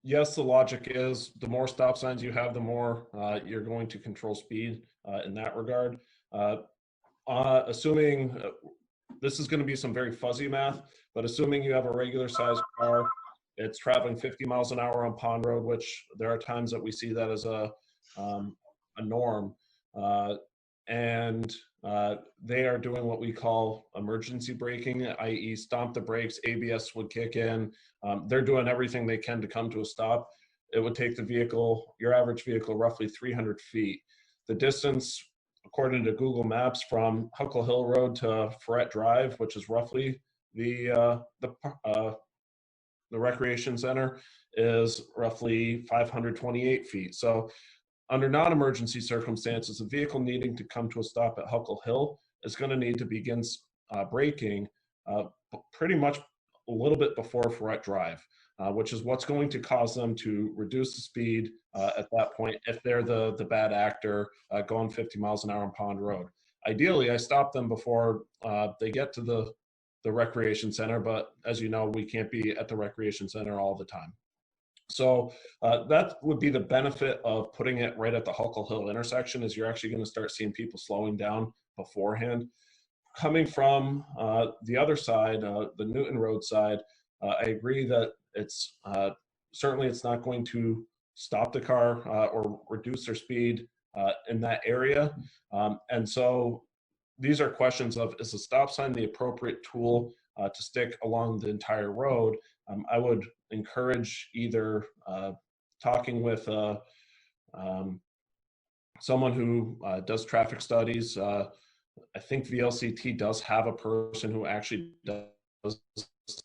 yes, the logic is the more stop signs you have, the more you're going to control speed in that regard. Uh, assuming this is going to be some very fuzzy math, but assuming you have a regular sized car, it's traveling 50 miles an hour on Pond Road, which there are times that we see that as a norm. Uh, and they are doing what we call emergency braking, i.e., stomp the brakes, ABS would kick in. They're doing everything they can to come to a stop. It would take the vehicle, your average vehicle, roughly 300 feet. The distance, according to Google Maps, from Huckle Hill Road to Ferret Drive, which is roughly the recreation center, is roughly 528 feet. So under non-emergency circumstances, a vehicle needing to come to a stop at Huckle Hill is going to need to begin braking uh, pretty much a little bit before Ferret Drive, which is what's going to cause them to reduce the speed at that point if they're the bad actor going 50 miles an hour on Pond Road. Ideally, I stop them before they get to the recreation center, but as you know, we can't be at the recreation center all the time. So that would be the benefit of putting it right at the Huckle Hill intersection, is you're actually going to start seeing people slowing down beforehand. Coming from the other side, the Newton Road side, I agree that it's certainly it's not going to stop the car or reduce their speed in that area. And so these are questions of, is a stop sign the appropriate tool to stick along the entire road? I would encourage either talking with someone who does traffic studies. I think VLCT does have a person who actually does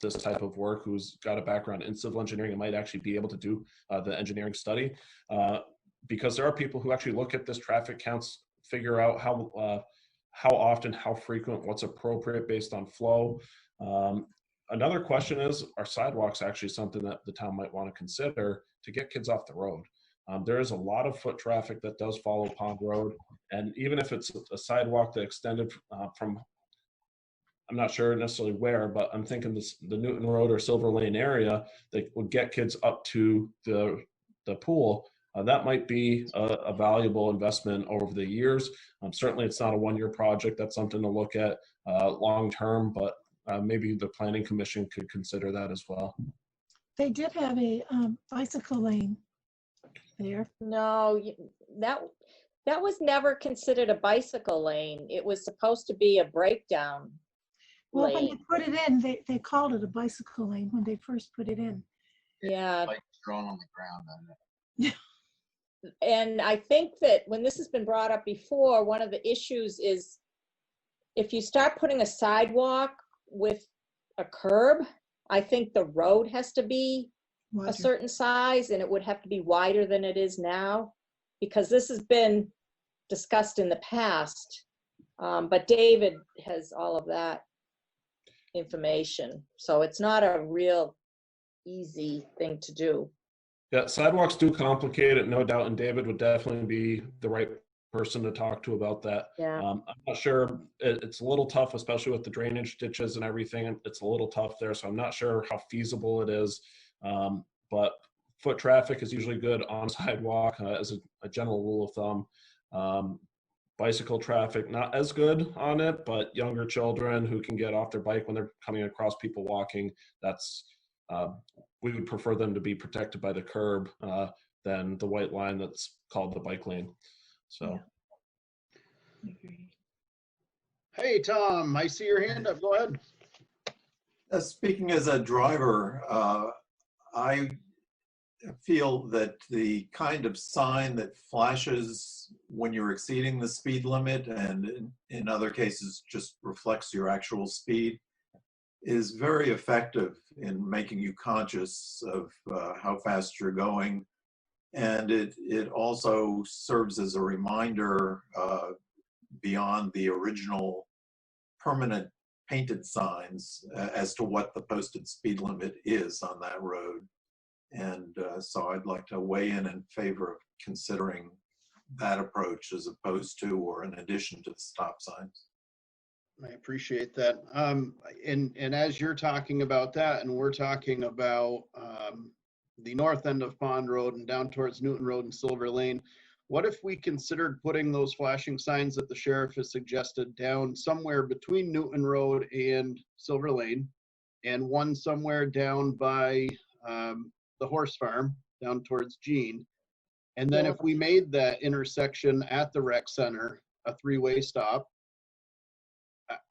this type of work, who's got a background in civil engineering and might actually be able to do the engineering study. Because there are people who actually look at this traffic counts, figure out how often, how frequent, what's appropriate based on flow. Another question is, are sidewalks actually something that the town might want to consider to get kids off the road? There is a lot of foot traffic that does follow Pond Road, and even if it's a sidewalk that extended from, I'm not sure necessarily where, but I'm thinking the Newton Road or Silver Lane area that would get kids up to the pool. That might be a valuable investment over the years. Certainly, it's not a one-year project. That's something to look at long-term, but maybe the Planning Commission could consider that as well. They did have a bicycle lane there. No, that was never considered a bicycle lane. It was supposed to be a breakdown Well, lane. when they put it in, they called it a bicycle lane when they first put it in. Yeah. Like thrown on the ground. And I think that when this has been brought up before, one of the issues is if you start putting a sidewalk with a curb, I think the road has to be a certain size, and it would have to be wider than it is now, because this has been discussed in the past. But David has all of that information. So it's not a real easy thing to do. Yeah, sidewalks do complicate it, no doubt, and David would definitely be the right person to talk to about that. Yeah. I'm not sure, it's a little tough, especially with the drainage ditches and everything. It's a little tough there, so I'm not sure how feasible it is. But foot traffic is usually good on sidewalk as a general rule of thumb. Bicycle traffic, not as good on it, but younger children who can get off their bike when they're coming across people walking, that's we would prefer them to be protected by the curb than the white line that's called the bike lane. So. Yeah. Hey, Tom, I see your hand up. Go ahead. Speaking as a driver, I feel that the kind of sign that flashes when you're exceeding the speed limit and in other cases just reflects your actual speed is very effective in making you conscious of how fast you're going. And it also serves as a reminder beyond the original permanent painted signs as to what the posted speed limit is on that road. And so I'd like to weigh in favor of considering that approach as opposed to or in addition to the stop signs. I appreciate that. And as you're talking about that, and we're talking about the north end of Pond Road and down towards Newton Road and Silver Lane. What if we considered putting those flashing signs that the sheriff has suggested down somewhere between Newton Road and Silver Lane, and one somewhere down by the horse farm down towards Jean? And then if we made that intersection at the rec center a three-way stop,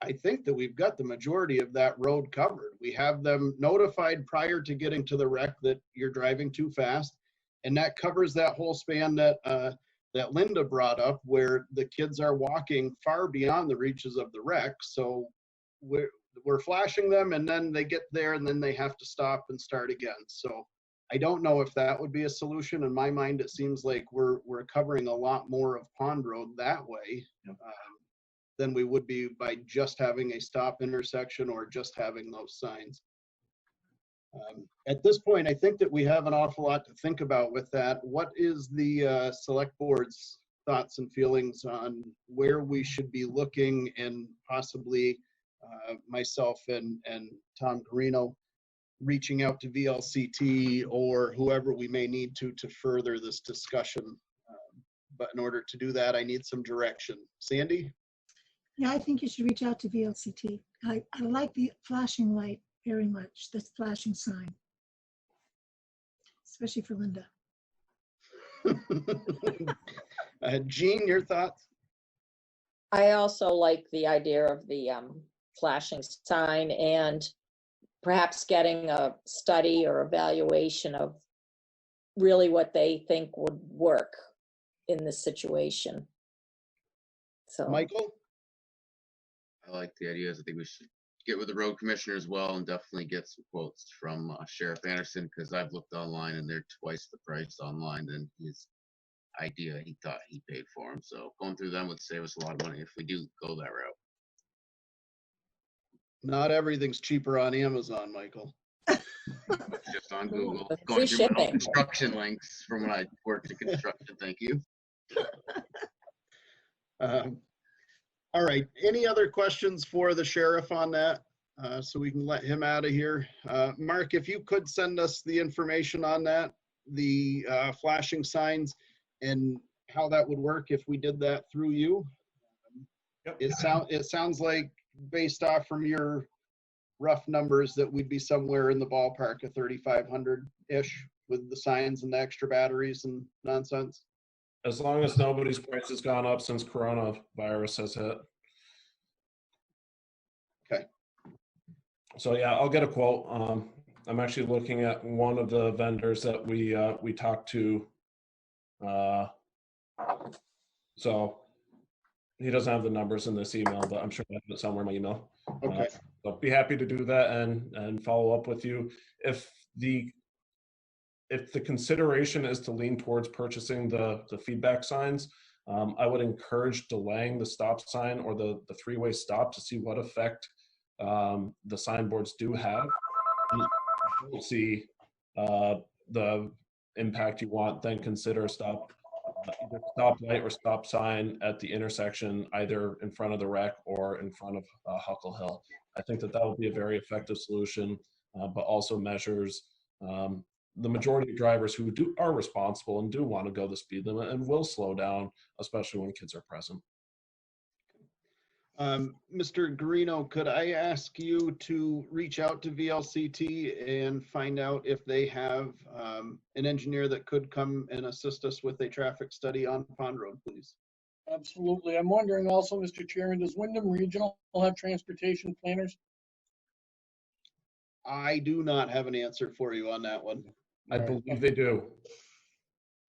I think that we've got the majority of that road covered. We have them notified prior to getting to the wreck that you're driving too fast. And that covers that whole span that that Linda brought up, where the kids are walking far beyond the reaches of the wreck. So we're flashing them, and then they get there, and then they have to stop and start again. So I don't know if that would be a solution. In my mind, it seems like we're covering a lot more of Pond Road that way. Than we would be by just having a stop intersection or just having those signs. At this point, I think that we have an awful lot to think about with that. What is the select board's thoughts and feelings on where we should be looking, and possibly myself and Tom Carino reaching out to VLCT or whoever we may need to further this discussion? But in order to do that, I need some direction. Sandy? Yeah, I think you should reach out to VLCT. I like the flashing light very much, this flashing sign, especially for Linda. Jean, your thoughts? I also like the idea of the flashing sign, and perhaps getting a study or evaluation of really what they think would work in this situation. So, Michael? I like the ideas. I think we should get with the road commissioner as well, and definitely get some quotes from Sheriff Anderson, because I've looked online and they're twice the price online than his idea he thought he paid for them. So going through them would save us a lot of money if we do go that route. Not everything's cheaper on Amazon, Michael. It's just on Google. Free Going through my shipping. construction links from when I worked in construction. Thank you. All right, any other questions for the sheriff on that? So we can let him out of here. Mark, if you could send us the information on that, the flashing signs, and how that would work if we did that through you. Yep. It sounds like, based off from your rough numbers, that we'd be somewhere in the ballpark of 3,500-ish with the signs and the extra batteries and nonsense. As long as nobody's price has gone up since coronavirus has hit. Okay. So yeah, I'll get a quote. I'm actually looking at one of the vendors that we talked to. So he doesn't have the numbers in this email, but I'm sure I have it somewhere in my email. Okay. So be happy to do that and follow up with you. If the consideration is to lean towards purchasing the feedback signs, I would encourage delaying the stop sign or the three-way stop to see what effect the signboards do have. You'll see the impact you want, then consider either stop light or stop sign at the intersection, either in front of the wreck or in front of Huckle Hill. I think that would be a very effective solution, but also measures the majority of drivers who are responsible and do want to go the speed limit and will slow down, especially when kids are present. Mr. Garino, could I ask you to reach out to VLCT and find out if they have an engineer that could come and assist us with a traffic study on Pond Road, please? Absolutely. I'm wondering also, Mr. Chairman, does Wyndham Regional have transportation planners? I do not have an answer for you on that one. I believe they do.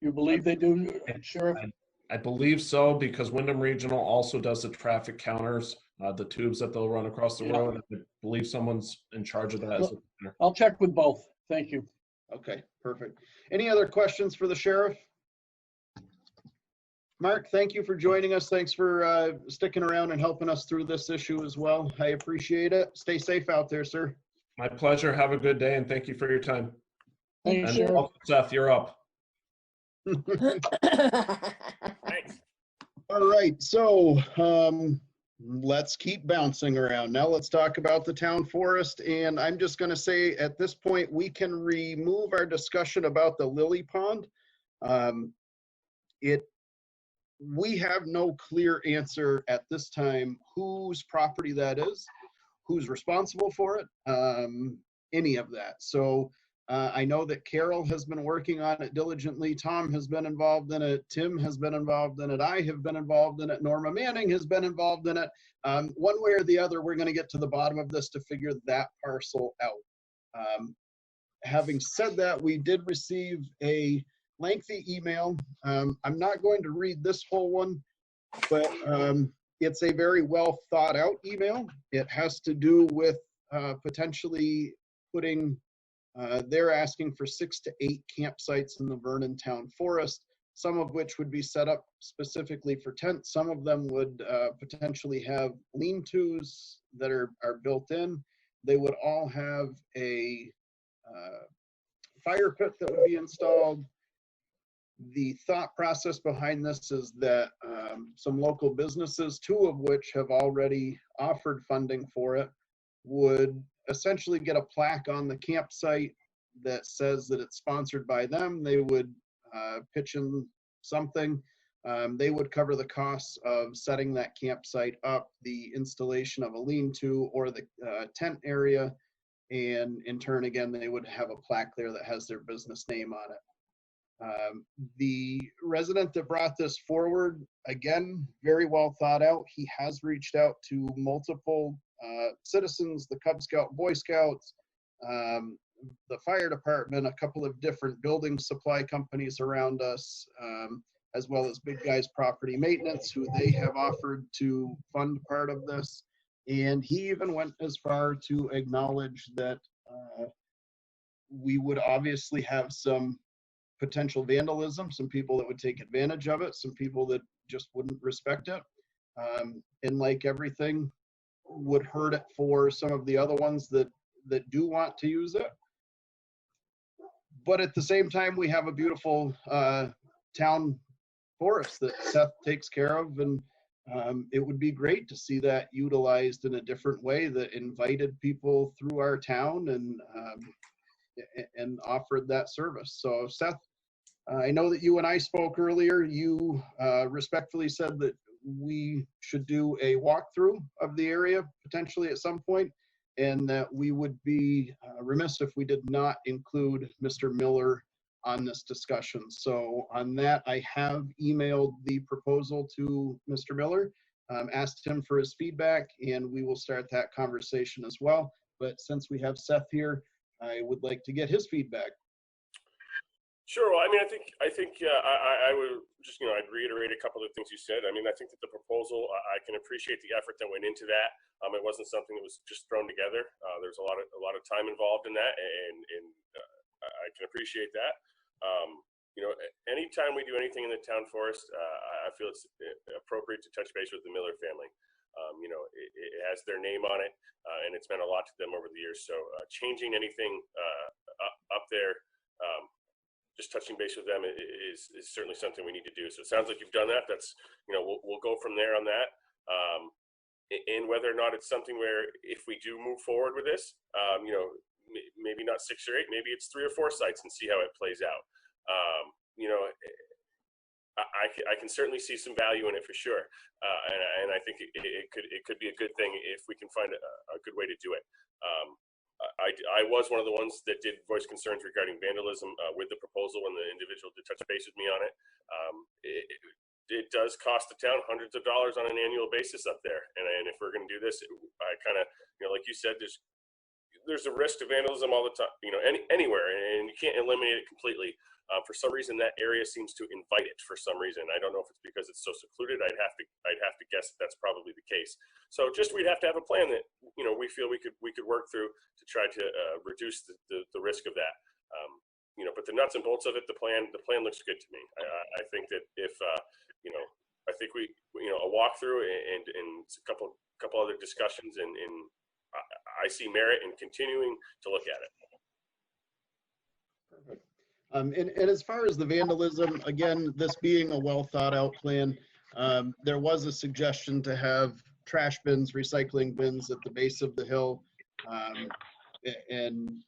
You believe they do, Sheriff? I believe so, because Wyndham Regional also does the traffic counters, the tubes that they'll run across the road. I believe someone's in charge of that. I'll check with both. Thank you. Okay, perfect. Any other questions for the sheriff? Mark, thank you for joining us. Thanks for sticking around and helping us through this issue as well. I appreciate it. Stay safe out there, sir. My pleasure. Have a good day, and thank you for your time. Thank you, And Sheriff. Seth, you're up. All right, so let's keep bouncing around. Now let's talk about the town forest. And I'm just going to say at this point, we can remove our discussion about the lily pond. Um, we have no clear answer at this time whose property that is, who's responsible for it, any of that. So I know that Carol has been working on it diligently. Tom has been involved in it. Tim has been involved in it. I have been involved in it. Norma Manning has been involved in it. One way or the other, we're going to get to the bottom of this to figure that parcel out. Having said that, we did receive a lengthy email. I'm not going to read this whole one, but it's a very well thought out email. It has to do with potentially putting, they're asking for 6 to 8 campsites in the Vernon Town Forest, some of which would be set up specifically for tents. Some of them would potentially have lean-tos that are built in. They would all have a fire pit that would be installed. The thought process behind this is that some local businesses, 2 of which have already offered funding for it, would essentially get a plaque on the campsite that says that it's sponsored by them. They would pitch in something. They would cover the costs of setting that campsite up, the installation of a lean-to or the tent area, and in turn, again, they would have a plaque there that has their business name on it. The resident that brought this forward, again, very well thought out. He has reached out to multiple citizens, the Cub Scout, Boy Scouts, the fire department, a couple of different building supply companies around us, as well as Big Guys Property Maintenance, who they have offered to fund part of this. And he even went as far to acknowledge that we would obviously have some potential vandalism, some people that would take advantage of it, some people that just wouldn't respect it. And like everything, would hurt it for some of the other ones that do want to use it. But at the same time, we have a beautiful town forest that Seth takes care of, and it would be great to see that utilized in a different way that invited people through our town and offered that service. So Seth, I know that you and I spoke earlier. You respectfully said that we should do a walkthrough of the area potentially at some point, and that we would be remiss if we did not include Mr. Miller on this discussion. So on that, I have emailed the proposal to Mr. Miller, asked him for his feedback, and we will start that conversation as well. But since we have Seth here, I would like to get his feedback. Sure. Well, I mean, I think I would just, I'd reiterate a couple of things you said. I mean, I think that the proposal, I can appreciate the effort that went into that. It wasn't something that was just thrown together. There's a lot of time involved in that, and I can appreciate that. Anytime we do anything in the town forest, I feel it's appropriate to touch base with the Miller family. It has their name on it, and it's meant a lot to them over the years. So changing anything up there, just touching base with them is certainly something we need to do. So it sounds like you've done that. That's, we'll go from there on that. And whether or not it's something where if we do move forward with this, maybe not 6 or 8, maybe it's 3 or 4 sites and see how it plays out. I can certainly see some value in it for sure. And I think it could be a good thing if we can find a good way to do it. I was one of the ones that did voice concerns regarding vandalism with the proposal when the individual did touch base with me on it. It does cost the town hundreds of dollars on an annual basis up there. And if we're going to do this, I kind of, like you said, there's a risk to vandalism all the time, anywhere, and you can't eliminate it completely. For some reason, that area seems to invite it for some reason. I don't know if it's because it's so secluded. I'd have to guess that's probably the case. So we'd have to have a plan that, we feel we could work through to try to reduce the risk of that. But the nuts and bolts of it, the plan looks good to me. I think that if, I think a walkthrough and a couple other discussions and I see merit in continuing to look at it. Perfect. And as far as the vandalism, again, this being a well thought out plan, there was a suggestion to have trash bins, recycling bins at the base of the hill, and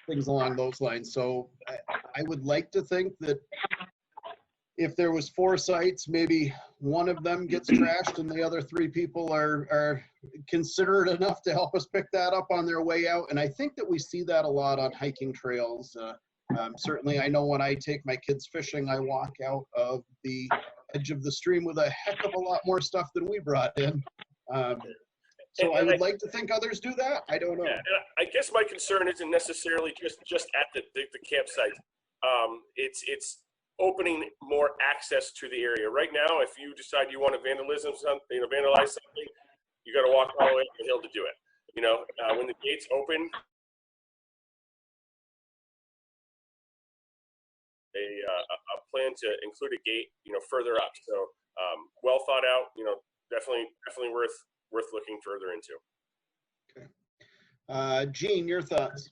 things along those lines. So I would like to think that if there was 4 sites, maybe one of them gets trashed and the other 3 people are considerate enough to help us pick that up on their way out. And I think that we see that a lot on hiking trails. Certainly, I know when I take my kids fishing, I walk out of the edge of the stream with a heck of a lot more stuff than we brought in. So I would like to think others do that. I don't know. Yeah, and I guess my concern isn't necessarily just at the campsite. It's opening more access to the area. Right now, if you decide you want to vandalize something, you got to walk all the way up the hill to do it. You know, when the gates open, a plan to include a gate, you know, further up. So well thought out. You know, definitely worth looking further into. Okay. Jean, your thoughts?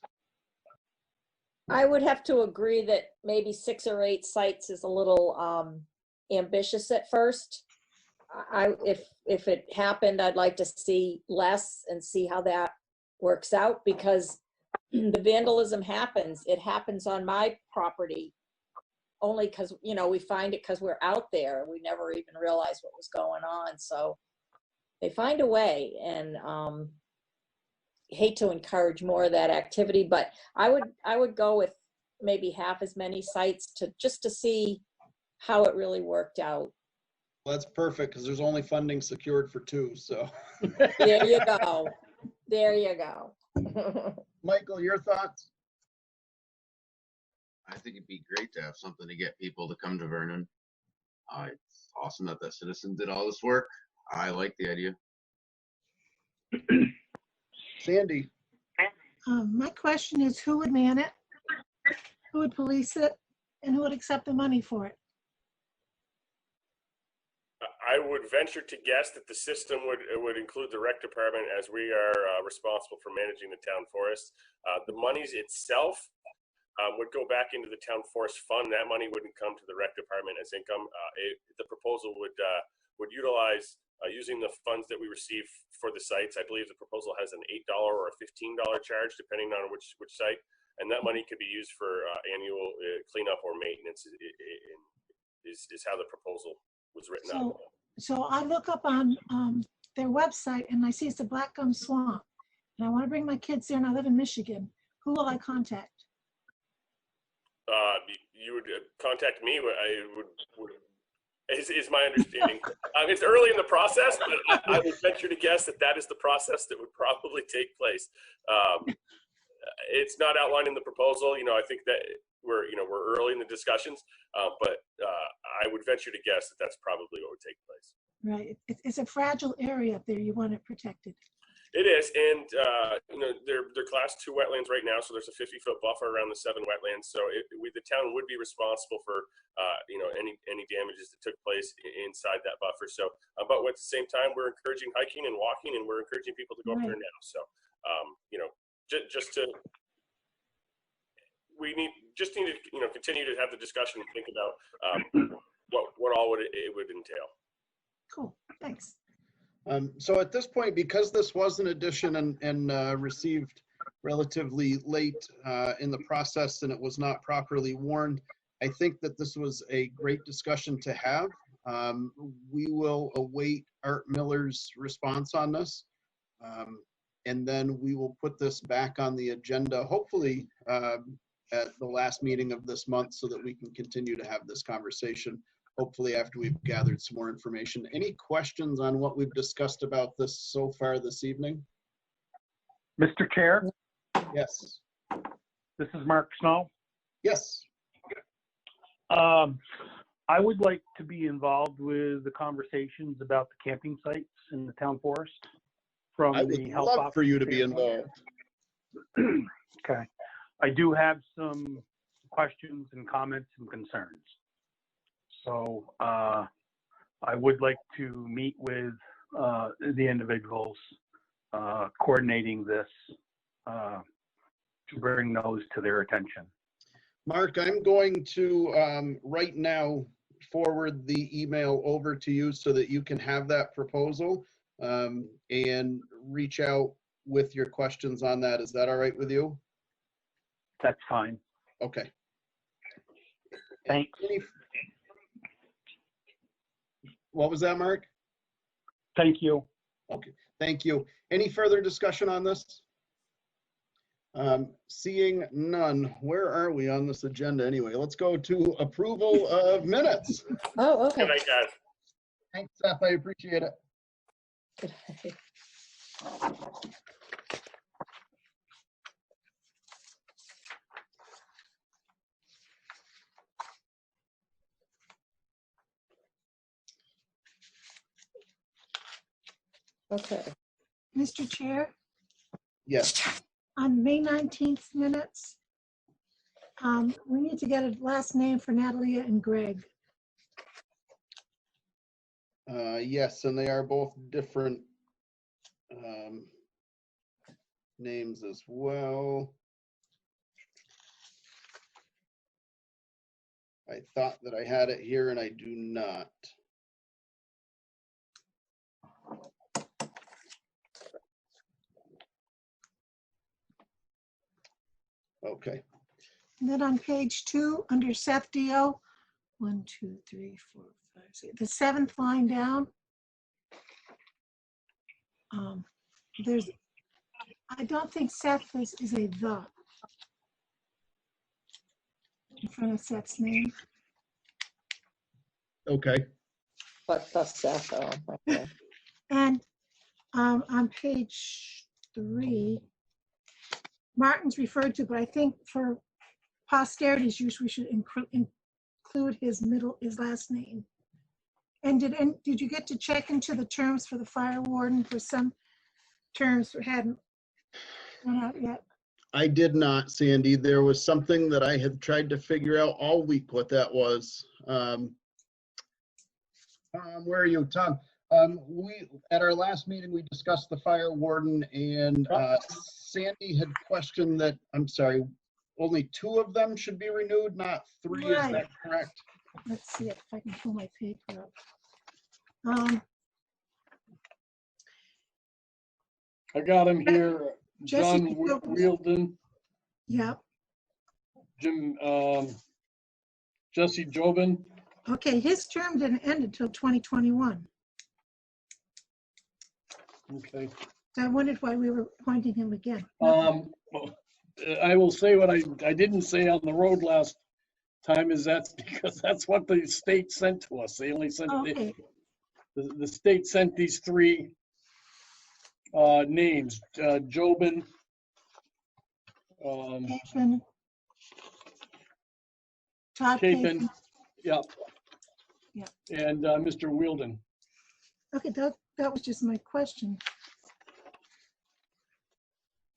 I would have to agree that maybe 6 or 8 sites is a little ambitious at first. If it happened, I'd like to see less and see how that works out, because the vandalism happens. It happens on my property only because, you know, we find it because we're out there. We never even realized what was going on. So they find a way, and hate to encourage more of that activity, but I would go with maybe half as many sites just to see how it really worked out. Well, that's perfect, because there's only funding secured for 2. So There you go. There you go. Michael, your thoughts? I think it'd be great to have something to get people to come to Vernon. It's awesome that the citizens did all this work. I like the idea. Sandy? My question is, who would man it? Who would police it? And who would accept the money for it? I would venture to guess that the system would include the rec department, as we are responsible for managing the town forest. The monies itself would go back into the town forest fund. That money wouldn't come to the rec department as income. The proposal would utilize using the funds that we receive for the sites. I believe the proposal has an $8 or a $15 charge, depending on which site, and that money could be used for annual cleanup or maintenance. Is how the proposal was written out. So I look up on their website and I see it's a Black Gum Swamp, and I want to bring my kids there, and I live in Michigan. Who will I contact? You would contact me. I would is my understanding. It's early in the process, but I would venture to guess that is the process that would probably take place. It's not outlined in the proposal. You know, I think that we're early in the discussions, but I would venture to guess that that's probably what would take place. Right. It's a fragile area up there. You want it protected. It is, and you know, they're class 2 wetlands right now, so there's a 50-foot buffer around the 7 wetlands. So the town would be responsible for you know, any damages that took place inside that buffer. So, but at the same time, we're encouraging hiking and walking, and we're encouraging people to go up there now. So, you know, we need to you know, continue to have the discussion and think about what all it would entail. Cool. Thanks. So at this point, because this was an addition and received relatively late in the process and it was not properly warned, I think that this was a great discussion to have. We will await Art Miller's response on this. And then we will put this back on the agenda, hopefully at the last meeting of this month, so that we can continue to have this conversation, hopefully after we've gathered some more information. Any questions on what we've discussed about this so far this evening? Mr. Chair? Yes. This is Mark Snow. Yes. I would like to be involved with the conversations about the camping sites in the town forest. From I would love for you to be involved. Okay. I do have some questions and comments and concerns. So I would like to meet with the individuals coordinating this to bring those to their attention. Mark, I'm going to right now forward the email over to you so that you can have that proposal. and reach out with your questions on that. Is that all right with you? That's fine. Okay. Thanks. What was that, Mark? Thank you. Okay, thank you. Any further discussion on this? Seeing none, where are we on this agenda anyway? Let's go to approval of minutes. Oh, Good okay. night, guys. Thanks, Seth, I appreciate it. Okay. Mr. Chair, Yes, on May 19th minutes, we need to get a last name for Natalia and Greg. yes, and they are both different names as well. I thought that I had it here and I do not. Okay, And then on page 2, under Seth Dio, 1, 2, 3, 4, 5, 6, the 7th line down. There's, I don't think Seth is a the in front of Seth's name. okay. But that's that, oh, okay. And on page 3, Martin's referred to, but I think for posterity's use, we should include his last name. And did you get to check into the terms for the fire warden? For some terms hadn't gone out yet. I did not, Sandy. There was something that I had tried to figure out all week what that was. Where are you, Tom? We at our last meeting, we discussed the fire warden, and Sandy had questioned that, I'm sorry, only 2 of them should be renewed, not 3. Is that correct? Let's see if I can pull my paper up. I got him here. Jesse John Jacobs. Wielden, Yep. Jim, Jesse Jobin. Okay, his term didn't end until 2021. Okay. So I wondered why we were appointing him again. Well, I will say what I didn't say on the road last time is that's because that's what the state sent to us. They only sent, Okay, the state sent these 3 names, Jobin, Chapin. Todd Chapin, Chapin. yeah. Yeah. And Mr. Wielden. Okay, that was just my question.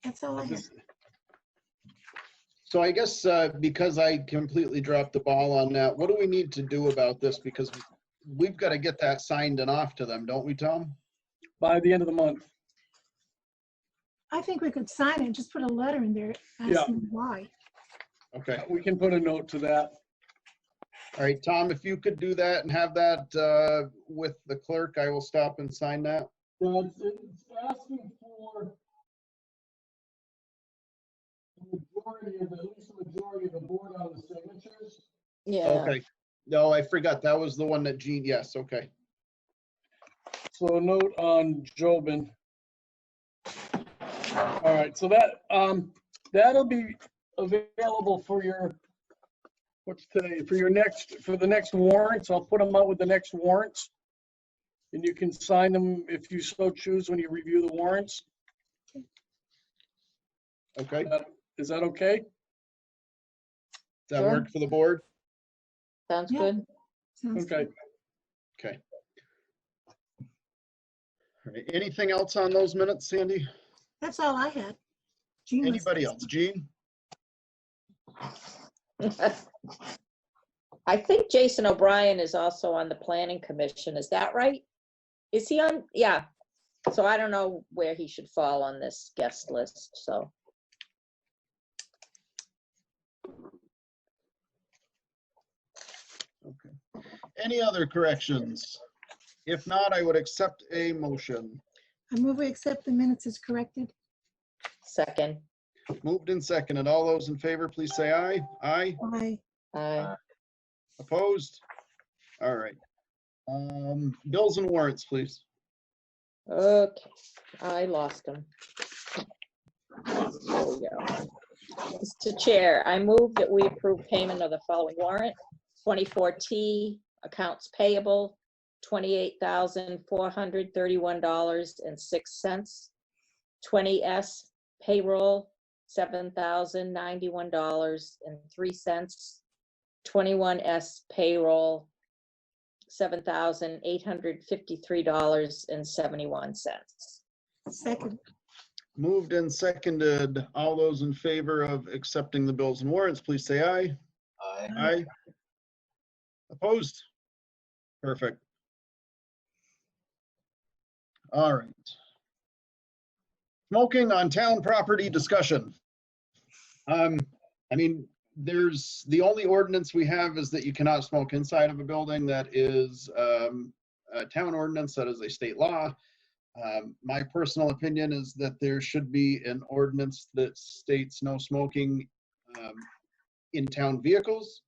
That's all I had. So I guess because I completely dropped the ball on that, what do we need to do about this? Because we've got to get that signed and off to them, don't we, Tom? By the end of the month. I think we could sign it and just put a letter in there Yeah. asking why. Okay. We can put a note to that. All right, Tom, if you could do that and have that with the clerk, I will stop and sign that. It's asking for the majority of, at least the majority of the board on the signatures. Yeah. Okay. No, I forgot. That was the one that Gene, yes, okay. So a note on Jobin. All right, so that, that'll be available for your, what's today, for the next warrants. I'll put them out with the next warrants. And you can sign them if you so choose when you review the warrants. Okay. Is that okay? Does that Sure. work for the board? Sounds Yeah. good. Sounds Okay. good. Okay. All right. Anything else on those minutes, Sandy? That's all I had. Gene was- Anybody else? Gene? I think Jason O'Brien is also on the planning commission. Is that right? Is he on? Yeah. So I don't know where he should fall on this guest list, so. Okay. Any other corrections? If not, I would accept a motion. I move we accept the minutes as corrected. Second. Moved and seconded. All those in favor, please say aye. Aye. Aye. Aye. Opposed? All right. Bills and warrants, please. Okay, I lost them. There we go. Mr. Chair, I move that we approve payment of the following warrant. 24T, accounts payable, $28,431.06. 20S, payroll, $7,091.03. 21S, payroll, $7,853.71. Second. Moved and seconded. All those in favor of accepting the bills and warrants, please say aye. Aye. Aye. Opposed? Perfect. All right. Smoking on town property discussion. I mean, there's, the only ordinance we have is that you cannot smoke inside of a building. That is a town ordinance, that is a state law. My personal opinion is that there should be an ordinance that states no smoking in town vehicles,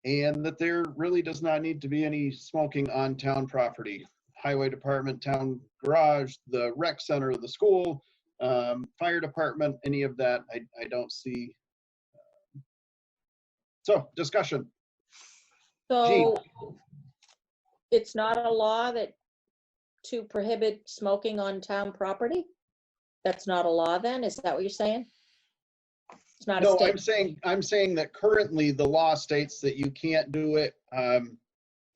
and that there really does not need to be any smoking on town property. Highway department, town garage, the rec center, the school, fire department, any of that, I don't see. So, discussion. So it's not a law that to prohibit smoking on town property? That's not a law then? Is that what you're saying? It's not a No, state. I'm saying that currently the law states that you can't do it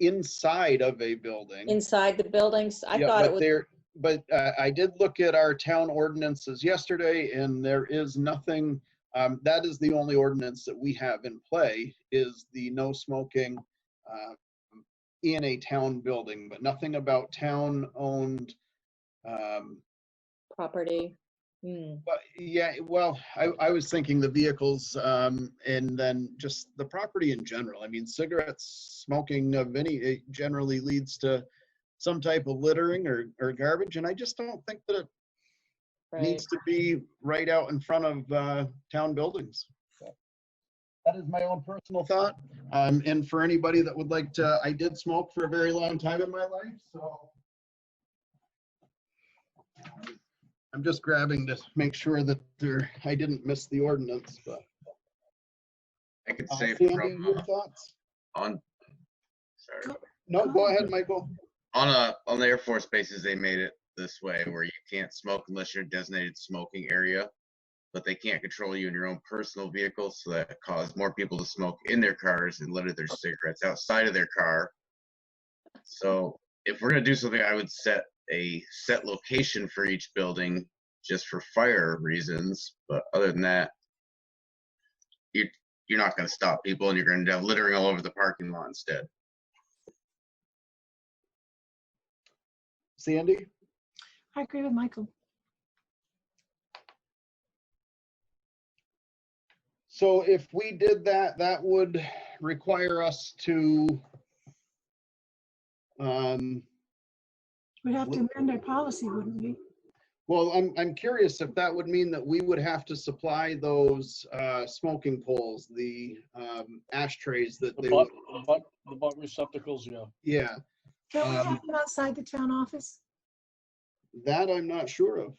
inside of a building. Inside the buildings? I Yeah, thought it but was, there, but I did look at our town ordinances yesterday, and there is nothing. That is the only ordinance that we have in play, is the no smoking in a town building, but nothing about town-owned. property. Hmm. But yeah, well, I was thinking the vehicles, and then just the property in general. I mean, cigarettes, smoking of any, it generally leads to some type of littering or garbage, and I just don't think that it Right. needs to be right out in front of town buildings. So that is my own personal thought. And for anybody that would like to, I did smoke for a very long time in my life, so I'm just grabbing to make sure that I didn't miss the ordinance, but. I could say Sandy, from your thoughts? on, sorry, No, go ahead, Michael. on the Air Force bases, they made it this way where you can't smoke unless you're in a designated smoking area, but they can't control you in your own personal vehicle, so that caused more people to smoke in their cars and litter their cigarettes outside of their car. So if we're gonna do something, I would set a set location for each building just for fire reasons, but other than that, you're not gonna stop people, and you're gonna have littering all over the parking lot instead. Sandy? I agree with Michael. So if we did that, that would require us to, We'd have to amend our policy, wouldn't we? well, I'm curious if that would mean that we would have to supply those smoking poles, the ashtrays that The they butt, would. the butt receptacles, yeah. Yeah, Don't we have them outside the town office? that I'm not sure of.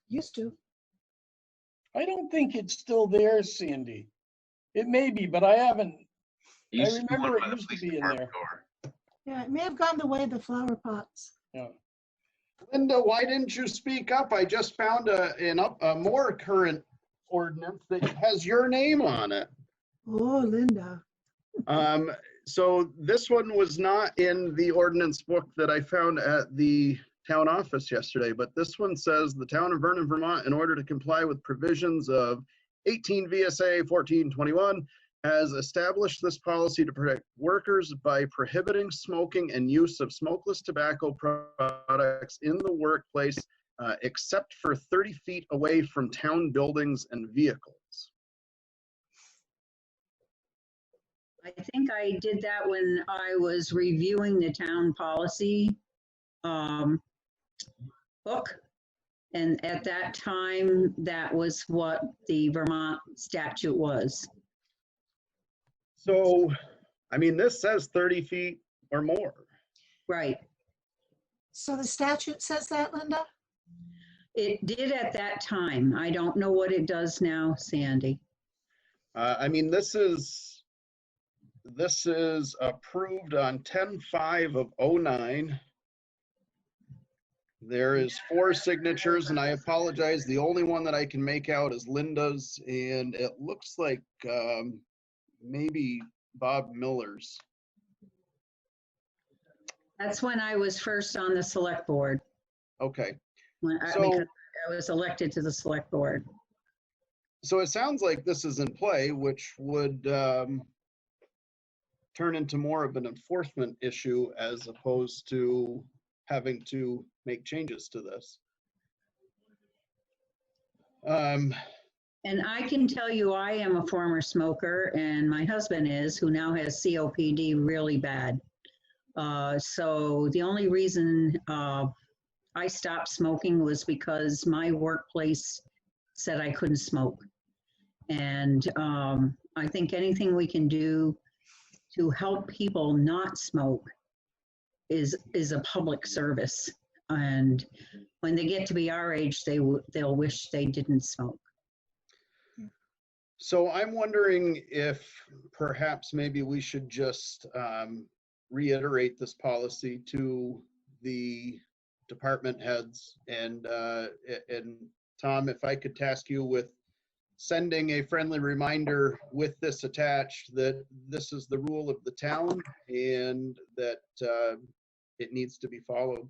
Used to. I don't think it's still there, Sandy. It may be, but I haven't. It used to be remember one it by the used to police be in department there. door. Yeah, it may have gone the way of the flower pots. Yeah. Linda, why didn't you speak up? I just found a more current ordinance that has your name on it. Oh, Linda. So this one was not in the ordinance book that I found at the town office yesterday, but this one says the town of Vernon, Vermont, in order to comply with provisions of 18 VSA 1421, has established this policy to protect workers by prohibiting smoking and use of smokeless tobacco products in the workplace, except for 30 feet away from town buildings and vehicles. I think I did that when I was reviewing the town policy. book. And at that time, that was what the Vermont statute was. So, I mean, this says 30 feet or more. Right. So the statute says that, Linda? It did at that time. I don't know what it does now, Sandy. I mean, this is approved on 10/5 of '09. There is 4 signatures, and I apologize. The only one that I can make out is Linda's, and it looks like maybe Bob Miller's. That's when I was first on the select board, Okay. because So, I was elected to the select board. so it sounds like this is in play, which would turn into more of an enforcement issue as opposed to having to make changes to this. And I can tell you, I am a former smoker, and my husband is, who now has COPD really bad. So the only reason I stopped smoking was because my workplace said I couldn't smoke. And I think anything we can do to help people not smoke is a public service. And when they get to be our age, they'll wish they didn't smoke. So I'm wondering if perhaps maybe we should just reiterate this policy to the department heads, and Tom, if I could task you with sending a friendly reminder with this attached that this is the rule of the town and that it needs to be followed.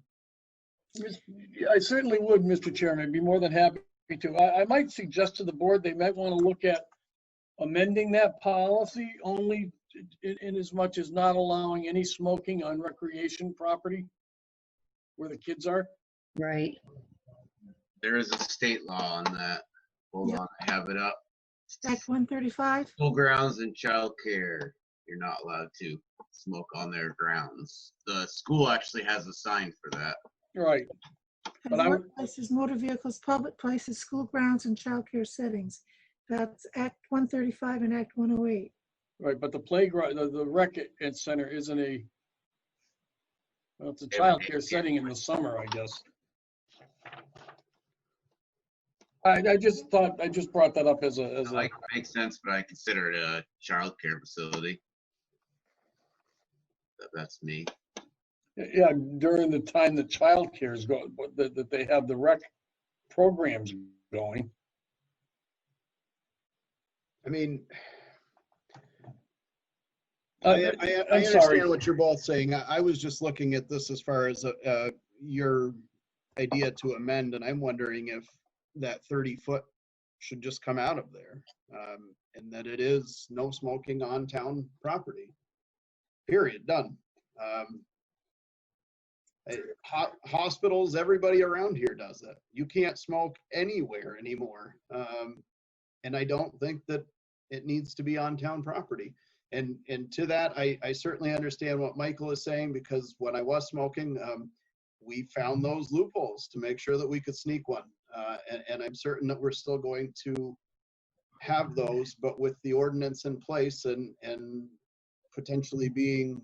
I certainly would, Mr. Chairman. I'd be more than happy to. I might suggest to the board, they might want to look at amending that policy only in as much as not allowing any smoking on recreation property where the kids are. Right. There is a state law on that. Hold Yep. on, I have it up. Act 135? School grounds and childcare, you're not allowed to smoke on their grounds. The school actually has a sign for that. Right. But I would- Workplaces, motor vehicles, public places, school grounds, and childcare settings. That's Act 135 and Act 108. Right, but the playground, the rec center isn't well, it's a They would childcare setting in the summer, I guess. I just brought that up as a. Like, makes sense, but I consider it a childcare facility. That's me. Yeah, during the time the childcare is going, that they have the rec programs going. I mean, I'm I sorry. understand what you're both saying. I was just looking at this as far as your idea to amend, and I'm wondering if that 30-foot should just come out of there, and that it is no smoking on town property. Period. Done. Hospitals, everybody around here does it. You can't smoke anywhere anymore, and I don't think that it needs to be on town property. And to that, I certainly understand what Michael is saying, because when I was smoking, we found those loopholes to make sure that we could sneak one. And I'm certain that we're still going to have those, but with the ordinance in place and potentially being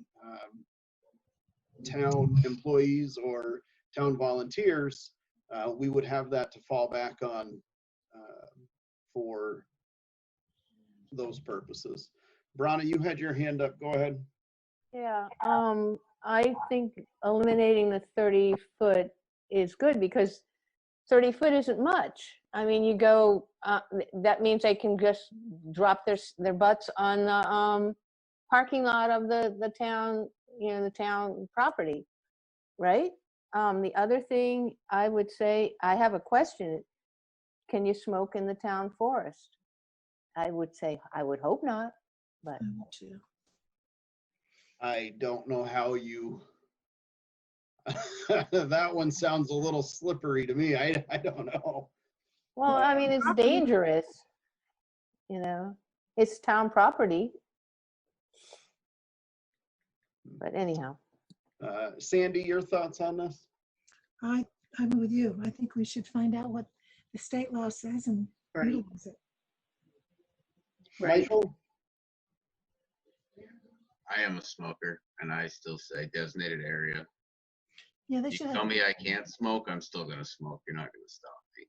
town employees or town volunteers, we would have that to fall back on for those purposes. Brana, you had your hand up. Go ahead. Yeah, I think eliminating the 30-foot is good, because 30 foot isn't much. I mean, you go, that means they can just drop their butts on the parking lot of the town, the town property, right? The other thing I would say, I have a question. Can you smoke in the town forest? I would say, I would hope not, but. I don't know how you, that one sounds a little slippery to me. I don't know. Well, I mean, it's dangerous, it's town property. But anyhow. Sandy, your thoughts on this? I'm with you. I think we should find out what the state law says and Right. utilize it. Right. Michael, I am a smoker, and I still say designated area. Yeah, they You should tell have, me I can't smoke, I'm still gonna smoke. You're not gonna stop me.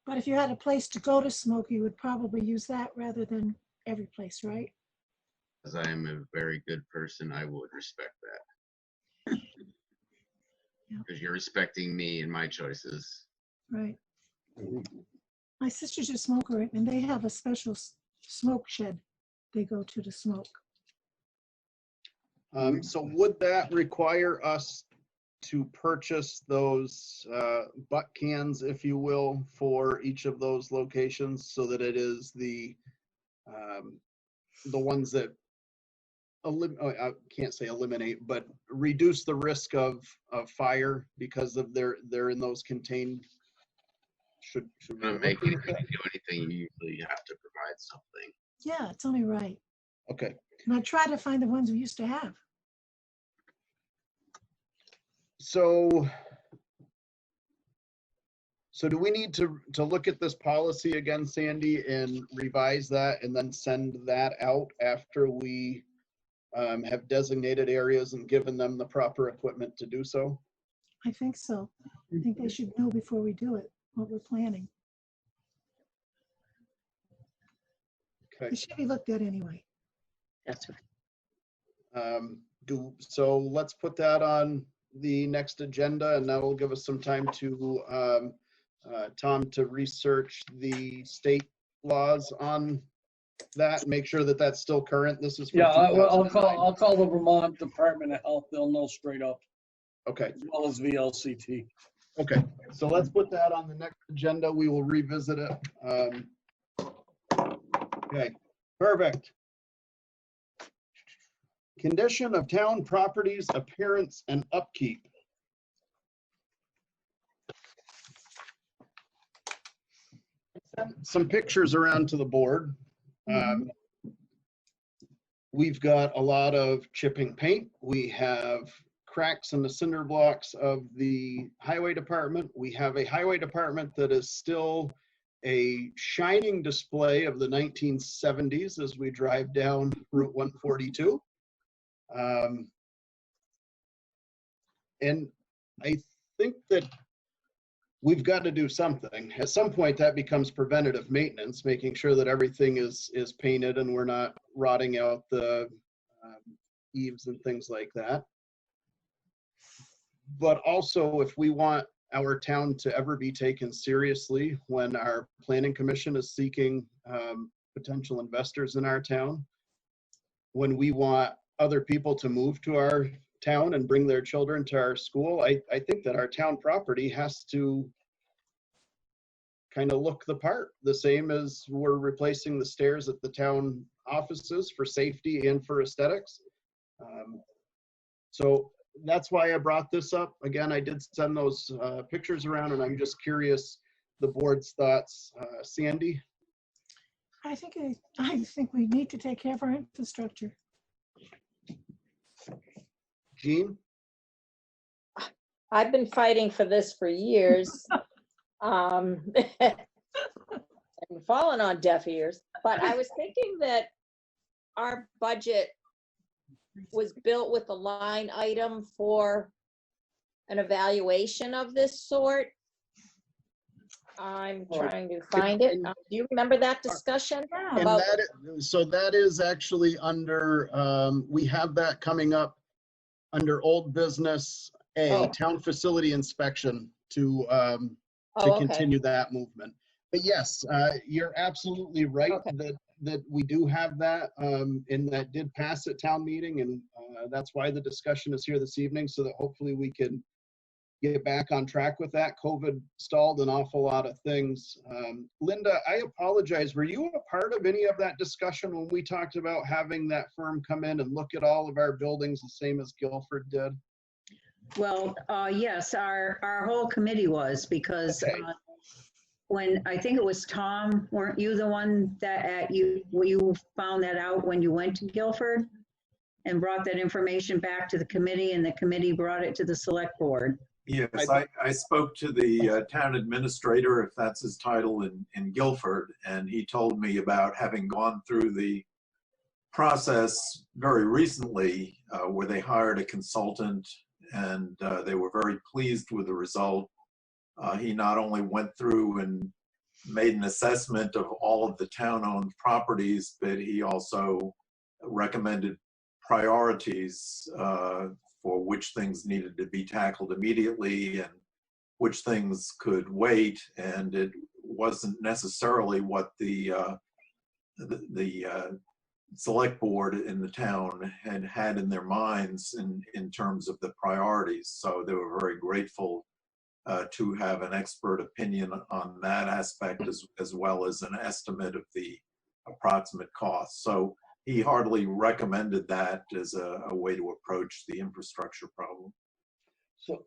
but if you had a place to go to smoke, you would probably use that rather than every place, right? As I am a very good person, I would respect that. Yeah. Because you're respecting me and my choices. Right. My sister's a smoker and they have a special smoke shed they go to smoke. so would that require us to purchase those butt cans, if you will, for each of those locations so that it is the ones that I can't say eliminate, but reduce the risk of fire because of they're in those contained. Should we I'm look making into you that? do anything, you usually have to provide something. Yeah, it's only right. Okay, And I try to find the ones we used to have. so do we need to look at this policy again, Sandy, and revise that and then send that out after we have designated areas and given them the proper equipment to do so? I think so. I think they should know before we do it, what we're planning. Okay. It should be looked at anyway. That's right. So let's put that on the next agenda, and that will give us some time to Tom to research the state laws on that, make sure that that's still current. This is for Yeah, I'll 2009. call the Vermont Department of Health. They'll know straight up, Okay, as well as VLCT. okay. So let's put that on the next agenda. We will revisit it. Okay, perfect. Condition of town properties, appearance and upkeep. Sent some pictures around to the board. We've got a lot of chipping paint. We have cracks in the cinder blocks of the highway department. We have a highway department that is still a shining display of the 1970s as we drive down Route 142. And I think that we've got to do something. At some point, that becomes preventative maintenance, making sure that everything is painted and we're not rotting out the eaves and things like that. But also, if we want our town to ever be taken seriously when our planning commission is seeking potential investors in our town, when we want other people to move to our town and bring their children to our school, I think that our town property has to kind of look the part, the same as we're replacing the stairs at the town offices for safety and for aesthetics. So that's why I brought this up. Again, I did send those pictures around, and I'm just curious the board's thoughts. Sandy? I think we need to take care of our infrastructure. Jean? I've been fighting for this for years. And fallen on deaf ears, but I was thinking that our budget was built with a line item for an evaluation of this sort. I'm trying to find it. Do you remember that discussion? And About, so that is actually under, we have that coming up under old business A, Oh. town facility inspection to okay. continue that movement. But yes, you're absolutely right that we do have that, and that did pass at town meeting, and that's why the discussion is here this evening, so that hopefully we can get back on track with that. COVID stalled an awful lot of things. Linda, I apologize. Were you a part of any of that discussion when we talked about having that firm come in and look at all of our buildings the same as Guilford did? Well, yes, our whole committee was, because Okay. when, I think it was Tom, weren't you the one that you found that out when you went to Guilford and brought that information back to the committee, and the committee brought it to the select board? Yes, I spoke to the town administrator, if that's his title, in Guilford, and he told me about having gone through the process very recently where they hired a consultant and they were very pleased with the result. He not only went through and made an assessment of all of the town-owned properties, but he also recommended priorities for which things needed to be tackled immediately and which things could wait. And it wasn't necessarily what the select board in the town had in their minds in terms of the priorities. So they were very grateful to have an expert opinion on that aspect as well as an estimate of the approximate cost. So he heartily recommended that as a way to approach the infrastructure problem. So,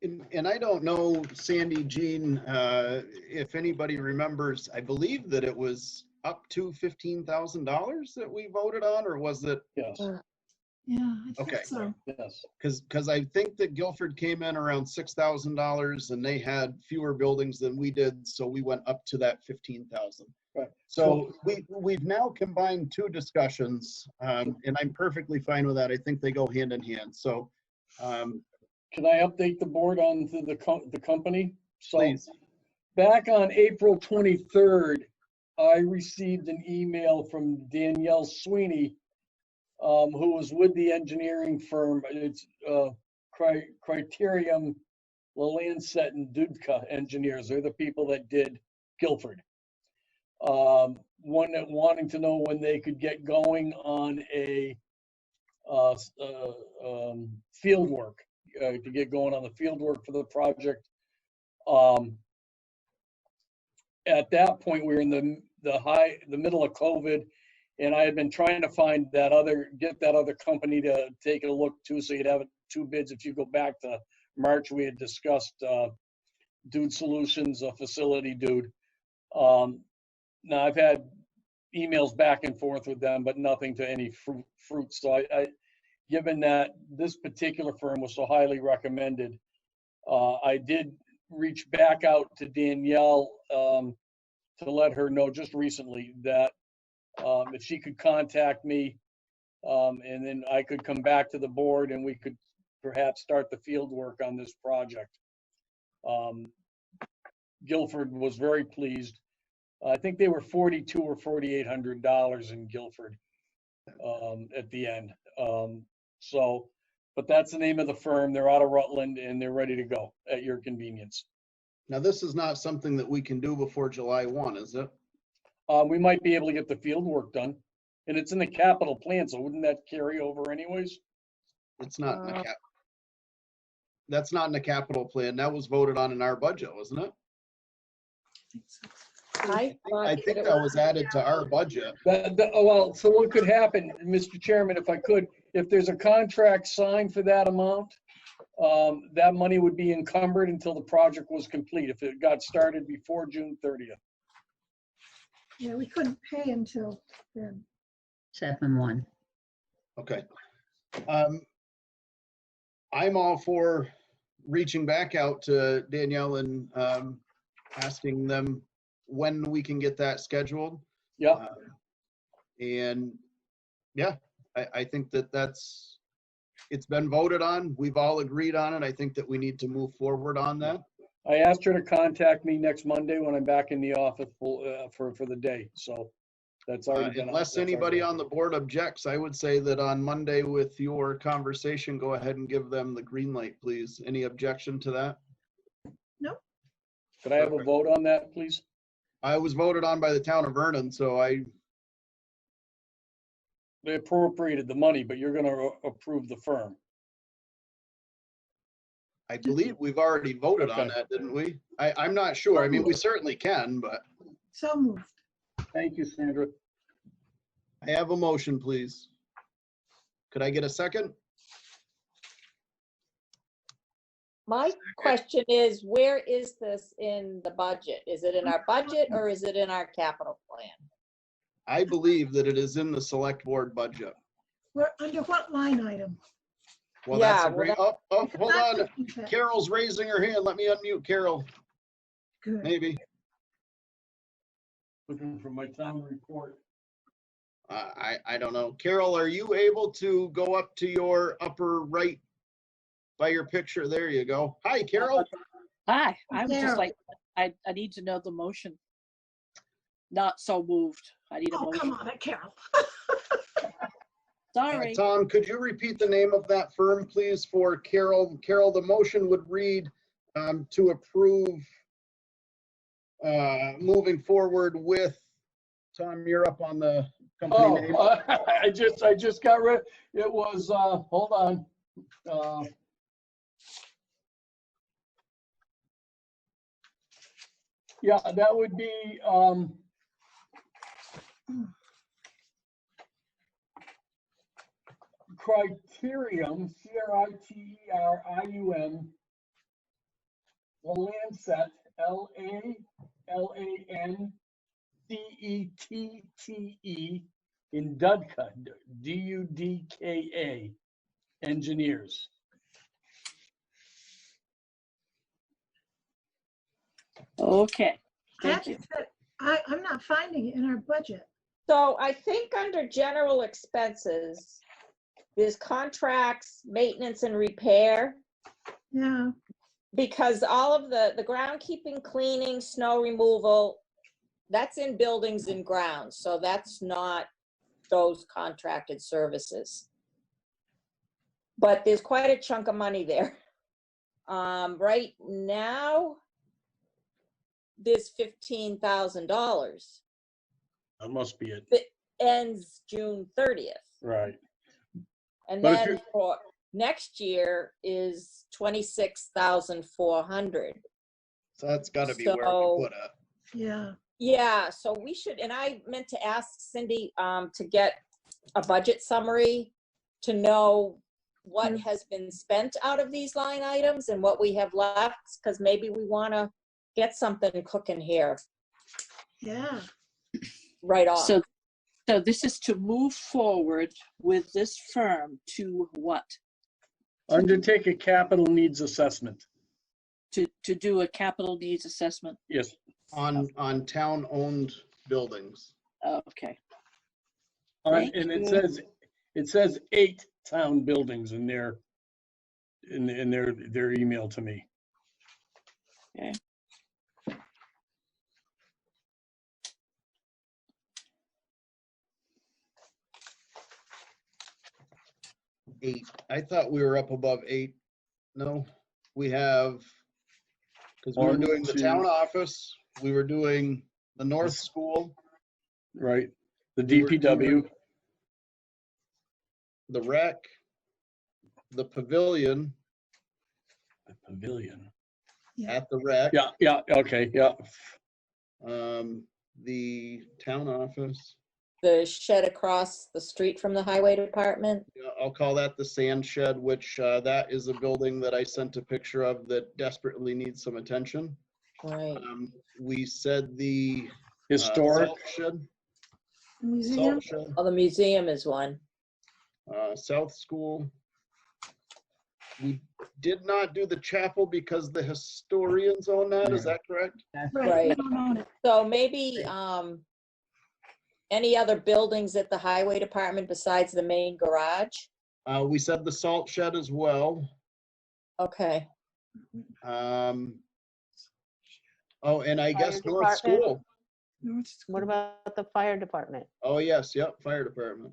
And I don't know, Sandy, Jean, if anybody remembers, I believe that it was up to $15,000 that we voted on, or was it? yes, Yeah, I think Okay. so. yes. Because I think that Guilford came in around $6,000 and they had fewer buildings than we did, so we went up to that 15,000. Right. So we've now combined two discussions, and I'm perfectly fine with that. I think they go hand in hand. So Can I update the board on the company? So please. back on April 23rd, I received an email from Danielle Sweeney, who was with the engineering firm. It's Criterium Lancet and Dudka engineers. They're the people that did Guilford. Wanting to know when they could get going on a field work, to get going on the field work for the project. At that point, we were in the middle of COVID, and I had been trying to find get that other company to take a look too, so you'd have two bids. If you go back to March, we had discussed Dude Solutions, a facility dude. Now I've had emails back and forth with them, but nothing to any fruit. So I given that this particular firm was so highly recommended, I did reach back out to Danielle to let her know just recently that if she could contact me, and then I could come back to the board and we could perhaps start the field work on this project. Guilford was very pleased. I think they were $4,200 or $4,800 in Guilford at the end. But that's the name of the firm. They're out of Rutland and they're ready to go at your convenience. Now, this is not something that we can do before July 1, is it? We might be able to get the field work done, and it's in the capital plan, so wouldn't that carry over anyways? It's not in the that's not in the capital plan. That was voted on in our budget, wasn't it? I think that was added to our budget. Well, so what could happen, Mr. Chairman, if I could, if there's a contract signed for that amount, that money would be encumbered until the project was complete, if it got started before June 30th. Yeah, we couldn't pay until then. 7/1. Okay. I'm all for reaching back out to Danielle and asking them when we can get that scheduled. Yeah. And yeah, I think it's been voted on. We've all agreed on it. I think that we need to move forward on that. I asked her to contact me next Monday when I'm back in the office for the day. So that's already been. Unless anybody on the board objects, I would say that on Monday with your conversation, go ahead and give them the green light, please. Any objection to that? Nope. Could I have a vote on that, please? I was voted on by the town of Vernon, so They appropriated the money, but you're gonna approve the firm. I believe we've already voted on that, didn't we? I'm not sure. I mean, we certainly can, but So moved. Thank you, Sandra. I have a motion, please. Could I get a second? My question is, where is this in the budget? Is it in our budget or is it in our capital plan? I believe that it is in the select board budget. We're under what line item? Well, that's Yeah, a well, great, that- hold on. Not thinking that- Carol's raising her hand. Let me unmute Carol, Good. maybe. Looking for my town report. I don't know. Carol, are you able to go up to your upper right by your picture? There you go. Hi, Carol. Hi, I would Carol. just like, I need to know the motion. Not so moved. I need a Oh, come motion. on, Carol. Sorry. Tom, could you repeat the name of that firm, please, for Carol? Carol, the motion would read to approve moving forward with, Tom, you're up on the company name. Oh, I just got rid, it was, hold on. Yeah, that would be, Criterium, Criterium, the Lancet, Lancette, in Dudka, Dudka, engineers. Okay, I have thank you. to say, I'm not finding it in our budget. So I think under general expenses, there's contracts, maintenance and repair, Yeah, because all of the groundkeeping, cleaning, snow removal, that's in buildings and grounds. So that's not those contracted services. But there's quite a chunk of money there. Right now, there's $15,000. That must be it. That ends June 30th. Right. And But if then you- for next year is 26,400. So that's got to be where we So- put it. yeah. Yeah, so we should, and I meant to ask Cindy to get a budget summary to know what has been spent out of these line items and what we have left, because maybe we want to get something cooking here Yeah. right off. So this is to move forward with this firm to what? Undertake a capital needs assessment. To do a capital needs assessment? Yes. On town-owned buildings. Okay. And Thank you. it says 8 town buildings in their email to me. Okay. Eight. I thought we were up above 8. No, we have, because we were 1, doing the 2. town office, we were doing the North Yes. School, Right. The We were DPW. the rec, the pavilion The pavilion. at the rec, Yeah, okay, yeah. the town office. The shed across the street from the highway department. Yeah, I'll call that the sand shed, which that is a building that I sent a picture of that desperately needs some attention. Right. We said the Historic. salt shed, Museum. salt shed, Oh, the museum is one. South School. We did not do the chapel because the historians own that, is that correct? Right. Right. We don't own it. So maybe any other buildings at the highway department besides the main garage? We said the salt shed as well. Okay. Oh, and I guess Fire North department. School. What about the fire department? Oh, yes, yep, fire department.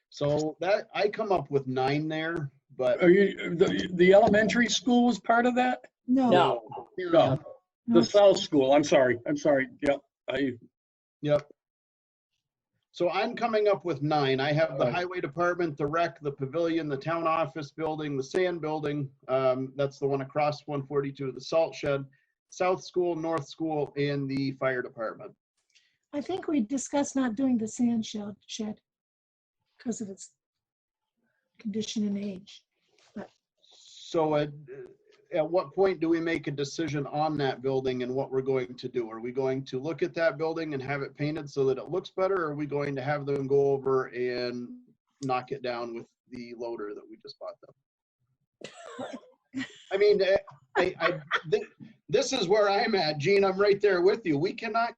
So that, I come up with 9 there, but Are you, the elementary school was part of that? No. No. No, the South School, I'm sorry, yep. Yep. So I'm coming up with 9. I have the Right. highway department, the rec, the pavilion, the town office building, the sand building. That's the one across 142, the salt shed, South School, North School, and the fire department. I think we discussed not doing the sand shed because of its condition and age. So at what point do we make a decision on that building and what we're going to do? Are we going to look at that building and have it painted so that it looks better? Or are we going to have them go over and knock it down with the loader that we just bought them. I mean, this is where I'm at, Gene. I'm right there with you. We cannot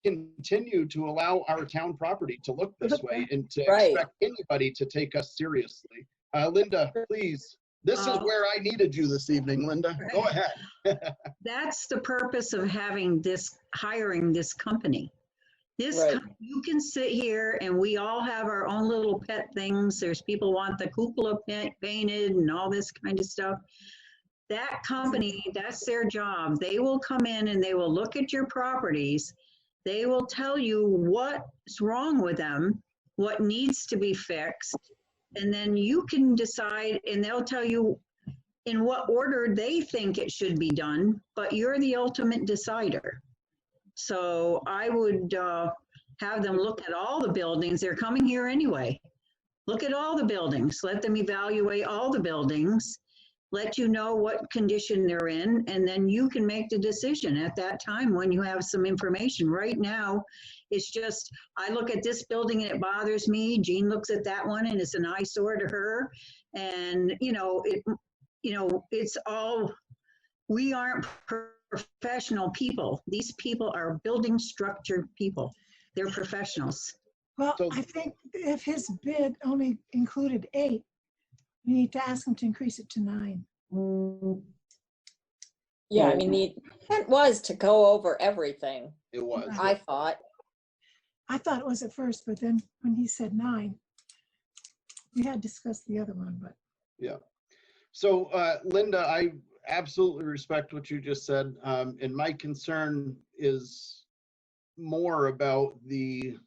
continue to allow our town property to look this way and to Right. expect anybody to take us seriously. Linda, please. This is where I needed you this evening, Linda. Go ahead. That's the purpose of hiring this company. Right. You can sit here and we all have our own little pet things. There's people want the cupola painted and all this kind of stuff. That company, that's their job. They will come in and they will look at your properties. They will tell you what's wrong with them, what needs to be fixed, and then you can decide, and they'll tell you in what order they think it should be done, but you're the ultimate decider. So I would have them look at all the buildings. They're coming here anyway. Look at all the buildings. Let them evaluate all the buildings, let you know what condition they're in, and then you can make the decision at that time when you have some information. Right now, it's just, I look at this building and it bothers me. Jean looks at that one and it's an eyesore to her. And, it's all, we aren't professional people. These people are building structure people. They're professionals. Well, I think if his bid only included 8, you need to ask him to increase it to 9. Yeah, I mean, the intent was to go over everything, It was. I thought. I thought it was at first, but then when he said 9, we had discussed the other one, but. Yeah. So, Linda, I absolutely respect what you just said. And my concern is more about the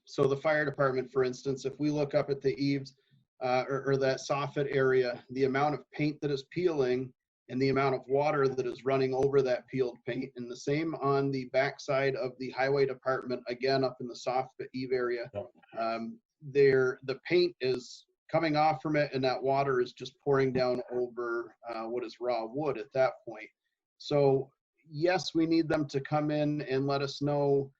fire department, for instance, if we look up at the eaves or that soffit area, the amount of paint that is peeling and the amount of water that is running over that peeled paint, and the same on the backside of the highway department, again, up in the soffit eave area, the paint is coming off from it and that water is just pouring down over what is raw wood at that point. So yes, we need them to come in and let us know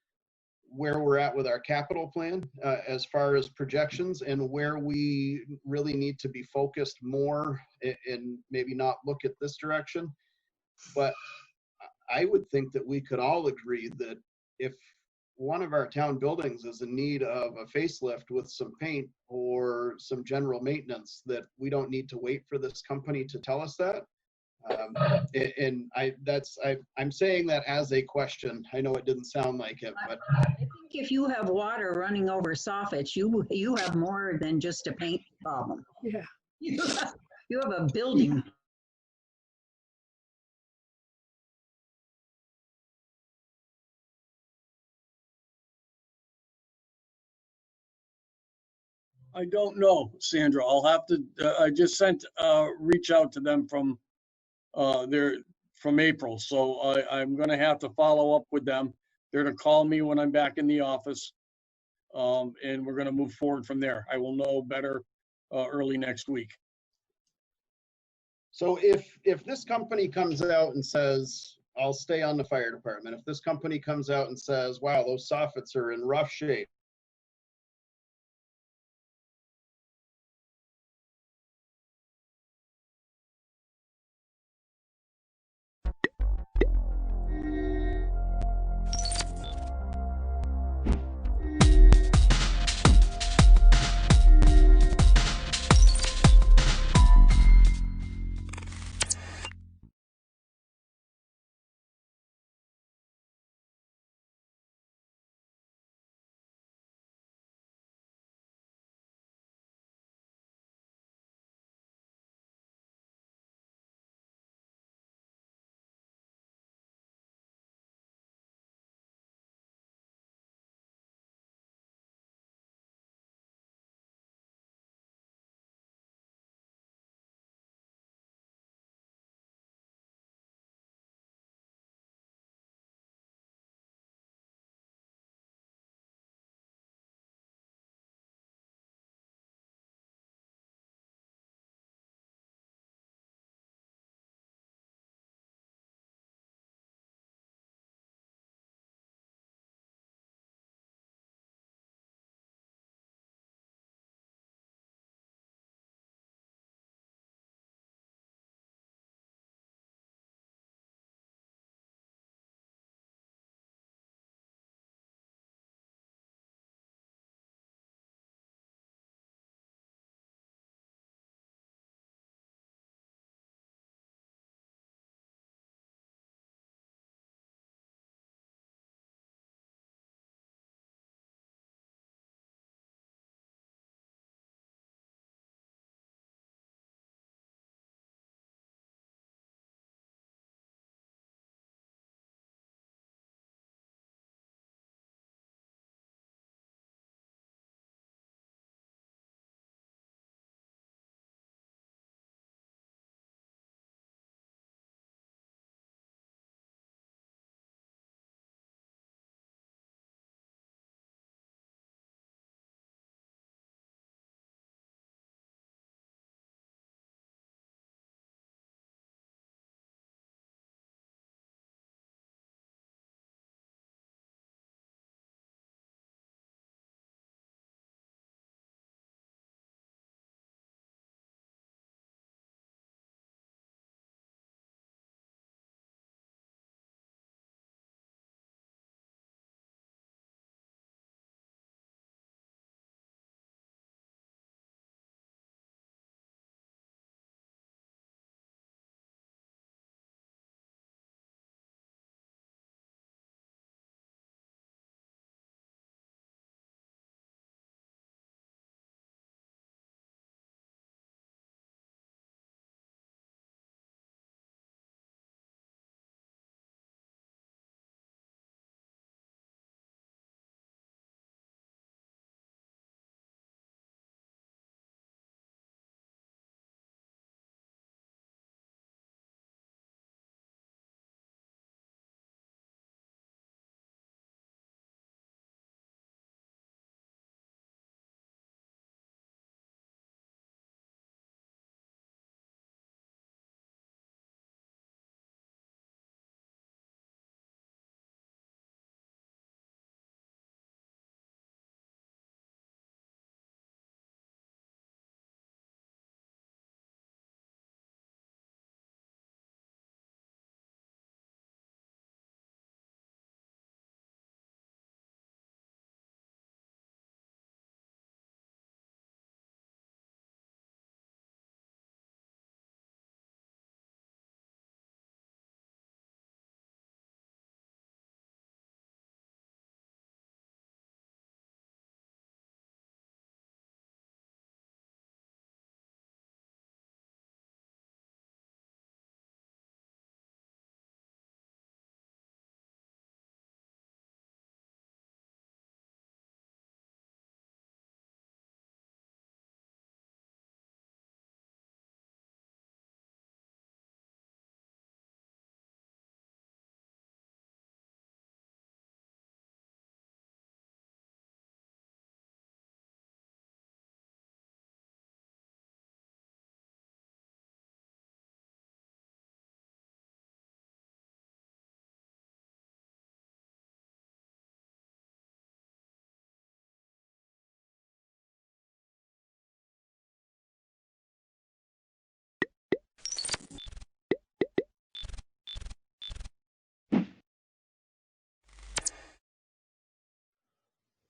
where we're at with our capital plan as far as projections and where we really need to be focused more and maybe not look at this direction. But I would think that we could all agree that if one of our town buildings is in need of a facelift with some paint or some general maintenance, that we don't need to wait for this company to tell us that. And I'm saying that as a question. I know it didn't sound like it, but I think if you have water running over soffits, you have more than just a paint problem. Yeah. You have a building. I don't know, Sandra. I'll have to, I just sent, reach out to them from April. So I'm gonna have to follow up with them. They're gonna call me when I'm back in the office. And we're gonna move forward from there. I will know better early next week. so if this company comes out and says, I'll stay on the fire department, if this company comes out and says, wow, those soffits are in rough shape,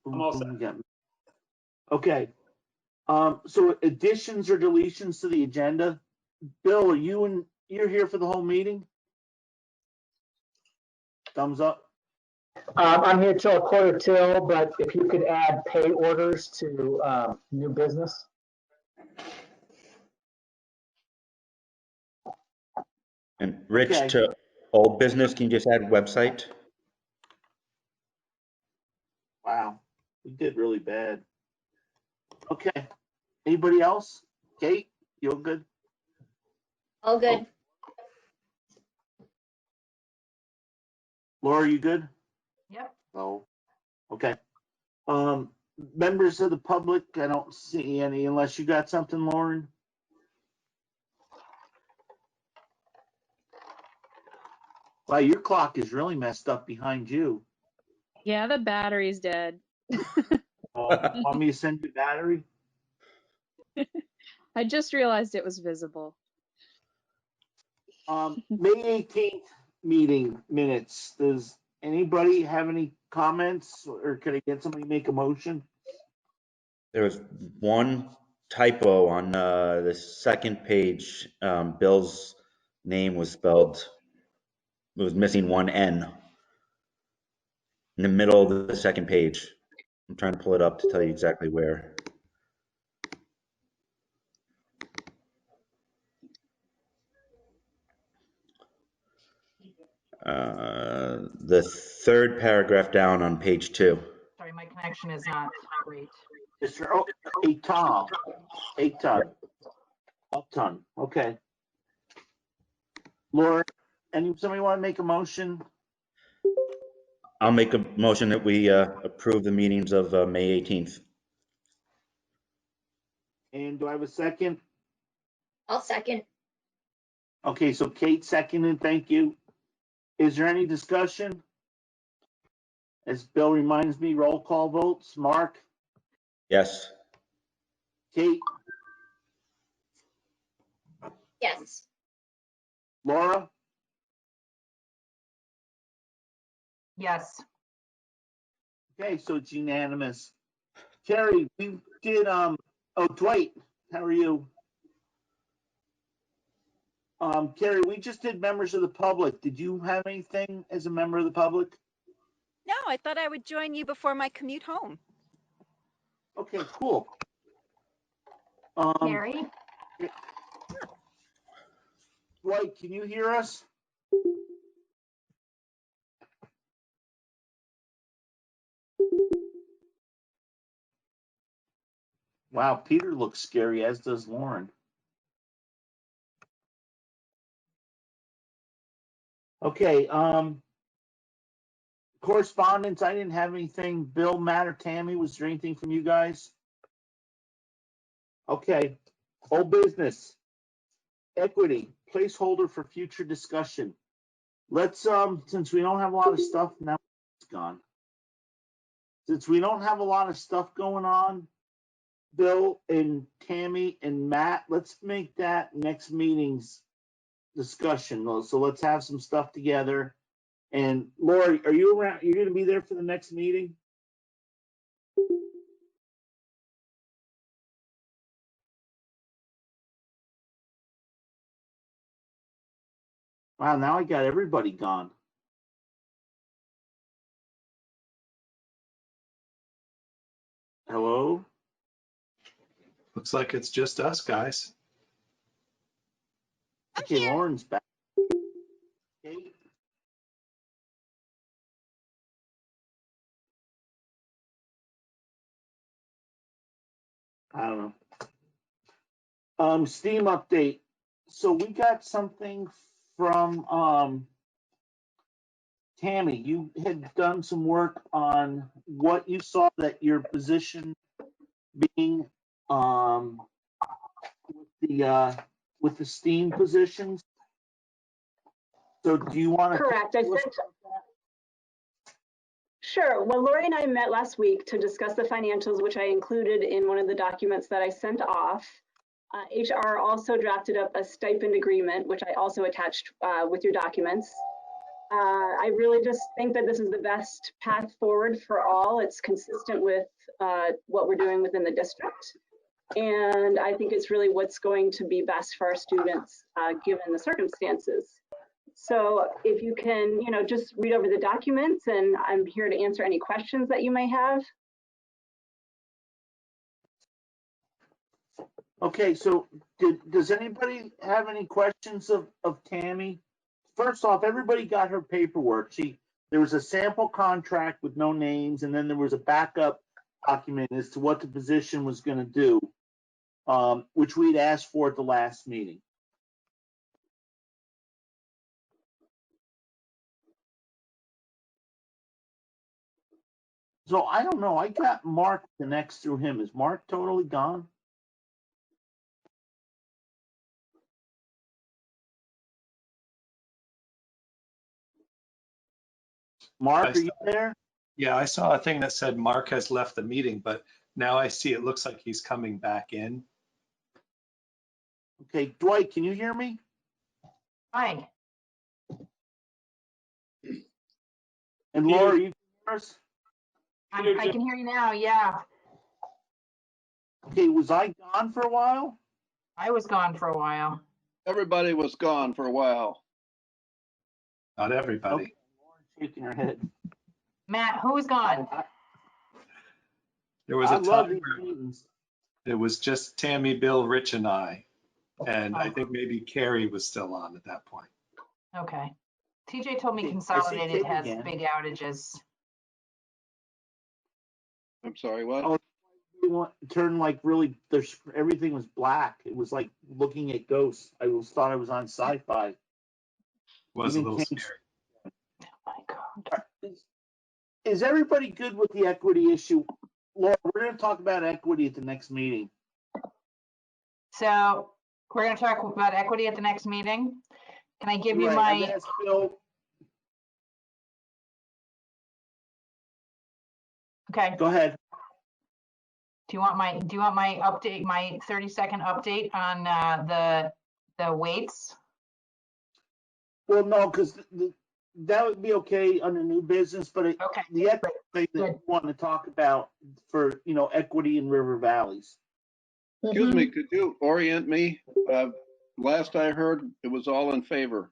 I'm all set. We got- Okay. So additions or deletions to the agenda? Bill, are you're here for the whole meeting? Thumbs up. I'm here till 1:45, but if you could add pay orders to new business. And Rich, Okay. to old business, can you just add website? Wow, we did really bad. Okay. Anybody else? Kate, you all good? All good. Laura, you good? Yep. No. Okay. Members of the public, I don't see any unless you got something, Lauren. Wow, your clock is really messed up behind you. Yeah, the battery's dead. Want me to send you a battery? I just realized it was visible. May 18th meeting minutes. Does anybody have any comments, or could I get somebody to make a motion? There was one typo on the second page. Bill's name was spelled, it was missing one N in the middle of the second page. I'm trying to pull it up to tell you exactly where. The third paragraph down on page 2. Sorry, my connection is not great. Mr. Aton. Upton. Okay. Laura, somebody want to make a motion? I'll make a motion that we approve the meetings of May 18th. And do I have a second? I'll second. Okay, so Kate seconded, thank you. Is there any discussion? As Bill reminds me, roll call votes. Mark? Yes. Kate? Yes. Laura? Yes. Okay, so it's unanimous. Carrie, we did, Dwight, how are you? Carrie, we just did members of the public. Did you have anything as a member of the public? No, I thought I would join you before my commute home. Okay, cool. Mary? Dwight, can you hear us? Wow, Peter looks scary, as does Lauren. Okay, correspondence, I didn't have anything. Bill, Matt, or Tammy, was there anything from you guys? Okay, old business. Equity, placeholder for future discussion. Let's, since we don't have a lot of stuff, now it's gone. Since we don't have a lot of stuff going on, Bill and Tammy and Matt, let's make that next meeting's discussion. So let's have some stuff together. And Laura, are you around? You're going to be there for the next meeting? Wow, now I got everybody gone. Hello? Looks like it's just us, guys. Okay, Lauren's back. Kate? I don't know. Steam update. So we got something from Tammy. You had done some work on what you saw that your position being with the Steam positions. So do you want to? Correct. Sure. Well, Lori and I met last week to discuss the financials, which I included in one of the documents that I sent off. HR also drafted up a stipend agreement, which I also attached with your documents. I really just think that this is the best path forward for all. It's consistent with what we're doing within the district. And I think it's really what's going to be best for our students, given the circumstances. So if you can, just read over the documents, and I'm here to answer any questions that you may have. Okay, so does anybody have any questions of Tammy? First off, everybody got her paperwork. There was a sample contract with no names, and then there was a backup document as to what the position was going to do, which we'd asked for at the last meeting. So I don't know. I got Mark the next through him. Is Mark totally gone? Mark, are you there? Yeah, I saw a thing that said Mark has left the meeting, but now I see it looks like he's coming back in. Okay, Dwight, can you hear me? Hi. And Laura, you hear us? I can hear you now. Yeah. Okay, was I gone for a while? I was gone for a while. Everybody was gone for a while. Not everybody. Okay, Lauren's shaking her head. Matt, who's gone? There was I a love time these where meetings. it was just Tammy, Bill, Rich, and I. And I think maybe Carrie was still on at that point. Okay. TJ told me Okay, I see Consolidated Kate has again. big outages. I'm sorry, what? Oh, we want to turn like really, everything was black. It was like looking at ghosts. Thought I was on sci-fi. Was a Even little Kate- scary. Oh my God. Is everybody good with the equity issue? Laura, we're going to talk about equity at the next meeting. So we're going to talk about equity at the next meeting. Can I give you Right, my, I've asked Bill. okay. Go ahead. Do you want my update, my 30-second update on the weights? Well, no, because that would be okay under new business, but Okay. the equity thing that we want to talk about for, equity in river valleys. Excuse me, could you orient me? Last I heard, it was all in favor.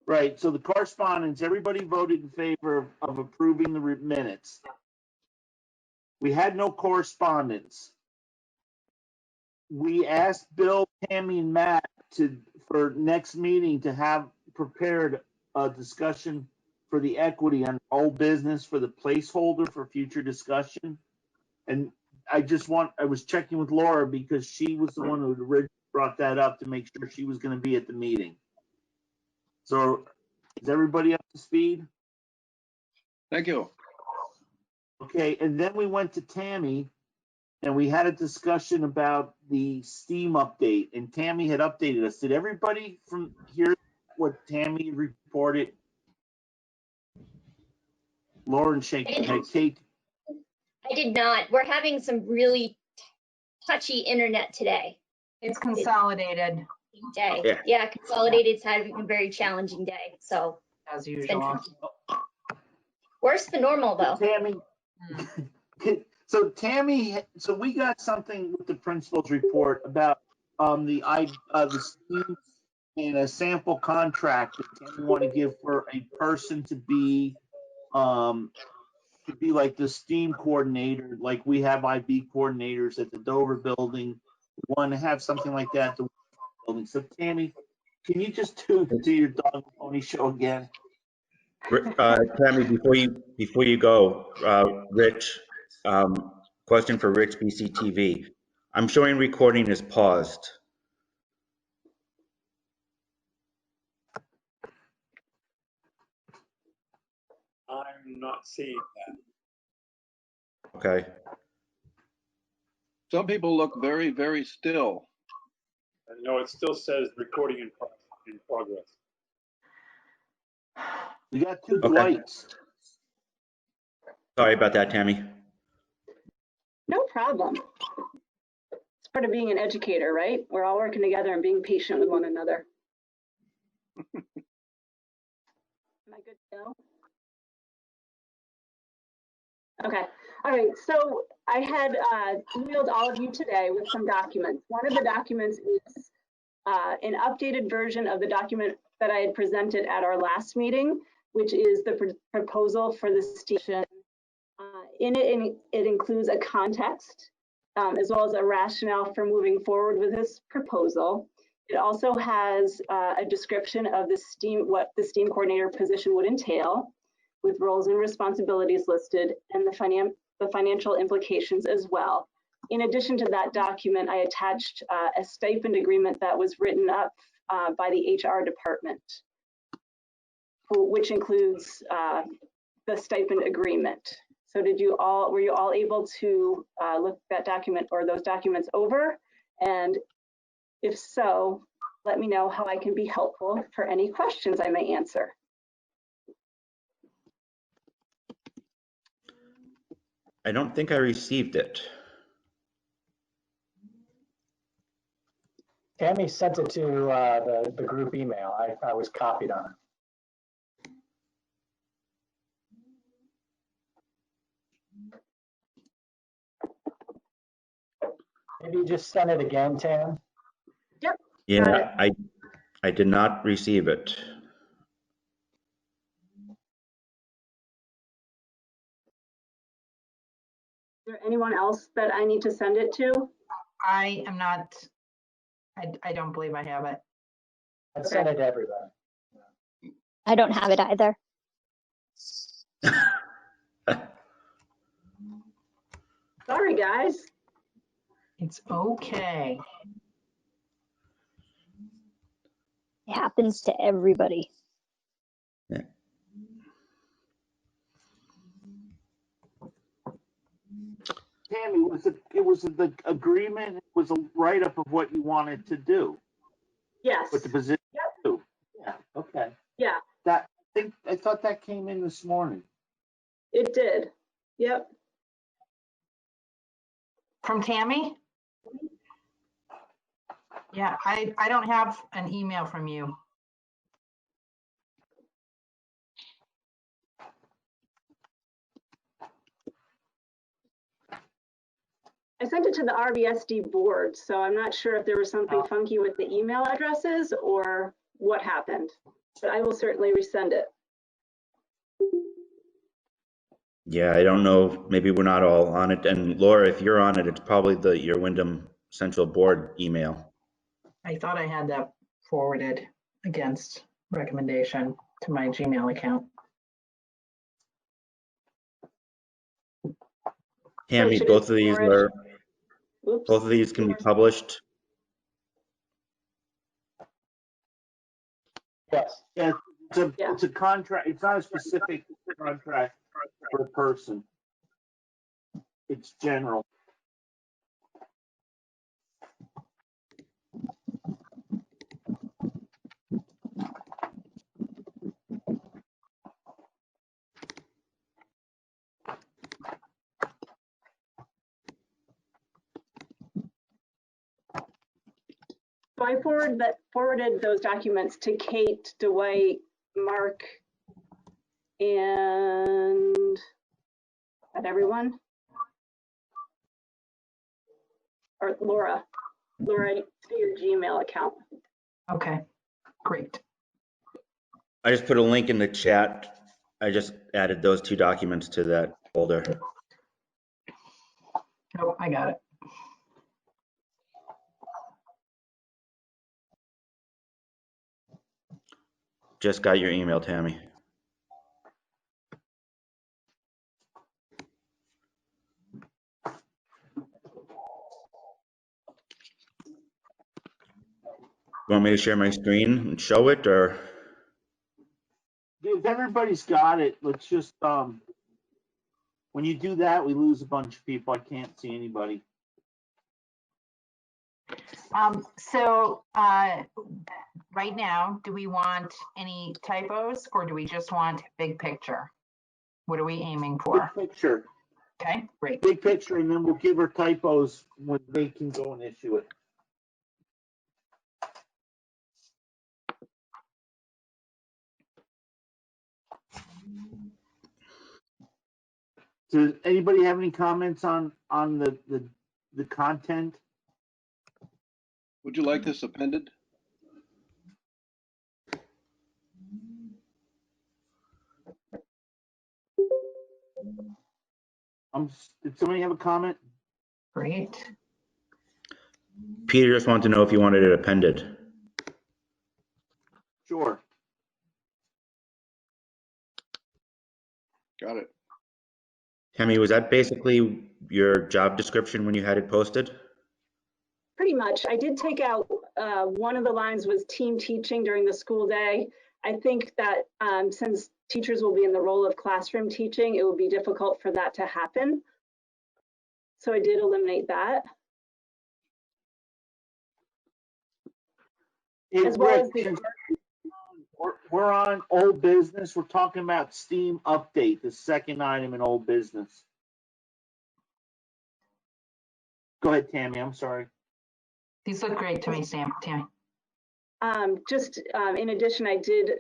Right, so the correspondence, everybody voted in favor of approving the minutes. We had no correspondence. We asked Bill, Tammy, and Matt for next meeting to have prepared a discussion for the equity on old business for the placeholder for future discussion. And I was checking with Laura because she was the one who originally brought that up to make sure she was going to be at the meeting. So is everybody up to speed? Thank you. Okay, and then we went to Tammy and we had a discussion about the Steam update, and Tammy had updated us. Did everybody from hear what Tammy reported? Lauren shaking her head. Kate? I did not. We're having some really touchy internet today. It's consolidated. Day. Yeah, Consolidated's having a very challenging day. So as usual. Worse than normal though. Tammy. So Tammy, so we got something with the principal's report about the Steam and a sample contract that Tammy want to give for a person to be like the STEAM coordinator, like we have IB coordinators at the Dover building. We want to have something like that at the building. So Tammy, can you just do your dog and pony show again? Tammy, before you go, Rich, question for Rich BCTV. I'm showing recording is paused. I'm not seeing that. Okay. Some people look very, very still. No, it still says recording in progress. We got two Okay. Dwights. Sorry about that, Tammy. No problem. It's part of being an educator, right? We're all working together and being patient with one another. Am I good to go? Okay. All right. So I had emailed all of you today with some documents. One of the documents is an updated version of the document that I had presented at our last meeting, which is the proposal for the station. In it, it includes a context as well as a rationale for moving forward with this proposal. It also has a description of what the STEAM coordinator position would entail, with roles and responsibilities listed, and the financial implications as well. In addition to that document, I attached a stipend agreement that was written up by the HR department, which includes the stipend agreement. So were you all able to look that document or those documents over? And if so, let me know how I can be helpful for any questions I may answer. I don't think I received it. Tammy sent it to the group email. I was copied on it. Maybe you just send it again, Tam. Yep. Yeah, I did not receive it. Is there anyone else that I need to send it to? I am not, I don't believe I have it. I'd send it to everybody. I don't have it either. Sorry, guys. It's okay. It happens to everybody. Yeah. Tammy, it was the agreement, it was a write-up of what you wanted to do. Yes. What the position too. Yeah, okay. Yeah. I thought that came in this morning. It did. Yep. From Tammy? Yeah, I don't have an email from you. I sent it to the RBSD board, so I'm not sure if there was something funky with the email addresses or what happened, but I will certainly resend it. Yeah, I don't know. Maybe we're not all on it. And Laura, if you're on it, it's probably your Wyndham Central Board email. I thought I had that forwarded against recommendation to my Gmail account. Tammy, both of these can be published. Yes. Yeah, it's a contract. It's not a specific contract for a person. It's general. So I forwarded those documents to Kate, Dwight, Mark, and everyone? Or Laura to your Gmail account. Okay, great. I just put a link in the chat. I just added those two documents to that folder. Oh, I got it. Just got your email, Tammy. You want me to share my screen and show it, or? If everybody's got it, let's just, when you do that, we lose a bunch of people. I can't see anybody. Right now, do we want any typos or do we just want big picture? What are we aiming for? Big picture. Okay, great. Big picture, and then we'll give her typos when they can go and issue it. Does anybody have any comments on the content? Would you like this appended? Did somebody have a comment? Great. Peter just wanted to know if you wanted it appended. Sure. Got it. Tammy, was that basically your job description when you had it posted? Pretty much. I did take out, one of the lines was team teaching during the school day. I think that since teachers will be in the role of classroom teaching, it would be difficult for that to happen. So I did eliminate that. Hey, As well Rick, as the we're on old business. We're talking about Steam update, the second item in old business. Go ahead, Tammy. I'm sorry. These look great to me, Sam. Tammy. In addition, I did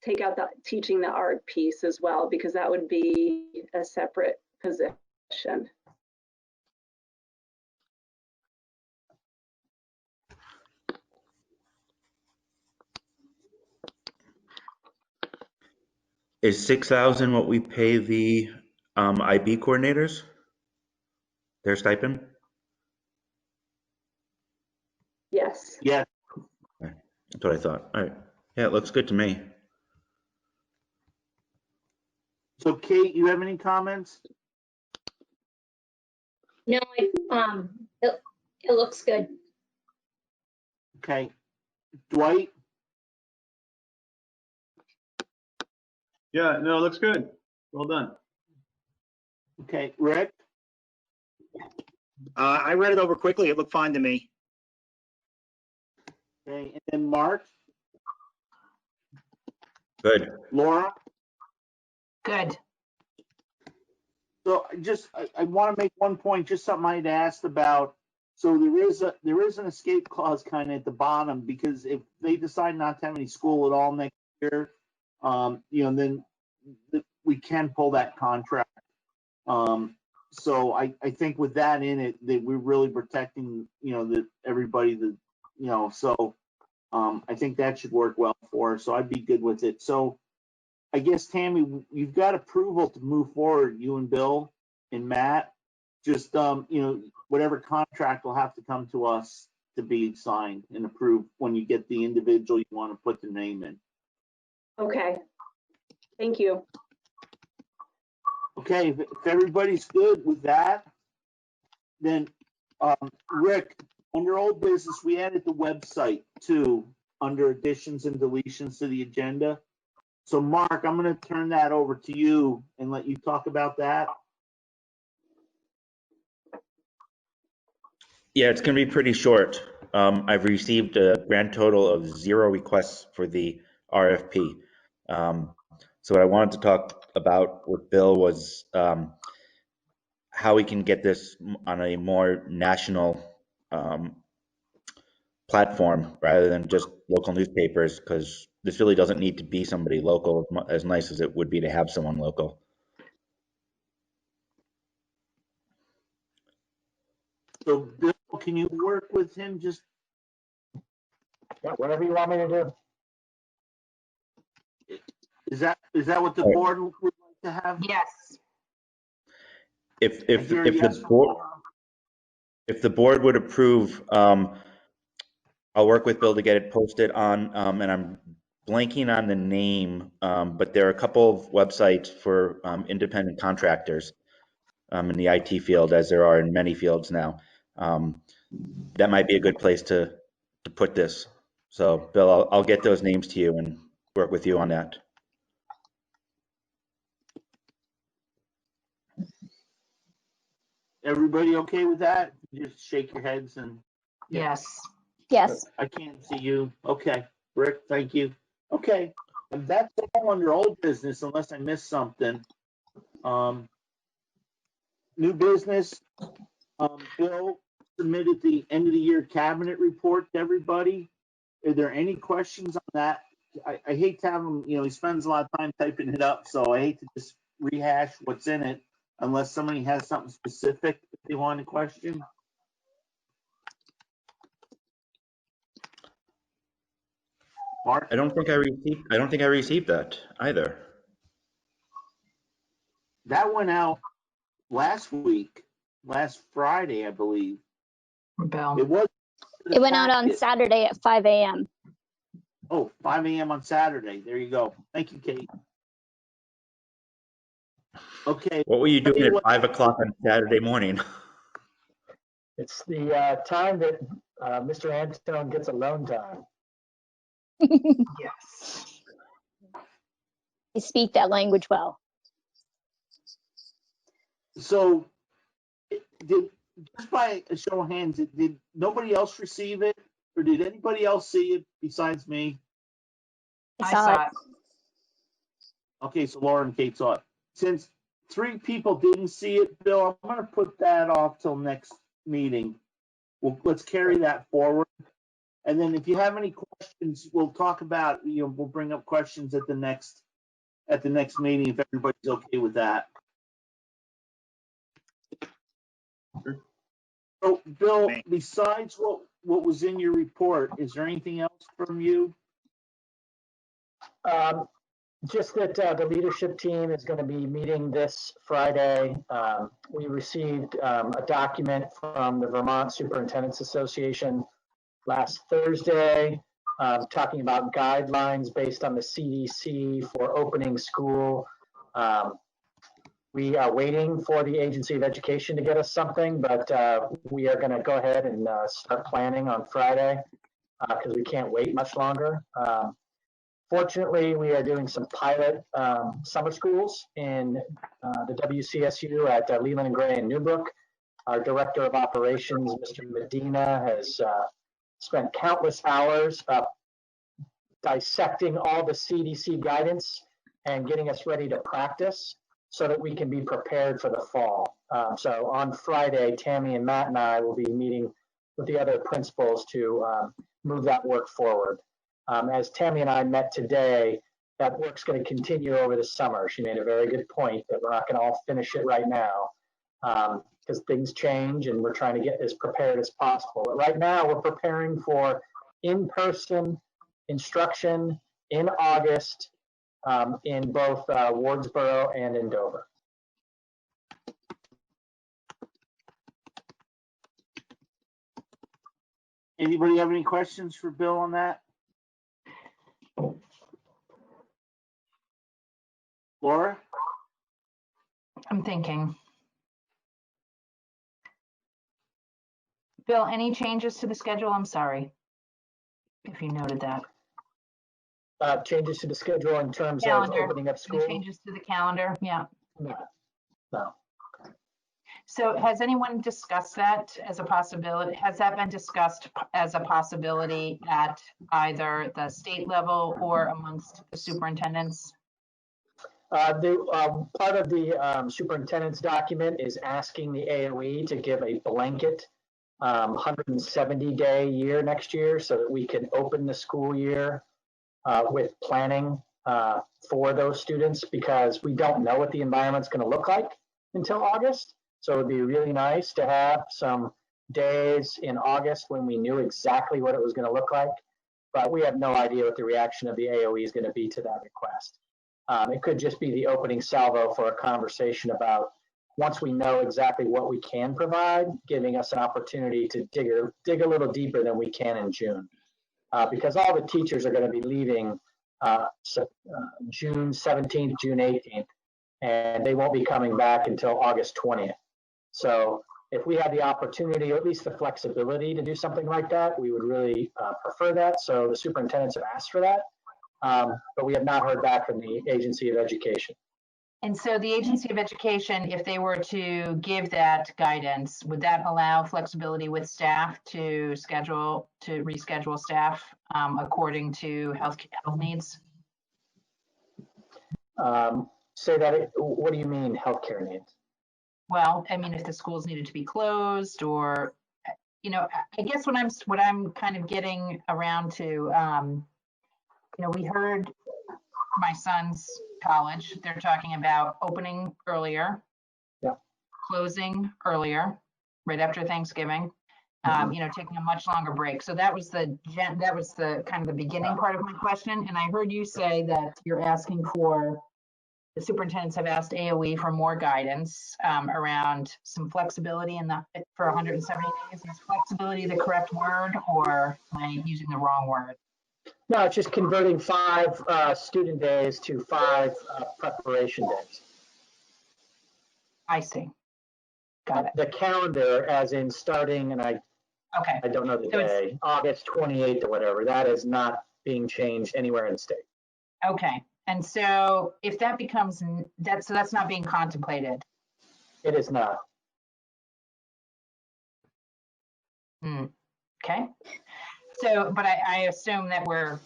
take out the teaching the art piece as well, because that would be a separate position. Is 6,000 what we pay the IB coordinators? Their stipend? Yes. Yeah. Okay. That's what I thought. All right. Yeah, it looks good to me. So, Kate, you have any comments? No, it looks good. Okay. Dwight? Yeah, no, it looks good. Well done. Okay. Rick? I read it over quickly. It looked fine to me. Okay. And then Mark? Good. Laura? Good. So I want to make one point, just something I'd asked about. So there is an escape clause kind of at the bottom, because if they decide not to have any school at all next year, then we can pull that contract. So I think with that in it, that we're really protecting, everybody so I think that should work well for us. So I'd be good with it. So I guess, Tammy, you've got approval to move forward, you and Bill and Matt. Just, whatever contract will have to come to us to be signed and approved when you get the individual you want to put the name in. Okay. Thank you. Okay, if everybody's good with that, then Rick, under old business, we added the website too, under additions and deletions to the agenda. So Mark, I'm going to turn that over to you and let you talk about that. Yeah, it's going to be pretty short. I've received a grand total of 0 requests for the RFP. So what I wanted to talk about with Bill was how we can get this on a more national platform rather than just local newspapers, because this really doesn't need to be somebody local, as nice as it would be to have someone local. So Bill, can you work with him? Just Whatever you want me to do. is that what the board would like to have? Yes. If the board would approve, I'll work with Bill to get it posted on, and I'm blanking on the name, but there are a couple of websites for independent contractors in the IT field, as there are in many fields now. That might be a good place to put this. So, Bill, I'll get those names to you and work with you on that. Everybody okay with that? Just shake your heads and. Yes. Yes. I can't see you. Okay, Rick, thank you. Okay, and that's all under old business unless I missed something. New business, Bill submitted the end of the year cabinet report to everybody. Are there any questions on that? I hate to have him, he spends a lot of time typing it up, so I hate to just rehash what's in it. unless somebody has something specific that they want to question. Mark? I don't think I received that either. That went out last week, last Friday, I believe. Bill. It was. It went out on Saturday at 5 a.m. Oh, 5 a.m. on Saturday. There you go. Thank you, Kate. Okay. What were you doing at 5 o'clock on Saturday morning? It's the time that Mr. Antone gets alone time. Yes. You speak that language well. So, just by a show of hands, did nobody else receive it, or did anybody else see it besides me? I saw it. Okay, so Laura and Kate saw it. Since 3 people didn't see it, Bill, I'm going to put that off till next meeting. Let's carry that forward. And then if you have any questions, we'll talk about, we'll bring up questions at the next meeting if everybody's okay with that. So, Bill, besides what was in your report, is there anything else from you? Just that the leadership team is going to be meeting this Friday. We received a document from the Vermont Superintendents Association last Thursday, talking about guidelines based on the CDC for opening school. We are waiting for the Agency of Education to get us something, but we are going to go ahead and start planning on Friday because we can't wait much longer. Fortunately, we are doing some pilot summer schools in the WCSU at Leland and Gray and Newbrook. Our Director of Operations, Mr. Medina, has spent countless hours dissecting all the CDC guidance and getting us ready to practice so that we can be prepared for the fall. So on Friday, Tammy and Matt and I will be meeting with the other principals to move that work forward. As Tammy and I met today, that work's going to continue over the summer. She made a very good point that we're not going to all finish it right now because things change and we're trying to get as prepared as possible. But right now, we're preparing for in-person instruction in August in both Wardsboro and in Dover. Anybody have any questions for Bill on that? Laura? I'm thinking. Bill, any changes to the schedule? I'm sorry if you noted that. Changes to the schedule in terms Calendar. of opening up school? Any changes to the calendar? Yeah. No. So has anyone discussed that as a possibility? Has that been discussed as a possibility at either the state level or amongst the superintendents? Part of the superintendent's document is asking the AOE to give a blanket 170-day year next year so that we can open the school year with planning for those students because we don't know what the environment's going to look like until August. So it'd be really nice to have some days in August when we knew exactly what it was going to look like, but we have no idea what the reaction of the AOE is going to be to that request. It could just be the opening salvo for a conversation about once we know exactly what we can provide, giving us an opportunity to dig a little deeper than we can in June. Because all the teachers are going to be leaving June 17th, June 18th, and they won't be coming back until August 20th. So if we had the opportunity, or at least the flexibility to do something like that, we would really prefer that. So the superintendents have asked for that, but we have not heard back from the Agency of Education. And so the Agency of Education, if they were to give that guidance, would that allow flexibility with staff to reschedule staff according to health needs? Say that, what do you mean healthcare needs? Well, I mean, if the schools needed to be closed or, I guess what I'm kind of getting around to, we heard my son's college, they're talking about opening earlier. Yeah. closing earlier, right after Thanksgiving. Taking a much longer break. So that was the kind of the beginning part of my question. And I heard you say that you're asking for, the superintendents have asked AOE for more guidance around some flexibility for 170 days. Is flexibility the correct word, or am I using the wrong word? No, it's just converting 5 student days to 5 preparation days. I see. Got it. The calendar, as in starting, and I don't know the day, August 28th or whatever, that is not being changed anywhere in the state. Okay. And so if that becomes, that's not being contemplated. It is not. Okay. So, but I assume that we're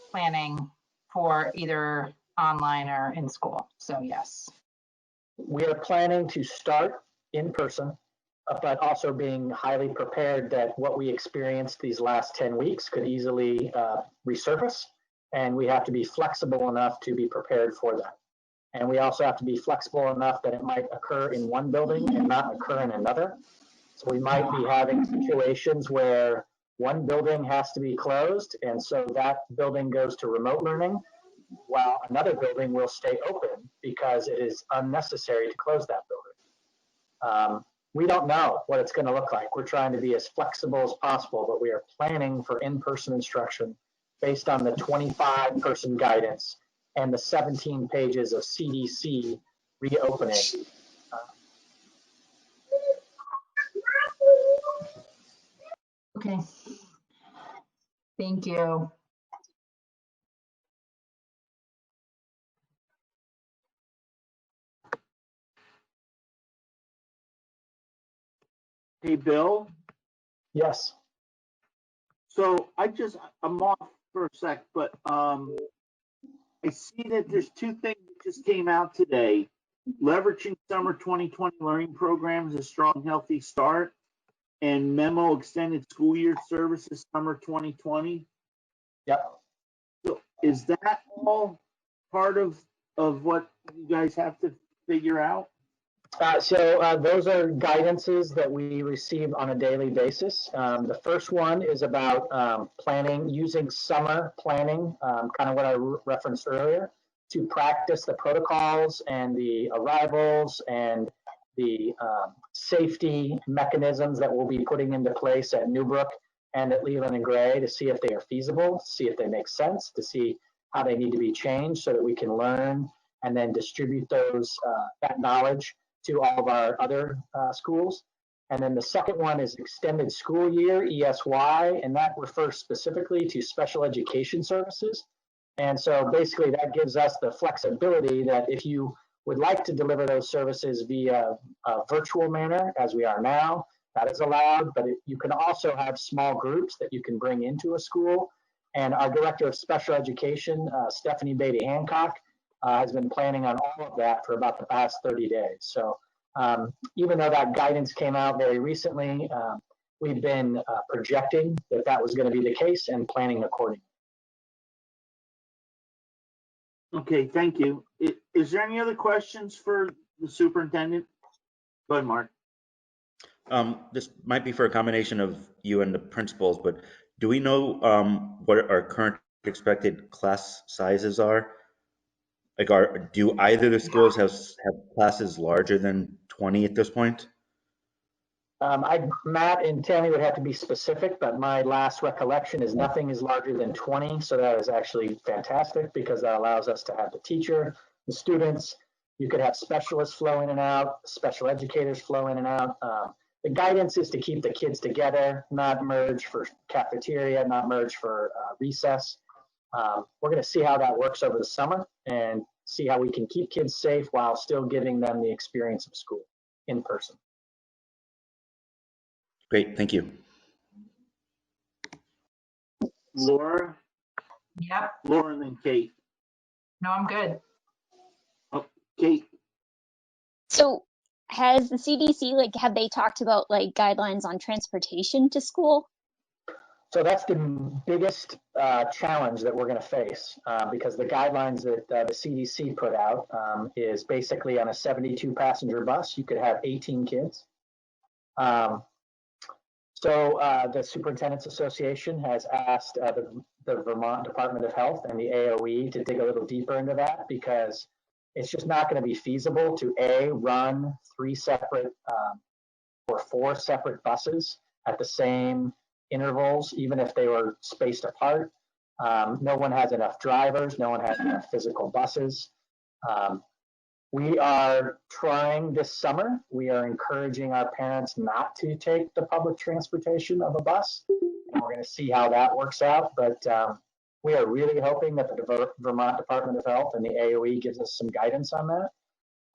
planning for either online or in school. So yes. We are planning to start in person, but also being highly prepared that what we experienced these last 10 weeks could easily resurface. And we have to be flexible enough to be prepared for that. And we also have to be flexible enough that it might occur in one building and not occur in another. So we might be having situations where one building has to be closed, and so that building goes to remote learning, while another building will stay open because it is unnecessary to close that building. We don't know what it's going to look like. We're trying to be as flexible as possible, but we are planning for in-person instruction based on the 25-person guidance and the 17 pages of CDC reopening. Okay. Thank you. Hey, Bill. Yes. So I'm off for a sec, but I see that there's 2 things that just came out today. Leveraging summer 2020 learning programs, a strong, healthy start, and memo extended school year services summer 2020. Yep. So is that all part of what you guys have to figure out? So those are guidances that we receive on a daily basis. The first one is about planning, using summer planning, kind of what I referenced earlier, to practice the protocols and the arrivals and the safety mechanisms that we'll be putting into place at Newbrook and at Leland and Gray to see if they are feasible, see if they make sense, to see how they need to be changed so that we can learn and then distribute that knowledge to all of our other schools. And then the second one is extended school year, ESY, and that refers specifically to special education services. And so basically that gives us the flexibility that if you would like to deliver those services via a virtual manner, as we are now, that is allowed, but you can also have small groups that you can bring into a school. And our Director of Special Education, Stephanie Beatty-Hancock, has been planning on all of that for about the past 30 days. So even though that guidance came out very recently, we've been projecting that that was going to be the case and planning accordingly. Okay, thank you. Is there any other questions for the superintendent? Go ahead, Mark. This might be for a combination of you and the principals, but do we know what our current expected class sizes are? Like, do either of the schools have classes larger than 20 at this point? Matt and Tammy would have to be specific, but my last recollection is nothing is larger than 20. So that is actually fantastic because that allows us to have the teacher, the students. You could have specialists flow in and out, special educators flow in and out. The guidance is to keep the kids together, not merge for cafeteria, not merge for recess. We're going to see how that works over the summer and see how we can keep kids safe while still giving them the experience of school in person. Great, thank you. Laura? Yep. Laura and then Kate. No, I'm good. Oh, Kate. So has the CDC, have they talked about guidelines on transportation to school? So that's the biggest challenge that we're going to face because the guidelines that the CDC put out is basically on a 72 passenger bus, you could have 18 kids. So the Superintendent's Association has asked the Vermont Department of Health and the AOE to dig a little deeper into that because it's just not going to be feasible to run 3 separate or 4 separate buses at the same intervals, even if they were spaced apart. No one has enough drivers. No one has enough physical buses. We are trying this summer. We are encouraging our parents not to take the public transportation of a bus. And we're going to see how that works out. But we are really hoping that the Vermont Department of Health and the AOE gives us some guidance on that.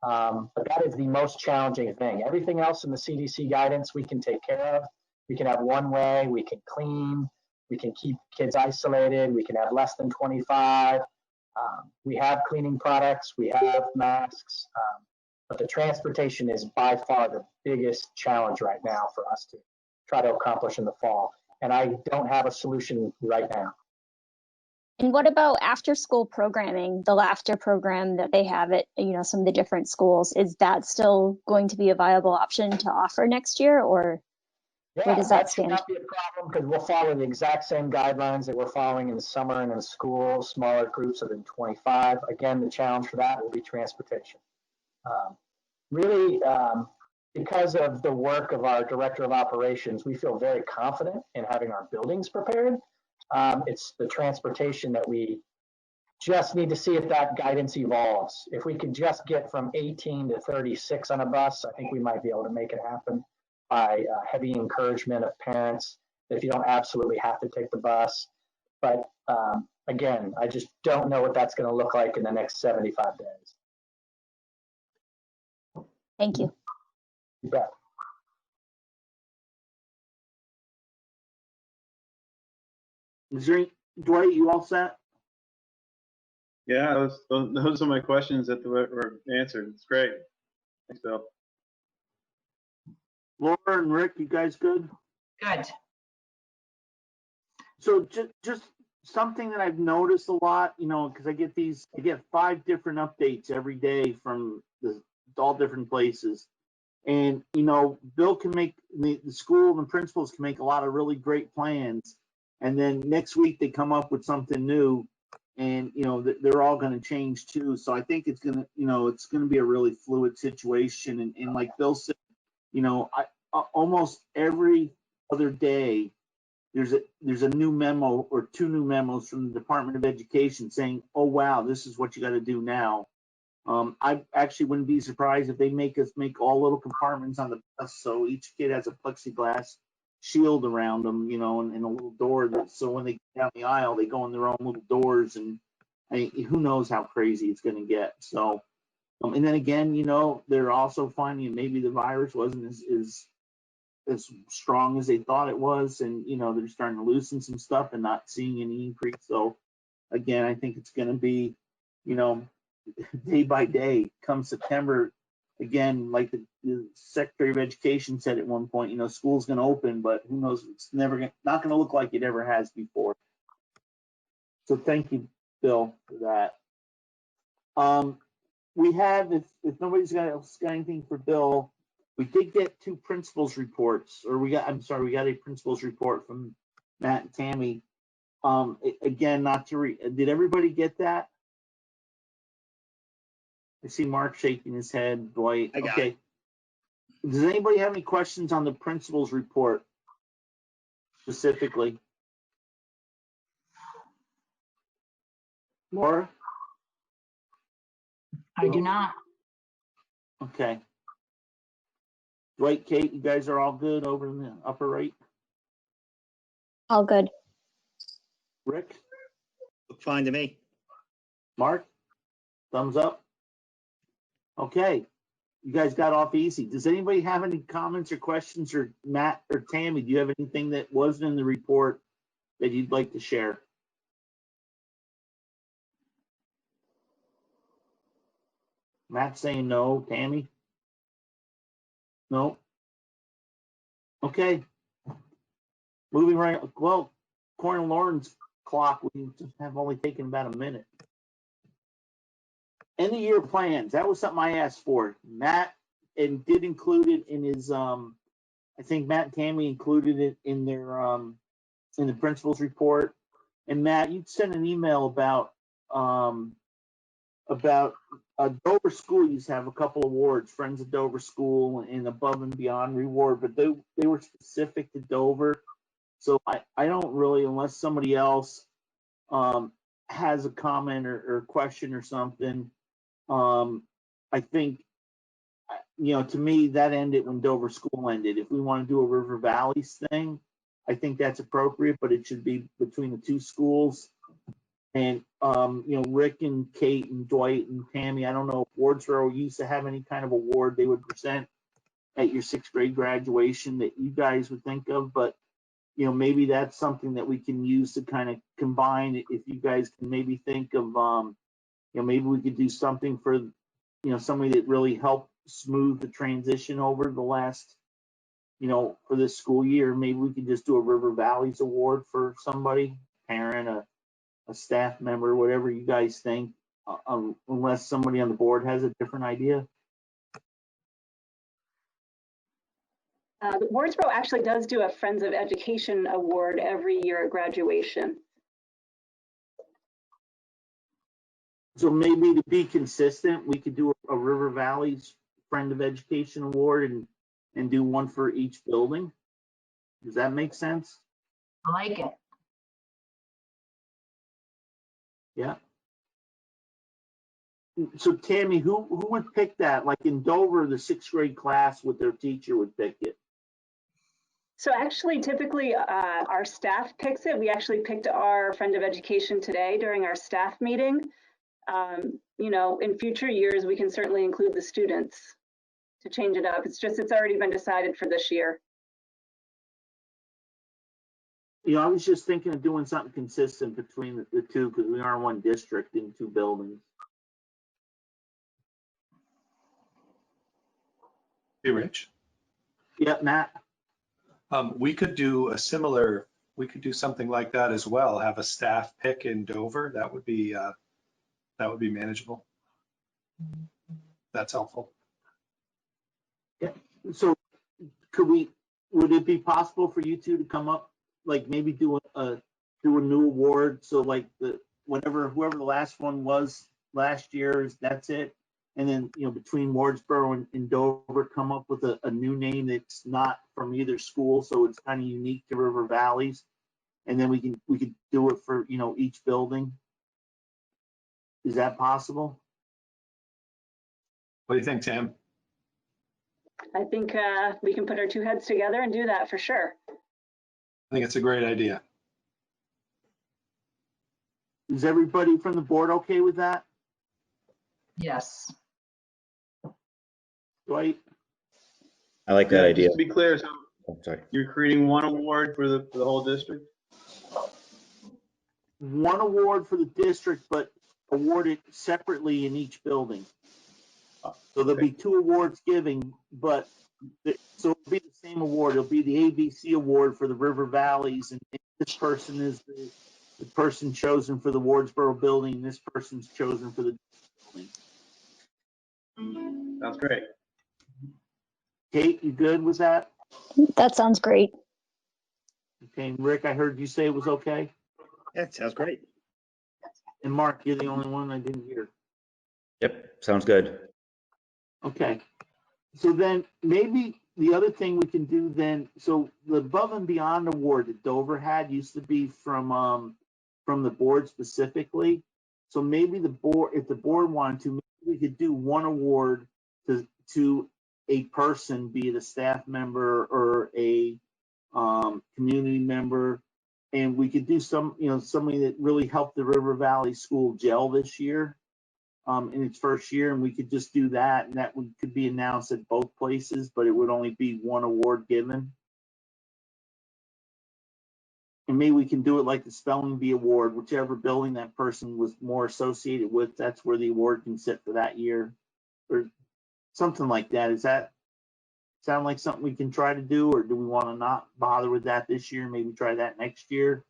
But that is the most challenging thing. Everything else in the CDC guidance we can take care of. We can have one way, we can clean, we can keep kids isolated, we can have less than 25. We have cleaning products, we have masks, but the transportation is by far the biggest challenge right now for us to try to accomplish in the fall. And I don't have a solution right now. And what about after school programming, the laughter program that they have at, some of the different schools? Is that still going to be a viable option to offer next year, or where does that stand? Should not be a problem because we'll follow the exact same guidelines that we're following in the summer and in school, smaller groups of 25. Again, the challenge for that will be transportation. Because of the work of our director of operations, we feel very confident in having our buildings prepared. It's the transportation that we just need to see if that guidance evolves. If we could just get from 18 to 36 on a bus, I think we might be able to make it happen by heavy encouragement of parents if you don't absolutely have to take the bus. But again, I just don't know what that's going to look like in the next 75 days. Thank you. You bet. Is there any, Dwight, you all set? Yeah, those are my questions that were answered. It's great. Thanks, Bill. Laura and Rick, you guys good? Good. So just something that I've noticed a lot, because I get 5 different updates every day from all different places. And, Bill can make, the school and the principals can make a lot of really great plans. And then next week they come up with something new and, they're all going to change too. So I think it's going to be a really fluid situation. And like Bill said, almost every other day, there's a new memo or 2 new memos from the Department of Education saying, oh, wow, this is what you got to do now. I actually wouldn't be surprised if they make us make all little compartments on the bus so each kid has a plexiglass shield around them, and a little door so when they get down the aisle, they go in their own little doors, and who knows how crazy it's going to get. So, and then again, they're also finding maybe the virus wasn't as strong as they thought it was, and they're starting to loosen some stuff and not seeing any increase. So again, I think it's going to be day by day come September. Again, like the Secretary of Education said at one point, school's going to open, but who knows, it's not going to look like it ever has before. So thank you, Bill, for that. We have, if nobody's got anything for Bill, we did get 2 principals reports, or we got a principals report from Matt and Tammy. Again, did everybody get that? I see Mark shaking his head. Dwight, okay. Does anybody have any questions on the principals report specifically? Laura? I do not. Okay. Dwight, Kate, you guys are all good over in the upper right? All good. Rick? Look fine to me. Mark? Thumbs up? Okay. You guys got off easy. Does anybody have any comments or questions, or Matt or Tammy, do you have anything that wasn't in the report that you'd like to share? Matt saying no. Tammy? No? Okay. Moving right, well, according to Lauren's clock, we just have only taken about a minute. End of year plans. That was something I asked for. Matt and did include it in his. I think Matt and Tammy included it in their in the principal's report. And Matt, you'd sent an email about Dover School used to have a couple awards, Friends of Dover School and Above and Beyond Reward, but they were specific to Dover. So I don't really, unless somebody else has a comment or question or something, I think, to me, that ended when Dover School ended. If we want to do a River Valleys thing, I think that's appropriate, but it should be between the two schools. And, Rick and Kate and Dwight and Tammy, I don't know if Wardsboro used to have any kind of award they would present at your 6th grade graduation that you guys would think of, but, maybe that's something that we can use to kind of combine. If you guys can maybe think of, maybe we could do something for, somebody that really helped smooth the transition over the last, for this school year. Maybe we could just do a River Valleys award for somebody, parent, a staff member, whatever you guys think, unless somebody on the board has a different idea. The Wardsboro actually does do a Friends of Education award every year at graduation. So maybe to be consistent, we could do a River Valleys Friend of Education award and do one for each building. Does that make sense? I like it. Yeah. So Tammy, who would pick that? Like in Dover, the 6th grade class with their teacher would pick it. So actually, typically our staff picks it. We actually picked our Friend of Education today during our staff meeting. In future years, we can certainly include the students to change it up. It's already been decided for this year. I was just thinking of doing something consistent between the two because we are one district in 2 buildings. Hey, Rich. Yeah, Matt. We could do something like that as well. Have a staff pick in Dover. That would be manageable. That's helpful. Yeah. So would it be possible for you two to come up, like maybe do a new award? So like whoever the last one was last year, that's it. And then, between Wardsboro and Dover, come up with a new name that's not from either school. So it's kind of unique to River Valleys. And then we could do it for, each building. Is that possible? What do you think, Tam? I think we can put our 2 heads together and do that for sure. I think it's a great idea. Is everybody from the board okay with that? Yes. Dwight? I like that idea. Just to be clear, so sorry. You're creating one award for the whole district? One award for the district, but awarded separately in each building. So there'll be 2 awards giving, but so it'll be the same award. It'll be the ABC award for the River Valleys, and this person is the person chosen for the Wardsboro building, and this person's chosen for the building. Sounds great. Kate, you good with that? That sounds great. Okay, Rick, I heard you say it was okay. Yeah, it sounds great. And Mark, you're the only one I didn't hear. Yep, sounds good. Okay. So then maybe the other thing we can do then, so the Above and Beyond award that Dover had used to be from the board specifically. So maybe the board, if the board wanted to, maybe we could do one award to a person, be it a staff member or a community member, and we could do somebody that really helped the River Valley School gel this year in its first year, and we could just do that, and that could be announced at both places, but it would only be one award given. And maybe we can do it like the Spelling Bee Award, whichever building that person was more associated with, that's where the award can sit for that year, or something like that. Does that sound like something we can try to do, or do we want to not bother with that this year, maybe try that next year?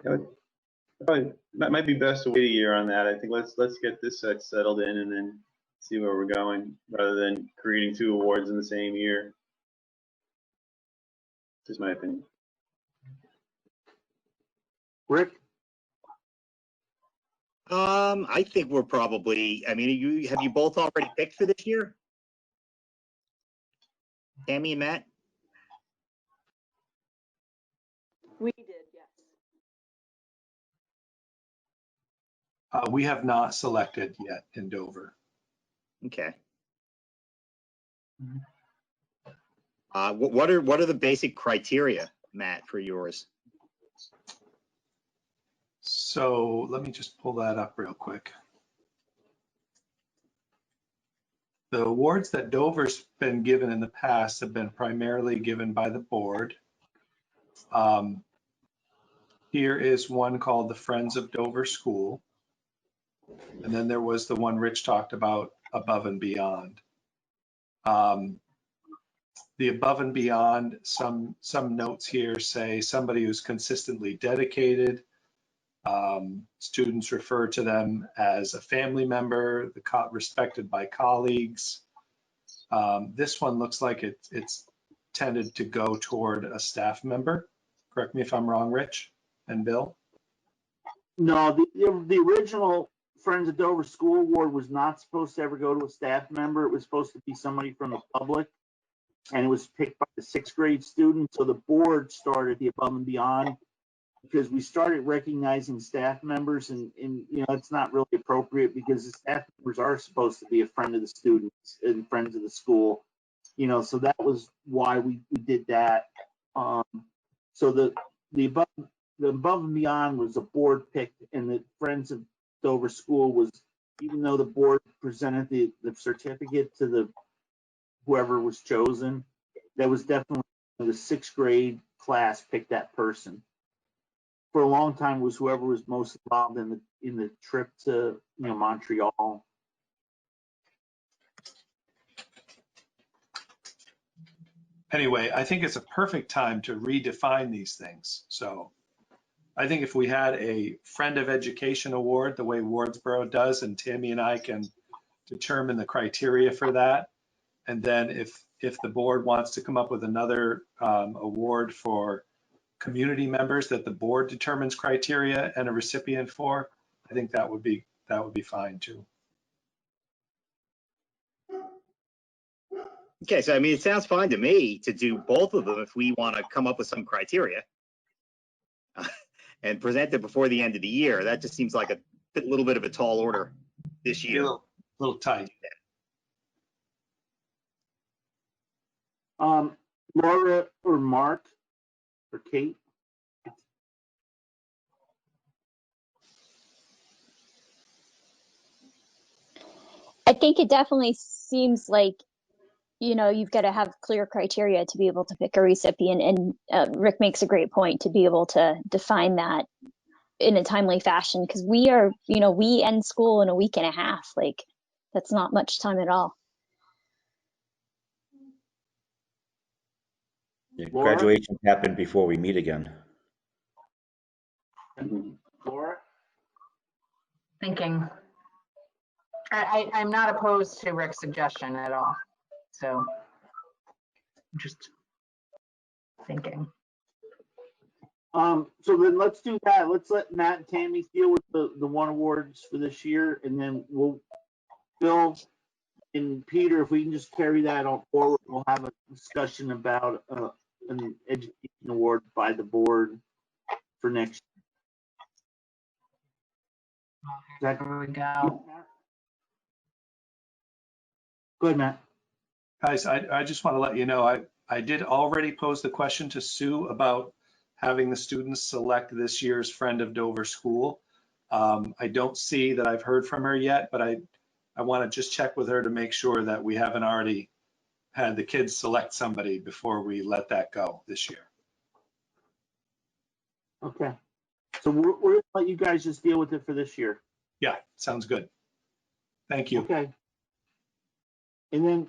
Probably that might be best to wait a year on that. I think let's get this settled in and then see where we're going, rather than creating 2 awards in the same year. Just my opinion. Rick? I think we're probably, I mean, have you both already picked for this year? Tammy and Matt? We did, yes. We have not selected yet in Dover. Okay. What are the basic criteria, Matt, for yours? So let me just pull that up real quick. The awards that Dover's been given in the past have been primarily given by the board. Here is one called the Friends of Dover School. And then there was the one Rich talked about, Above and Beyond. The Above and Beyond, some notes here say somebody who's consistently dedicated. Students refer to them as a family member, respected by colleagues. This one looks like it's tended to go toward a staff member. Correct me if I'm wrong, Rich and Bill. No, the original Friends of Dover School Award was not supposed to ever go to a staff member. It was supposed to be somebody from the public, and it was picked by the 6th grade students. So the board started the Above and Beyond because we started recognizing staff members, and you know, it's not really appropriate because the staff members are supposed to be a friend of the students and friends of the school, you know, so that was why we did that. So the Above and Beyond was a board pick, and the Friends of Dover School was, even though the board presented the certificate to the whoever was chosen, that was definitely the 6th grade class picked that person. For a long time, it was whoever was most involved in the trip to, you know, Montreal. Anyway, I think it's a perfect time to redefine these things. So I think if we had a Friend of Education Award, the way Wardsboro does, and Tammy and I can determine the criteria for that. And then if the board wants to come up with another award for community members that the board determines criteria and a recipient for, I think that would be fine too. Okay, so I mean, it sounds fine to me to do both of them if we want to come up with some criteria and present it before the end of the year. That just seems like a little bit of a tall order this year. A little tight. Laura or Mark or Kate? I think it definitely seems like, you know, you've got to have clear criteria to be able to pick a recipient. And Rick makes a great point to be able to define that in a timely fashion, because we are, you know, we end school in a week and a half. Like, that's not much time at all. Yeah, graduation happened before we meet again. Laura? Thinking. I'm not opposed to Rick's suggestion at all. So I'm just thinking. So then let's do that. Let's let Matt and Tammy deal with the one awards for this year, and then Bill and Peter, if we can just carry that on forward, we'll have a discussion about an education award by the board for next year. There we go. Go ahead, Matt. Guys, I just want to let you know, I did already pose the question to Sue about having the students select this year's Friend of Dover School. I don't see that I've heard from her yet, but I want to just check with her to make sure that we haven't already had the kids select somebody before we let that go this year. Okay. So we're going to let you guys just deal with it for this year. Yeah, sounds good. Thank you. Okay. And then,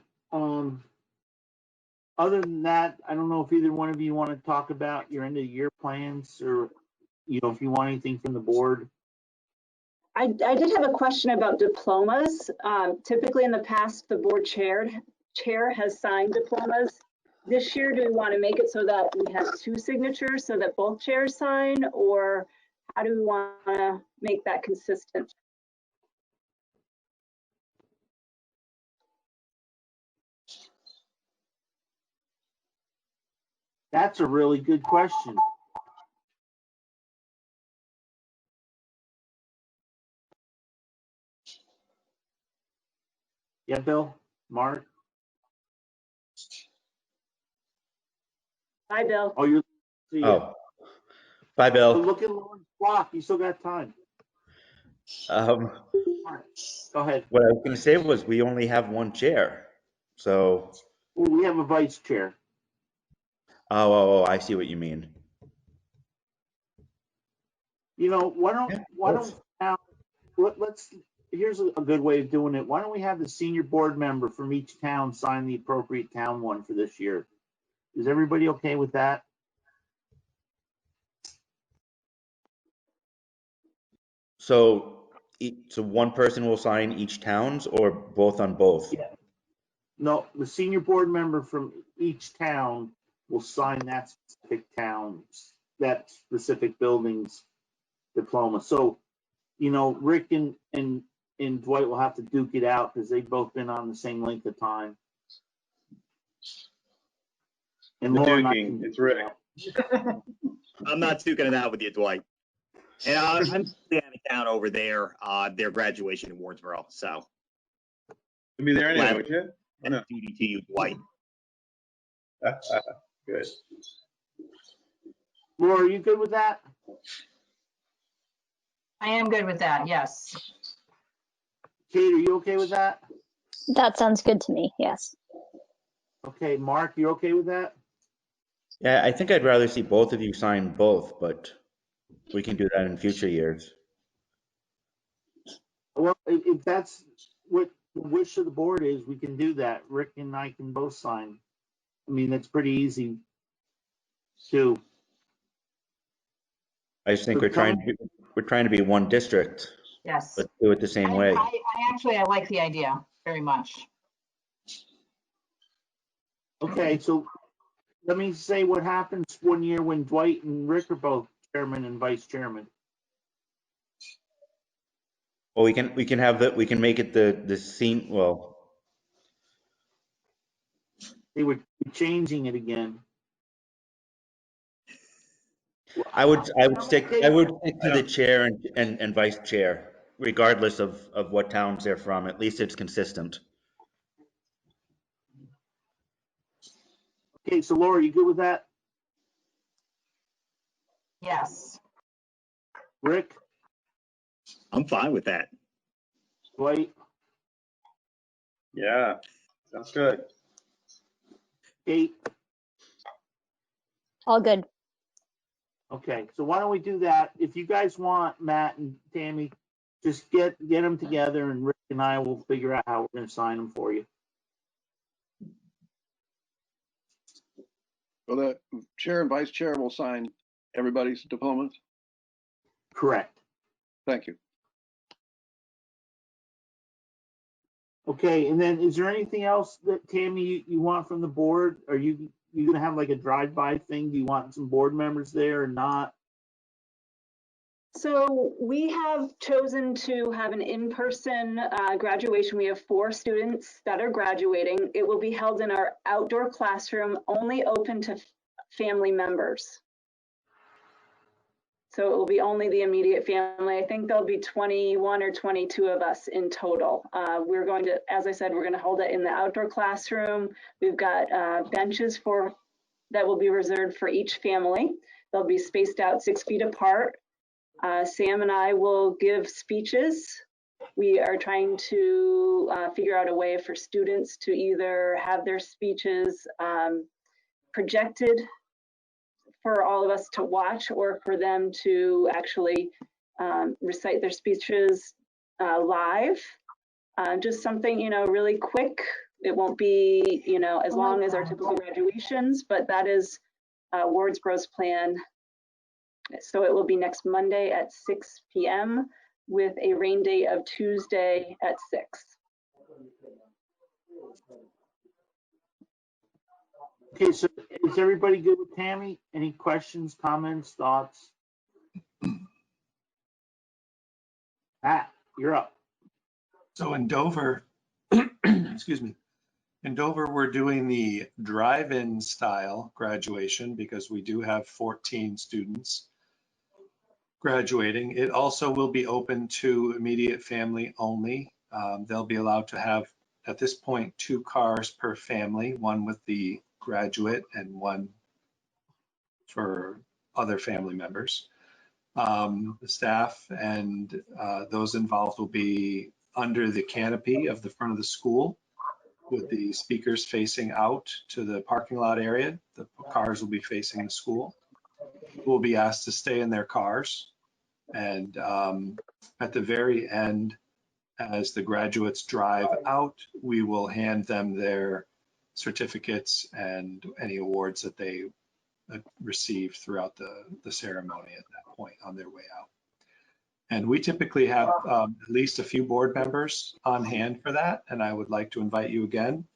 other than that, I don't know if either one of you want to talk about your end of the year plans, or if you want anything from the board. I did have a question about diplomas. Typically in the past, the board chair has signed diplomas. This year, do we want to make it so that we have 2 signatures so that both chairs sign, or how do we want to make that consistent? That's a really good question. Yeah, Bill, Mark. Bye, Bill. Oh, you're. See ya. Oh, bye, Bill. So look at Lauren's clock. You still got time. Um, Go ahead. what I was going to say was we only have one chair, so. Well, we have a vice chair. Oh, I see what you mean. Why don't now let's. Here's a good way of doing it. Why don't we have the senior board member from each town sign the appropriate town one for this year? Is everybody okay with that? So one person will sign each town's, or both on both? Yeah. No, the senior board member from each town will sign that specific building's diploma. So, Rick and Dwight will have to duke it out because they've both been on the same length of time. And The Lauren, duking, it's Rick. I'm not duking it out with you, Dwight. And I'm out of town over there, their graduation in Wardsboro. So. You'll be there anyway, would you? No. Duty to you, Dwight. Good. Laura, are you good with that? I am good with that, yes. Kate, are you okay with that? That sounds good to me, yes. Okay, Mark, you okay with that? Yeah, I think I'd rather see both of you sign both, but we can do that in future years. Well, if that's what the wish of the board is, we can do that. Rick and I can both sign. I mean, that's pretty easy too. I just think we're trying to be one district. Yes. Let's do it the same way. I like the idea very much. Okay, so let me say what happens one year when Dwight and Rick are both chairman and vice chairman. Well, we can make it the scene. Well, They would be changing it again. I would stick to the chair and vice chair, regardless of what towns they're from. At least it's consistent. Okay, so Laura, you good with that? Yes. Rick? I'm fine with that. Dwight? Yeah, sounds good. Kate? All good. Okay, so why don't we do that? If you guys want, Matt and Tammy, just get them together, and Rick and I will figure out how we're going to sign them for you. So the chair and vice chair will sign everybody's diplomas? Correct. Thank you. Okay, and then is there anything else that, Tammy, you want from the board? Are you going to have like a drive-by thing? Do you want some board members there or not? So we have chosen to have an in-person graduation. We have 4 students that are graduating. It will be held in our outdoor classroom, only open to family members. So it will be only the immediate family. I think there'll be 21 or 22 of us in total. We're going to, as I said, we're going to hold it in the outdoor classroom. We've got benches that will be reserved for each family. They'll be spaced out 6 feet apart. Sam and I will give speeches. We are trying to figure out a way for students to either have their speeches projected for all of us to watch, or for them to actually recite their speeches live. Just something, really quick. It won't be, as long as our typical graduations, but that is Wardsboro's plan So it will be next Monday at 6 p.m. with a rain date of Tuesday at 6. Okay, so is everybody good with Tammy? Any questions, comments, thoughts? Pat, you're up. So in Dover, excuse me, in Dover, we're doing the drive-in style graduation because we do have 14 students graduating. It also will be open to immediate family only. They'll be allowed to have, at this point, 2 cars per family, one with the graduate and one for other family members. The staff and those involved will be under the canopy of the front of the school with the speakers facing out to the parking lot area. The cars will be facing the school. We'll be asked to stay in their cars. And at the very end, as the graduates drive out, we will hand them their certificates and any awards that they received throughout the ceremony at that point on their way out. And we typically have at least a few board members on hand for that. And I would like to invite you again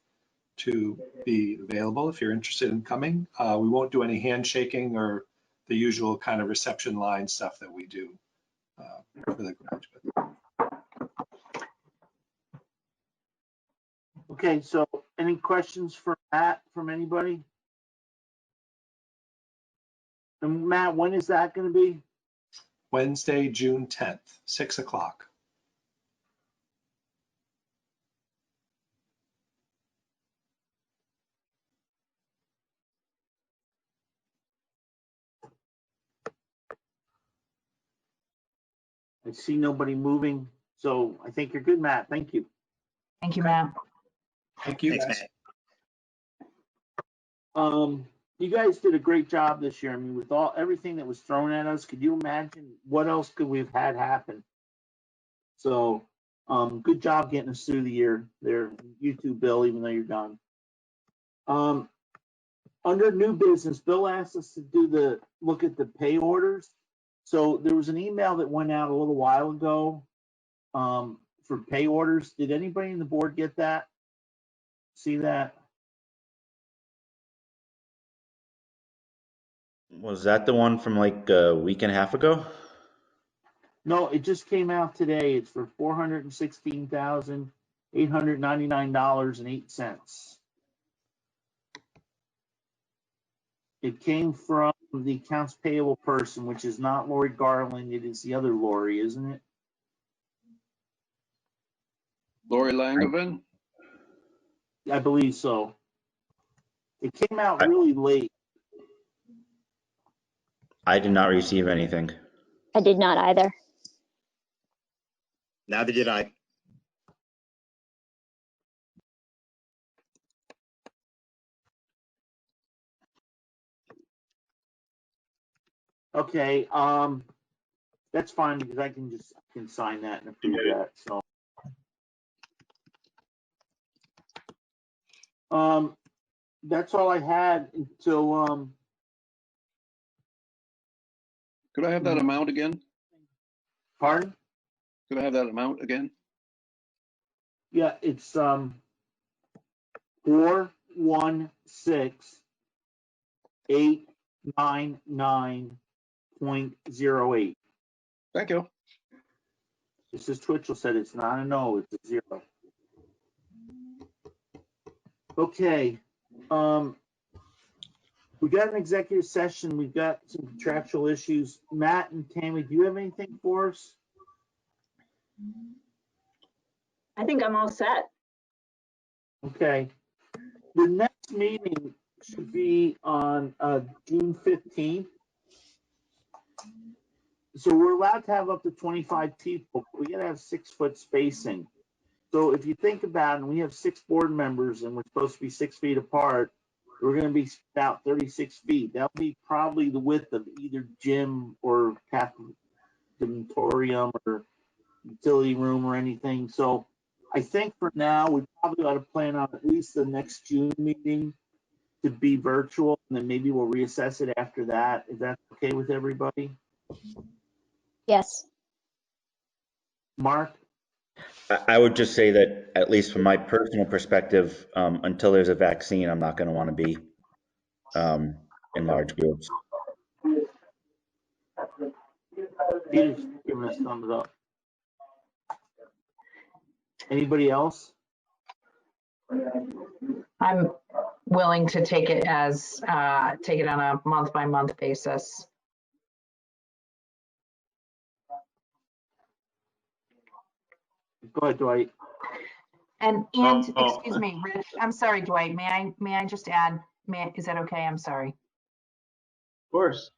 to be available if you're interested in coming. We won't do any handshaking or the usual kind of reception line stuff that we do for the graduate. Okay, so any questions for Matt from anybody? And Matt, when is that going to be? Wednesday, June 10th, 6 o'clock. I see nobody moving, so I think you're good, Matt. Thank you. Thank you, Matt. Thank you, Thanks, guys. Matt. You guys did a great job this year. I mean, with everything that was thrown at us, could you imagine what else could we've had happen? So, good job getting us through the year there. You too, Bill, even though you're gone. Under new business, Bill asked us to look at the pay orders. So there was an email that went out a little while ago for pay orders. Did anybody in the board get that? See that? Was that the one from like a week and a half ago? No, it just came out today. It's for $416,899.08. It came from the accounts payable person, which is not Lori Garland. It is the other Lori, isn't it? Lori Langevin? I believe so. It came out really late. I did not receive anything. I did not either. Neither did I. Okay, that's fine because I can sign that and approve that. So, that's all I had until Could I have that amount again? Pardon? Could I have that amount again? Yeah, it's 416,899.08. Thank you. Mrs. Twitchell said it's not a no, it's a 0. Okay. We got an executive session. We've got some contractual issues. Matt and Tammy, do you have anything for us? I think I'm all set. Okay. The next meeting should be on June 15th. So we're allowed to have up to 25 people. We gotta have 6-foot spacing. So if you think about it, we have 6 board members and we're supposed to be 6 feet apart. We're gonna be about 36 feet. That'll be probably the width of either gym or cafetorium or utility room or anything. So I think for now, we probably ought to plan on at least the next June meeting to be virtual, and then maybe we'll reassess it after that, if that's okay with everybody. Yes. Mark? I would just say that, at least from my personal perspective, until there's a vaccine, I'm not going to want to be in large groups. Peter's giving us thumbs up. Anybody else? I'm willing to take it as, take it on a month-by-month basis. Go ahead, Dwight. And Oh. excuse me, Rich, I'm sorry, Dwight, may I just add, is that okay? I'm sorry. Of course.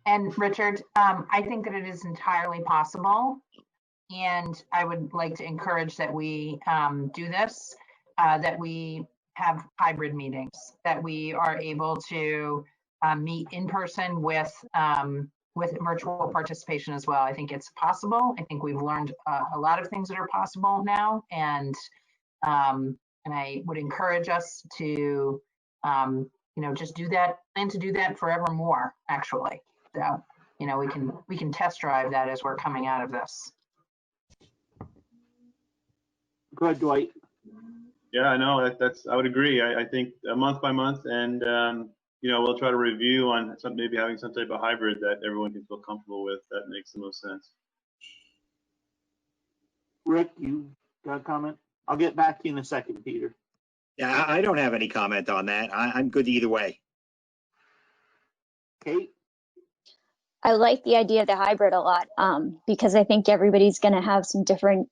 And Richard, I think that it is entirely possible, and I would like to encourage that we do this, that we have hybrid meetings, that we are able to meet in person with virtual participation as well. I think it's possible. I think we've learned a lot of things that are possible now, and I would encourage us to, just do that, and to do that forevermore, actually. So, we can test drive that as we're coming out of this. Go ahead, Dwight. Yeah, I know that's. I would agree. I think a month by month, and we'll try to review on maybe having some type of hybrid that everyone can feel comfortable with. That makes the most sense. Rick, you got a comment? I'll get back to you in a second, Peter. Yeah, I don't have any comment on that. I'm good either way. Kate? I like the idea of the hybrid a lot, because I think everybody's going to have some different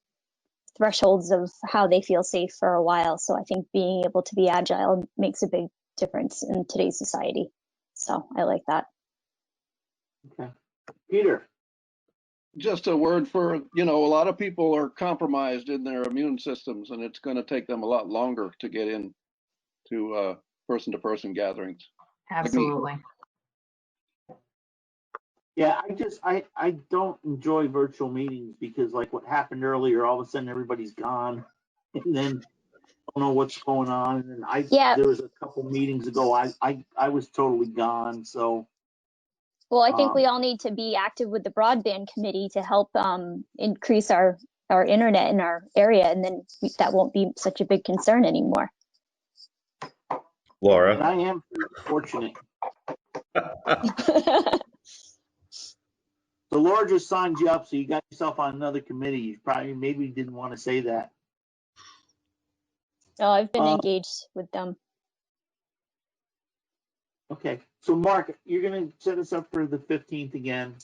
thresholds of how they feel safe for a while. So I think being able to be agile makes a big difference in today's society. So I like that. Okay. Peter? Just a word for, a lot of people are compromised in their immune systems, and it's going to take them a lot longer to get in to person-to-person gatherings. Absolutely. Yeah, I don't enjoy virtual meetings because, like what happened earlier, all of a sudden everybody's gone, and then don't know what's going on. And there was a couple meetings ago, I was totally gone. So, well, I think we all need to be active with the broadband committee to help increase our internet in our area, and then that won't be such a big concern anymore. Laura? And I am fortunate. So Laura just signed you up, so you got yourself on another committee. You probably maybe didn't want to say that. No, I've been engaged with them. Okay, so Mark, you're going to set us up for the 15th again.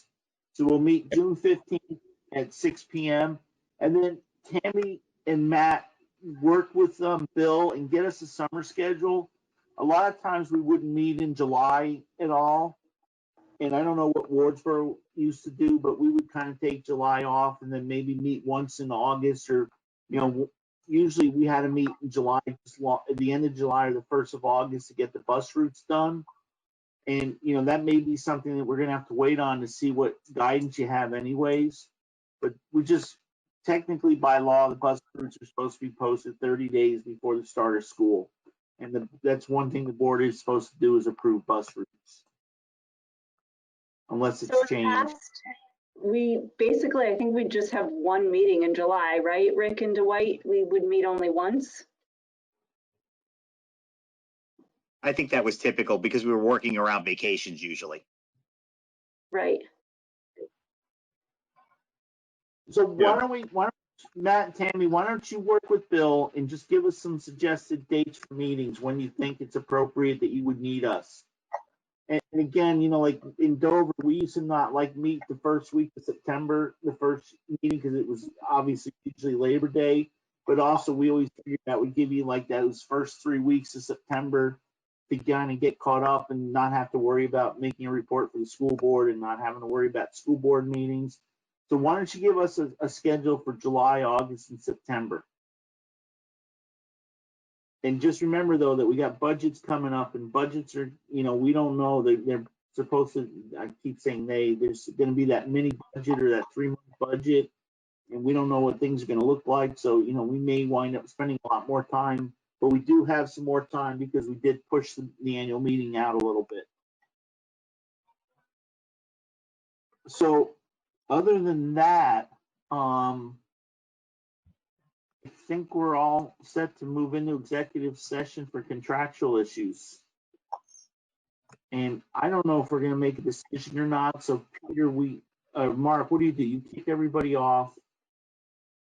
So we'll meet June 15th at 6 p.m. And then Tammy and Matt work with Bill and get us a summer schedule. A lot of times we wouldn't meet in July at all. And I don't know what Wardsboro used to do, but we would kind of take July off and then maybe meet once in August, or, usually we had to meet in July, at the end of July or the 1st of August to get the bus routes done. And, that may be something that we're going to have to wait on to see what guidance you have anyways. But we just, technically by law, the bus routes are supposed to be posted 30 days before the start of school. And that's one thing the board is supposed to do, is approve bus routes. Unless it's changed. We basically, I think we just have one meeting in July, right? Rick and Dwight, we would meet only once. I think that was typical because we were working around vacations usually. Right. So why don't Matt and Tammy, why don't you work with Bill and just give us some suggested dates for meetings when you think it's appropriate that you would need us. And again, like in Dover, we used to not meet the first week of September, the first meeting, because it was obviously usually Labor Day. But also we always figured that would give you those first 3 weeks of September to kind of get caught up and not have to worry about making a report for the school board and not having to worry about school board meetings. So why don't you give us a schedule for July, August, and September? And just remember, though, that we got budgets coming up, and budgets are, we don't know. They're supposed to, I keep saying there's going to be that mini budget or that 3-month budget, and we don't know what things are going to look like. So, we may wind up spending a lot more time, but we do have some more time because we did push the annual meeting out a little bit. So other than that, I think we're all set to move into executive session for contractual issues. And I don't know if we're gonna make a decision or not. So Peter, Mark, what do? You kick everybody off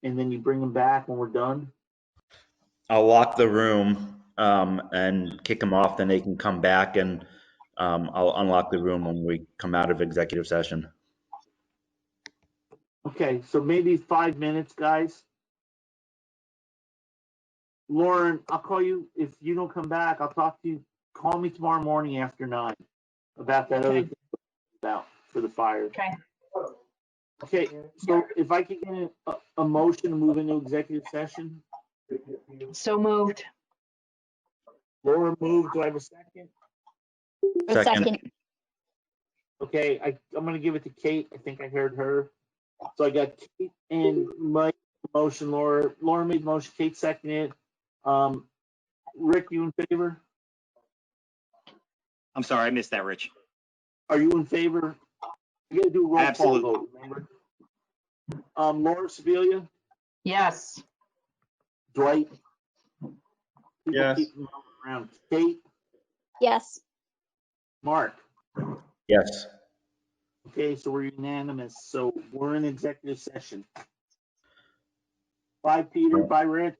and then you bring them back when we're done? I'll lock the room and kick them off, then they can come back, and I'll unlock the room when we come out of executive session. Okay, so maybe 5 minutes, guys. Lauren, I'll call you. If you don't come back, I'll talk to you. Call me tomorrow morning after 9 about that other thing about for the fire. Okay. Okay, so if I could get a motion to move into executive session. So moved. Laura moved. Do I have a second? A second. Okay, I'm gonna give it to Kate. I think I heard her. So I got Kate and Mike motion. Laura made the motion. Kate seconded. Rick, you in favor? I'm sorry, I missed that, Rich. Are you in favor? You gotta do a roll Absolutely. call vote, remember? Laura Sebelia, Yes. Dwight. People Yes. keep moving around. Kate, Yes. Mark. Yes. Okay, so we're unanimous. So we're in executive session. Bye, Peter. Bye, Rich.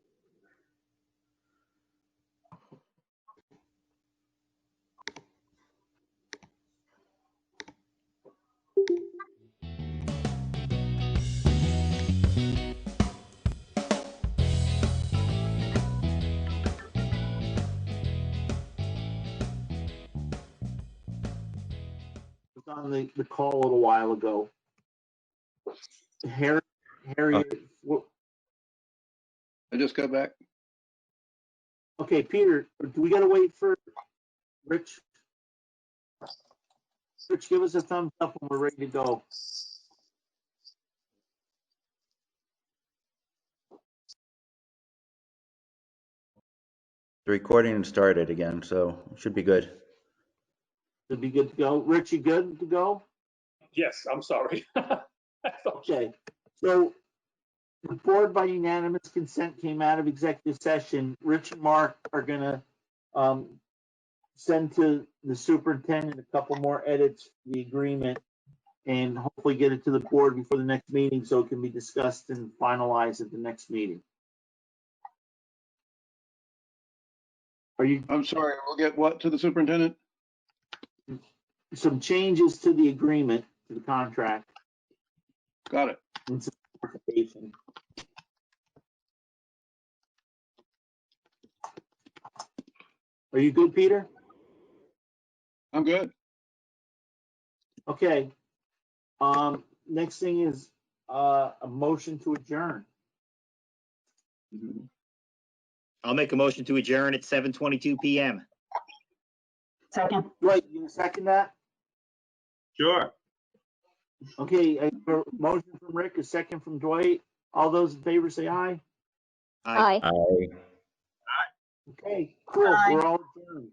Was on the call a little while ago. Harry, I just got back. Okay, Peter, do we gotta wait for Rich? Rich, give us a thumbs up when we're ready to go. The recording started again, so it should be good. Should be good to go. Rich, you good to go? Yes, I'm sorry. Okay, so the board by unanimous consent came out of executive session. Rich and Mark are gonna send to the superintendent a couple more edits to the agreement and hopefully get it to the board before the next meeting so it can be discussed and finalized at the next meeting. I'm sorry, we'll get what to the superintendent? Some changes to the agreement, to the contract. Got it. And some clarification. Are you good, Peter? I'm good. Okay. Next thing is a motion to adjourn. I'll make a motion to adjourn at 7:22 p.m. Second. Dwight, you gonna second that? Sure. Okay, a motion from Rick, a second from Dwight. All those in favor say aye. Aye. Aye. Okay, cool. Aye. We're all adjourned.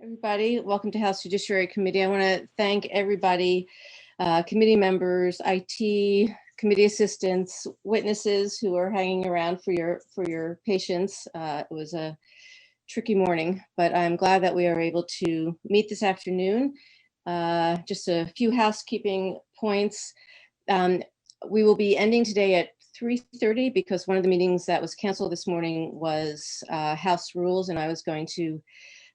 Everybody, welcome to House Judiciary Committee. I want to thank everybody, committee members, IT, committee assistants, witnesses who are hanging around for your patience. It was a tricky morning, but I'm glad that we are able to meet this afternoon. Just a few housekeeping points. We will be ending today at 3:30 because one of the meetings that was canceled this morning was House Rules, and I was going to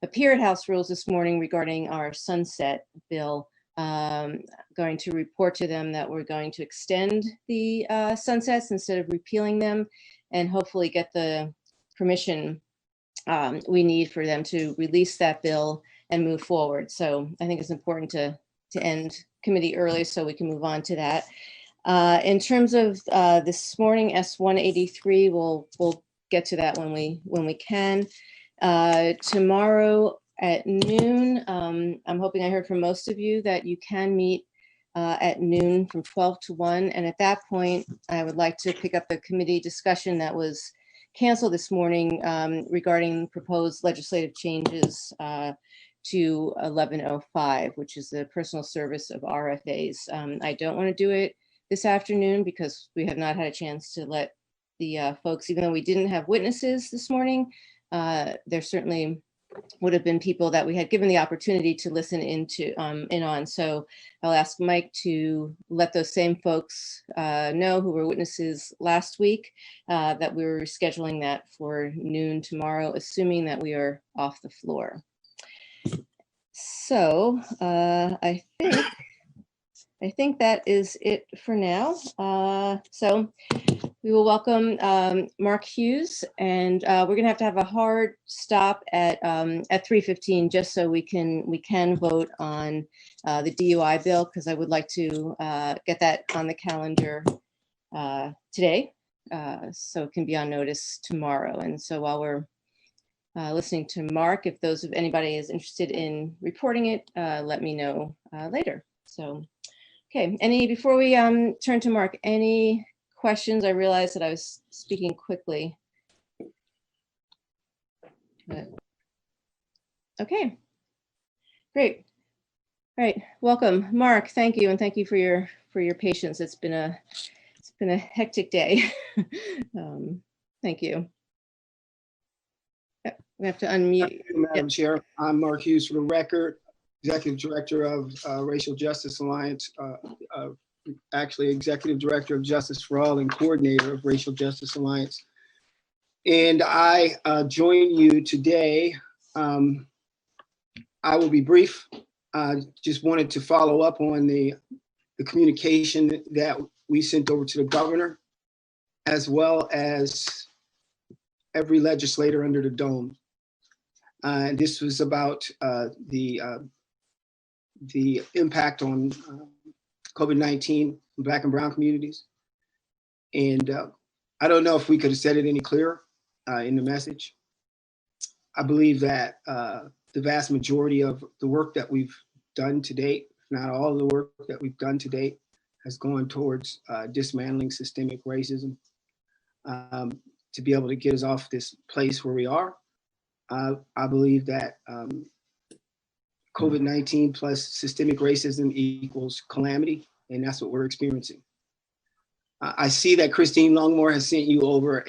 appear at House Rules this morning regarding our sunset bill. Going to report to them that we're going to extend the sunsets instead of repealing them, and hopefully get the permission we need for them to release that bill and move forward. So I think it's important to end committee early so we can move on to that. In terms of this morning, S-183, we'll get to that when we can. Tomorrow at noon, I'm hoping I heard from most of you that you can meet at noon from 12 to 1. And at that point, I would like to pick up the committee discussion that was canceled this morning regarding proposed legislative changes to 1105, which is the personal service of RFAs. I don't want to do it this afternoon because we have not had a chance to let the folks, even though we didn't have witnesses this morning, there certainly would have been people that we had given the opportunity to listen in on. So I'll ask Mike to let those same folks know who were witnesses last week that we're scheduling that for noon tomorrow, assuming that we are off the floor. So I think that is it for now. So we will welcome Mark Hughes, and we're gonna have to have a hard stop at 3:15 just so we can vote on the DUI bill, because I would like to get that on the calendar today, so it can be on notice tomorrow. And so while we're listening to Mark, if anybody is interested in reporting it, let me know later. So. Okay, before we turn to Mark, any questions? I realized that I was speaking quickly. But, okay, great. All right, welcome, Mark. Thank you, and thank you for your patience. It's been a hectic day. Thank you. We have to unmute. Madam Chair, I'm Mark Hughes, for the record, Executive Director of Racial Justice Alliance, actually Executive Director of Justice for All and Coordinator of Racial Justice Alliance. And I join you today. I will be brief. Just wanted to follow up on the communication that we sent over to the governor, as well as every legislator under the dome. And this was about the impact on COVID-19 in Black and Brown communities. And I don't know if we could have said it any clearer in the message. I believe that the vast majority of the work that we've done to date, if not all of the work that we've done to date, has gone towards dismantling systemic racism to be able to get us off this place where we are. I believe that COVID-19 plus systemic racism equals calamity, and that's what we're experiencing. I see that Christine Longmore has sent you over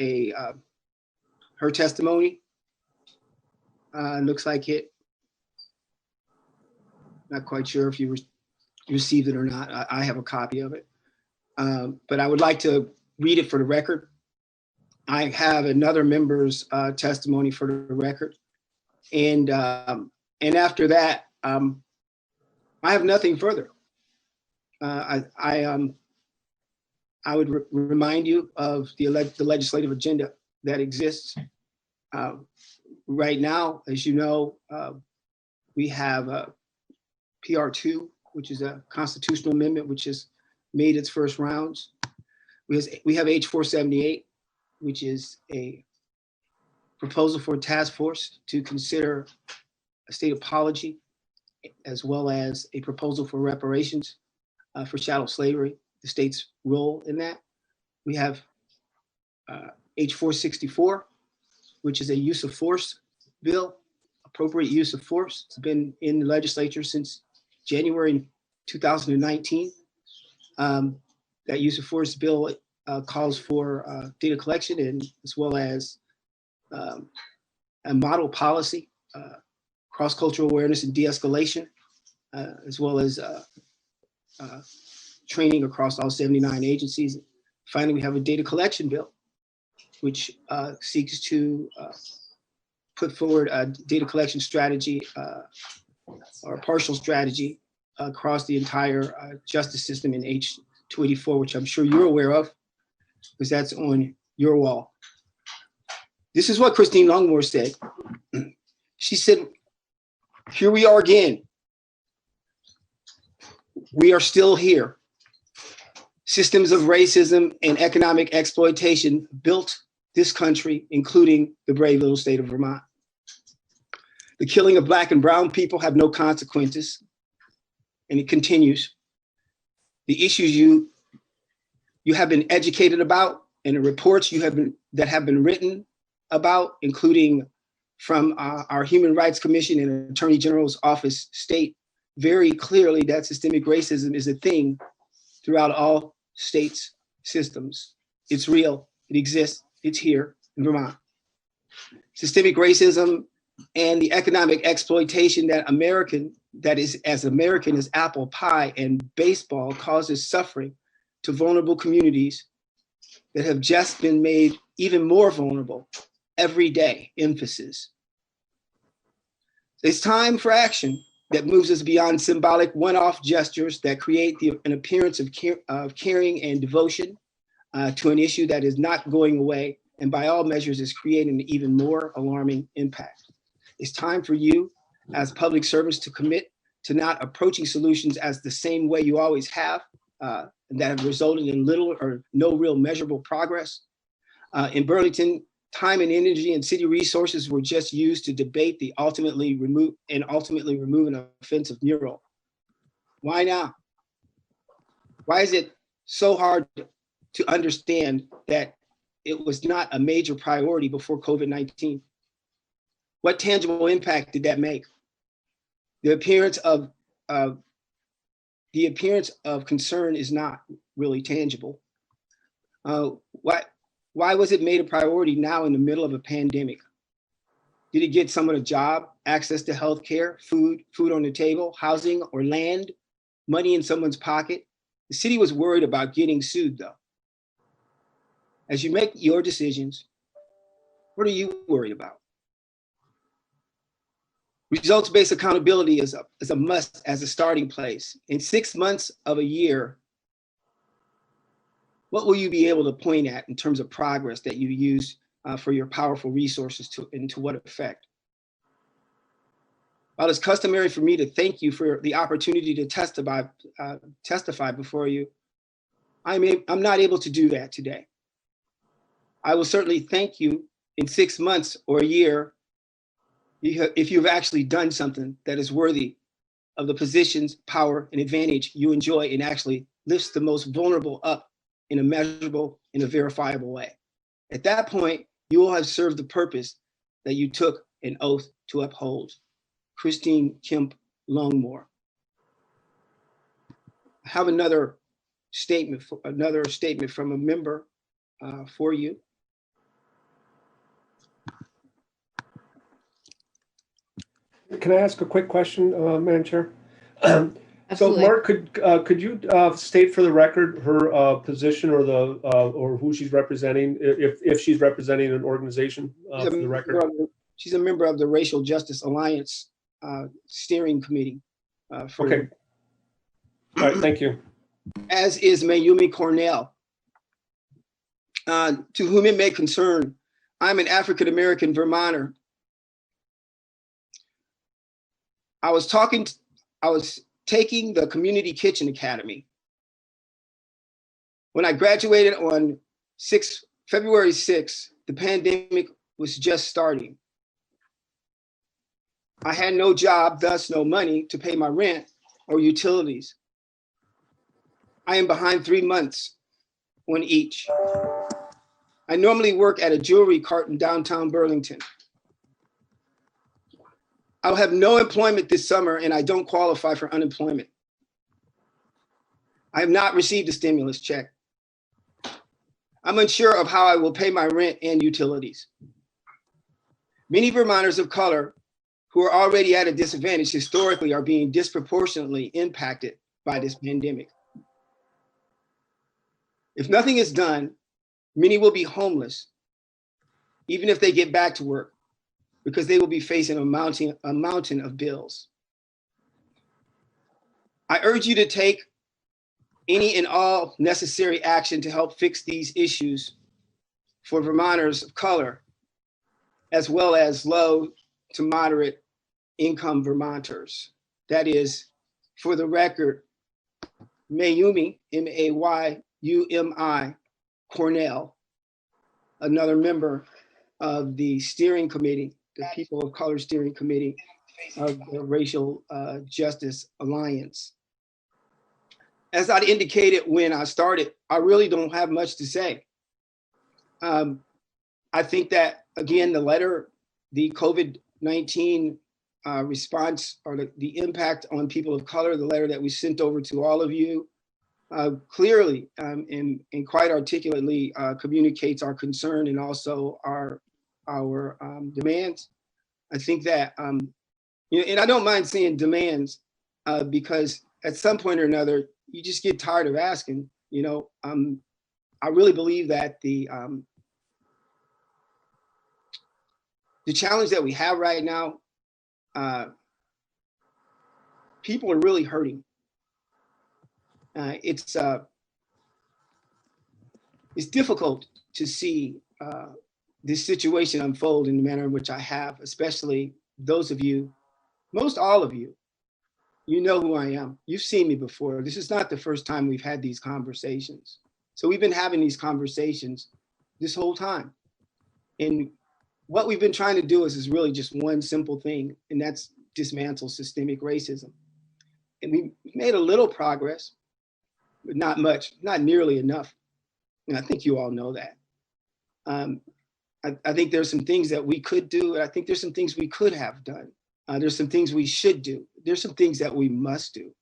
her testimony. Looks like it. Not quite sure if you received it or not. I have a copy of it, but I would like to read it for the record. I have another member's testimony for the record, and after that, I have nothing further. I would remind you of the legislative agenda that exists right now. As you know, we have PR2, which is a constitutional amendment, which has made its first rounds. We have H478, which is a proposal for a task force to consider a state apology, as well as a proposal for reparations for chattel slavery, the state's role in that. We have H464, which is a use of force bill, a appropriate use of force. It's been in the legislature since January 2019. That use of force bill calls for data collection and as well as a model policy, cross-cultural awareness and de-escalation, as well as training across all 79 agencies. Finally, we have a data collection bill, which seeks to put forward a data collection strategy or a partial strategy across the entire justice system in H284, which I'm sure you're aware of, because that's on your wall. This is what Christine Longmore said. She said, here we are again. We are still here. Systems of racism and economic exploitation built this country, including the brave little state of Vermont. The killing of Black and brown people have no consequences, and it continues. The issues you have been educated about and the reports that have been written about, including from our Human Rights Commission and Attorney General's office, state very clearly that systemic racism is a thing throughout all states' systems. It's real, it exists, it's here in Vermont. Systemic racism and the economic exploitation that is as American as apple pie and baseball causes suffering to vulnerable communities that have just been made even more vulnerable every day. Emphasis. It's time for action that moves us beyond symbolic one-off gestures that create an appearance of caring and devotion to an issue that is not going away and by all measures is creating an even more alarming impact. It's time for you as public servants to commit to not approaching solutions as the same way you always have, that have resulted in little or no real measurable progress. In Burlington, time and energy and city resources were just used to debate the ultimately remove an offensive mural. Why now? Why is it so hard to understand that it was not a major priority before COVID-19? What tangible impact did that make? The appearance of concern is not really tangible. Why was it made a priority now in the middle of a pandemic? Did it get someone a job, access to health care, food on the table, housing or land, money in someone's pocket? The city was worried about getting sued though. As you make your decisions, what are you worried about? Results-based accountability is a must as a starting place. In 6 months of a year, what will you be able to point at in terms of progress that you use for your powerful resources and to what effect? While it's customary for me to thank you for the opportunity to testify before you, I'm not able to do that today. I will certainly thank you in 6 months or a year if you've actually done something that is worthy of the positions, power, and advantage you enjoy and actually lifts the most vulnerable up in a measurable and a verifiable way. At that point, you will have served the purpose that you took an oath to uphold. Christine Kemp Longmore. I have another statement from a member for you. Can I ask a quick question, Madam Chair? So, Absolutely. Mark, could you state for the record her position or who she's representing, if she's representing an organization for the record? She's a member of the Racial Justice Alliance Steering Committee. Okay. All right, thank you. As is Mayumi Cornell. To whom it may concern, I'm an African-American Vermonter. I was taking the Community Kitchen Academy. When I graduated on February 6th, the pandemic was just starting. I had no job, thus no money to pay my rent or utilities. I am behind 3 months on each. I normally work at a jewelry cart in downtown Burlington. I'll have no employment this summer and I don't qualify for unemployment. I have not received a stimulus check. I'm unsure of how I will pay my rent and utilities. Many Vermonters of color who are already at a disadvantage historically are being disproportionately impacted by this pandemic. If nothing is done, many will be homeless, even if they get back to work, because they will be facing a mountain of bills. I urge you to take any and all necessary action to help fix these issues for Vermonters of color, as well as low to moderate income Vermonters. That is, for the record, Mayumi, M-A-Y-U-M-I, Cornell, another member of the steering committee, the People of Color Steering Committee of the Racial Justice Alliance. As I indicated when I started, I really don't have much to say. I think that, again, the letter, the COVID-19 response or the impact on people of color, the letter that we sent over to all of you, clearly and quite articulately communicates our concern and also our demands. I think that, you know, and I don't mind saying demands because at some point or another, you just get tired of asking. You know, I really believe that the challenge that we have right now, people are really hurting. It's difficult to see this situation unfold in the manner in which I have, especially those of you, most all of you, you know who I am. You've seen me before. This is not the first time we've had these conversations. So we've been having these conversations this whole time. And what we've been trying to do is really just one simple thing, and that's dismantle systemic racism. And we made a little progress, but not much, not nearly enough. And I think you all know that. I think there's some things that we could do, and I think there's some things we could have done. There's some things we should do. There's some things that we must do.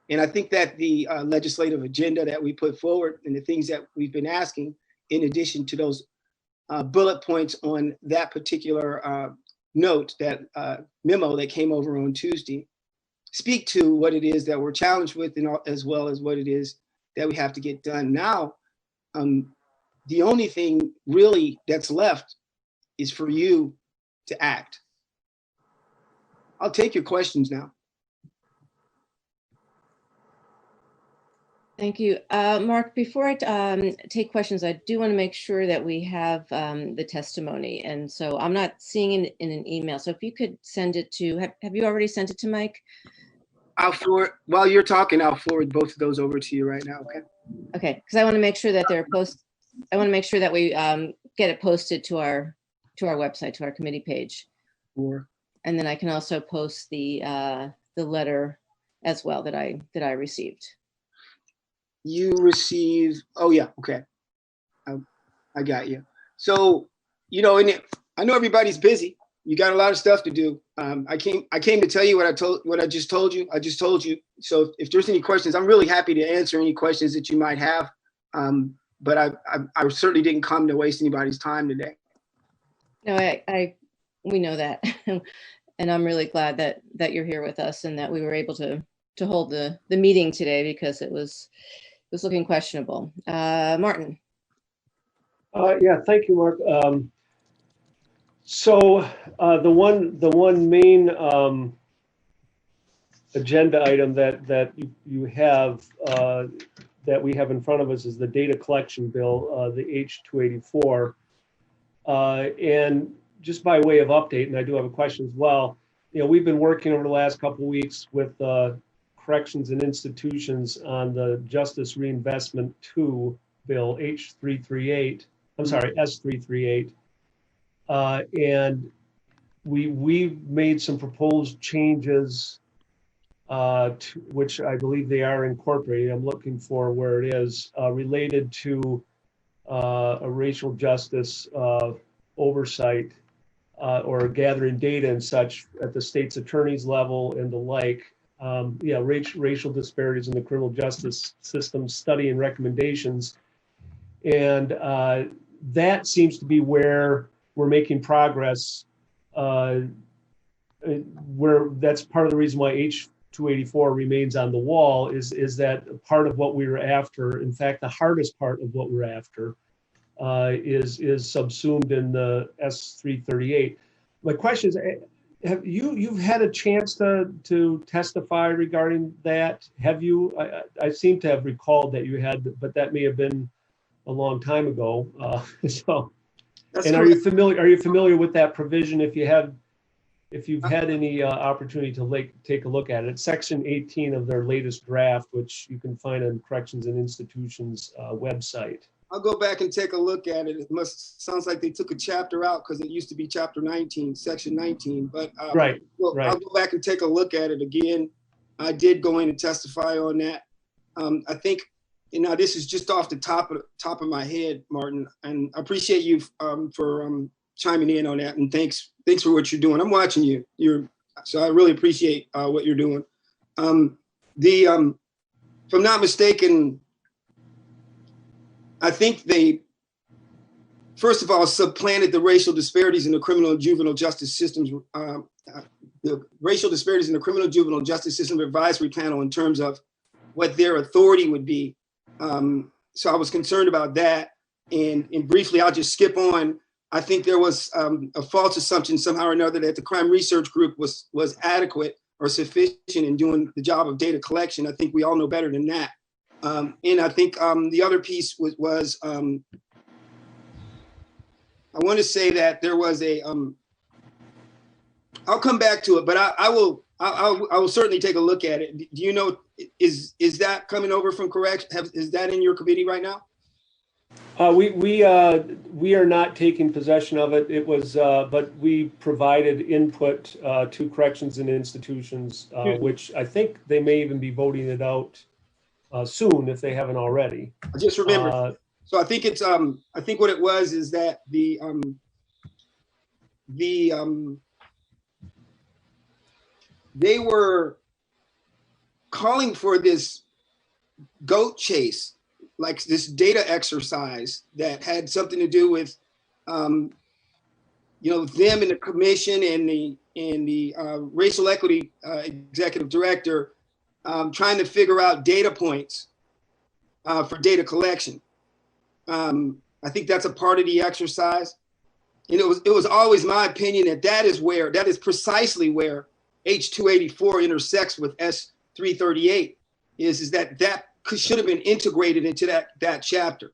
And I think that the legislative agenda that we put forward and the things that we've been asking, in addition to those bullet points on that particular note, that memo that came over on Tuesday, speak to what it is that we're challenged with, and as well as what it is that we have to get done. Now, the only thing really that's left is for you to act. I'll take your questions now. Thank you. Mark, before I take questions, I do want to make sure that we have the testimony. And so I'm not seeing it in an email. So if you could send it to, have you already sent it to Mike? I'll forward, while you're talking, I'll forward both of those over to you right now, okay? Okay, because I want to make sure that they're I want to make sure that we get it posted to our website, to our committee page. Sure. And then I can also post the letter as well that I received. You received, oh yeah, okay. I got you. So, you know, and I know everybody's busy. You got a lot of stuff to do. I came to tell you what I just told you. I just told you. So if there's any questions, I'm really happy to answer any questions that you might have. But I certainly didn't come to waste anybody's time today. No, we know that. And I'm really glad that you're here with us and that we were able to hold the meeting today, because it was looking questionable. Martin. Yeah, thank you, Mark. So the one main agenda item that you have that we have in front of us is the data collection bill, the H-284. And just by way of update, and I do have a question as well, you know, we've been working over the last couple of weeks with corrections and institutions on the Justice Reinvestment 2 bill, H-338, I'm sorry, S-338. And we've made some proposed changes to which I believe they are incorporated. I'm looking for where it is, related to a racial justice oversight or gathering data and such at the state's attorney's level and the like. Yeah, racial disparities in the criminal justice system study and recommendations. And that seems to be where we're making progress, where that's part of the reason why H284 remains on the wall is that part of what we were after, in fact, the hardest part of what we're after, is subsumed in the S338. My question is, have you've had a chance to testify regarding that? Have you? I seem to have recalled that you had, but that may have been a long time ago. So, That's and correct. are you familiar with that provision? If you've had any opportunity to take a look at it, it's Section 18 of their latest draft, which you can find on Corrections and Institutions website. I'll go back and take a look at it. It sounds like they took a chapter out because it used to be chapter 19, section 19. But right. I'll go back and take a look at it again. I did go in and testify on that. I think, this is just off the top of my head, Martin, and I appreciate you for chiming in on that. And thanks for what you're doing. I'm watching you. So I really appreciate what you're doing. If I'm not mistaken, I think they, first of all, supplanted the racial disparities in the criminal and juvenile justice systems, the racial disparities in the criminal and juvenile justice system advisory panel in terms of what their authority would be. So I was concerned about that. And briefly, I'll just skip on. I think there was a false assumption somehow or another that the crime research group was adequate or sufficient in doing the job of data collection. I think we all know better than that. And I think the other piece was I want to say that there was a I'll come back to it, but I will certainly take a look at it. Do you know, is that coming over from correction? Is that in your committee right now? We are not taking possession of it. It was, but we provided input to Corrections and Institutions, which I think they may even be voting it out soon if they haven't already. I just remembered. So I think it's I think what it was is that they were calling for this goat chase, like this data exercise that had something to do with them and the commission and the racial equity executive director trying to figure out data points for data collection. I think that's a part of the exercise. And it was always my opinion that is precisely where H284 intersects with S338 is that should have been integrated into that chapter.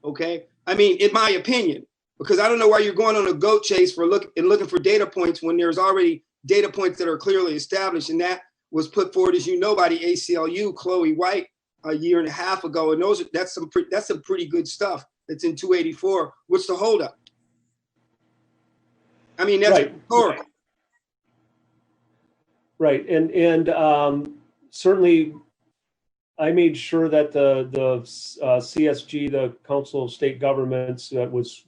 Okay. I mean, in my opinion, because I don't know why you're going on a goat chase looking for data points when there's already data points that are clearly established. And that was put forward, as you know, by the ACLU, Chloe White, a year and a half ago. And that's some pretty good stuff that's in 284. What's the holdup? I mean, that's rhetorical. Right. And certainly I made sure that the CSG, the Council of State Governments, that was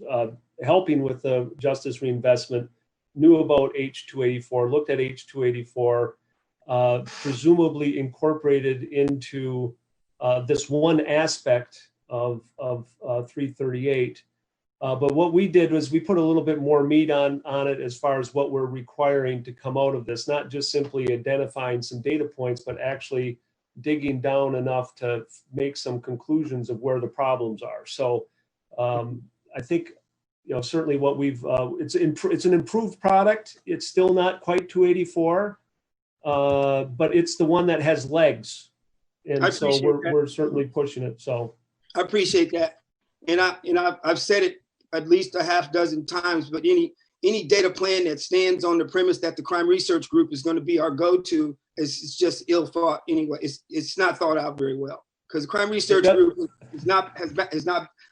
helping with the justice reinvestment, knew about H284, looked at H284, presumably incorporated into this one aspect of 338. But what we did was we put a little bit more meat on it as far as what we're requiring to come out of this, not just simply identifying some data points, but actually digging down enough to make some conclusions of where the problems are. So I think, certainly what we've, it's an improved product. It's still not quite 284, but it's the one that has legs. And so we're certainly pushing it. So I appreciate that. And I've said it at least a half dozen times, but any data plan that stands on the premise that the crime research group is going to be our go-to is just ill thought anyway. It's not thought out very well, because the crime research group has not.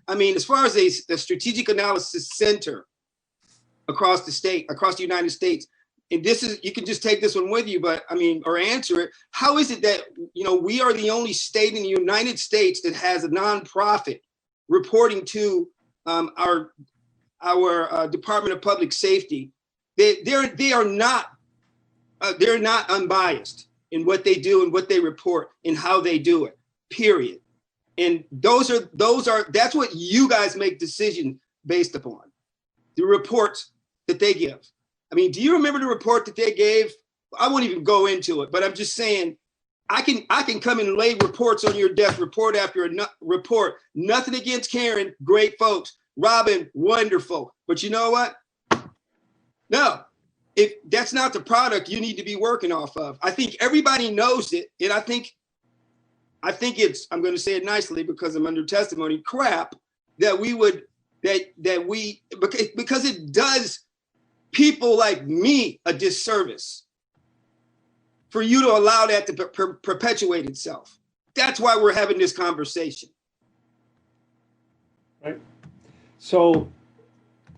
I mean, as far as a strategic analysis center across the state, across the United States, and this is, you can just take this one with you, but I mean, or answer it. How is it that we are the only state in the United States that has a nonprofit reporting to our Department of Public Safety They are not they're not unbiased in what they do and what they report and how they do it. Period. And that's what you guys make decisions based upon. The reports that they give. I mean, do you remember the report that they gave? I won't even go into it, but I'm just saying, I can come and lay reports on your desk, report after report. Nothing against Karen, great folks. Robin, wonderful. But you know what? No, if that's not the product you need to be working off of. I think everybody knows it, and I think it's, I'm going to say it nicely because I'm under testimony, crap that we would because it does people like me a disservice for you to allow that to perpetuate itself. That's why we're having this conversation. Right. So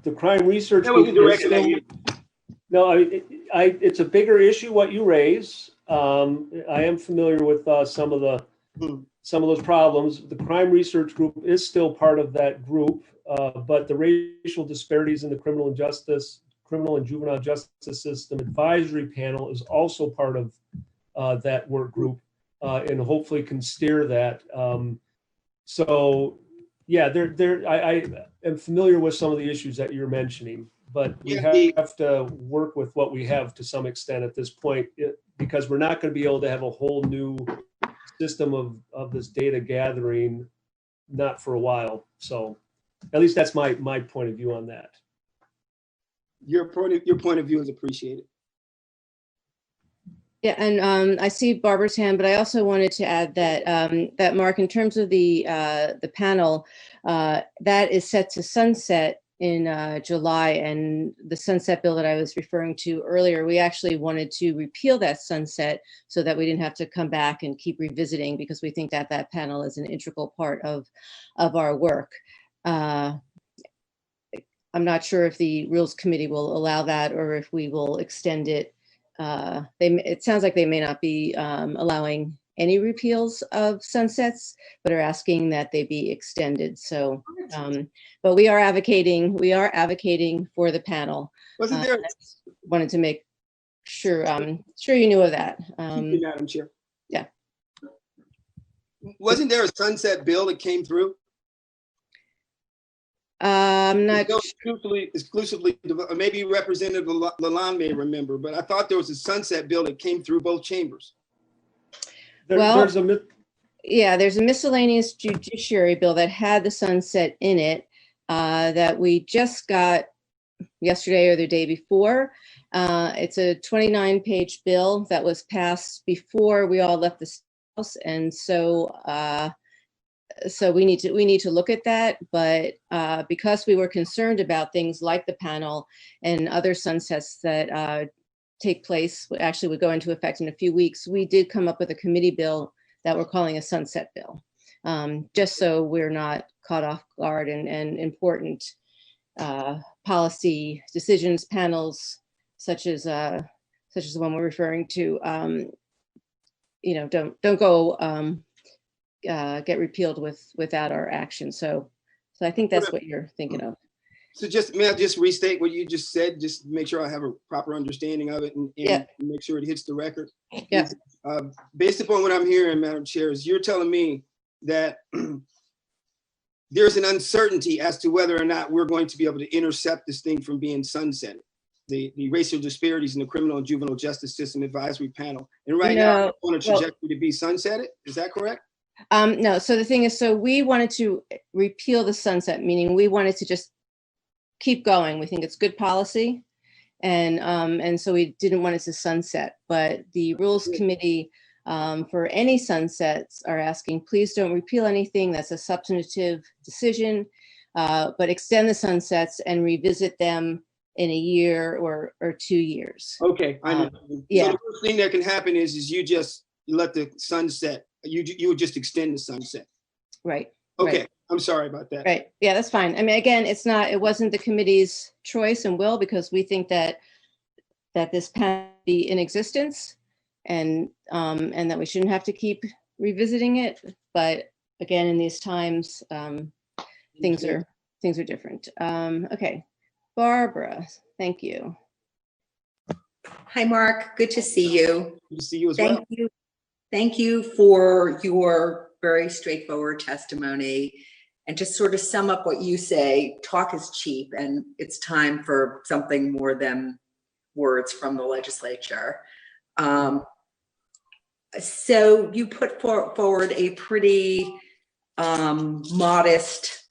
the crime research group is still, no, it's a bigger issue what you raise. I am familiar with some of those problems. The crime research group is still part of that group, but the racial disparities in the criminal and juvenile justice system advisory panel is also part of that work group, and hopefully can steer that. So yeah, I am familiar with some of the issues that you're mentioning, but we have to work with what we have to some extent at this point, because we're not going to be able to have a whole new system of this data gathering, not for a while. So at least that's my point of view on that. Your point of view is appreciated. Yeah, and I see Barbara's hand, but I also wanted to add that that Mark, in terms of the panel, that is set to sunset in July, and the sunset bill that I was referring to earlier, we actually wanted to repeal that sunset so that we didn't have to come back and keep revisiting, because we think that that panel is an integral part of our work. I'm not sure if the Rules Committee will allow that or if we will extend it. It sounds like they may not be allowing any repeals of sunsets, but are asking that they be extended. So, but we are advocating for the panel. Wasn't there? Wanted to make sure, sure you knew of that. Madam Chair. Yeah. Wasn't there a sunset bill that came through? I'm not exclusively, maybe Representative Lalonde may remember, but I thought there was a sunset bill that came through both chambers. There's a miscellaneous judiciary bill that had the sunset in it that we just got yesterday or the day before. It's a 29-page bill that was passed before we all left the House, and so we need to look at that. But because we were concerned about things like the panel and other sunsets that take place, actually would go into effect in a few weeks, we did come up with a committee bill that we're calling a sunset bill, just so we're not caught off guard, and important policy decisions panels such as the one we're referring to, don't go get repealed without our action. So I think that's what you're thinking of. So may I just restate what you just said, just to make sure I have a proper understanding of it, and make sure it hits the record? Yeah. Based upon what I'm hearing, Madam Chair, is you're telling me that there's an uncertainty as to whether or not we're going to be able to intercept this thing from being sunsetted, the racial disparities in the criminal and juvenile justice system advisory panel. And right now, it's on a trajectory to be sunsetted. Is that correct? No. So the thing is, so we wanted to repeal the sunset, meaning we wanted to just keep going. We think it's good policy, and so we didn't want it to sunset. But the Rules Committee for any sunsets are asking, please don't repeal anything. That's a substantive decision, but extend the sunsets and revisit them in a year or 2 years. Okay, I know. Yeah. So the first thing that can happen is you just let the sunset. You would just extend the sunset. Right. Okay. Right. I'm sorry about that. Right. Yeah, that's fine. I mean, again, it wasn't the committee's choice and will, because we think that this panel be in existence, and that we shouldn't have to keep revisiting it. But again, in these times, things are different. Okay, Barbara, thank you. Hi, Mark. Good to see you. Good to see you as Thank well. you. Thank you for your very straightforward testimony. And just sort of sum up what you say, talk is cheap, and it's time for something more than words from the legislature. So you put forward a pretty modest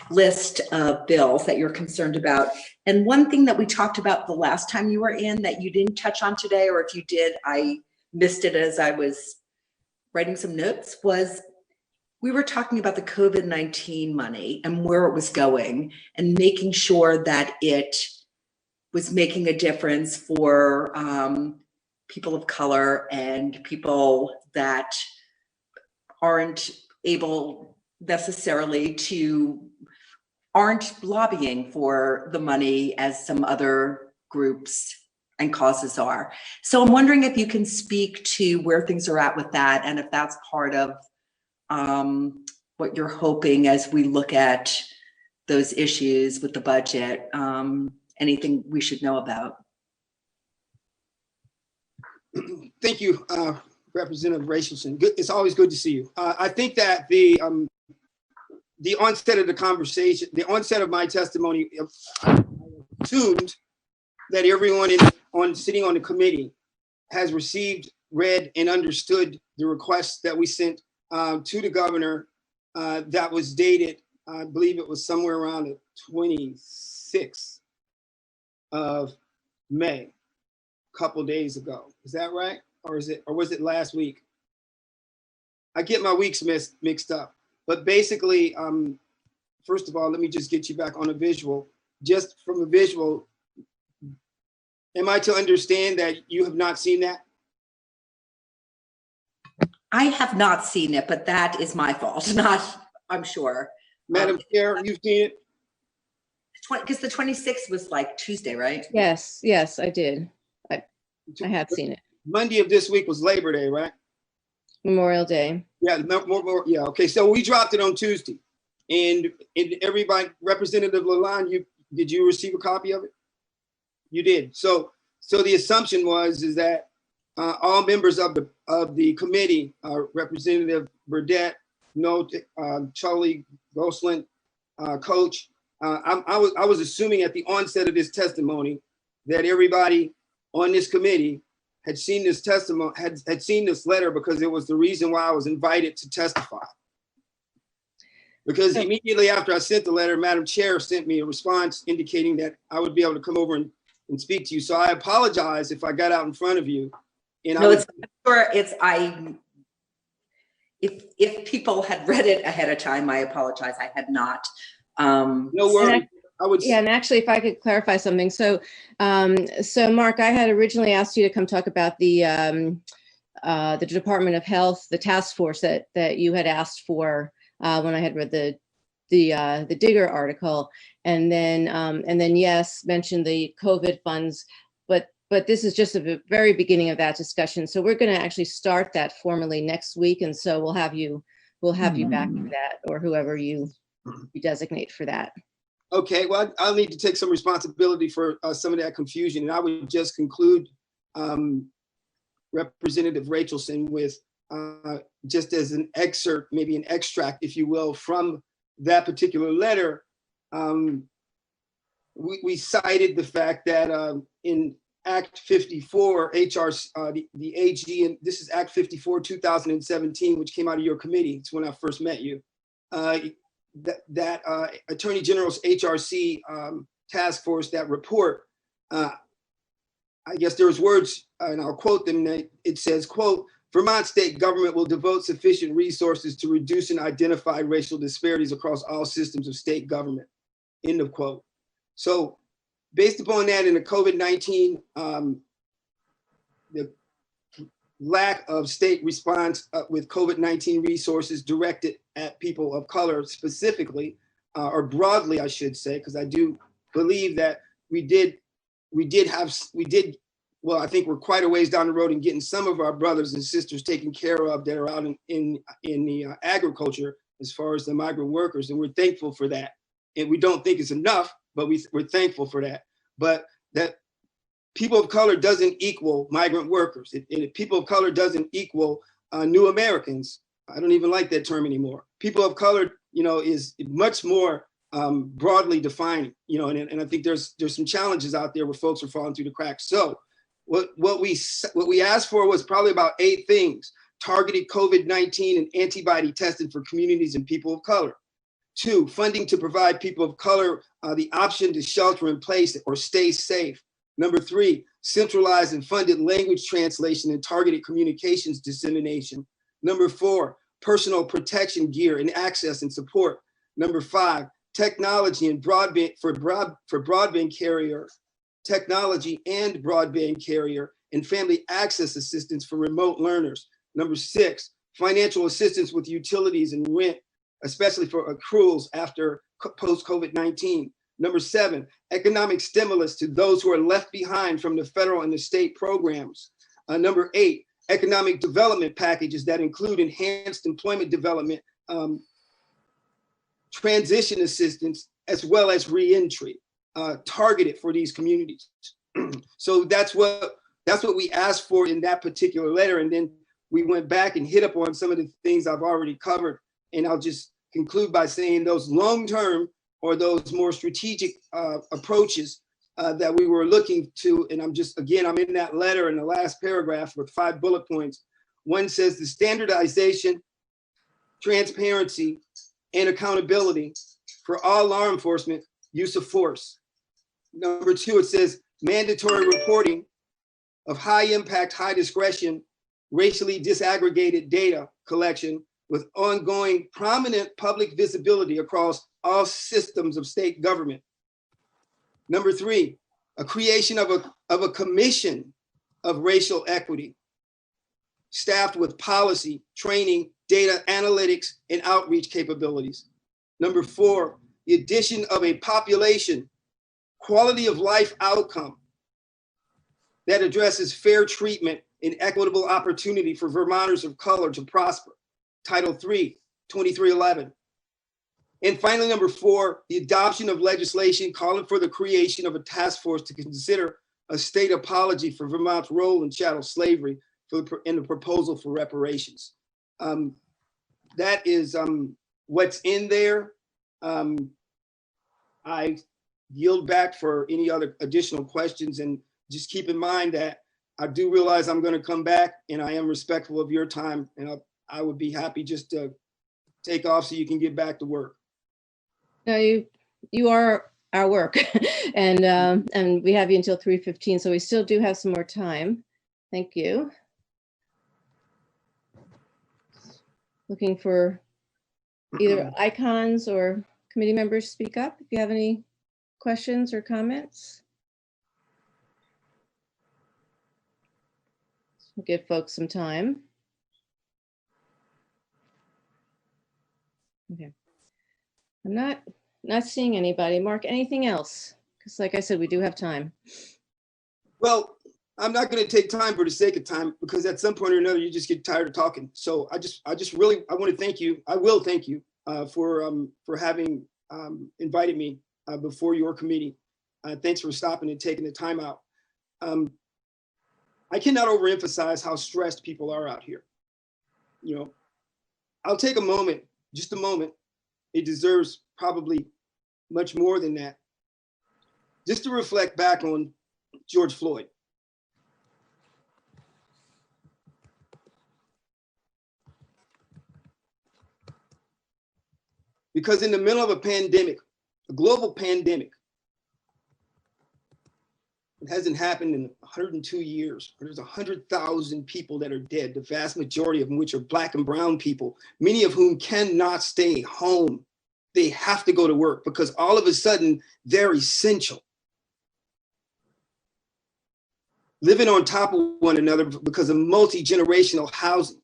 list of bills that you're concerned about. And one thing that we talked about the last time you were in that you didn't touch on today, or if you did, I missed it as I was writing some notes, was we were talking about the COVID-19 money and where it was going and making sure that it was making a difference for people of color and people that aren't able necessarily aren't lobbying for the money as some other groups and causes are. So I'm wondering if you can speak to where things are at with that and if that's part of what you're hoping as we look at those issues with the budget, anything we should know about. Thank you, Representative Rachelson. It's always good to see you. I think that the onset of the conversation, the onset of my testimony, I assumed that everyone sitting on the committee has received, read, and understood the request that we sent to the governor that was dated, I believe it was somewhere around the 26th of May, a couple days ago. Is that right? Or was it last week? I get my weeks mixed up. But basically, first of all, let me just get you back on a visual. Just from a visual, am I to understand that you have not seen that? I have not seen it, but that is my fault, I'm sure. Madam Chair, you've seen it? Because the 26th was like Tuesday, right? Yes, I did. I have seen it. Monday of this week was Labor Day, right? Memorial Day. Yeah, yeah. Okay, so we dropped it on Tuesday, and everybody, Representative Lalonde, did you receive a copy of it? You did. So the assumption is that all members of the committee, Representative Bratt, Charlie Gosselin, Coach, I was assuming at the onset of this testimony that everybody on this committee had seen this testimony, had seen this letter, because it was the reason why I was invited to testify. Because immediately after I sent the letter, Madam Chair sent me a response indicating that I would be able to come over and speak to you. So I apologize if I got out in front of you. And no, if people had read it ahead of time, I apologize. I had not. No worries. And actually, if I could clarify something. So Mark, I had originally asked you to come talk about the Department of Health, the task force that you had asked for when I had read the Digger article, and then yes, mentioned the COVID funds, but this is just the very beginning of that discussion. So we're going to actually start that formally next week, and so we'll have you back for that, or whoever you designate for that. Okay, well, I'll need to take some responsibility for some of that confusion. And I would just conclude, Representative Rachelson, with just as an excerpt, maybe an extract, if you will, from that particular letter. We cited the fact that in Act 54, the AG, and this is Act 54, 2017, which came out of your committee. It's when I first met you. That Attorney General's HRC task force, that report, I guess there's words, and I'll quote them. It says, quote, Vermont state government will devote sufficient resources to reduce and identify racial disparities across all systems of state government, end of quote. So based upon that, in the COVID-19, the lack of state response with COVID-19 resources directed at people of color specifically, or broadly, I should say, because I do believe that we did, well, I think we're quite a ways down the road in getting some of our brothers and sisters taken care of that are out in the agriculture as far as the migrant workers, and we're thankful for that. And we don't think it's enough, but we're thankful for that. But that people of color doesn't equal migrant workers. People of color doesn't equal new Americans. I don't even like that term anymore. People of color, is much more broadly defined, and I think there's some challenges out there where folks are falling through the cracks. So what we asked for was probably about 8 things: targeted COVID-19 and antibody testing for communities and people of color. 2, funding to provide people of color the option to shelter in place or stay safe. Number 3, centralized and funded language translation and targeted communications dissemination. Number 4, personal protection gear and access and support. Number 5, technology and broadband for broadband carrier, technology and broadband carrier and family access assistance for remote learners. Number 6, financial assistance with utilities and rent, especially for accruals after post-COVID-19. Number 7, economic stimulus to those who are left behind from the federal and the state programs. Number 8, economic development packages that include enhanced employment development, transition assistance, as well as reentry, targeted for these communities. So that's what we asked for in that particular letter. And then we went back and hit up on some of the things I've already covered. And I'll just conclude by saying those long-term or those more strategic approaches that we were looking to, and I'm in that letter in the last paragraph with 5 bullet points. One says the standardization, transparency, and accountability for all law enforcement use of force. Number 2, it says mandatory reporting of high impact, high discretion, racially disaggregated data collection with ongoing prominent public visibility across all systems of state government. Number 3, a creation of a commission of racial equity, staffed with policy, training, data analytics, and outreach capabilities. Number 4, the addition of a population quality of life outcome that addresses fair treatment and equitable opportunity for Vermonters of color to prosper. Title 3, 2311. And finally, number 4, the adoption of legislation calling for the creation of a task force to consider a state apology for Vermont's role in chattel slavery and the proposal for reparations. That is what's in there. I yield back for any other additional questions, and just keep in mind that I do realize I'm going to come back, and I am respectful of your time, and I would be happy just to take off so you can get back to work. No, you are our work, and we have you until 3:15, so we still do have some more time. Thank you. Looking for either icons or committee members speak up if you have any questions or comments. We'll give folks some time. Okay. I'm not seeing anybody. Mark, anything else? Because like I said, we do have time. Well, I'm not going to take time for the sake of time, because at some point or another, you just get tired of talking. So I want to thank you. I will thank you for having invited me before your committee. Thanks for stopping and taking the time out. I cannot overemphasize how stressed people are out here. I'll take a moment, just a moment. It deserves probably much more than that, just to reflect back on George Floyd. Because in the middle of a pandemic, a global pandemic, it hasn't happened in 102 years. There's 100,000 people that are dead, the vast majority of them which are Black and brown people, many of whom cannot stay home. They have to go to work because all of a sudden they're essential. Living on top of one another because of multi-generational housing.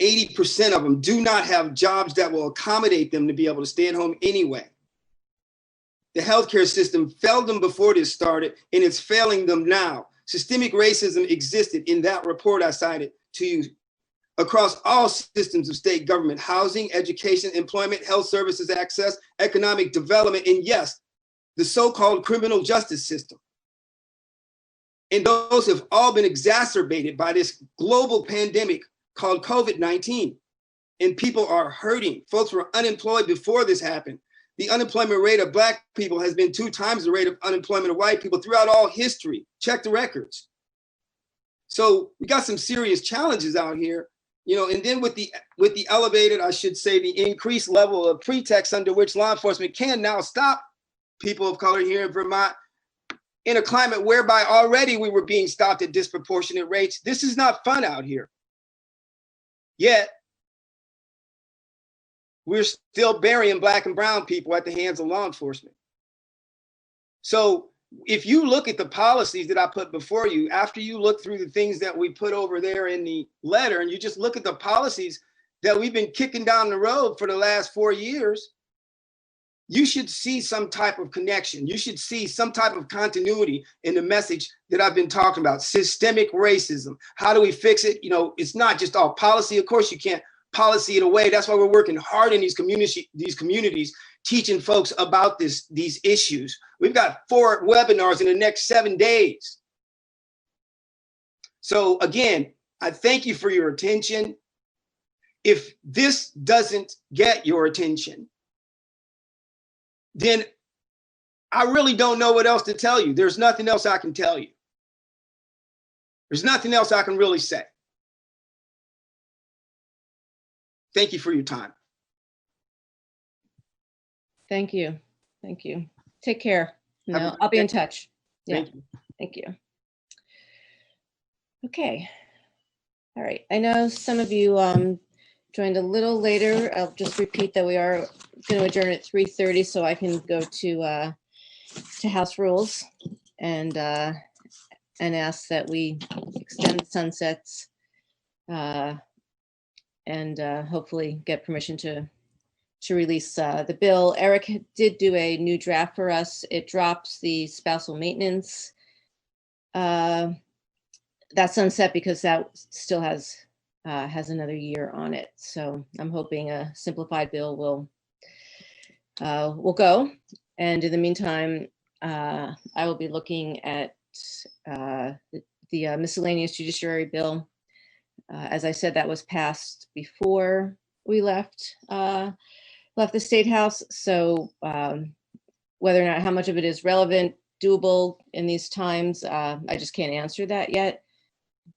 80% of them do not have jobs that will accommodate them to be able to stay at home anyway. The healthcare system failed them before this started, and it's failing them now. Systemic racism existed in that report I cited to you across all systems of state government: housing, education, employment, health services access, economic development, and yes, the so-called criminal justice system. And those have all been exacerbated by this global pandemic called COVID-19. And people are hurting. Folks were unemployed before this happened. The unemployment rate of Black people has been 2 times the rate of unemployment of white people throughout all history. Check the records. So we got some serious challenges out here, you know, and then with the elevated, I should say, the increased level of pretext under which law enforcement can now stop people of color here in Vermont in a climate whereby already we were being stopped at disproportionate rates. This is not fun out here. Yet, we're still burying Black and brown people at the hands of law enforcement. So if you look at the policies that I put before you, after you look through the things that we put over there in the letter, and you just look at the policies that we've been kicking down the road for the last 4 years, you should see some type of connection. You should see some type of continuity in the message that I've been talking about. Systemic racism. How do we fix it? You know, it's not just all policy. Of course, you can't policy it away. That's why we're working hard in these communities, teaching folks about these issues. We've got 4 webinars in the next 7 days. So again, I thank you for your attention. If this doesn't get your attention, then I really don't know what else to tell you. There's nothing else I can tell you. There's nothing else I can really say. Thank you for your time. Thank you. Thank you. Take care. Have a No, good I'll be in day. touch. Yeah. Thank you. Thank you. Okay. All right. I know some of you joined a little later. I'll just repeat that we are going to adjourn at 3:30 so I can go to House Rules and ask that we extend the sunsets and hopefully get permission to release the bill. Eric did do a new draft for us. It drops the spousal maintenance that sunset because that still has another year on it. So I'm hoping a simplified bill will go. And in the meantime, I will be looking at the miscellaneous judiciary bill. As I said, that was passed before we left the State House. So whether or not how much of it is relevant, doable in these times, I just can't answer that yet.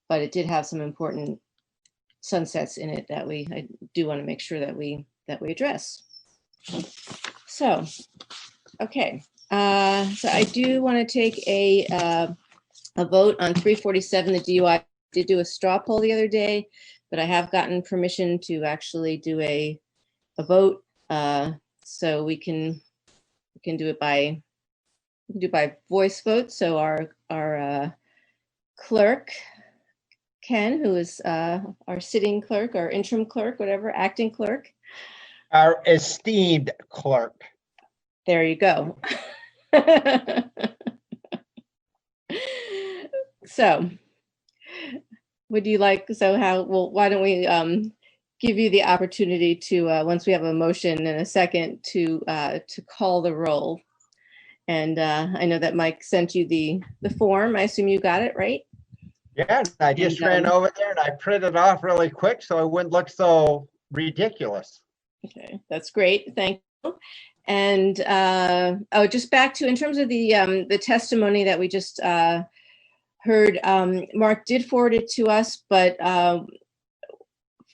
But it did have some important sunsets in it that I do want to make sure that we address. So, okay. So I do want to take a vote on 347, the DUI. Did do a straw poll the other day, but I have gotten permission to actually do a vote. So we can do it by voice vote. So our clerk, Ken, who is our sitting clerk, our interim clerk, whatever, acting clerk. Our esteemed clerk. There you go. So, would you like, why don't we give you the opportunity to, once we have a motion and a second, to call the roll. And I know that Mike sent you the form. I assume you got it, right? Yeah, and I just ran over there and I printed off really quick so it wouldn't look so ridiculous. Okay, that's great. Thank you. And just back to, in terms of the testimony that we just heard, Mark did forward it to us, but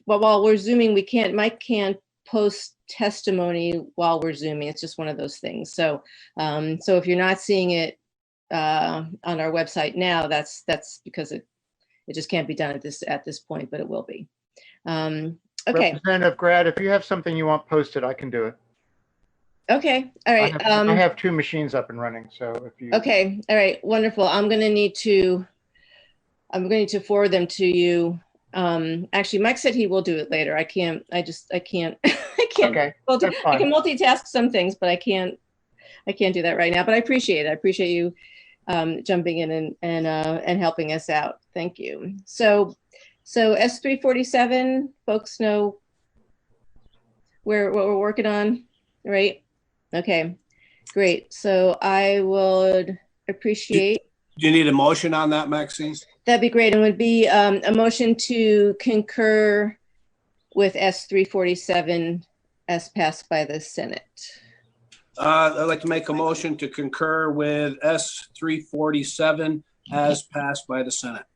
while we're Zooming, Mike can't post testimony while we're Zooming. It's just one of those things. So if you're not seeing it on our website now, that's because it just can't be done at this point, but it will be. Okay. Representative Bratt, if you have something you want posted, I can do it. Okay. All right. I have 2 machines up and running, so if you. Okay. All right. Wonderful. I'm going to need to forward them to you. Actually, Mike said he will do it later. I can't. I can't. Okay. I can multitask some things, but I can't do that right now. But I appreciate it. I appreciate you jumping in and helping us out. Thank you. So S347, folks know what we're working on, right? Okay. Great. So I would appreciate. Do you need a motion on that, Maxine? That'd be great. And would be a motion to concur with S347 as passed by the Senate. I'd like to make a motion to concur with S347 as passed by the Senate.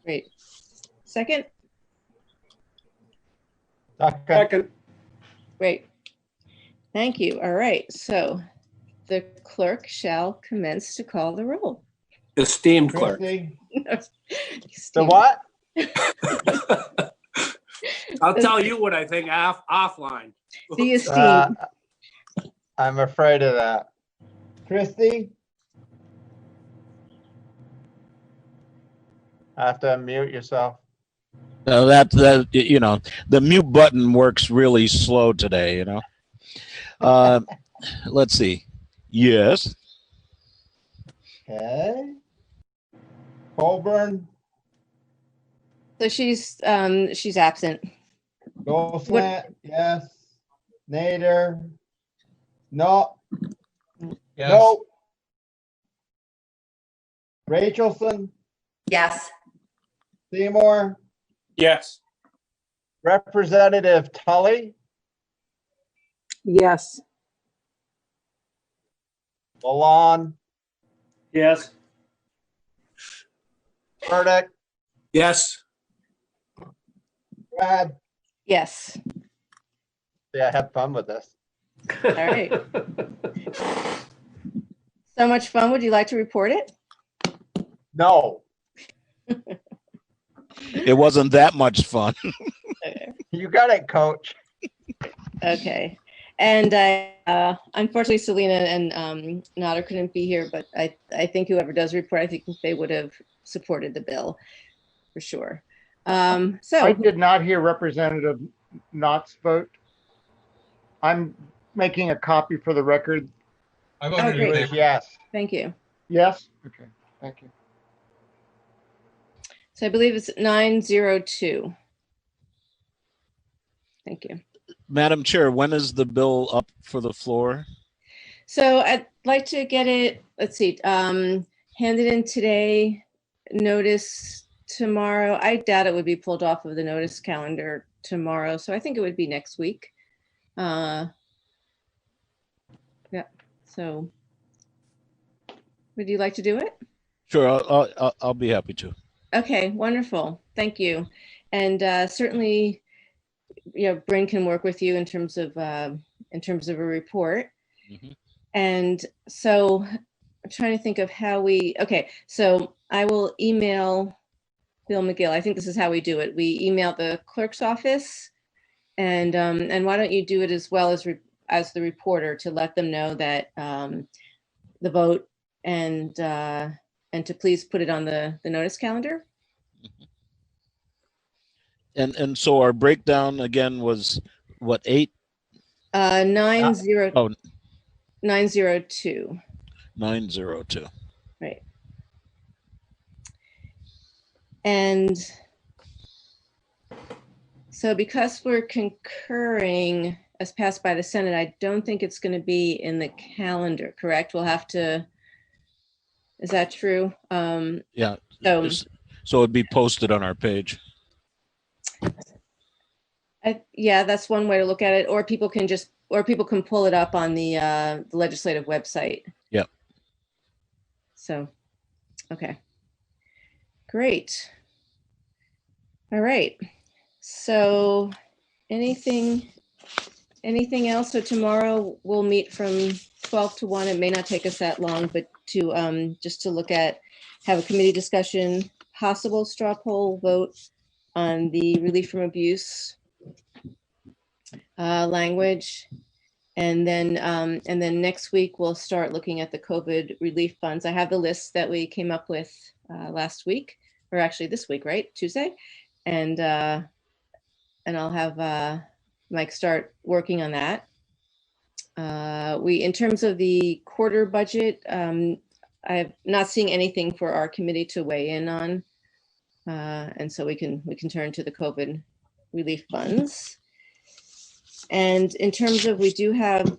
Great. Second? Second. Great. Thank you. All right. So the clerk shall commence to call the roll. Esteemed clerk. Christie? The what? I'll tell you what I think offline. The esteemed. I'm afraid of that. Christie? Have to unmute yourself. No, that you know, the mute button works really slow today, you know. Let's see. Yes. Okay. Colburn? So she's absent. Goldslant? Yes. Nader? No. Yes. No. Rachelson? Yes. Seymour? Yes. Representative Tully? Yes. Lalonde? Yes. Burdick? Yes. Brad? Yes. Yeah, have fun with this. All right. So much fun. Would you like to report it? No. It wasn't that much fun. You got it, coach. Okay. And unfortunately, Selena and Nader couldn't be here, but I think whoever does report, I think they would have supported the bill for sure. So I did not hear Representative Knott's vote. I'm making a copy for the record. I voted in favor. Yes. Thank you. Yes? Okay, thank you. So I believe it's 902. Thank you. Madam Chair, when is the bill up for the floor? So I'd like to get it, let's see, handed in today, notice tomorrow. I doubt it would be pulled off of the notice calendar tomorrow. So I think it would be next week. Yeah, so would you like to do it? Sure, I'll be happy to. Okay, wonderful. Thank you. And certainly, you know, Bryn can work with you in terms of a report. Mm-hmm. And so I'm trying to think of how okay, so I will email Bill McGill. I think this is how we do it. We email the clerk's office, and why don't you do it as well as the reporter to let them know that the vote and to please put it on the notice calendar. And so our breakdown again was what, 8? 902. Oh, 902. 902. Right. And so because we're concurring as passed by the Senate, I don't think it's going to be in the calendar, correct? We'll have to, is that true? Yeah. So it'd be posted on our page. Yeah, that's one way to look at it. Or people can pull it up on the legislative website. Yep. So, okay. Great. All right. So anything else? So tomorrow we'll meet from 12 to 1. It may not take us that long, but to just to have a committee discussion, possible straw poll vote on the relief from abuse language. And then next week we'll start looking at the COVID relief funds. I have the list that we came up with last week, or actually this week, right? Tuesday. And I'll have Mike start working on that. In terms of the quarter budget, I'm not seeing anything for our committee to weigh in on. And so we can turn to the COVID relief funds. And in terms of, we do have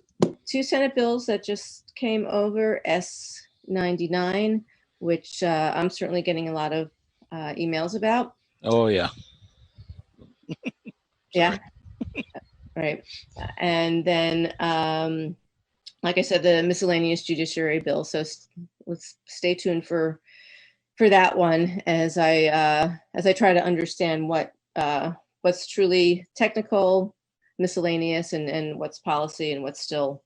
two Senate bills that just came over, S99, which I'm certainly getting a lot of emails about. Oh, yeah. Yeah. Right. And then, like I said, the miscellaneous judiciary bill. So let's stay tuned for that one as I try to understand what's truly technical, miscellaneous, and what's policy and what's still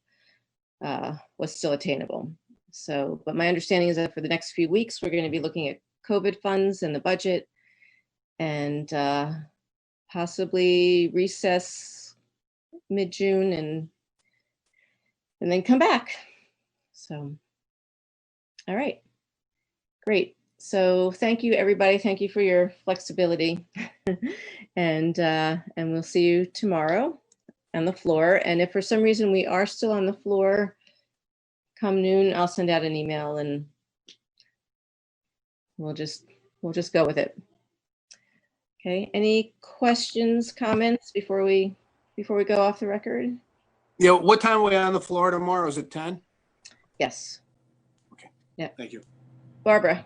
attainable. So, but my understanding is that for the next few weeks, we're going to be looking at COVID funds and the budget, and possibly recess mid-June and then come back. So, all right, great. So thank you, everybody. Thank you for your flexibility, and we'll see you tomorrow on the floor. And if for some reason we are still on the floor come noon, I'll send out an email and we'll just go with it. Okay. Any questions, comments before we go off the record? Yeah, what time are we on the floor tomorrow? Is it 10? Yes. Okay. Yeah. Thank you. Barbara.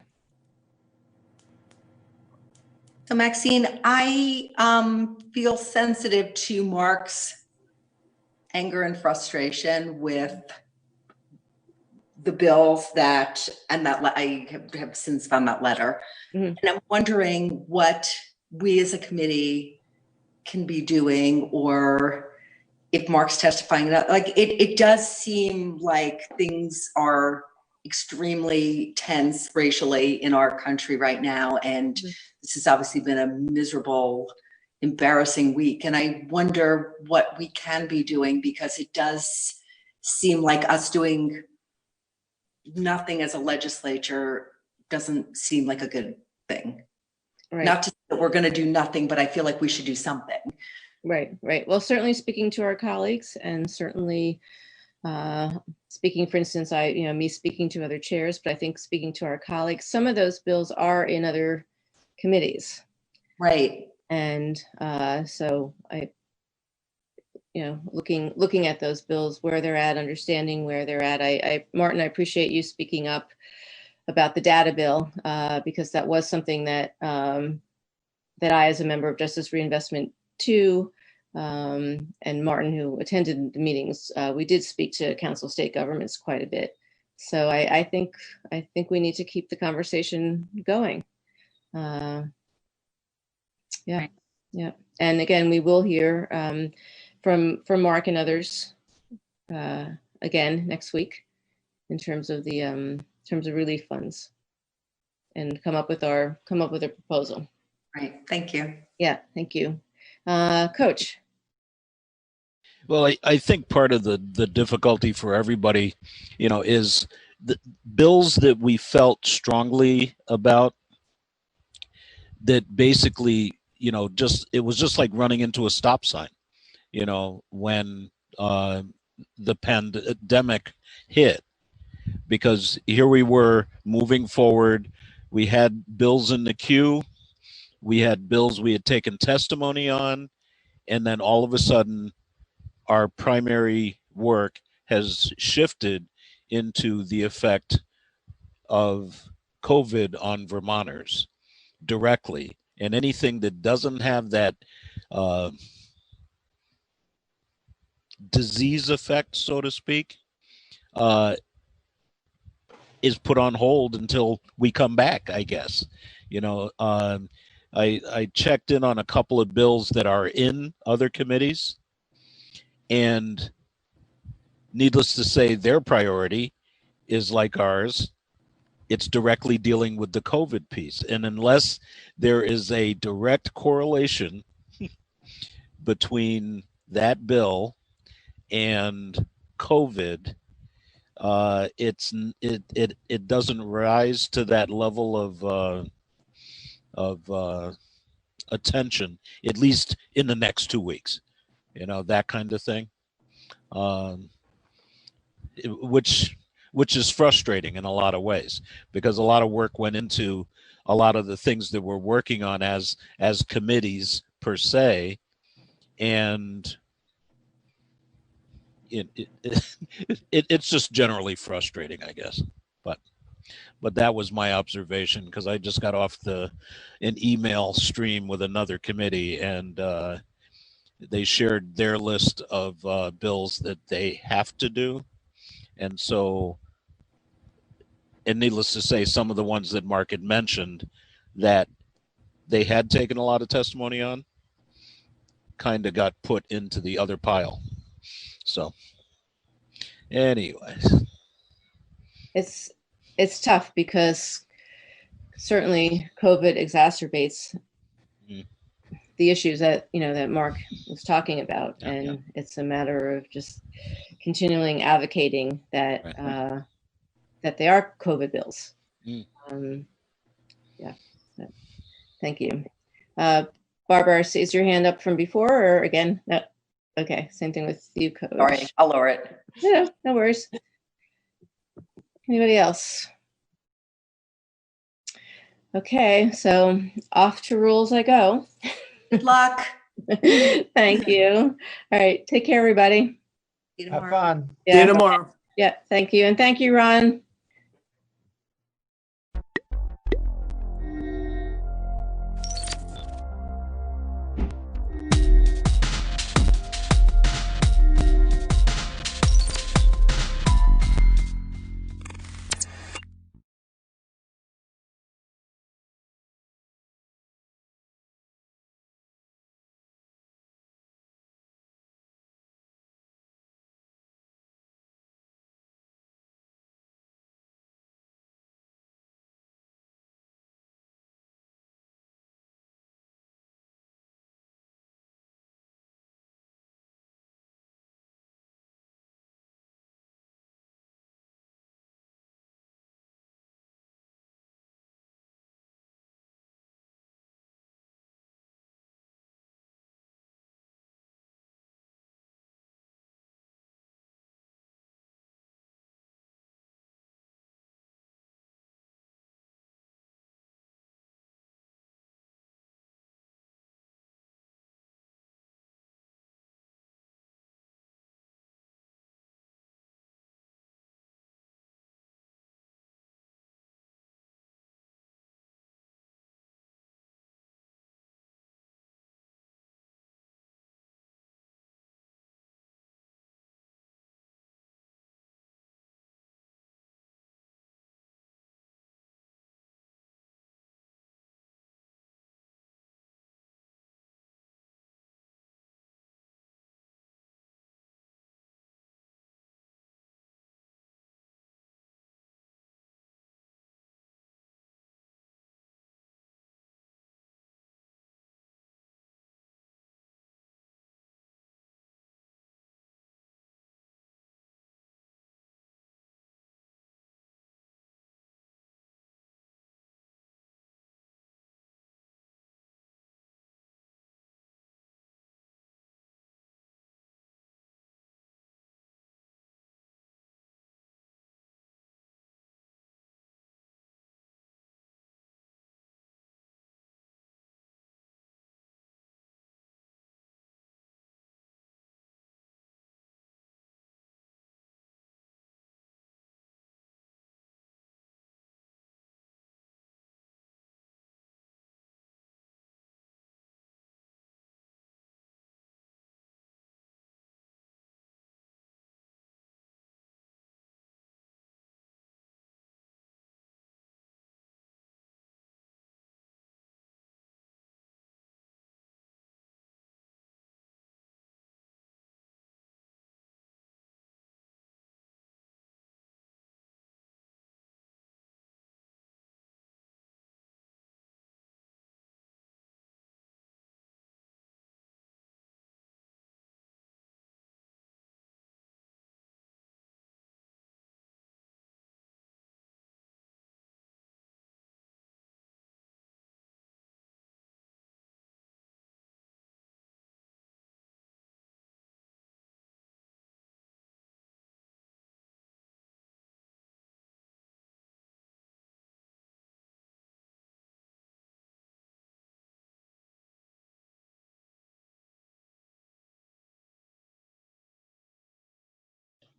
So Maxine, I feel sensitive to Mark's anger and frustration with the bills and I have since found that letter. Mm-hmm. And I'm wondering what we as a committee can be doing, or if Mark's testifying that, like, it does seem like things are extremely tense racially in our country right now. And this has obviously been a miserable, embarrassing week. And I wonder what we can be doing, because it does seem like us doing nothing as a legislature doesn't seem like a good thing. Right. Not to say that we're going to do nothing, but I feel like we should do something. Right. Well, certainly speaking to our colleagues, and certainly speaking, for instance, me speaking to other chairs, but I think speaking to our colleagues, some of those bills are in other committees. Right. And so looking at those bills, where they're at, understanding where they're at. Martin, I appreciate you speaking up about the data bill, because that was something that that I, as a member of Justice Reinvestment 2, and Martin, who attended the meetings, we did speak to Council of State Governments quite a bit. So I think we need to keep the conversation going. Yeah. And again, we will hear from Mark and others again next week in terms of the relief funds, and come up with a proposal. Right. Thank you. Yeah. Thank you, Coach. Well, I think part of the difficulty for everybody, is the bills that we felt strongly about, that basically, it was just like running into a stop sign, when the pandemic hit, because here we were moving forward. We had bills in the queue. We had bills we had taken testimony on, and then all of a sudden, our primary work has shifted into the effect of COVID on Vermonters directly. And anything that doesn't have that disease effect, so to speak, is put on hold until we come back, I guess. I checked in on a couple of bills that are in other committees, and needless to say, their priority is like ours. It's directly dealing with the COVID piece. And unless there is a direct correlation between that bill and COVID, it doesn't rise to that level of attention, at least in the next 2 weeks. That kind of thing, which is frustrating in a lot of ways, because a lot of work went into a lot of the things that we're working on as committees per se, and it's just generally frustrating, I guess. But that was my observation because I just got off an email stream with another committee, and they shared their list of bills that they have to do, and so, and needless to say, some of the ones that Mark had mentioned that they had taken a lot of testimony on kind of got put into the other pile. So, anyways, it's tough because certainly COVID exacerbates the issues that that Mark was talking about, and it's a matter of just continuing advocating that that they are COVID bills. Yeah, so, thank you. Barbara, is your hand up from before or again? No. Okay, same thing with you, Coach. Sorry, I'll lower it. Yeah, no worries. Anybody else? Okay, so off to rules I go. Good luck. Thank you. All right, take care, everybody. Have fun. Yeah. See you tomorrow. Yeah, thank you. And thank you, Ron.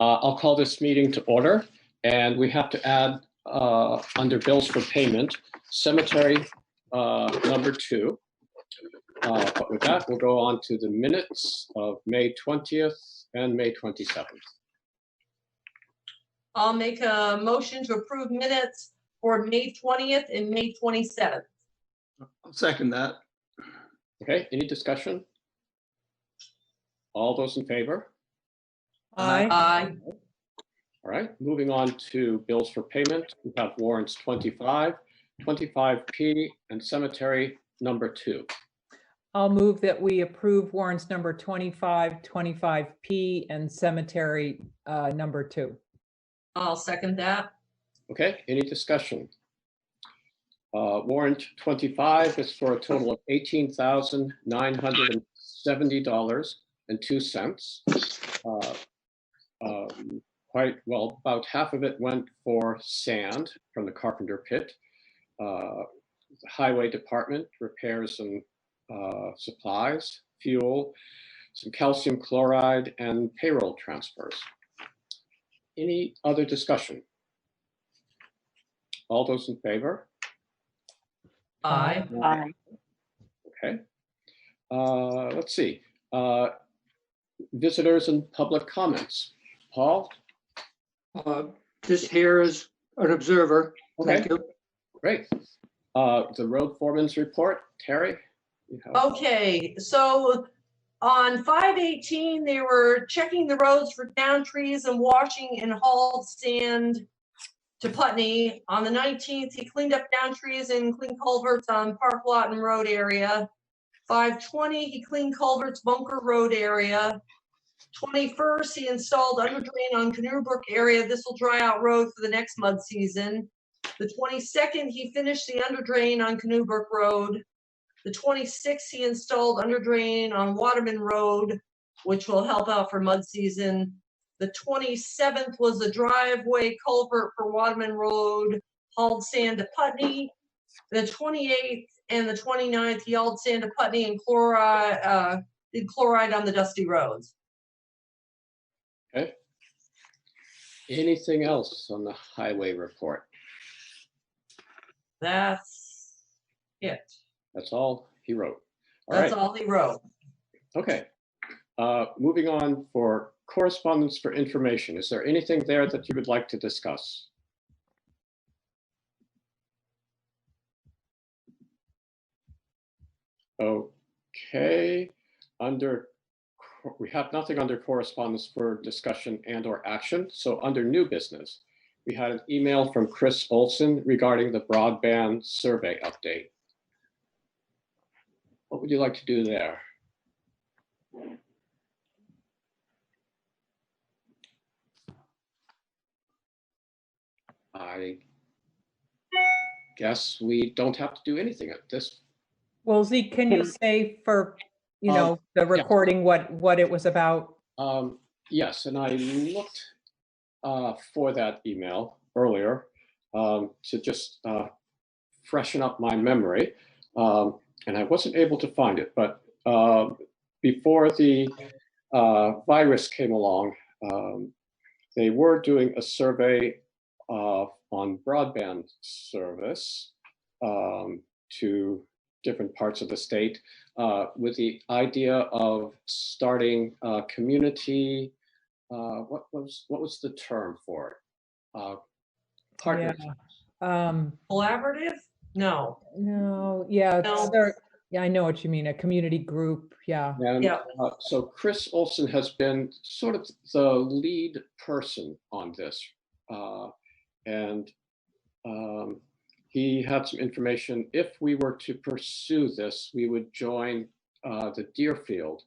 I'll call this meeting to order, and we have to add under bills for payment, cemetery number 2. But with that, we'll go on to the minutes of May 20th and May 27th. I'll make a motion to approve minutes for May 20th and May 27th. I'll second that. Okay, any discussion? All those in favor? Aye. Aye. All right, moving on to bills for payment. We have warrants 25, 25P, and cemetery number 2. I'll move that we approve warrants number 25, 25P, and cemetery number 2. I'll second that. Okay, any discussion? Warrant 25 is for a total of $18,970.02. Quite well, about half of it went for sand from the Carpenter Pit. The Highway Department repairs and supplies, fuel, some calcium chloride, and payroll transfers. Any other discussion? All those in favor? Aye. Aye. Okay. Let's see. Visitors and public comments. Paul? Just here as an observer. Thank you. Great. The road foreman's report, Terry? Okay, so on 5/18, they were checking the roads for down trees and washing and hauled sand to Putney. On the 19th, he cleaned up down trees and cleaned culverts on Park Lot and Road area. 5/20, he cleaned culverts Bunker Road area. 21st, he installed under drain on Canoe Brook area. This will dry out road for the next mud season. The 22nd, he finished the under drain on Canoe Brook Road. The 26th, he installed under drain on Waterman Road, which will help out for mud season. The 27th was the driveway culvert for Waterman Road, hauled sand to Putney. The 28th and the 29th, he hauled sand to Putney and did chloride on the dusty roads. Okay. Anything else on the highway report? That's it. That's all he wrote. That's all he wrote. Okay. Moving on for correspondence for information. Is there anything there that you would like to discuss? Okay. We have nothing under correspondence for discussion and or action. So under new business, we had an email from Chris Olson regarding the broadband survey update. What would you like to do there? I guess we don't have to do anything at this. Well, Zeke, can you say for, the recording what it was about? Yes, and I looked for that email earlier to just freshen up my memory, and I wasn't able to find it. But before the virus came along, they were doing a survey on broadband service to different parts of the state with the idea of starting community. What was the term for it? Partners. Collaborative? No. No. Yeah. No. Yeah, I know what you mean. A community group. Yeah. And so Chris Olson has been sort of the lead person on this. And he had some information. If we were to pursue this, we would join the Deerfield.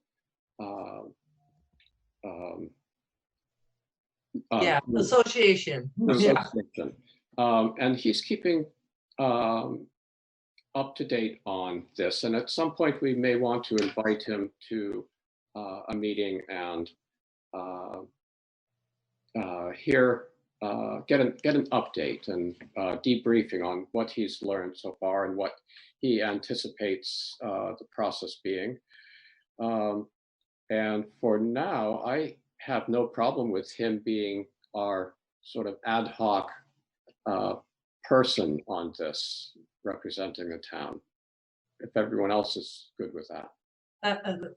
Association. Association. And he's keeping up to date on this. And at some point, we may want to invite him to a meeting and get an update and debriefing on what he's learned so far and what he anticipates the process being. And for now, I have no problem with him being our sort of ad hoc person on this, representing the town, if everyone else is good with that.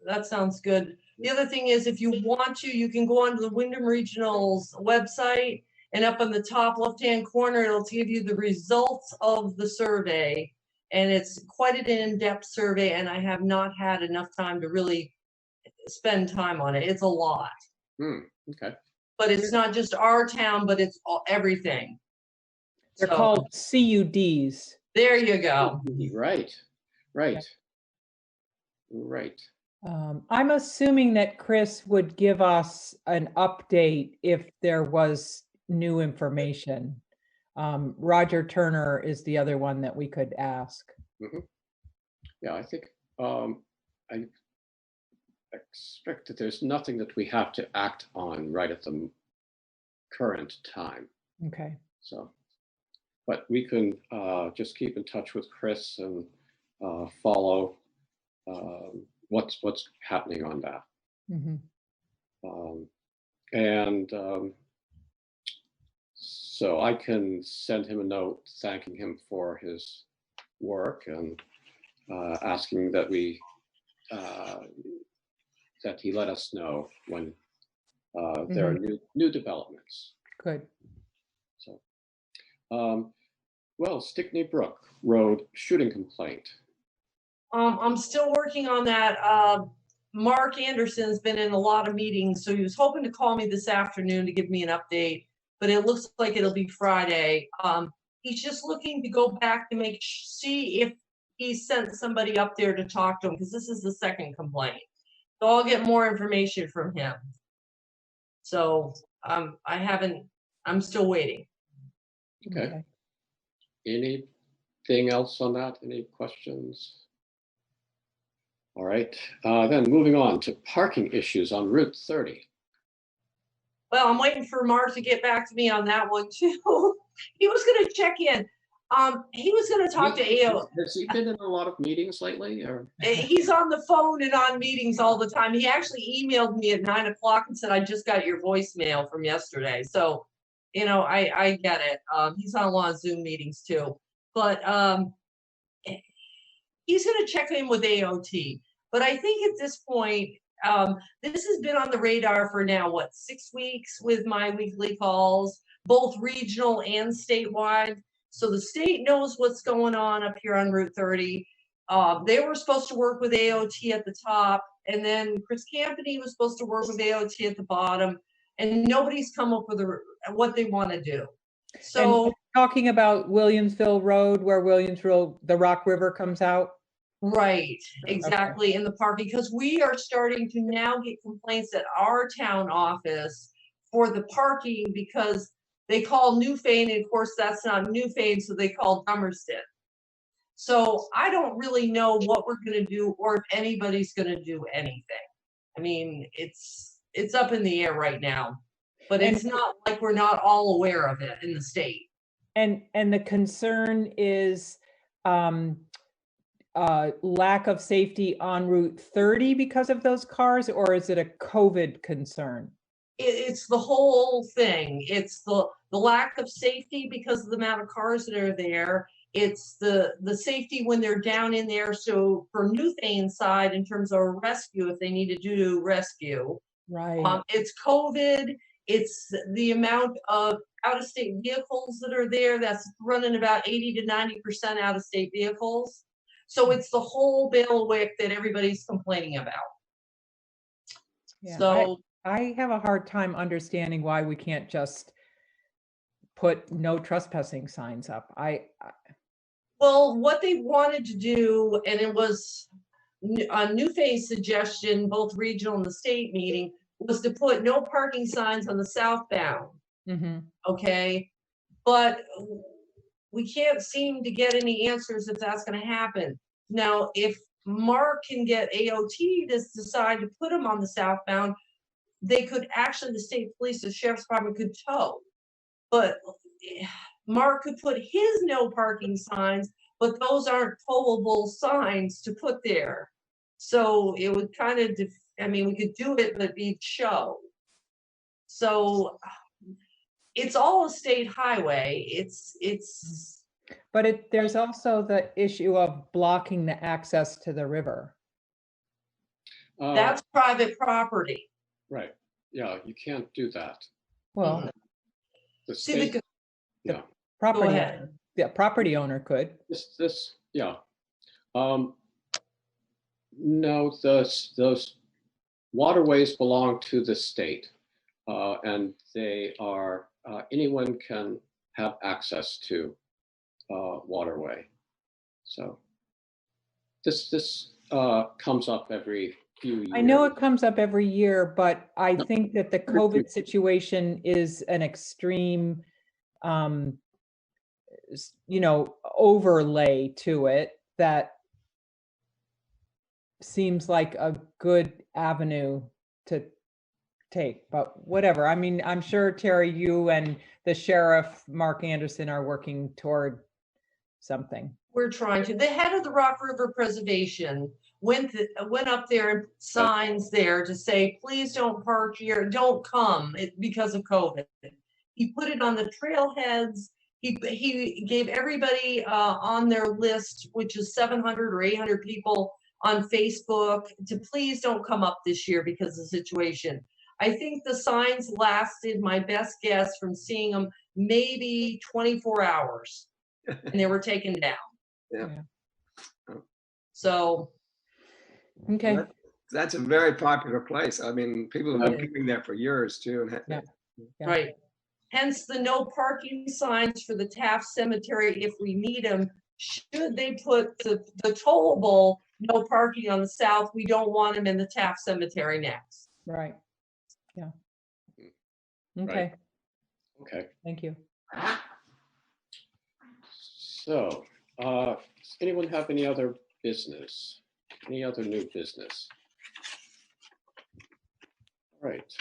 That sounds good. The other thing is, if you want to, you can go onto the Wyndham Regional's website, and up on the top left-hand corner, it'll give you the results of the survey. And it's quite an in-depth survey, and I have not had enough time to really spend time on it. It's a lot. Okay. But it's not just our town, but it's everything. They're So, called CUDs. there you go. Right, right, right. I'm assuming that Chris would give us an update if there was new information. Roger Turner is the other one that we could ask. Yeah, I think I expect that there's nothing that we have to act on right at the current time. Okay. So, but we can just keep in touch with Chris and follow what's happening on that. So I can send him a note thanking him for his work and asking that we that he let us know when there are new developments. Good. So, well, Stickney Brook Road shooting complaint. I'm still working on that. Mark Anderson's been in a lot of meetings, so he was hoping to call me this afternoon to give me an update, but it looks like it'll be Friday. He's just looking to go back to see if he sent somebody up there to talk to him, because this is the second complaint. So I'll get more information from him. So I'm still waiting. Okay. Anything else on that? Any questions? All right, then moving on to parking issues on Route 30. Well, I'm waiting for Mark to get back to me on that one too. He was going to check in. He was going to talk to AO. Has he been in a lot of meetings lately? Or? He's on the phone and on meetings all the time. He actually emailed me at 9 o'clock and said, I just got your voicemail from yesterday. So, you know, I get it. He's on a lot of Zoom meetings too. But he's going to check in with AOT. But I think at this point, this has been on the radar for now, 6 weeks with my weekly calls, both regional and statewide. So the state knows what's going on up here on Route 30. They were supposed to work with AOT at the top, and then Chris Campany was supposed to work with AOT at the bottom, and nobody's come up with what they want to do. So and talking about Williamsville Road, where Williamsville, the Rock River comes out. Right, exactly, okay. In the park, because we are starting to now get complaints at our town office for the parking, because they call Newfane, and of course that's not Newfane, so they call Dummerston. So I don't really know what we're going to do, or if anybody's going to do anything. I mean, it's up in the air right now, but it's not like we're not all aware of it in the state. And the concern is lack of safety on Route 30 because of those cars, or is it a COVID concern? It's the whole thing. It's the lack of safety because of the amount of cars that are there. It's the safety when they're down in there. So for Newfane's side, in terms of rescue, if they need to do rescue, right? It's COVID. It's the amount of out-of-state vehicles that are there. That's running about 80 to 90% out-of-state vehicles. So it's the whole bailiwick that everybody's complaining about. Yeah, so I have a hard time understanding why we can't just put no trespassing signs up. Well, what they wanted to do, and it was a Newfane's suggestion, both regional and the state meeting, was to put no parking signs on the southbound. Okay, but we can't seem to get any answers if that's going to happen. Now, if Mark can get AOT to decide to put them on the southbound, they could actually, the state police, the sheriff's department could tow. But Mark could put his no parking signs, but those aren't towable signs to put there. So it would kind of, I mean, we could do it, but it'd show. So it's all a state highway. But there's also the issue of blocking the access to the river. That's private property. Right. Yeah, you can't do that. Well, The See, state, the yeah. property, ahead. the property owner could. Yeah. No, those waterways belong to the state, and they are, anyone can have access to waterway. So this comes up every few years. I know it comes up every year, but I think that the COVID situation is an extreme, overlay to it that seems like a good avenue to take, but whatever. I mean, I'm sure, Terry, you and the sheriff, Mark Anderson, are working toward something. We're trying to. The head of the Rock River Preservation went up there and signs there to say, please don't park here, don't come because of COVID. He put it on the trailheads. He gave everybody on their list, which is 700 or 800 people on Facebook, to please don't come up this year because of the situation. I think the signs lasted, my best guess from seeing them, maybe 24 hours and they were taken down. Yeah. So. Okay. That's a very popular place. I mean, people have been coming there for years too. And Right. Hence the no parking signs for the Taft Cemetery if we need them. Should they put the tollable no parking on the south, we don't want them in the Taft Cemetery next. Right. Yeah. Okay. Right. Okay. Thank you. So, does anyone have any other business? Any other new business? All right.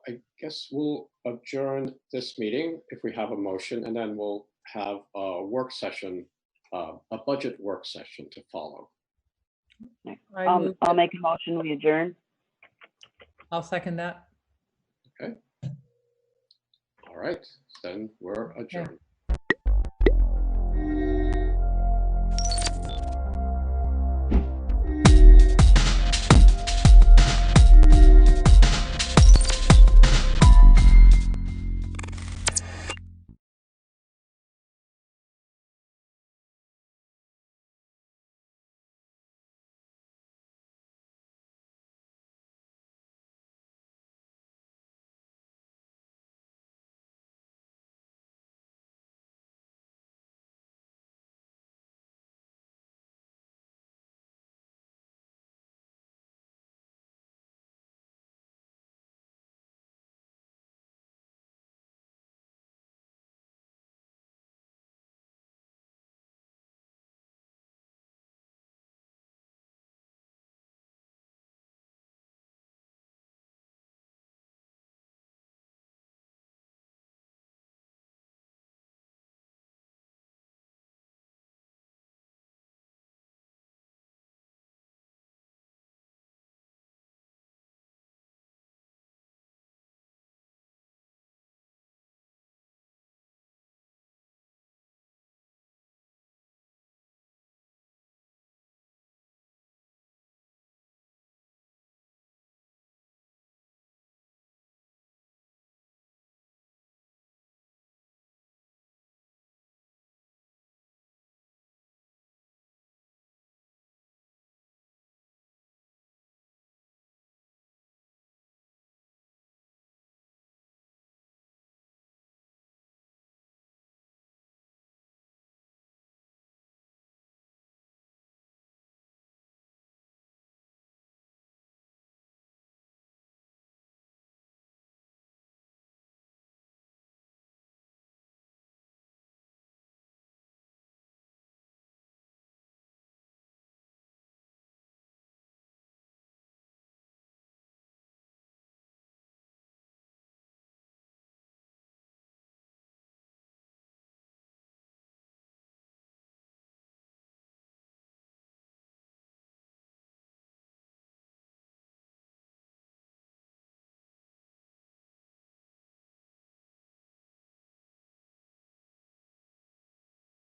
I guess we'll adjourn this meeting if we have a motion, and then we'll have a work session, a budget work session to follow. I'll make a motion, we adjourn. I'll second that. Okay. All right, then we're adjourned.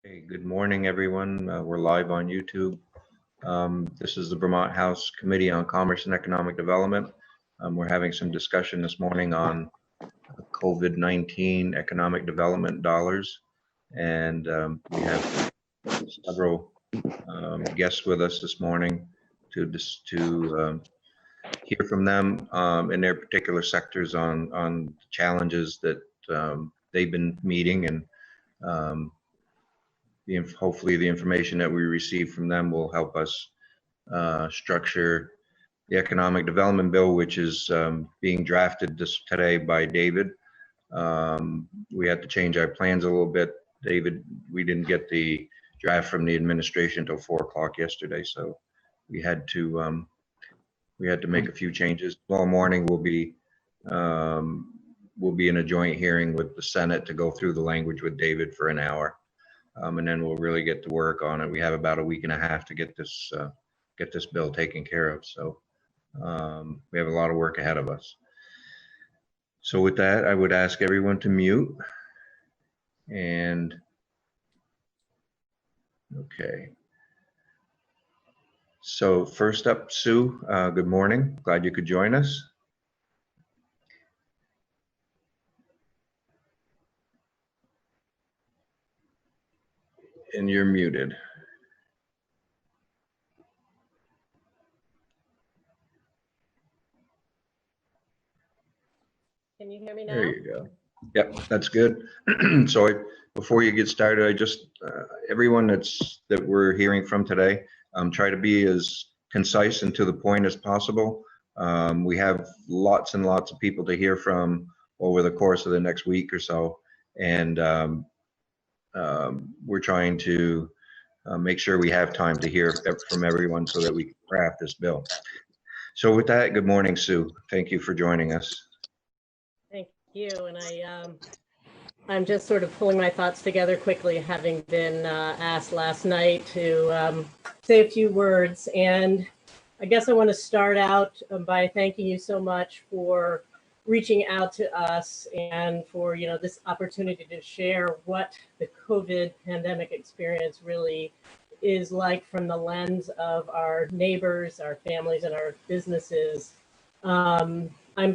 Hey, good morning, everyone. We're live on YouTube. This is the Vermont House Committee on Commerce and Economic Development. We're having some discussion this morning on COVID-19 economic development dollars. And we have several guests with us this morning to hear from them in their particular sectors on challenges that they've been meeting, and hopefully the information that we receive from them will help us structure the economic development bill, which is being drafted today by David. We had to change our plans a little bit. David, we didn't get the draft from the administration until 4 o'clock yesterday, so we had to make a few changes. Tomorrow morning we'll be in a joint hearing with the Senate to go through the language with David for an hour. And then we'll really get to work on it. We have about a week and a half to get this bill taken care of. So we have a lot of work ahead of us. So with that, I would ask everyone to mute. And okay. So first up, Sue, good morning. Glad you could join us. And you're muted. Can you hear me now? There you go. Yep, that's good. So before you get started, I just, everyone that we're hearing from today, try to be as concise and to the point as possible. We have lots and lots of people to hear from over the course of the next week or so. And we're trying to make sure we have time to hear from everyone so that we can craft this bill. So with that, good morning, Sue. Thank you for joining us. Thank you. And I'm just sort of pulling my thoughts together quickly, having been asked last night to say a few words. And I guess I want to start out by thanking you so much for reaching out to us and for this opportunity to share what the COVID pandemic experience really is like from the lens of our neighbors, our families, and our businesses. I'm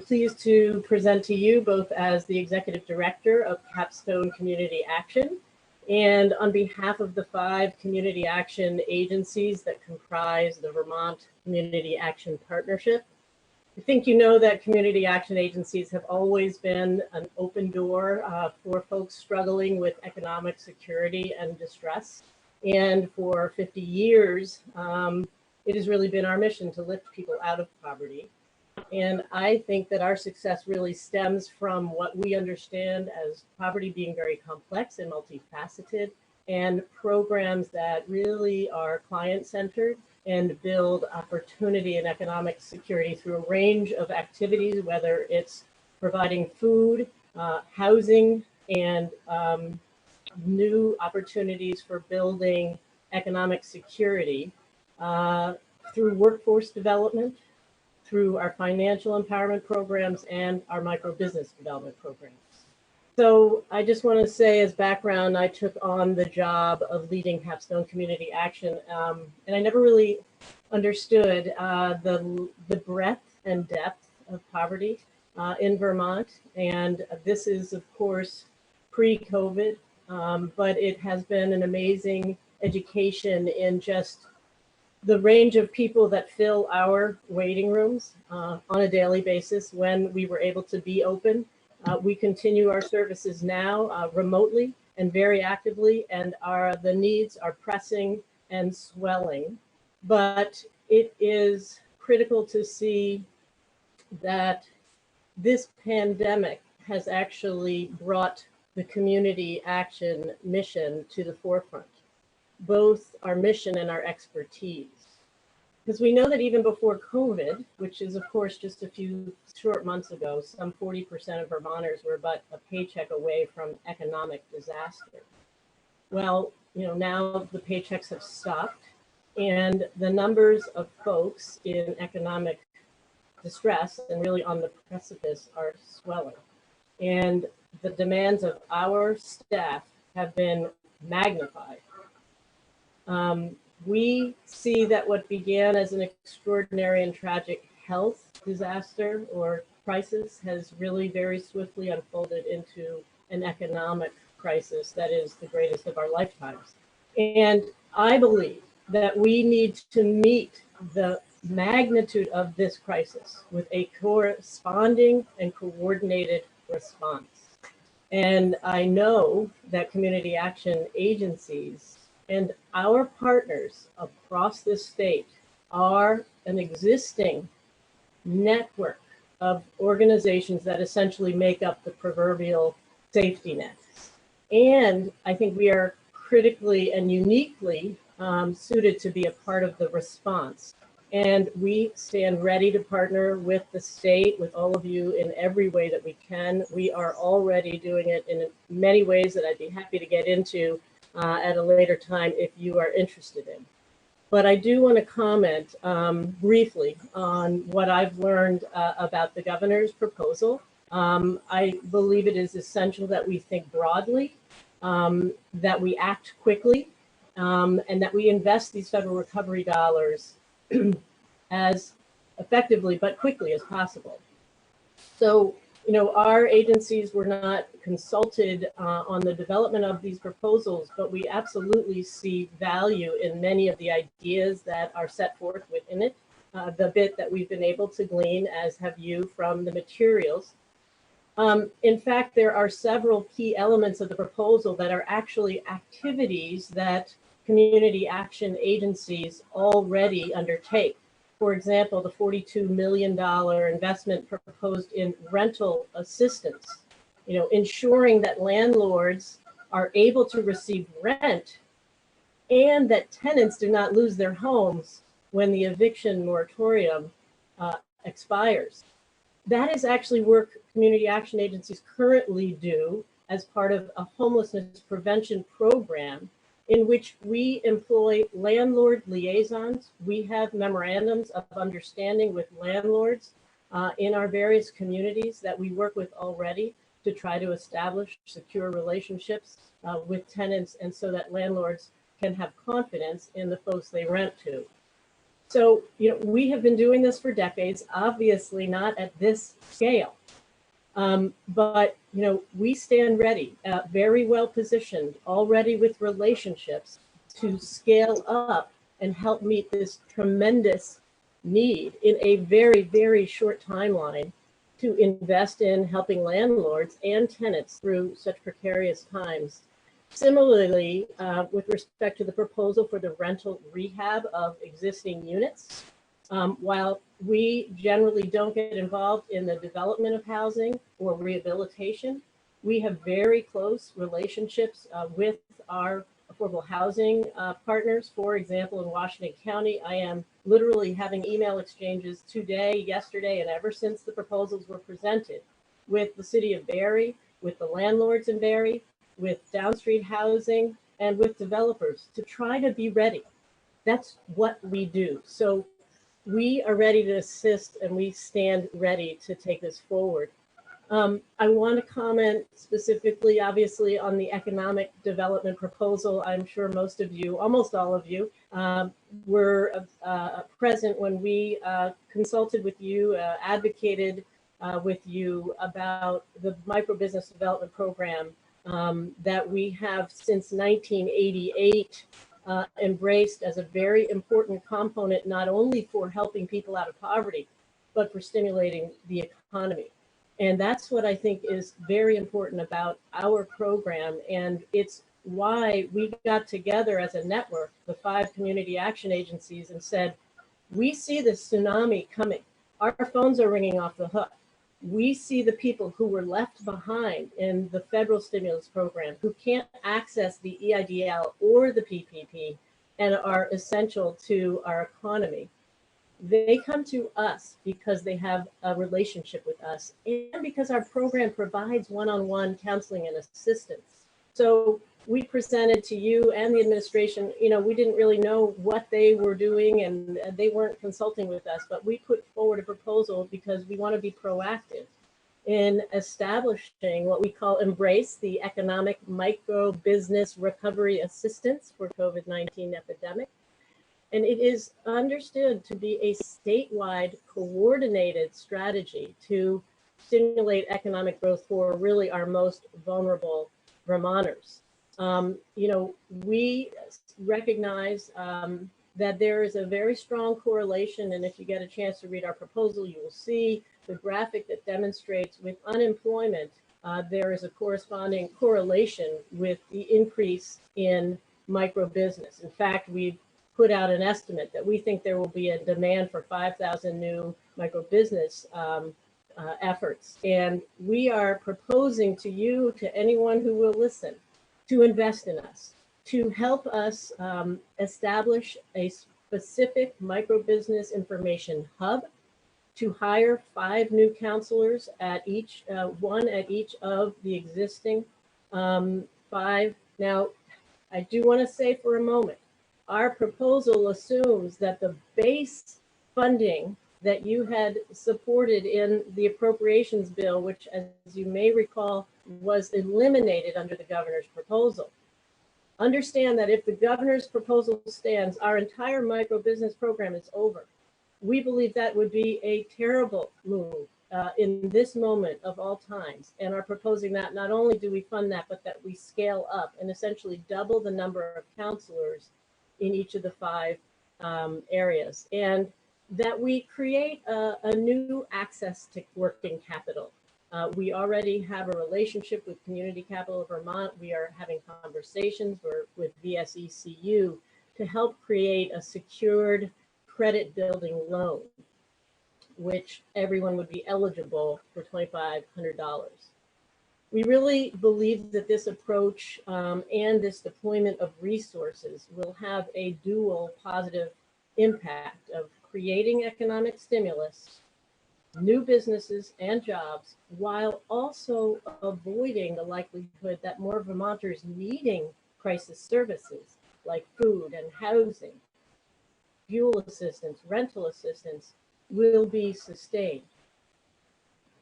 pleased to present to you both as the Executive Director of Capstone Community Action and on behalf of the 5 community action agencies that comprise the Vermont Community Action Partnership. I think you know that community action agencies have always been an open door for folks struggling with economic security and distress. And for 50 years, it has really been our mission to lift people out of poverty. And I think that our success really stems from what we understand as poverty being very complex and multifaceted, and programs that really are client-centered and build opportunity and economic security through a range of activities, whether it's providing food, housing, and new opportunities for building economic security through workforce development, through our financial empowerment programs, and our micro-business development programs. So I just want to say as background, I took on the job of leading Capstone Community Action, and I never really understood the breadth and depth of poverty in Vermont. And this is, of course, pre-COVID, but it has been an amazing education in just the range of people that fill our waiting rooms on a daily basis when we were able to be open. We continue our services now remotely and very actively, and the needs are pressing and swelling. But it is critical to see that this pandemic has actually brought the community action mission to the forefront, both our mission and our expertise. Because we know that even before COVID, which is of course just a few short months ago, some 40% of Vermonters were but a paycheck away from economic disaster. Well, now the paychecks have stopped, and the numbers of folks in economic distress and really on the precipice are swelling. And the demands of our staff have been magnified. We see that what began as an extraordinary and tragic health disaster or crisis has really very swiftly unfolded into an economic crisis that is the greatest of our lifetimes. And I believe that we need to meet the magnitude of this crisis with a corresponding and coordinated response. And I know that community action agencies and our partners across the state are an existing network of organizations that essentially make up the proverbial safety net. And I think we are critically and uniquely suited to be a part of the response. And we stand ready to partner with the state, with all of you in every way that we can. We are already doing it in many ways that I'd be happy to get into at a later time if you are interested in. But I do want to comment briefly on what I've learned about the governor's proposal. I believe it is essential that we think broadly, that we act quickly, and that we invest these federal recovery dollars as effectively but quickly as possible. So, you know, our agencies were not consulted on the development of these proposals, but we absolutely see value in many of the ideas that are set forth within it, the bit that we've been able to glean, as have you, from the materials. In fact, there are several key elements of the proposal that are actually activities that community action agencies already undertake. For example, the $42 million investment proposed in rental assistance, you know, ensuring that landlords are able to receive rent and that tenants do not lose their homes when the eviction moratorium expires. That is actually work community action agencies currently do as part of a homelessness prevention program in which we employ landlord liaisons. We have memorandums of understanding with landlords in our various communities that we work with already to try to establish secure relationships with tenants, and so that landlords can have confidence in the folks they rent to. So, you know, we have been doing this for decades, obviously not at this scale. But, you know, we stand ready, very well positioned, already with relationships to scale up and help meet this tremendous need in a very, very short timeline to invest in helping landlords and tenants through such precarious times. Similarly, with respect to the proposal for the rental rehab of existing units, while we generally don't get involved in the development of housing or rehabilitation, we have very close relationships with our affordable housing partners. For example, in Washington County, I am literally having email exchanges today, yesterday, and ever since the proposals were presented with the city of Barre, with the landlords in Barre, with downstreet housing, and with developers to try to be ready. That's what we do. So we are ready to assist, and we stand ready to take this forward. I want to comment specifically, obviously, on the economic development proposal. I'm sure most of you, almost all of you, were present when we consulted with you, advocated with you about the micro-business development program that we have since 1988 embraced as a very important component, not only for helping people out of poverty, but for stimulating the economy. And that's what I think is very important about our program. And it's why we got together as a network, the 5 community action agencies, and said, we see this tsunami coming. Our phones are ringing off the hook. We see the people who were left behind in the federal stimulus program, who can't access the EIDL or the PPP and are essential to our economy. They come to us because they have a relationship with us and because our program provides one-on-one counseling and assistance. So we presented to you and the administration, you know, we didn't really know what they were doing and they weren't consulting with us, but we put forward a proposal because we want to be proactive. in establishing what we call Embrace, the Economic Micro Business Recovery Assistance for COVID-19 epidemic. And it is understood to be a statewide coordinated strategy to stimulate economic growth for really our most vulnerable Vermonters. We recognize that there is a very strong correlation, and if you get a chance to read our proposal, you will see the graphic that demonstrates with unemployment, there is a corresponding correlation with the increase in micro business. In fact, we've put out an estimate that we think there will be a demand for 5,000 new micro business efforts. And we are proposing to you, to anyone who will listen, to invest in us, to help us establish a specific micro business information hub, to hire 5 new counselors at each, one at each of the existing 5. Now, I do want to say for a moment, our proposal assumes that the base funding that you had supported in the appropriations bill, which, as you may recall, was eliminated under the governor's proposal. Understand that if the governor's proposal stands, our entire micro business program is over. We believe that would be a terrible move in this moment of all times, and are proposing that not only do we fund that, but that we scale up and essentially double the number of counselors in each of the 5 areas, and that we create a new access to working capital. We already have a relationship with Community Capital of Vermont. We are having conversations with VSECU to help create a secured credit building loan, which everyone would be eligible for $2,500. We really believe that this approach and this deployment of resources will have a dual positive impact of creating economic stimulus, new businesses and jobs, while also avoiding the likelihood that more Vermonters needing crisis services like food and housing, fuel assistance, rental assistance will be sustained.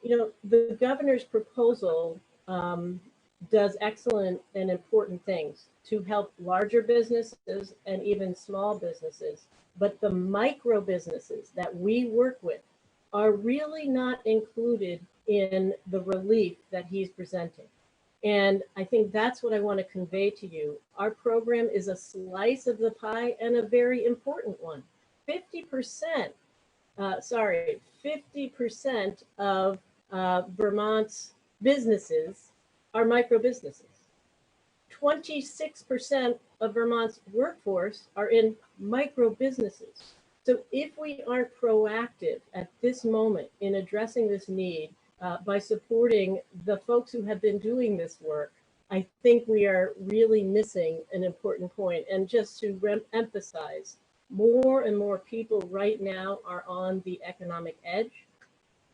The governor's proposal does excellent and important things to help larger businesses and even small businesses. But the micro businesses that we work with are really not included in the relief that he's presenting. And I think that's what I want to convey to you. Our program is a slice of the pie and a very important one. 50% of Vermont's businesses are micro businesses. 26% of Vermont's workforce are in micro businesses. So if we aren't proactive at this moment in addressing this need by supporting the folks who have been doing this work, I think we are really missing an important point. And just to emphasize, more and more people right now are on the economic edge.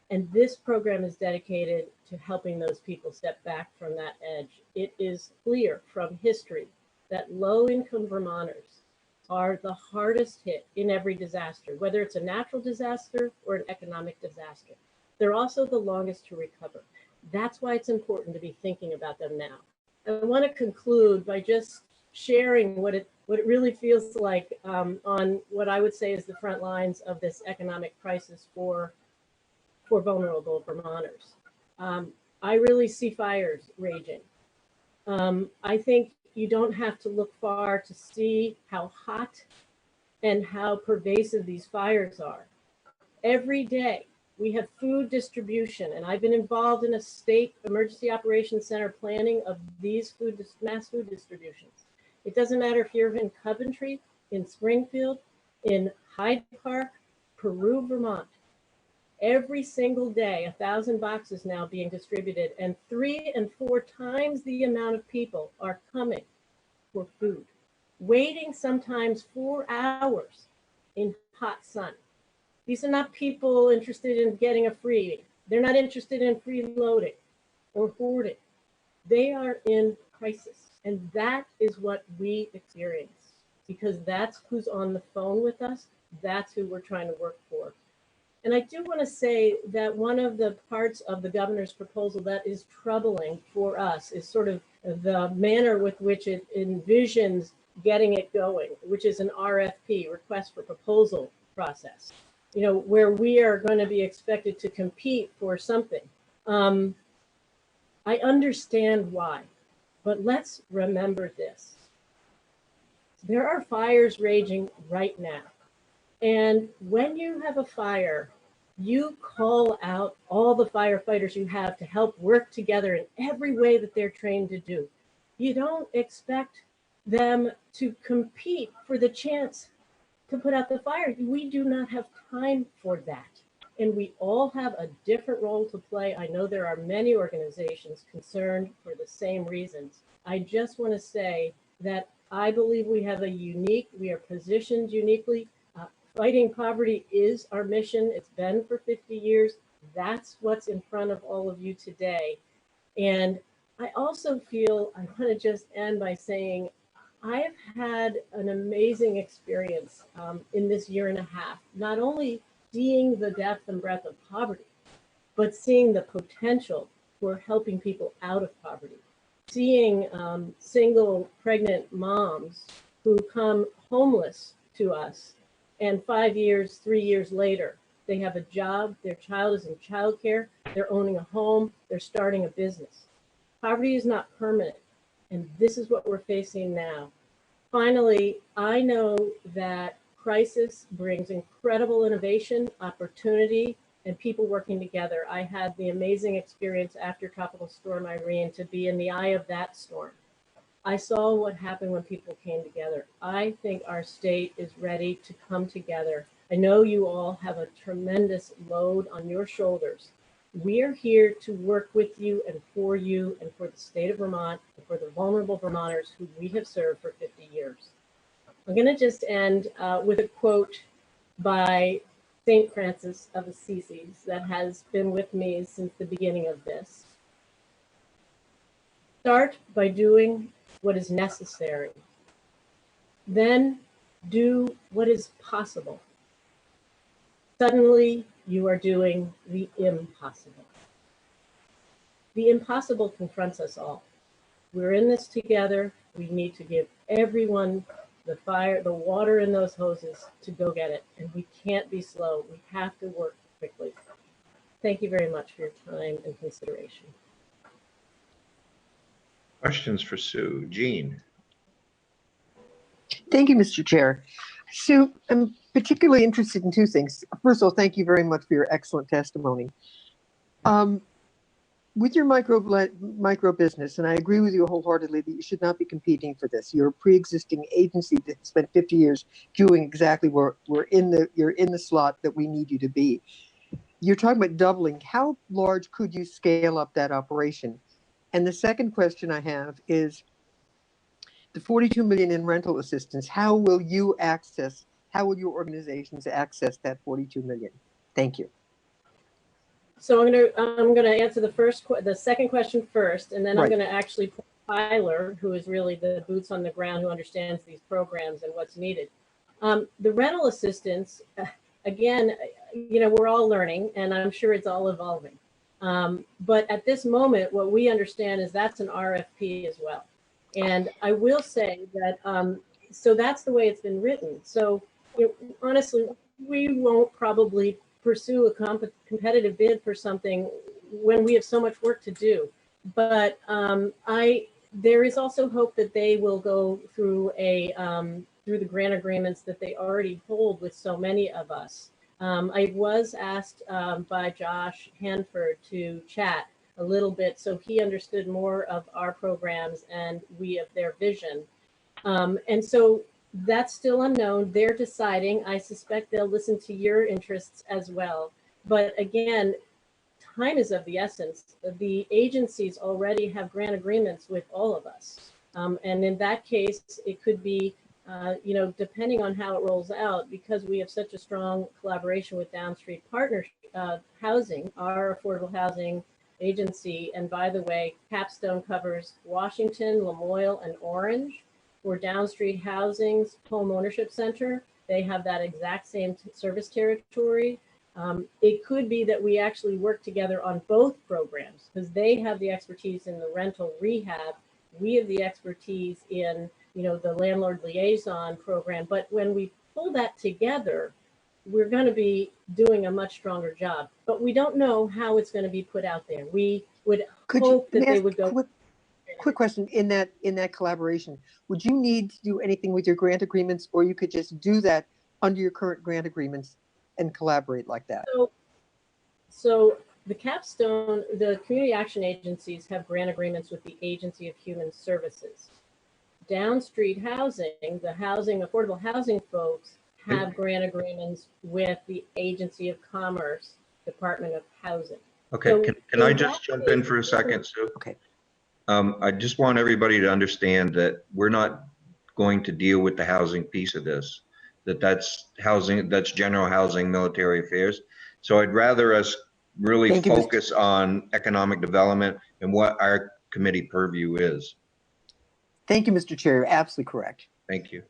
And this program is dedicated to helping those people step back from that edge. It is clear from history that low-income Vermonters are the hardest hit in every disaster, whether it's a natural disaster or an economic disaster. They're also the longest to recover. That's why it's important to be thinking about them now. I want to conclude by just sharing what it really feels like on what I would say is the front lines of this economic crisis for vulnerable Vermonters. I really see fires raging. I think you don't have to look far to see how hot and how pervasive these fires are. Every day we have food distribution, and I've been involved in a state emergency operations center planning of these mass food distributions. It doesn't matter if you're in Coventry, in Springfield, in Hyde Park, Peru, Vermont. Every single day, 1,000 boxes now being distributed, and 3 and 4 times the amount of people are coming for food, waiting sometimes 4 hours in hot sun. These are not people interested in getting a freebie. They're not interested in freeloading or hoarding. They are in crisis, and that is what we experience, because that's who's on the phone with us. That's who we're trying to work for. And I do want to say that one of the parts of the governor's proposal that is troubling for us is sort of the manner with which it envisions getting it going, which is an RFP, request for proposal process, you know, where we are going to be expected to compete for something. I understand why, but let's remember this. There are fires raging right now. And when you have a fire, you call out all the firefighters you have to help work together in every way that they're trained to do. You don't expect them to compete for the chance to put out the fire. We do not have time for that. And we all have a different role to play. I know there are many organizations concerned for the same reasons. I just want to say that I believe we are positioned uniquely. Fighting poverty is our mission. It's been for 50 years. That's what's in front of all of you today. And I also feel, I want to just end by saying, I have had an amazing experience in this year and a half, not only seeing the depth and breadth of poverty, but seeing the potential for helping people out of poverty. Seeing single pregnant moms who come homeless to us, and 5 years, 3 years later, they have a job, their child is in childcare, they're owning a home, they're starting a business. Poverty is not permanent, and this is what we're facing now. Finally, I know that crisis brings incredible innovation, opportunity, and people working together. I had the amazing experience after Tropical Storm Irene to be in the eye of that storm. I saw what happened when people came together. I think our state is ready to come together. I know you all have a tremendous load on your shoulders. We're here to work with you and for the state of Vermont and for the vulnerable Vermonters who we have served for 50 years. I'm going to just end with a quote by St. Francis of Assisi that has been with me since the beginning of this. Start by doing what is necessary. Then do what is possible. Suddenly, you are doing the impossible. The impossible confronts us all. We're in this together. We need to give everyone the water in those hoses to go get it. And we can't be slow. We have to work quickly. Thank you very much for your time and consideration. Questions for Sue? Jean? Thank you, Mr. Chair. Sue, I'm particularly interested in two things. First of all, thank you very much for your excellent testimony. With your micro business, and I agree with you wholeheartedly that you should not be competing for this. You're a pre-existing agency that spent 50 years doing exactly where you're in the slot that we need you to be. You're talking about doubling. How large could you scale up that operation? And the second question I have is the 42 million in rental assistance. How will your organizations access that 42 million? Thank you. So I'm gonna answer the second question first, and then I'm gonna actually put Tyler, who is really the boots on the ground, who understands these programs and what's needed. The rental assistance, again, you know, we're all learning, and I'm sure it's all evolving. But at this moment, what we understand is that's an RFP as well. And I will say that, so that's the way it's been written. So you know, honestly, we won't probably pursue a competitive bid for something when we have so much work to do. But there is also hope that they will go through through the grant agreements that they already hold with so many of us. I was asked by Josh Hanford to chat a little bit so he understood more of our programs and we of their vision. And so that's still unknown. They're deciding. I suspect they'll listen to your interests as well. But again, time is of the essence. The agencies already have grant agreements with all of us. And in that case, it could be, you know, depending on how it rolls out, because we have such a strong collaboration with Downstreet Partners Housing, our affordable housing agency. And by the way, Capstone covers Washington, Lamoille, and Orange. For Downstreet Housing's Home Ownership Center, they have that exact same service territory. It could be that we actually work together on both programs because they have the expertise in the rental rehab. We have the expertise in, the landlord liaison program. But when we pull that together, we're going to be doing a much stronger job. But we don't know how it's going to be put out there. We would hope that they would go. Quick question, in that collaboration, would you need to do anything with your grant agreements, or you could just do that under your current grant agreements and collaborate like that? So the capstone, the community action agencies have grant agreements with the Agency of Human Services. Downstreet Housing, the affordable housing folks have grant agreements with the Agency of Commerce, Department of Housing. Okay, So can I just jump in for a second, Sue? Okay. I just want everybody to understand that we're not going to deal with the housing piece of this, that's housing, that's general housing, military affairs. So I'd rather us really focus on economic development and what our committee purview is. Thank you, Mr. Chair. You're absolutely correct. Thank you.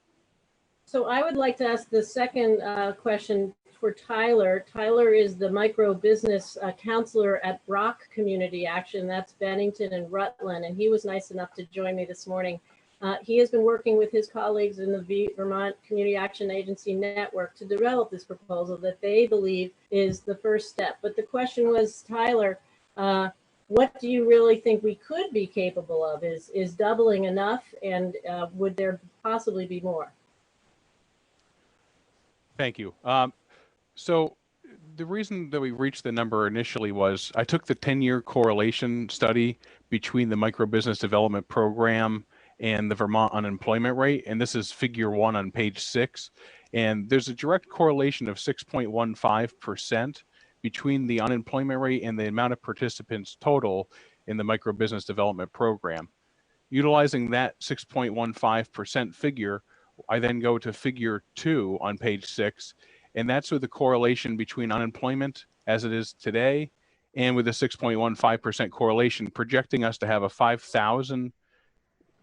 So I would like to ask the second question for Tyler. Tyler is the micro business counselor at Brock Community Action. That's Bennington and Rutland, and he was nice enough to join me this morning. He has been working with his colleagues in the Vermont Community Action Agency network to develop this proposal that they believe is the first step. But the question was, Tyler, what do you really think we could be capable of? Is doubling enough, and would there possibly be more? Thank you. So the reason that we reached the number initially was I took the 10-year correlation study between the microbusiness development program and the Vermont unemployment rate, and this is figure 1 on page 6. And there's a direct correlation of 6.15% between the unemployment rate and the amount of participants total in the microbusiness development program. Utilizing that 6.15% figure, I then go to figure 2 on page 6, and that's with the correlation between unemployment as it is today and with a 6.15% correlation, projecting us to have a 5,000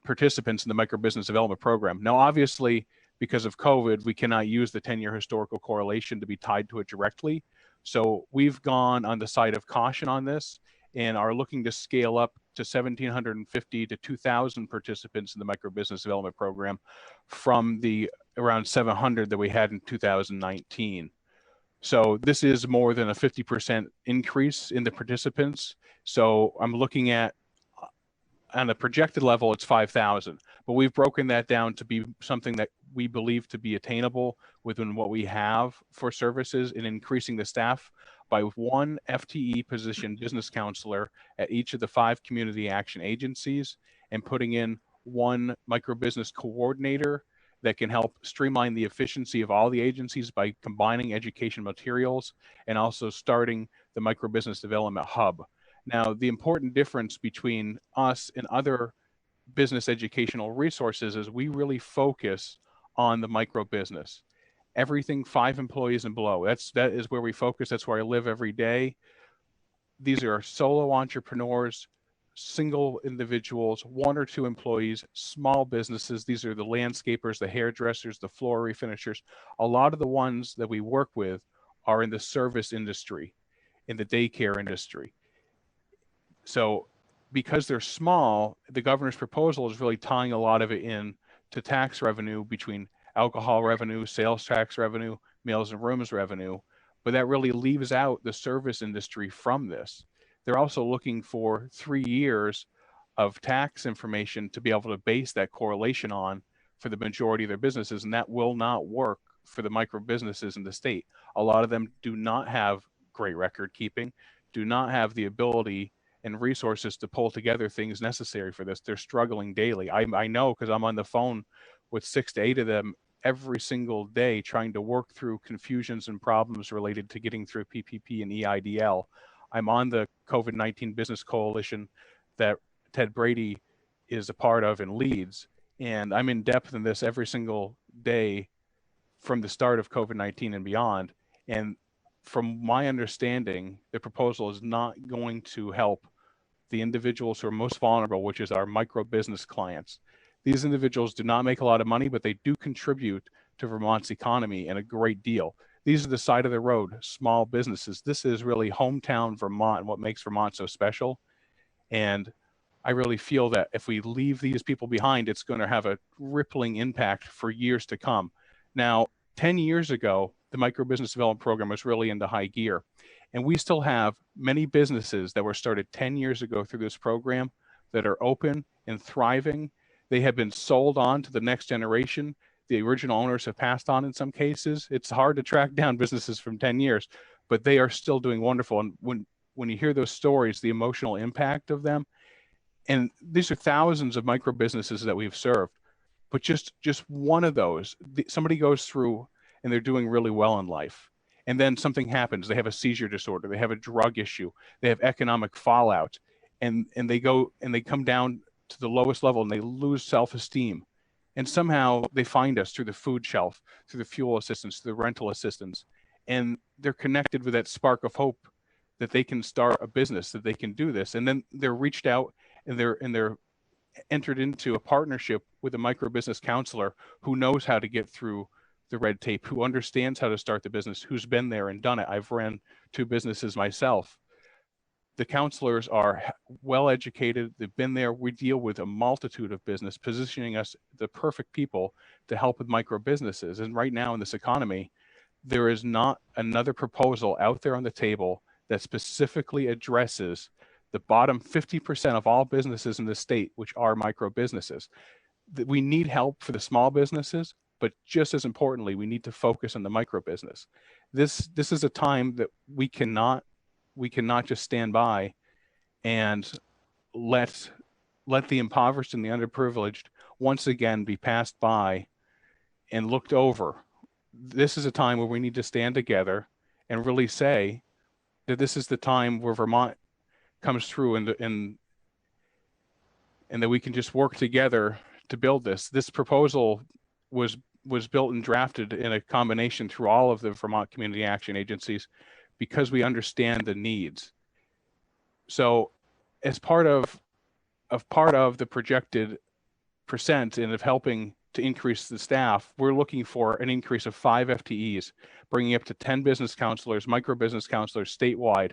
participants in the microbusiness development program. Now, obviously, because of COVID, we cannot use the 10-year historical correlation to be tied to it directly. So we've gone on the side of caution on this and are looking to scale up to 1,750 to 2,000 participants in the microbusiness development program from the around 700 that we had in 2019. So this is more than a 50% increase in the participants. So I'm looking at, on a projected level, it's 5,000, but we've broken that down to be something that we believe to be attainable within what we have for services, and increasing the staff by 1 FTE position business counselor at each of the 5 community action agencies, and putting in 1 microbusiness coordinator that can help streamline the efficiency of all the agencies by combining education materials, and also starting the microbusiness development hub. Now, the important difference between us and other business educational resources is we really focus on the micro business. Everything 5 employees and below. That is where we focus. That's where I live every day. These are solo entrepreneurs, single individuals, 1 or 2 employees, small businesses. These are the landscapers, the hairdressers, the floor refinishers. A lot of the ones that we work with are in the service industry, in the daycare industry. So because they're small, the governor's proposal is really tying a lot of it in to tax revenue between alcohol revenue, sales tax revenue, meals and rooms revenue, but that really leaves out the service industry from this. They're also looking for 3 years of tax information to be able to base that correlation on for the majority of their businesses, and that will not work for the micro businesses in the state. A lot of them do not have great record keeping, do not have the ability and resources to pull together things necessary for this. They're struggling daily. I know, because I'm on the phone with 6 to 8 of them every single day, trying to work through confusions and problems related to getting through PPP and EIDL. I'm on the COVID-19 Business Coalition that Ted Brady is a part of and leads, and I'm in depth in this every single day from the start of COVID-19 and beyond. And from my understanding, the proposal is not going to help the individuals who are most vulnerable, which is our micro business clients. These individuals do not make a lot of money, but they do contribute to Vermont's economy and a great deal. These are the side of the road, small businesses. This is really hometown Vermont and what makes Vermont so special. And I really feel that if we leave these people behind, it's going to have a rippling impact for years to come. Now, 10 years ago, the micro business development program was really into high gear. And we still have many businesses that were started 10 years ago through this program that are open and thriving. They have been sold on to the next generation. The original owners have passed on in some cases. It's hard to track down businesses from 10 years, but they are still doing wonderful. And when you hear those stories, the emotional impact of them, and these are thousands of micro businesses that we've served, but just one of those, somebody goes through and they're doing really well in life. And then something happens. They have a seizure disorder. They have a drug issue. They have economic fallout. And they go and they come down to the lowest level and they lose self-esteem. And somehow they find us through the food shelf, through the fuel assistance, through the rental assistance. And they're connected with that spark of hope that they can start a business, that they can do this. And then they're reached out and they're entered into a partnership with a micro business counselor who knows how to get through the red tape, who understands how to start the business, who's been there and done it. I've ran 2 businesses myself. The counselors are well educated. They've been there. We deal with a multitude of business, positioning us the perfect people to help with micro businesses. And right now in this economy, there is not another proposal out there on the table that specifically addresses the bottom 50% of all businesses in the state, which are micro businesses. We need help for the small businesses, but just as importantly, we need to focus on the micro business. This is a time that we cannot just stand by and let the impoverished and the underprivileged once again be passed by and looked over. This is a time where we need to stand together and really say that this is the time where Vermont comes through and that we can just work together to build this. This proposal was built and drafted in a combination through all of the Vermont community action agencies because we understand the needs. So as part of the projected percent and of helping to increase the staff, we're looking for an increase of 5 FTEs, bringing up to 10 business counselors, micro business counselors statewide,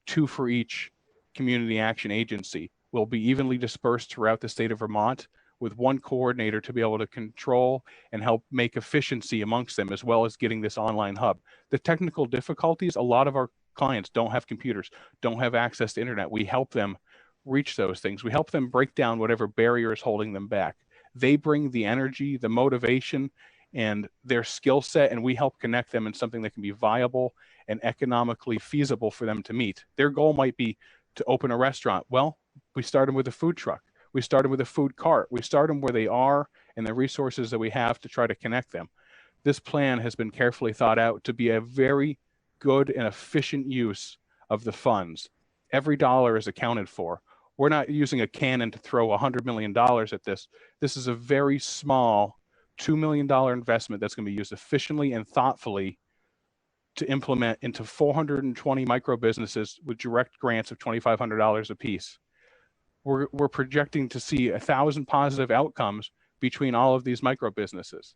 2 for each community action agency. Will be evenly dispersed throughout the state of Vermont with 1 coordinator to be able to control and help make efficiency amongst them, as well as getting this online hub. The technical difficulties, a lot of our clients don't have computers, don't have access to internet. We help them reach those things. We help them break down whatever barrier is holding them back. They bring the energy, the motivation, and their skill set, and we help connect them in something that can be viable and economically feasible for them to meet. Their goal might be to open a restaurant. Well, we start them with a food truck. We start them with a food cart. We start them where they are and the resources that we have to try to connect them. This plan has been carefully thought out to be a very good and efficient use of the funds. Every dollar is accounted for. We're not using a cannon to throw $100 million at this. This is a very small $2 million investment that's going to be used efficiently and thoughtfully to implement into 420 micro businesses with direct grants of $2,500 apiece. We're projecting to see 1,000 positive outcomes between all of these micro businesses.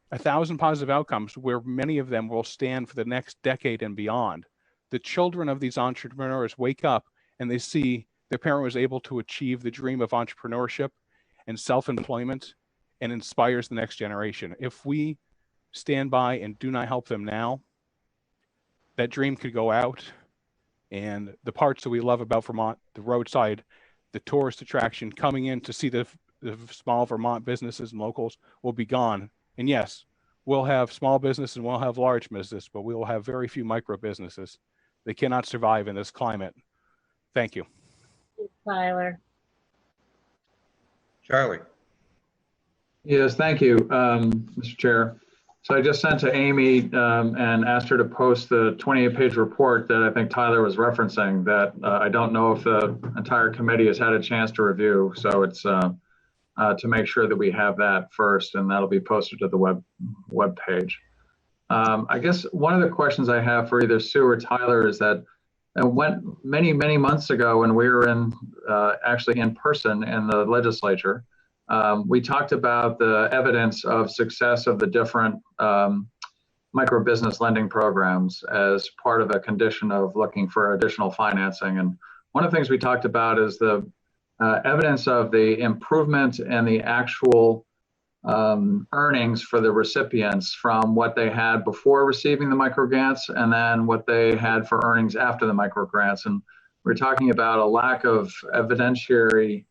1,000 positive outcomes where many of them will stand for the next decade and beyond. The children of these entrepreneurs wake up and they see their parent was able to achieve the dream of entrepreneurship and self-employment and inspires the next generation. If we stand by and do not help them now, that dream could go out, and the parts that we love about Vermont, the roadside, the tourist attraction coming in to see the small Vermont businesses and locals will be gone. And yes, we'll have small business and we'll have large business, but we will have very few micro businesses. They cannot survive in this climate. Thank you. Tyler. Charlie. Yes, thank you, Mr. Chair. So I just sent to Amy and asked her to post the 28-page report that I think Tyler was referencing that I don't know if the entire committee has had a chance to review. So it's to make sure that we have that first, and that'll be posted to the web page. I guess one of the questions I have for either Sue or Tyler is that many months ago when we were actually in person in the legislature, we talked about the evidence of success of the different micro business lending programs as part of a condition of looking for additional financing. And one of the things we talked about is the evidence of the improvement and the actual earnings for the recipients from what they had before receiving the micro grants and then what they had for earnings after the micro grants. And we're talking about a lack of evidentiary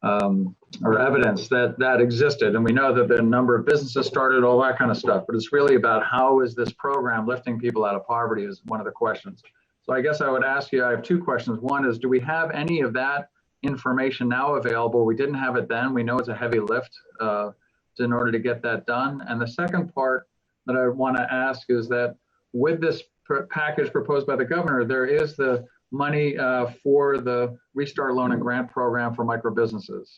or evidence that existed. And we know that the number of businesses started, all that kind of stuff, but it's really about how is this program lifting people out of poverty is one of the questions. So I guess I would ask you, I have two questions. One is, do we have any of that information now available? We didn't have it then. We know it's a heavy lift in order to get that done. And the second part that I want to ask is that with this package proposed by the governor, there is the money for the Restart Loan and Grant Program for micro businesses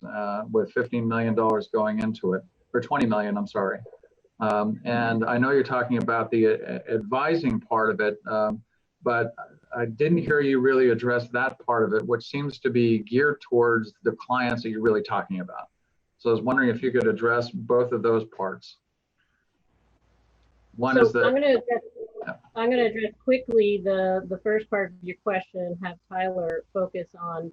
with $15 million going into it, or 20 million, I'm sorry. And I know you're talking about the advising part of it, but I didn't hear you really address that part of it, which seems to be geared towards the clients that you're really talking about. So I was wondering if you could address both of those parts. One is the. I'm going to address quickly the first part of your question and have Tyler focus on,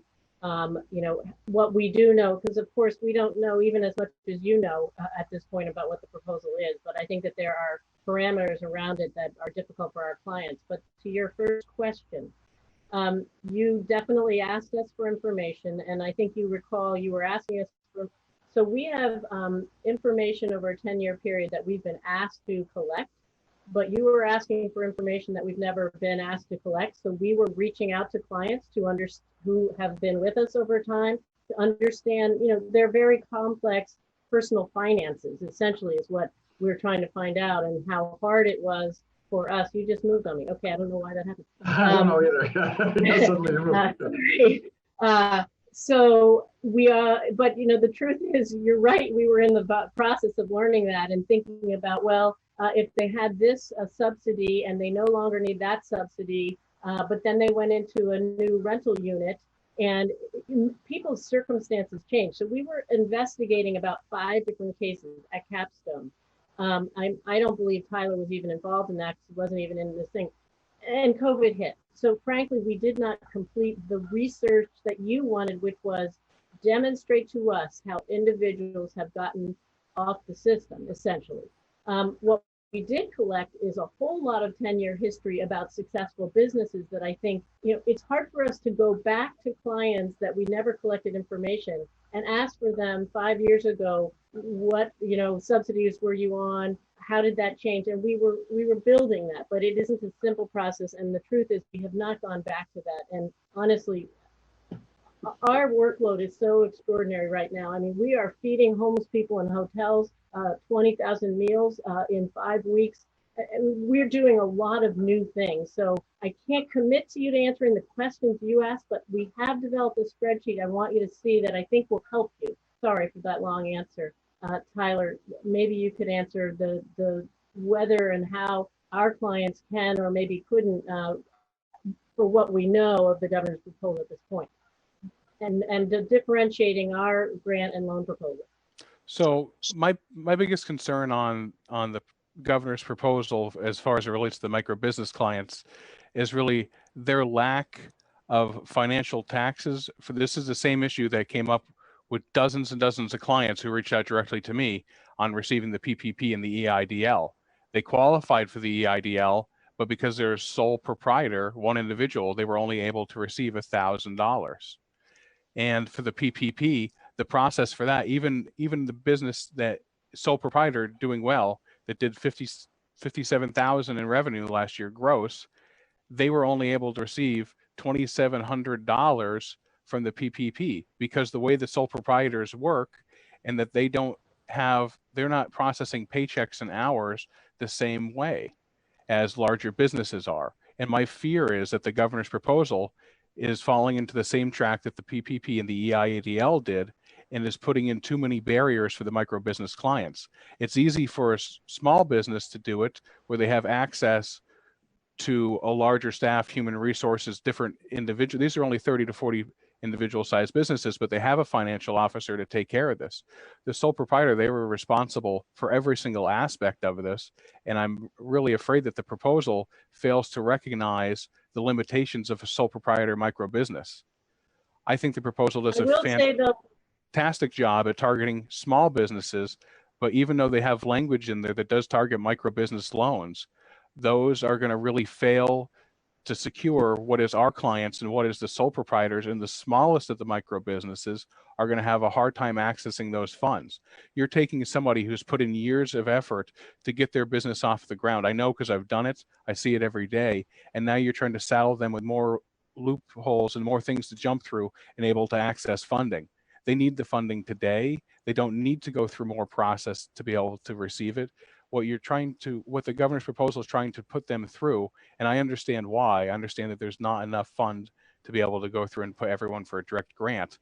you know, what we do know, because of course we don't know even as much as you know at this point about what the proposal is, but I think that there are parameters around it that are difficult for our clients. But to your first question, you definitely asked us for information, and I think you recall you were asking us for, so we have information over a 10-year period that we've been asked to collect, but you were asking for information that we've never been asked to collect. So we were reaching out to clients who have been with us over time to understand, you know, they're very complex personal finances, essentially, is what we're trying to find out, and how hard it was for us. You just moved on me. Okay, I don't know why that happened. I don't know either. So we but you know, the truth is, you're right. We were in the process of learning that and thinking about, well, if they had this subsidy and they no longer need that subsidy, but then they went into a new rental unit and people's circumstances changed. So we were investigating about 5 different cases at Capstone. I don't believe Tyler was even involved in that because he wasn't even in this thing. And COVID hit. So frankly, we did not complete the research that you wanted, which was demonstrate to us how individuals have gotten off the system, essentially. What we did collect is a whole lot of 10-year history about successful businesses that I think, you know, it's hard for us to go back to clients that we never collected information and ask for them 5 years ago, what, you know, subsidies were you on? How did that change? And we were building that, but it isn't a simple process. And the truth is we have not gone back to that. And honestly, our workload is so extraordinary right now. I mean, we are feeding homeless people in hotels, 20,000 meals in 5 weeks. We're doing a lot of new things. So I can't commit to you to answering the questions you asked, but we have developed a spreadsheet I want you to see that I think will help you. Sorry for that long answer. Tyler, maybe you could answer the whether and how our clients can or maybe couldn't, for what we know of the governor's proposal at this point, and differentiating our grant and loan proposal. So my biggest concern on the governor's proposal, as far as it relates to the micro business clients, is really their lack of financial taxes. For this is the same issue that came up with dozens and dozens of clients who reached out directly to me on receiving the PPP and the EIDL. They qualified for the EIDL, but because they're a sole proprietor, one individual, they were only able to receive $1,000. And for the PPP, the process for that, even the business that sole proprietor doing well, that did 57,000 in revenue last year gross, they were only able to receive $2,700 from the PPP, because the way the sole proprietors work, and that they're not processing paychecks and hours the same way as larger businesses are. And my fear is that the governor's proposal is falling into the same track that the PPP and the EIDL did, and is putting in too many barriers for the micro business clients. It's easy for a small business to do it, where they have access to a larger staff, human resources, different individual. These are only 30 to 40 individual sized businesses, but they have a financial officer to take care of this. The sole proprietor, they were responsible for every single aspect of this. And I'm really afraid that the proposal fails to recognize the limitations of a sole proprietor micro business. I think the proposal does I a will say though, fantastic job at targeting small businesses, but even though they have language in there that does target micro business loans, those are going to really fail to secure what is our clients and what is the sole proprietors, and the smallest of the micro businesses are going to have a hard time accessing those funds. You're taking somebody who's put in years of effort to get their business off the ground. I know because I've done it. I see it every day. And now you're trying to saddle them with more loopholes and more things to jump through and able to access funding. They need the funding today. They don't need to go through more process to be able to receive it. What the governor's proposal is trying to put them through, and I understand why. I understand that there's not enough fund to be able to go through and put everyone for a direct grant,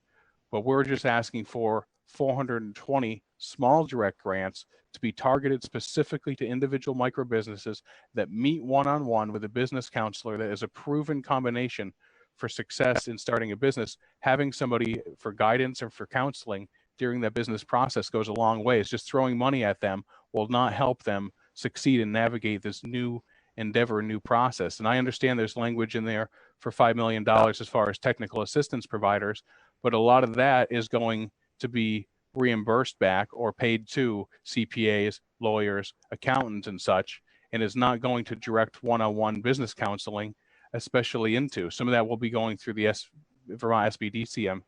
but we're just asking for 420 small direct grants to be targeted specifically to individual micro businesses that meet one-on-one with a business counselor that is a proven combination for success in starting a business. Having somebody for guidance or for counseling during that business process goes a long way. It's just throwing money at them will not help them succeed and navigate this new endeavor, new process. And I understand there's language in there for $5 million as far as technical assistance providers, but a lot of that is going to be reimbursed back or paid to CPAs, lawyers, accountants, and such, and is not going to direct one-on-one business counseling, especially into. Some of that will be going through the Vermont SBDC.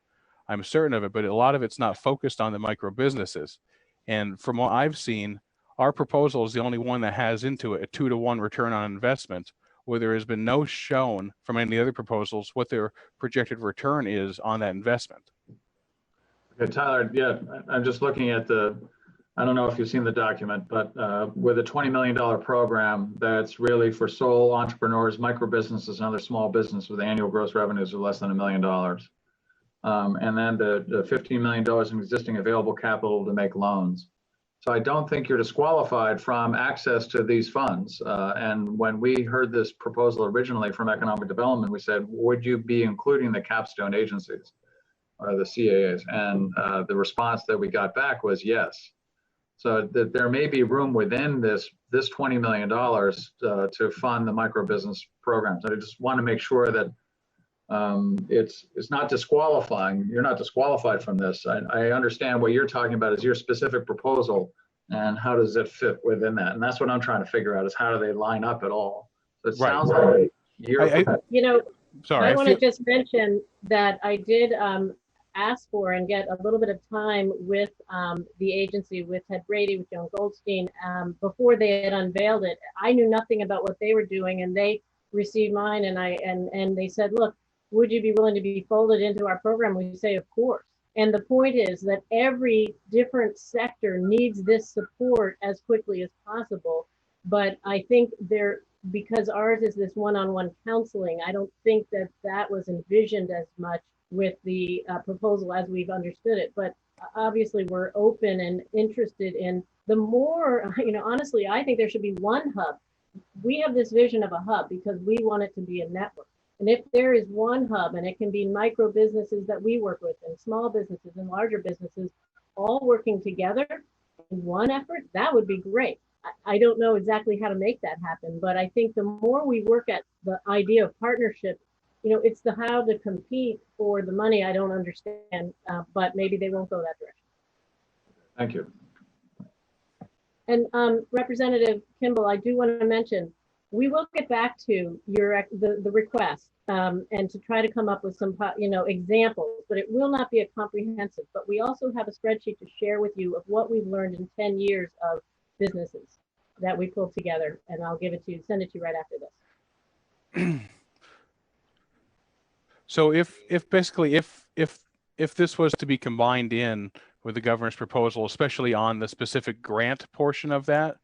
I'm certain of it, but a lot of it's not focused on the micro businesses. And from what I've seen, our proposal is the only one that has into it a 2-to-1 return on investment, where there has been no shown from any of the other proposals what their projected return is on that investment. Okay, Tyler, yeah, I'm just looking at I don't know if you've seen the document, but with a $20 million program that's really for sole entrepreneurs, micro businesses, and other small business with annual gross revenues of less than $1 million. And then the $15 million in existing available capital to make loans. So I don't think you're disqualified from access to these funds. And when we heard this proposal originally from economic development, we said, would you be including the capstone agencies or the CAAs? And the response that we got back was yes. So that there may be room within this $20 million to fund the micro business programs. I just want to make sure that it's not disqualifying. You're not disqualified from this. I understand what you're talking about is your specific proposal and how does it fit within that. And that's what I'm trying to figure out is how do they line up at all? So it sounds like you're. I want to just mention that I did ask for and get a little bit of time with the agency, with Ted Brady, with Joan Goldstein, before they had unveiled it. I knew nothing about what they were doing, and they received mine, and they said, look, would you be willing to be folded into our program? We say, of course. And the point is that every different sector needs this support as quickly as possible. But I think because ours is this one-on-one counseling, I don't think that was envisioned as much with the proposal as we've understood it. But obviously we're open and interested in the more, honestly, I think there should be one hub. We have this vision of a hub because we want it to be a network. And if there is one hub, and it can be micro businesses that we work with and small businesses and larger businesses all working together in one effort, that would be great. I don't know exactly how to make that happen, but I think the more we work at the idea of partnership, it's the how to compete for the money I don't understand, but maybe they won't go that direction. Thank you. And Representative Kimball, I do want to mention, we will get back to the request and to try to come up with some examples, but it will not be a comprehensive. But we also have a spreadsheet to share with you of what we've learned in 10 years of businesses that we pulled together, and I'll give it to you, send it to you right after this. So if this was to be combined in with the governor's proposal, especially on the specific grant portion of that,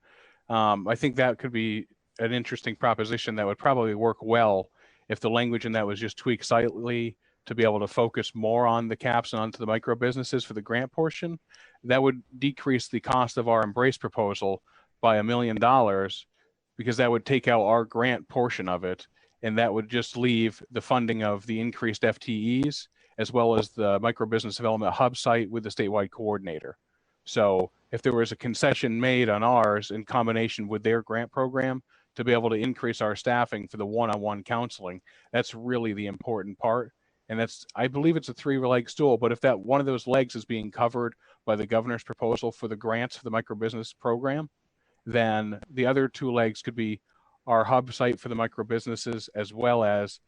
I think that could be an interesting proposition that would probably work well if the language in that was just tweaked slightly to be able to focus more on the caps and onto the micro businesses for the grant portion. That would decrease the cost of our Embrace proposal by $1 million because that would take out our grant portion of it, and that would just leave the funding of the increased FTEs as well as the micro business development hub site with the statewide coordinator. So if there was a concession made on ours in combination with their grant program to be able to increase our staffing for the one-on-one counseling, that's really the important part. And that's, I believe it's a three-leg stool, but if that one of those legs is being covered by the governor's proposal for the grants for the microbusiness program, then the other two legs could be our hub site for the microbusinesses as well as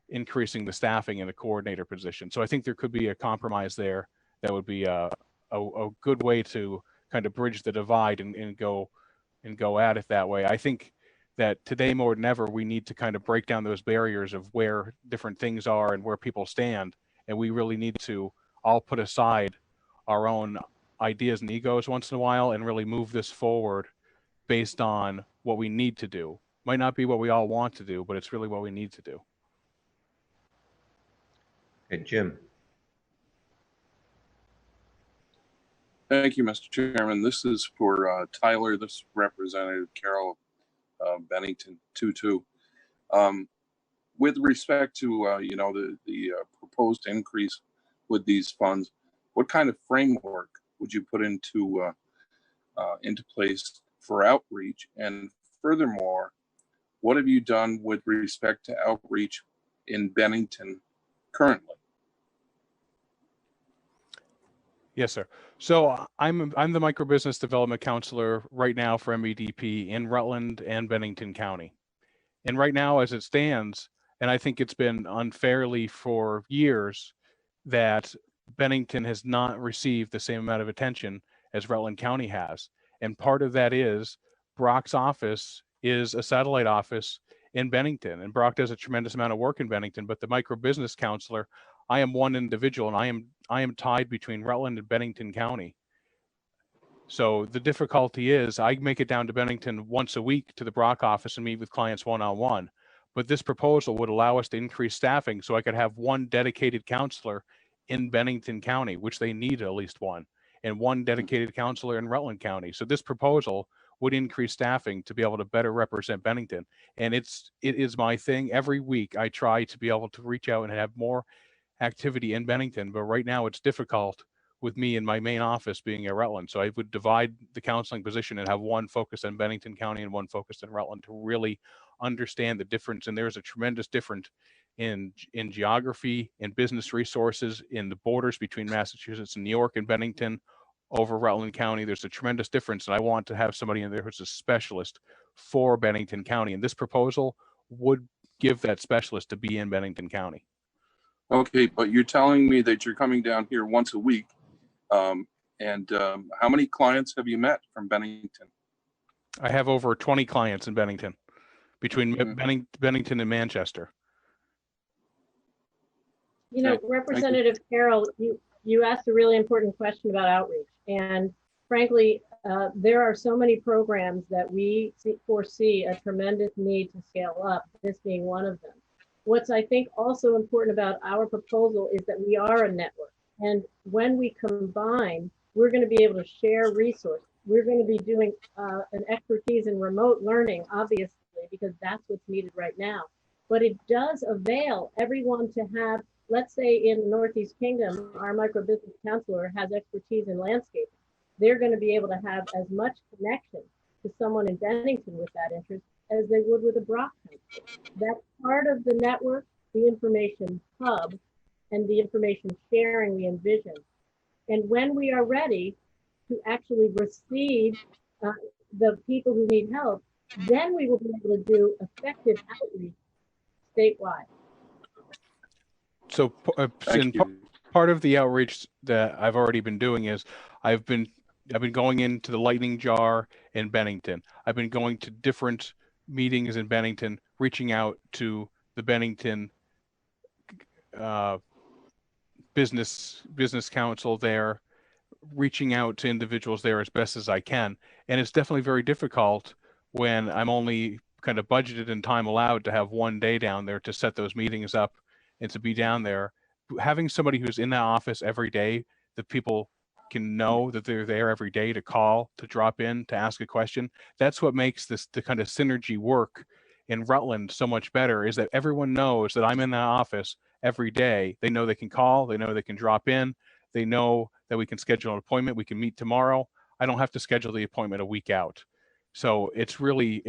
increasing the staffing in the coordinator position. So I think there could be a compromise there that would be a good way to kind of bridge the divide and go at it that way. I think that today more than ever, we need to kind of break down those barriers of where different things are and where people stand. And we really need to all put aside our own ideas and egos once in a while and really move this forward based on what we need to do. Might not be what we all want to do, but it's really what we need to do. Hey, Jim. Thank you, Mr. Chairman. This is for Tyler. This is Representative Carol Bennington 22. With respect to you know, the proposed increase with these funds, what kind of framework would you put into place for outreach? And furthermore, what have you done with respect to outreach in Bennington currently? Yes, sir. So I'm the microbusiness development counselor right now for MEDP in Rutland and Bennington County. And right now, as it stands, and I think it's been unfairly for years that Bennington has not received the same amount of attention as Rutland County has. And part of that is Brock's office is a satellite office in Bennington, and Brock does a tremendous amount of work in Bennington, but the microbusiness counselor, I am one individual, and I am tied between Rutland and Bennington County. So the difficulty is I make it down to Bennington once a week to the Brock office and meet with clients one-on-one. But this proposal would allow us to increase staffing so I could have one dedicated counselor in Bennington County, which they need at least one, and one dedicated counselor in Rutland County. So this proposal would increase staffing to be able to better represent Bennington. And it is my thing. Every week I try to be able to reach out and have more activity in Bennington, but right now it's difficult with me in my main office being at Rutland. So I would divide the counseling position and have one focused on Bennington County and one focused on Rutland to really understand the difference. And there's a tremendous difference in geography, in business resources, in the borders between Massachusetts and New York and Bennington over Rutland County. There's a tremendous difference. And I want to have somebody in there who's a specialist for Bennington County. And this proposal would give that specialist to be in Bennington County. Okay, but you're telling me that you're coming down here once a week. How many clients have you met from Bennington? I have over 20 clients in Bennington, between Bennington and Manchester. You know, Representative Carroll, you asked a really important question about outreach. And frankly, there are so many programs that we foresee a tremendous need to scale up, this being one of them. What's I think also important about our proposal is that we are a network. And when we combine, we're going to be able to share resources. We're going to be doing an expertise in remote learning, obviously, because that's what's needed right now. But it does avail everyone to have, let's say in the Northeast Kingdom, our microbusiness counselor has expertise in landscaping. They're going to be able to have as much connection to someone in Bennington with that interest as they would with a Brock counselor. That's part of the network, the information hub, and the information sharing we envision. And when we are ready to actually receive the people who need help, then we will be able to do effective outreach statewide. So part of the outreach that I've already been doing is I've been going into the Lightning Jar in Bennington. I've been going to different meetings in Bennington, reaching out to the Bennington business council there, reaching out to individuals there as best as I can. And it's definitely very difficult when I'm only kind of budgeted and time allowed to have one day down there to set those meetings up and to be down there. Having somebody who's in that office every day that people can know that they're there every day to call, to drop in, to ask a question. That's what makes the kind of synergy work in Rutland so much better, is that everyone knows that I'm in the office every day. They know they can call, they know they can drop in, they know that we can schedule an appointment, we can meet tomorrow. I don't have to schedule the appointment a week out. So it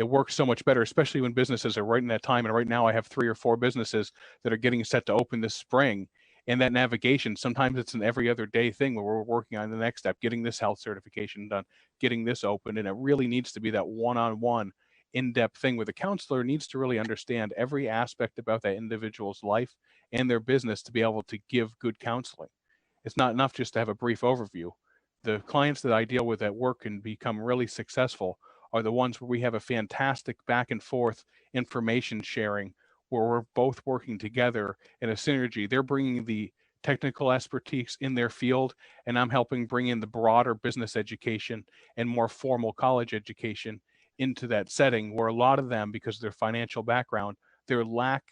works so much better, especially when businesses are right in that time. And right now I have 3 or 4 businesses that are getting set to open this spring. And that navigation, sometimes it's an every other day thing where we're working on the next step, getting this health certification done, getting this open. And it really needs to be that one-on-one in-depth thing where the counselor needs to really understand every aspect about that individual's life and their business to be able to give good counseling. It's not enough just to have a brief overview. The clients that I deal with at work and become really successful are the ones where we have a fantastic back and forth information sharing, where we're both working together in a synergy. They're bringing the technical expertise in their field, and I'm helping bring in the broader business education and more formal college education into that setting, where a lot of them, because of their financial background, they lack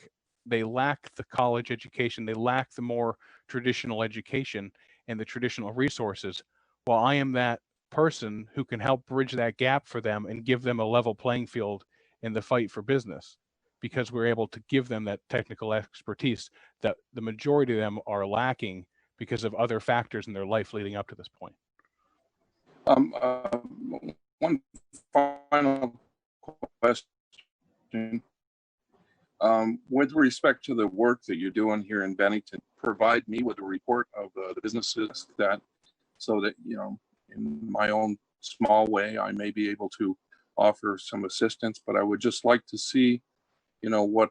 the college education, they lack the more traditional education and the traditional resources. While I am that person who can help bridge that gap for them and give them a level playing field in the fight for business, because we're able to give them that technical expertise that the majority of them are lacking because of other factors in their life leading up to this point. One final question. With respect to the work that you're doing here in Bennington, provide me with a report of the businesses that, so that, you know, in my own small way, I may be able to offer some assistance, but I would just like to see, you know, what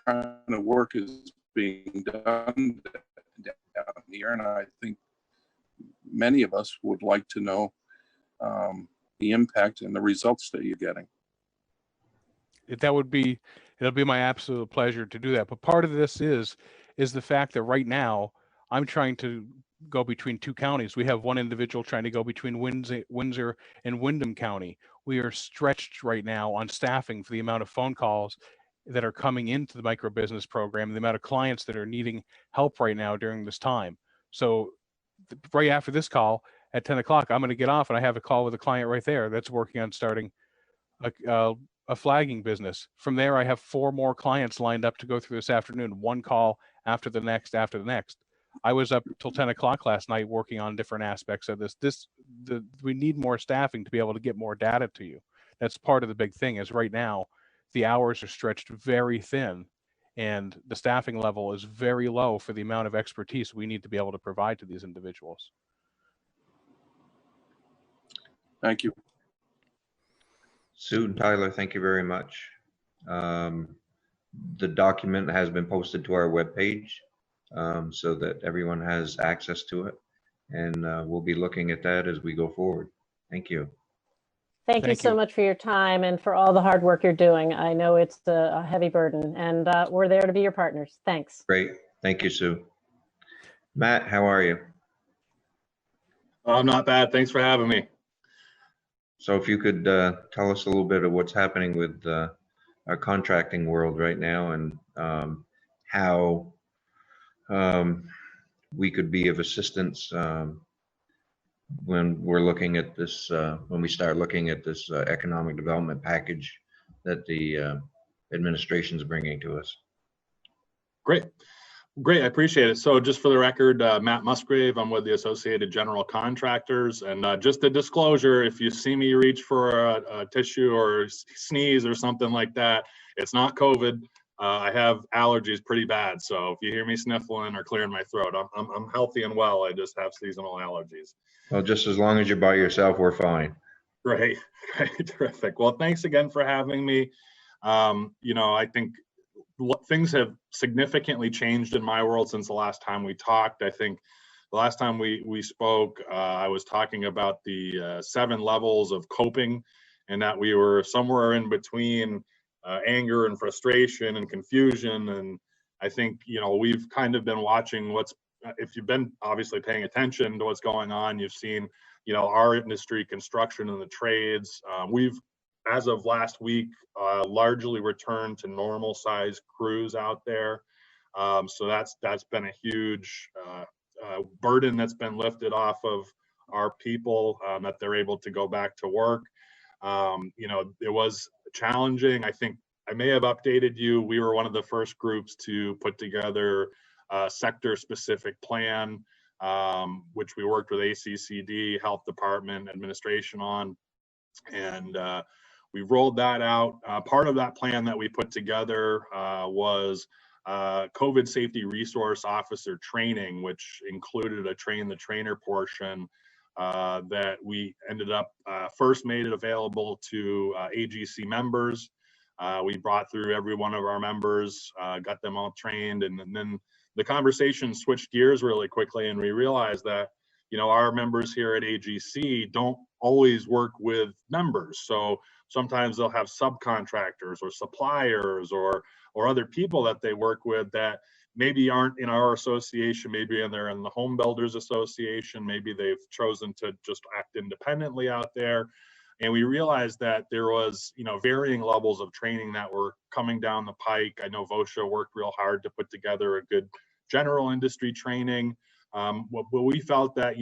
kind of work is being done down here. And I think many of us would like to know the impact and the results that you're getting. It'll be my absolute pleasure to do that. But part of this is the fact that right now I'm trying to go between 2 counties. We have one individual trying to go between Windsor and Windham County. We are stretched right now on staffing for the amount of phone calls that are coming into the micro business program, the amount of clients that are needing help right now during this time. So right after this call at 10 o'clock, I'm going to get off and I have a call with a client right there that's working on starting a flagging business. From there, I have 4 more clients lined up to go through this afternoon, one call after the next. I was up till 10 o'clock last night working on different aspects of this. We need more staffing to be able to get more data to you. That's part of the big thing, is right now the hours are stretched very thin and the staffing level is very low for the amount of expertise we need to be able to provide to these individuals. Thank you. Sue and Tyler, thank you very much. The document has been posted to our webpage so that everyone has access to it. And we'll be looking at that as we go forward. Thank you. Thank you so much for your time and for all the hard work you're doing. I know it's a heavy burden, and we're there to be your partners. Thanks. Great. Thank you, Sue. Matt, how are you? I'm not bad. Thanks for having me. So if you could tell us a little bit of what's happening with our contracting world right now, and how we could be of assistance when we're looking at this, when we start looking at this economic development package that the administration is bringing to us. Great. Great, I appreciate it. So just for the record, Matt Musgrave, I'm with the Associated General Contractors. And just a disclosure, if you see me reach for a tissue or sneeze or something like that, it's not COVID. I have allergies pretty bad. So if you hear me sniffling or clearing my throat, I'm healthy and well. I just have seasonal allergies. Well, just as long as you're by yourself, we're fine. Great, great, terrific. Well, thanks again for having me. You know, I think things have significantly changed in my world since the last time we talked. I think the last time we spoke, I was talking about the 7 levels of coping, and that we were somewhere in between anger and frustration and confusion. And I think, you know, we've kind of been watching if you've been obviously paying attention to what's going on, you've seen, you know, our industry, construction and the trades, we've, as of last week, largely returned to normal size crews out there. So that's been a huge burden that's been lifted off of our people, that they're able to go back to work. It was challenging. I think I may have updated you. We were one of the first groups to put together a sector-specific plan, which we worked with ACCD, Health Department, Administration on, and we rolled that out. Part of that plan that we put together was COVID safety resource officer training, which included a train the trainer portion that we ended up first made it available to AGC members. We brought through every one of our members, got them all trained, and then the conversation switched gears really quickly, and we realized that our members here at AGC don't always work with members. So sometimes they'll have subcontractors or suppliers or other people that they work with that maybe aren't in our association, maybe they're in the Home Builders Association, maybe they've chosen to just act independently out there. And we realized that there was, varying levels of training that were coming down the pike. I know VOSHA worked real hard to put together a good general industry training. But we felt that,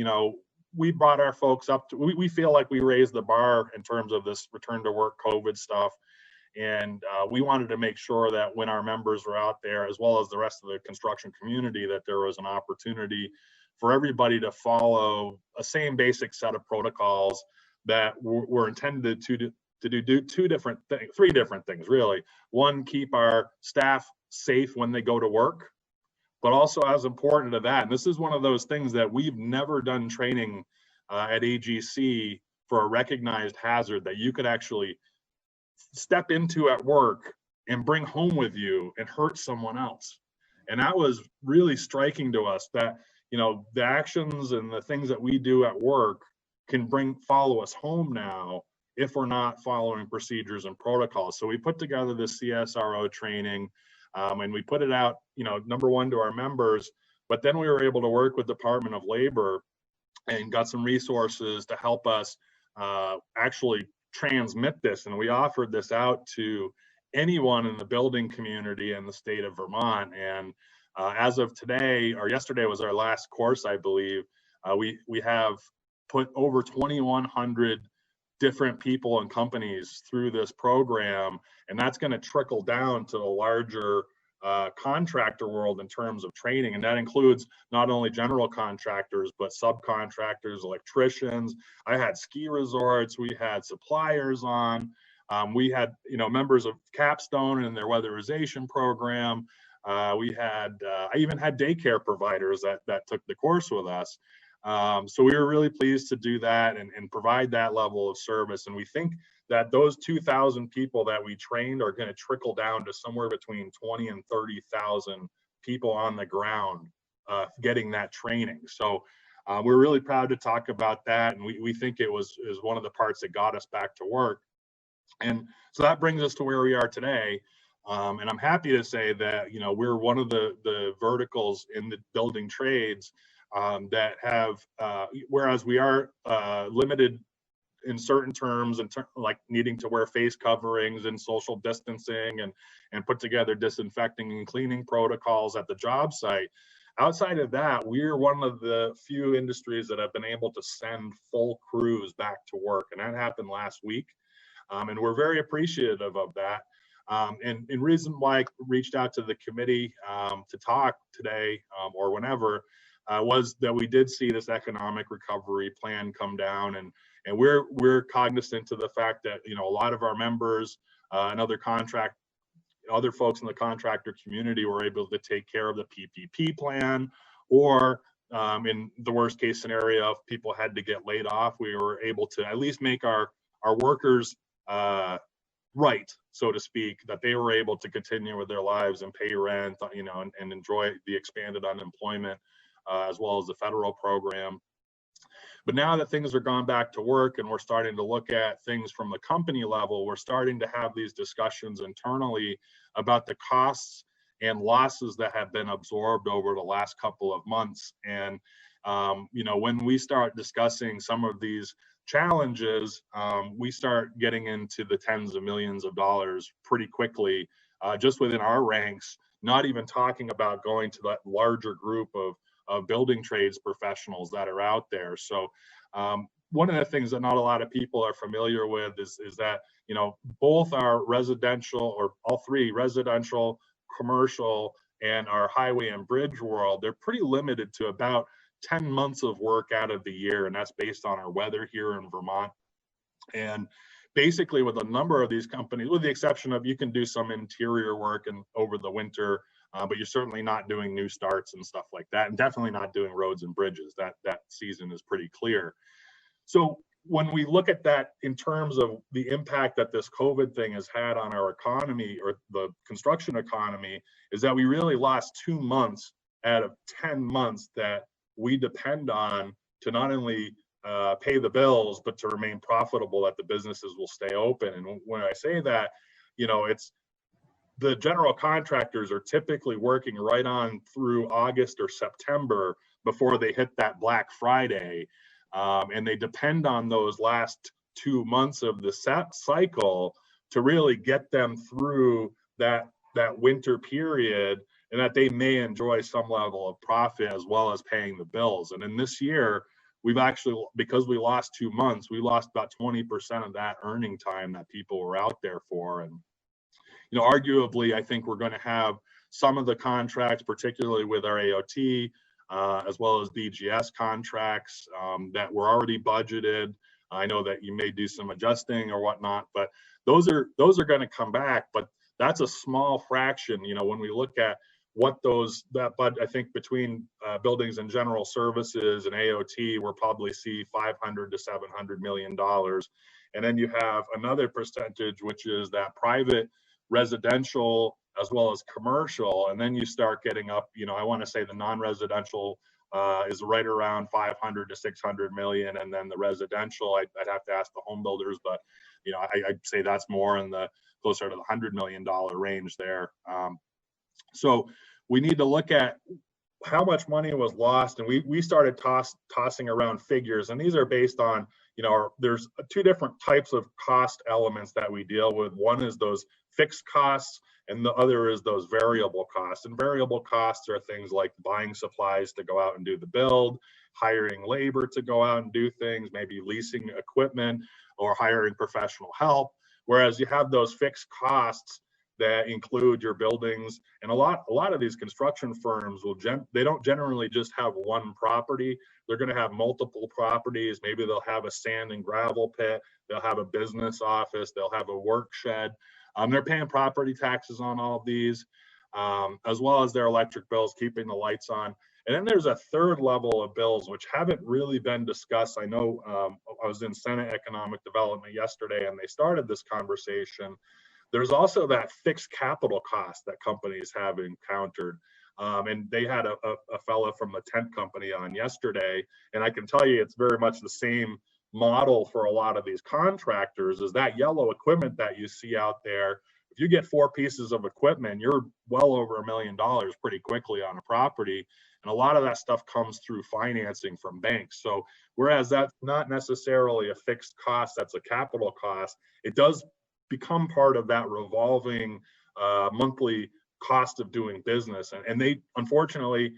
we brought our folks up to, we feel like we raised the bar in terms of this return to work COVID stuff. And we wanted to make sure that when our members were out there, as well as the rest of the construction community, that there was an opportunity for everybody to follow a same basic set of protocols that were intended to do three different things, really. One, keep our staff safe when they go to work, but also as important to that, and this is one of those things that we've never done training at AGC for a recognized hazard that you could actually step into at work and bring home with you and hurt someone else. And that was really striking to us that, the actions and the things that we do at work can follow us home now if we're not following procedures and protocols. So we put together this CSRO training, and we put it out, number one, to our members, but then we were able to work with Department of Labor and got some resources to help us actually transmit this. And we offered this out to anyone in the building community in the state of Vermont. And as of today, or yesterday was our last course, I believe, we have put over 2,100 different people and companies through this program, and that's going to trickle down to the larger contractor world in terms of training, and that includes not only general contractors but subcontractors, electricians. I had ski resorts, we had suppliers on, we had members of Capstone and their weatherization program. We had I even had daycare providers that took the course with us. So we were really pleased to do that and provide that level of service. And we think that those 2,000 people that we trained are going to trickle down to somewhere between 20 and 30,000 people on the ground getting that training. So we're really proud to talk about that. And we think it was one of the parts that got us back to work. And so that brings us to where we are today. And I'm happy to say that, we're one of the verticals in the building trades that have, whereas we are limited in certain terms, like needing to wear face coverings and social distancing and put together disinfecting and cleaning protocols at the job site. Outside of that, we're one of the few industries that have been able to send full crews back to work, and that happened last week. And we're very appreciative of that. And reason why I reached out to the committee to talk today or whenever was that we did see this economic recovery plan come down, and we're cognizant of the fact that a lot of our members and other folks in the contractor community were able to take care of the PPP plan, or in the worst case scenario, if people had to get laid off, we were able to at least make our workers right, so to speak, that they were able to continue with their lives and pay rent, and enjoy the expanded unemployment as well as the federal program. But now that things are gone back to work and we're starting to look at things from the company level, we're starting to have these discussions internally about the costs and losses that have been absorbed over the last couple of months. And when we start discussing some of these challenges, we start getting into the tens of millions of dollars pretty quickly, just within our ranks, not even talking about going to that larger group of of building trades professionals that are out there. So one of the things that not a lot of people are familiar with is that, you know, both our residential, or all three, residential, commercial, and our highway and bridge world, they're pretty limited to about 10 months of work out of the year, and that's based on our weather here in Vermont. And basically with a number of these companies, with the exception of you can do some interior work and over the winter, but you're certainly not doing new starts and stuff like that, and definitely not doing roads and bridges. That season is pretty clear. So when we look at that in terms of the impact that this COVID thing has had on our economy, or the construction economy, is that we really lost 2 months out of 10 months that we depend on to not only pay the bills, but to remain profitable, that the businesses will stay open. And when I say that, you know, it's the general contractors are typically working right on through August or September before they hit that Black Friday. And they depend on those last 2 months of the cycle to really get them through that winter period, and that they may enjoy some level of profit as well as paying the bills. And in this year, we've actually, because we lost 2 months, we lost about 20% of that earning time that people were out there for. And, you know, arguably, I think we're going to have some of the contracts, particularly with our AOT, as well as BGS contracts that were already budgeted. I know that you may do some adjusting or whatnot, but those are going to come back. But that's a small fraction. You know, when we look at what but I think between buildings and general services and AOT, we'll probably see $500 to $700 million. And then you have another percentage, which is that private residential as well as commercial. And then you start getting up, you know, I want to say the non-residential is right around 500 to 600 million. And then the residential, I'd have to ask the home builders, but, you know, I'd say that's more in the closer to the $100 million range there. So we need to look at how much money was lost, and we started tossing around figures, and these are based on, you know, there's two different types of cost elements that we deal with. One is those fixed costs, and the other is those variable costs. And variable costs are things like buying supplies to go out and do the build, hiring labor to go out and do things, maybe leasing equipment or hiring professional help. Whereas you have those fixed costs that include your buildings, and a lot of these construction firms they don't generally just have one property. They're going to have multiple properties. Maybe they'll have a sand and gravel pit, they'll have a business office, they'll have a work shed. They're paying property taxes on all of these, as well as their electric bills, keeping the lights on. And then there's a third level of bills which haven't really been discussed. I know I was in Senate Economic Development yesterday, and they started this conversation. There's also that fixed capital cost that companies have encountered. And they had a fellow from a tent company on yesterday, and I can tell you it's very much the same model for a lot of these contractors. Is that yellow equipment that you see out there, if you get 4 pieces of equipment, you're well over $1 million pretty quickly on a property. And a lot of that stuff comes through financing from banks. So whereas that's not necessarily a fixed cost, that's a capital cost, it does become part of that revolving monthly cost of doing business. And they, unfortunately,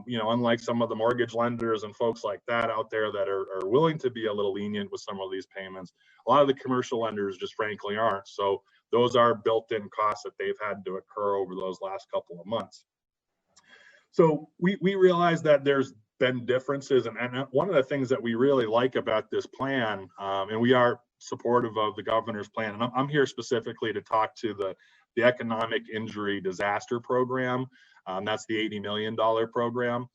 you know, unlike some of the mortgage lenders and folks like that out there that are willing to be a little lenient with some of these payments, a lot of the commercial lenders just frankly aren't. So those are built-in costs that they've had to occur over those last couple of months. So we realize that there's been differences, and one of the things that we really like about this plan, and we are supportive of the governor's plan, and I'm here specifically to talk to the Economic Injury Disaster Program. That's the $80 million program.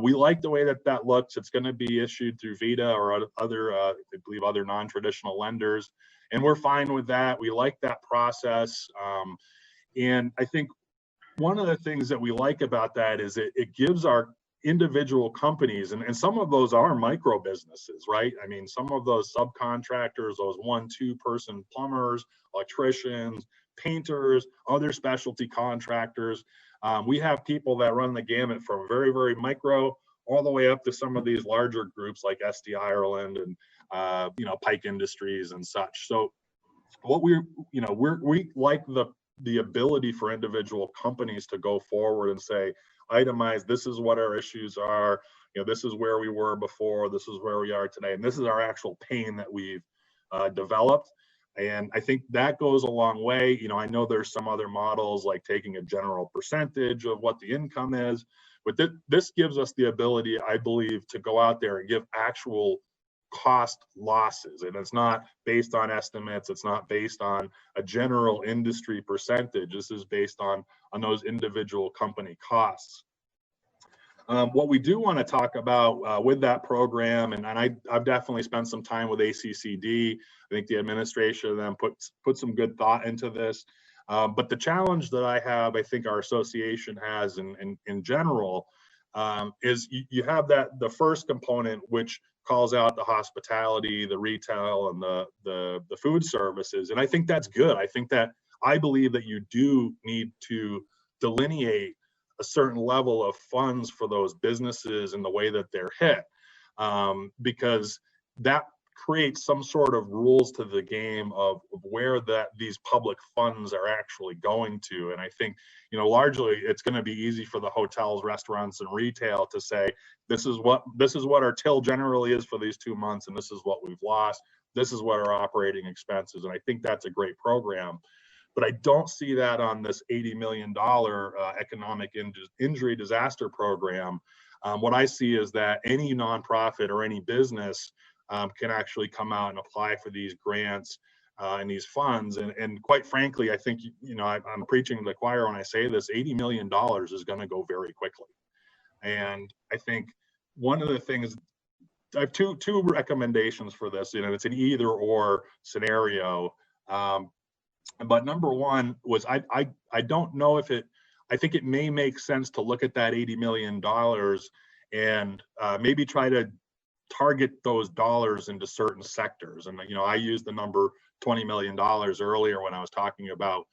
We like the way that looks. It's going to be issued through VITA or other, I believe, other non-traditional lenders, and we're fine with that. We like that process, and I think one of the things that we like about that is it gives our individual companies, and some of those are micro businesses, right? I mean, some of those subcontractors, those 1-2 person plumbers, electricians, painters, other specialty contractors. We have people that run the gamut from very, very micro all the way up to some of these larger groups like SD Ireland and you know, Pike Industries and such. So what we like the ability for individual companies to go forward and say, itemize, this is what our issues are, this is where we were before, this is where we are today, and this is our actual pain that we've developed. And I think that goes a long way. I know there's some other models like taking a general percentage of what the income is, but this gives us the ability, I believe, to go out there and give actual cost losses. And it's not based on estimates. It's not based on a general industry percentage. This is based on those individual company costs. What we do want to talk about with that program, and I've definitely spent some time with ACCD. I think the administration of them put some good thought into this. But the challenge that I have, I think our association has in general, is you have the first component, which calls out the hospitality, the retail, and the food services. And I think that's good. I believe that you do need to delineate a certain level of funds for those businesses and the way that they're hit, because that creates some sort of rules to the game of where these public funds are actually going to. And I think, largely it's going to be easy for the hotels, restaurants, and retail to say, this is what our till generally is for these 2 months, and this is what we've lost. This is what our operating expenses. And I think that's a great program. But I don't see that on this $80 million economic injury disaster program. What I see is that any nonprofit or any business can actually come out and apply for these grants and these funds. And quite frankly, I think, I'm preaching to the choir when I say this, $80 million is going to go very quickly. And I think one of the things, I have two recommendations for this. It's an either or scenario. But number one was I don't know if I think it may make sense to look at that $80 million and maybe try to target those dollars into certain sectors. And I used the number $20 million earlier when I was talking about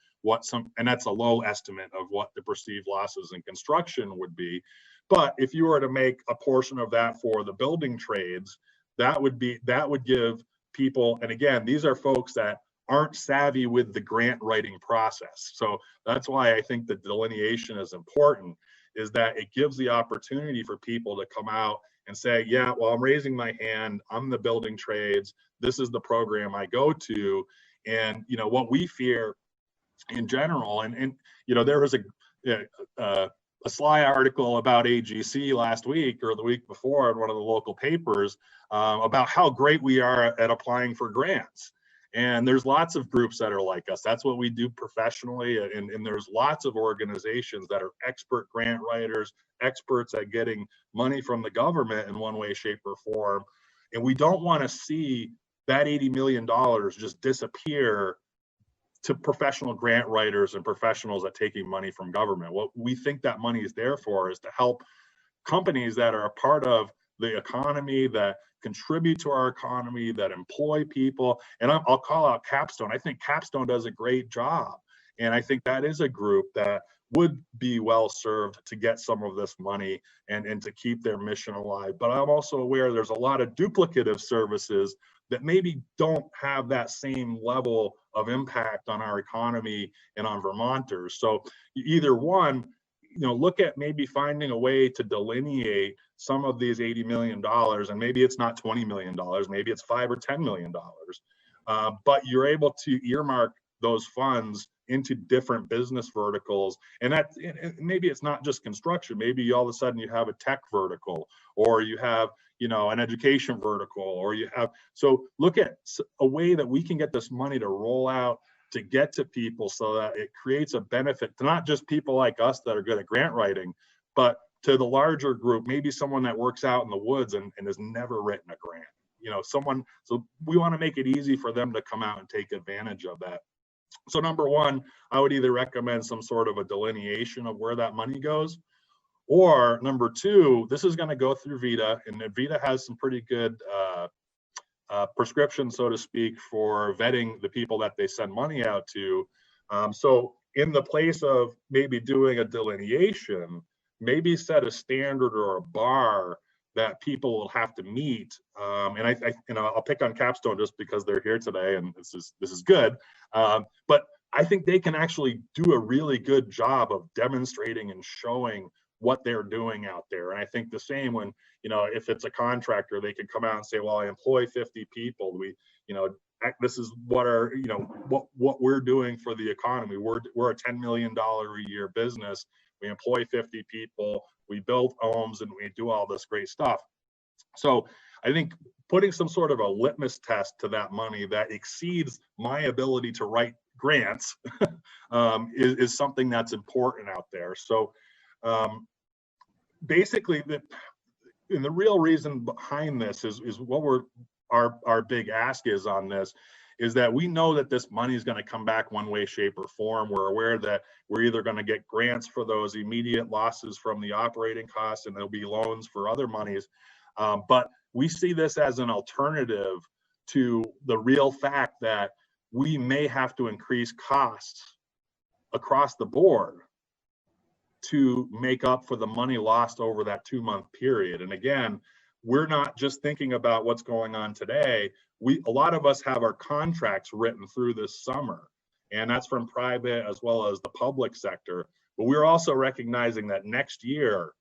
and that's a low estimate of what the perceived losses in construction would be. But if you were to make a portion of that for the building trades, that would give people, and again, these are folks that aren't savvy with the grant writing process. So that's why I think the delineation is important, is that it gives the opportunity for people to come out and say, yeah, well, I'm raising my hand, I'm the building trades, this is the program I go to. And what we fear in general, and there was a Sly article about AGC last week or the week before in one of the local papers about how great we are at applying for grants. And there's lots of groups that are like us. That's what we do professionally. And there's lots of organizations that are expert grant writers, experts at getting money from the government in one way, shape, or form. And we don't want to see that $80 million just disappear to professional grant writers and professionals at taking money from government. What we think that money is there for is to help companies that are a part of the economy, that contribute to our economy, that employ people. And I'll call out Capstone. I think Capstone does a great job. And I think that is a group that would be well served to get some of this money and to keep their mission alive. But I'm also aware there's a lot of duplicative services that maybe don't have that same level of impact on our economy and on Vermonters. So either one, look at maybe finding a way to delineate some of these $80 million, and maybe it's not $20 million, maybe it's $5 or $10 million, but you're able to earmark those funds into different business verticals. And that maybe it's not just construction, maybe all of a sudden you have a tech vertical, or you have an education vertical, or so look at a way that we can get this money to roll out to get to people so that it creates a benefit to not just people like us that are good at grant writing, but to the larger group, maybe someone that works out in the woods and has never written a grant, so we want to make it easy for them to come out and take advantage of that. So number one, I would either recommend some sort of a delineation of where that money goes, or number two, this is going to go through VITA, and VITA has some pretty good prescription, so to speak, for vetting the people that they send money out to. So in the place of maybe doing a delineation, maybe set a standard or a bar that people will have to meet. And I'll pick on Capstone just because they're here today, and this is good. But I think they can actually do a really good job of demonstrating and showing what they're doing out there. And I think the same when, you know, if it's a contractor, they could come out and say, well, I employ 50 people. We, you know, this is what our, you know, what we're doing for the economy. We're a $10 million a year business. We employ 50 people, we build homes, and we do all this great stuff. So I think putting some sort of a litmus test to that money that exceeds my ability to write grants is something that's important out there. So basically, the real reason behind this is what our big ask is on this, is that we know that this money is going to come back one way, shape, or form. We're aware that we're either going to get grants for those immediate losses from the operating costs, and there'll be loans for other monies. But we see this as an alternative to the real fact that we may have to increase costs across the board to make up for the money lost over that 2-month period. And again, we're not just thinking about what's going on today. A lot of us have our contracts written through this summer, and that's from private as well as the public sector. But we're also recognizing that next year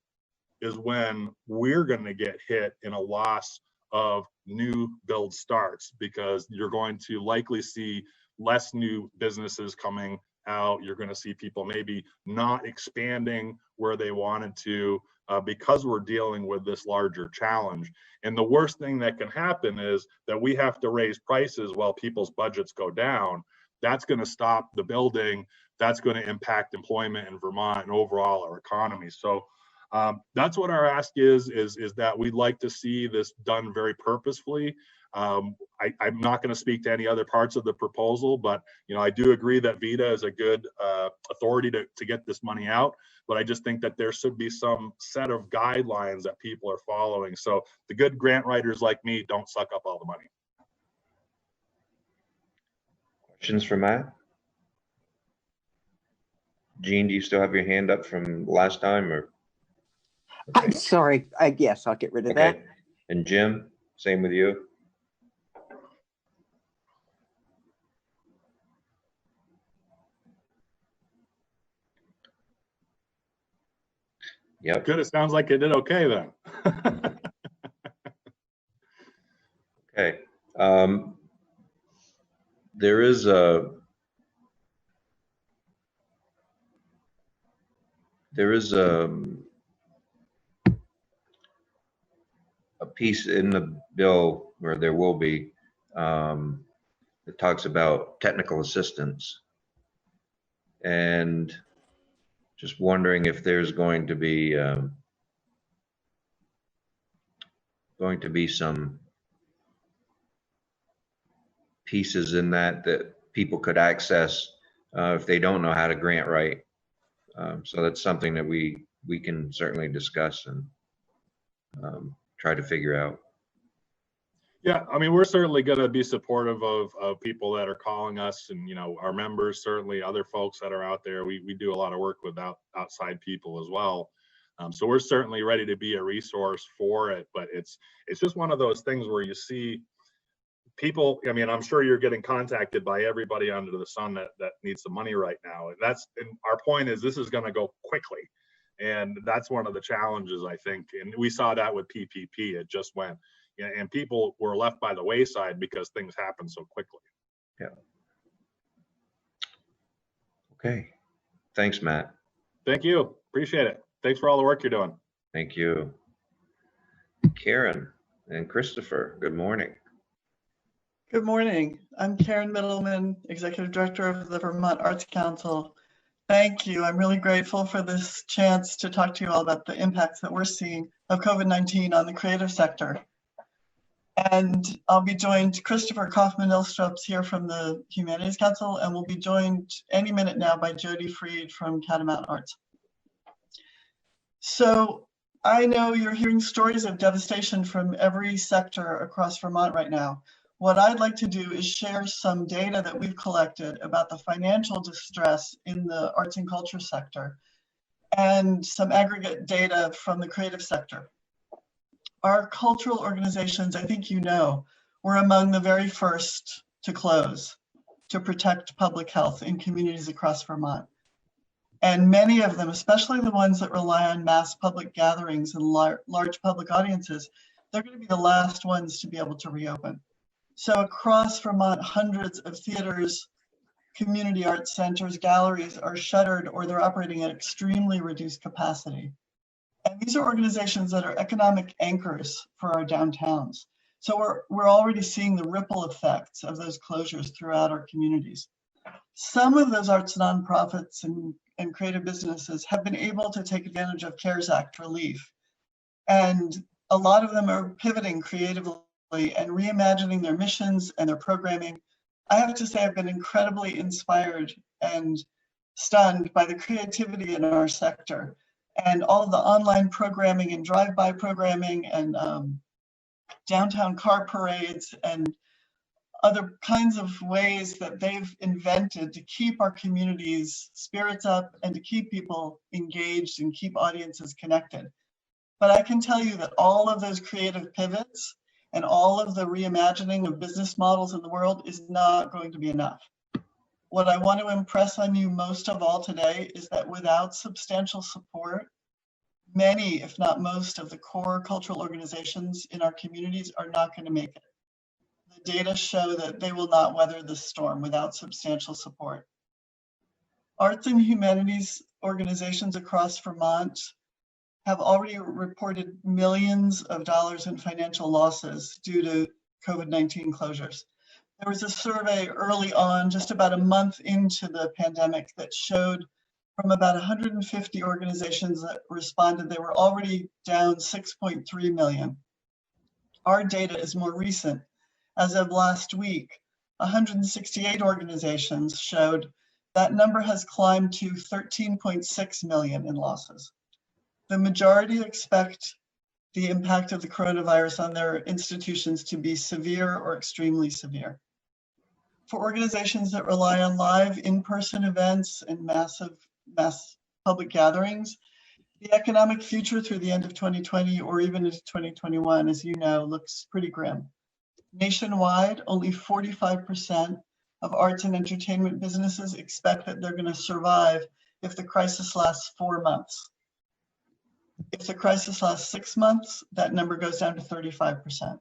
is when we're going to get hit in a loss of new build starts, because you're going to likely see less new businesses coming out. You're going to see people maybe not expanding where they wanted to because we're dealing with this larger challenge. And the worst thing that can happen is that we have to raise prices while people's budgets go down. That's going to stop the building. That's going to impact employment in Vermont and overall our economy. So that's what our ask is that we'd like to see this done very purposefully. I'm not going to speak to any other parts of the proposal, but you know, I do agree that VITA is a good authority to get this money out. But I just think that there should be some set of guidelines that people are following, so the good grant writers like me don't suck up all the money. Questions for Matt? Jean, do you still have your hand up from last time, or? Okay. I'm sorry. Yes, I'll get rid of Okay. that. And Jim, same with you? Yep. Good. It sounds like it did okay then. Okay. There is a piece in the bill, where there will be, that talks about technical assistance, and just wondering if there's going to be some pieces in that people could access if they don't know how to grant write. So that's something that we can certainly discuss and try to figure out. Yeah, I mean, we're certainly going to be supportive of people that are calling us, and you know, our members, certainly other folks that are out there. We do a lot of work with outside people as well. So we're certainly ready to be a resource for it. But it's just one of those things where you see people. I mean, I'm sure you're getting contacted by everybody under the sun that needs the money right now. And our point is, this is going to go quickly, and that's one of the challenges, I think. And we saw that with PPP. It just went. And people were left by the wayside because things happen so quickly. Yeah. Okay. Thanks, Matt. Thank you. Appreciate it. Thanks for all the work you're doing. Thank you. Karen and Christopher, good morning. Good morning. I'm Karen Middleman, Executive Director of the Vermont Arts Council. Thank you. I'm really grateful for this chance to talk to you all about the impacts that we're seeing of COVID-19 on the creative sector. And I'll be joined, Christopher Kaufman-Ilstrup's here from the Humanities Council, and we'll be joined any minute now by Jody Freed from Catamount Arts. So I know you're hearing stories of devastation from every sector across Vermont right now. What I'd like to do is share some data that we've collected about the financial distress in the arts and culture sector and some aggregate data from the creative sector. Our cultural organizations, I think you know, were among the very first to close to protect public health in communities across Vermont. And many of them, especially the ones that rely on mass public gatherings and large public audiences, they're going to be the last ones to be able to reopen. So across Vermont, hundreds of theaters, community arts centers, galleries are shuttered or they're operating at extremely reduced capacity. And these are organizations that are economic anchors for our downtowns. So we're already seeing the ripple effects of those closures throughout our communities. Some of those arts nonprofits and creative businesses have been able to take advantage of CARES Act relief. And a lot of them are pivoting creatively and reimagining their missions and their programming. I have to say I've been incredibly inspired and stunned by the creativity in our sector and all of the online programming and drive-by programming and downtown car parades and other kinds of ways that they've invented to keep our communities' spirits up and to keep people engaged and keep audiences connected. But I can tell you that all of those creative pivots and all of the reimagining of business models in the world is not going to be enough. What I want to impress on you most of all today is that without substantial support, many, if not most, of the core cultural organizations in our communities are not going to make it. The data show that they will not weather this storm without substantial support. Arts and humanities organizations across Vermont have already reported millions of dollars in financial losses due to COVID-19 closures. There was a survey early on, just about a month into the pandemic, that showed from about 150 organizations that responded, they were already down 6.3 million. Our data is more recent. As of last week, 168 organizations showed that number has climbed to 13.6 million in losses. The majority expect the impact of the coronavirus on their institutions to be severe or extremely severe. For organizations that rely on live in-person events and mass public gatherings, the economic future through the end of 2020 or even into 2021, as you know, looks pretty grim. Nationwide, only 45% of arts and entertainment businesses expect that they're going to survive if the crisis lasts 4 months. If the crisis lasts 6 months, that number goes down to 35%.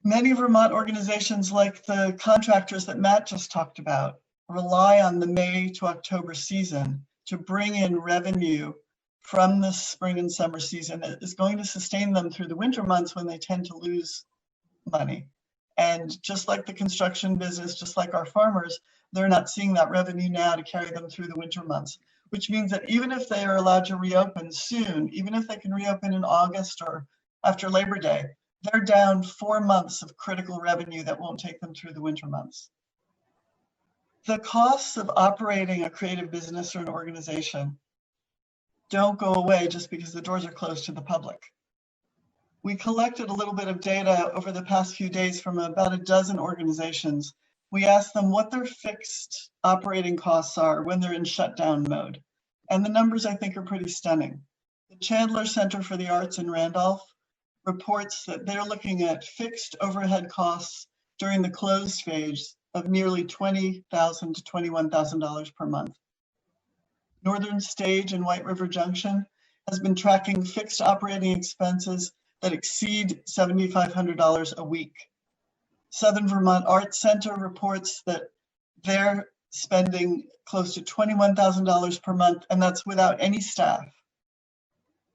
Many Vermont organizations, like the contractors that Matt just talked about, rely on the May to October season to bring in revenue from the spring and summer season that is going to sustain them through the winter months when they tend to lose money. And just like the construction business, just like our farmers, they're not seeing that revenue now to carry them through the winter months, which means that even if they are allowed to reopen soon, even if they can reopen in August or after Labor Day, they're down 4 months of critical revenue that won't take them through the winter months. The costs of operating a creative business or an organization don't go away just because the doors are closed to the public. We collected a little bit of data over the past few days from about a dozen organizations. We asked them what their fixed operating costs are when they're in shutdown mode. And the numbers, I think, are pretty stunning. The Chandler Center for the Arts in Randolph reports that they're looking at fixed overhead costs during the closed phase of nearly $20,000 to $21,000 per month. Northern Stage in White River Junction has been tracking fixed operating expenses that exceed $7,500 a week. Southern Vermont Arts Center reports that they're spending close to $21,000 per month, and that's without any staff.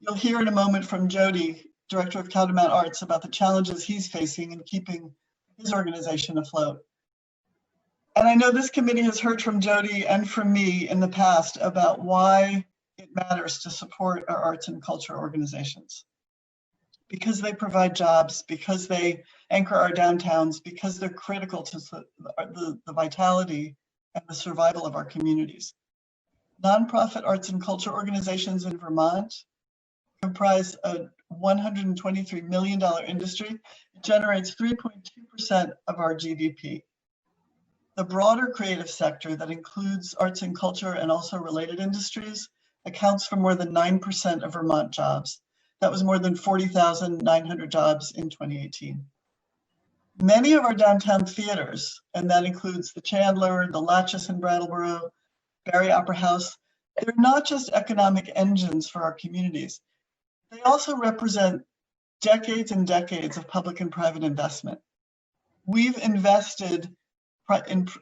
You'll hear in a moment from Jody, Director of Calumet Arts, about the challenges he's facing in keeping his organization afloat. And I know this committee has heard from Jody and from me in the past about why it matters to support our arts and culture organizations. Because they provide jobs, because they anchor our downtowns, because they're critical to the vitality and the survival of our communities. Nonprofit arts and culture organizations in Vermont comprise a $123 million industry. It generates 3.2% of our GDP. The broader creative sector that includes arts and culture and also related industries accounts for more than 9% of Vermont jobs. That was more than 40,900 jobs in 2018. Many of our downtown theaters, and that includes the Chandler, the Latches in Brattleboro, Barry Opera House, they're not just economic engines for our communities. They also represent decades and decades of public and private investment. We've invested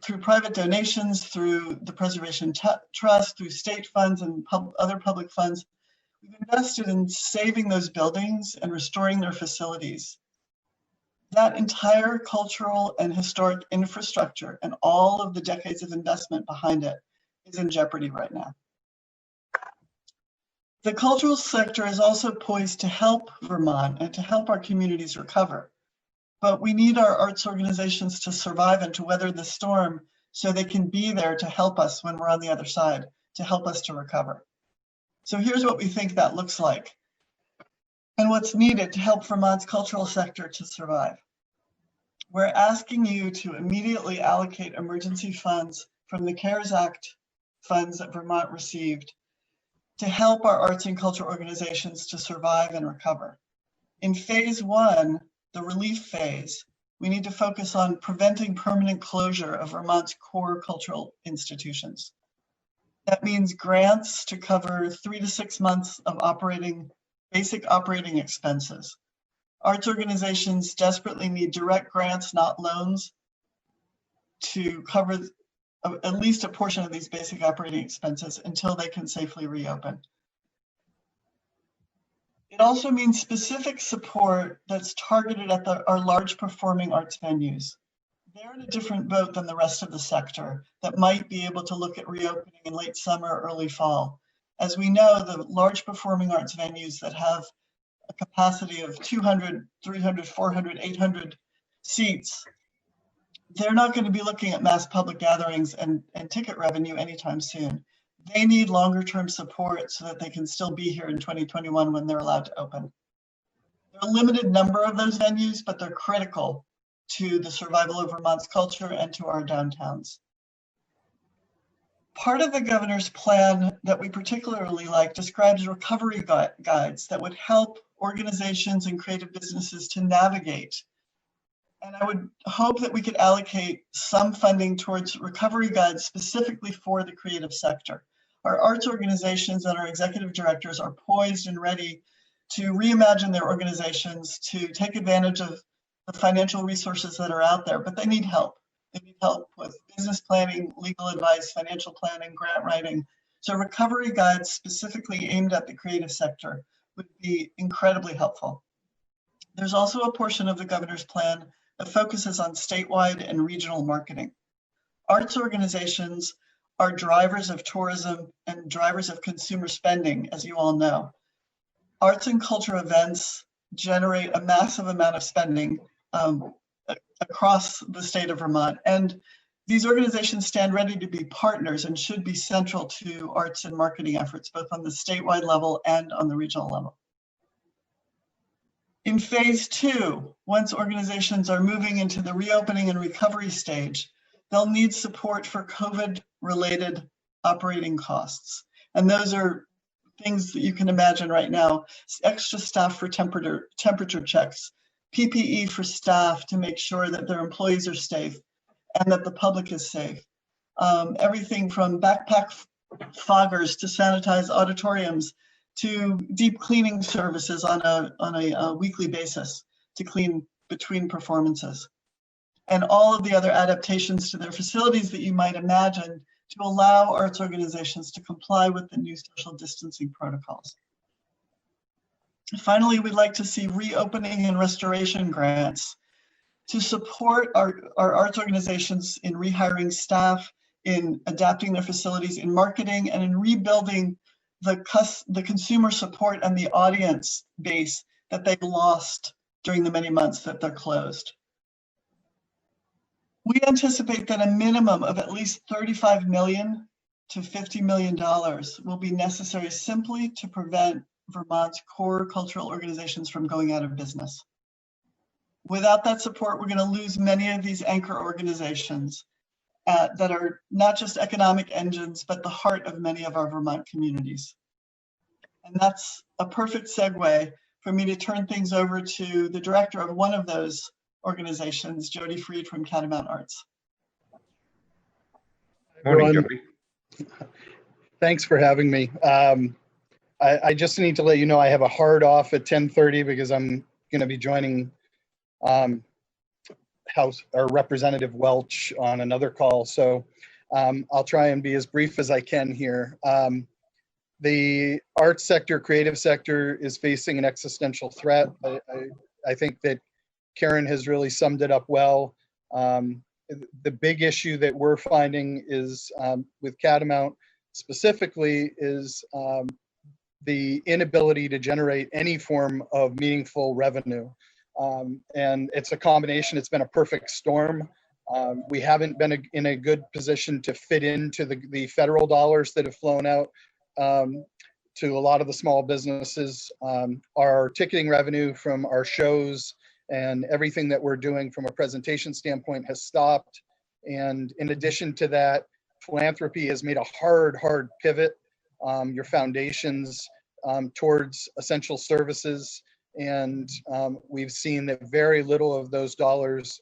through private donations, through the Preservation Trust, through state funds and other public funds. We've invested in saving those buildings and restoring their facilities. That entire cultural and historic infrastructure and all of the decades of investment behind it is in jeopardy right now. The cultural sector is also poised to help Vermont and to help our communities recover. But we need our arts organizations to survive and to weather the storm so they can be there to help us when we're on the other side, to help us to recover. So here's what we think that looks like and what's needed to help Vermont's cultural sector to survive. We're asking you to immediately allocate emergency funds from the CARES Act funds that Vermont received to help our arts and culture organizations to survive and recover. In phase one, the relief phase, we need to focus on preventing permanent closure of Vermont's core cultural institutions. That means grants to cover 3 to 6 months of basic operating expenses. Arts organizations desperately need direct grants, not loans, to cover at least a portion of these basic operating expenses until they can safely reopen. It also means specific support that's targeted at our large performing arts venues. They're in a different boat than the rest of the sector that might be able to look at reopening in late summer or early fall. As we know, the large performing arts venues that have a capacity of 200, 300, 400, 800 seats, they're not going to be looking at mass public gatherings and ticket revenue anytime soon. They need longer term support so that they can still be here in 2021 when they're allowed to open. There are a limited number of those venues, but they're critical to the survival of Vermont's culture and to our downtowns. Part of the governor's plan that we particularly like describes recovery guides that would help organizations and creative businesses to navigate. And I would hope that we could allocate some funding towards recovery guides specifically for the creative sector. Our arts organizations and our executive directors are poised and ready to reimagine their organizations, to take advantage of the financial resources that are out there, but they need help. They need help with business planning, legal advice, financial planning, grant writing. So recovery guides specifically aimed at the creative sector would be incredibly helpful. There's also a portion of the governor's plan that focuses on statewide and regional marketing. Arts organizations are drivers of tourism and drivers of consumer spending, as you all know. Arts and culture events generate a massive amount of spending across the state of Vermont. And these organizations stand ready to be partners and should be central to arts and marketing efforts, both on the statewide level and on the regional level. In phase two, once organizations are moving into the reopening and recovery stage, they'll need support for COVID-related operating costs. And those are things that you can imagine right now: extra staff for temperature checks, PPE for staff to make sure that their employees are safe and that the public is safe. Everything from backpack foggers to sanitize auditoriums to deep cleaning services on a weekly basis to clean between performances. And all of the other adaptations to their facilities that you might imagine to allow arts organizations to comply with the new social distancing protocols. Finally, we'd like to see reopening and restoration grants to support our arts organizations in rehiring staff, in adapting their facilities, in marketing, and in rebuilding the consumer support and the audience base that they've lost during the many months that they're closed. We anticipate that a minimum of at least $35 million to $50 million will be necessary simply to prevent Vermont's core cultural organizations from going out of business. Without that support, we're going to lose many of these anchor organizations that are not just economic engines, but the heart of many of our Vermont communities. And that's a perfect segue for me to turn things over to the director of one of those organizations, Jody Freed from Catamount Arts. Morning, Jody. Thanks for having me. I just need to let you know I have a hard off at 10:30 because I'm going to be joining House or Representative Welch on another call. So I'll try and be as brief as I can here. The arts sector, creative sector is facing an existential threat. I think that Karen has really summed it up well. The big issue that we're finding is with Catamount specifically is the inability to generate any form of meaningful revenue. And it's a combination, it's been a perfect storm. We haven't been in a good position to fit into the federal dollars that have flown out to a lot of the small businesses. Our ticketing revenue from our shows and everything that we're doing from a presentation standpoint has stopped. And in addition to that, philanthropy has made a hard pivot, your foundations towards essential services. And we've seen that very little of those dollars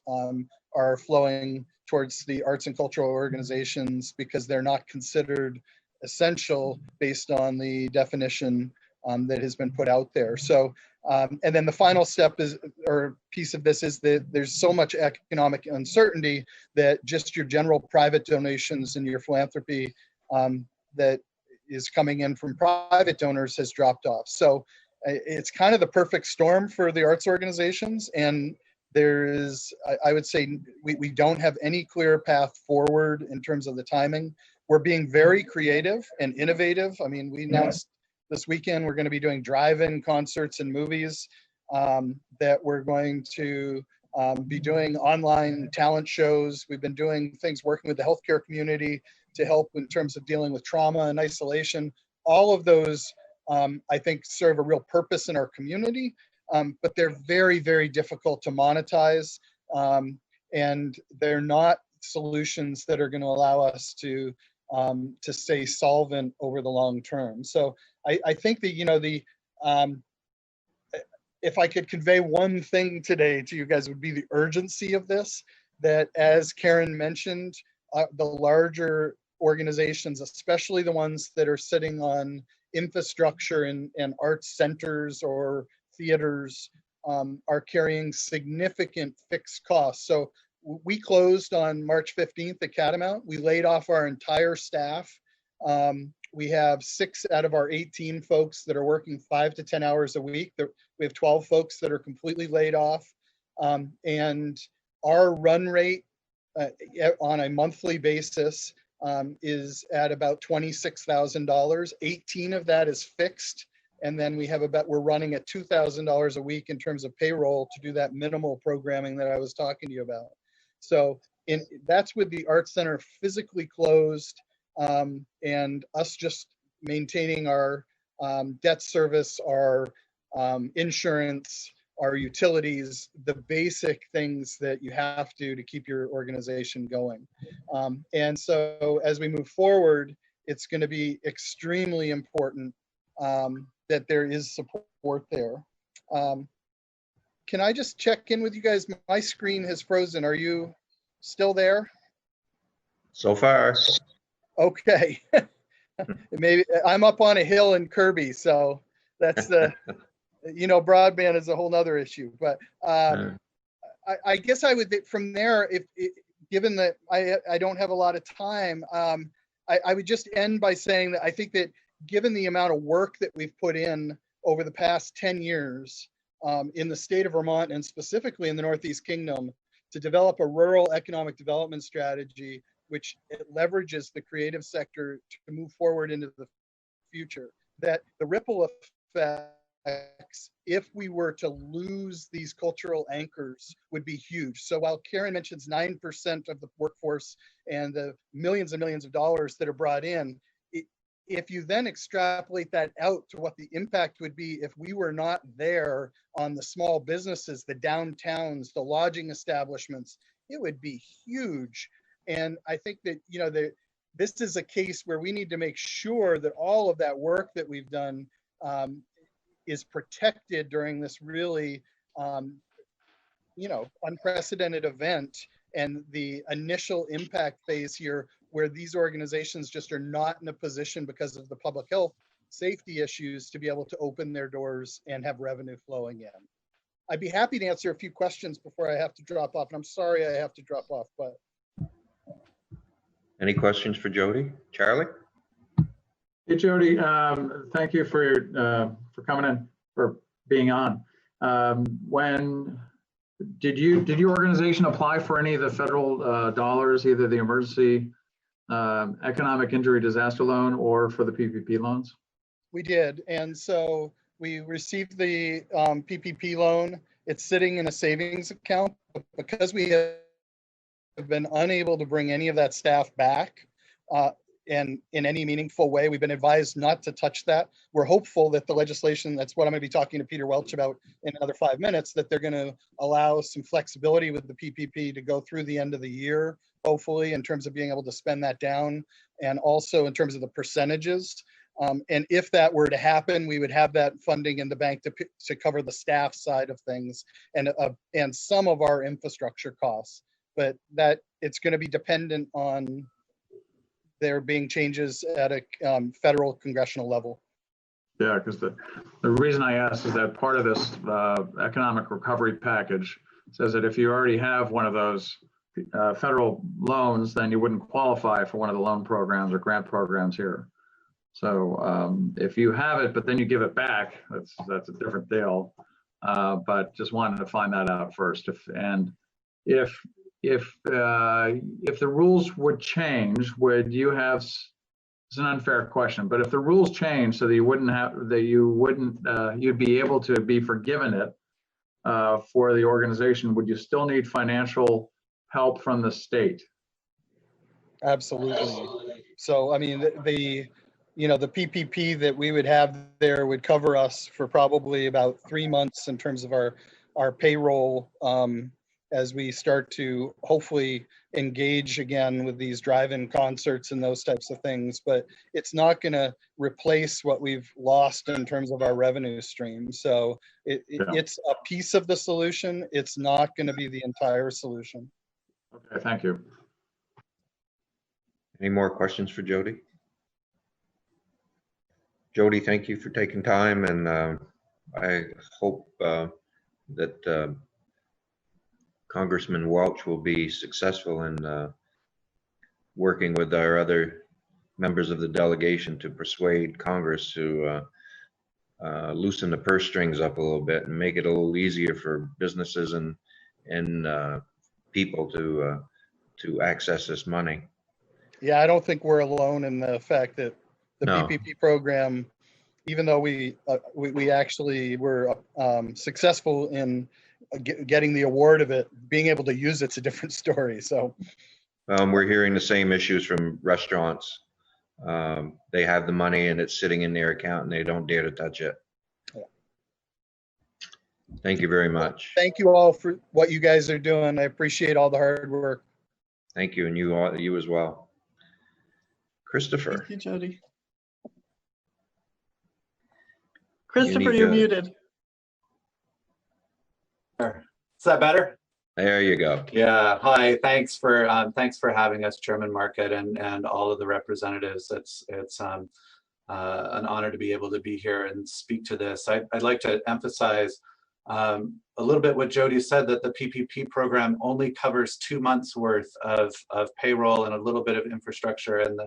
are flowing towards the arts and cultural organizations because they're not considered essential based on the definition that has been put out there. So, and then the final step is, or piece of this is that there's so much economic uncertainty that just your general private donations and your philanthropy that is coming in from private donors has dropped off. So it's kind of the perfect storm for the arts organizations. And there is, I would say, we don't have any clear path forward in terms of the timing. We're being very creative and innovative. I mean, we announced this weekend we're going to be doing drive-in concerts and movies, that we're going to be doing online talent shows. We've been doing things working with the healthcare community to help in terms of dealing with trauma and isolation. All of those, I think, serve a real purpose in our community, but they're very difficult to monetize, and they're not solutions that are going to allow us to stay solvent over the long term. So I think that, you know, if I could convey one thing today to you guys, would be the urgency of this, that as Karen mentioned, the larger organizations, especially the ones that are sitting on infrastructure and arts centers or theaters, are carrying significant fixed costs. So we closed on March 15th at Catamount. We laid off our entire staff. We have 6 out of our 18 folks that are working 5 to 10 hours a week. We have 12 folks that are completely laid off. And our run rate on a monthly basis is at about $26,000. 18 of that is fixed. And then we have we're running at $2,000 a week in terms of payroll to do that minimal programming that I was talking to you about. So that's with the Arts Center physically closed, and us just maintaining our debt service, our insurance, our utilities, the basic things that you have to keep your organization going. And so as we move forward, it's going to be extremely important that there is support there. Can I just check in with you guys? My screen has frozen. Are you still there? So far. Okay. Maybe I'm up on a hill in Kirby, so that's the, you know, broadband is a whole nother issue. But I guess I would, from there, if given that I don't have a lot of time, I would just end by saying that I think that given the amount of work that we've put in over the past 10 years in the state of Vermont and specifically in the Northeast Kingdom to develop a rural economic development strategy, which it leverages the creative sector to move forward into the future, that the ripple effects, if we were to lose these cultural anchors, would be huge. So while Karen mentions 9% of the workforce and the millions and millions of dollars that are brought in, if you then extrapolate that out to what the impact would be if we were not there on the small businesses, the downtowns, the lodging establishments, it would be huge. And I think that, you know, this is a case where we need to make sure that all of that work that we've done is protected during this really, you know, unprecedented event. And the initial impact phase here where these organizations just are not in a position because of the public health safety issues to be able to open their doors and have revenue flowing in. I'd be happy to answer a few questions before I have to drop off, and I'm sorry I have to drop off, but. Any questions for Jody? Charlie? Hey, Jody, thank you for coming in, for being on. When did your organization apply for any of the federal dollars, either the emergency economic injury disaster loan or for the PPP loans? We did, and so we received the PPP loan. It's sitting in a savings account, but because we have been unable to bring any of that staff back and in any meaningful way, we've been advised not to touch that. We're hopeful that the legislation, that's what I'm going to be talking to Peter Welch about in another 5 minutes, that they're going to allow some flexibility with the PPP to go through the end of the year, hopefully, in terms of being able to spend that down, and also in terms of the percentages. And if that were to happen, we would have that funding in the bank to cover the staff side of things and some of our infrastructure costs. But that it's going to be dependent on there being changes at a federal congressional level. Yeah, because the reason I asked is that part of this economic recovery package says that if you already have one of those federal loans, then you wouldn't qualify for one of the loan programs or grant programs here. So if you have it, but then you give it back, that's a different deal. But just wanted to find that out first. If the rules would change, would you have? It's an unfair question, but if the rules change so that you'd be able to be forgiven it for the organization, would you still need financial help from the state? Absolutely. So I mean, the PPP that we would have there would cover us for probably about 3 months in terms of our payroll as we start to hopefully engage again with these drive-in concerts and those types of things. But it's not going to replace what we've lost in terms of our revenue stream. So it's a piece of the solution. It's not going to be the entire solution. Okay, thank you. Any more questions for Jody? Jody, thank you for taking time, and I hope that Congressman Welch will be successful in working with our other members of the delegation to persuade Congress to loosen the purse strings up a little bit and make it a little easier for businesses and people to access this money. Yeah, I don't think we're alone in the fact that the PPP program, even though we actually were successful in getting the award of it, being able to use it's a different story. So we're hearing the same issues from restaurants. They have the money and it's sitting in their account and they don't dare to touch it. Yeah. Thank you very much. Thank you all for what you guys are doing. I appreciate all the hard work. Thank you, and you as well. Christopher. Thank you, Jody. Christopher, you're muted. Is that better? There you go. Yeah. Hi. Thanks for having us, Chairman Market, and all of the representatives. It's an honor to be able to be here and speak to this. I'd like to emphasize a little bit what Jody said, that the PPP program only covers 2 months worth of payroll and a little bit of infrastructure, and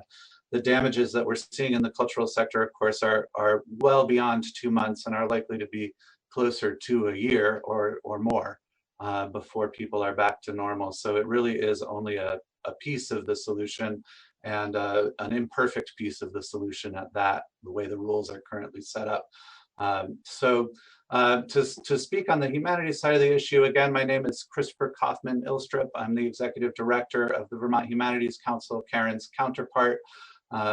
the damages that we're seeing in the cultural sector, of course, are well beyond 2 months and are likely to be closer to a year or more before people are back to normal. So it really is only a piece of the solution, and an imperfect piece of the solution at that, the way the rules are currently set up. To speak on the humanities side of the issue, again, my name is Christopher Kaufman Ilstrup. I'm the Executive Director of the Vermont Humanities Council, Karen's counterpart.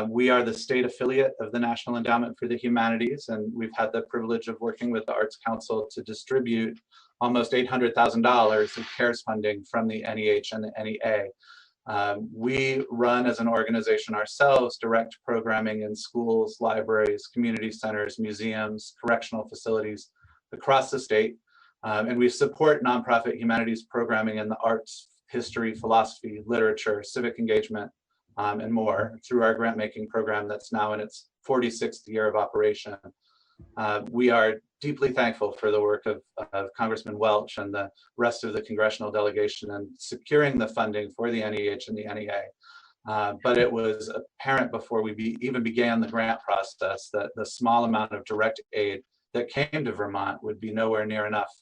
We are the state affiliate of the National Endowment for the Humanities, and we've had the privilege of working with the Arts Council to distribute almost $800,000 of CARES funding from the NEH and the NEA. We run as an organization ourselves direct programming in schools, libraries, community centers, museums, correctional facilities across the state. And we support nonprofit humanities programming in the arts, history, philosophy, literature, civic engagement, and more through our grant making program that's now in its 46th year of operation. We are deeply thankful for the work of Congressman Welch and the rest of the congressional delegation in securing the funding for the NEH and the NEA. But it was apparent before we even began the grant process that the small amount of direct aid that came to Vermont would be nowhere near enough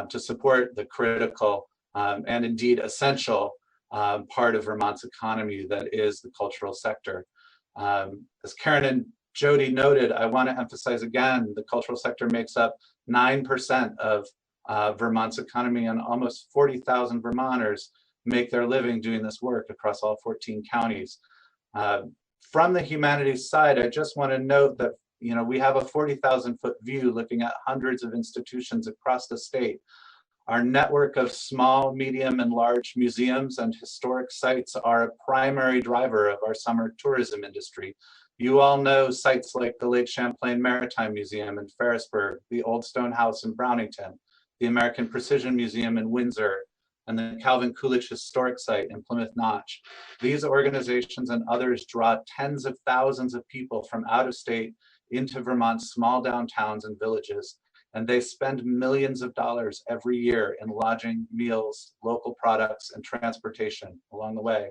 to support the critical and indeed essential part of Vermont's economy that is the cultural sector. As Karen and Jody noted, I want to emphasize again, the cultural sector makes up 9% of Vermont's economy, and almost 40,000 Vermonters make their living doing this work across all 14 counties. From the humanities side, I just want to note that we have a 40,000-foot view looking at hundreds of institutions across the state. Our network of small, medium, and large museums and historic sites are a primary driver of our summer tourism industry. You all know sites like the Lake Champlain Maritime Museum in Ferrisburg, the Old Stone House in Brownington, the American Precision Museum in Windsor, and the Calvin Coolidge Historic Site in Plymouth Notch. These organizations and others draw tens of thousands of people from out of state into Vermont's small downtowns and villages, and they spend millions of dollars every year in lodging, meals, local products, and transportation along the way.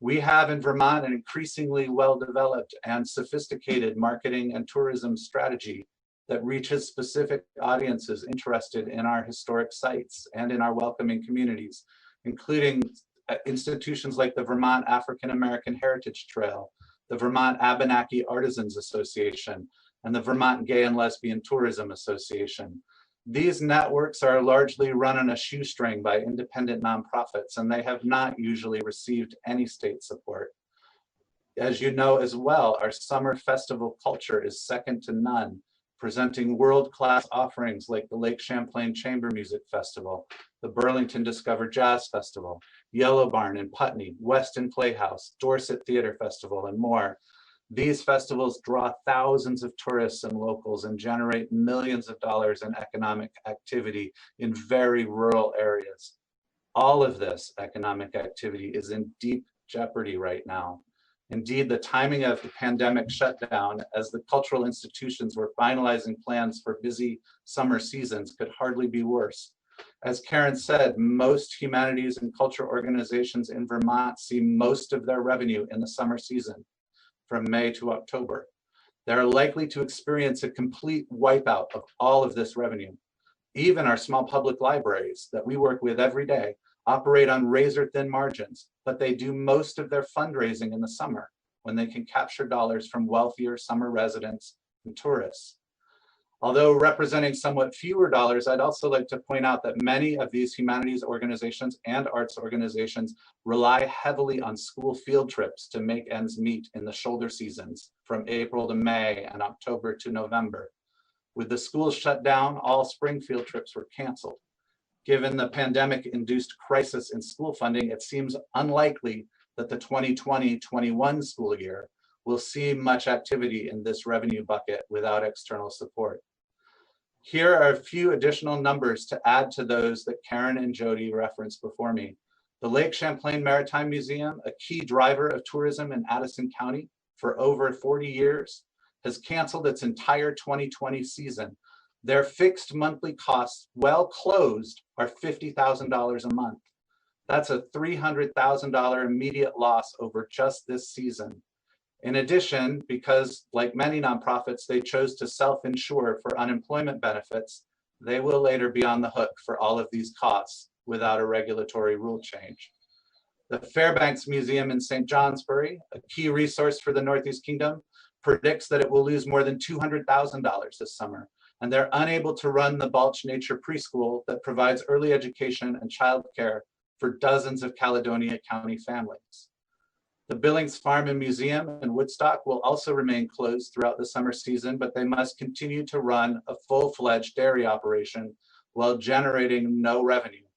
We have in Vermont an increasingly well-developed and sophisticated marketing and tourism strategy that reaches specific audiences interested in our historic sites and in our welcoming communities, including institutions like the Vermont African American Heritage Trail, the Vermont Abenaki Artisans Association, and the Vermont Gay and Lesbian Tourism Association. These networks are largely run on a shoestring by independent nonprofits, and they have not usually received any state support. As you know as well, our summer festival culture is second to none, presenting world-class offerings like the Lake Champlain Chamber Music Festival, the Burlington Discover Jazz Festival, Yellow Barn in Putney, Weston Playhouse, Dorset Theater Festival, and more. These festivals draw thousands of tourists and locals and generate millions of dollars in economic activity in very rural areas. All of this economic activity is in deep jeopardy right now. Indeed, the timing of the pandemic shutdown as the cultural institutions were finalizing plans for busy summer seasons could hardly be worse. As Karen said, most humanities and culture organizations in Vermont see most of their revenue in the summer season, from May to October. They're likely to experience a complete wipeout of all of this revenue. Even our small public libraries that we work with every day operate on razor-thin margins, but they do most of their fundraising in the summer when they can capture dollars from wealthier summer residents and tourists. Although representing somewhat fewer dollars, I'd also like to point out that many of these humanities organizations and arts organizations rely heavily on school field trips to make ends meet in the shoulder seasons from April to May and October to November. With the schools shut down, all spring field trips were canceled. Given the pandemic-induced crisis in school funding, it seems unlikely that the 2020-21 school year will see much activity in this revenue bucket without external support. Here are a few additional numbers to add to those that Karen and Jody referenced before me. The Lake Champlain Maritime Museum, a key driver of tourism in Addison County for over 40 years, has canceled its entire 2020 season. Their fixed monthly costs, well closed, are $50,000 a month. That's a $300,000 immediate loss over just this season. In addition, because like many nonprofits, they chose to self-insure for unemployment benefits, they will later be on the hook for all of these costs without a regulatory rule change. The Fairbanks Museum in St. Johnsbury, a key resource for the Northeast Kingdom, predicts that it will lose more than $200,000 this summer, and they're unable to run the Balch Nature Preschool that provides early education and childcare for dozens of Caledonia County families. The Billings Farm and Museum in Woodstock will also remain closed throughout the summer season, but they must continue to run a full-fledged dairy operation while generating no revenue,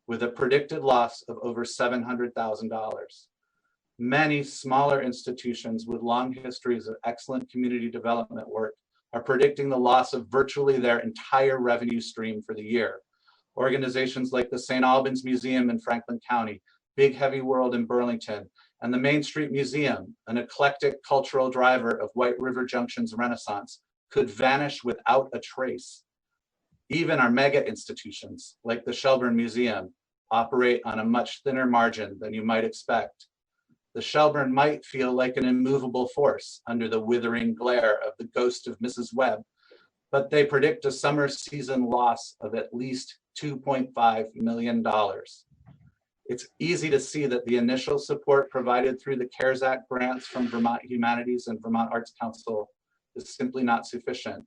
with a predicted loss of over $700,000. Many smaller institutions with long histories of excellent community development work are predicting the loss of virtually their entire revenue stream for the year. Organizations like the St. Albans Museum in Franklin County, Big Heavy World in Burlington, and the Main Street Museum, an eclectic cultural driver of White River Junction's Renaissance, could vanish without a trace. Even our mega institutions, like the Shelburne Museum, operate on a much thinner margin than you might expect. The Shelburne might feel like an immovable force under the withering glare of the ghost of Mrs. Webb, but they predict a summer season loss of at least $2.5 million. It's easy to see that the initial support provided through the CARES Act grants from Vermont Humanities and Vermont Arts Council is simply not sufficient.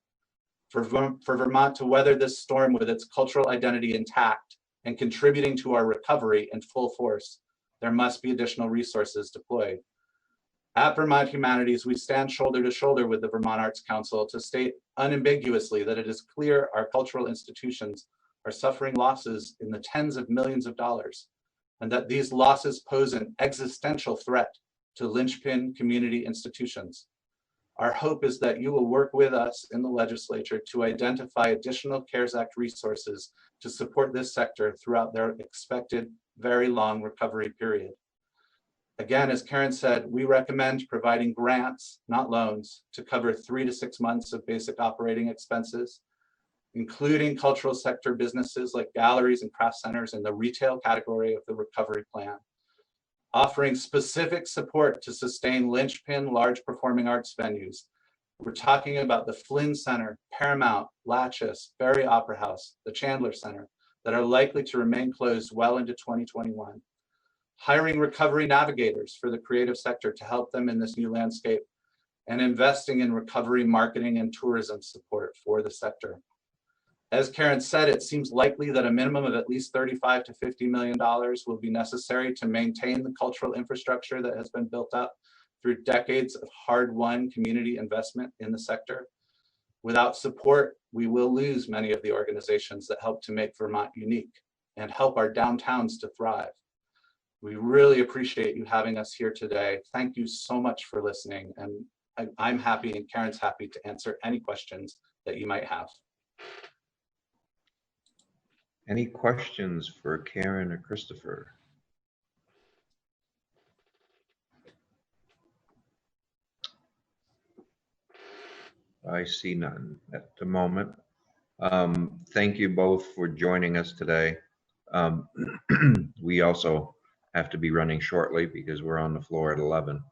For Vermont to weather this storm with its cultural identity intact and contributing to our recovery in full force, there must be additional resources deployed. At Vermont Humanities, we stand shoulder to shoulder with the Vermont Arts Council to state unambiguously that it is clear our cultural institutions are suffering losses in the tens of millions of dollars, and that these losses pose an existential threat to linchpin community institutions. Our hope is that you will work with us in the legislature to identify additional CARES Act resources to support this sector throughout their expected very long recovery period. Again, as Karen said, we recommend providing grants, not loans, to cover 3 to 6 months of basic operating expenses, including cultural sector businesses like galleries and craft centers in the retail category of the recovery plan, offering specific support to sustain linchpin large performing arts venues. We're talking about the Flynn Center, Paramount, Latches, Barry Opera House, the Chandler Center, that are likely to remain closed well into 2021. Hiring recovery navigators for the creative sector to help them in this new landscape, and investing in recovery marketing and tourism support for the sector. As Karen said, it seems likely that a minimum of at least $35 to $50 million will be necessary to maintain the cultural infrastructure that has been built up through decades of hard-won community investment in the sector. Without support, we will lose many of the organizations that help to make Vermont unique and help our downtowns to thrive. We really appreciate you having us here today. Thank you so much for listening, and I'm happy and Karen's happy to answer any questions that you might have. Any questions for Karen or Christopher? I see none at the moment. Thank you both for joining us today. We also have to be running shortly because we're on the floor at 11.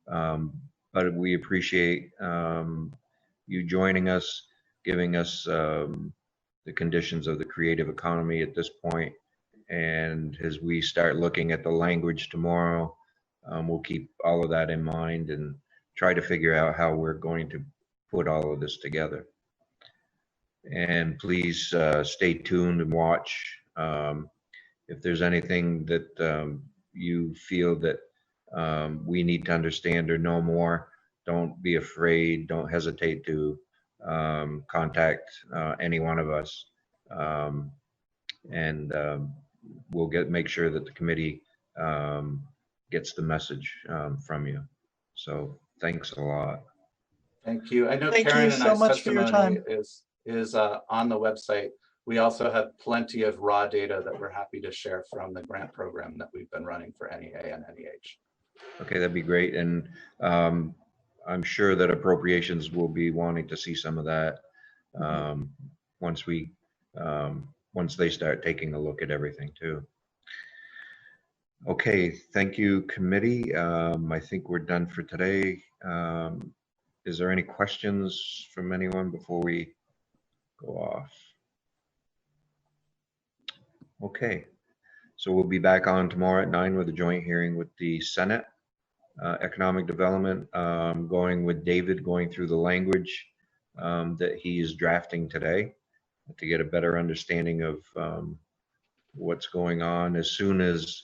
But we appreciate you joining us, giving us the conditions of the creative economy at this point. And as we start looking at the language tomorrow, we'll keep all of that in mind and try to figure out how we're going to put all of this together. And please stay tuned and watch. If there's anything that you feel that we need to understand or know more, don't be afraid, don't hesitate to contact any one of us, and we'll make sure that the committee gets the message from you. So thanks a lot. Thank you. I know Thank Karen you and so I's much for your testimony time. is on the website. We also have plenty of raw data that we're happy to share from the grant program that we've been running for NEA and NEH. Okay, that'd be great. And I'm sure that appropriations will be wanting to see some of that once they start taking a look at everything too. Okay, thank you, committee. I think we're done for today. Is there any questions from anyone before we go off? Okay, so we'll be back on tomorrow at 9 with a joint hearing with the Senate. Economic Development, going with David, going through the language that he is drafting today to get a better understanding of what's going on. As soon as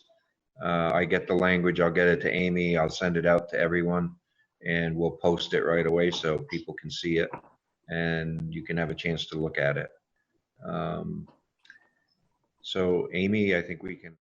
I get the language, I'll get it to Amy, I'll send it out to everyone, and we'll post it right away so people can see it and you can have a chance to look at it. So Amy, I think we can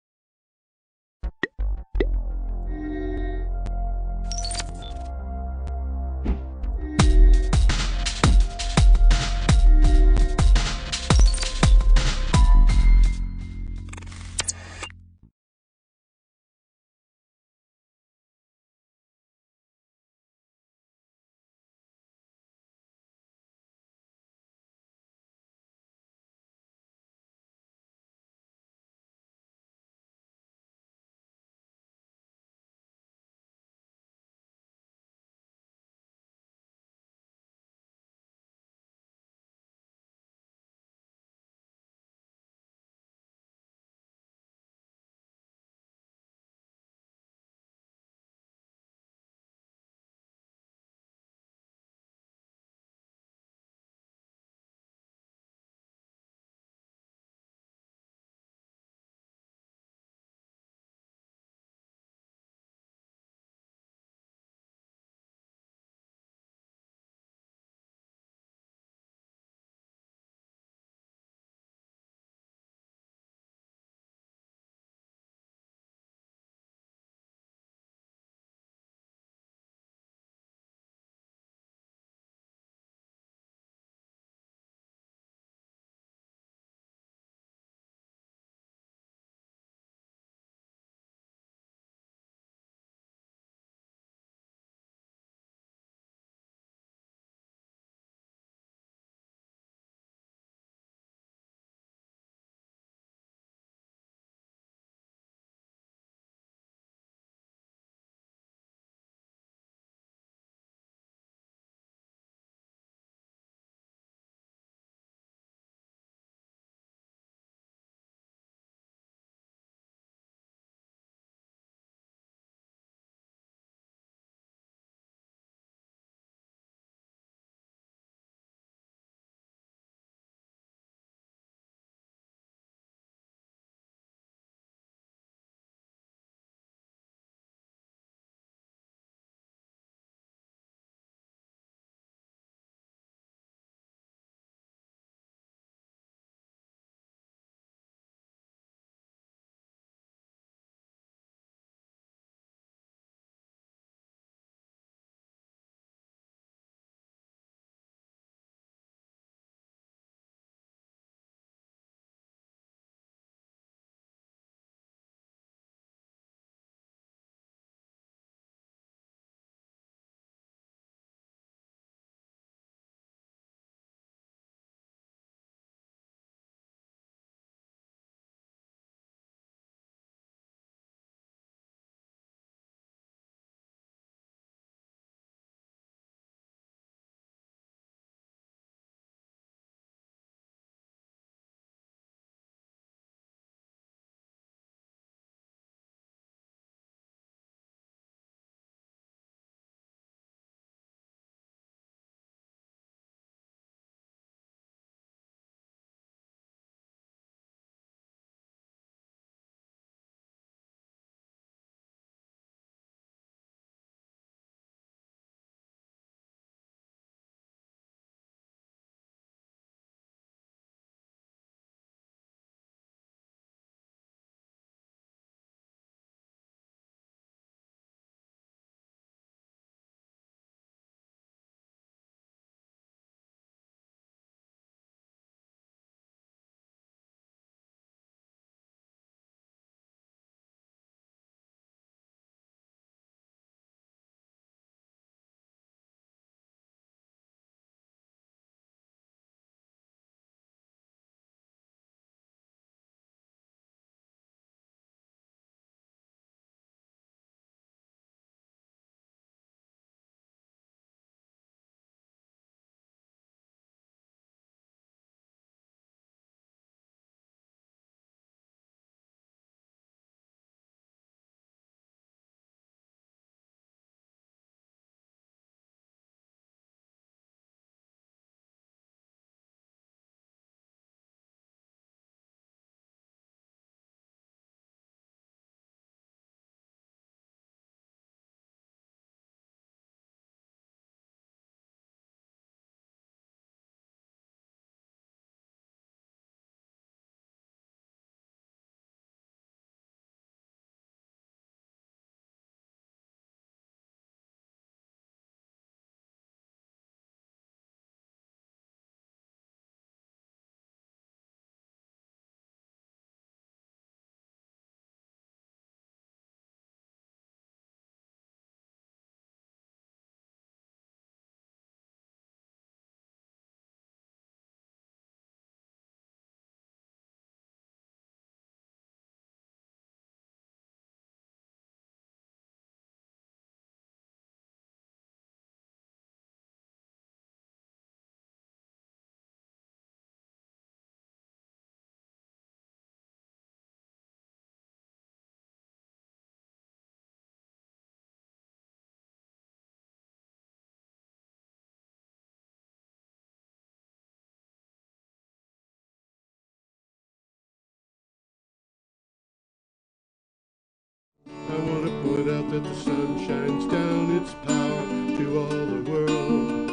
that the sun shines down its power to all the world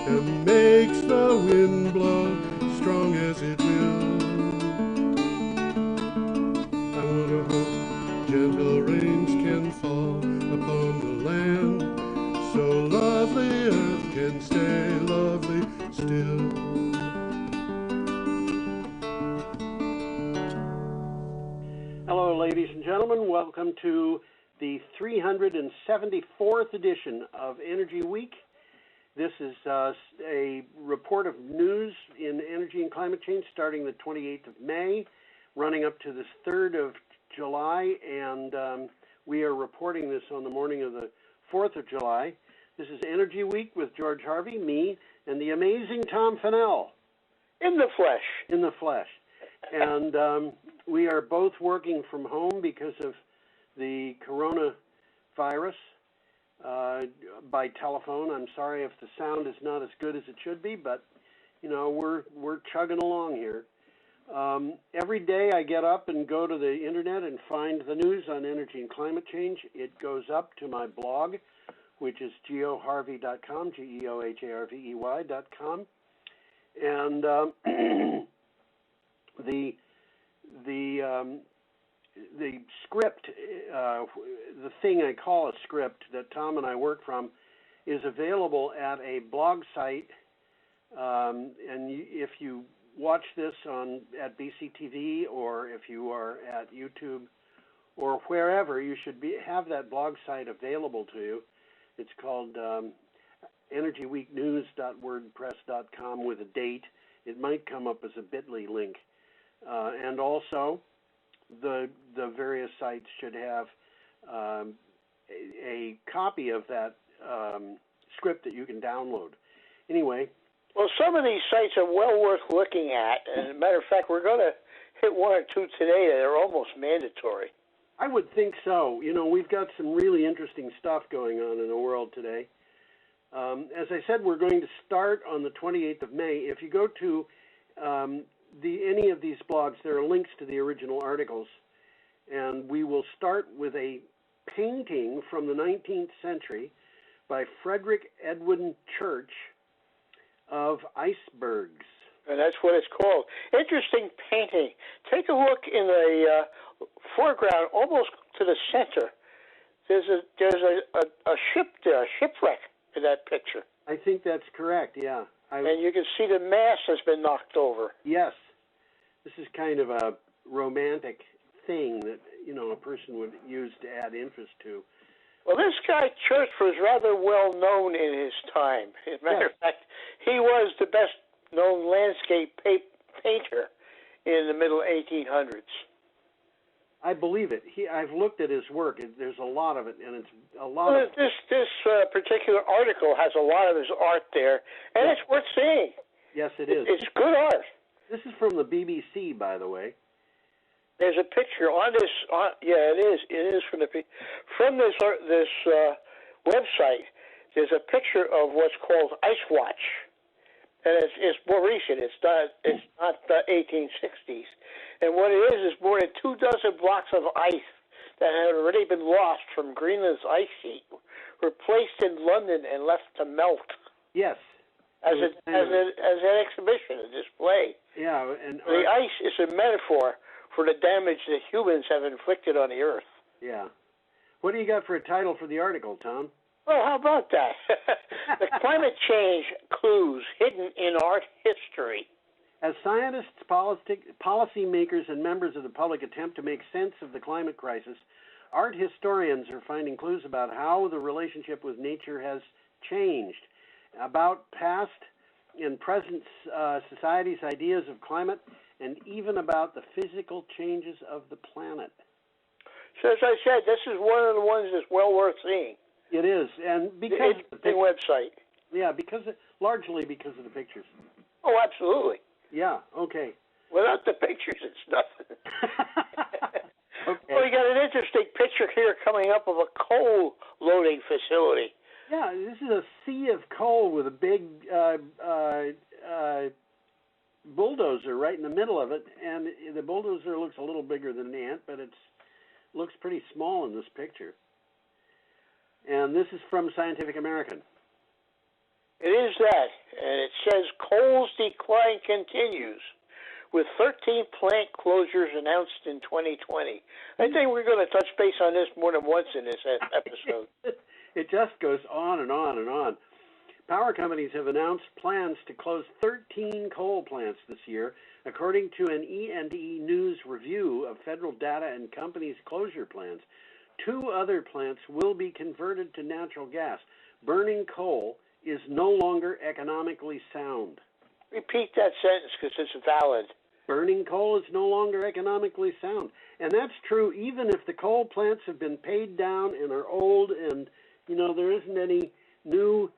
and makes the wind blow strong as it will. I want to hope gentle rains can fall upon the land, so lovely earth can stay lovely still. Hello, ladies and gentlemen. Welcome to the 374th edition of Energy Week. This is a report of news in energy and climate change starting the 28th of May, running up to this 3rd of July, and we are reporting this on the morning of the 4th of July. This is Energy Week with George Harvey, me, and the amazing Tom Fennell. In the flesh. In the flesh. And we are both working from home because of the coronavirus by telephone. I'm sorry if the sound is not as good as it should be, but you know, we're chugging along here. Every day I get up and go to the internet and find the news on energy and climate change. It goes up to my blog, which is geoharvey.com, geoharvey.com, and the script, the thing I call a script that Tom and I work from, is available at a blog site. If you watch this at BCTV, or if you are at YouTube or wherever, you should have that blog site available to you. It's called energyweeknews.wordpress.com with a date. It might come up as a bit.ly link. And also, the various sites should have a copy of that script that you can download. Anyway. Well, some of these sites are well worth looking at. And as a matter of fact, we're going to hit one or two today that are almost mandatory. I would think so. You know, we've got some really interesting stuff going on in the world today. As I said, we're going to start on the 28th of May. If you go to any of these blogs, there are links to the original articles. And we will start with a painting from the 19th century by Frederick Edwin Church of icebergs. And that's what it's called. Interesting painting. Take a look in the foreground, almost to the center. There's a ship there, a shipwreck in that picture. I think that's correct, yeah. And you can see the mast has been knocked over. Yes. This is kind of a romantic thing that, you know, a person would use to add interest to. Well, this guy Church was rather well known in his time. As a matter of fact, he was the best known landscape painter in the middle 1800s. I believe it. I've looked at his work. There's a lot of it, and it's a lot of this particular article has a lot of his art there, and it's worth seeing. Yes, it is. It's good art. This is from the BBC, by the way. There's a picture on this. Yeah, it is. It is from this website. There's a picture of what's called Ice Watch, and it's more recent. It's not the 1860s. And what it is more than 24 blocks of ice that had already been lost from Greenland's ice sheet were placed in London and left to melt. Yes. As an exhibition, a display. Yeah, and the ice is a metaphor for the damage that humans have inflicted on the Earth. Yeah. What do you got for a title for the article, Tom? Well, how about that? The climate change clues hidden in art history. As scientists, policymakers, and members of the public attempt to make sense of the climate crisis, art historians are finding clues about how the relationship with nature has changed, about past and present society's ideas of climate, and even about the physical changes of the planet. So as I said, this is one of the ones that's well worth seeing. It is, and because of the website. Yeah, largely because of the pictures. Oh, absolutely. Yeah, okay. Without the pictures, it's nothing. Okay. Well, you got an interesting picture here coming up of a coal loading facility. Yeah, this is a sea of coal with a big bulldozer right in the middle of it, and the bulldozer looks a little bigger than an ant, but it looks pretty small in this picture. And this is from Scientific American. It is that, and it says coal's decline continues, with 13 plant closures announced in 2020. I think we're going to touch base on this more than once in this episode. It just goes on and on and on. Power companies have announced plans to close 13 coal plants this year, according to an E&E News review of federal data and companies' closure plans. 2 other plants will be converted to natural gas. Burning coal is no longer economically sound. Repeat that sentence because it's valid. Burning coal is no longer economically sound. And that's true even if the coal plants have been paid down and are old and, there isn't any new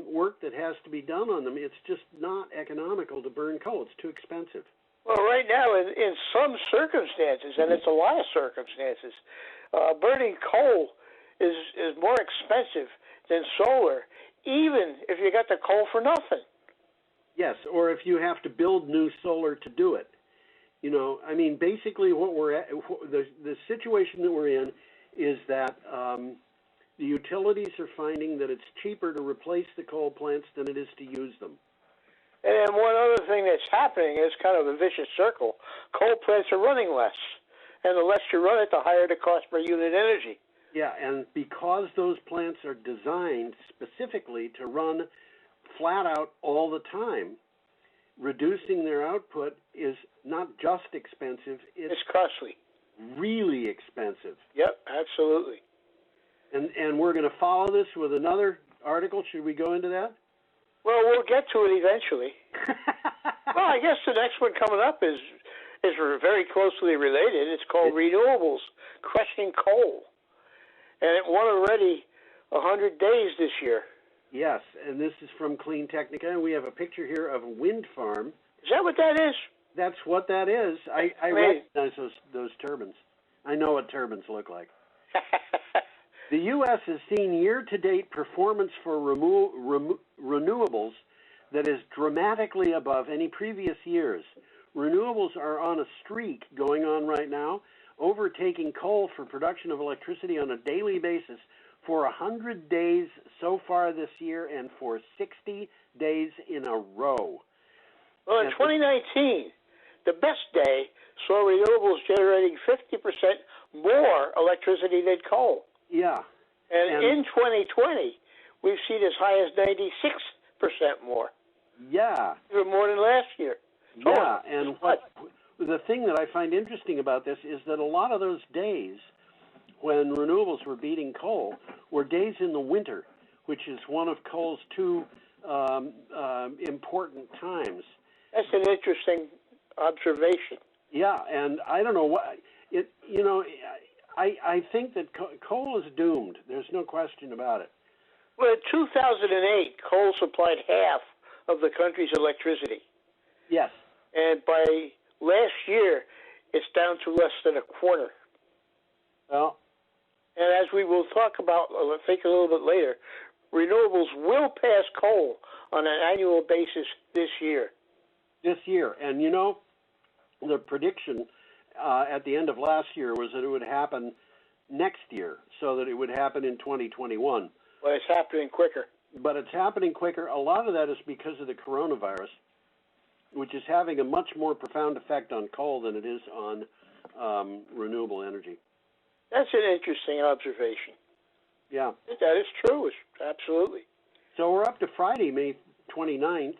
work that has to be done on them. It's just not economical to burn coal. It's too expensive. Well, right now, in some circumstances, and it's a lot of circumstances, burning coal is more expensive than solar, even if you got the coal for nothing. Yes, or if you have to build new solar to do it. Basically what we're at, the situation that we're in is that the utilities are finding that it's cheaper to replace the coal plants than it is to use them. And then one other thing that's happening is kind of a vicious circle. Coal plants are running less, and the less you run it, the higher the cost per unit energy. Yeah, and because those plants are designed specifically to run flat out all the time, reducing their output is not just expensive, it's costly. Really expensive. Yep, absolutely. And we're going to follow this with another article. Should we go into that? Well, we'll get to it eventually. Well, I guess the next one coming up is very closely related. It's called Renewables, Crushing Coal. And it won already 100 days this year. Yes, and this is from Clean Technica, and we have a picture here of a wind farm. Is that what that is? That's what that is. I recognize those turbines. I know what turbines look like. The U.S. has seen year-to-date performance for renewables that is dramatically above any previous years. Renewables are on a streak going on right now, overtaking coal for production of electricity on a daily basis for 100 days so far this year and for 60 days in a row. Well, in 2019, the best day saw renewables generating 50% more electricity than coal. Yeah. And in 2020, we've seen as high as 96% more. Yeah. Even more than last year. Yeah, and the thing that I find interesting about this is that a lot of those days when renewables were beating coal were days in the winter, which is one of coal's 2 important times. That's an interesting observation. Yeah, and I don't know what I think that coal is doomed. There's no question about it. Well, in 2008, coal supplied half of the country's electricity. Yes. And by last year, it's down to less than a quarter. Well. And as we will talk about, I think a little bit later, renewables will pass coal on an annual basis this year. This year. And the prediction at the end of last year was that it would happen next year, so that it would happen in 2021. Well, it's happening quicker. But it's happening quicker. A lot of that is because of the coronavirus, which is having a much more profound effect on coal than it is on renewable energy. That's an interesting observation. Yeah. That is true. Absolutely. So we're up to Friday, May 29th,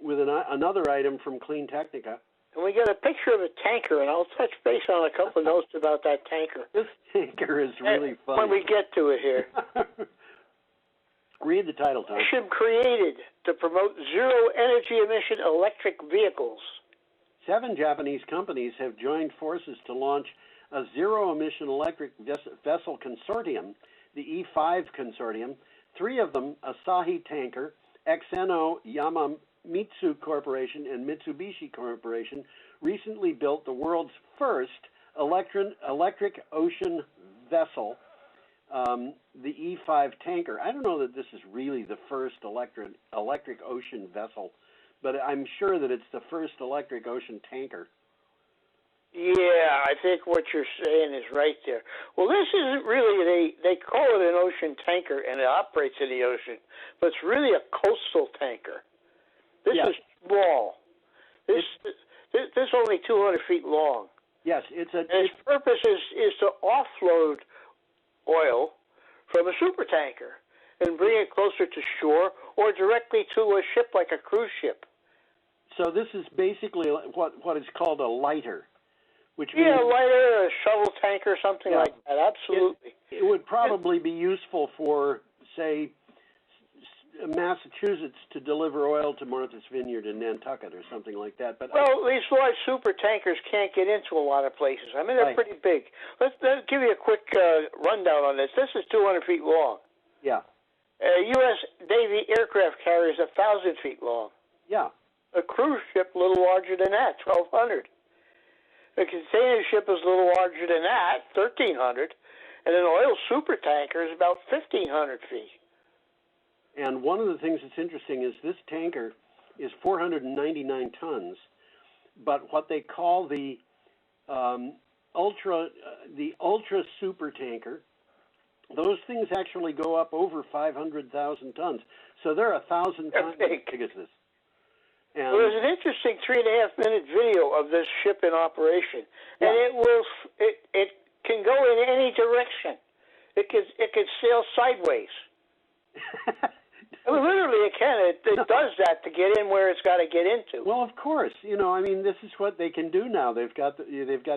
with another item from Clean Technica. And we got a picture of a tanker, and I'll touch base on a couple of notes about that tanker. This tanker is really fun. When we get to it here. Read the title, Tom. Mission created to promote zero energy emission electric vehicles. 7 Japanese companies have joined forces to launch a zero-emission electric vessel consortium, the E5 consortium. 3 of them, Asahi Tanker, XNO Yamamitsu Corporation, and Mitsubishi Corporation, recently built the world's first electric ocean vessel, the E5 tanker. I don't know that this is really the first electric ocean vessel, but I'm sure that it's the first electric ocean tanker. Yeah, I think what you're saying is right there. Well, this isn't really, they call it an ocean tanker, and it operates in the ocean, but it's really a coastal tanker. This is small. This only 200 feet long. Yes, and its purpose is to offload oil from a super tanker and bring it closer to shore or directly to a ship like a cruise ship. So this is basically what is called a lighter, which means a lighter, a shovel tanker, something like that. Absolutely. It would probably be useful for, say, Massachusetts to deliver oil to Martha's Vineyard in Nantucket or something like that. But these large super tankers can't get into a lot of places. I mean, they're pretty big. Let's give you a quick rundown on this. This is 200 feet long. Yeah. U.S. Navy aircraft carrier is 1,000 feet long. Yeah. A cruise ship a little larger than that, 1,200. A container ship is a little larger than that, 1,300. And an oil super tanker is about 1,500 feet. And one of the things that's interesting is this tanker is 499 tons, but what they call the ultra super tanker, those things actually go up over 500,000 tons. So they're 1,000 times as big as this. And there's an interesting 3.5-minute video of this ship in operation, and it can go in any direction. It can sail sideways. I mean, literally, it can. It does that to get in where it's got to get into. Well, of course. I mean, this is what they can do now. They've got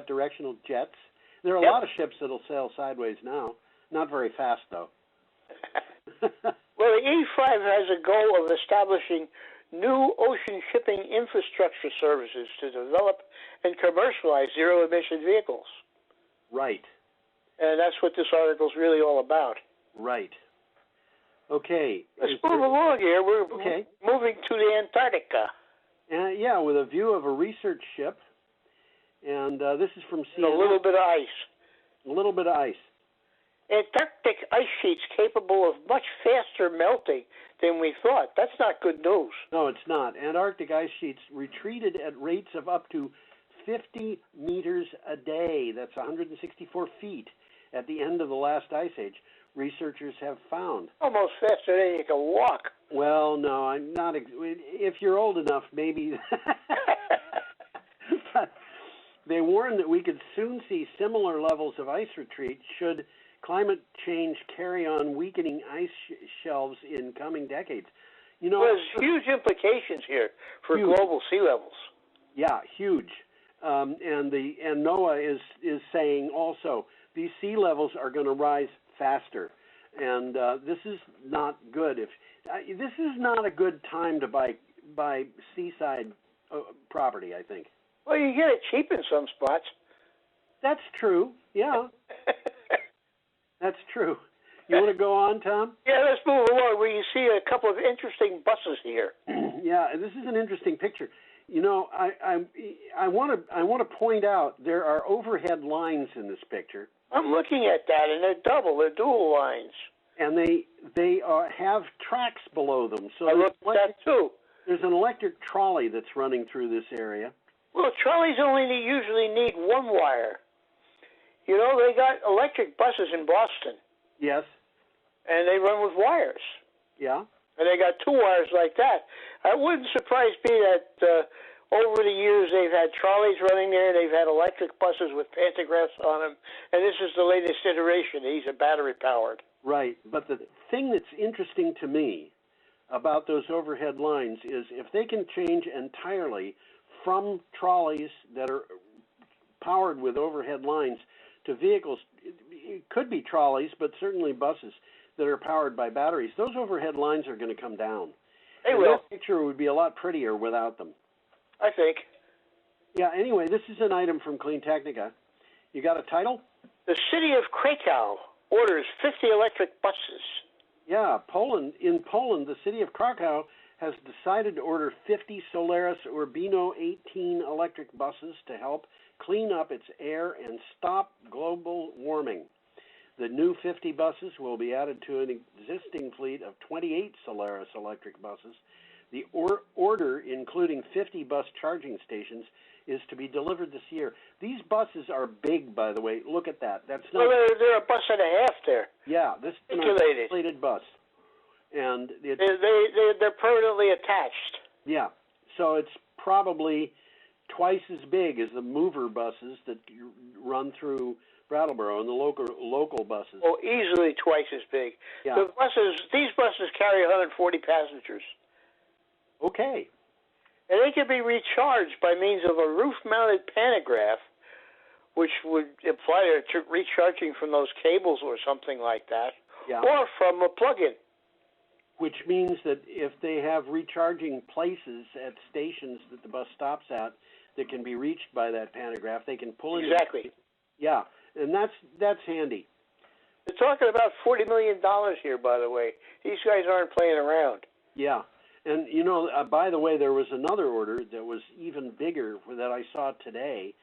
directional jets. There are a lot of ships that'll sail sideways now. Not very fast, though. Well, the E5 has a goal of establishing new ocean shipping infrastructure services to develop and commercialize zero-emission vehicles. Right. And that's what this article is really all about. Right. Okay. Let's move along here. We're moving to the Antarctica. With a view of a research ship. And this is from CNN. A little bit of ice. A little bit of ice. Antarctic ice sheets capable of much faster melting than we thought. That's not good news. No, it's not. Antarctic ice sheets retreated at rates of up to 50 meters a day. That's 164 feet at the end of the last ice age. Researchers have found. Almost faster than you can walk. Well, no, I'm not. If you're old enough, maybe. But they warn that we could soon see similar levels of ice retreat should climate change carry on weakening ice shelves in coming decades. There's huge implications here for global sea levels. Yeah, huge. And NOAA is saying also these sea levels are going to rise faster, and this is not good. This is not a good time to buy seaside property, I think. Well, you get it cheap in some spots. That's true. Yeah. That's true. You want to go on, Tom? Yeah, let's move along. We see a couple of interesting buses here. Yeah, this is an interesting picture. I want to point out there are overhead lines in this picture. I'm looking at that, and they're dual lines. And they have tracks below them. So I looked at that too. There's an electric trolley that's running through this area. Well, trolleys usually need one wire. They got electric buses in Boston. Yes. And they run with wires. Yeah. And they got two wires like that. It wouldn't surprise me that over the years they've had trolleys running there. They've had electric buses with pantographs on them. And this is the latest iteration. These are battery powered. Right. But the thing that's interesting to me about those overhead lines is if they can change entirely from trolleys that are powered with overhead lines to vehicles, it could be trolleys, but certainly buses that are powered by batteries, those overhead lines are going to come down. They will. That picture would be a lot prettier without them. I think. Yeah, anyway, this is an item from Clean Technica. You got a title? The city of Krakow orders 50 electric buses. Yeah, in Poland, the city of Krakow has decided to order 50 Solaris Urbino 18 electric buses to help clean up its air and stop global warming. The new 50 buses will be added to an existing fleet of 28 Solaris electric buses The order, including 50 bus charging stations, is to be delivered this year. These buses are big, by the way. Look at that. That's not. Well, they're a bus and a half there. Yeah, this is an Articulated. articulated bus, and They're permanently attached. yeah. So it's probably twice as big as the mover buses that run through Brattleboro and the local buses. Oh, easily twice as big. Yeah. These buses carry 140 passengers. Okay. And they can be recharged by means of a roof-mounted pantograph, which would imply they're recharging from those cables or something like that, Yeah. or from a plug-in. Which means that if they have recharging places at stations that the bus stops at that can be reached by that pantograph, they can pull in. Exactly. Yeah, and that's handy. They're talking about $40 million here, by the way. These guys aren't playing around. Yeah, and you know, by the way, there was another order that was even bigger that I saw today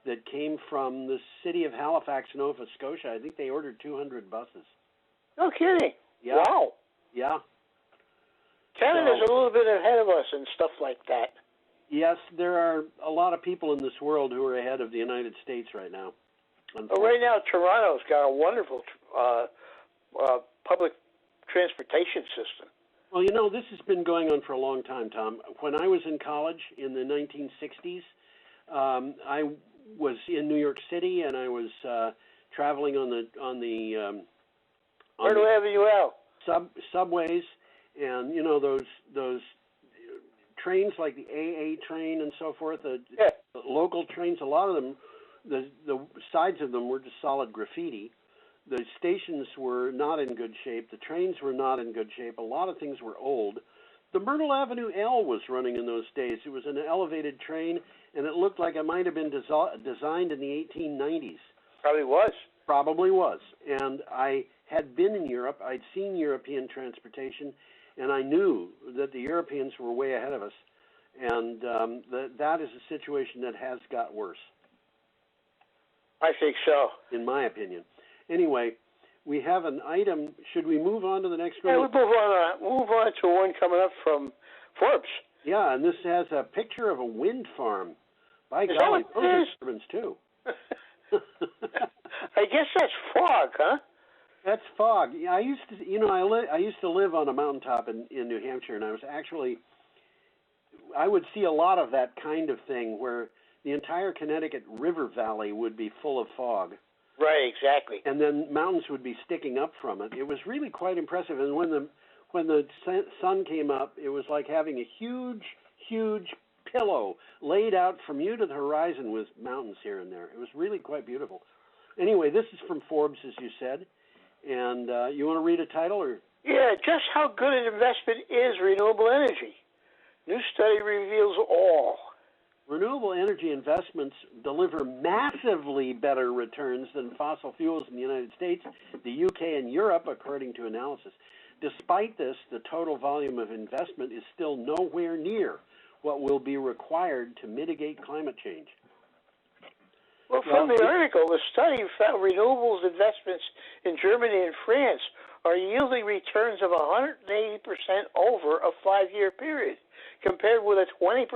that came from the city of Halifax, Nova Scotia. I think they ordered 200 buses. No kidding. Yeah. Wow. Yeah. Canada's a little bit ahead of us and stuff like that. Yes, there are a lot of people in this world who are ahead of the United States right now. Well, right now, Toronto's got a wonderful public transportation system. Well, you know, this has been going on for a long time, Tom. When I was in college in the 1960s, I was in New York City, and I was traveling on the Myrtle Avenue L. Subways, and you know those trains like the AA train and so forth. The local trains, a lot of them, the sides of them were just solid graffiti. The stations were not in good shape. The trains were not in good shape. A lot of things were old. The Myrtle Avenue L was running in those days. It was an elevated train, and it looked like it might have been designed in the 1890s. Probably was. Probably was. And I had been in Europe. I'd seen European transportation, and I knew that the Europeans were way ahead of us. And that is a situation that has got worse. I think so. In my opinion. Anyway, we have an item. Should we move on to the next one? Yeah, we'll move on to one coming up from Forbes. Yeah, and this has a picture of a wind farm. By Is that golly, what those it are is? turbines too. I guess that's fog, huh? That's fog. Yeah, I used to live on a mountaintop in New Hampshire, and I would see a lot of that kind of thing where the entire Connecticut River Valley would be full of fog. Right, exactly. And then mountains would be sticking up from it. It was really quite impressive. And when the sun came up, it was like having a huge pillow laid out from you to the horizon with mountains here and there. It was really quite beautiful. Anyway, this is from Forbes, as you said. And you want to read a title? Or? Yeah, just how good an investment is renewable energy. New study reveals all. Renewable energy investments deliver massively better returns than fossil fuels in the United States, the UK, and Europe, according to analysis. Despite this, the total volume of investment is still nowhere near what will be required to mitigate climate change. Well, from the article, the study found renewables investments in Germany and France are yielding returns of 180% over a 5-year period, compared with a 20%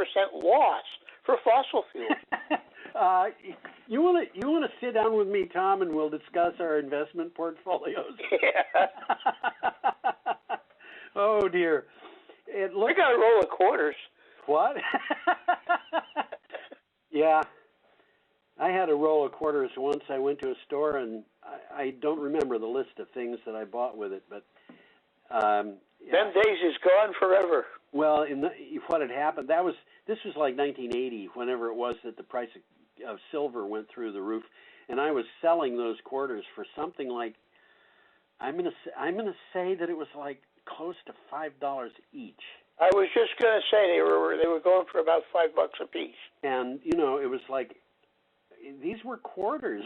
loss for fossil fuels. You want to sit down with me, Tom, and we'll discuss our investment portfolios. Yeah. Oh dear. I got a roll of quarters. What? Yeah. I had a roll of quarters once. I went to a store, and I don't remember the list of things that I bought with it, but Them days is gone forever. well, what had happened, this was like 1980, whenever it was that the price of silver went through the roof, and I was selling those quarters for something like, I'm gonna say that it was like close to $5 each. I was just going to say they were going for about $5 a piece. And it was like, these were quarters,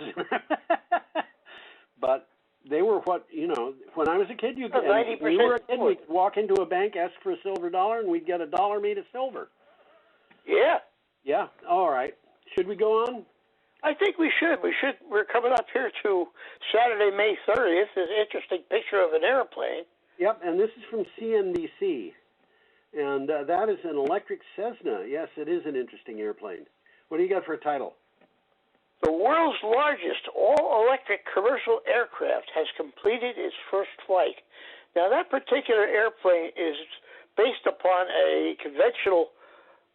but they were when I was a kid, when you were a kid, we could walk into a bank, ask for a silver dollar, and we'd get a dollar made of silver. Yeah. Yeah. All right. Should we go on? I think we should. We're coming up here to Saturday, May 30th. There's an interesting picture of an airplane. Yep, and this is from CNBC. And that is an electric Cessna. Yes, it is an interesting airplane. What do you got for a title? The world's largest all-electric commercial aircraft has completed its first flight. Now, that particular airplane is based upon a conventional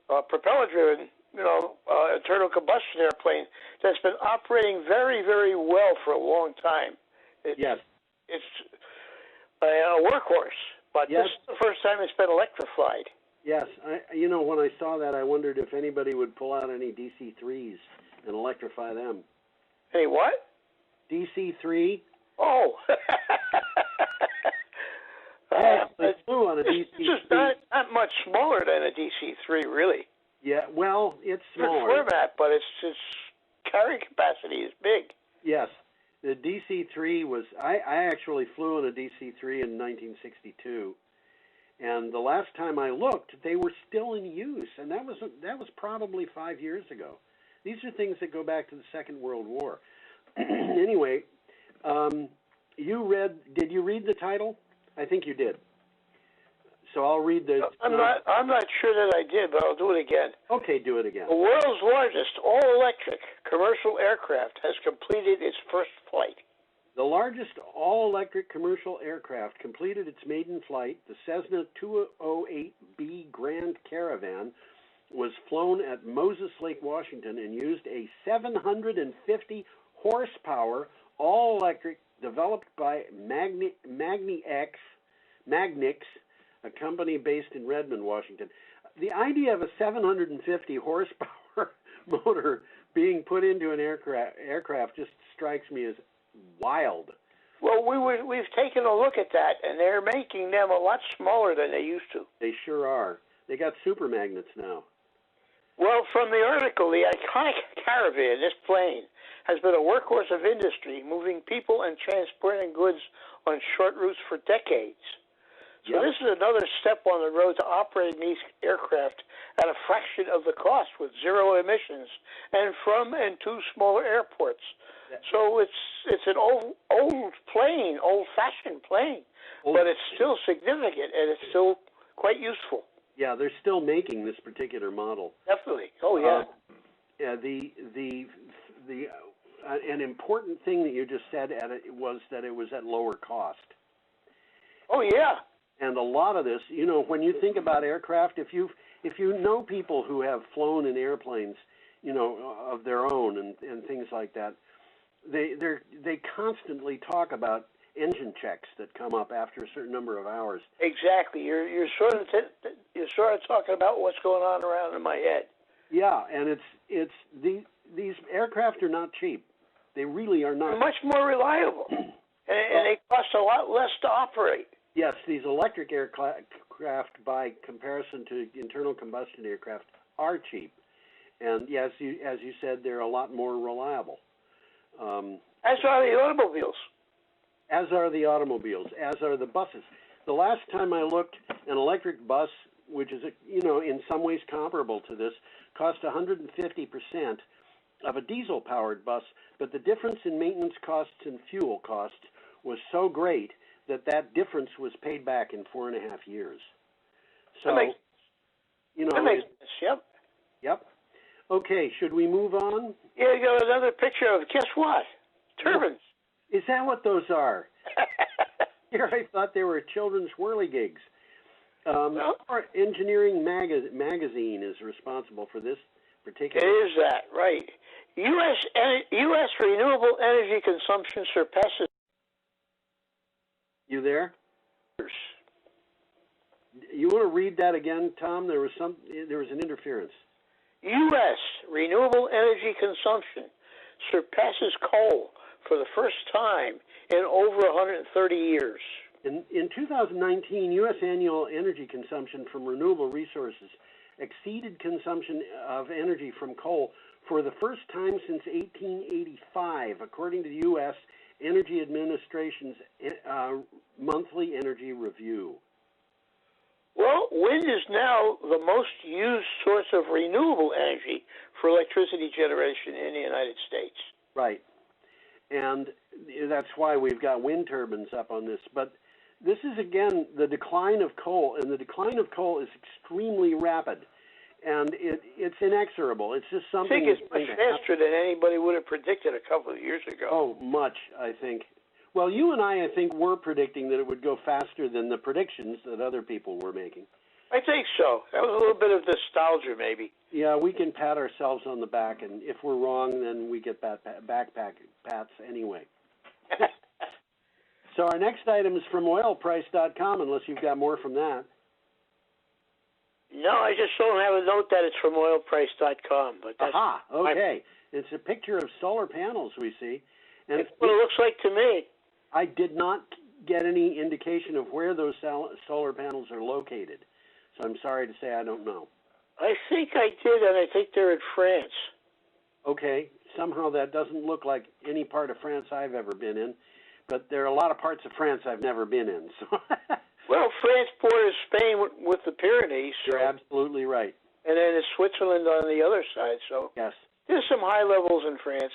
propeller-driven, internal combustion airplane that's been operating very, very well for a long time. Yes. It's a workhorse, but Yes. this is the first time it's been electrified. Yes. When I saw that, I wondered if anybody would pull out any DC-3s and electrify them. Hey, what? DC-3? Oh. It flew on a DC-3. It's just not much smaller than a DC-3, really. Yeah, well, it's smaller. Format, but its carrying capacity is big. Yes. The DC-3 was, I actually flew on a DC-3 in 1962. And the last time I looked, they were still in use. And that was probably 5 years ago. These are things that go back to the Second World War. Anyway, did you read the title? I think you did. So I'll read the... I'm not sure that I did, but I'll do it again. Okay, do it again. The world's largest all-electric commercial aircraft has completed its first flight. The largest all-electric commercial aircraft completed its maiden flight. The Cessna 208B Grand Caravan was flown at Moses Lake, Washington, and used a 750 horsepower all-electric developed by Magnix, a company based in Redmond, Washington. The idea of a 750 horsepower motor being put into an aircraft just strikes me as wild. Well, we've taken a look at that, and they're making them a lot smaller than they used to. They sure are. They got super magnets now. Well, from the article, the iconic Caravan, this plane, has been a workhorse of industry, moving people and transporting goods on short routes for decades. So This is another step on the road to operating these aircraft at a fraction of the cost with zero emissions and from and to smaller airports. So it's an old plane, old-fashioned plane, but it's still significant and it's still quite useful. Yeah, they're still making this particular model. Definitely. Oh yeah. An important thing that you just said was that it was at lower cost. Oh yeah. And a lot of this, when you think about aircraft, if you know people who have flown in airplanes, of their own and things like that, they constantly talk about engine checks that come up after a certain number of hours. Exactly. You're sort of talking about what's going on around in my head. Yeah, and these aircraft are not cheap. They really are not. They're much more reliable, and they cost a lot less to operate. Yes, these electric aircraft, by comparison to internal combustion aircraft, are cheap, and yes, as you said, they're a lot more reliable. As are the automobiles. As are the automobiles. As are the buses. The last time I looked, an electric bus, which is in some ways comparable to this, cost 150% of a diesel-powered bus, but the difference in maintenance costs and fuel costs was so great that difference was paid back in 4.5 years. So, that makes sense. Yep. Yep. Okay, should we move on? Yeah, you got another picture of, guess what? Turbines. Is that what those are? Here, I thought they were children's whirligigs. Our engineering magazine is responsible for this particular. It is that, right. U.S. renewable energy consumption surpasses. You there? You want to read that again, Tom? There was an interference. U.S. renewable energy consumption surpasses coal for the first time in over 130 years. In 2019, U.S. annual energy consumption from renewable resources exceeded consumption of energy from coal for the first time since 1885, according to the U.S. Energy Administration's monthly energy review. Well, wind is now the most used source of renewable energy for electricity generation in the United States. Right. And that's why we've got wind turbines up on this. But this is again the decline of coal, and the decline of coal is extremely rapid, and it's inexorable. It's just I something. think it's much faster than anybody would have predicted a couple of years ago. Oh, much, I think. Well, you and I think, were predicting that it would go faster than the predictions that other people were making. I think so. That was a little bit of nostalgia, maybe. Yeah, we can pat ourselves on the back, and if we're wrong, then we get backpack pats anyway. So our next item is from oilprice.com, unless you've got more from that. No, I just don't have a note that it's from oilprice.com. But that's Aha, okay. It's a picture of solar panels we see. And that's what it looks like to me. I did not get any indication of where those solar panels are located. So I'm sorry to say I don't know. I think I did, and I think they're in France. Okay, somehow that doesn't look like any part of France I've ever been in, but there are a lot of parts of France I've never been in. So well, France borders Spain with the Pyrenees. You're absolutely right. And then it's Switzerland on the other side. So yes, there's some high levels in France.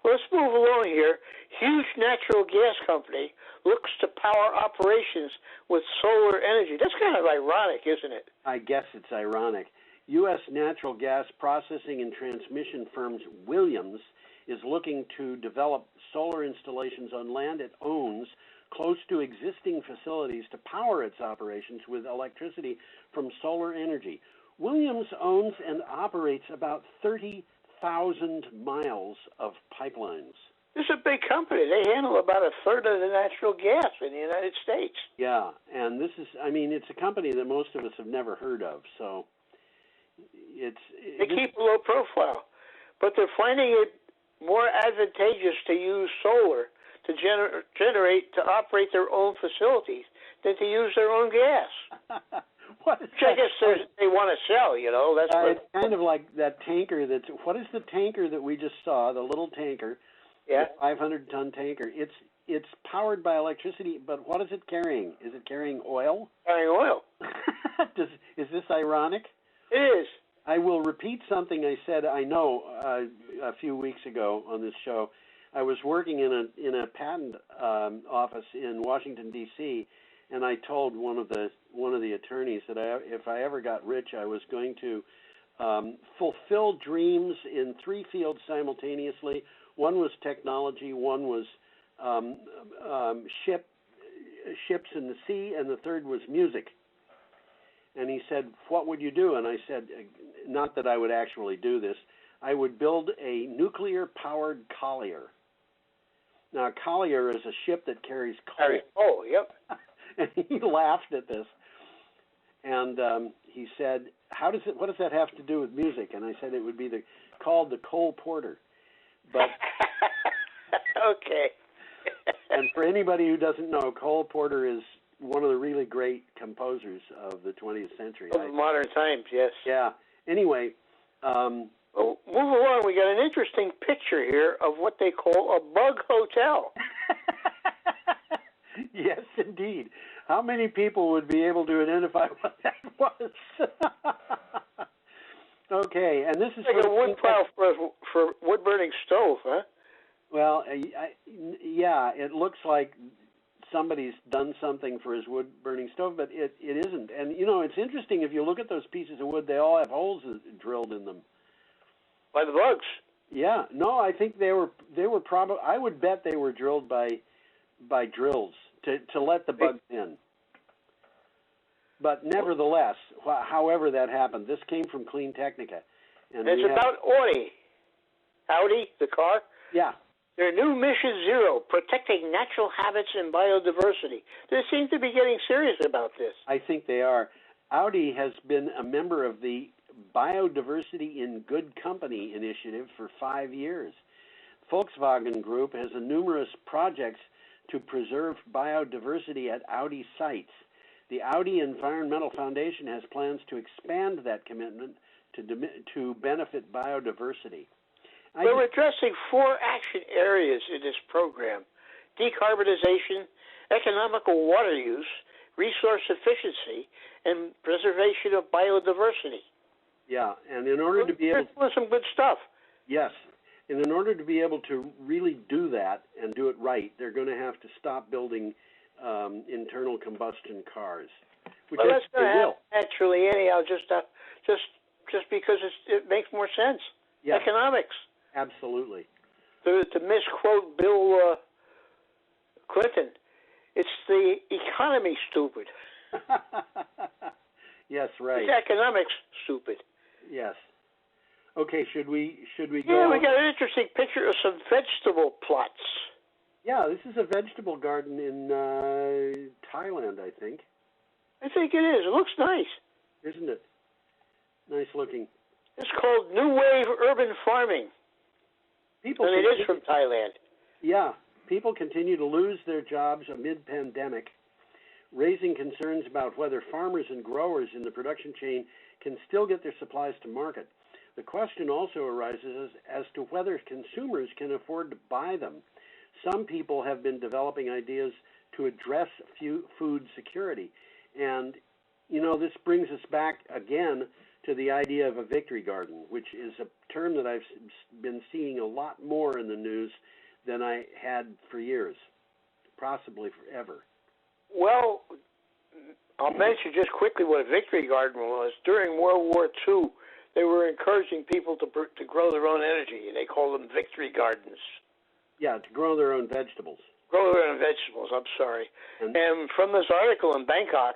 Well, let's move along here. Huge natural gas company looks to power operations with solar energy. That's kind of ironic, isn't it? I guess it's ironic. U.S. natural gas processing and transmission firm Williams is looking to develop solar installations on land it owns close to existing facilities to power its operations with electricity from solar energy. Williams owns and operates about 30,000 miles of pipelines. This is a big company. They handle about a third of the natural gas in the United States. Yeah, and this is, I mean, it's a company that most of us have never heard of, so they keep a low profile, but they're finding it more advantageous to use solar to operate their own facilities than to use their own gas. Which I guess they want to sell, you know. That's it's kind of like that tanker what is the tanker that we just saw, the little tanker, yeah, the 500-ton tanker. It's powered by electricity, but what is it carrying? Is it carrying oil? Carrying oil. Is this ironic? It is. I will repeat something I said a few weeks ago on this show. I was working in a patent office in Washington, D.C., and I told one of the attorneys that if I ever got rich, I was going to fulfill dreams in 3 fields simultaneously. One was technology, one was ships in the sea, and the third was music. And he said, "What would you do?" And I said, not that I would actually do this, I would build a nuclear-powered collier. Now, a collier is a ship that carries coal. Oh, yep. And he laughed at this. And he said, what does that have to do with music? And I said it would be called the Cole Porter. But okay. And for anybody who doesn't know, Cole Porter is one of the really great composers of the 20th century. Of modern times, yes. Yeah. Anyway. Well, move along. We got an interesting picture here of what they call a bug hotel. Yes, indeed. How many people would be able to identify what that was? Okay, and this is like a wood pile for wood-burning stove, huh? Well, yeah, it looks like somebody's done something for his wood-burning stove, but it isn't. And, you know, it's interesting, if you look at those pieces of wood, they all have holes drilled in them. By the bugs? Yeah. No, I think they were probably, I would bet they were drilled by drills to let the bugs in. But nevertheless, however that happened, this came from Clean Technica. And it's about Audi. Audi, the car? Yeah. Their new Mission Zero, protecting natural habits and biodiversity. They seem to be getting serious about this. I think they are. Audi has been a member of the Biodiversity in Good Company initiative for 5 years. Volkswagen Group has numerous projects to preserve biodiversity at Audi sites. The Audi Environmental Foundation has plans to expand that commitment to benefit biodiversity. We're addressing 4 action areas in this program: decarbonization, economical water use, resource efficiency, and preservation of biodiversity. Yeah, and in order to be able to do some good stuff. Yes, and in order to be able to really do that and do it right, they're going to have to stop building internal combustion cars. Which Well, that's they going to will. happen naturally anyhow, just because it makes more sense. Yeah. Economics. Absolutely. To misquote Bill Clinton, it's the economy, stupid. Yes, right. It's economics, stupid. Yes. Okay, should we go? Yeah, we got an interesting picture of some vegetable plots. Yeah, this is a vegetable garden in Thailand, I think. I think it is. It looks nice. Isn't it? Nice looking. It's called New Wave Urban Farming. And it is from Thailand. Yeah. People continue to lose their jobs amid pandemic, raising concerns about whether farmers and growers in the production chain can still get their supplies to market. The question also arises as to whether consumers can afford to buy them. Some people have been developing ideas to address food security. And, you know, this brings us back again to the idea of a victory garden, which is a term that I've been seeing a lot more in the news than I had for years, possibly forever. Well, I'll mention just quickly what a victory garden was. During World War II, they were encouraging people to grow their own energy, and they called them victory gardens. Yeah, to grow their own vegetables. Grow their own vegetables, I'm sorry. And from this article in Bangkok,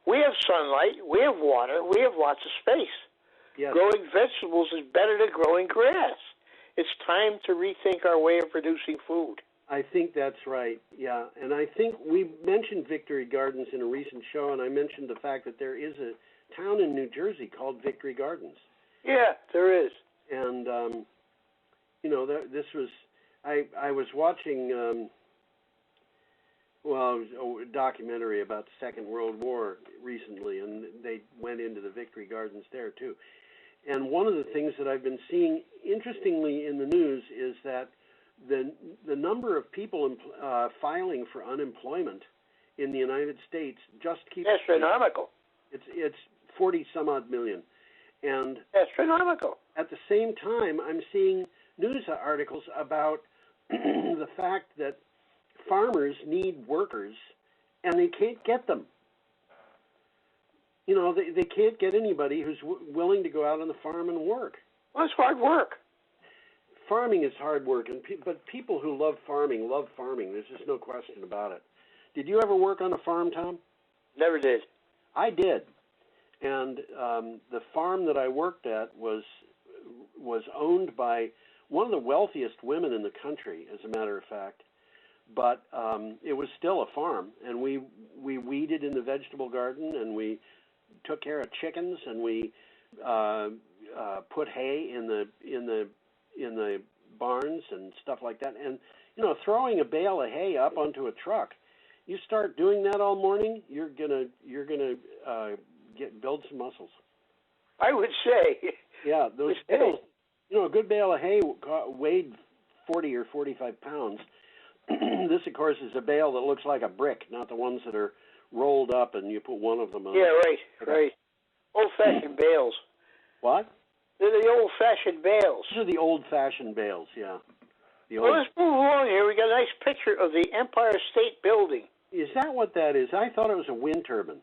we have sunlight, we have water, we have lots of space. Yes. Growing vegetables is better than growing grass. It's time to rethink our way of producing food. I think that's right, yeah. And I think we mentioned Victory Gardens in a recent show, and I mentioned the fact that there is a town in New Jersey called Victory Gardens. Yeah, there is. And, you know, this was, I was watching, a documentary about the Second World War recently, and they went into the Victory Gardens there, too. And one of the things that I've been seeing, interestingly, in the news is that the number of people filing for unemployment in the United States just keeps astronomical. It's 40 some odd million, and astronomical. At the same time, I'm seeing news articles about the fact that farmers need workers, and they can't get them. You know, they can't get anybody who's willing to go out on the farm and work. Well, it's hard work. Farming is hard work, but people who love farming. There's just no question about it. Did you ever work on a farm, Tom? Never did. I did. And the farm that I worked at was owned by one of the wealthiest women in the country, as a matter of fact. But it was still a farm, and we weeded in the vegetable garden, and we took care of chickens, and we put hay in the barns and stuff like that. And you know, throwing a bale of hay up onto a truck, you start doing that all morning, you're gonna build some muscles. I would say. Yeah, those bales. You know, a good bale of hay weighed 40 or 45 pounds. This, of course, is a bale that looks like a brick, not the ones that are rolled up and you put one of them on. Yeah, right. Old-fashioned bales. What? They're the old-fashioned bales. These are the old-fashioned bales, yeah. Well, let's move along here. We got a nice picture of the Empire State Building. Is that what that is? I thought it was a wind turbine.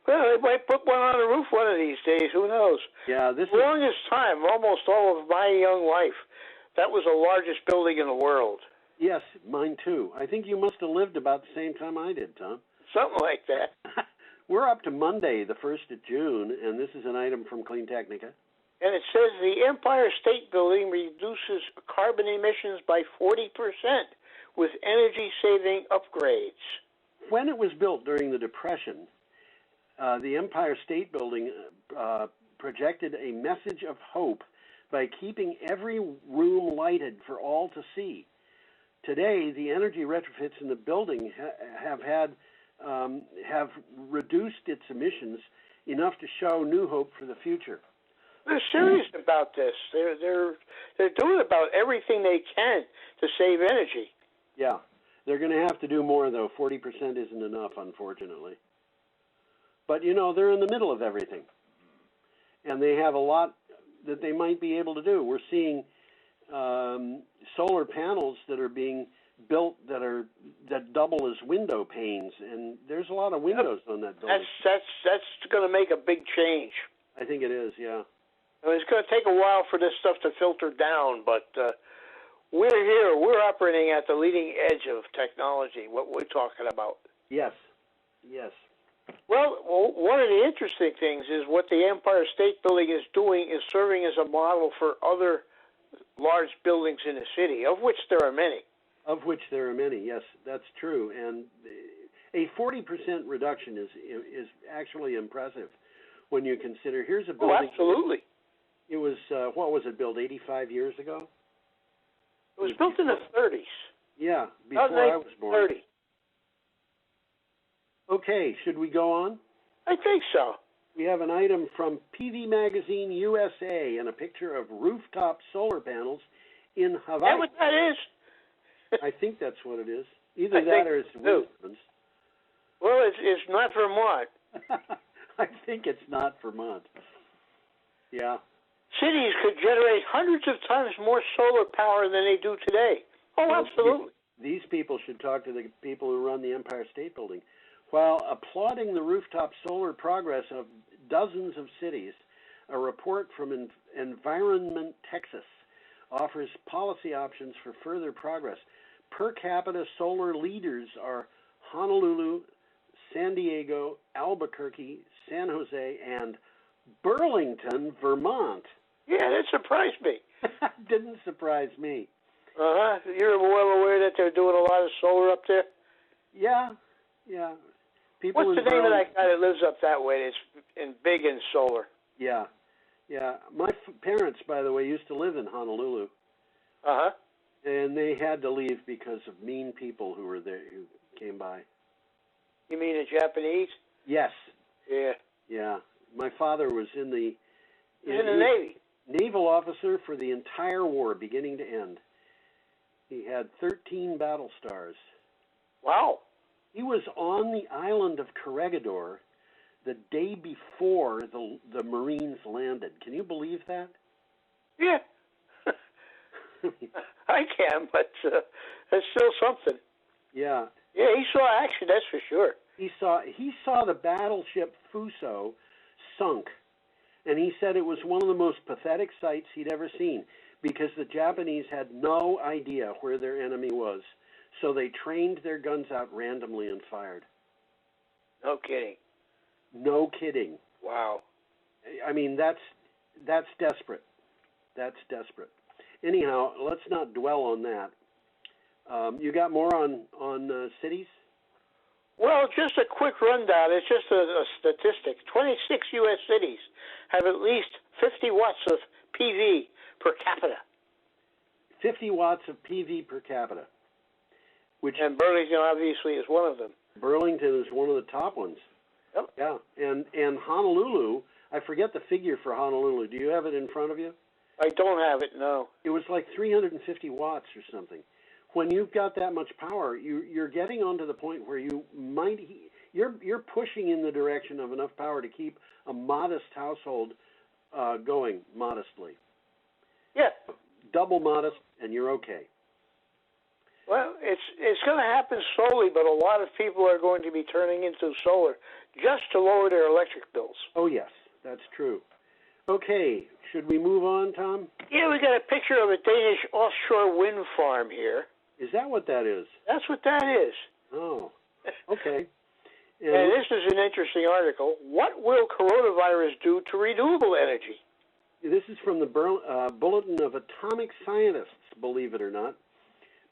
Well, they might put one on the roof one of these days. Who knows? Yeah, this the longest time, almost all of my young life, that was the largest building in the world. Yes, mine too. I think you must have lived about the same time I did, Tom. Something like that. We're up to Monday, the 1st of June, and this is an item from Clean Technica. And it says the Empire State Building reduces carbon emissions by 40% with energy-saving upgrades. When it was built during the Depression, the Empire State Building projected a message of hope by keeping every room lighted for all to see. Today, the energy retrofits in the building have reduced its emissions enough to show new hope for the future. They're serious about this. They're doing about everything they can to save energy. Yeah, they're going to have to do more though. 40% isn't enough, unfortunately. But you know, they're in the middle of everything, and they have a lot that they might be able to do. We're seeing solar panels that are being built that are that double as window panes, and there's a lot of windows on that building. That's going to make a big change. I think it is, yeah. I mean, it's going to take a while for this stuff to filter down, but we're here. We're operating at the leading edge of technology, what we're talking about. Yes, yes. Well, one of the interesting things is what the Empire State Building is doing is serving as a model for other large buildings in the city, of which there are many. Of which there are many, yes, that's true. And a 40% reduction is actually impressive when you consider, here's a building. Oh, absolutely. It was, what was it, built 85 years ago? It was built in the 30s. Yeah, before I was born. 30. Okay, should we go on? I think so. We have an item from PV Magazine USA and a picture of rooftop solar panels in Hawaii. Is that what that is? I think that's what it is. Either that or it's Wisconsin. Well, it's not Vermont. I think it's not Vermont. Yeah. Cities could generate hundreds of times more solar power than they do today. Oh, absolutely. These people should talk to the people who run the Empire State Building. While applauding the rooftop solar progress of dozens of cities, a report from Environment Texas offers policy options for further progress. Per capita solar leaders are Honolulu, San Diego, Albuquerque, San Jose, and Burlington, Vermont. Yeah, that surprised me. Didn't surprise me. You're well aware that they're doing a lot of solar up there? Yeah, yeah. People What's the name of that guy that lives up that way that's big in solar? Yeah, yeah. My parents, by the way, used to live in Honolulu. Uh-huh. And they had to leave because of mean people who were there, who came by. You mean the Japanese? Yes. Yeah. Yeah. My father was in the Navy. Naval officer for the entire war, beginning to end. He had 13 battle stars. Wow. He was on the island of Corregidor the day before the Marines landed. Can you believe that? Yeah. I can, but that's still something. Yeah. Yeah, he saw action, that's for sure. He saw the battleship Fuso sunk, and he said it was one of the most pathetic sights he'd ever seen because the Japanese had no idea where their enemy was. So they trained their guns out randomly and fired. No kidding. No kidding. Wow. I mean, that's desperate. That's desperate. Anyhow, let's not dwell on that. You got more on cities? Well, just a quick rundown. It's just a statistic. 26 U.S. cities have at least 50 watts of PV per capita. 50 watts of PV per capita. And Burlington obviously is one of them. Burlington is one of the top ones. Yep. Yeah, and Honolulu, I forget the figure for Honolulu. Do you have it in front of you? I don't have it, no. It was like 350 watts or something. When you've got that much power, you're getting onto the point where you're pushing in the direction of enough power to keep a modest household going modestly. Yeah. Double modest, and you're okay. Well, it's going to happen slowly, but a lot of people are going to be turning into solar just to lower their electric bills. Oh, yes, that's true. Okay, should we move on, Tom? Yeah, we got a picture of a Danish offshore wind farm here. Is that what that is? That's what that is. Oh, okay. And this is an interesting article. What will coronavirus do to renewable energy? This is from the Bulletin of Atomic Scientists, believe it or not.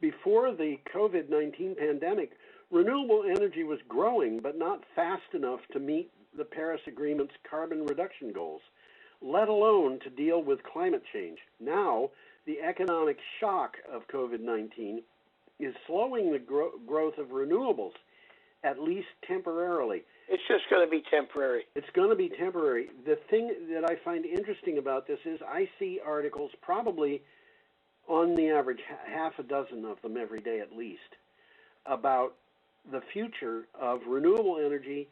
Before the COVID-19 pandemic, renewable energy was growing, but not fast enough to meet the Paris Agreement's carbon reduction goals, let alone to deal with climate change. Now, the economic shock of COVID-19 is slowing the growth of renewables, at least temporarily. It's just going to be temporary. It's going to be temporary. The thing that I find interesting about this is I see articles, probably on the average half a dozen of them every day at least, about the future of renewable energy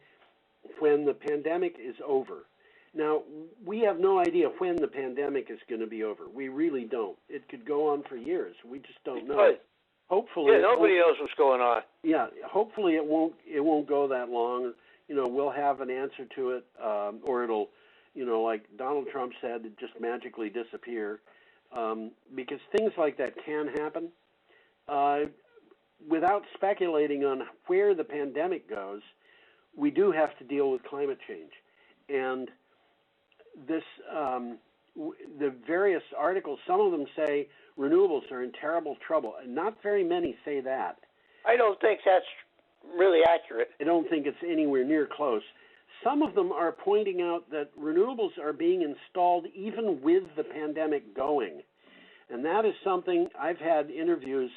when the pandemic is over. Now, we have no idea when the pandemic is going to be over. We really don't. It could go on for years. We just don't know. hopefully, Yeah, nobody knows what's going on. yeah, hopefully it won't go that long. You know, we'll have an answer to it, or it'll, you know, like Donald Trump said, it just magically disappear, because things like that can happen. Without speculating on where the pandemic goes, we do have to deal with climate change, and this. The various articles, some of them say renewables are in terrible trouble, and not very many say that. I don't think that's really accurate. I don't think it's anywhere near close. Some of them are pointing out that renewables are being installed even with the pandemic going. And that is something I've had interviews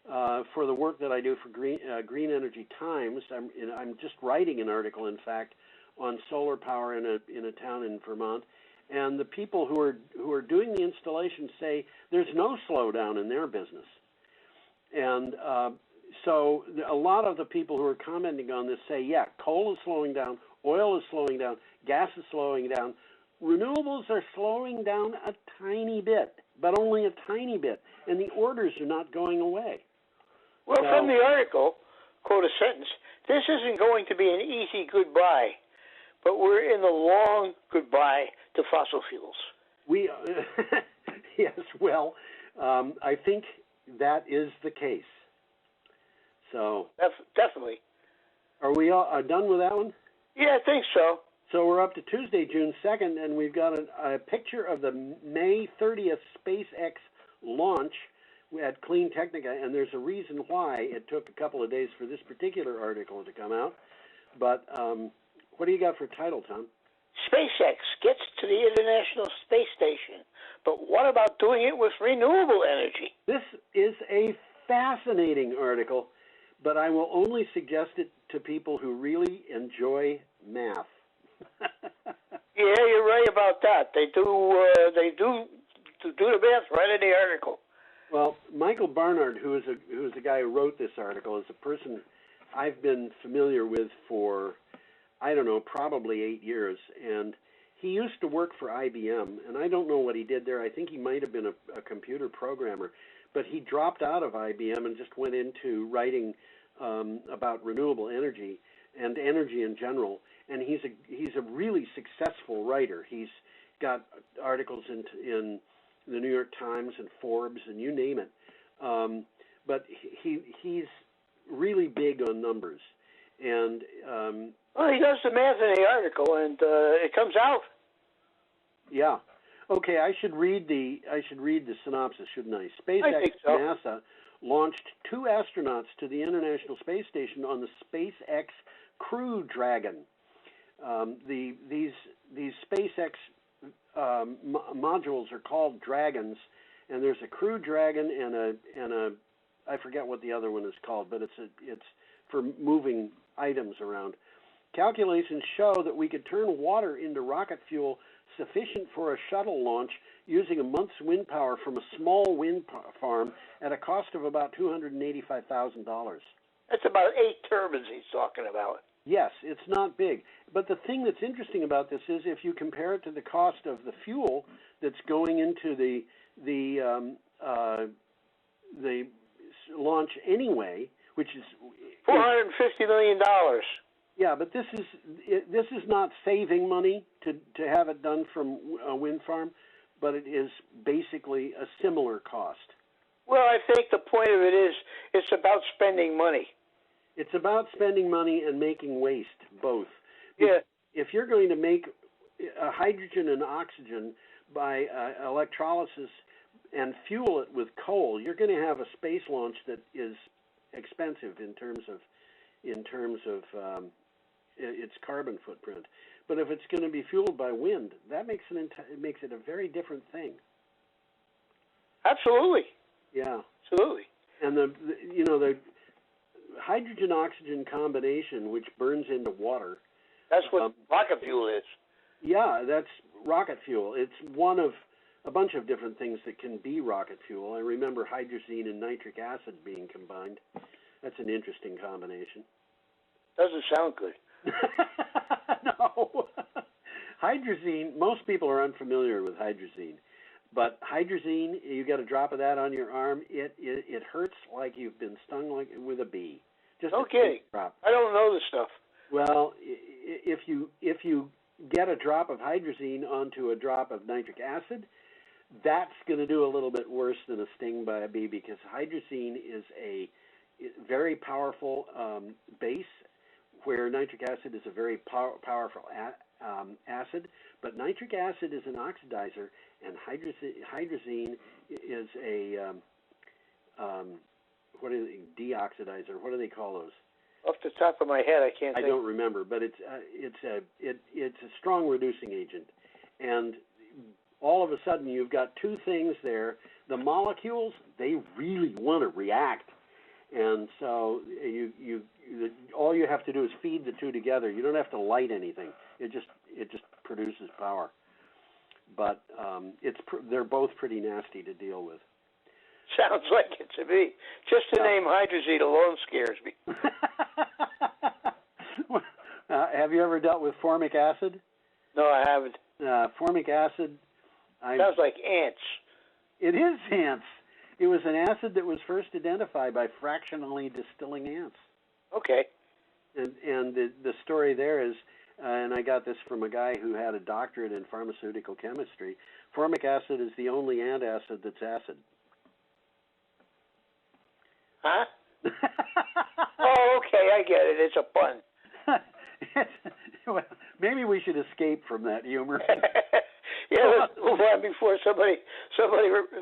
for the work that I do for Green Energy Times. I'm just writing an article, in fact, on solar power in a town in Vermont. And the people who are doing the installation say there's no slowdown in their business. And so a lot of the people who are commenting on this say, yeah, coal is slowing down, oil is slowing down, gas is slowing down. Renewables are slowing down a tiny bit, but only a tiny bit. And the orders are not going away. Well, from the article, quote a sentence, this isn't going to be an easy goodbye, but we're in the long goodbye to fossil fuels. We, yes, well, I think that is the case. So definitely. Are we all done with that one? Yeah, I think so. So we're up to Tuesday, June 2nd, and we've got a picture of the May 30th SpaceX launch at Clean Technica, and there's a reason why it took a couple of days for this particular article to come out. But what do you got for title, Tom? SpaceX gets to the International Space Station, but what about doing it with renewable energy? This is a fascinating article, but I will only suggest it to people who really enjoy math. Yeah, you're right about that. They do the math right in the article. Well, Michael Barnard, who is the guy who wrote this article, is a person I've been familiar with for, I don't know, probably 8 years. And he used to work for IBM, and I don't know what he did there. I think he might have been a computer programmer. But he dropped out of IBM and just went into writing about renewable energy and energy in general. And he's a really successful writer. He's got articles in the New York Times and Forbes and you name it. But he's really big on numbers. And well, he does the math in the article, and it comes out. Yeah. Okay, I should read the synopsis, shouldn't I? SpaceX, I think so. NASA launched 2 astronauts to the International Space Station on the SpaceX Crew Dragon. These SpaceX modules are called Dragons, and there's a Crew Dragon and a I forget what the other one is called, but it's for moving items around. Calculations show that we could turn water into rocket fuel sufficient for a shuttle launch using a month's wind power from a small wind farm at a cost of about $285,000. That's about 8 turbines he's talking about. Yes, it's not big. But the thing that's interesting about this is if you compare it to the cost of the fuel that's going into the launch anyway, which is $450 million. Yeah, but this is not saving money to have it done from a wind farm, but it is basically a similar cost. Well, I think the point of it is it's about spending money. It's about spending money and making waste, both. Yeah. If you're going to make hydrogen and oxygen by electrolysis and fuel it with coal, you're going to have a space launch that is expensive in terms of its carbon footprint. But if it's going to be fueled by wind, that makes it a very different thing. Absolutely. Yeah. Absolutely. And the hydrogen oxygen combination, which burns into water. That's what rocket fuel is. Yeah, that's rocket fuel. It's one of a bunch of different things that can be rocket fuel. I remember hydrazine and nitric acid being combined. That's an interesting combination. Doesn't sound good. No. Hydrazine, most people are unfamiliar with hydrazine. But hydrazine, you get a drop of that on your arm, it hurts like you've been stung like with a bee. Just Okay. a drop. I don't know this stuff. Well, if you get a drop of hydrazine onto a drop of nitric acid, that's going to do a little bit worse than a sting by a bee, because hydrazine is a very powerful base, where nitric acid is a very powerful acid. But nitric acid is an oxidizer, and hydrazine is a deoxidizer. What do they call those? Off the top of my head, I can't. I don't remember, but it's a strong reducing agent, and all of a sudden you've got two things there. The molecules, they really want to react, and so all you have to do is feed the two together. You don't have to light anything. It just produces power. But they're both pretty nasty to deal with. Sounds like it to me. Just the name hydrazine alone scares me. Have you ever dealt with formic acid? No, I haven't. Formic acid. Sounds like ants. It is ants. It was an acid that was first identified by fractionally distilling ants. Okay. And the story there is, and I got this from a guy who had a doctorate in pharmaceutical chemistry, formic acid is the only antacid that's acid. Huh? Oh, okay, I get it. It's a pun. Well, maybe we should escape from that humor. Yeah, let's move on before somebody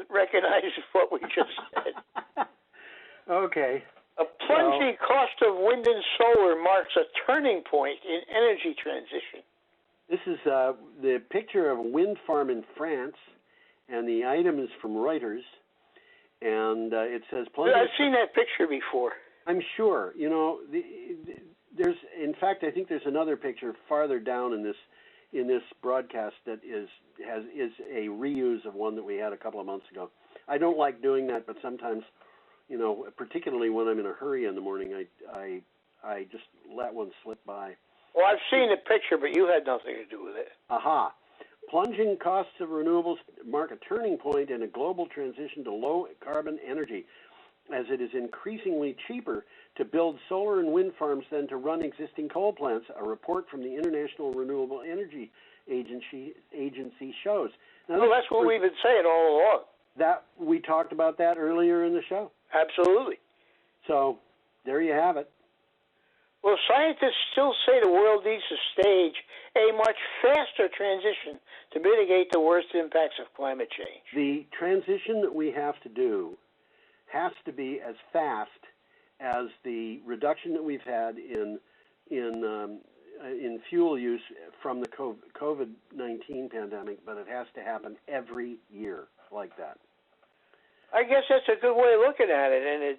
recognizes what we just said. Okay. A plunging cost of wind and solar marks a turning point in energy transition. This is the picture of a wind farm in France, and the item is from Reuters, and it says... I've seen that picture before. I'm sure. You know, there's, in fact, I think there's another picture farther down in this broadcast that is a reuse of one that we had a couple of months ago. I don't like doing that, but sometimes, you know, particularly when I'm in a hurry in the morning, I just let one slip by. Well, I've seen the picture, but you had nothing to do with it. Aha. Plunging costs of renewables mark a turning point in a global transition to low-carbon energy, as it is increasingly cheaper to build solar and wind farms than to run existing coal plants, a report from the International Renewable Energy Agency shows. Now, well, that's what we've been saying all along. That we talked about that earlier in the show. Absolutely. So there you have it. Well, scientists still say the world needs to stage a much faster transition to mitigate the worst impacts of climate change. The transition that we have to do has to be as fast as the reduction that we've had in fuel use from the COVID-19 pandemic, but it has to happen every year like that. I guess that's a good way of looking at it, and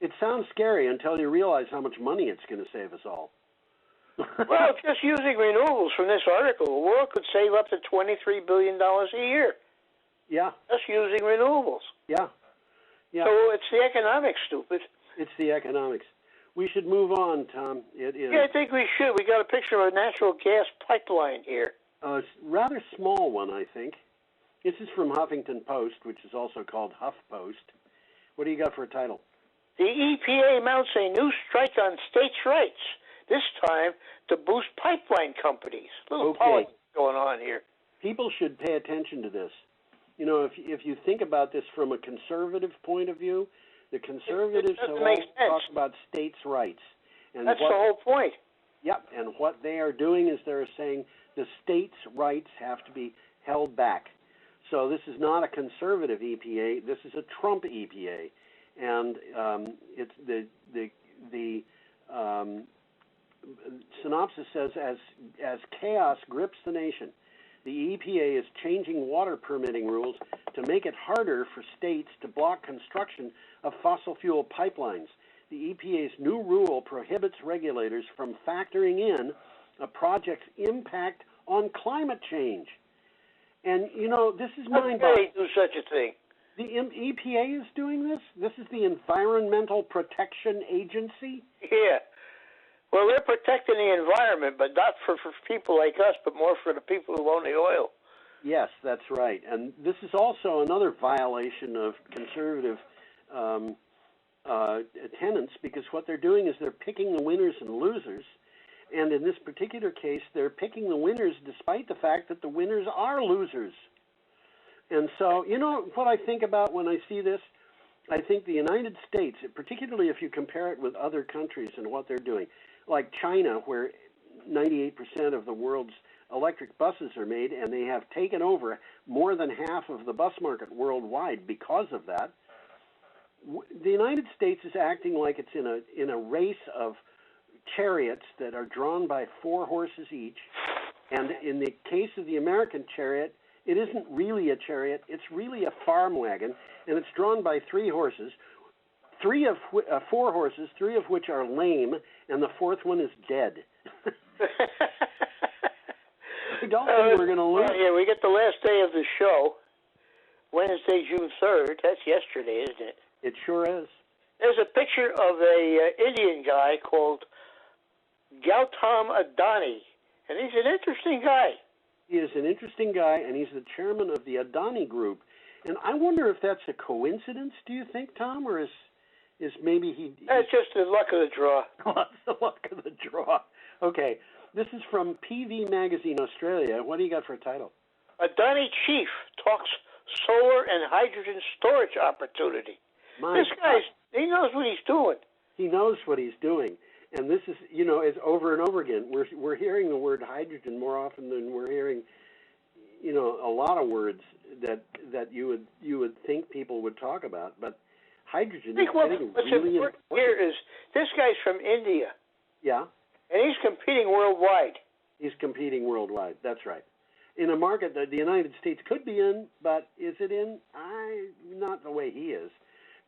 it sounds scary until you realize how much money it's going to save us all. Well, just using renewables from this article, the world could save up to $23 billion a year. Yeah. Just using renewables. Yeah. Yeah. So it's the economics, stupid. It's the economics. We should move on, Tom. It is. Yeah, I think we should. We got a picture of a natural gas pipeline here. A rather small one, I think. This is from Huffington Post, which is also called HuffPost. What do you got for a title? The EPA mounts a new strike on states' rights, this time to boost pipeline companies. A little politics going on here. People should pay attention to this. You know, if you think about this from a conservative point of view, the conservatives talk about states' rights. And that's the whole point. Yep, and what they are doing is they're saying the states' rights have to be held back. So this is not a conservative EPA. This is a Trump EPA. And it's the synopsis says, as chaos grips the nation, the EPA is changing water permitting rules to make it harder for states to block construction of fossil fuel pipelines. The EPA's new rule prohibits regulators from factoring in a project's impact on climate change. And, you know, this is mind-boggling. How can they do such a thing? The EPA is doing this? This is the Environmental Protection Agency? Yeah. Well, they're protecting the environment, but not for people like us, but more for the people who own the oil. Yes, that's right. And this is also another violation of conservative tenets, because what they're doing is they're picking the winners and losers. And in this particular case, they're picking the winners despite the fact that the winners are losers. And so, you know what I think about when I see this? I think the United States, particularly if you compare it with other countries and what they're doing, like China, where 98% of the world's electric buses are made, and they have taken over more than half of the bus market worldwide because of that. The United States is acting like it's in a race of chariots that are drawn by 4 horses each, and in the case of the American chariot, it isn't really a chariot, it's really a farm wagon, and it's drawn by 3 horses, 4 horses, 3 of which are lame, and the 4th one is dead. I don't think we're going to lose. Yeah, we get the last day of the show, Wednesday, June 3rd. That's yesterday, isn't it? It sure is. There's a picture of a Indian guy called Gautam Adani, and he's an interesting guy. He is an interesting guy, and he's the chairman of the Adani Group. And I wonder if that's a coincidence, do you think, Tom, or is maybe he... That's just the luck of the draw. That's the luck of the draw. Okay, this is from PV Magazine Australia. What do you got for a title? Adani chief talks solar and hydrogen storage opportunity. This guy, he knows what he's doing. He knows what he's doing. And this is, you know, is over and over again. We're hearing the word hydrogen more often than we're hearing, you know, a lot of words that you would think people would talk about. But hydrogen is getting really important. Here is this guy's from India. Yeah. And he's competing worldwide. He's competing worldwide. That's right. In a market that the United States could be in, but is it in? Not the way he is.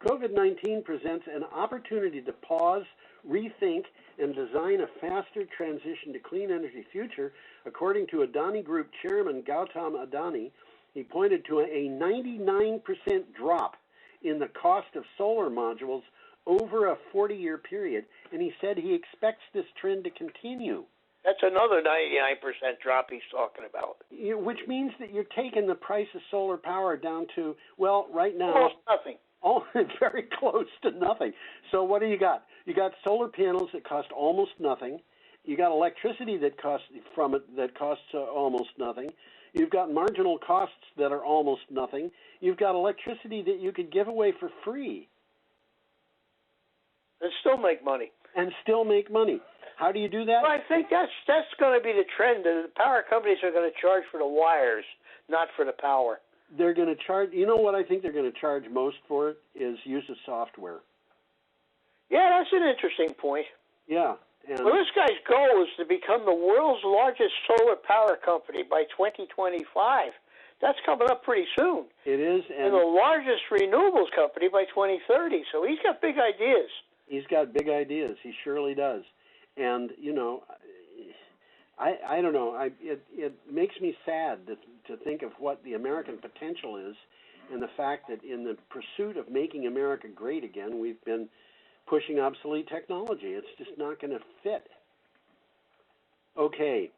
COVID-19 presents an opportunity to pause, rethink, and design a faster transition to clean energy future. According to Adani Group Chairman Gautam Adani, he pointed to a 99% drop in the cost of solar modules over a 40-year period, and he said he expects this trend to continue. That's another 99% drop he's talking about. Which means that you're taking the price of solar power down to, well, right now... almost nothing. Oh, very close to nothing. So what do you got? You got solar panels that cost almost nothing. You got electricity that costs almost nothing. You've got marginal costs that are almost nothing. You've got electricity that you could give away for free. And still make money. And still make money. How do you do that? Well, I think that's going to be the trend. The power companies are going to charge for the wires, not for the power. They're going to charge, you know what I think they're going to charge most for it is use of software. Yeah, that's an interesting point. Yeah. And well, this guy's goal is to become the world's largest solar power company by 2025. That's coming up pretty soon. It is. And the largest renewables company by 2030. So he's got big ideas. He's got big ideas. He surely does. And, you know, I don't know. It makes me sad to think of what the American potential is, and the fact that in the pursuit of making America great again, we've been pushing obsolete technology. It's just not going to fit. Okay,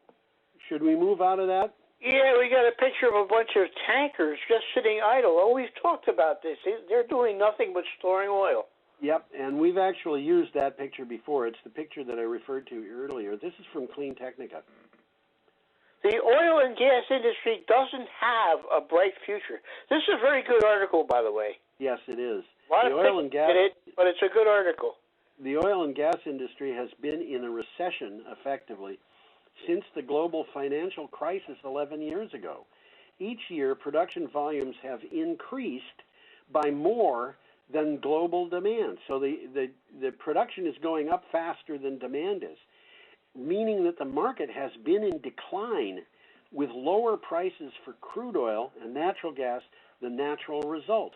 should we move out of that? Yeah, we got a picture of a bunch of tankers just sitting idle. Oh, we've talked about this. They're doing nothing but storing oil. Yep, and we've actually used that picture before. It's the picture that I referred to earlier. This is from Clean Technica. The oil and gas industry doesn't have a bright future. This is a very good article, by the way. Yes, it is. A lot of oil and gas, but it's a good article. The oil and gas industry has been in a recession, effectively, since the global financial crisis 11 years ago. Each year, production volumes have increased by more than global demand. So the production is going up faster than demand is, meaning that the market has been in decline with lower prices for crude oil and natural gas, the natural result.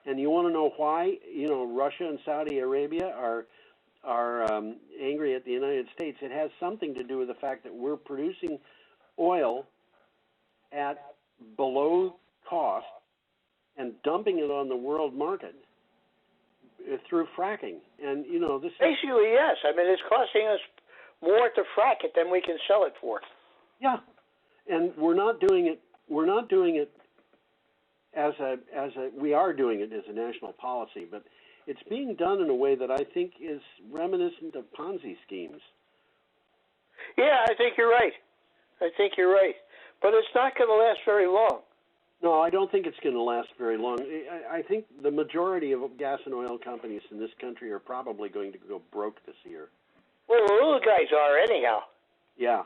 And you want to know why, you know, Russia and Saudi Arabia are angry at the United States? It has something to do with the fact that we're producing oil at below cost and dumping it on the world market through fracking. And, you know, this basically, yes. I mean, it's costing us more to frack it than we can sell it for. Yeah. And we're not doing it we're not doing it we are doing it as a national policy, but it's being done in a way that I think is reminiscent of Ponzi schemes. Yeah, I think you're right. But it's not going to last very long. No, I don't think it's going to last very long. I think the majority of gas and oil companies in this country are probably going to go broke this year. Well, the little guys are anyhow. Yeah.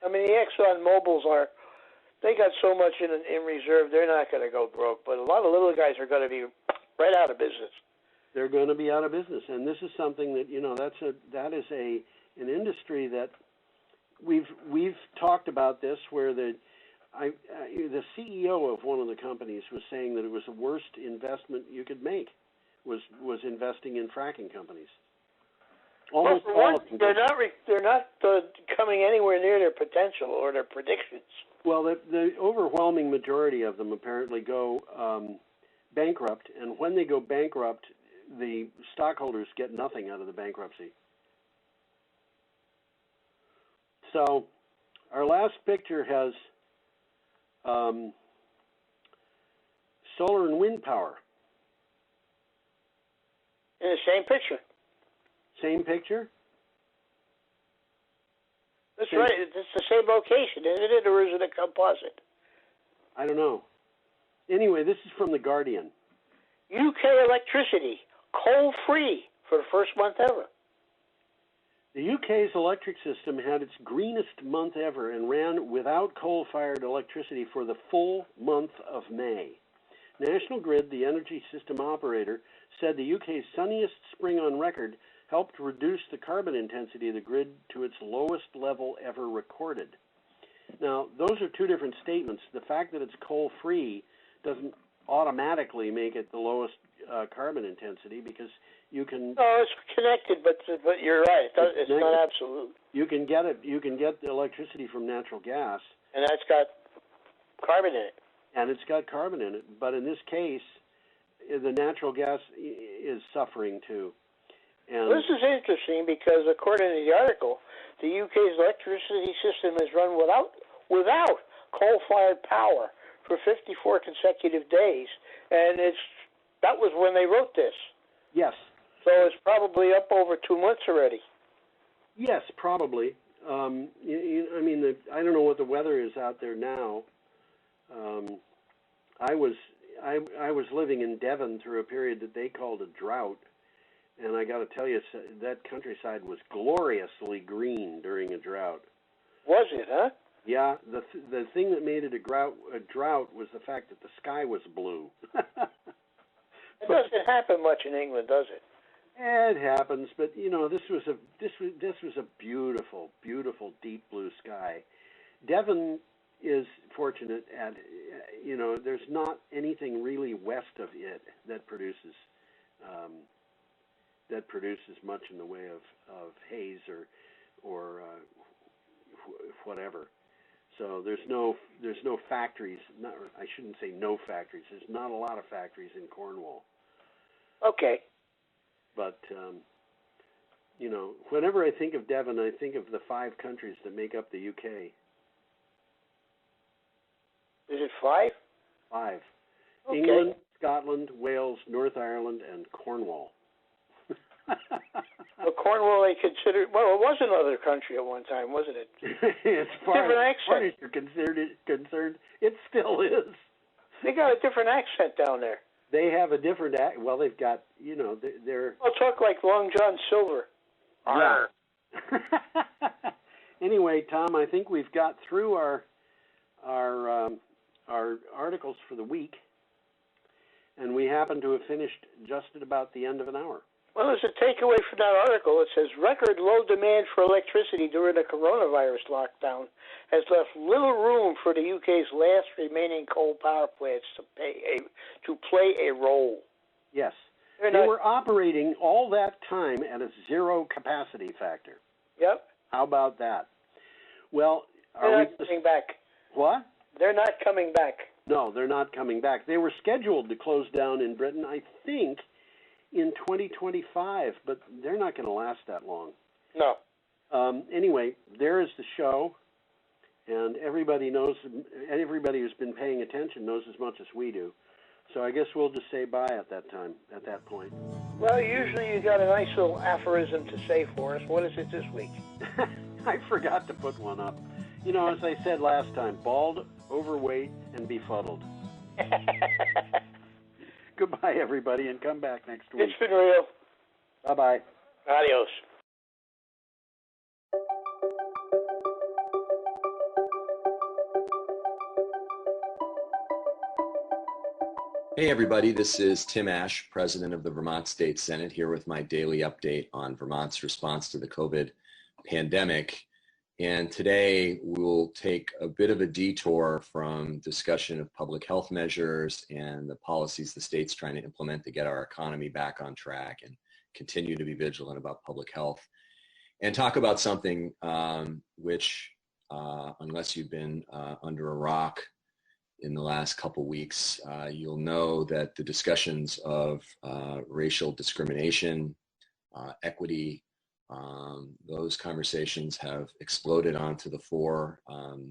I mean, the Exxon Mobils are, they got so much in reserve, they're not going to go broke. But a lot of little guys are going to be right out of business. They're going to be out of business, and this is something that that is an industry that we've talked about this, where the CEO of one of the companies was saying that it was the worst investment you could make was investing in fracking companies. Almost well, all of them. They're not coming anywhere near their potential or their predictions. Well, the overwhelming majority of them apparently go bankrupt, and when they go bankrupt, the stockholders get nothing out of the bankruptcy. So, our last picture has solar and wind power. In the same picture. Same picture? That's right. It's the same location, isn't it? Or is it a composite? I don't know. Anyway, this is from The Guardian. UK electricity, coal-free for the first month ever. The UK's electric system had its greenest month ever and ran without coal-fired electricity for the full month of May. National Grid, the energy system operator, said the UK's sunniest spring on record helped reduce the carbon intensity of the grid to its lowest level ever recorded. Now, those are two different statements. The fact that it's coal-free doesn't automatically make it the lowest carbon intensity, because you can. No, it's connected, but you're right. It's not absolute. You can get it. You can get the electricity from natural gas, and that's got carbon in it. And it's got carbon in it. But in this case, the natural gas is suffering too. And this is interesting because, according to the article, the UK's electricity system is run without coal-fired power for 54 consecutive days, and that was when they wrote this. Yes. So it's probably up over 2 months already. Yes, probably. I mean, I don't know what the weather is out there now. I was living in Devon through a period that they called a drought, and I got to tell you, that countryside was gloriously green during a drought. Was it, huh? Yeah, the thing that made it a drought was the fact that the sky was blue. It doesn't happen much in England, does it? It happens, but this was a beautiful, beautiful deep blue sky. Devon is fortunate at there's not anything really west of it that produces much in the way of haze or whatever. So there's no factories. I shouldn't say no factories. There's not a lot of factories in Cornwall. Okay. But whenever I think of Devon, I think of the 5 countries that make up the UK. Is it 5? 5. Okay. England, Scotland, Wales, North Ireland, and Cornwall. Well, Cornwall, they considered. Well, it was another country at one time, wasn't it? As far as you're concerned, it still is. They got a different accent down there. They have a different well, they've got they're. I'll talk like Long John Silver. Yeah. Anyway, Tom, I think we've got through our articles for the week, and we happen to have finished just at about the end of an hour. Well, there's a takeaway from that article. It says record low demand for electricity during the coronavirus lockdown has left little room for the UK's last remaining coal power plants to play a role. Yes. They were operating all that time at a zero capacity factor. Yep. How about that? Well, they're not coming back. What? They're not coming back. No, they're not coming back. They were scheduled to close down in Britain, I think, in 2025, but they're not going to last that long. No. Anyway, there is the show, And everybody knows, everybody who's been paying attention knows as much as we do. So I guess we'll just say bye at that time, at that point. Well, usually you got a nice little aphorism to say for us. What is it this week? I forgot to put one up. You know, as I said last time, bald, overweight, and befuddled. Goodbye, everybody, and come back next week. It's been real. Bye-bye. Adios. Hey everybody, this is Tim Ash, President of the Vermont State Senate, here with my daily update on Vermont's response to the COVID pandemic. And today we'll take a bit of a detour from discussion of public health measures and the policies the state's trying to implement to get our economy back on track and continue to be vigilant about public health, and talk about something which, unless you've been under a rock in the last couple weeks, you'll know that the discussions of racial discrimination, equity, those conversations have exploded onto the fore,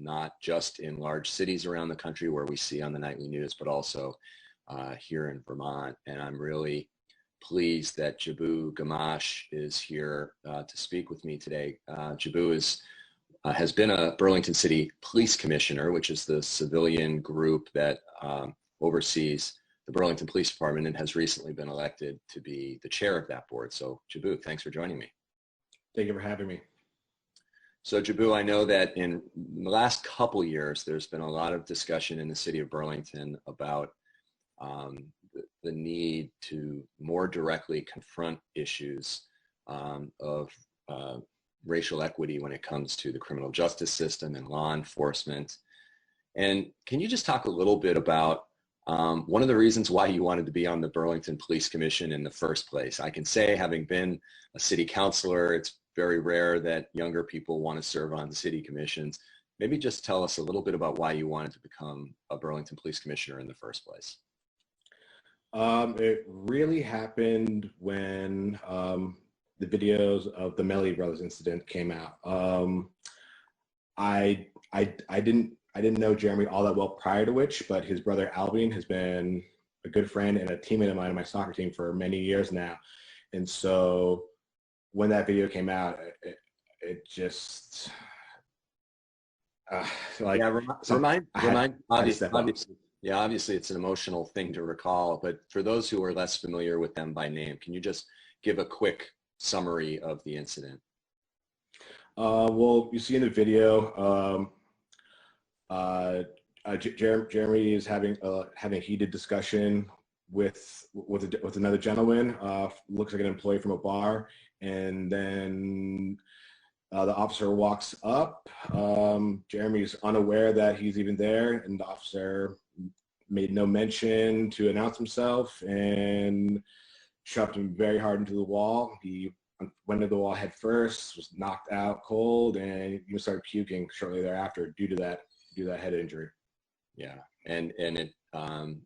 not just in large cities around the country where we see on the nightly news, but also here in Vermont. And I'm really pleased that Jabu Gamache is here to speak with me today. Jabu has been a Burlington City Police Commissioner, which is the civilian group that oversees the Burlington Police Department, and has recently been elected to be the chair of that board. So Jabu, thanks for joining me. Thank you for having me. So Jabu, I know that in the last couple years, there's been a lot of discussion in the city of Burlington about the need to more directly confront issues of racial equity when it comes to the criminal justice system and law enforcement. And can you just talk a little bit about one of the reasons why you wanted to be on the Burlington Police Commission in the first place? I can say, having been a city councilor, it's very rare that younger people want to serve on the city commissions. Maybe just tell us a little bit about why you wanted to become a Burlington Police Commissioner in the first place. It really happened when the videos of the Melly Brothers incident came out. I didn't know Jeremy all that well prior to which, but his brother Alvin has been a good friend and a teammate of mine on my soccer team for many years now. And so when that video came out, it just like, obviously it's an emotional thing to recall, but for those who are less familiar with them by name, can you just give a quick summary of the incident? Well, you see in the video, Jeremy is having a heated discussion with another gentleman, looks like an employee from a bar, and then the officer walks up. Jeremy's unaware that he's even there, and the officer made no mention to announce himself and shoved him very hard into the wall. He went into the wall head first, was knocked out cold, and even started puking shortly thereafter due to that head injury. Yeah, and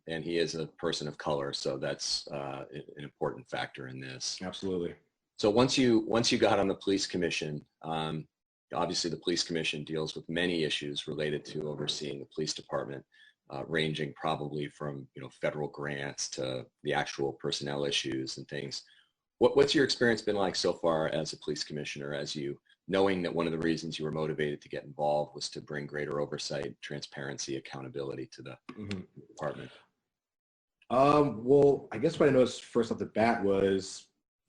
he is a person of color, so that's an important factor in this. Absolutely. So once you got on the police commission, obviously the police commission deals with many issues related to overseeing the police department, ranging probably from federal grants to the actual personnel issues and things. What's your experience been like so far as a police commissioner, as you knowing that one of the reasons you were motivated to get involved was to bring greater oversight, transparency, accountability to the department? Well, I guess what I noticed first off the bat was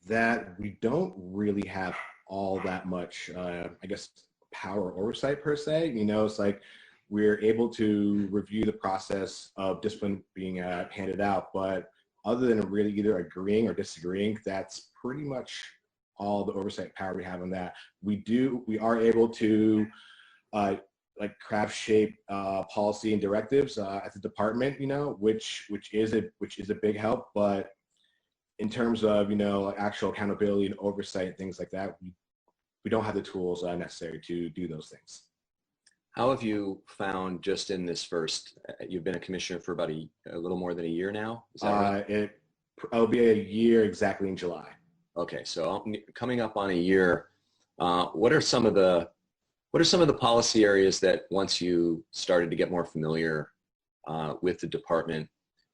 that we don't really have all that much, I guess, power oversight per se. It's like we're able to review the process of discipline being handed out, but other than really either agreeing or disagreeing, that's pretty much all the oversight power we have on that. We are able to like craft shape policy and directives at the department, which is a big help. But in terms of like actual accountability and oversight and things like that, we don't have the tools necessary to do those things. How have you found, just in this first, you've been a commissioner for about a little more than a year now? Is that right? It'll be a year exactly in July. Okay, so coming up on a year, what are some of the What are some of the policy areas that once you started to get more familiar with the department,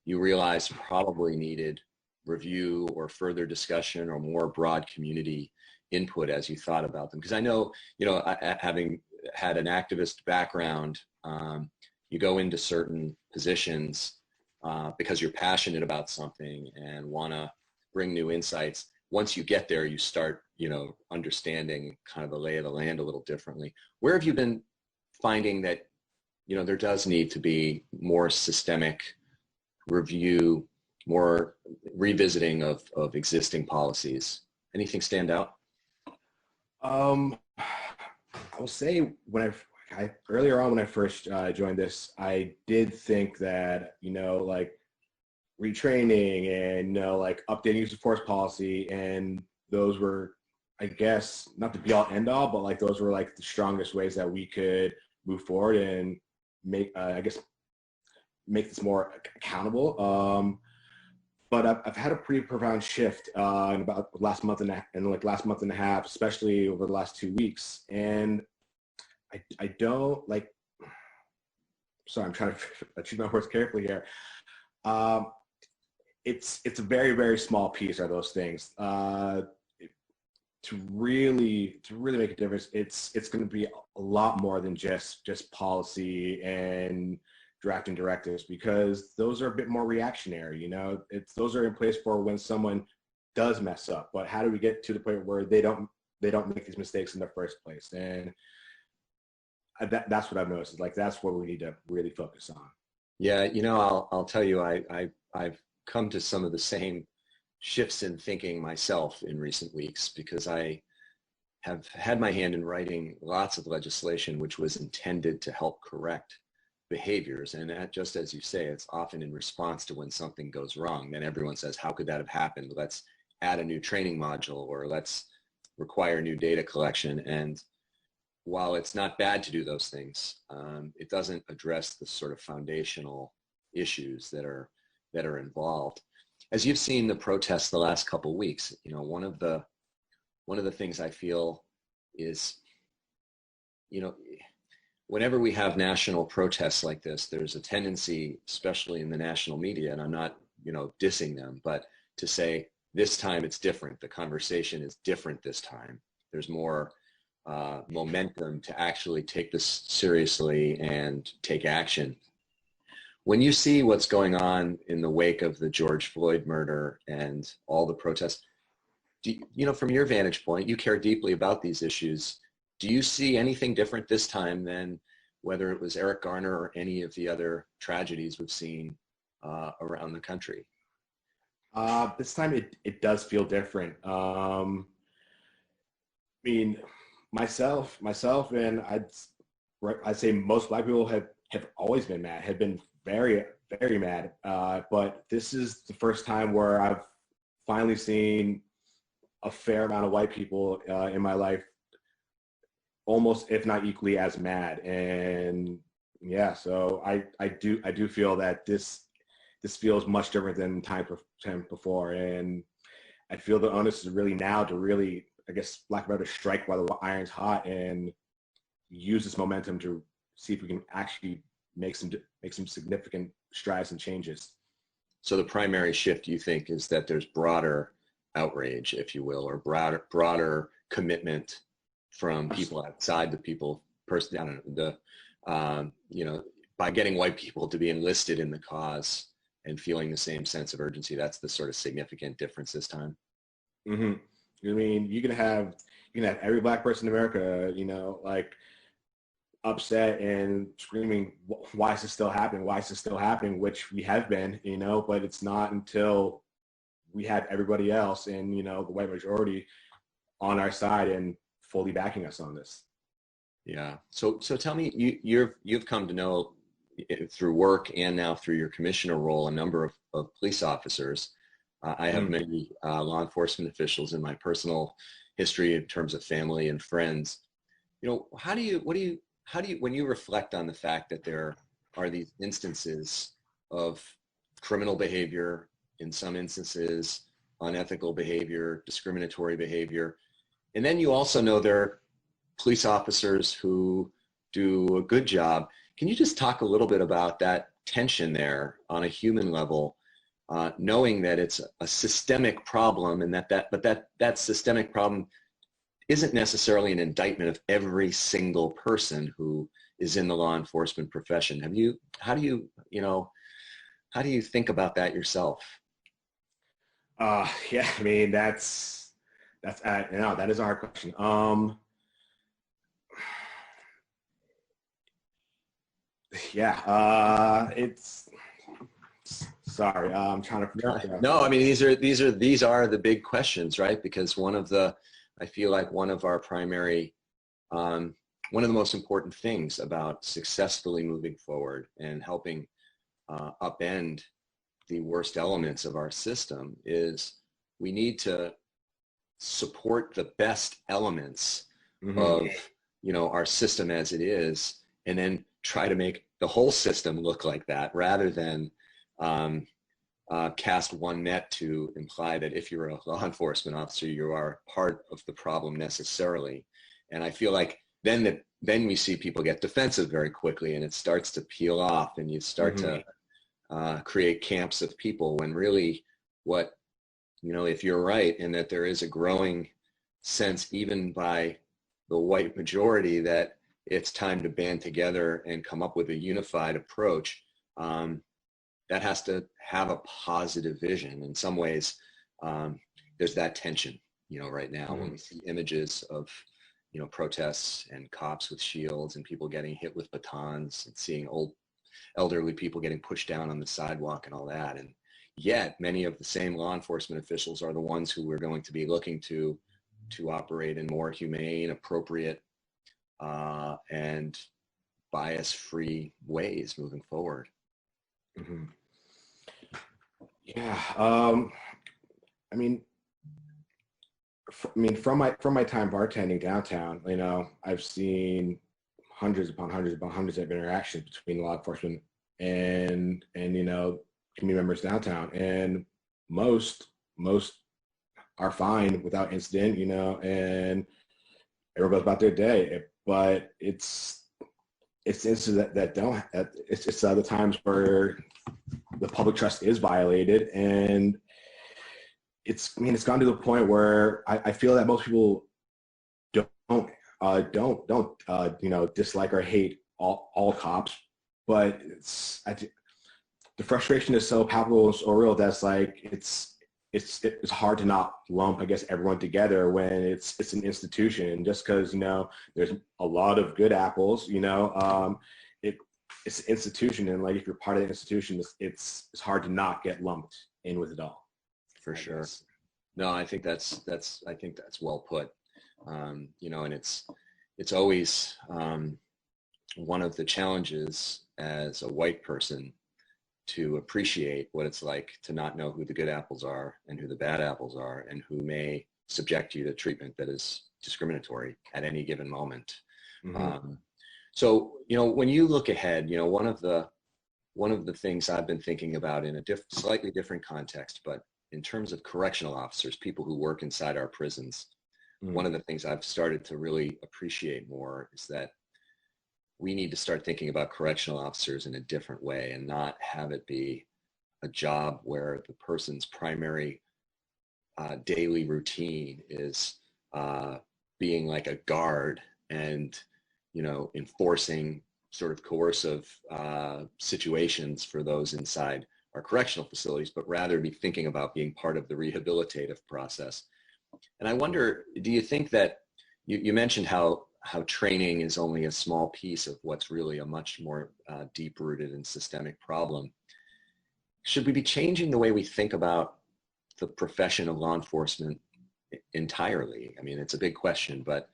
you realized probably needed review or further discussion or more broad community input as you thought about them? Because I know, having had an activist background, you go into certain positions because you're passionate about something and want to bring new insights. Once you get there, you start, understanding kind of the lay of the land a little differently. Where have you been finding that, there does need to be more systemic review, more revisiting of existing policies? Anything stand out? I will say earlier on when I first joined this, I did think that, like retraining and, like updating use of force policy, and those were, I guess, not the be all end all, but like those were like the strongest ways that we could move forward and make, make this more accountable. But I've had a pretty profound shift in about last month and a half, especially over the last 2 weeks. And I don't like, sorry, I'm trying to choose my words carefully here. It's a very, very small piece are those things. To really make a difference, it's going to be a lot more than just policy and drafting directives, because those are a bit more reactionary. Those are in place for when someone does mess up. But how do we get to the point where they don't make these mistakes in the first place? And that's what I've noticed. Like that's what we need to really focus on. Yeah, I'll tell you, I've come to some of the same shifts in thinking myself in recent weeks, because I have had my hand in writing lots of legislation which was intended to help correct behaviors. And that, just as you say, it's often in response to when something goes wrong. Then everyone says, how could that have happened? Let's add a new training module, or let's require new data collection. And while it's not bad to do those things, it doesn't address the sort of foundational issues that are involved. As you've seen the protests the last couple of weeks, one of the things I feel is, whenever we have national protests like this, there's a tendency, especially in the national media, and I'm not, dissing them, but to say, this time it's different. The conversation is different this time. There's more momentum to actually take this seriously and take action. When you see what's going on in the wake of the George Floyd murder and all the protests, from your vantage point, you care deeply about these issues. Do you see anything different this time than whether it was Eric Garner or any of the other tragedies we've seen around the country? This time it does feel different. I mean, myself, and I'd say most Black people have always been mad, have been very, very mad. But this is the first time where I've finally seen a fair amount of white people in my life, almost, if not equally as mad. And yeah, so I do feel that this feels much different than time before. And I feel the onus is really now to really, I guess, lack of a better, strike while the iron's hot and use this momentum to see if we can actually make some significant strides and changes. So the primary shift, you think, is that there's broader outrage, if you will, or broader commitment from people outside the people, I don't know, by getting white people to be enlisted in the cause and feeling the same sense of urgency. That's the sort of significant difference this time. Mm-hmm. I mean, you can have every Black person in America, like upset and screaming, why is this still happening? Why is this still happening? Which we have been, but it's not until we have everybody else and, the white majority on our side and fully backing us on this. Yeah. So tell me, you've come to know through work and now through your commissioner role, a number of police officers. I have many law enforcement officials in my personal history in terms of family and friends. When you reflect on the fact that there are these instances of criminal behavior, in some instances, unethical behavior, discriminatory behavior, and then you also know there police officers who do a good job. Can you just talk a little bit about that tension there on a human level, knowing that it's a systemic problem, and that systemic problem isn't necessarily an indictment of every single person who is in the law enforcement profession? How do you think about that yourself? Yeah, I mean, that is a hard question. It's sorry. I'm trying to. No, I mean, these are the big questions, right? Because I feel like one of our primary, one of the most important things about successfully moving forward and helping upend the worst elements of our system is we need to support the best elements of our system as it is, and then try to make the whole system look like that, rather than cast one net to imply that if you're a law enforcement officer, you are part of the problem necessarily. And I feel like then we see people get defensive very quickly, and it starts to peel off, and you start to create camps of people, when really if you're right, and that there is a growing sense even by the white majority that it's time to band together and come up with a unified approach, that has to have a positive vision. In some ways, there's that tension, right now when we see images of, protests and cops with shields and people getting hit with batons, and seeing elderly people getting pushed down on the sidewalk and all that. And yet many of the same law enforcement officials are the ones who we're going to be looking to operate in more humane, appropriate, and bias-free ways moving forward. Yeah, I mean, from my time bartending downtown, I've seen hundreds upon hundreds of interactions between law enforcement and community members downtown, and most are fine without incident, and everyone goes about their day. But it's instances that don't. It's other times where the public trust is violated, and it's gone to the point where I feel that most people don't dislike or hate all cops, but the frustration is so palpable, so real, that's like it's hard to not lump, I guess, everyone together when it's an institution. Just because there's a lot of good apples, it's an institution, and like if you're part of the institution, it's hard to not get lumped in with it all. For sure. No, I think that's well put. And it's always one of the challenges as a white person to appreciate what it's like to not know who the good apples are and who the bad apples are, and who may subject you to treatment that is discriminatory at any given moment. So, when you look ahead, one of the things I've been thinking about in a slightly different context, but in terms of correctional officers, people who work inside our prisons, one of the things I've started to really appreciate more is that we need to start thinking about correctional officers in a different way, and not have it be a job where the person's primary daily routine is being like a guard and enforcing sort of coercive situations for those inside our correctional facilities, but rather be thinking about being part of the rehabilitative process. And I wonder, do you think that you mentioned how training is only a small piece of what's really a much more deep-rooted and systemic problem? Should we be changing the way we think about the profession of law enforcement entirely? I mean, it's a big question, but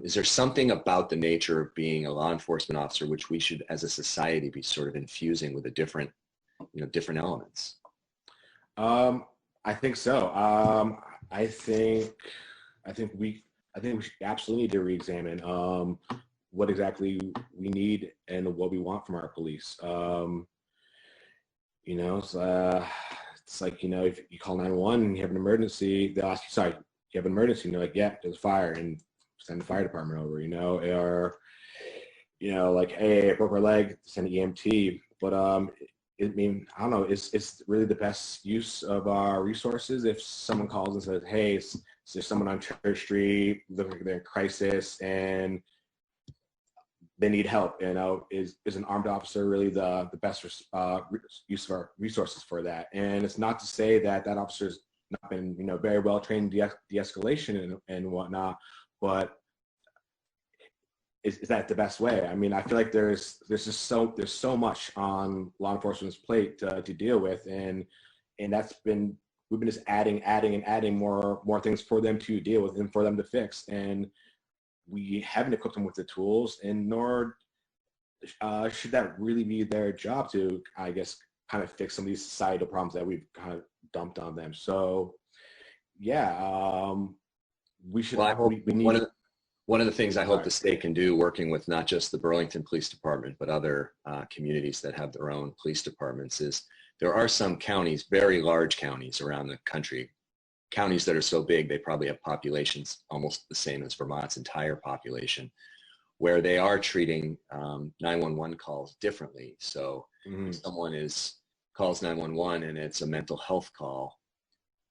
is there something about the nature of being a law enforcement officer which we should, as a society, be sort of infusing with a different elements? I think so. I think we should absolutely need to re-examine what exactly we need and what we want from our police. It's like, if you call 911 and you have an emergency, they'll ask you, sorry, you have an emergency? And you're like, yeah, there's a fire. And send the fire department over, or, like, hey, I broke my leg, send an EMT. But I mean, I don't know, it's really the best use of our resources if someone calls and says, hey, there's someone on Church Street, looking like they're in crisis and they need help, is an armed officer really the best use of our resources for that? And it's not to say that officer's not been, very well trained in de-escalation and whatnot, but is that the best way? I mean, I feel like there's so much on law enforcement's plate to deal with, and we've been just adding more things for them to deal with and for them to fix, and we haven't equipped them with the tools, and nor should that really be their job to, I guess, kind of fix some of these societal problems that we've kind of dumped on them. So yeah, we should. Well, I hope we need. One of the things I hope the state can do, working with not just the Burlington Police Department, but other communities that have their own police departments, is there are some counties, very large counties around the country, counties that are so big they probably have populations almost the same as Vermont's entire population, where they are treating 911 calls differently. So if someone calls 911 and it's a mental health call,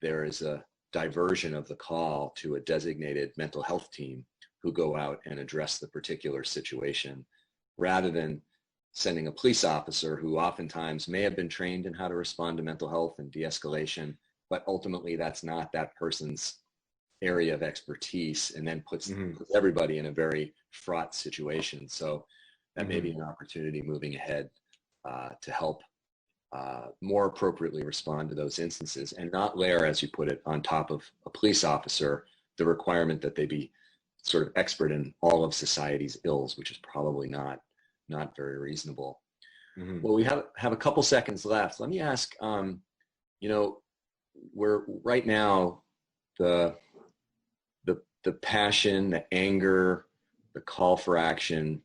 there is a diversion of the call to a designated mental health team who go out and address the particular situation, rather than sending a police officer who oftentimes may have been trained in how to respond to mental health and de-escalation, but ultimately that's not that person's area of expertise, and then puts everybody in a very fraught situation. So that may be an opportunity moving ahead to help more appropriately respond to those instances, and not layer, as you put it, on top of a police officer the requirement that they be sort of expert in all of society's ills, which is probably not very reasonable. Well, we have a couple seconds left. Let me ask, we're right now, the passion, the anger, the call for action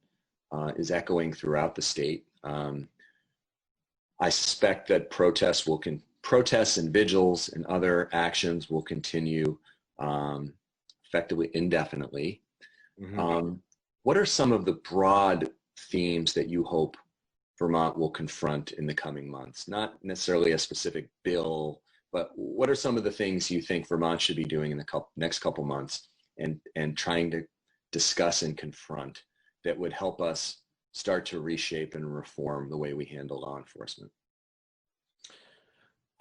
is echoing throughout the state. I suspect that protests and vigils and other actions will continue effectively indefinitely. What are some of the broad themes that you hope Vermont will confront in the coming months? Not necessarily a specific bill, but what are some of the things you think Vermont should be doing in the next couple months and trying to discuss and confront that would help us start to reshape and reform the way we handle law enforcement?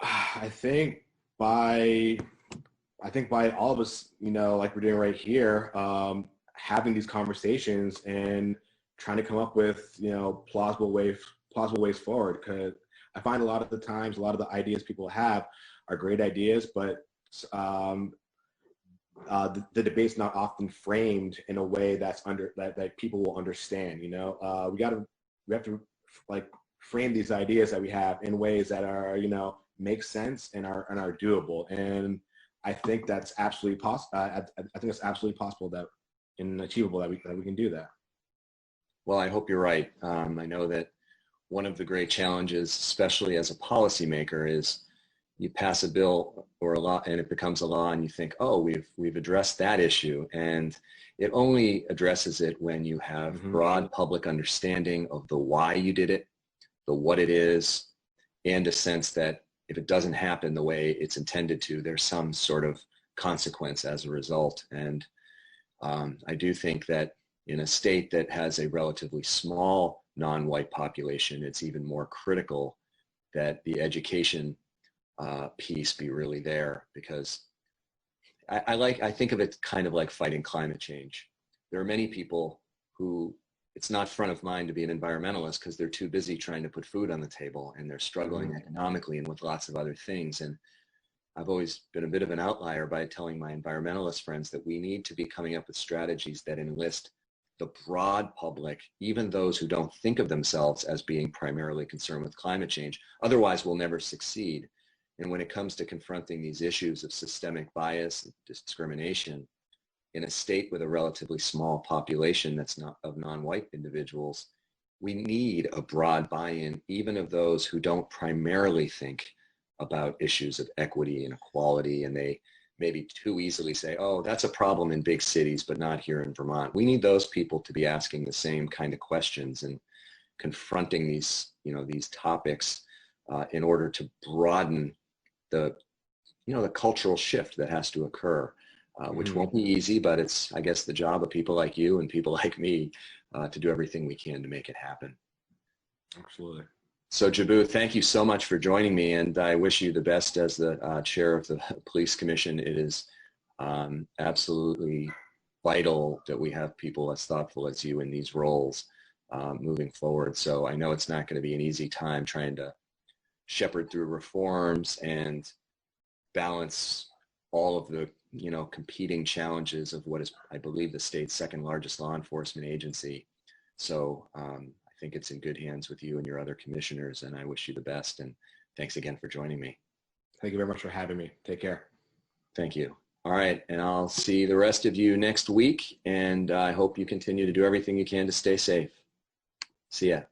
I think by all of us, like we're doing right here, having these conversations and trying to come up with, plausible ways forward. Because I find a lot of the times, a lot of the ideas people have are great ideas, but the debate's not often framed in a way that people will understand. We have to like frame these ideas that we have in ways that are, make sense and are doable. And I think that's absolutely possible. I think it's absolutely possible and achievable that we can do that. Well, I hope you're right. I know that one of the great challenges, especially as a policymaker, is you pass a bill or a law and it becomes a law and you think, oh, we've addressed that issue. And it only addresses it when you have broad public understanding of the why you did it, the what it is, and a sense that if it doesn't happen the way it's intended to, there's some sort of consequence as a result. And I do think that in a state that has a relatively small non-white population, it's even more critical that the education piece be really there, because I think of it kind of like fighting climate change. There are many people who it's not front of mind to be an environmentalist because they're too busy trying to put food on the table and they're struggling economically and with lots of other things. And I've always been a bit of an outlier by telling my environmentalist friends that we need to be coming up with strategies that enlist the broad public, even those who don't think of themselves as being primarily concerned with climate change. Otherwise, we'll never succeed. And when it comes to confronting these issues of systemic bias and discrimination in a state with a relatively small population that's not of non-white individuals, we need a broad buy-in, even of those who don't primarily think about issues of equity and equality, and they maybe too easily say, oh, that's a problem in big cities, but not here in Vermont. We need those people to be asking the same kind of questions and confronting these, these topics in order to broaden the, the cultural shift that has to occur, which won't be easy, but it's, I guess, the job of people like you and people like me to do everything we can to make it happen. Absolutely. So Jabu, thank you so much for joining me, and I wish you the best as the chair of the Police Commission. It is absolutely vital that we have people as thoughtful as you in these roles moving forward. So I know it's not going to be an easy time trying to shepherd through reforms and balance all of the competing challenges of what is, I believe, the state's second largest law enforcement agency. So I think it's in good hands with you and your other commissioners, and I wish you the best. And thanks again for joining me. Thank you very much for having me. Take care. Thank you. All right, and I'll see the rest of you next week, and I hope you continue to do everything you can to stay safe. See ya.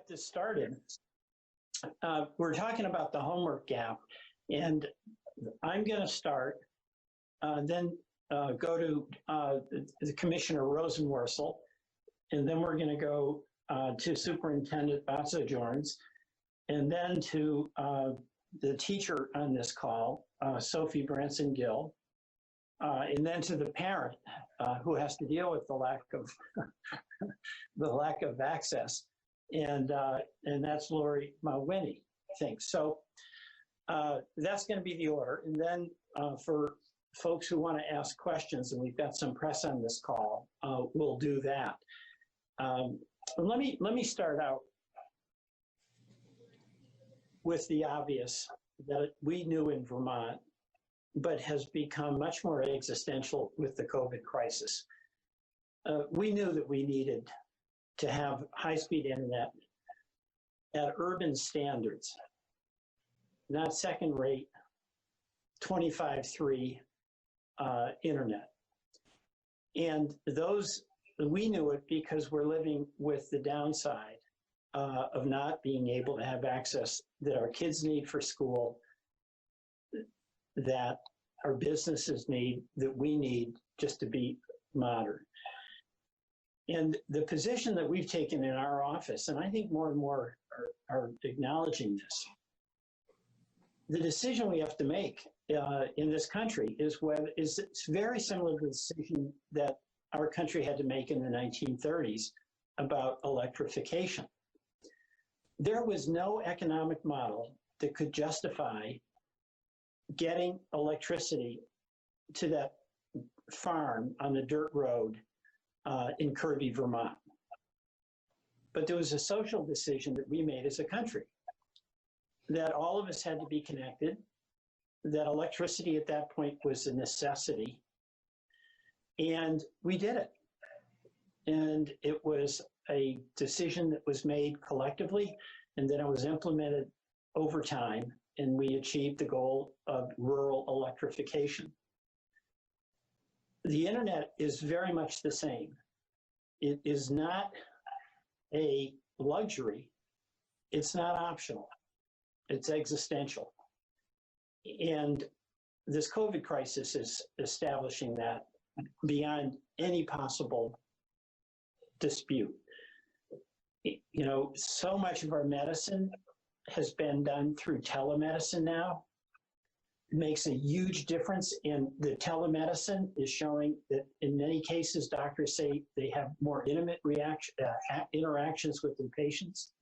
get this started, we're talking about the homework gap, and I'm going to start, then go to the Commissioner Rosenworcel, and then we're going to go to Superintendent Batsojorns, and then to the teacher on this call, Sophie Branson-Gill, and then to the parent who has to deal with the lack of the lack of access, and that's Lori Mawhinney, I think. So that's going to be the order, and then for folks who want to ask questions, and we've got some press on this call, we'll do that. Let me start out with the obvious that we knew in Vermont, but has become much more existential with the COVID crisis. We knew that we needed to have high-speed internet at urban standards, not second-rate 25.3 internet. And those, we knew it because we're living with the downside of not being able to have access that our kids need for school, that our businesses need, that we need just to be modern. And the position that we've taken in our office, and I think more and more are acknowledging this, the decision we have to make in this country is it's very similar to the decision that our country had to make in the 1930s about electrification. There was no economic model that could justify getting electricity to that farm on the dirt road in Kirby, Vermont. But there was a social decision that we made as a country that all of us had to be connected, that electricity at that point was a necessity, and we did it. And it was a decision that was made collectively, and then it was implemented over time, and we achieved the goal of rural electrification. The internet is very much the same. It is not a luxury. It's not optional. It's existential. And this COVID crisis is establishing that beyond any possible dispute. You know, so much of our medicine has been done through telemedicine now. It makes a huge difference, and the telemedicine is showing that in many cases, doctors say they have more intimate interactions with their patients.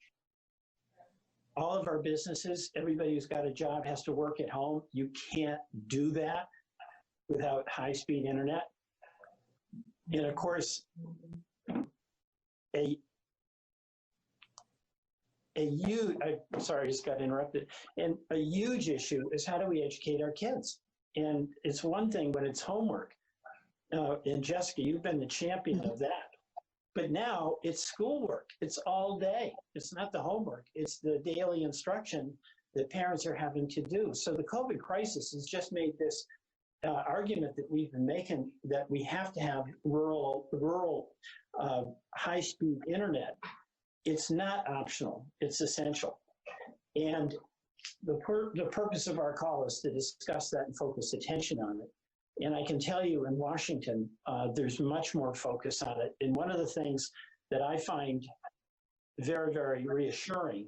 All of our businesses, everybody who's got a job has to work at home. You can't do that without high-speed internet. And of course, sorry, I just got interrupted. And a huge issue is how do we educate our kids? And it's one thing when it's homework. And Jessica, you've been the champion of that. But now it's schoolwork. It's all day. It's not the homework. It's the daily instruction that parents are having to do. So the COVID crisis has just made this argument that we've been making that we have to have rural high-speed internet. It's not optional. It's essential. And the purpose of our call is to discuss that and focus attention on it. And I can tell you in Washington, there's much more focus on it. And one of the things that I find very, very reassuring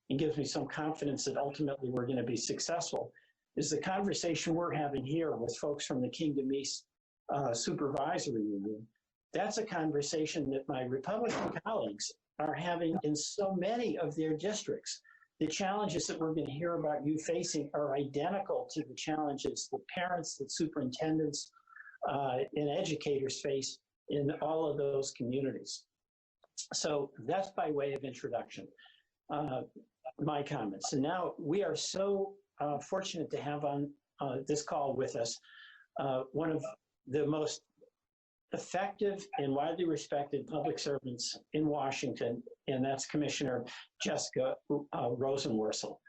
and gives me some confidence that ultimately we're going to be successful is the conversation we're having here with folks from the Kingdom East Supervisory Union. That's a conversation that my Republican colleagues are having in so many of their districts. The challenges that we're going to hear about you facing are identical to the challenges that parents, that superintendents, and educators face in all of those communities. So that's by way of introduction, my comments. And now we are so fortunate to have on this call with us one of the most effective and widely respected public servants in Washington, and that's Commissioner Jessica Rosenworcel.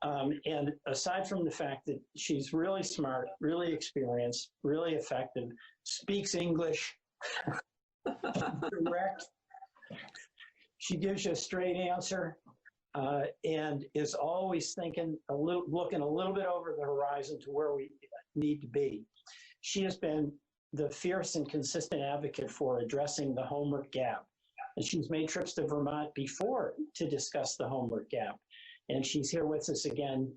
And aside from the fact that she's really smart, really experienced, really effective, speaks English, direct, She gives you a straight answer and is always thinking looking a little bit over the horizon to where we need to be. She has been the fierce and consistent advocate for addressing the homework gap. And she's made trips to Vermont before to discuss the homework gap. And she's here with us again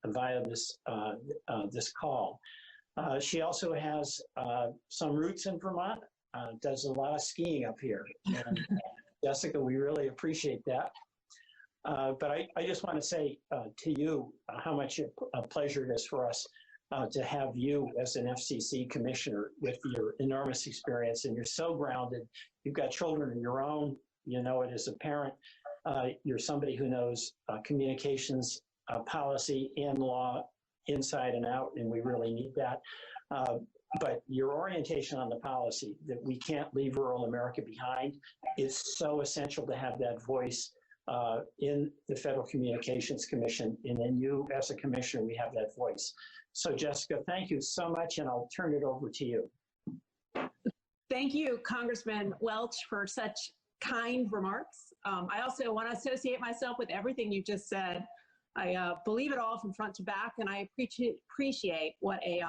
via this call. She also has some roots in Vermont, does a lot of skiing up here. And Jessica, we really appreciate that. But I just want to say to you how much a pleasure it is for us to have you as an FCC commissioner with your enormous experience, and you're so grounded. You've got children of your own, you know it as a parent. You're somebody who knows communications, policy, and law inside and out, and we really need that. But your orientation on the policy, that we can't leave rural America behind, is so essential to have that voice in the Federal Communications Commission, and then you as a commissioner, we have that voice. So Jessica, thank you so much, and I'll turn it over to you. Thank you, Congressman Welch, for such kind remarks. I also want to associate myself with everything you just said. I believe it all from front to back, and I appreciate what a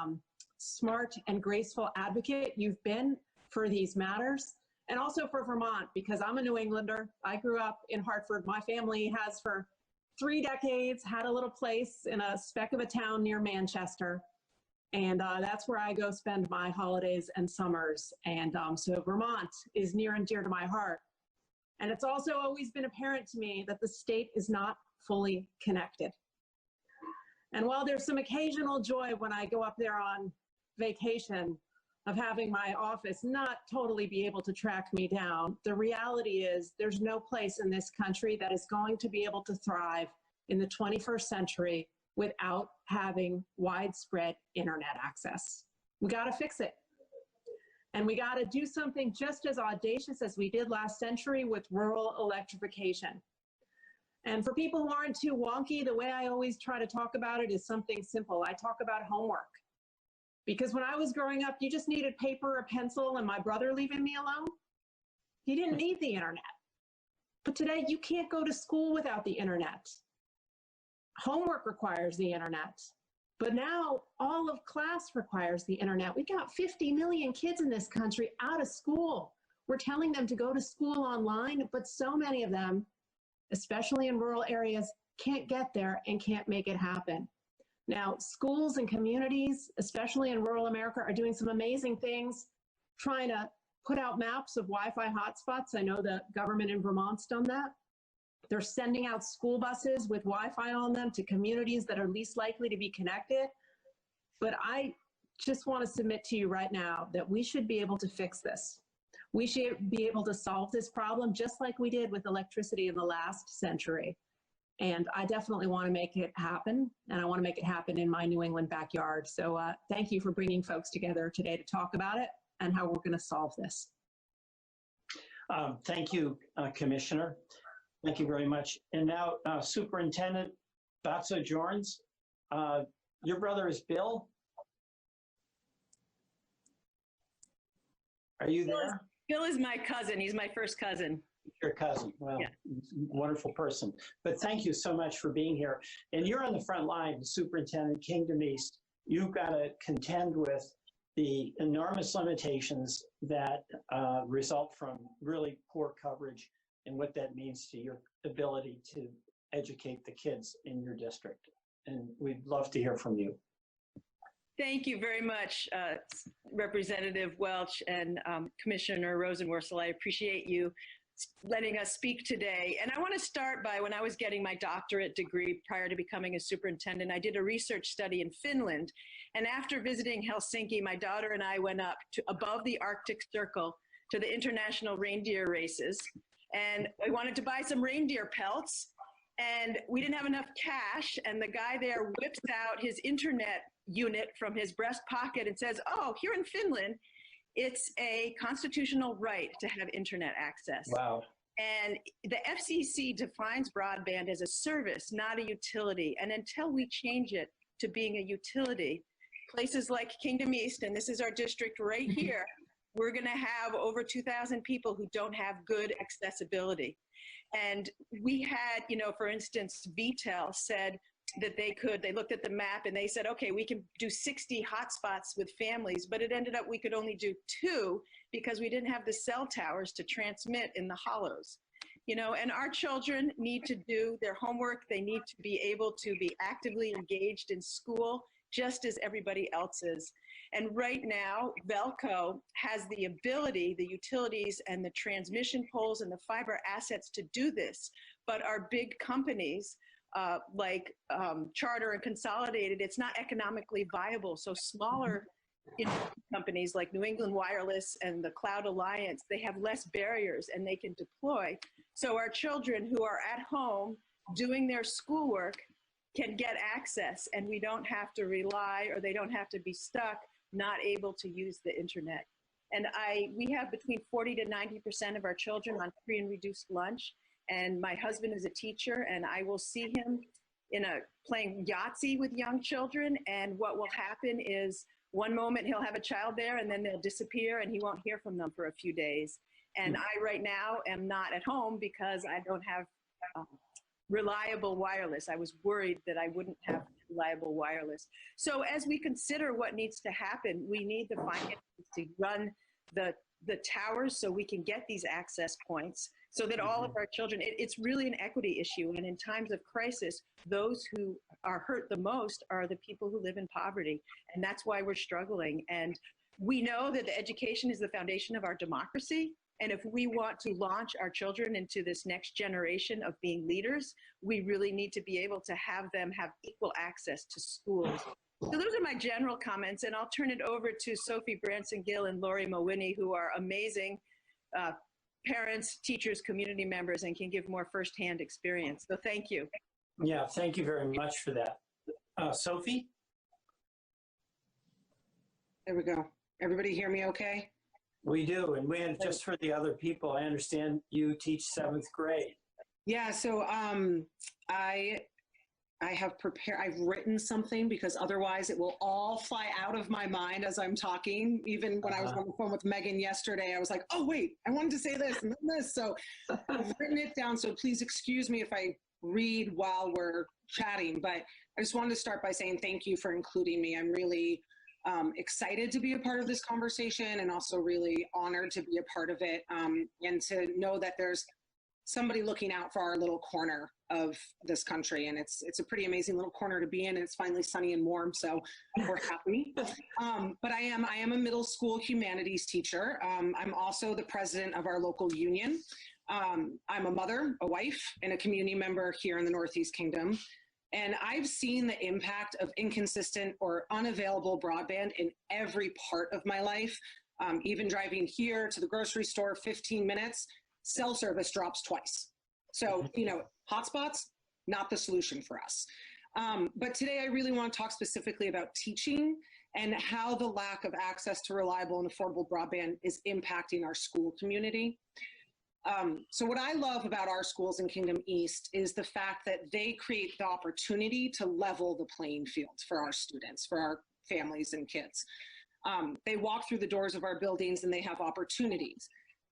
smart and graceful advocate you've been for these matters, and also for Vermont, because I'm a New Englander. I grew up in Hartford. My family has for 3 decades had a little place in a speck of a town near Manchester. And that's where I go spend my holidays and summers. And so Vermont is near and dear to my heart. And it's also always been apparent to me that the state is not fully connected. And while there's some occasional joy when I go up there on vacation of having my office not totally be able to track me down, the reality is there's no place in this country that is going to be able to thrive in the 21st century without having widespread internet access. We got to fix it. And we got to do something just as audacious as we did last century with rural electrification. And for people who aren't too wonky, the way I always try to talk about it is something simple. I talk about homework. Because when I was growing up, you just needed paper, a pencil, and my brother leaving me alone. You didn't need the internet. But today, you can't go to school without the internet. Homework requires the internet. But now, all of class requires the internet. We got 50 million kids in this country out of school. We're telling them to go to school online, but so many of them, especially in rural areas, can't get there and can't make it happen. Now, schools and communities, especially in rural America, are doing some amazing things, trying to put out maps of Wi-Fi hotspots. I know the government in Vermont's done that. They're sending out school buses with Wi-Fi on them to communities that are least likely to be connected. But I just want to submit to you right now that we should be able to fix this. We should be able to solve this problem just like we did with electricity in the last century. And I definitely want to make it happen, and I want to make it happen in my New England backyard. So thank you for bringing folks together today to talk about it and how we're going to solve this. Thank you, Commissioner. Thank you very much. And now, Superintendent Batso-Jorns, your brother is Bill. Are you there? Bill is my cousin. He's my first cousin. Your cousin. Well, yeah. Wonderful person. But thank you so much for being here. And you're on the front line, Superintendent Kingdom East. You've got to contend with the enormous limitations that result from really poor coverage and what that means to your ability to educate the kids in your district. And we'd love to hear from you. Thank you very much, Representative Welch and Commissioner Rosenworcel. I appreciate you letting us speak today. And I want to start by when I was getting my doctorate degree prior to becoming a superintendent, I did a research study in Finland. And after visiting Helsinki, my daughter and I went up to above the Arctic Circle to the international reindeer races. And I wanted to buy some reindeer pelts. And we didn't have enough cash. And the guy there whips out his internet unit from his breast pocket and says, oh, here in Finland, it's a constitutional right to have internet access. Wow. And the FCC defines broadband as a service, not a utility. And until we change it to being a utility, places like Kingdom East, and this is our district right here, we're going to have over 2,000 people who don't have good accessibility. And we had, for instance, VTEL said that they looked at the map and they said, okay, we can do 60 hotspots with families, but it ended up we could only do 2 because we didn't have the cell towers to transmit in the hollows. And our children need to do their homework. They need to be able to be actively engaged in school, just as everybody else is. And right now, Velco has the ability, the utilities and the transmission poles and the fiber assets to do this. But our big companies like Charter and Consolidated, it's not economically viable. So smaller companies like New England Wireless and the Cloud Alliance, they have less barriers and they can deploy. So our children who are at home doing their schoolwork can get access, and we don't have to rely, or they don't have to be stuck not able to use the internet. And we have between 40 to 90% of our children on free and reduced lunch. And my husband is a teacher, and I will see him playing Yahtzee with young children. And what will happen is one moment he'll have a child there and then they'll disappear and he won't hear from them for a few days. And I right now am not at home because I don't have reliable wireless. I was worried that I wouldn't have reliable wireless. So as we consider what needs to happen, we need the finances to run the towers so we can get these access points so that all of our children, it's really an equity issue. And in times of crisis, those who are hurt the most are the people who live in poverty. And that's why we're struggling. And we know that the education is the foundation of our democracy. And if we want to launch our children into this next generation of being leaders, we really need to be able to have them have equal access to schools. So those are my general comments, and I'll turn it over to Sophie Branson-Gill and Lori Mowini, who are amazing parents, teachers, community members, and can give more firsthand experience. So thank you. Yeah, thank you very much for that. Sophie? There we go. Everybody hear me okay? We do, and just for the other people, I understand you teach 7th grade. Yeah, so I have prepared, I've written something because otherwise it will all fly out of my mind as I'm talking. Even when I was on the phone with Megan yesterday, I was like, oh wait, I wanted to say this and then this. So I've written it down, so please excuse me if I read while we're chatting, but I just wanted to start by saying thank you for including me. I'm really excited to be a part of this conversation and also really honored to be a part of it, and to know that there's somebody looking out for our little corner of this country. And it's a pretty amazing little corner to be in. And it's finally sunny and warm, so we're happy. But I am a middle school humanities teacher. I'm also the president of our local union. I'm a mother, a wife, and a community member here in the Northeast Kingdom. And I've seen the impact of inconsistent or unavailable broadband in every part of my life. Even driving here to the grocery store, 15 minutes, cell service drops twice. So, hotspots, not the solution for us. But today I really want to talk specifically about teaching and how the lack of access to reliable and affordable broadband is impacting our school community. So what I love about our schools in Kingdom East is the fact that they create the opportunity to level the playing field for our students, for our families and kids. They walk through the doors of our buildings and they have opportunities.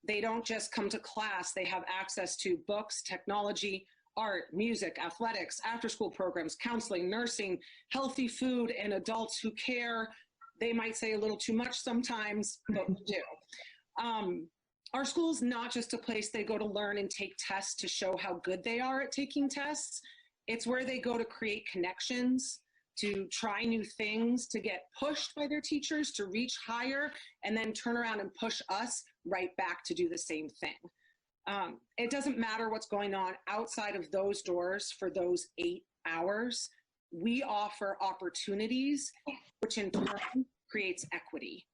They don't just come to class, they have access to books, technology, art, music, athletics, after-school programs, counseling, nursing, healthy food, and adults who care. They might say a little too much sometimes, but we do. Our school is not just a place they go to learn and take tests to show how good they are at taking tests. It's where they go to create connections, to try new things, to get pushed by their teachers, to reach higher, and then turn around and push us right back to do the same thing. It doesn't matter what's going on outside of those doors for those 8 hours. We offer opportunities, which in turn creates equity.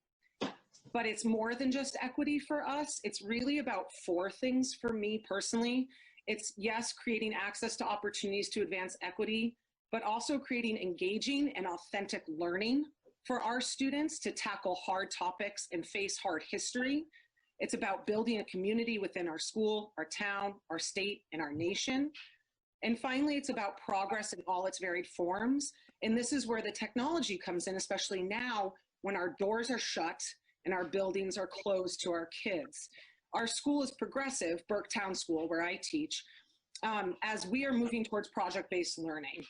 But it's more than just equity for us. It's really about 4 things for me personally. It's, yes, creating access to opportunities to advance equity, but also creating engaging and authentic learning for our students to tackle hard topics and face hard history. It's about building a community within our school, our town, our state, and our nation. And finally, it's about progress in all its varied forms. And this is where the technology comes in, especially now when our doors are shut and our buildings are closed to our kids. Our school is progressive, Burketown School, where I teach, as we are moving towards project-based learning,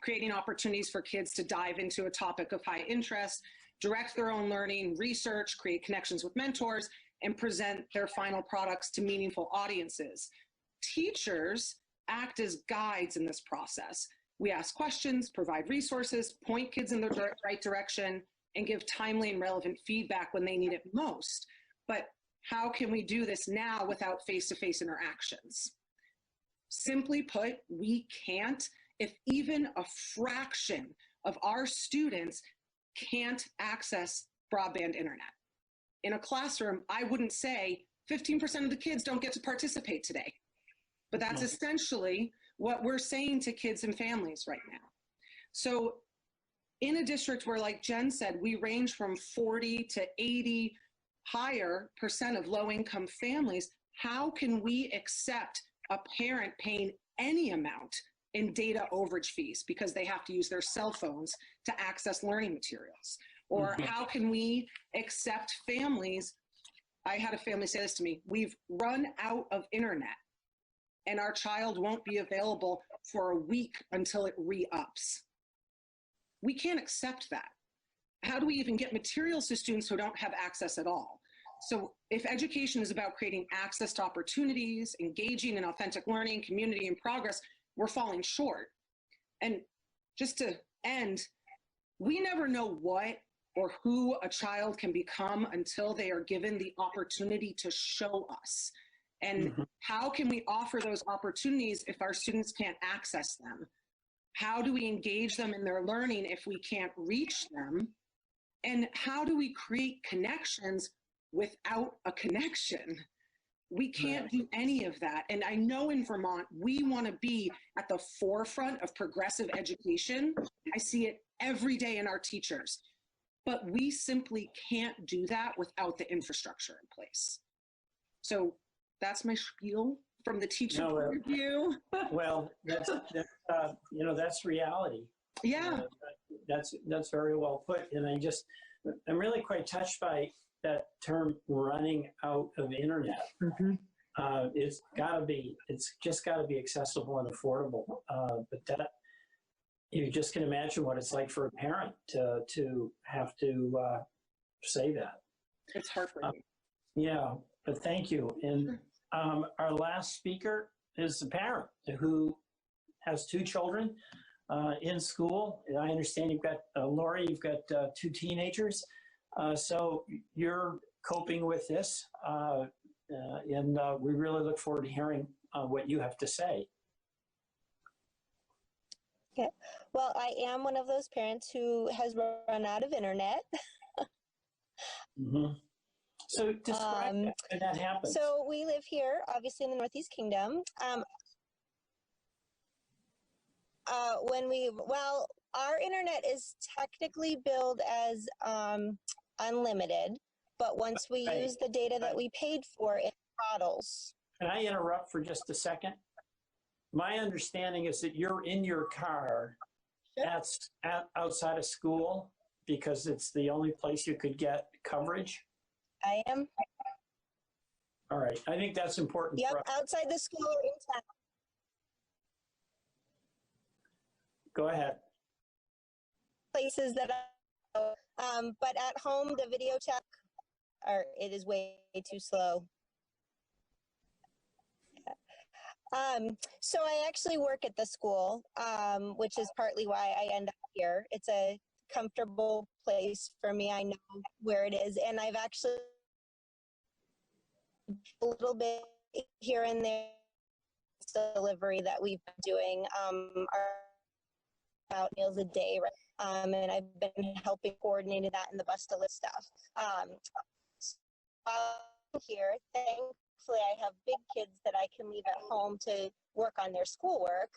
creating opportunities for kids to dive into a topic of high interest, direct their own learning, research, create connections with mentors, and present their final products to meaningful audiences. Teachers act as guides in this process. We ask questions, provide resources, point kids in the right direction, and give timely and relevant feedback when they need it most. But how can we do this now without face-to-face interactions? Simply put, we can't if even a fraction of our students can't access broadband internet. In a classroom, I wouldn't say 15% of the kids don't get to participate today, but that's essentially what we're saying to kids and families right now. So in a district where, like Jen said, we range from 40 to 80 higher % of low-income families, how can we accept a parent paying any amount in data overage fees because they have to use their cell phones to access learning materials? Or how can we accept families? I had a family say this to me: we've run out of internet and our child won't be available for a week until it re-ups. We can't accept that. How do we even get materials to students who don't have access at all? So if education is about creating access to opportunities, engaging in authentic learning, community, and progress, we're falling short. And just to end, we never know what or who a child can become until they are given the opportunity to show us. And how can we offer those opportunities if our students can't access them? How do we engage them in their learning if we can't reach them? And how do we create connections without a connection? We can't do any of that. And I know in Vermont, we want to be at the forefront of progressive education. I see it every day in our teachers. But we simply can't do that without the infrastructure in place. So that's my spiel from the teacher point of view. Well, that's reality. Yeah. That's very well put. And I'm really quite touched by that term, running out of internet. It's just got to be accessible and affordable. But that, you just can imagine what it's like for a parent to have to say that. It's heartbreaking. Yeah, but thank you. And our last speaker is a parent who has 2 children in school. And I understand you've got, Lori, you've got 2 teenagers. So you're coping with this, and we really look forward to hearing what you have to say. Okay. Well, I am one of those parents who has run out of internet. So describe when that happens. So we live here, obviously in the Northeast Kingdom. Our internet is technically billed as unlimited, but once we use the data that we paid for, it throttles. Can I interrupt for just a second? My understanding is that you're in your car outside of school because it's the only place you could get coverage. I am. All right. I think that's important. Yep, outside the school or in town. Go ahead. Places that but at home, the video check, it is way too slow. So I actually work at the school, which is partly why I end up here. It's a comfortable place for me. I know where it is. And I've actually a little bit here and there delivery that we've been doing about meals a day. And I've been helping coordinating that in the bus to lift stuff. Here, thankfully, I have big kids that I can leave at home to work on their schoolwork.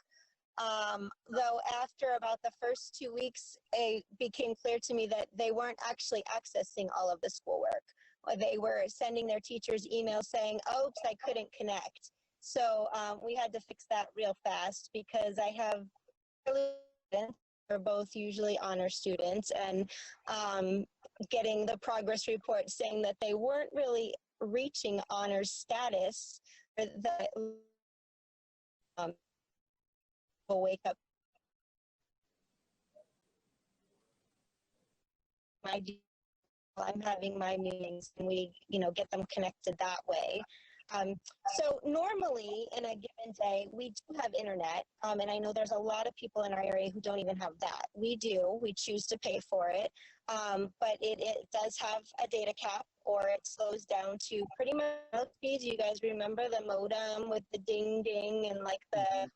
Though after about the first 2 weeks, it became clear to me that they weren't actually accessing all of the schoolwork. They were sending their teachers emails saying, oops, I couldn't connect. So we had to fix that real fast because I have students, they're both usually honor students, and getting the progress report saying that they weren't really reaching honors status, or that will wake up. I'm having my meetings, and we, get them connected that way. So normally in a given day, we do have internet, and I know there's a lot of people in our area who don't even have that. We do. We choose to pay for it, but it does have a data cap, or it slows down to pretty much speeds. You guys remember the modem with the ding ding and like the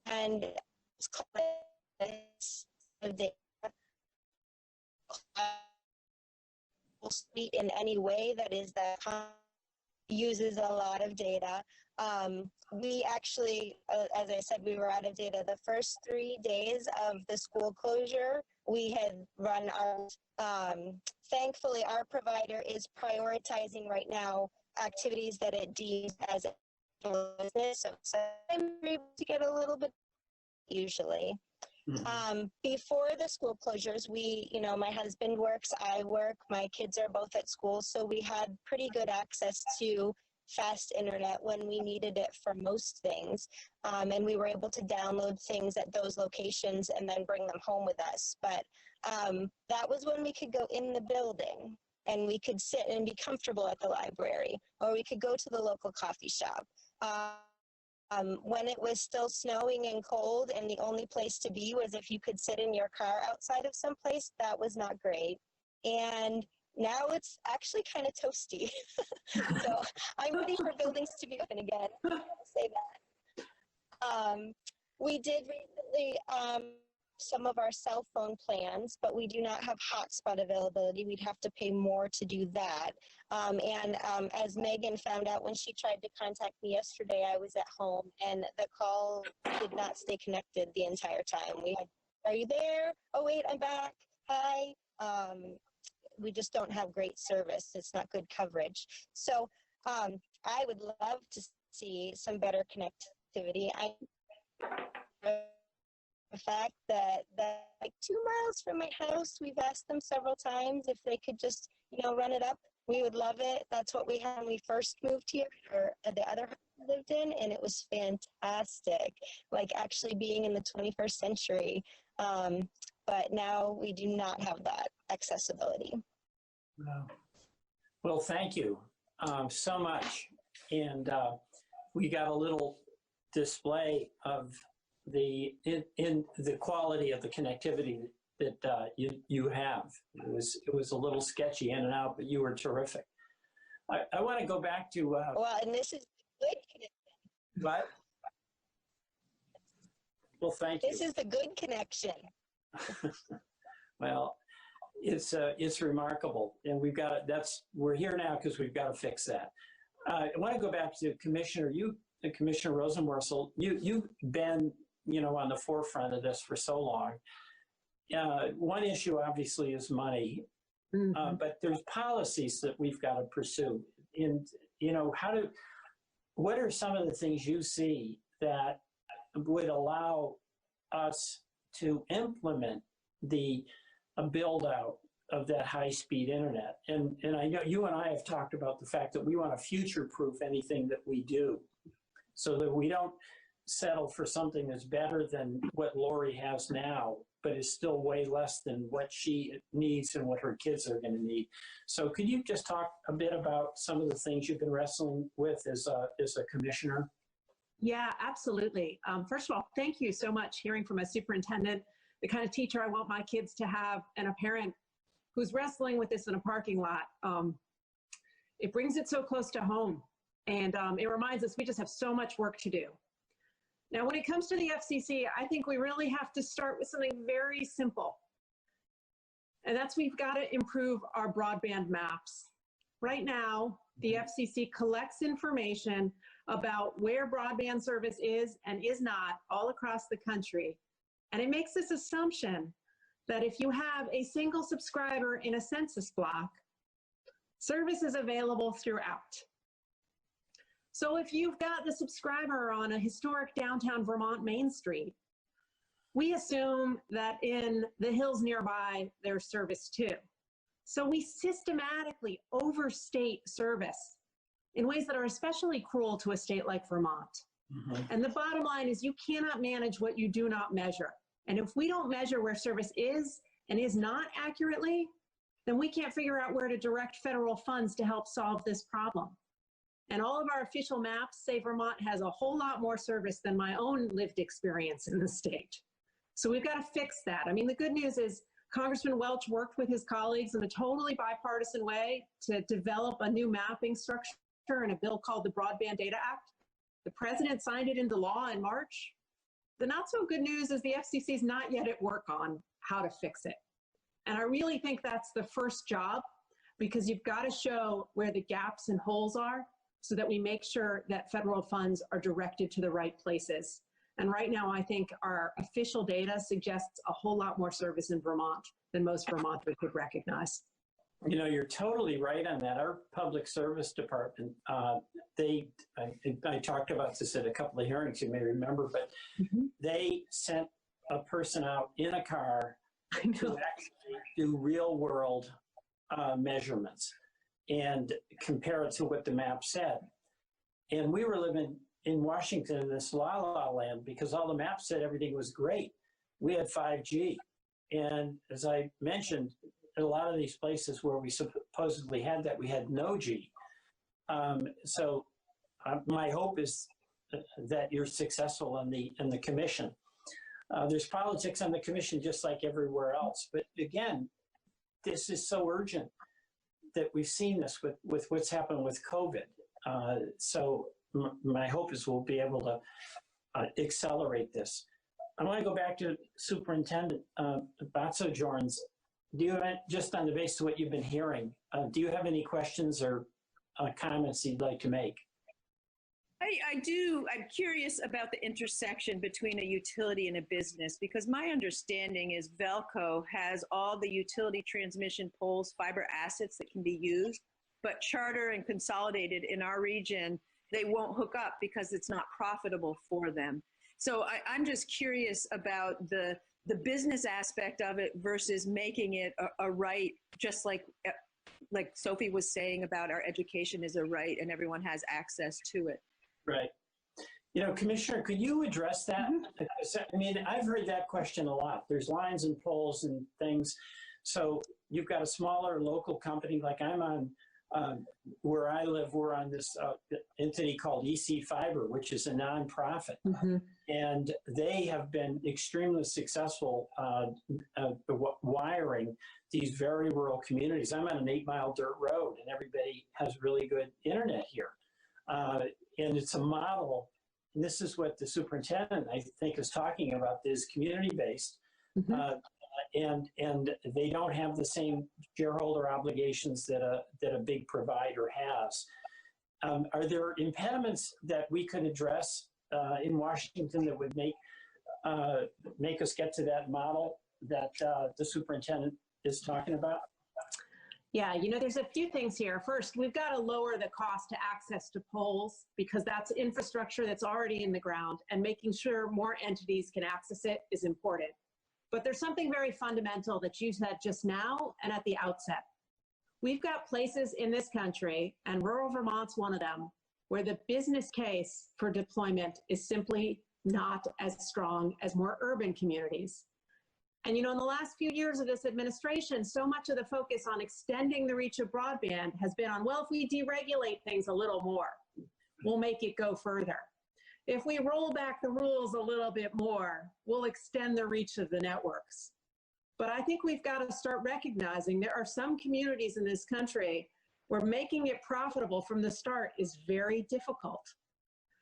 and it's called data will speak in any way that is that uses a lot of data. We actually, as I said, we were out of data the first 3 days of the school closure. We had run our, thankfully our provider is prioritizing right now activities that it deems as a business, so I'm able to get a little bit usually. Before the school closures, we, my husband works, I work, my kids are both at school, so we had pretty good access to fast internet when we needed it for most things. And we were able to download things at those locations and then bring them home with us. But that was when we could go in the building and we could sit and be comfortable at the library, or we could go to the local coffee shop. When it was still snowing and cold and the only place to be was if you could sit in your car outside of some place, that was not great. And now it's actually kind of toasty. So I'm ready for buildings to be open again. I gotta say that. We did recently some of our cell phone plans, but we do not have hotspot availability. We'd have to pay more to do that. As Megan found out when she tried to contact me yesterday, I was at home and the call did not stay connected the entire time. We had, are you there? Oh wait, I'm back. Hi. We just don't have great service. It's not good coverage. So I would love to see some better connectivity. The fact that like 2 miles from my house, we've asked them several times if they could just, run it up. We would love it. That's what we had when we first moved here, or the other house we lived in, and it was fantastic. Like actually being in the 21st century. But now we do not have that accessibility. Wow. Well, thank you so much. And we got a little display of the quality of the connectivity that you have. It was a little sketchy in and out, but you were terrific. I want to go back to well, and this is good connection. What? Well, thank you. This is a good connection. Well, it's remarkable, and we've got we're here now because we've got to fix that. I want to go back to Commissioner Rosenworcel. You've been on the forefront of this for so long. One issue obviously is money, but there's policies that we've got to pursue. And what are some of the things you see that would allow us to implement the build out of that high-speed internet? And I know you and I have talked about the fact that we want to future-proof anything that we do, so that we don't settle for something that's better than what Lori has now, but is still way less than what she needs and what her kids are going to need. So could you just talk a bit about some of the things you've been wrestling with as a commissioner? Yeah, absolutely. First of all, thank you so much. Hearing from a superintendent, the kind of teacher I want my kids to have, and a parent who's wrestling with this in a parking lot. It brings it so close to home. And it reminds us we just have so much work to do. Now, when it comes to the FCC, I think we really have to start with something very simple. And that's we've got to improve our broadband maps. Right now, the FCC collects information about where broadband service is and is not all across the country. And it makes this assumption that if you have a single subscriber in a census block, Service is available throughout. So if you've got the subscriber on a historic downtown Vermont Main Street, we assume that in the hills nearby, there's service too. So we systematically overstate service in ways that are especially cruel to a state like Vermont. And the bottom line is you cannot manage what you do not measure. And if we don't measure where service is and is not accurately, then we can't figure out where to direct federal funds to help solve this problem. And all of our official maps say Vermont has a whole lot more service than my own lived experience in the state. So we've got to fix that. I mean, the good news is Congressman Welch worked with his colleagues in a totally bipartisan way to develop a new mapping structure in a bill called the Broadband Data Act. The president signed it into law in March. The not so good news is the FCC is not yet at work on how to fix it. And I really think that's the first job, because you've got to show where the gaps and holes are so that we make sure that federal funds are directed to the right places. And right now, I think our official data suggests a whole lot more service in Vermont than most Vermonters would recognize. You know, you're totally right on that. Our public service department, I talked about this at a couple of hearings, you may remember, but they sent a person out in a car to actually do real world measurements and compare it to what the map said. And we were living in Washington in this la-la land because all the maps said everything was great. We had 5G. And as I mentioned, in a lot of these places where we supposedly had that, we had no G. So my hope is that you're successful in the commission. There's politics on the commission just like everywhere else. But again, this is so urgent that we've seen this with what's happened with COVID. So my hope is we'll be able to accelerate this. I want to go back to Superintendent Batsojorns. Do you, just on the basis of what you've been hearing, do you have any questions or comments you'd like to make? I do. I'm curious about the intersection between a utility and a business, because my understanding is Velco has all the utility transmission poles, fiber assets that can be used, but Charter and Consolidated in our region, they won't hook up because it's not profitable for them. So I'm just curious about the business aspect of it versus making it a right, just like Sophie was saying about our education is a right and everyone has access to it. Right. You know, Commissioner, could you address that? I mean, I've heard that question a lot. There's lines and poles and things. So you've got a smaller local company like I'm on, where I live, we're on this entity called EC Fiber, which is a nonprofit. And they have been extremely successful wiring these very rural communities. I'm on an 8-mile dirt road and everybody has really good internet here. And it's a model, and this is what the superintendent, I think, is talking about, is community-based. And they don't have the same shareholder obligations that a big provider has. Are there impediments that we could address in Washington that would make us get to that model that the superintendent is talking about? Yeah, you know, there's a few things here. First, we've got to lower the cost to access to poles because that's infrastructure that's already in the ground, and making sure more entities can access it is important. But there's something very fundamental that you said just now and at the outset. We've got places in this country, and rural Vermont's one of them, where the business case for deployment is simply not as strong as more urban communities. And you know, in the last few years of this administration, so much of the focus on extending the reach of broadband has been on, well, if we deregulate things a little more, we'll make it go further. If we roll back the rules a little bit more, we'll extend the reach of the networks. But I think we've got to start recognizing there are some communities in this country where making it profitable from the start is very difficult.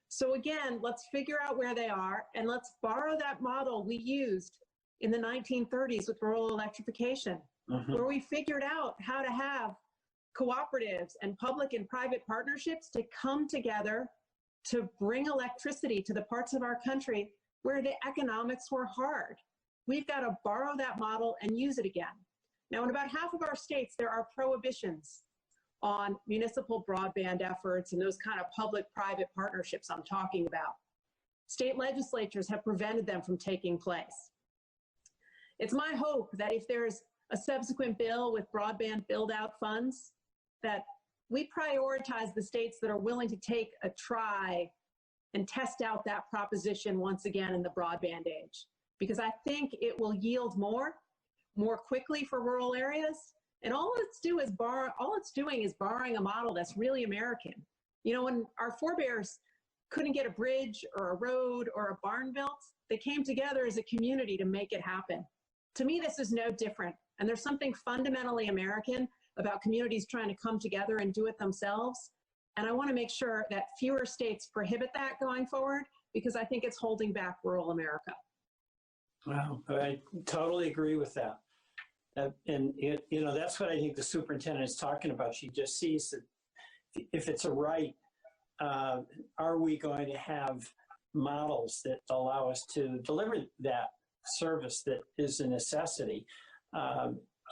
So again, let's figure out where they are, and let's borrow that model we used in the 1930s with rural electrification, where we figured out how to have cooperatives and public and private partnerships to come together to bring electricity to the parts of our country where the economics were hard. We've got to borrow that model and use it again. Now, in about half of our states, there are prohibitions on municipal broadband efforts and those kind of public-private partnerships I'm talking about. State legislatures have prevented them from taking place. It's my hope that if there's a subsequent bill with broadband build-out funds, that we prioritize the states that are willing to take a try and test out that proposition once again in the broadband age. Because I think it will yield more quickly for rural areas. And all it's doing is borrowing a model that's really American. You know, when our forebears couldn't get a bridge or a road or a barn built, they came together as a community to make it happen. To me, this is no different. And there's something fundamentally American about communities trying to come together and do it themselves. And I want to make sure that fewer states prohibit that going forward, because I think it's holding back rural America. Wow, I totally agree with that. And you know, that's what I think the superintendent is talking about. She just sees that if it's a right, are we going to have models that allow us to deliver that service that is a necessity?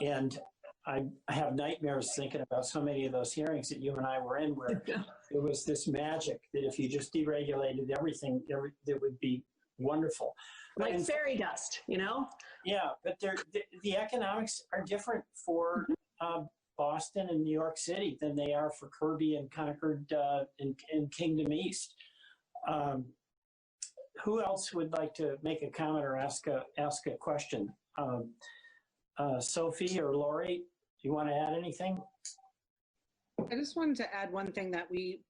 And I have nightmares thinking about so many of those hearings that you and I were in, where it was this magic that if you just deregulated everything, it would be wonderful. Like fairy dust, you know? Yeah, but the economics are different for Boston and New York City than they are for Kirby and Concord and Kingdom East. Who else would like to make a comment or ask a question? Sophie or Lori, do you want to add anything? I just wanted to add one thing that we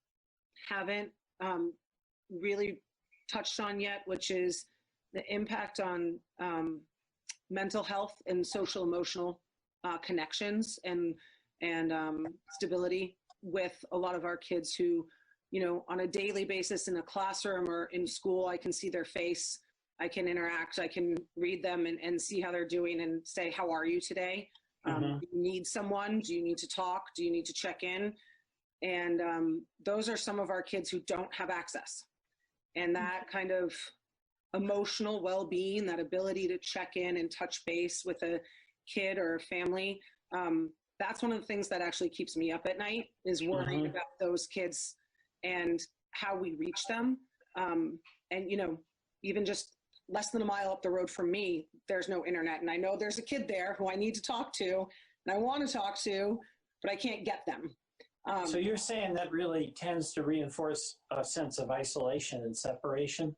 haven't really touched on yet, which is the impact on mental health and social emotional connections and stability with a lot of our kids who, you know, on a daily basis in a classroom or in school, I can see their face, I can interact, I can read them and see how they're doing and say, how are you today? Do you need someone? Do you need to talk? Do you need to check in? And those are some of our kids who don't have access. And that kind of emotional well-being, that ability to check in and touch base with a kid or a family, that's one of the things that actually keeps me up at night, is worrying about those kids and how we reach them. And, you know, even just less than a mile up the road from me, there's no internet. And I know there's a kid there who I need to talk to and I want to talk to, but I can't get them. So you're saying that really tends to reinforce a sense of isolation and separation?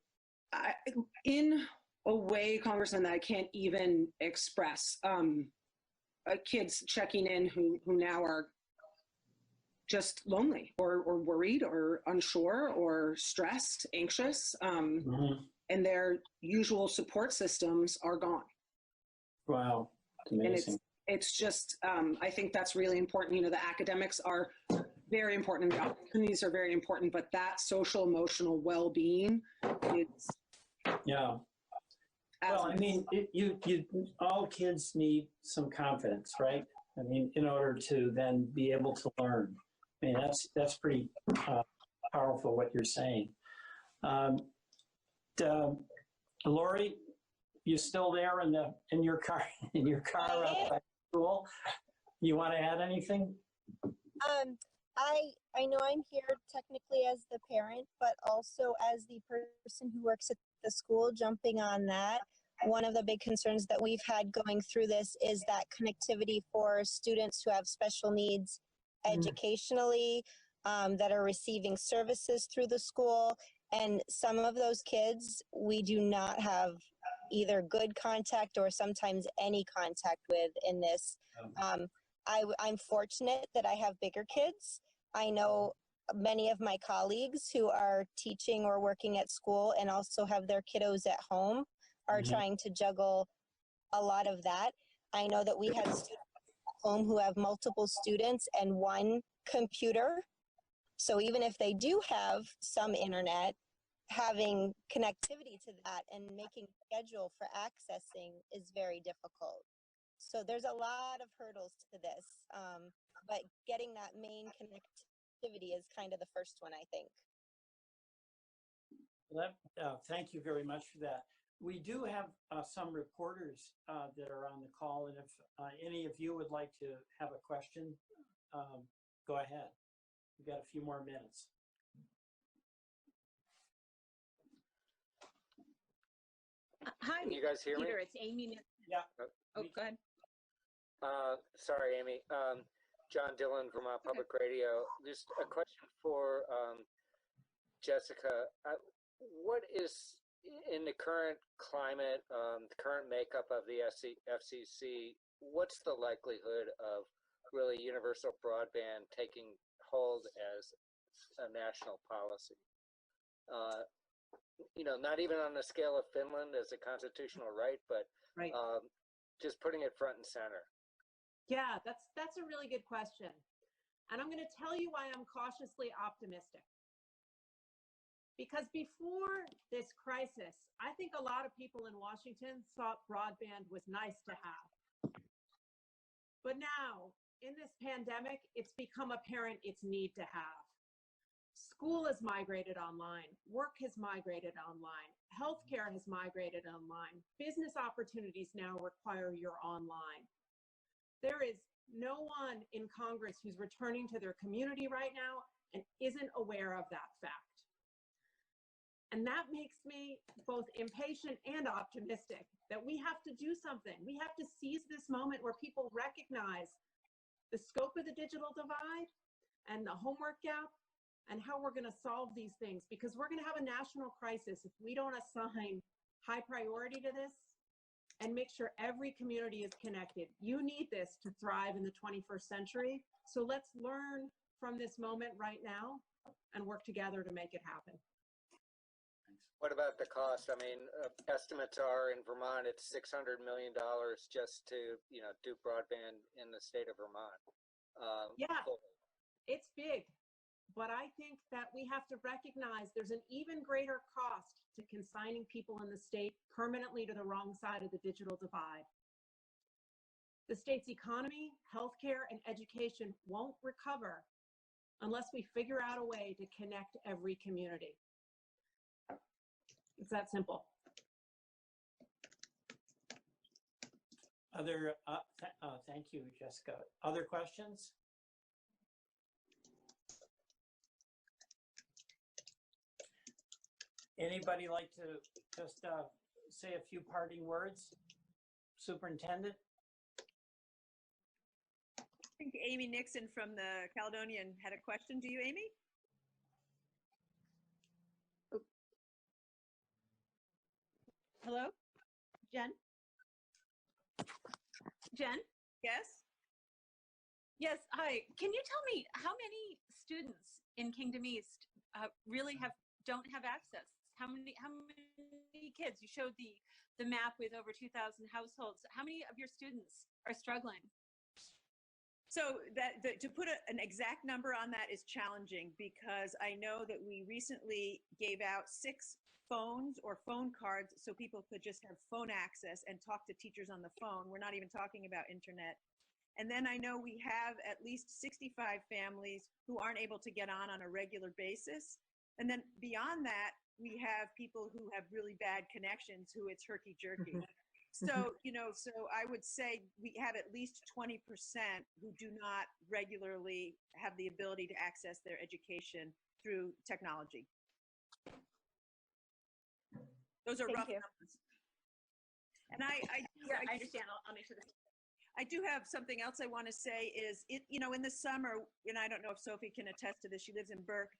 In a way, Congressman, that I can't even express. Kids checking in who now are just lonely or worried or unsure or stressed, anxious, and their usual support systems are gone. Wow, amazing. And it's just, I think that's really important. You know, the academics are very important and the opportunities are very important, but that social emotional well-being is. Yeah. Well, I mean, all kids need some confidence, right? I mean, in order to then be able to learn. I mean, that's pretty powerful what you're saying. Lori, you still there in your car outside school? You want to add anything? I know I'm here technically as the parent, but also as the person who works at the school, jumping on that. One of the big concerns that we've had going through this is that connectivity for students who have special needs educationally, that are receiving services through the school. And some of those kids, we do not have either good contact or sometimes any contact with in this. I'm fortunate that I have bigger kids. I know many of my colleagues who are teaching or working at school and also have their kiddos at home are trying to juggle a lot of that. I know that we have students at home who have multiple students and one computer. So even if they do have some internet, having connectivity to that and making a schedule for accessing is very difficult. So there's a lot of hurdles to this, but getting that main connectivity is kind of the first one, I think. Thank you very much for that. We do have some reporters that are on the call, and if any of you would like to have a question, Go ahead. We've got a few more minutes. Hi, Can you guys hear Peter. me? It's Amy. Yeah. Oh, go ahead. Sorry, Amy. John Dillon, Vermont Public Radio. Just a question for Jessica. What is, in the current climate, the current makeup of the FCC, what's the likelihood of really universal broadband taking hold as a national policy? Not even on the scale of Finland as a constitutional right, but Right. just putting it front and center. Yeah, that's a really good question. And I'm going to tell you why I'm cautiously optimistic. Because before this crisis, I think a lot of people in Washington thought broadband was nice to have. But now, in this pandemic, it's become apparent it's need to have. School has migrated online. Work has migrated online. Healthcare has migrated online. Business opportunities now require you're online. There is no one in Congress who's returning to their community right now and isn't aware of that fact. And that makes me both impatient and optimistic that we have to do something. We have to seize this moment where people recognize the scope of the digital divide and the homework gap and how we're going to solve these things, because we're going to have a national crisis if we don't assign high priority to this and make sure every community is connected. You need this to thrive in the 21st century. So let's learn from this moment right now and work together to make it happen. What about the cost? I mean, estimates are in Vermont, it's $600 million just to, do broadband in the state of Vermont. Yeah, it's big. But I think that we have to recognize there's an even greater cost to consigning people in the state permanently to the wrong side of the digital divide. The state's economy, healthcare, and education won't recover unless we figure out a way to connect every community. It's that simple. Thank you, Jessica. Other questions? Anybody like to just say a few parting words? Superintendent? I think Amy Nixon from the Caledonian had a question. Do you, Amy? Hello? Jen? Jen? Yes? Yes, hi. Can you tell me how many students in Kingdom East really don't have access? How many kids? You showed the map with over 2,000 households. How many of your students are struggling? So to put an exact number on that is challenging, because I know that we recently gave out 6 phones or phone cards so people could just have phone access and talk to teachers on the phone. We're not even talking about internet. And then I know we have at least 65 families who aren't able to get on a regular basis. And then beyond that, we have people who have really bad connections who it's herky-jerky. So, so I would say we have at least 20% who do not regularly have the ability to access their education through technology. Those are rough numbers. And I understand. I'll make sure this. I do have something else I want to say is, in the summer, and I don't know if Sophie can attest to this, she lives in Burke,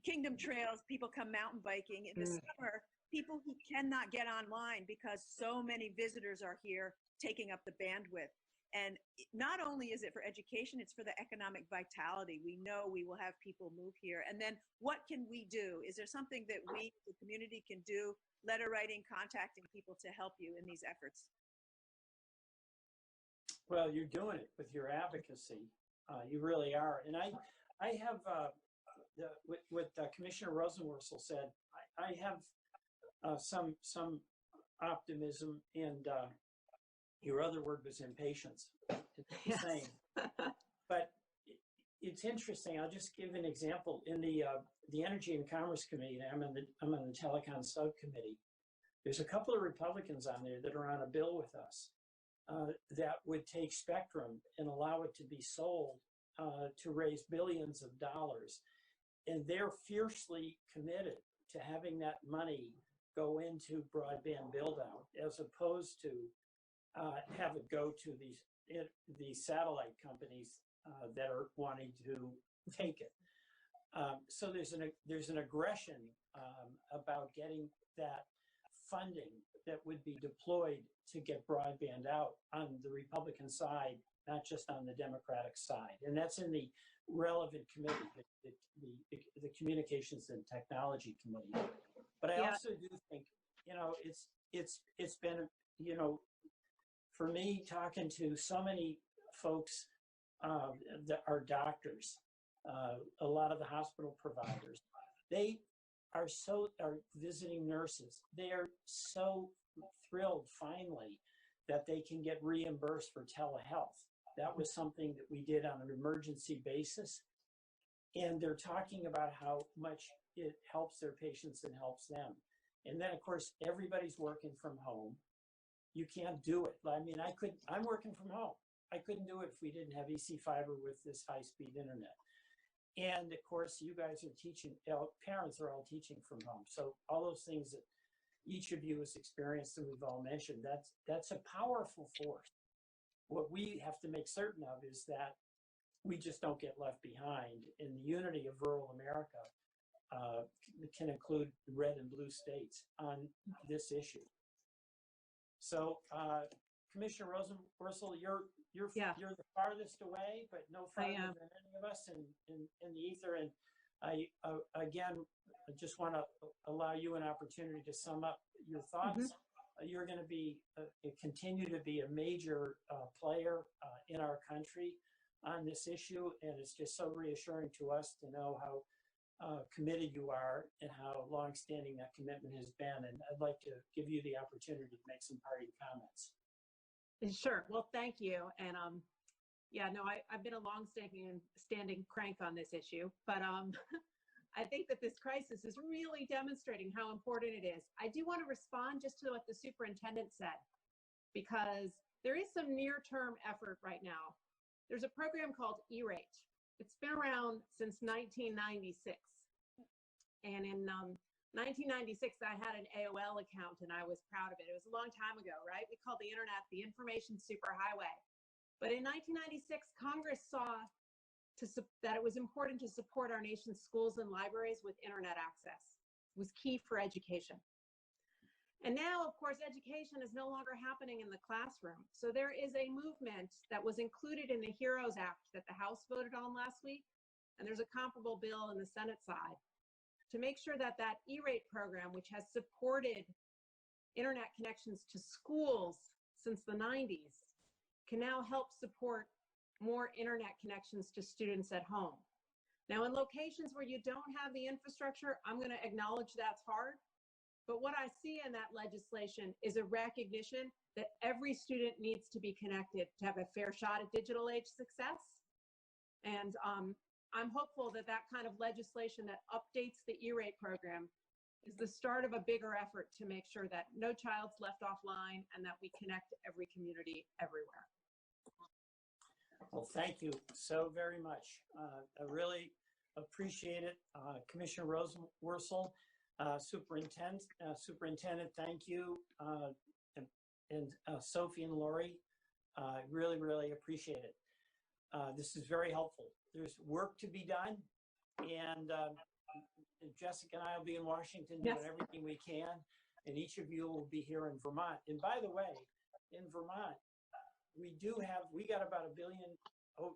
Kingdom Trails, people come mountain biking. In the summer, people who cannot get online because so many visitors are here taking up the bandwidth. And not only is it for education, it's for the economic vitality. We know we will have people move here. And then what can we do? Is there something that we, the community, can do? Letter writing, contacting people to help you in these efforts? Well, you're doing it with your advocacy. You really are. And I have, what Commissioner Rosenworcel said, I have some optimism, and your other word was impatience. It's the same. But it's interesting. I'll just give an example. In the Energy and Commerce Committee, I'm on the Telecom Subcommittee. There's a couple of Republicans on there that are on a bill with us that would take spectrum and allow it to be sold to raise billions of dollars. And they're fiercely committed to having that money go into broadband build out, as opposed to have it go to these satellite companies that are wanting to take it. So there's an aggression about getting that funding that would be deployed to get broadband out on the Republican side, not just on the Democratic side. And that's in the relevant committee, the Communications and Technology Committee. But I also do think, it's been, for me, talking to so many folks that are doctors, a lot of the hospital providers, they are visiting nurses. They are so thrilled finally that they can get reimbursed for telehealth. That was something that we did on an emergency basis. And they're talking about how much it helps their patients and helps them. And then, of course, everybody's working from home. You can't do it. I mean, I'm working from home. I couldn't do it if we didn't have EC fiber with this high-speed internet. And of course, you guys are teaching, parents are all teaching from home. So all those things that each of you has experienced and we've all mentioned, that's a powerful force. What we have to make certain of is that we just don't get left behind, and the unity of rural America can include red and blue states on this issue. So Commissioner Rosenworcel, you're the farthest away, but no farther than any of us in the ether. And I again just want to allow you an opportunity to sum up your thoughts. You're going to be continue to be a major player in our country on this issue, and it's just so reassuring to us to know how committed you are and how longstanding that commitment has been. And I'd like to give you the opportunity to make some parting comments. Sure. Well, thank you. And I've been a standing crank on this issue, but I think that this crisis is really demonstrating how important it is. I do want to respond just to what the superintendent said, because there is some near-term effort right now. There's a program called E-Rate. It's been around since 1996. And in 1996, I had an AOL account and I was proud of it. It was a long time ago, right? We called the internet the information superhighway. But in 1996, Congress saw that it was important to support our nation's schools and libraries with internet access. It was key for education. And now, of course, education is no longer happening in the classroom. So there is a movement that was included in the HEROES Act that the House voted on last week, and there's a comparable bill in the Senate side, to make sure that that E-Rate program, which has supported internet connections to schools since the 90s, can now help support more internet connections to students at home. Now, in locations where you don't have the infrastructure, I'm going to acknowledge that's hard. But what I see in that legislation is a recognition that every student needs to be connected to have a fair shot at digital age success. And I'm hopeful that that kind of legislation that updates the E-Rate program is the start of a bigger effort to make sure that no child's left offline and that we connect every community everywhere. Well, thank you so very much. I really appreciate it. Commissioner Rosenworcel, Superintendent, thank you. And Sophie and Lori, really, really appreciate it. This is very helpful. There's work to be done, and Jessica and I will be in Washington doing everything we can, and each of you will be here in Vermont. And by the way, in Vermont, we got about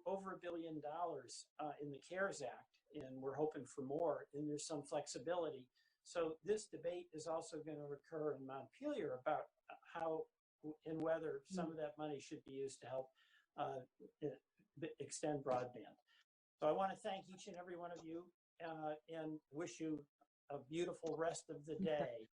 over $1 billion in the CARES Act, and we're hoping for more, and there's some flexibility. So this debate is also going to occur in Montpelier about how and whether some of that money should be used to help extend broadband. So I want to thank each and every one of you and wish you a beautiful rest of the day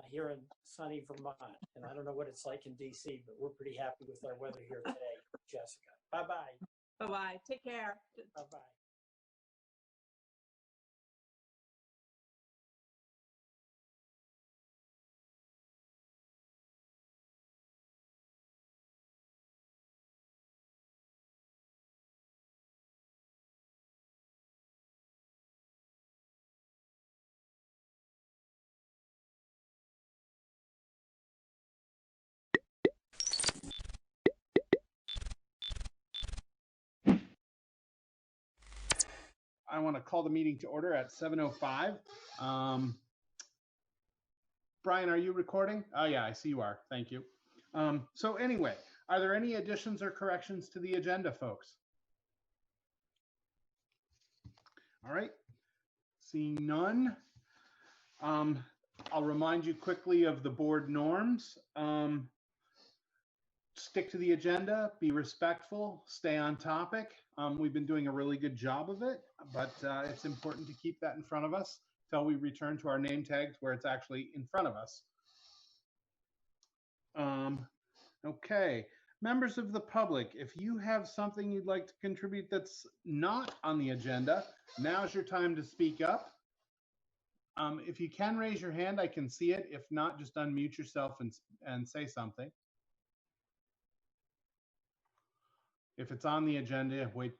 here in sunny Vermont. And I don't know what it's like in DC, but we're pretty happy with our weather here today, Jessica. Bye-bye. Bye-bye. Take care. Bye-bye. I want to call the meeting to order at 7:05. Brian, are you recording? Oh yeah, I see you are. Thank you. So anyway, are there any additions or corrections to the agenda, folks? All right, seeing none. I'll remind you quickly of the board norms. Stick to the agenda, be respectful, stay on topic. We've been doing a really good job of it, but it's important to keep that in front of us till we return to our name tags where it's actually in front of us. Okay, members of the public, if you have something you'd like to contribute that's not on the agenda, now's your time to speak up. If you can raise your hand, I can see it. If not, just unmute yourself and say something. If it's on the agenda, wait,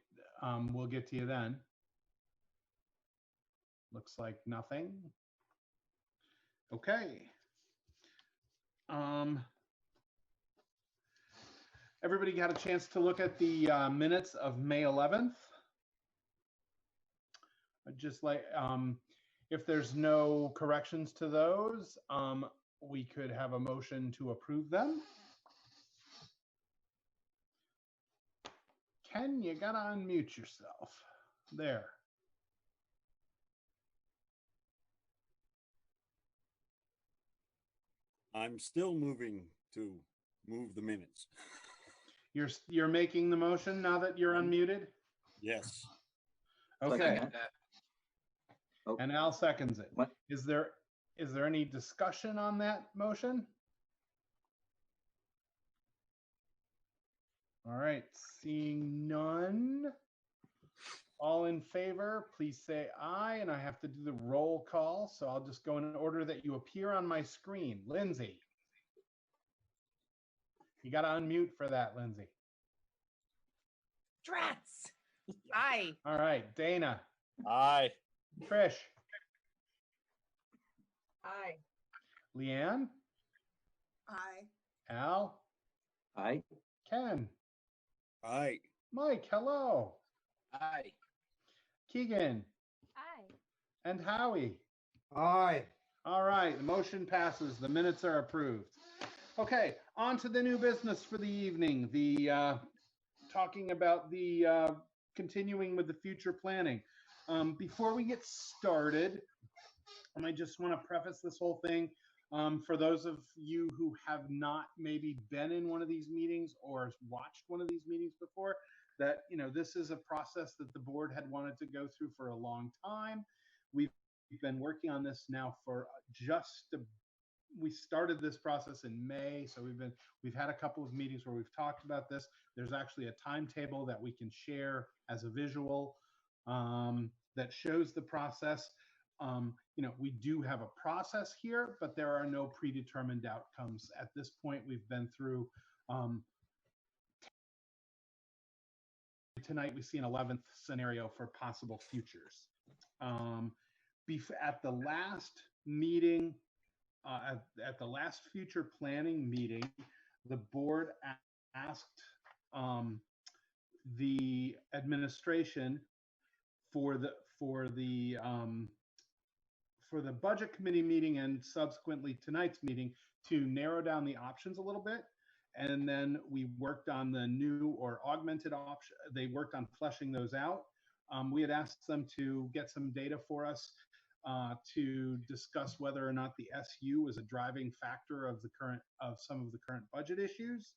we'll get to you then. Looks like nothing. Okay. Everybody got a chance to look at the minutes of May 11th. I'd just like, if there's no corrections to those, we could have a motion to approve them. Ken, you gotta unmute yourself. There. I'm still moving to move the minutes. You're making the motion now that you're unmuted? Yes. Okay. And Al seconds it. What? Is there any discussion on that motion? All right, seeing none. All in favor, please say aye, and I have to do the roll call, so I'll just go in order that you appear on my screen. Lindsay. You got to unmute for that, Lindsay. Drats. Aye. All right, Dana. Aye. Trish. Aye. Leanne. Aye. Al. Aye. Ken. Aye. Mike, hello. Aye. Keegan. Aye. And Howie. Aye. All right, the motion passes. The minutes are approved. Okay, on to the new business for the evening. The talking about the continuing with the future planning. Before we get started, I just want to preface this whole thing for those of you who have not maybe been in one of these meetings or watched one of these meetings before, that this is a process that the board had wanted to go through for a long time. We've been working on this now for we started this process in May, so we've had a couple of meetings where we've talked about this. There's actually a timetable that we can share as a visual that shows the process. We do have a process here, but there are no predetermined outcomes. At this point, we've been through tonight we see an 11th scenario for possible futures. At the last meeting, at the last future planning meeting, the board asked the administration for the budget committee meeting and subsequently tonight's meeting to narrow down the options a little bit. And then we worked on the new or augmented option. They worked on fleshing those out. We had asked them to get some data for us to discuss whether or not the SU was a driving factor of some of the current budget issues.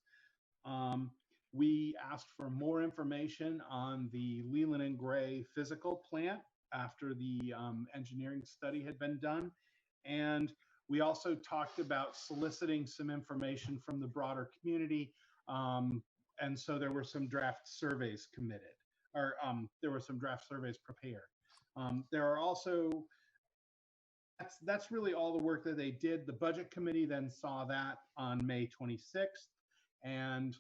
We asked for more information on the Leland and Gray physical plant after the engineering study had been done. And we also talked about soliciting some information from the broader community. And so there were some draft surveys committed, or there were some draft surveys prepared. There are also, that's really all the work that they did. The budget committee then saw that on May 26th, and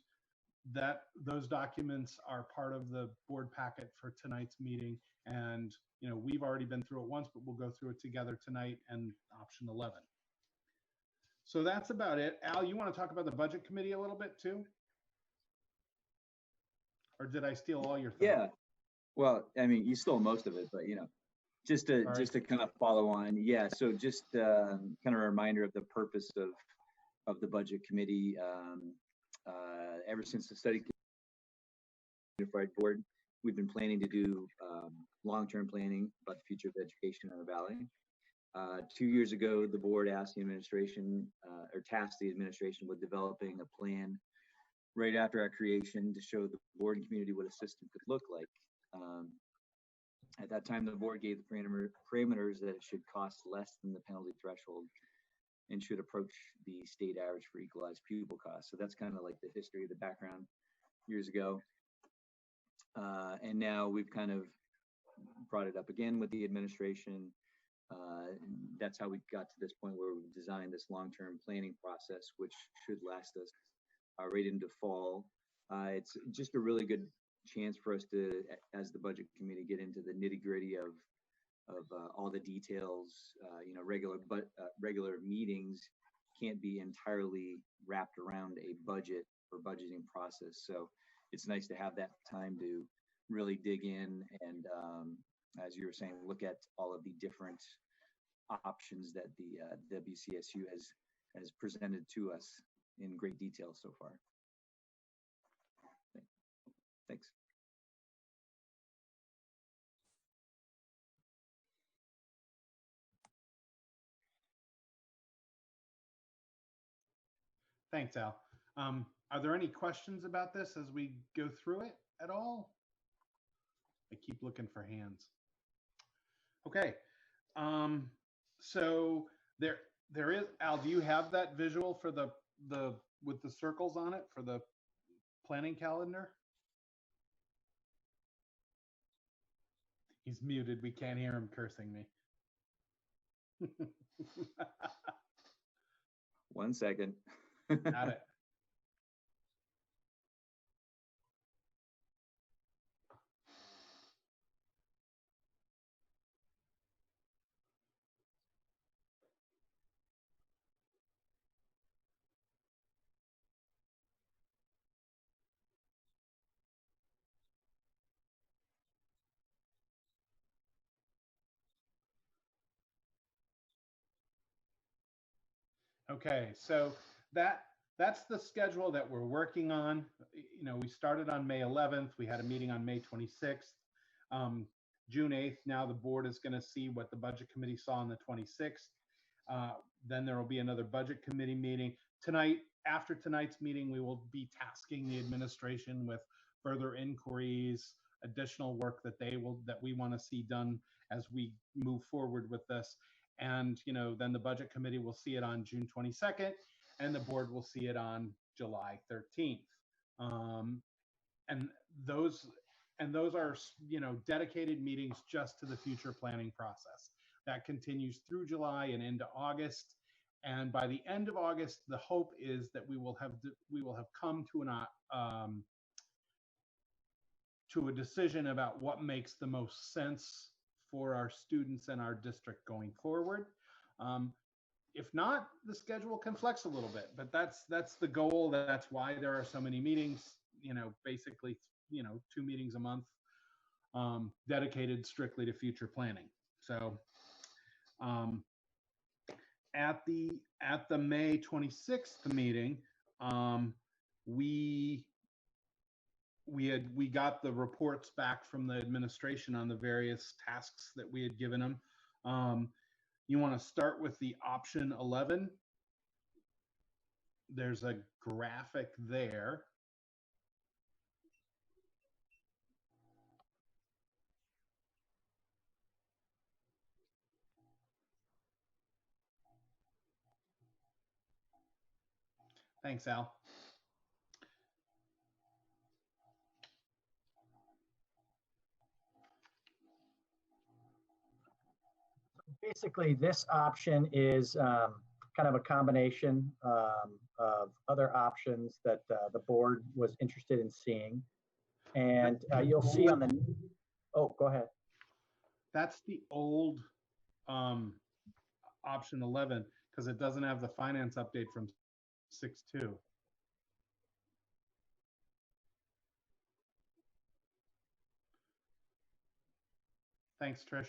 those documents are part of the board packet for tonight's meeting. And we've already been through it once, but we'll go through it together tonight and option 11. So that's about it. Al, you want to talk about the budget committee a little bit too? Or did I steal all your thoughts? Yeah. Well, I mean, you stole most of it, but just to Sorry. just to kind of follow on, yeah. So just kind of a reminder of the purpose of the budget committee. Ever since the study unified board, we've been planning to do long-term planning about the future of education in the valley. 2 years ago, the board asked the administration or tasked the administration with developing a plan right after our creation to show the board and community what a system could look like. At that time, the board gave the parameters that it should cost less than the penalty threshold and should approach the state average for equalized pupil costs. So that's kind of like the history, the background years ago. And now we've kind of brought it up again with the administration. That's how we got to this point where we've designed this long-term planning process, which should last us right into fall. It's just a really good chance for us to, as the budget committee, get into the nitty-gritty of all the details. Regular meetings can't be entirely wrapped around a budget or budgeting process. So it's nice to have that time to really dig in and, as you were saying, look at all of the different options that the WCSU has presented to us in great detail so far. Thanks. Thanks, Al. Are there any questions about this as we go through it at all? I keep looking for hands. Okay. So there is, Al, do you have that visual for the with the circles on it for the planning calendar? He's muted. We can't hear him cursing me. 1 second. Got it. Okay, so that's the schedule that we're working on. We started on May 11th. We had a meeting on May 26th. June 8th, now the board is going to see what the budget committee saw on the 26th. Then there will be another budget committee meeting. Tonight, after tonight's meeting, we will be tasking the administration with further inquiries, additional work that we want to see done as we move forward with this. And then the budget committee will see it on June 22nd, and the board will see it on July 13th. And those are dedicated meetings just to the future planning process. That continues through July and into August. And by the end of August, the hope is that we will have come to a decision about what makes the most sense for our students and our district going forward. If not, the schedule can flex a little bit, but that's the goal. That's why there are so many meetings, basically, 2 meetings a month dedicated strictly to future planning. So at the May 26th meeting, we got the reports back from the administration on the various tasks that we had given them. You want to start with the option 11. There's a graphic there. Thanks, Al. Basically, this option is kind of a combination of other options that the board was interested in seeing. And you'll see on the, oh, go ahead. That's the old option 11 because it doesn't have the finance update from 6.2. Thanks, Trish.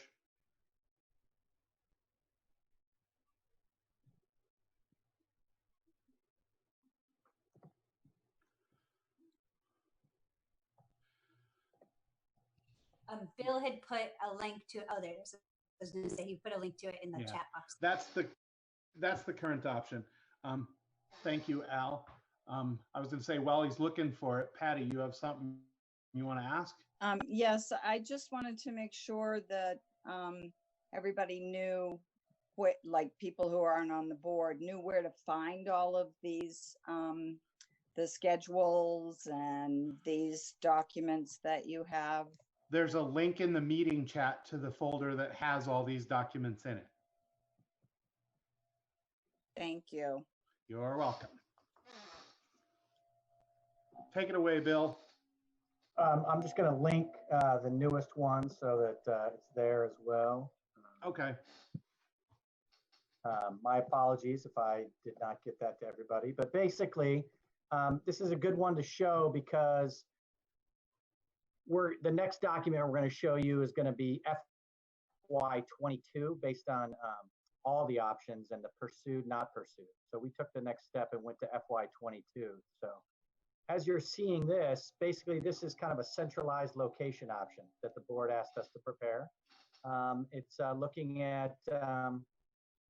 Bill had put a link to, oh, there's, I was going to say he put a link to it in the Yeah. chat box. That's the current option. Thank you, Al. I was going to say, while he's looking for it, Patty, you have something you want to ask? Yes, I just wanted to make sure that everybody knew what, like people who aren't on the board, knew where to find all of these, the schedules and these documents that you have. There's a link in the meeting chat to the folder that has all these documents in it. Thank you. You're welcome. Take it away, Bill. I'm just going to link the newest one so that it's there as well. Okay. My apologies if I did not get that to everybody, but basically, this is a good one to show because the next document we're going to show you is going to be FY22 based on all the options and the pursued, not pursued. So we took the next step and went to FY22. So as you're seeing this, basically this is kind of a centralized location option that the board asked us to prepare. It's looking at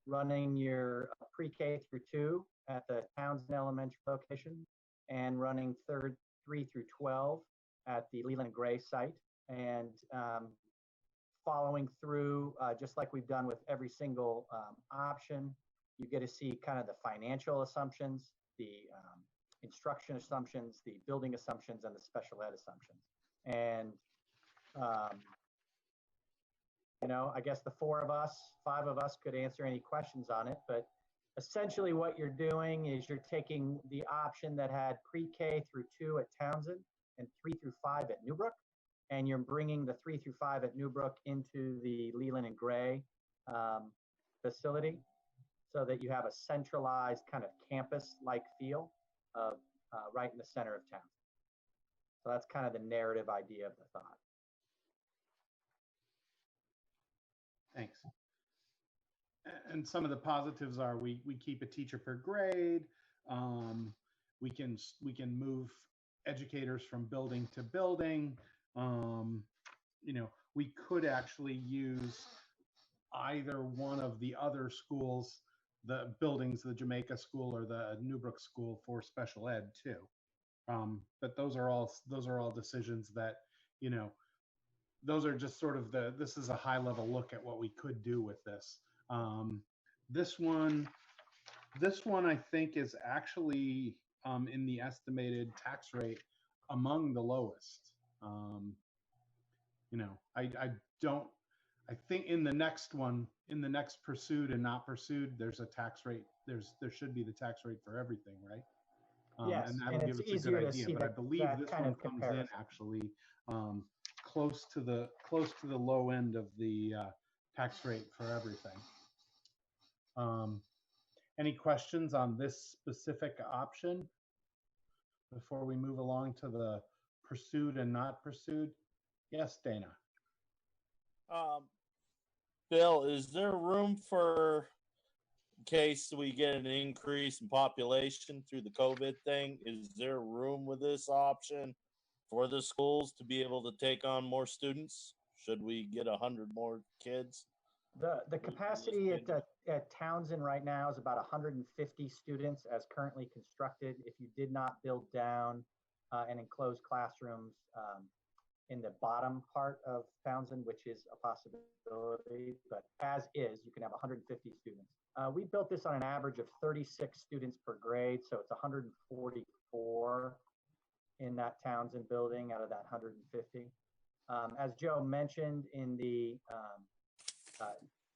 running your pre-K through 2 at the Townsend Elementary location and running 3 through 12 at the Leland Gray site, and following through just like we've done with every single option. You get to see kind of the financial assumptions, the instruction assumptions, the building assumptions, and the special ed assumptions. And you know, I guess the 5 of us could answer any questions on it, but essentially what you're doing is you're taking the option that had pre-K through 2 at Townsend and 3 through 5 at Newbrook, and you're bringing the 3 through 5 at Newbrook into the Leland and Gray facility so that you have a centralized kind of campus-like feel of right in the center of town. So that's kind of the narrative idea of the thought. Thanks. And some of the positives are we keep a teacher per grade. We can move educators from building to building. You know, we could actually use either one of the other schools, the buildings, the Jamaica School or the Newbrook School for special ed too. But those are all decisions that, you know, those are just sort of this is a high level look at what we could do with this. This one I think is actually in the estimated tax rate among the lowest. You know, I think in the next one, in the next pursued and not pursued, there's a tax rate. There should be the tax rate for everything, right? Yes, and that'll give us a good idea. But I believe this one comes in actually close to the low end of the tax rate for everything. Any questions on this specific option before we move along to the pursued and not pursued? Yes, Dana. Bill, is there room for, in case we get an increase in population through the COVID thing, is there room with this option for the schools to be able to take on more students? Should we get 100 more kids? The capacity at Townsend right now is about 150 students as currently constructed. If you did not build down and enclose classrooms in the bottom part of Townsend, which is a possibility, but as is, you can have 150 students. We built this on an average of 36 students per grade, so it's 144 in that Townsend building out of that 150. As Joe mentioned in the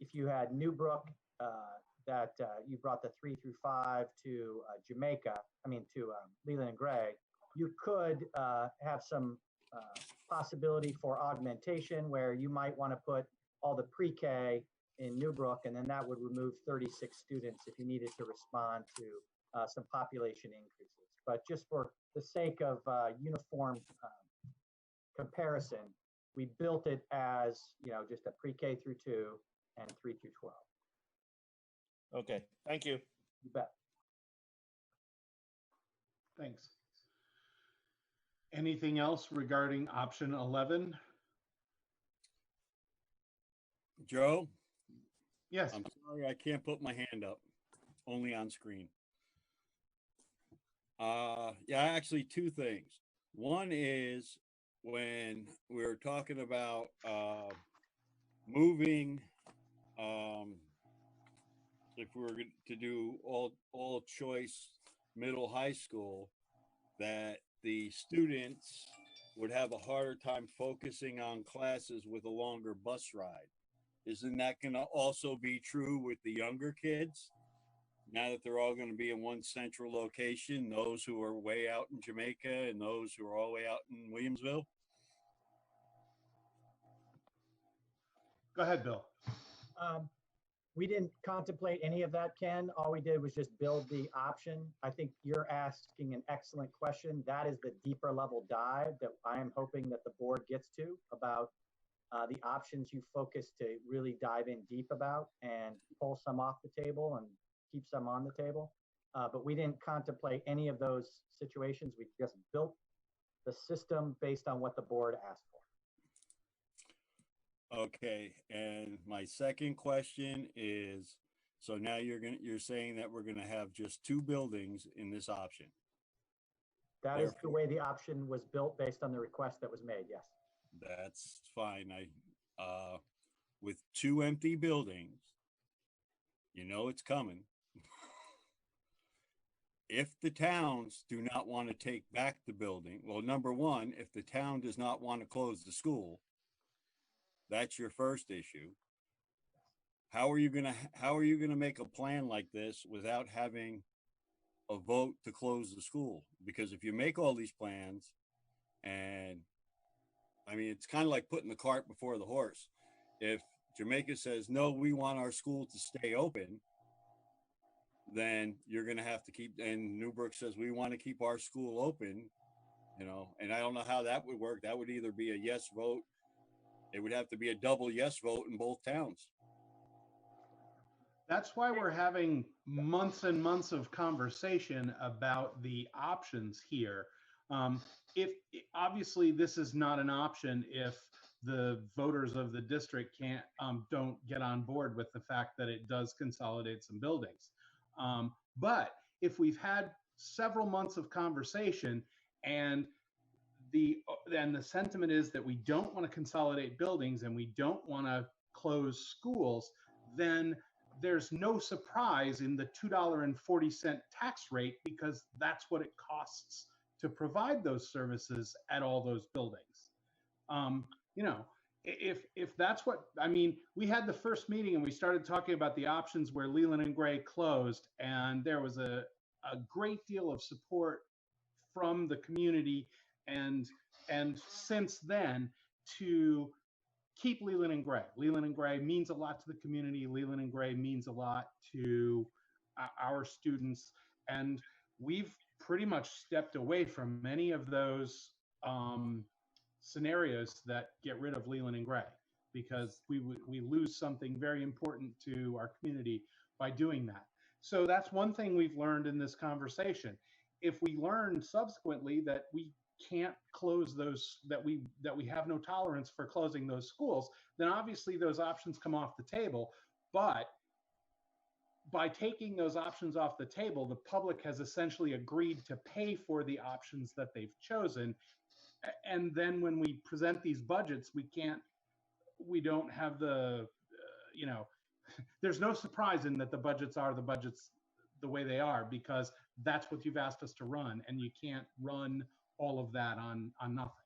if you had Newbrook, that you brought the 3 through 5 to to Leland and Gray, you could have some possibility for augmentation where you might want to put all the pre-K in Newbrook, and then that would remove 36 students if you needed to respond to some population increases. But just for the sake of uniform comparison, we built it as, just a pre-K through 2 and 3 through 12. Okay, thank you. You bet. Thanks. Anything else regarding option 11? Joe? Yes. I'm sorry I can't put my hand up. Only on screen. Yeah, actually two things. One is when we were talking about moving, if we were to do all choice middle high school, that the students would have a harder time focusing on classes with a longer bus ride. Isn't that going to also be true with the younger kids? Now that they're all going to be in one central location, those who are way out in Jamaica and those who are all the way out in Williamsville? Go ahead, Bill. We didn't contemplate any of that, Ken. All we did was just build the option. I think you're asking an excellent question. That is the deeper level dive that I am hoping that the board gets to about the options you focus to really dive in deep about and pull some off the table and keep some on the table. But we didn't contemplate any of those situations. We just built the system based on what the board asked for. Okay, and my second question is, so now you're saying that we're gonna have just 2 buildings in this option. That is the way the option was built based on the request that was made, yes. That's fine. With 2 empty buildings, it's coming. If the towns do not want to take back the building, well, number one, if the town does not want to close the school, that's your first issue. How are you gonna make a plan like this without having a vote to close the school? Because if you make all these plans, and I mean, it's kind of like putting the cart before the horse. If Jamaica says, no, we want our school to stay open, then you're going to have to keep, and Newbrook says, we want to keep our school open, and I don't know how that would work. That would either be a yes vote. It would have to be a double yes vote in both towns. That's why we're having months and months of conversation about the options here. If obviously this is not an option if the voters of the district don't get on board with the fact that it does consolidate some buildings. But if we've had several months of conversation and the sentiment is that we don't want to consolidate buildings and we don't want to close schools, then there's no surprise in the $2.40 tax rate, because that's what it costs to provide those services at all those buildings. If that's what, I mean, we had the first meeting and we started talking about the options where Leland and Gray closed, and there was a great deal of support from the community and since then to keep Leland and Gray. Leland and Gray means a lot to the community. Leland and Gray means a lot to our students, and we've pretty much stepped away from many of those scenarios that get rid of Leland and Gray, because we lose something very important to our community by doing that. So that's one thing we've learned in this conversation. If we learn subsequently that we can't close those, that we have no tolerance for closing those schools, then obviously those options come off the table. But by taking those options off the table, the public has essentially agreed to pay for the options that they've chosen. And then when we present these budgets, we don't have the, there's no surprise in that the budgets are the budgets the way they are, because that's what you've asked us to run, and you can't run all of that on nothing,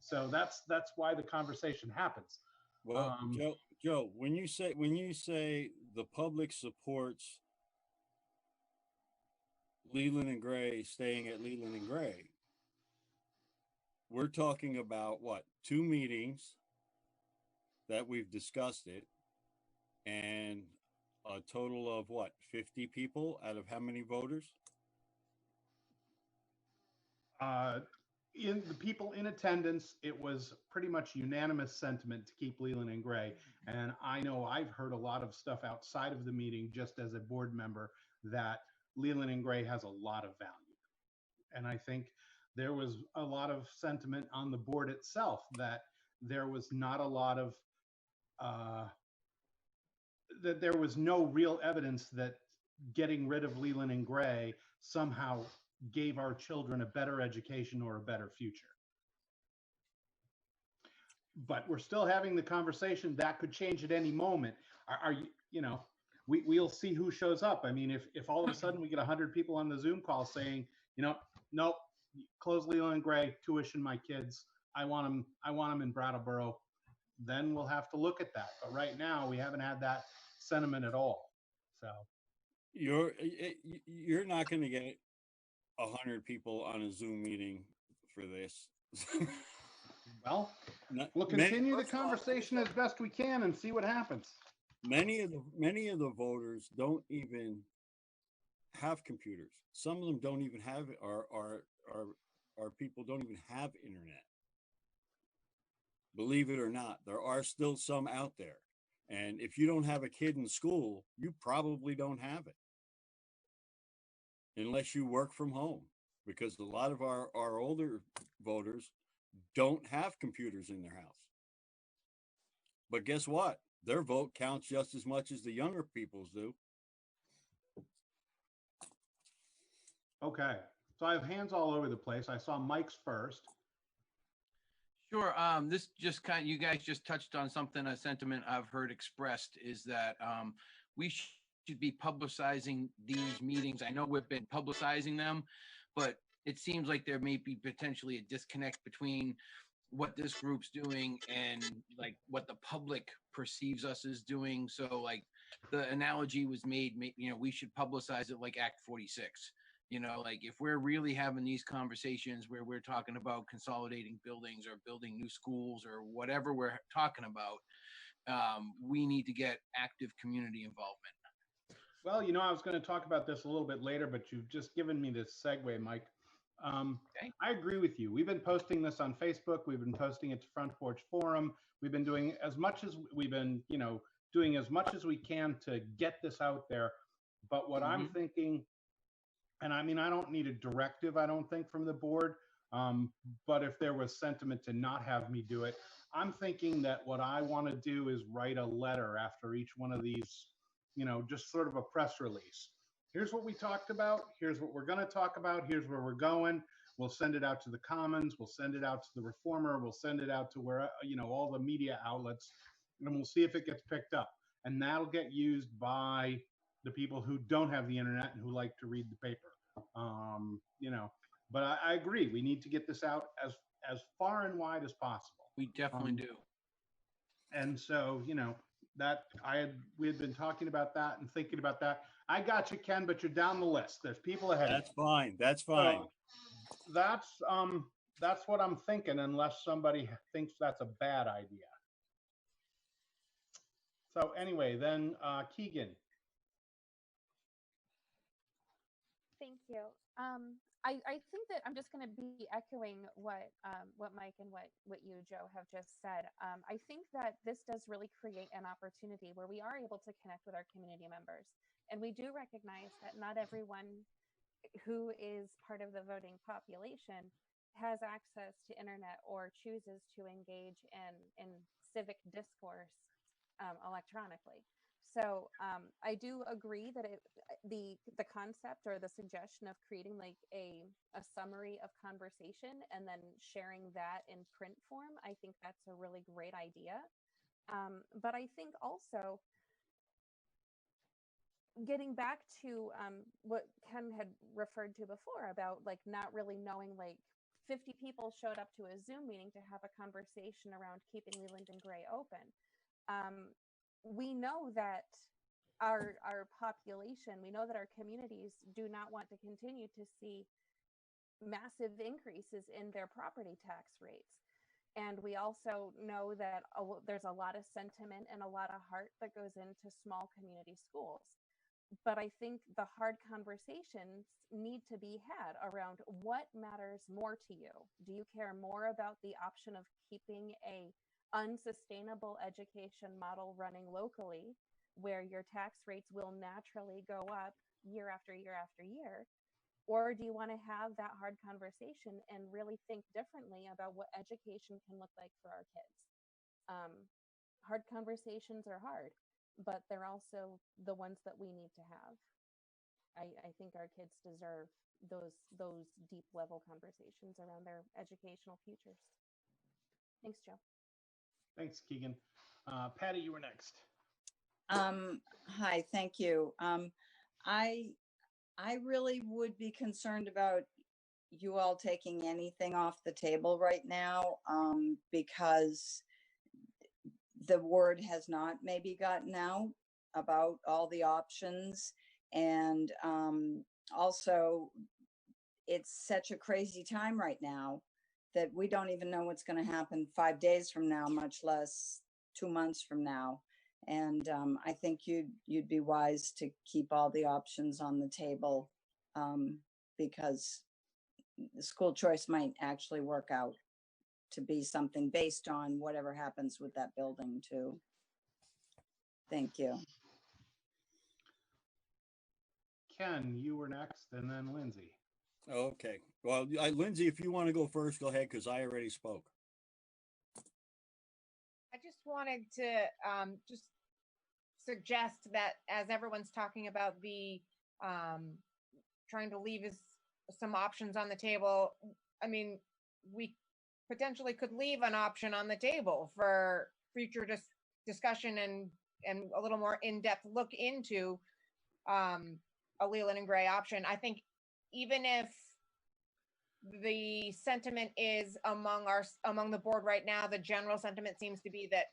So that's why the conversation happens. Well, Joe, when you say the public supports Leland and Gray staying at Leland and Gray, we're talking about what, 2 meetings that we've discussed it, and a total of what, 50 people out of how many voters? in the people in attendance, it was pretty much unanimous sentiment to keep Leland and Gray. And I know I've heard a lot of stuff outside of the meeting, just as a board member, that Leland and Gray has a lot of value. And I think there was a lot of sentiment on the board itself that there was not a lot of, that there was no real evidence that getting rid of Leland and Gray somehow gave our children a better education or a better future. But we're still having the conversation. That could change at any moment. Are you, you know, we'll see who shows up. I mean, if all of a sudden we get 100 people on the Zoom call saying, you know, nope, close Leland and Gray, tuition my kids. I want them in Brattleboro. Then we'll have to look at that. But right now we haven't had that sentiment at all. So you're not going to get 100 people on a Zoom meeting for this. Well, we'll continue the conversation as best we can and see what happens. Many of the voters don't even have computers. Some of them don't even have our people don't even have internet. Believe it or not, there are still some out there. And if you don't have a kid in school, you probably don't have it. Unless you work from home, because a lot of our older voters don't have computers in their house. But guess what? Their vote counts just as much as the younger people's do. Okay, so I have hands all over the place. I saw Mike's first. Sure. This just you guys just touched on something, a sentiment I've heard expressed is that we should be publicizing these meetings. I know we've been publicizing them, but it seems like there may be potentially a disconnect between what this group's doing and like what the public perceives us as doing. So like the analogy was made, you know, we should publicize it like Act 46. You know, like if we're really having these conversations where we're talking about consolidating buildings or building new schools or whatever we're talking about, we need to get active community involvement. Well, you know, I was going to talk about this a little bit later, but you've just given me this segue, Mike. Okay. I agree with you. We've been posting this on Facebook. We've been posting it to Front Porch Forum. We've been doing as much as we've been, you know, doing as much as we can to get this out there. But what I'm thinking, and I mean, I don't need a directive, I don't think, from the board. But if there was sentiment to not have me do it, I'm thinking that what I want to do is write a letter after each one of these, you know, just sort of a press release. Here's what we talked about. Here's what we're going to talk about. Here's where we're going. We'll send it out to the Commons. We'll send it out to the Reformer. We'll send it out to where, you know, all the media outlets, and we'll see if it gets picked up. And that'll get used by the people who don't have the internet and who like to read the paper. You know, but I agree. We need to get this out as far and wide as possible. We definitely do. And so, you know, that we had been talking about that and thinking about that. I got you, Ken, but you're down the list. There's people ahead. That's fine. That's fine. So that's what I'm thinking, unless somebody thinks that's a bad idea. So anyway, then Keegan. Thank you. I think that I'm just going to be echoing what Mike and what you, Joe, have just said. I think that this does really create an opportunity where we are able to connect with our community members. And we do recognize that not everyone who is part of the voting population has access to internet or chooses to engage in civic discourse electronically. So I do agree that the concept or the suggestion of creating like a summary of conversation and then sharing that in print form, I think that's a really great idea. But I think also getting back to what Ken had referred to before about like not really knowing, like 50 people showed up to a Zoom meeting to have a conversation around keeping Leland and Gray open. We know that our population, we know that our communities do not want to continue to see massive increases in their property tax rates. And we also know that there's a lot of sentiment and a lot of heart that goes into small community schools. But I think the hard conversations need to be had around what matters more to you. Do you care more about the option of keeping a unsustainable education model running locally, where your tax rates will naturally go up year after year after year? Or do you want to have that hard conversation and really think differently about what education can look like for our kids? Hard conversations are hard, but they're also the ones that we need to have. I think our kids deserve those deep level conversations around their educational futures. Thanks, Joe. Thanks, Keegan. Patty, you were next. Hi, thank you. I really would be concerned about you all taking anything off the table right now, because the word has not maybe gotten out about all the options. And also, it's such a crazy time right now that we don't even know what's going to happen 5 days from now, much less 2 months from now. And I think you'd be wise to keep all the options on the table, because the school choice might actually work out to be something based on whatever happens with that building too. Thank you. Ken, you were next, and then Lindsay. Okay. Well, Lindsay, if you want to go first, go ahead, because I already spoke. I just wanted to just suggest that as everyone's talking about the trying to leave some options on the table, I mean, we potentially could leave an option on the table for future discussion and a little more in-depth look into a Leland and Gray option. I think even if the sentiment is among the board right now, the general sentiment seems to be that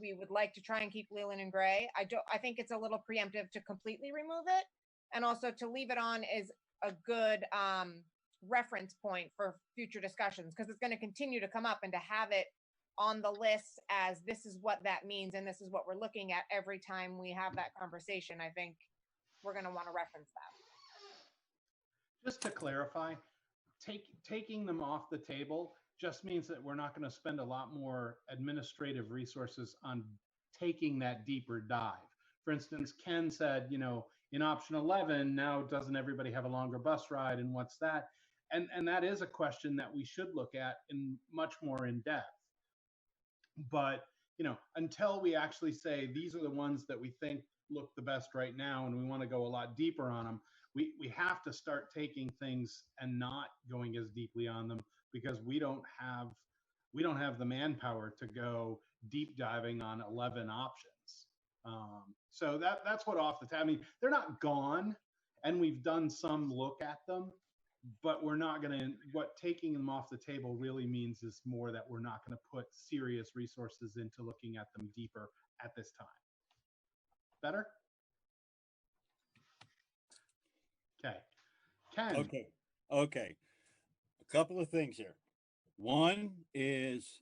we would like to try and keep Leland and Gray. I think it's a little preemptive to completely remove it, and also to leave it on is a good reference point for future discussions, because it's going to continue to come up, and to have it on the list as this is what that means and this is what we're looking at every time we have that conversation, I think we're going to want to reference that. Just to clarify, taking them off the table just means that we're not going to spend a lot more administrative resources on taking that deeper dive. For instance, Ken said, in option 11, now doesn't everybody have a longer bus ride, and what's that? And that is a question that we should look at in much more in depth. But, until we actually say these are the ones that we think look the best right now and we want to go a lot deeper on them, we have to start taking things and not going as deeply on them, because we don't have the manpower to go deep diving on 11 options. So that's what off the table. I mean, they're not gone, and we've done some look at them, but we're not going to. What taking them off the table really means is more that we're not going to put serious resources into looking at them deeper at this time. Better? Okay. Ken. Okay. A couple of things here. One is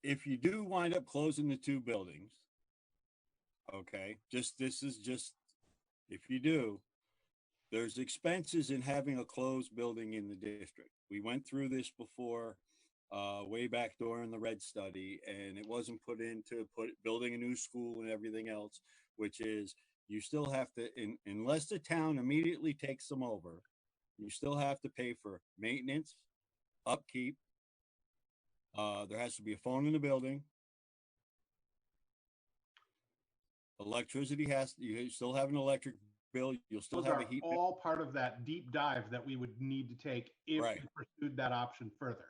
if you do wind up closing the two buildings, okay, this is just if you do, there's expenses in having a closed building in the district. We went through this before, way back during the red study, and it wasn't put into building a new school and everything else, which is you still have to, unless the town immediately takes them over, you still have to pay for maintenance, upkeep. There has to be a phone in the building. Electricity you still have an electric bill. You'll still have a heat bill. All part of that deep dive that we would need to take if we pursued that option further.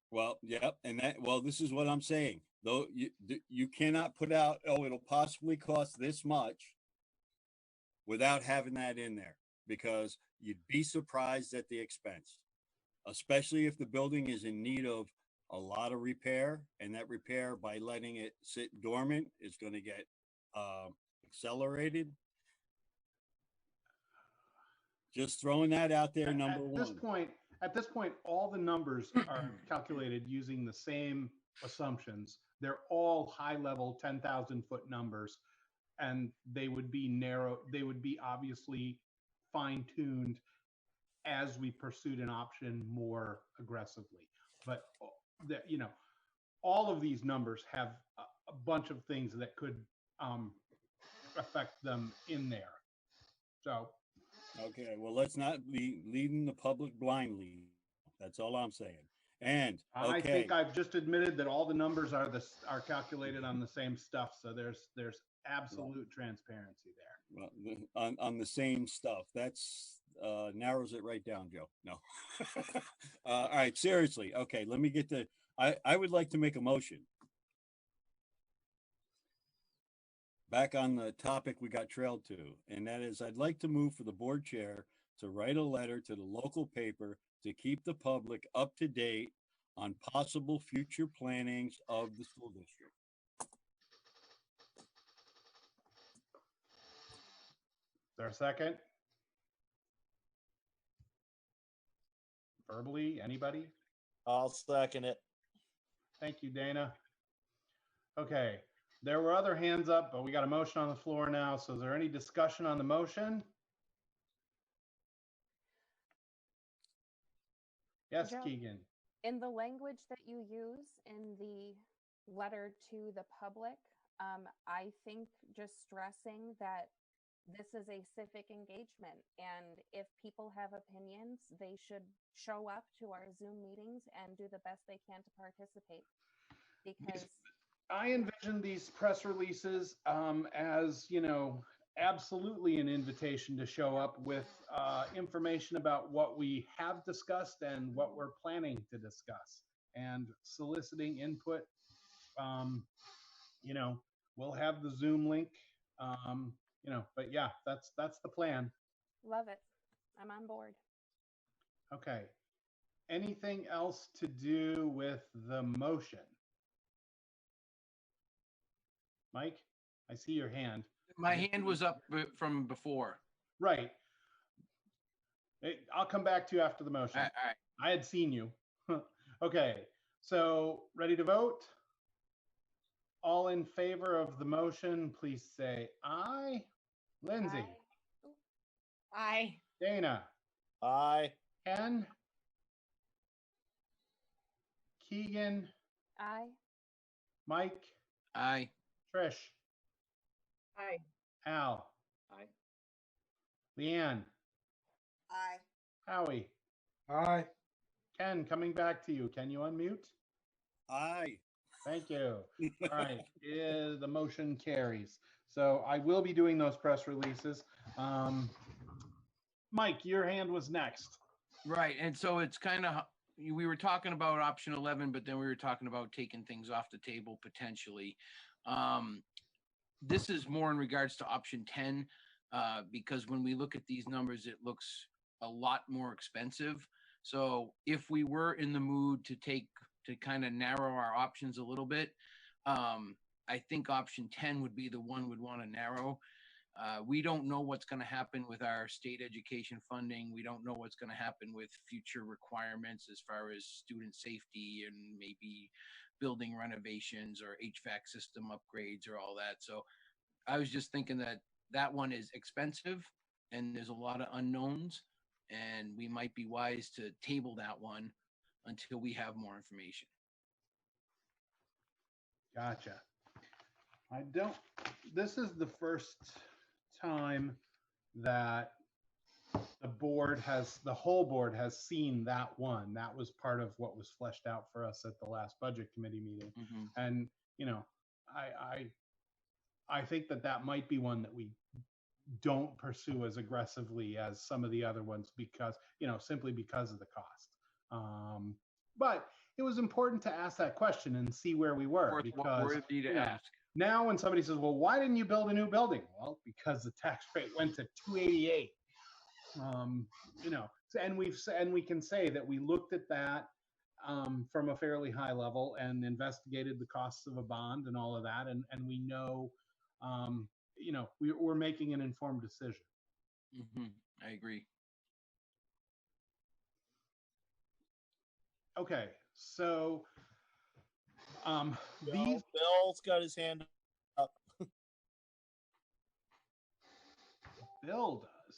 Well, yep. And this is what I'm saying. Though you cannot put out, it'll possibly cost this much without having that in there, because you'd be surprised at the expense, especially if the building is in need of a lot of repair, and that repair, by letting it sit dormant, is going to get accelerated. Just throwing that out there. At this point, all the numbers are calculated using the same assumptions. They're all high-level 10,000-foot numbers, and they would be narrow, they would be obviously fine-tuned as we pursued an option more aggressively. But that, you know, all of these numbers have a bunch of things that could affect them in there. So, Okay, well, let's not be leading the public blindly. That's all I'm saying. And okay, I think I've just admitted that all the numbers are calculated on the same stuff. So there's absolute transparency there. well, on the same stuff. That's narrows it right down, Joe. No. All right, seriously. Okay, let me get to. I would like to make a motion. Back on the topic we got trailed to, and that is I'd like to move for the board chair to write a letter to the local paper to keep the public up to date on possible future plannings of the school district. Is there a second? Verbally, anybody? I'll second it. Thank you, Dana. Okay, there were other hands up, but we got a motion on the floor now. So is there any discussion on the motion? Yes, Joe, Keegan. in the language that you use in the letter to the public, I think just stressing that this is a civic engagement, and if people have opinions, they should show up to our Zoom meetings and do the best they can to participate. Because I envision these press releases as, you know, absolutely an invitation to show up with information about what we have discussed and what we're planning to discuss, and soliciting input. You know, we'll have the Zoom link, you know, but yeah, that's the plan. love it. I'm on board. Okay. Anything else to do with the motion? Mike, I see your hand. My hand was up from before. Right. I'll come back to you after the motion. All right. I had seen you. Okay, so ready to vote? All in favor of the motion, please say aye. Lindsay? Aye. Dana? Aye. Ken? Keegan? Aye. Mike? Aye. Trish? Aye. Al? Aye. Leanne? Aye. Howie? Aye. Ken, coming back to you. Can you unmute? Aye. Thank you. All right, the motion carries. So I will be doing those press releases. Mike, your hand was next. Right. And so it's kind of, we were talking about option 11, but then we were talking about taking things off the table potentially. This is more in regards to option 10, because when we look at these numbers, it looks a lot more expensive. So if we were in the mood to kind of narrow our options a little bit, I think option 10 would be the one we'd want to narrow. We don't know what's going to happen with our state education funding. We don't know what's going to happen with future requirements as far as student safety and maybe building renovations or HVAC system upgrades or all that. So I was just thinking that one is expensive and there's a lot of unknowns, and we might be wise to table that one until we have more information. Gotcha. This is the first time that the whole board has seen that one. That was part of what was fleshed out for us at the last budget committee meeting. Mm-hmm. And, you know, I think that might be one that we don't pursue as aggressively as some of the other ones because, you know, simply because of the cost. But it was important to ask that question and see where we were, because worthy to ask. Now when somebody says, well, why didn't you build a new building? Well, because the tax rate went to 288. You know, and we can say that we looked at that from a fairly high level and investigated the costs of a bond and all of that, and we know, you know, we're making an informed decision. Mm-hmm. I agree. Okay, so Bill's got his hand up. Bill does.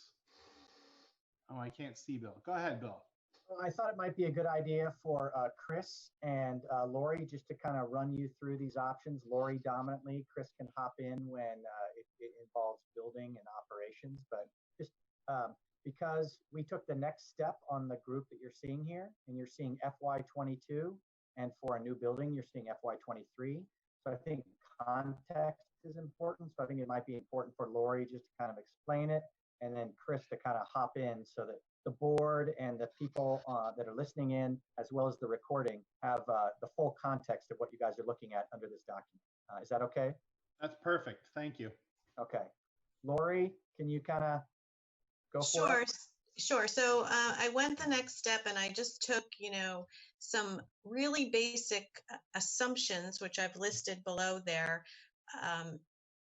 Oh, I can't see Bill. Go ahead, Bill. Well, I thought it might be a good idea for Chris and Lori just to kind of run you through these options. Lori dominantly, Chris can hop in when it involves building and operations, but just because we took the next step on the group that you're seeing here, and you're seeing FY22, and for a new building, you're seeing FY23. So I think context is important. So I think it might be important for Lori just to kind of explain it, and then Chris to kind of hop in so that the board and the people that are listening in, as well as the recording, have the full context of what you guys are looking at under this document. Is that okay? That's perfect. Thank you. Okay. Lori, can you kind of go for Sure, it? sure. So I went the next step and I just took, some really basic assumptions, which I've listed below there.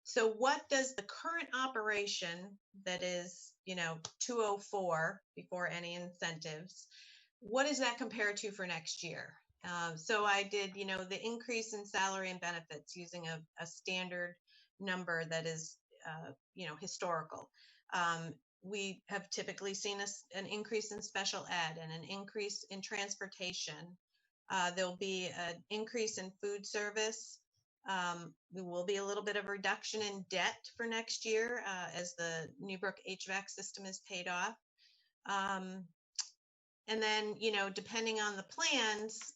So what does the current operation that is, 204 before any incentives, what does that compare to for next year? So I did, the increase in salary and benefits using a standard number that is, historical. We have typically seen an increase in special ed and an increase in transportation. There'll be an increase in food service. There will be a little bit of reduction in debt for next year as the Newbrook HVAC system is paid off. And then, depending on the plans,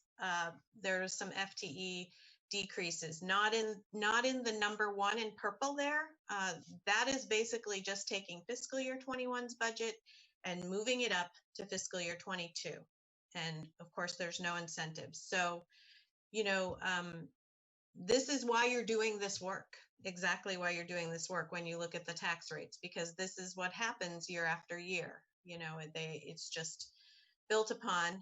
there's some FTE decreases, not in the number one in purple there. That is basically just taking fiscal year 21's budget and moving it up to fiscal year 22. And of course, there's no incentives. So, this is why you're doing this work, exactly why you're doing this work when you look at the tax rates, because this is what happens year after year. It's just built upon.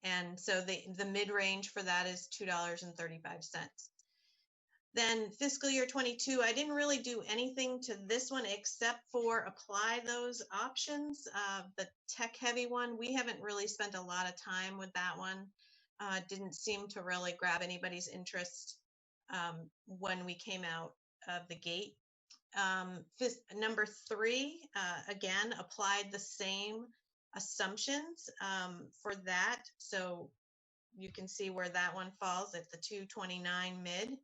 And so the mid-range for that is $2.35. Then fiscal year 22, I didn't really do anything to this one except for apply those options. The tech-heavy one, we haven't really spent a lot of time with that one. Didn't seem to really grab anybody's interest when we came out of the gate. Number 3, again, applied the same assumptions for that. So you can see where that one falls at the 229 mid.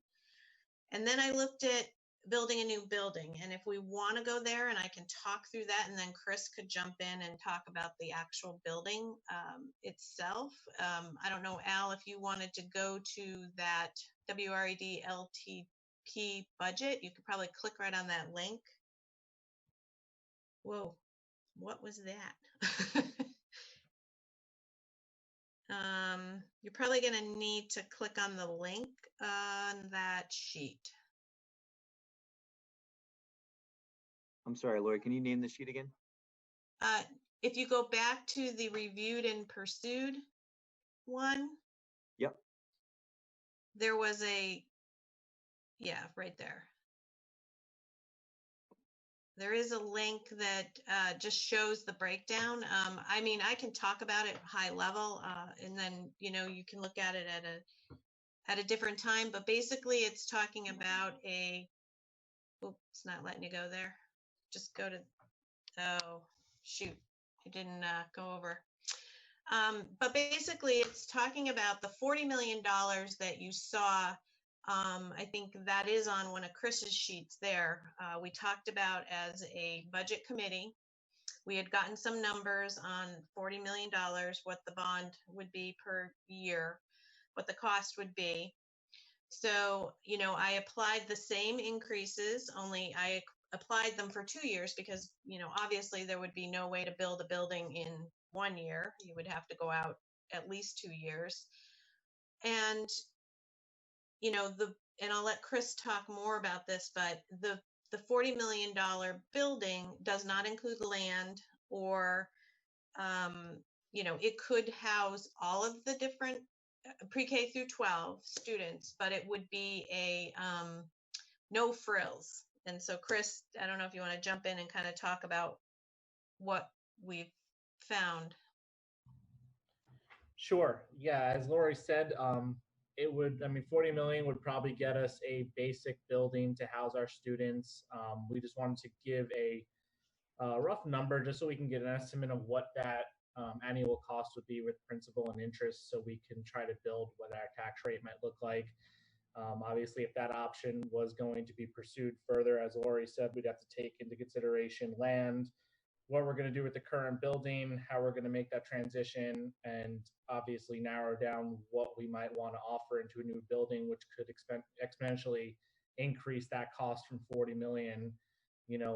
And then I looked at building a new building. And if we want to go there, and I can talk through that, and then Chris could jump in and talk about the actual building itself. I don't know, Al, if you wanted to go to that WRED LTP budget, you could probably click right on that link. Whoa, what was that? You're probably going to need to click on the link on that sheet. I'm sorry, Lori, can you name the sheet again? If you go back to the reviewed and pursued one. Yep. There was right there. There is a link that just shows the breakdown. I mean, I can talk about it high level, and then, you can look at it at a different time. But basically, it's talking about it's not letting you go there. Just go to, oh, shoot, it didn't go over. But basically, it's talking about the $40 million that you saw. I think that is on one of Chris's sheets there. We talked about as a budget committee, we had gotten some numbers on $40 million, what the bond would be per year, what the cost would be. So, I applied the same increases, only I applied them for 2 years because, obviously there would be no way to build a building in 1 year. You would have to go out at least 2 years. And and I'll let Chris talk more about this, but the $40 million building does not include land or, it could house all of the different pre-K through 12 students, but it would be a no frills. And so Chris, I don't know if you want to jump in and kind of talk about what we've found. Sure. Yeah, as Lori said, it would, I mean, 40 million would probably get us a basic building to house our students. We just wanted to give a rough number just so we can get an estimate of what that annual cost would be with principal and interest, so we can try to build what our tax rate might look like. Obviously, if that option was going to be pursued further, as Lori said, we'd have to take into consideration land, what we're going to do with the current building, how we're going to make that transition, and obviously narrow down what we might want to offer into a new building, which could exponentially increase that cost from 40 million,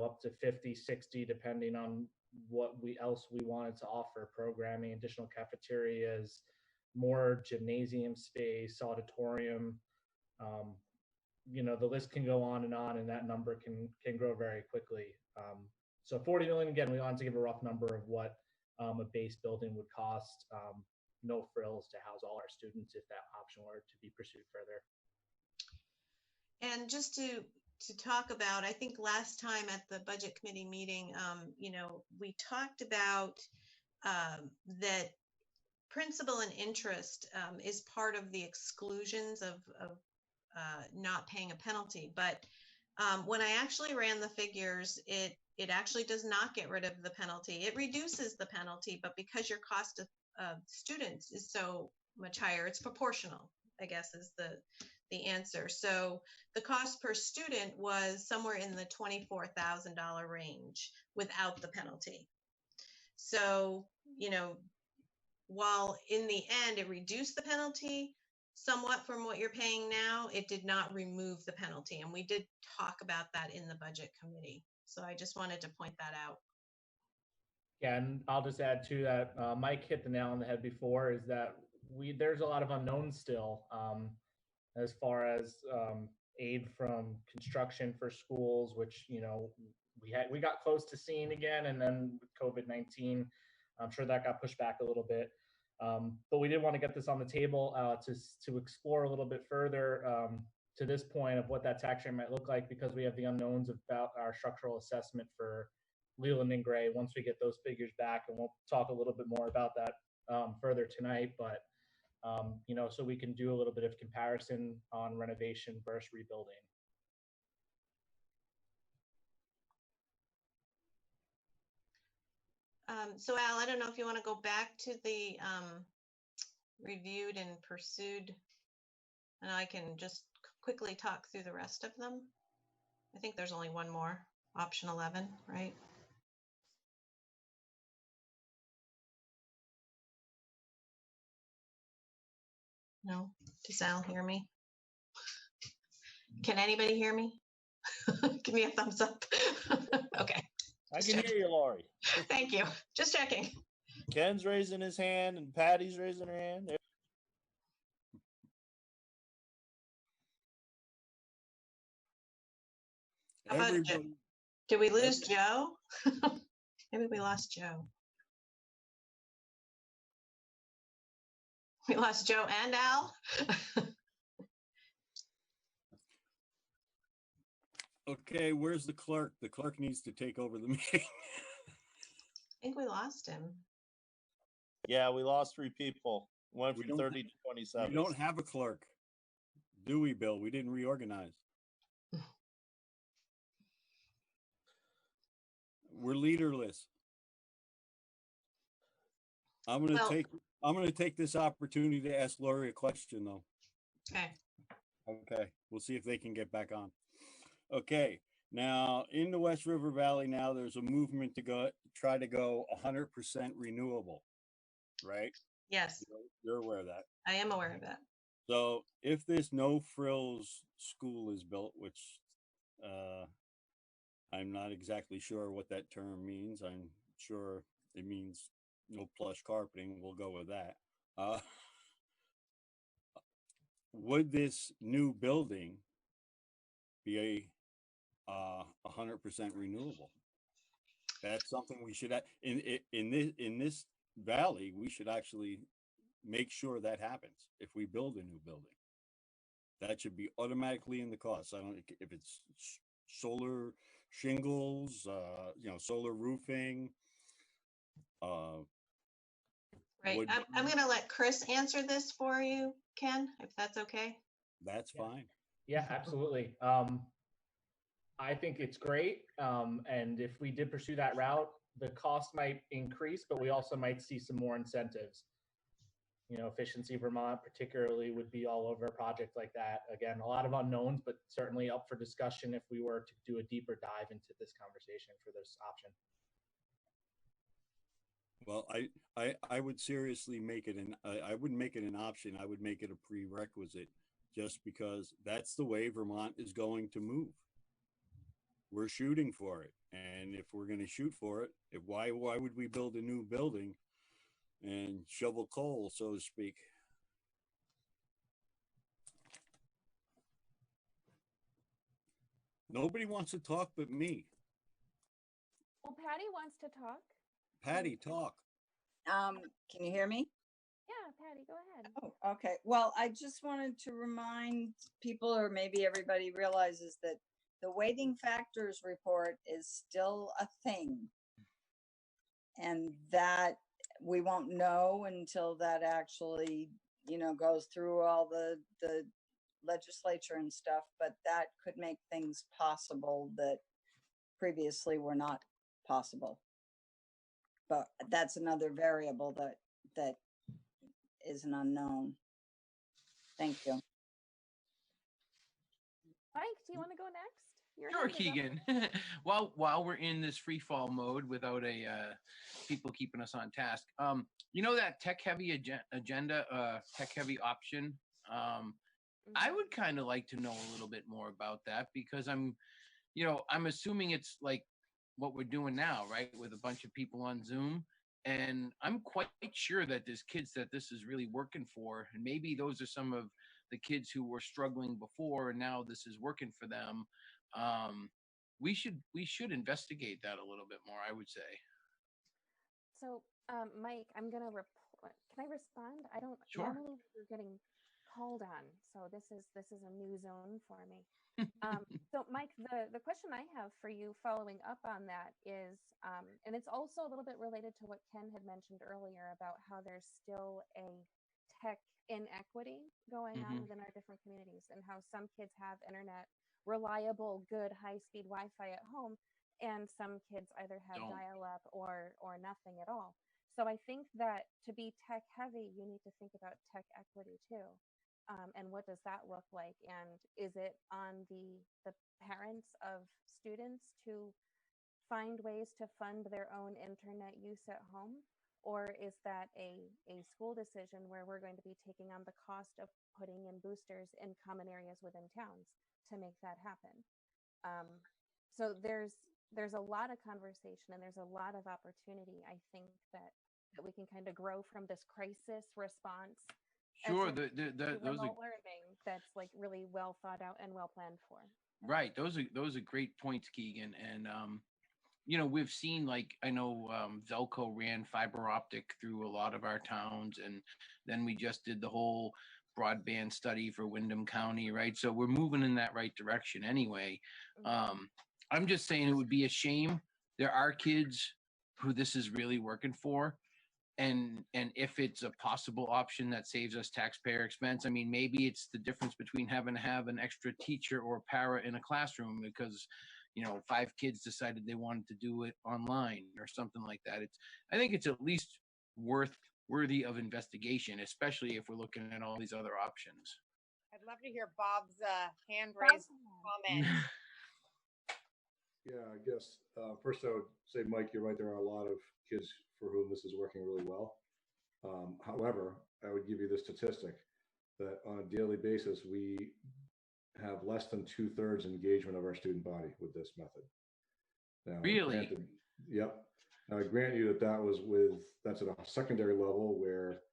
up to 50, 60, depending on what else we wanted to offer: programming, additional cafeterias, more gymnasium space, auditorium. The list can go on, and that number can grow very quickly. So 40 million, again, we wanted to give a rough number of what a base building would cost, no frills, to house all our students if that option were to be pursued further. And just to talk about, I think last time at the budget committee meeting, we talked about that principal and interest is part of the exclusions of not paying a penalty. But when I actually ran the figures, it actually does not get rid of the penalty. It reduces the penalty, but because your cost of students is so much higher, it's proportional, I guess, is the answer. So the cost per student was somewhere in the $24,000 range without the penalty. So, while in the end it reduced the penalty somewhat from what you're paying now, it did not remove the penalty. And we did talk about that in the budget committee. So I just wanted to point that out. Yeah, and I'll just add to that, Mike hit the nail on the head before, is that there's a lot of unknowns still as far as aid from construction for schools, which we got close to seeing again, and then with COVID-19, I'm sure that got pushed back a little bit. But we did want to get this on the table to explore a little bit further to this point of what that tax rate might look like, because we have the unknowns about our structural assessment for Leland and Gray once we get those figures back, and we'll talk a little bit more about that further tonight. But so we can do a little bit of comparison on renovation versus rebuilding. So Al, I don't know if you want to go back to the reviewed and pursued, and I can just quickly talk through the rest of them. I think there's only one more, option 11, right? No, does Al hear me? Can anybody hear me? Give me a thumbs up. Okay. I can hear you, Lori. Thank you. Just checking. Ken's raising his hand and Patty's raising her hand. Did we lose Joe? Maybe we lost Joe. We lost Joe and Al. Okay, where's the clerk? The clerk needs to take over the meeting. I think we lost him. Yeah, we lost 3 people. Went from 30 to 27. We don't have a clerk, do we, Bill? We didn't reorganize. We're leaderless. I'm gonna take this opportunity to ask Lori a question, though. Okay. We'll see if they can get back on. Okay. Now, in the West River Valley now, there's a movement to try to go 100% renewable, right? Yes. You're aware of that. I am aware of that. So if this no frills school is built, which I'm not exactly sure what that term means. I'm sure it means no plush carpeting. We'll go with that. Would this new building be 100% renewable? That's something we should in this valley. We should actually make sure that happens if we build a new building. That should be automatically in the cost. I don't know if it's solar shingles, solar roofing. Right. would, I'm going to let Chris answer this for you, Ken, if that's okay. that's fine. Yeah, absolutely. I think it's great. And if we did pursue that route, the cost might increase, but we also might see some more incentives. You know, Efficiency Vermont particularly would be all over a project like that. Again, a lot of unknowns, but certainly up for discussion if we were to do a deeper dive into this conversation for this option. Well, I would seriously make it I wouldn't make it an option. I would make it a prerequisite, just because that's the way Vermont is going to move. We're shooting for it. And if we're going to shoot for it, why would we build a new building and shovel coal, so to speak? Nobody wants to talk but me. Well, Patty wants to talk. Patty, talk. Can you hear me? Yeah, Patty, go ahead. Oh, okay. Well, I just wanted to remind people, or maybe everybody realizes, that the weighting factors report is still a thing. And that we won't know until that actually, goes through all the legislature and stuff, but that could make things possible that previously were not possible. But that's another variable that is an unknown. Thank you. Mike, do you want to go next? Sure, Keegan. While we're in this free fall mode without people keeping us on task, that tech heavy agenda, tech heavy option. I would kind of like to know a little bit more about that, because I'm assuming it's like what we're doing now, right? With a bunch of people on Zoom. And I'm quite sure that there's kids that this is really working for. And maybe those are some of the kids who were struggling before, and now this is working for them. We should investigate that a little bit more, I would say. So, Mike, I'm gonna can I respond? I don't Sure. Normally we're getting called on, so this is a new zone for me. So, Mike, the question I have for you following up on that is, and it's also a little bit related to what Ken had mentioned earlier about how there's still a tech inequity going on within our different communities, and how some kids have internet, reliable, good, high-speed Wi-Fi at home, and some kids either have dial-up or nothing at all. So I think that to be tech-heavy, you need to think about tech equity too. And what does that look like? And is it on the parents of students to find ways to fund their own internet use at home? Or is that a school decision where we're going to be taking on the cost of putting in boosters in common areas within towns to make that happen? So there's a lot of conversation, and there's a lot of opportunity, I think, that we can kind of grow from this crisis response. Sure, those are learning that's like really well thought out and well planned for. right. Those are great points, Keegan. And we've seen, like, I know Velco ran fiber optic through a lot of our towns, and then we just did the whole broadband study for Windham County, right? So we're moving in that right direction anyway. I'm just saying it would be a shame. There are kids who this is really working for. And if it's a possible option that saves us taxpayer expense, I mean, maybe it's the difference between having to have an extra teacher or para in a classroom because, 5 kids decided they wanted to do it online or something like that. I think it's at least worthy of investigation, especially if we're looking at all these other options. I'd love to hear Bob's hand raised comment. Yeah, I guess first I would say, Mike, you're right. There are a lot of kids for whom this is working really well. However, I would give you the statistic that on a daily basis, we have less than 2/3 engagement of our student body with this method. Now, really? Granted, yep. Now, I grant you that's at a secondary level where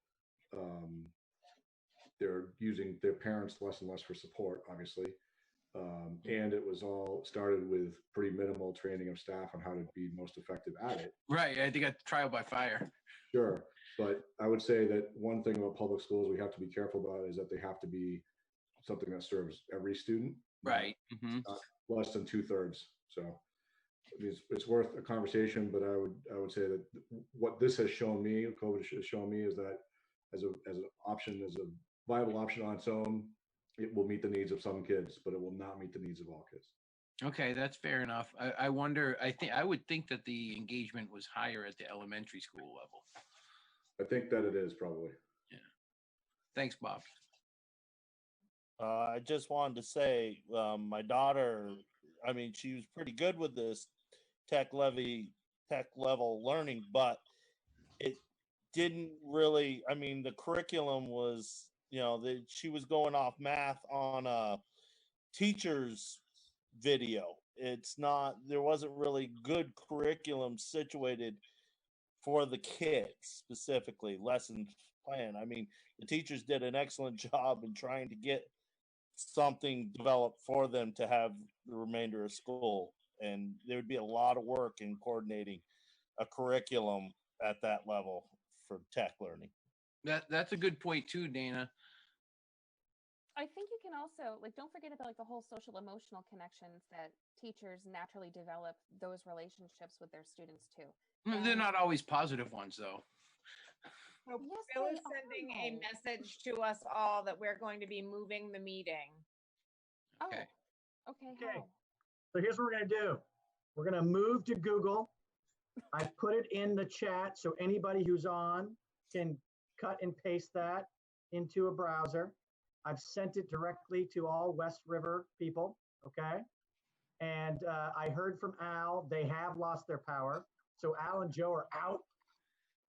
they're using their parents less and less for support, obviously. And it was all started with pretty minimal training of staff on how to be most effective at it. Right. I think that's trial by fire. Sure. But I would say that one thing about public schools we have to be careful about is that they have to be something that serves every student. Right. Not less than 2/3. So I mean, it's worth a conversation, but I would say that what this has shown me, COVID has shown me, is that as an option, as a viable option on its own, it will meet the needs of some kids, but it will not meet the needs of all kids. Okay, that's fair enough. I wonder, I would think that the engagement was higher at the elementary school level. I think that it is probably. Yeah. Thanks, Bob. I just wanted to say, my daughter, I mean, she was pretty good with this tech level learning, but it didn't really, I mean, the curriculum was, she was going off math on a teacher's video. There wasn't really good curriculum situated for the kids, specifically lessons plan. I mean, the teachers did an excellent job in trying to get something developed for them to have the remainder of school. And there would be a lot of work in coordinating a curriculum at that level for tech learning. That's a good point too, Dana. I think you can also, like, don't forget about, like, the whole social emotional connections that teachers naturally develop those relationships with their students too. They're not always positive ones, though. So Yes, Bill they is sending are, a though. message to us all that we're going to be moving the meeting. Okay. Okay, Okay. how? So here's what we're going to do. We're going to move to Google. I put it in the chat so anybody who's on can cut and paste that into a browser. I've sent it directly to all West River people, okay? And I heard from Al, they have lost their power. So Al and Joe are out.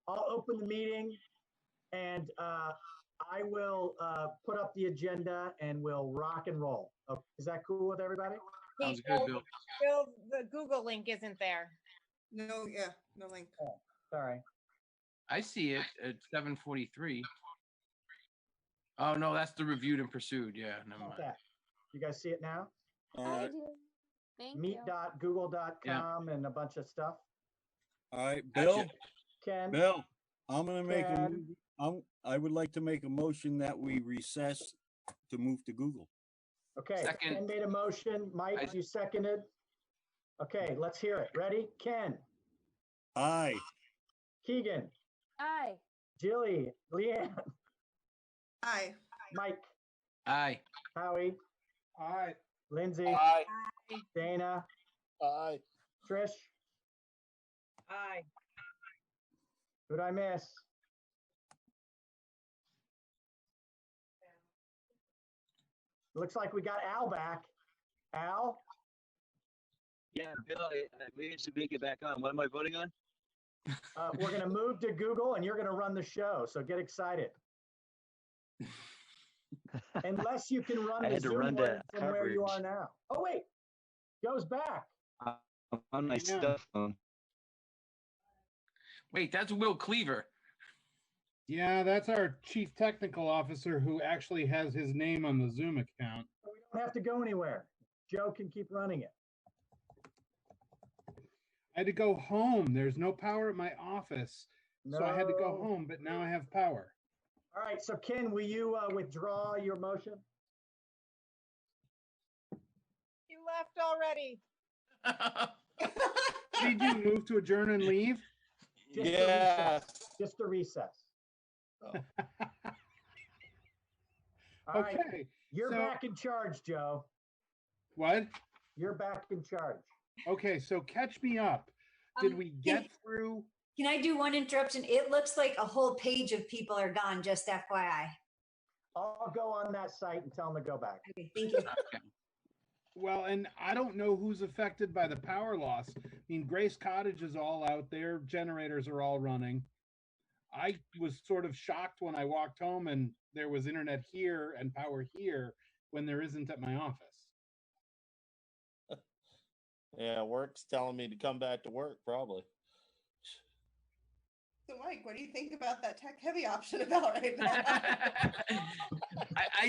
I'll open the meeting and I will put up the agenda and we'll rock and roll. Okay. Is that cool with everybody? Sounds good, Bill. Bill, the Google link isn't there. No link. Oh, sorry. I see it at 7:43. Oh no, that's the reviewed and pursued. Yeah, never mind. That. You guys see it now? I do. Thank you. Meet.google.com and a bunch of stuff. All right, Bill. Ken. Bill, I'm gonna make Ken. I would like to make a motion that we recess to move to Google. Okay, Second. Ken made a motion. Mike, you seconded. Okay, let's hear it. Ready? Ken, Aye. Keegan, Aye. Jilly, Leanne, Aye. Mike, Aye. Howie, Aye. Lindsay, Aye. Dana, Aye. Trish. Aye. Who'd I miss? Looks like we got Al back. Al? Yeah, Bill, I managed to make it back on. What am I voting on? We're going to move to Google and you're going to run the show. So get excited. Unless you can run I the had to Zoom run one to from where you are coverage. now. Oh, wait. Joe's back. I'm on my Yeah. cell phone. Wait, that's Will Cleaver. Yeah, that's our chief technical officer who actually has his name on the Zoom account. We don't have to go anywhere. Joe can keep running it. I had to go home. There's no power at my office. So I had to go No. home, but now I have power. All right. So Ken, will you withdraw your motion? You left already. Did you move to adjourn and leave? Just a Yes. recess. Just a recess. All right. Okay. You're so- back in charge, Joe. What? You're back in charge. Okay, so catch me up. Did we get through? Can I do one interruption? It looks like a whole page of people are gone, just FYI. I'll go on that site and tell them to go back. Okay, thank you. Well, and I don't know who's affected by the power loss. I mean, Grace Cottage is all out there. Generators are all running. I was sort of shocked when I walked home and there was internet here and power here when there isn't at my office. Yeah, work's telling me to come back to work, probably. So Mike, what do you think about that tech heavy option about right now?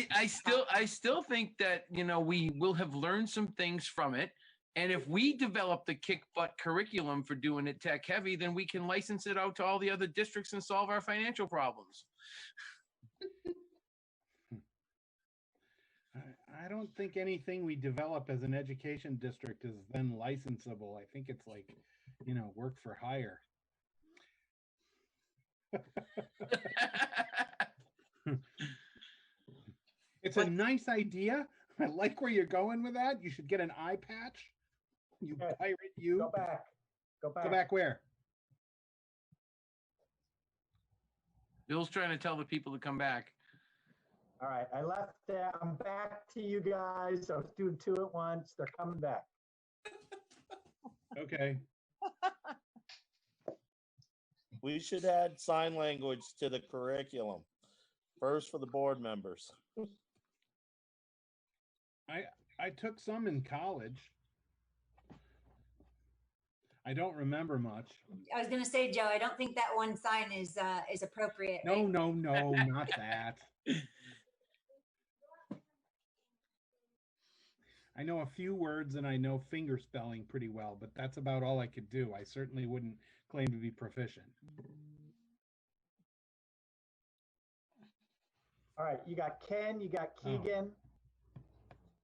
I still think that, we will have learned some things from it. And if we develop the kick butt curriculum for doing it tech heavy, then we can license it out to all the other districts and solve our financial problems. I don't think anything we develop as an education district is then licensable. I think it's like, work for hire. It's a nice idea. I like where you're going with that. You should get an eye patch. You pirate you. Go back. Go back. Go back where? Bill's trying to tell the people to come back. All right, I left that. I'm back to you guys. I was doing two at once. They're coming back. Okay. We should add sign language to the curriculum. First for the board members. I took some in college. I don't remember much. I was gonna say, Joe, I don't think that one sign is appropriate. No, right? no, not that. I know a few words and I know finger spelling pretty well, but that's about all I could do. I certainly wouldn't claim to be proficient. All right, you got Ken, you got Keegan,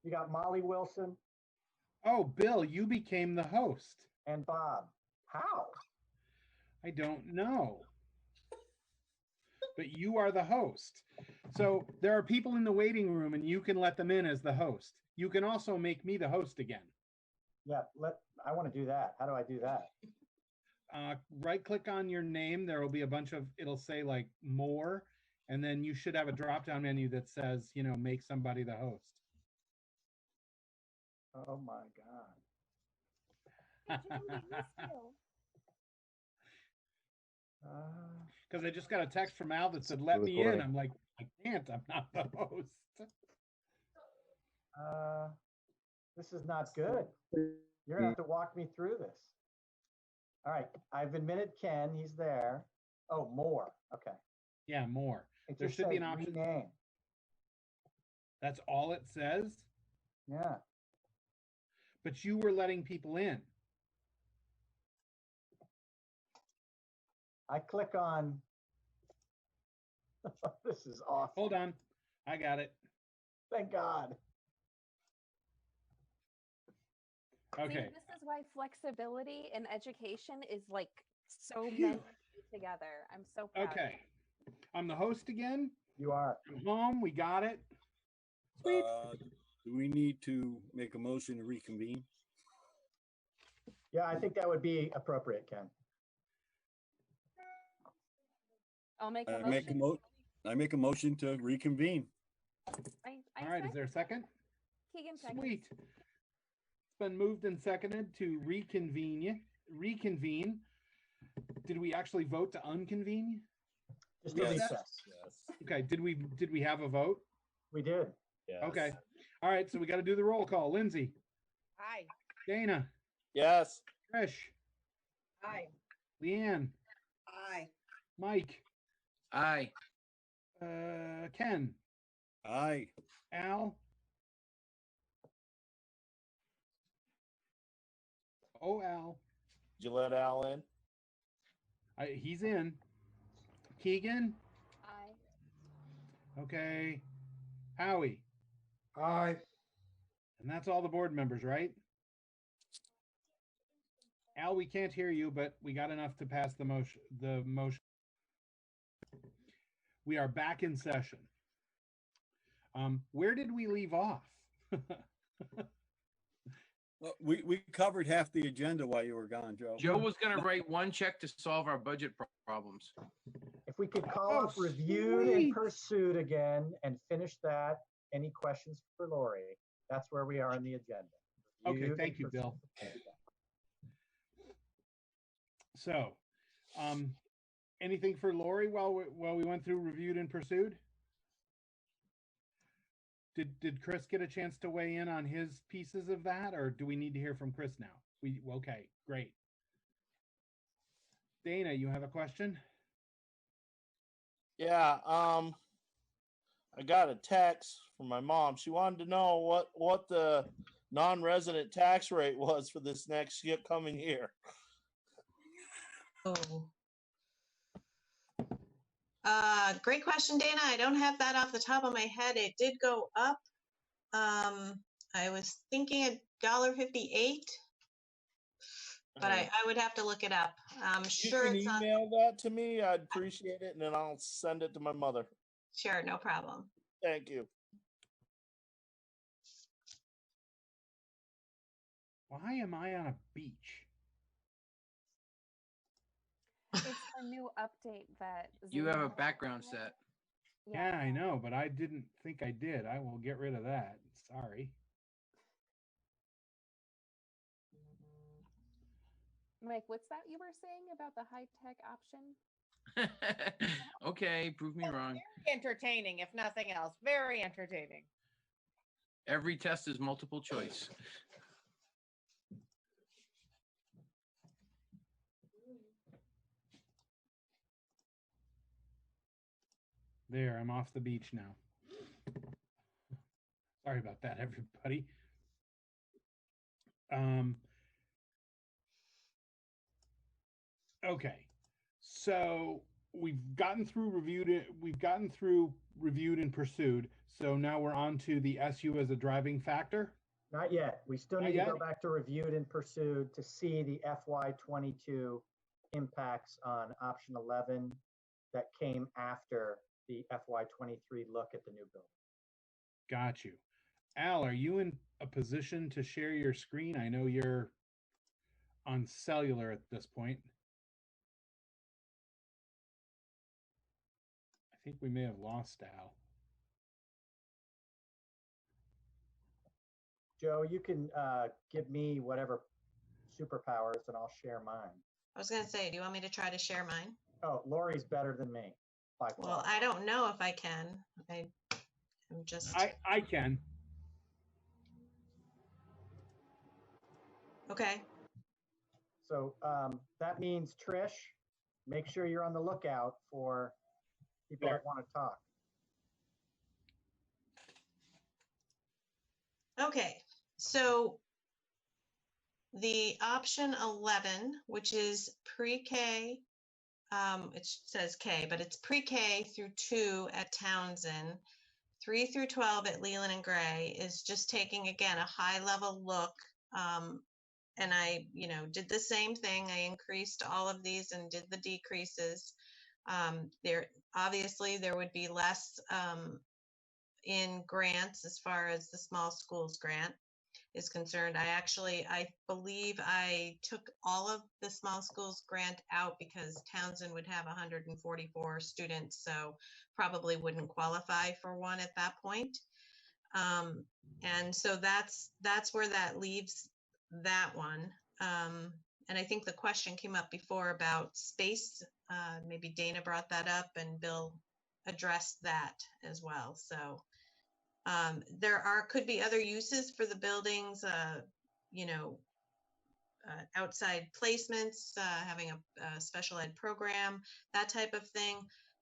you got Molly Wilson. Oh, Bill, you became the host. And Bob. How? I don't know. But you are the host. So there are people in the waiting room and you can let them in as the host. You can also make me the host again. Yeah, I want to do that. How do I do that? Right click on your name. There will be a bunch of, it'll say like more, and then you should have a drop down menu that says, make somebody the host. Oh my God. Because I just got a text from Al that said, let me in. I'm like, I can't, I'm not the host. This is not good. You're gonna have to walk me through this. All right, I've admitted Ken, he's there. Oh, more, okay. Yeah, more. It There just should be says an option. rename. That's all it says? Yeah. But you were letting people in. I click on, this is awesome. Hold on, I got it. Thank God. See, Okay. this is why flexibility in education is like so meant to be together. I'm so proud. Okay. I'm the host again. You are. I'm home. We got it. Sweet. Do we need to make a motion to reconvene? Yeah, I think that would be appropriate, Ken. I'll make a I motion. make a motion to reconvene. I All right. Is there a second? Keegan second. Sweet. It's been moved and seconded to reconvene. Did we actually vote to unconvene? Just a recess. Okay. Did we have a vote? We did. Yes. Okay. All right. So we got to do the roll call. Lindsay. Aye. Dana. Yes. Trish. Aye. Leanne. Aye. Mike. Aye. Ken. Aye. Al. Oh, Al. Did you let Al in? He's in. Keegan. Aye. Okay. Howie. Aye. And that's all the board members, right? Al, we can't hear you, but we got enough to pass the motion. We are back in session. Where did we leave off? Well, we covered half the agenda while you were gone, Joe. Joe was going to write one check to solve our budget problems. If we could call up reviewed and pursued again and finish that, any questions for Lori? That's where we are on the agenda. Okay, Reviewed thank and you, Bill. pursued. So, anything for Lori while we went through reviewed and pursued? Did Chris get a chance to weigh in on his pieces of that, or do we need to hear from Chris now? Okay, great. Dana, you have a question? Yeah. I got a text from my mom. She wanted to know what the non-resident tax rate was for this next coming year. Oh. Great question, Dana. I don't have that off the top of my head. It did go up I was thinking $1.58, but I would have to look it up. I'm You sure can it's on. email that to me. I'd appreciate it, and then I'll send it to my mother. Sure, no problem. Thank you. Why am I on a beach? It's a new update that You Zoom have a has. background set. Yeah, I know, but I didn't think I did. I will get rid of that. Sorry. Mike, what's that you were saying about the high-tech option? Okay, prove me wrong. Very entertaining, if nothing else. Very entertaining. Every test is multiple choice. There, I'm off the beach now. Sorry about that, everybody. Okay, so we've gotten through reviewed and pursued. So now we're on to the SU as a driving factor. Not yet. We still Not need to yet? go back to reviewed and pursued to see the FY22 impacts on option 11 that came after the FY23 look at the new building. Got you. Al, are you in a position to share your screen? I know you're on cellular at this point. I think we may have lost Al. Joe, you can give me whatever superpowers and I'll share mine. I was going to say, do you want me to try to share mine? Oh, Lori's better than me. By far. Well, I don't know if I can. I'm just. I can. Okay. So that means, Trish, make sure you're on the lookout for people that want to talk. Okay, so the option 11, which is pre-K, it says K, but it's pre-K through 2 at Townsend, 3 through 12 at Leland and Gray, is just taking, again, a high-level look. And I, did the same thing. I increased all of these and did the decreases. Obviously, there would be less in grants as far as the small schools grant is concerned. I believe I took all of the small schools grant out because Townsend would have 144 students, so probably wouldn't qualify for one at that point. And so that's where that leaves that one. And I think the question came up before about space. Maybe Dana brought that up and Bill addressed that as well. So there could be other uses for the buildings, outside placements, having a special ed program, that type of thing.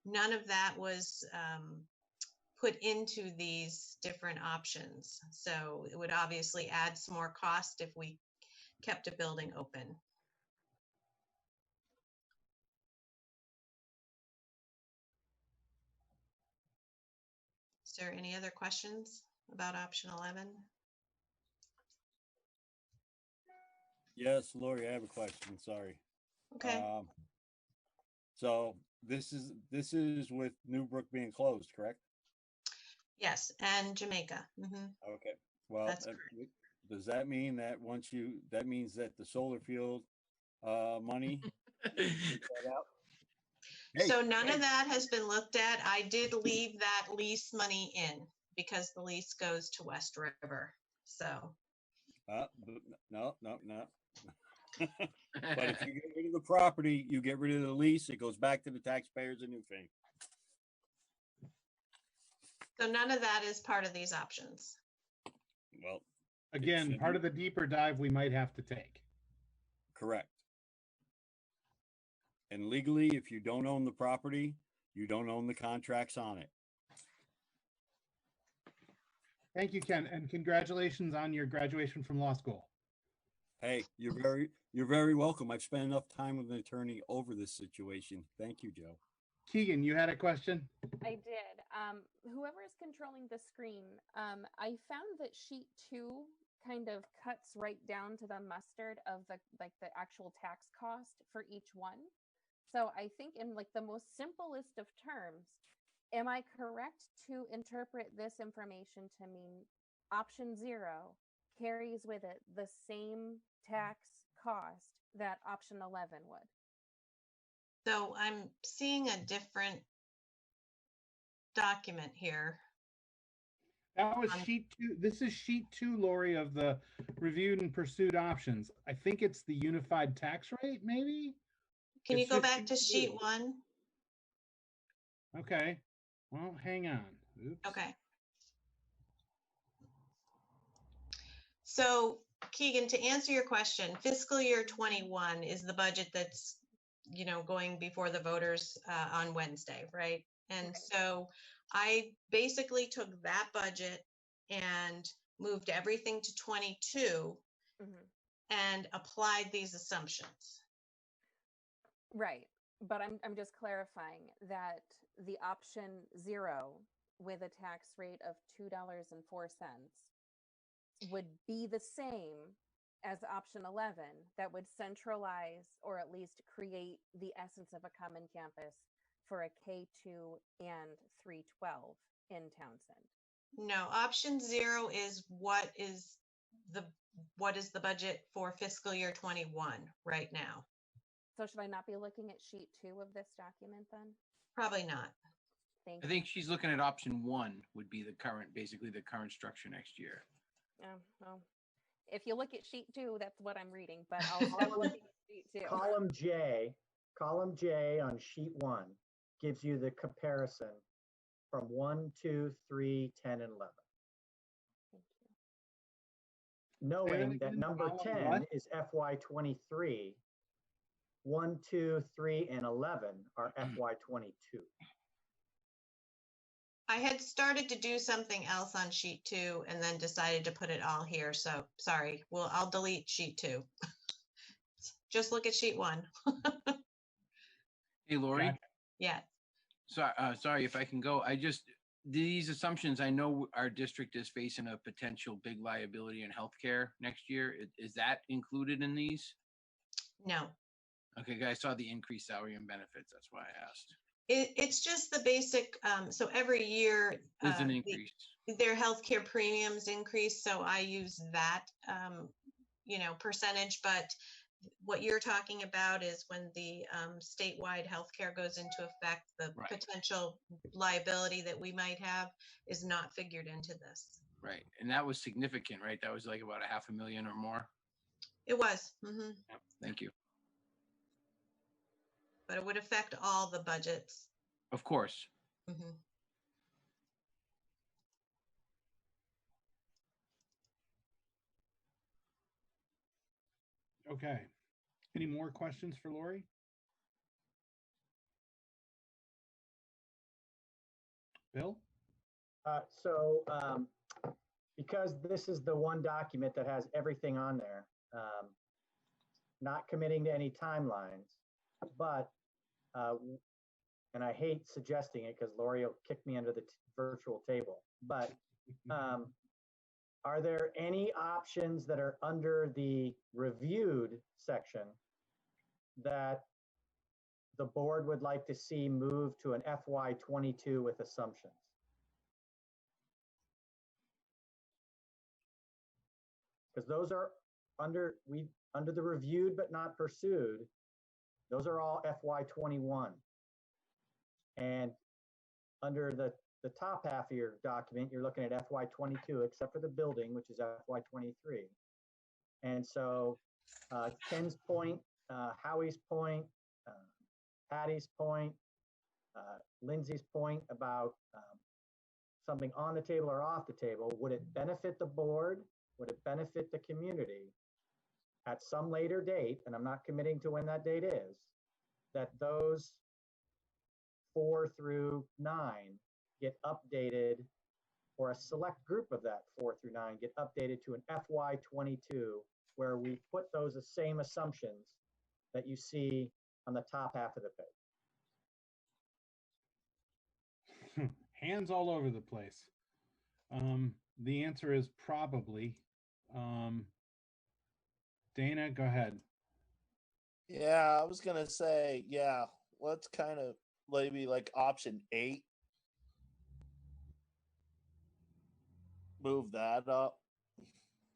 None of that was put into these different options. So it would obviously add some more cost if we kept a building open. Is there any other questions about option 11? Yes, Lori, I have a question. Sorry. Okay. So this is with Newbrook being closed, correct? Yes, and Jamaica. Mm-hmm. Okay. Well, does that mean that that means that the solar field money? So none of that has been looked at. I did leave that lease money in because the lease goes to West River. So. No. But if you get rid of the property, you get rid of the lease, it goes back to the taxpayers in Newfane. So none of that is part of these options. Well, again, part of the deeper dive we might have to take. Correct. And legally, if you don't own the property, you don't own the contracts on it. Thank you, Ken, and congratulations on your graduation from law school. Hey, you're very welcome. I've spent enough time with an attorney over this situation. Thank you, Joe. Keegan, you had a question? I did. whoever is controlling the screen, I found that sheet 2 kind of cuts right down to the mustard of the actual tax cost for each one. So I think in like the most simplest of terms, am I correct to interpret this information to mean option 0 carries with it the same tax cost that option 11 would? So I'm seeing a different document here. That was sheet 2. This is sheet 2, Lori, of the reviewed and pursued options. I think it's the unified tax rate, maybe? Can you It's go just back to sheet 1? Okay. Well, hang on. Oops. Okay. So Keegan, to answer your question, fiscal year 21 is the budget that's, going before the voters on Wednesday, right? And so I basically took that budget and moved everything to 22 and applied these assumptions. Right. But I'm just clarifying that the option 0 with a tax rate of $2.04 would be the same as option 11 that would centralize or at least create the essence of a common campus for a K2 and 312 in Townsend. No, option 0 is what is the budget for fiscal year 21 right now? So should I not be looking at sheet 2 of this document then? Probably not. Thank I think she's looking at option 1 would be basically the current structure next year. Well, if you look at sheet 2, that's what I'm reading, but I'll start looking at sheet 2. Column J on sheet 1 gives you the comparison from 1, 2, 3, 10, and 11. Thank you. Knowing that number 10 is FY23, 1, 2, 3, and 11 are FY22. I had started to do something else on sheet 2 and then decided to put it all here. So sorry. Well, I'll delete sheet 2. Just look at sheet 1. Hey, Lori. Yeah. So, sorry if I can go. These assumptions, I know our district is facing a potential big liability in healthcare next year. Is that included in these? No. Okay, guys, I saw the increased salary and benefits. That's why I asked. It's just the basic. So every year, There's an increase. Their healthcare premiums increase. So I use that, percentage. But what you're talking about is when the statewide healthcare goes into effect, the potential liability that we might have is not figured into this. Right, and that was significant, right? That was like about $500,000 or more. It was. Mm-hmm. Yep, thank you. But it would affect all the budgets. Of course. Mm-hmm. Okay. Any more questions for Lori? Bill? Because this is the one document that has everything on there, not committing to any timelines, but, and I hate suggesting it because Lori will kick me under the virtual table, but are there any options that are under the reviewed section that the board would like to see move to an FY22 with assumptions? Because those are under the reviewed but not pursued, those are all FY21. And under the top half of your document, you're looking at FY22, except for the building, which is FY23. And so Ken's point, Howie's point, Patty's point, Lindsay's point about something on the table or off the table, would it benefit the board? Would it benefit the community at some later date, and I'm not committing to when that date is, that those 4 through 9 get updated, or a select group of that 4 through 9 get updated to an FY22, where we put those same assumptions that you see on the top half of the page. Hands all over the place. The answer is probably. Dana, go ahead. Yeah, I was gonna say, yeah, let's kind of maybe like option 8. Move that up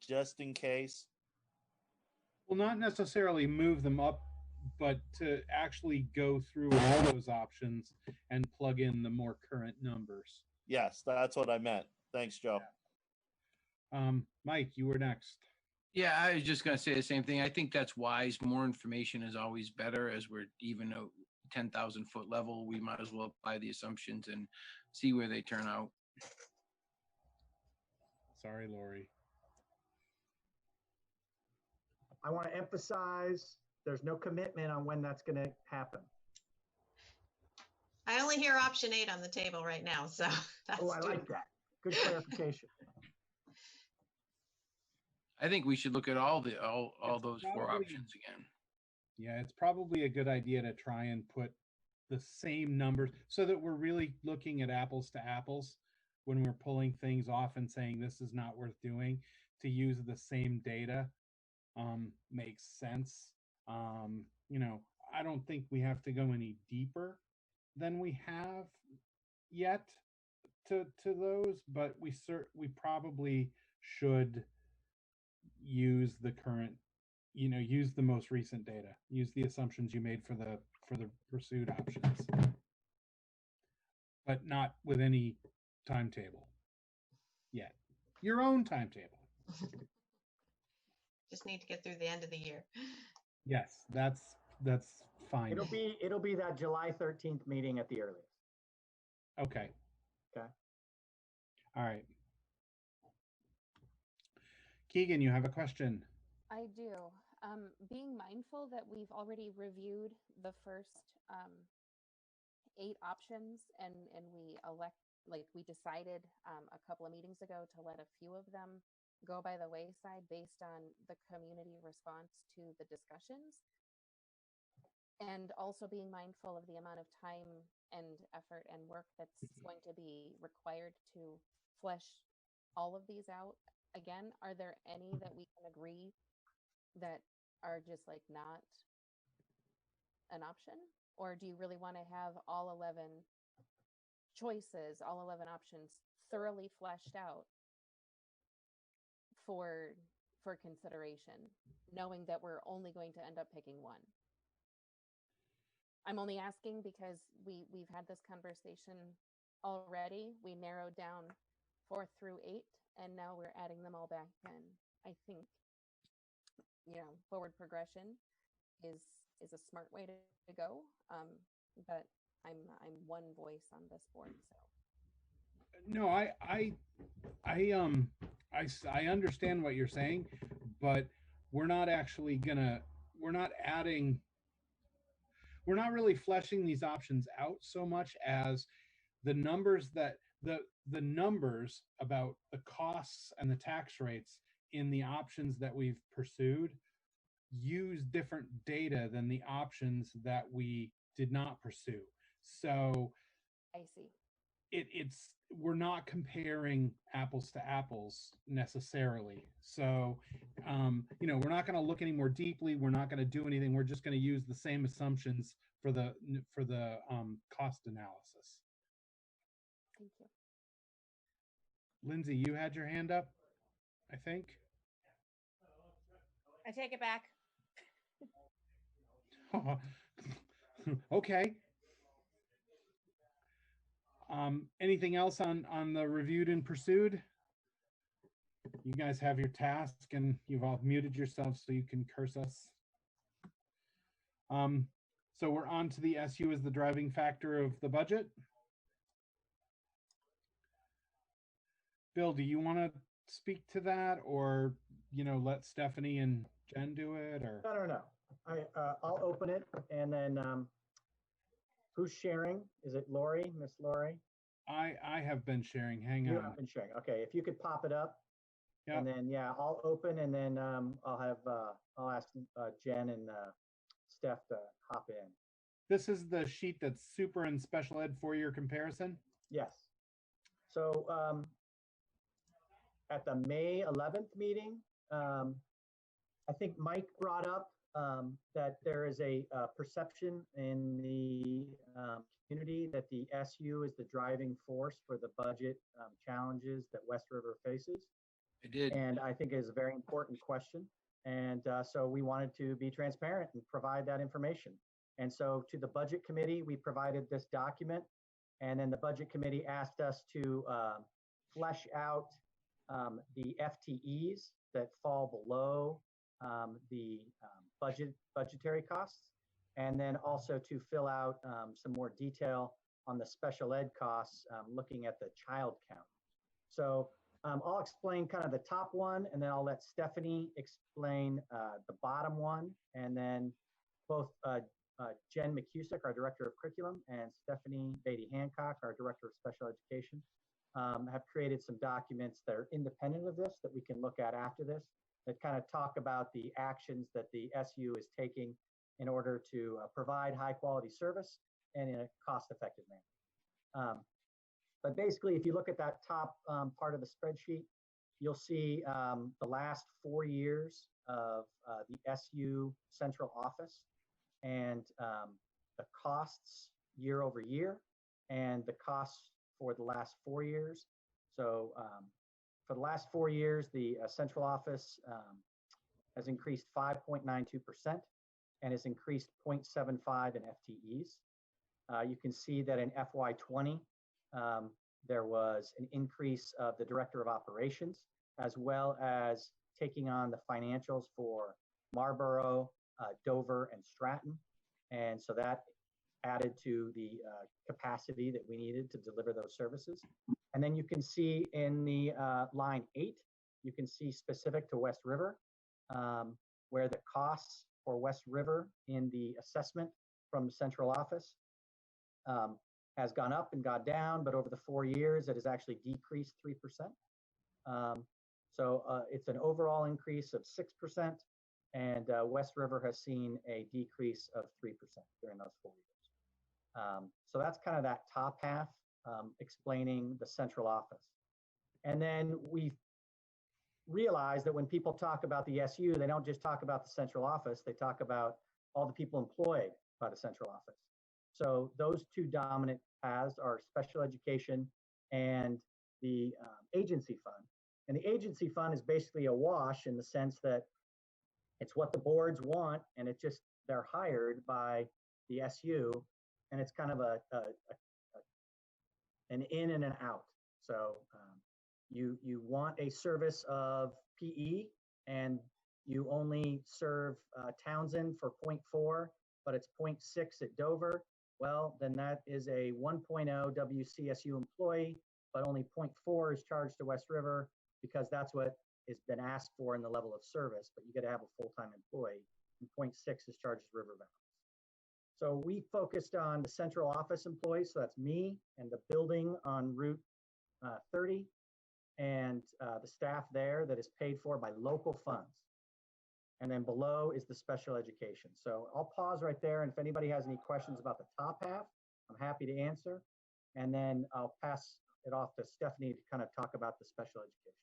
just in case. Well, not necessarily move them up, but to actually go through all those options and plug in the more current numbers. Yes, that's what I meant. Thanks, Joe. Mike, you were next. Yeah, I was just going to say the same thing. I think that's wise. More information is always better. As we're even a 10,000 foot level, we might as well apply the assumptions and see where they turn out. Sorry, Lori. I want to emphasize there's no commitment on when that's going to happen. I only hear option 8 on the table right now, so that's Oh, I like that. Good clarification. I think we should look at all those 4 options again. Yeah, it's probably a good idea to try and put the same numbers so that we're really looking at apples to apples when we're pulling things off and saying this is not worth doing. To use the same data makes sense. You know, I don't think we have to go any deeper than we have yet to those, but we probably should use the current, use the most recent data, use the assumptions you made for the pursued options, but not with any timetable yet. Your own timetable. Just need to get through the end of the year. Yes, that's fine. It'll be that July 13th meeting at the earliest. Okay. Okay. All right. Keegan, you have a question. I do. Being mindful that we've already reviewed the first 8 options and we decided a couple of meetings ago to let a few of them go by the wayside based on the community response to the discussions. And also being mindful of the amount of time and effort and work that's going to be required to flesh all of these out. Again, are there any that we can agree that are just like not an option? Or do you really want to have all 11 choices, all 11 options thoroughly fleshed out for consideration, knowing that we're only going to end up picking one? I'm only asking because we've had this conversation already. We narrowed down 4 through 8, and now we're adding them all back in. I think, forward progression is a smart way to go. But I'm one voice on this board, so. No, I understand what you're saying, but we're not really fleshing these options out so much as the numbers the numbers about the costs and the tax rates in the options that we've pursued use different data than the options that we did not pursue. So I see. We're not comparing apples to apples necessarily. So, we're not going to look any more deeply. We're not going to do anything. We're just going to use the same assumptions for the cost analysis. Thank you. Lindsay, you had your hand up, I think. I take it back. Okay. Anything else on the reviewed and pursued? You guys have your task and you've all muted yourselves so you can curse us. So we're on to the SU as the driving factor of the budget. Bill, do you want to speak to that, or let Stephanie and Jen do it? Or No. I'll open it, and then who's sharing? Is it Lori, Miss Lori? I have been sharing. Hang on. You have been sharing. Okay, if you could pop it up. Yep. And then I'll open, and then I'll ask Jen and Steph to hop in. This is the sheet that's super and special ed 4-year comparison? Yes. So at the May 11th meeting, I think Mike brought up that there is a perception in the community that the SU is the driving force for the budget challenges that West River faces. I did. And I think it is a very important question. And so we wanted to be transparent and provide that information. And so to the budget committee, we provided this document. And then the budget committee asked us to flesh out the FTEs that fall below the budgetary costs, and then also to fill out some more detail on the special ed costs, looking at the child count. So I'll explain kind of the top one, and then I'll let Stephanie explain the bottom one, and then both Jen McCusick, our Director of Curriculum, and Stephanie Beatty-Hancock, our Director of Special Education, have created some documents that are independent of this that we can look at after this, that kind of talk about the actions that the SU is taking in order to provide high quality service and in a cost-effective manner. But basically, if you look at that top part of the spreadsheet, you'll see the last 4 years of the SU central office and the costs year over year and the costs for the last 4 years. So for the last 4 years, the central office has increased 5.92% and has increased 0.75 in FTEs. You can see that in FY20, there was an increase of the Director of Operations, as well as taking on the financials for Marlborough, Dover, and Stratton. And so that added to the capacity that we needed to deliver those services. And then you can see in the line 8, you can see specific to West River, where the costs for West River in the assessment from the central office has gone up and gone down, but over the 4 years, it has actually decreased 3%. So it's an overall increase of 6%, and West River has seen a decrease of 3% during those 4 years. So that's kind of that top half, explaining the central office. And then we realized that when people talk about the SU, they don't just talk about the central office, they talk about all the people employed by the central office. So those two dominant paths are special education and the agency fund. And the agency fund is basically a wash in the sense that it's what the boards want, and it's just they're hired by the SU, and it's kind of an in and an out. So you want a service of PE, and you only serve Townsend for 0.4, but it's 0.6 at Dover. Well, then that is a 1.0 WCSU employee, but only 0.4 is charged to West River because that's what has been asked for in the level of service, but you got to have a full-time employee, and 0.6 is charged to River Valley. So we focused on the central office employees, so that's me and the building on Route 30 and the staff there that is paid for by local funds. And then below is the special education. So I'll pause right there, and if anybody has any questions about the top half, I'm happy to answer. And then I'll pass it off to Stephanie to kind of talk about the special education.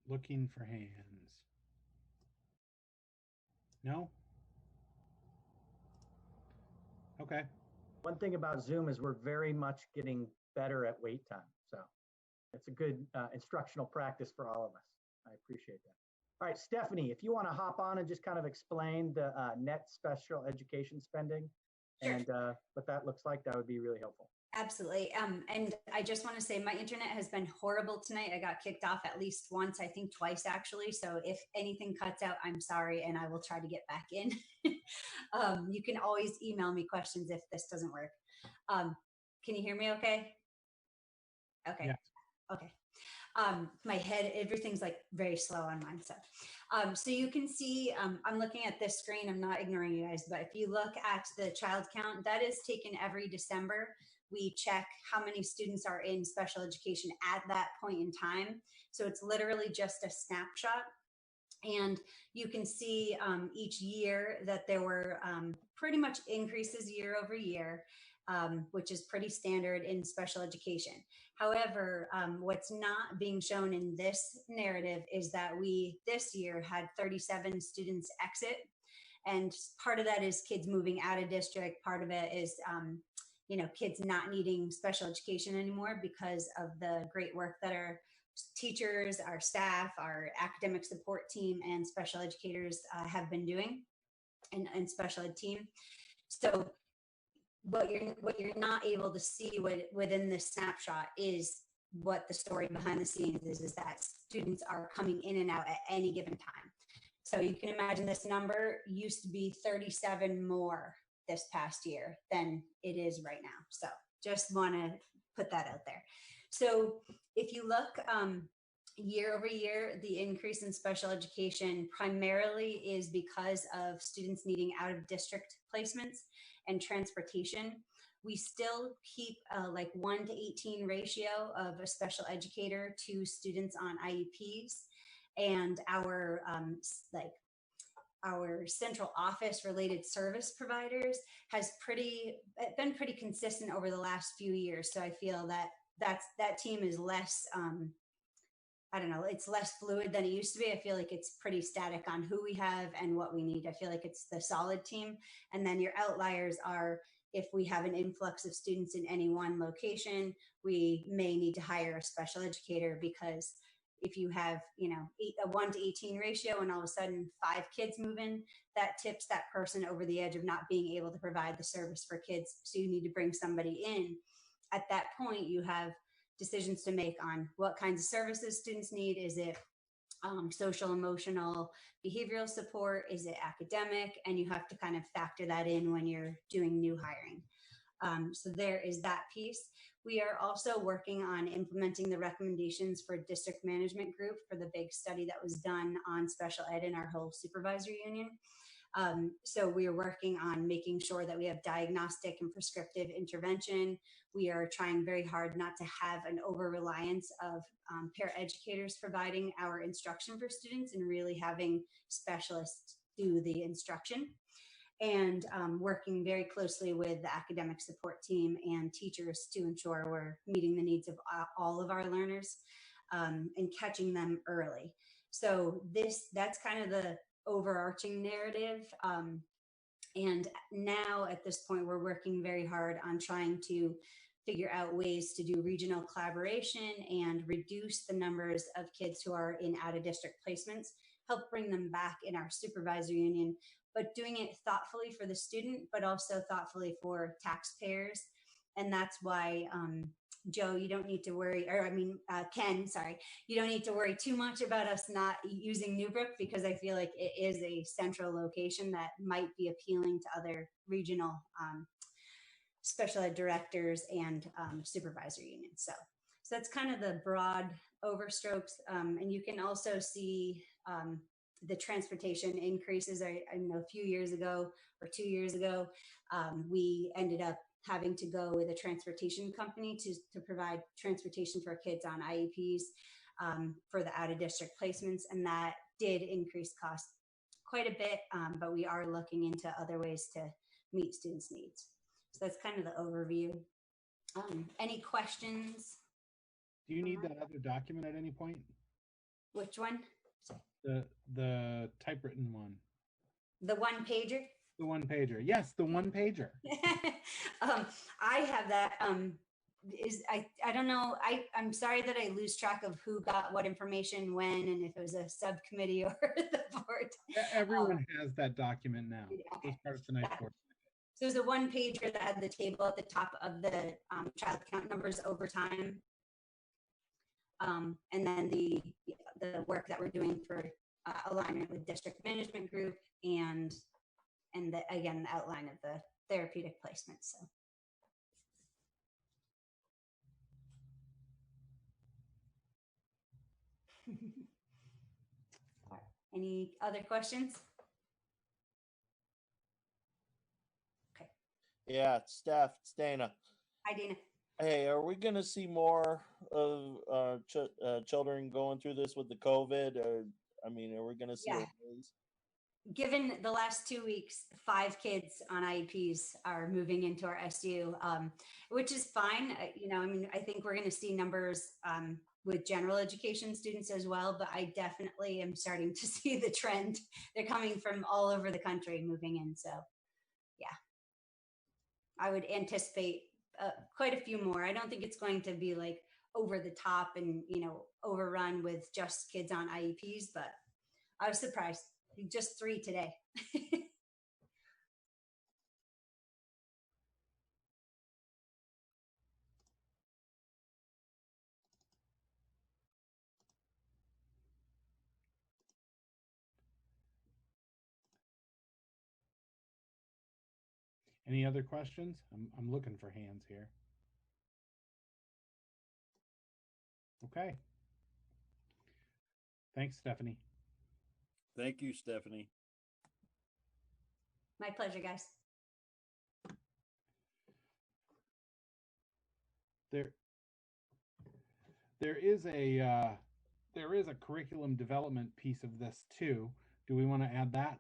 Looking for hands. No? Okay. One thing about Zoom is we're very much getting better at wait time. So it's a good instructional practice for all of us. I appreciate that. All right, Stephanie, if you want to hop on and just kind of explain the net special education spending and what that looks like, that would be really helpful. Absolutely. And I just want to say my internet has been horrible tonight. I got kicked off at least once, I think twice actually. So if anything cuts out, I'm sorry, and I will try to get back in. You can always email me questions if this doesn't work. Can you hear me okay? Okay. Yeah. Okay. My head, everything's like very slow on mine. So you can see, I'm looking at this screen. I'm not ignoring you guys, but if you look at the child count, that is taken every December. We check how many students are in special education at that point in time. So it's literally just a snapshot. And you can see each year that there were pretty much increases year over year, which is pretty standard in special education. However, what's not being shown in this narrative is that we this year had 37 students exit. And part of that is kids moving out of district. Part of it is, kids not needing special education anymore because of the great work that our teachers, our staff, our academic support team, and special educators have been doing, and special ed team. So what you're not able to see within this snapshot is what the story behind the scenes is that students are coming in and out at any given time. So you can imagine this number used to be 37 more this past year than it is right now. So just want to put that out there. So if you look year over year, the increase in special education primarily is because of students needing out of district placements and transportation. We still keep like 1 to 18 ratio of a special educator to students on IEPs, and our our central office related service providers has been pretty consistent over the last few years. So I feel that that team is less, I don't know, it's less fluid than it used to be. I feel like it's pretty static on who we have and what we need. I feel like it's the solid team. And then your outliers are if we have an influx of students in any one location, we may need to hire a special educator, because if you have, a 1 to 18 ratio and all of a sudden 5 kids move in, that tips that person over the edge of not being able to provide the service for kids. So you need to bring somebody in. At that point, you have decisions to make on what kinds of services students need. Is it social, emotional, behavioral support? Is it academic? And you have to kind of factor that in when you're doing new hiring. So there is that piece. We are also working on implementing the recommendations for district management group for the big study that was done on special ed in our whole supervisory union. So we are working on making sure that we have diagnostic and prescriptive intervention. We are trying very hard not to have an over-reliance of paraeducators providing our instruction for students, and really having specialists do the instruction. And working very closely with the academic support team and teachers to ensure we're meeting the needs of all of our learners and catching them early. So that's kind of the overarching narrative. And now at this point, we're working very hard on trying to figure out ways to do regional collaboration and reduce the numbers of kids who are in out-of-district placements, help bring them back in our supervisory union, but doing it thoughtfully for the student, but also thoughtfully for taxpayers. And that's why, Joe, you don't need to worry, or Ken, sorry, you don't need to worry too much about us not using Newbrook, because I feel like it is a central location that might be appealing to other regional special ed directors and supervisory unions. So that's kind of the broad overstrokes. And you can also see the transportation increases. I know a few years ago or 2 years ago, we ended up having to go with a transportation company to provide transportation for kids on IEPs for the out-of-district placements, and that did increase costs quite a bit, but we are looking into other ways to meet students' needs. So that's kind of the overview. Any questions? Do you need that other document at any point? Which one? The typewritten one. The one pager? The one pager. Yes, the one pager. I have that. I don't know. I'm sorry that I lose track of who got what information when, and if it was a subcommittee or the board. Yeah, everyone has that document now. Yeah. As part of tonight's board. So there's a one pager that had the table at the top of the child count numbers over time. And then the work that we're doing for alignment with district management group, and again, the outline of the therapeutic placement. So. Any other questions? Okay. Yeah, Steph, it's Dana. Hi, Dana. Hey, are we going to see more of children going through this with the COVID? Or I mean, are we going to see Yeah. a raise? Given the last 2 weeks, 5 kids on IEPs are moving into our SU, which is fine. I mean, I think we're going to see numbers with general education students as well, but I definitely am starting to see the trend. They're coming from all over the country moving in. So yeah, I would anticipate quite a few more. I don't think it's going to be like over the top and, overrun with just kids on IEPs, but I was surprised. Just 3 today. Any other questions? I'm looking for hands here. Okay. Thanks, Stephanie. Thank you, Stephanie. My pleasure, guys. There is a curriculum development piece of this too. Do we want to add that?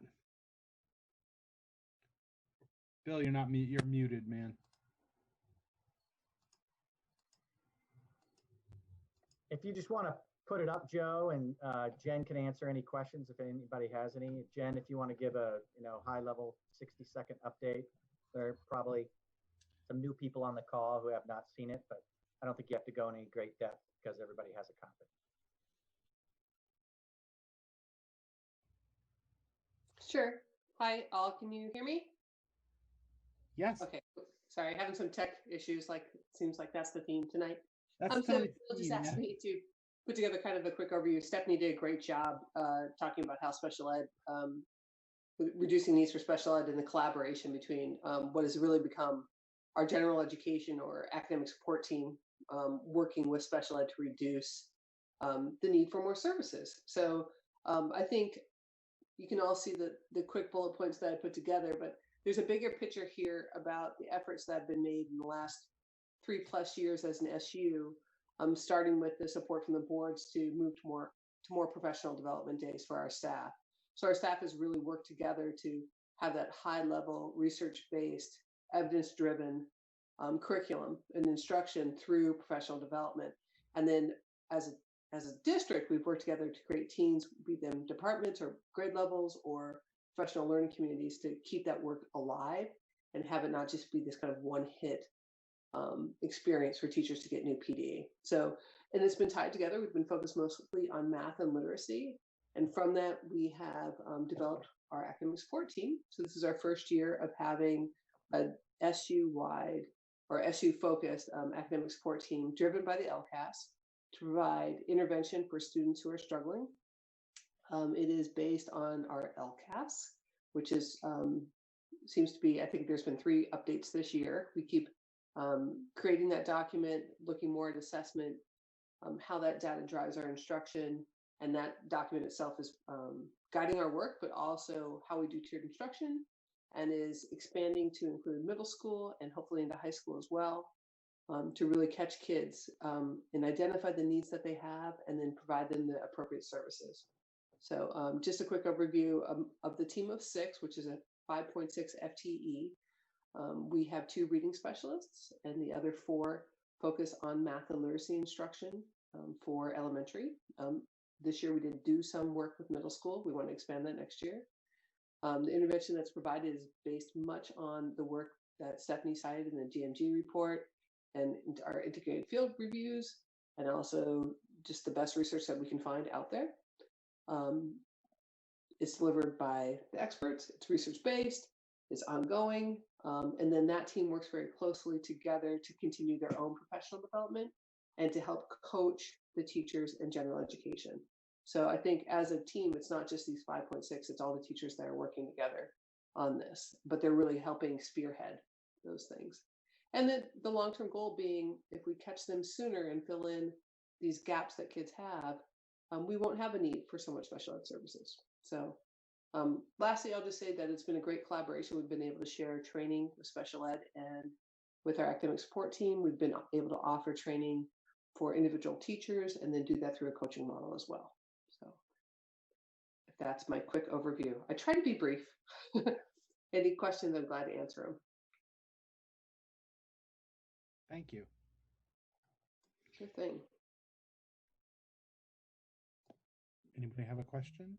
Bill, you're muted, man. If you just want to put it up, Joe, and Jen can answer any questions if anybody has any. Jen, if you want to give a high-level 60-second update, there are probably some new people on the call who have not seen it, but I don't think you have to go in any great depth because everybody has a copy. Sure. Hi, all. Can you hear me? Yes. Okay. Sorry, having some tech issues. Like, it seems like that's the theme tonight. That's so tonight's Bill just theme, asked yeah. me to put together kind of a quick overview. Stephanie did a great job talking about how special ed, reducing needs for special ed, and the collaboration between what has really become our general education or academic support team working with special ed to reduce the need for more services. So I think you can all see the quick bullet points that I put together, but there's a bigger picture here about the efforts that have been made in the last 3+ years as an SU, starting with the support from the boards to move to more professional development days for our staff. So our staff has really worked together to have that high level research-based, evidence-driven curriculum and instruction through professional development. And then as a district, we've worked together to create teams, be them departments or grade levels or professional learning communities, to keep that work alive and have it not just be this kind of one-hit experience for teachers to get new PDA. So, and it's been tied together. We've been focused mostly on math and literacy. And from that, we have developed our academic support team. So this is our first year of having a SU-wide or SU-focused academic support team driven by the LCAS to provide intervention for students who are struggling. It is based on our LCAS, which is seems to be, I think there's been 3 updates this year. We keep creating that document, looking more at assessment, how that data drives our instruction, and that document itself is guiding our work, but also how we do tiered instruction, and is expanding to include middle school and hopefully into high school as well, to really catch kids and identify the needs that they have and then provide them the appropriate services. So just a quick overview of the team of 6, which is a 5.6 FTE. We have 2 reading specialists, and the other 4 focus on math and literacy instruction for elementary. This year we did do some work with middle school. We want to expand that next year. The intervention that's provided is based much on the work that Stephanie cited in the GMG report and our integrated field reviews, and also just the best research that we can find out there. It's delivered by the experts, it's research-based, it's ongoing, and then that team works very closely together to continue their own professional development and to help coach the teachers in general education. So I think as a team, it's not just these 5.6, it's all the teachers that are working together on this, but they're really helping spearhead those things. And then the long-term goal being, if we catch them sooner and fill in these gaps that kids have, we won't have a need for so much special ed services. So lastly, I'll just say that it's been a great collaboration. We've been able to share training with special ed, and with our academic support team, we've been able to offer training for individual teachers and then do that through a coaching model as well. So that's my quick overview. I try to be brief. Any questions, I'm glad to answer them. Thank you. Sure thing. Anybody have a question?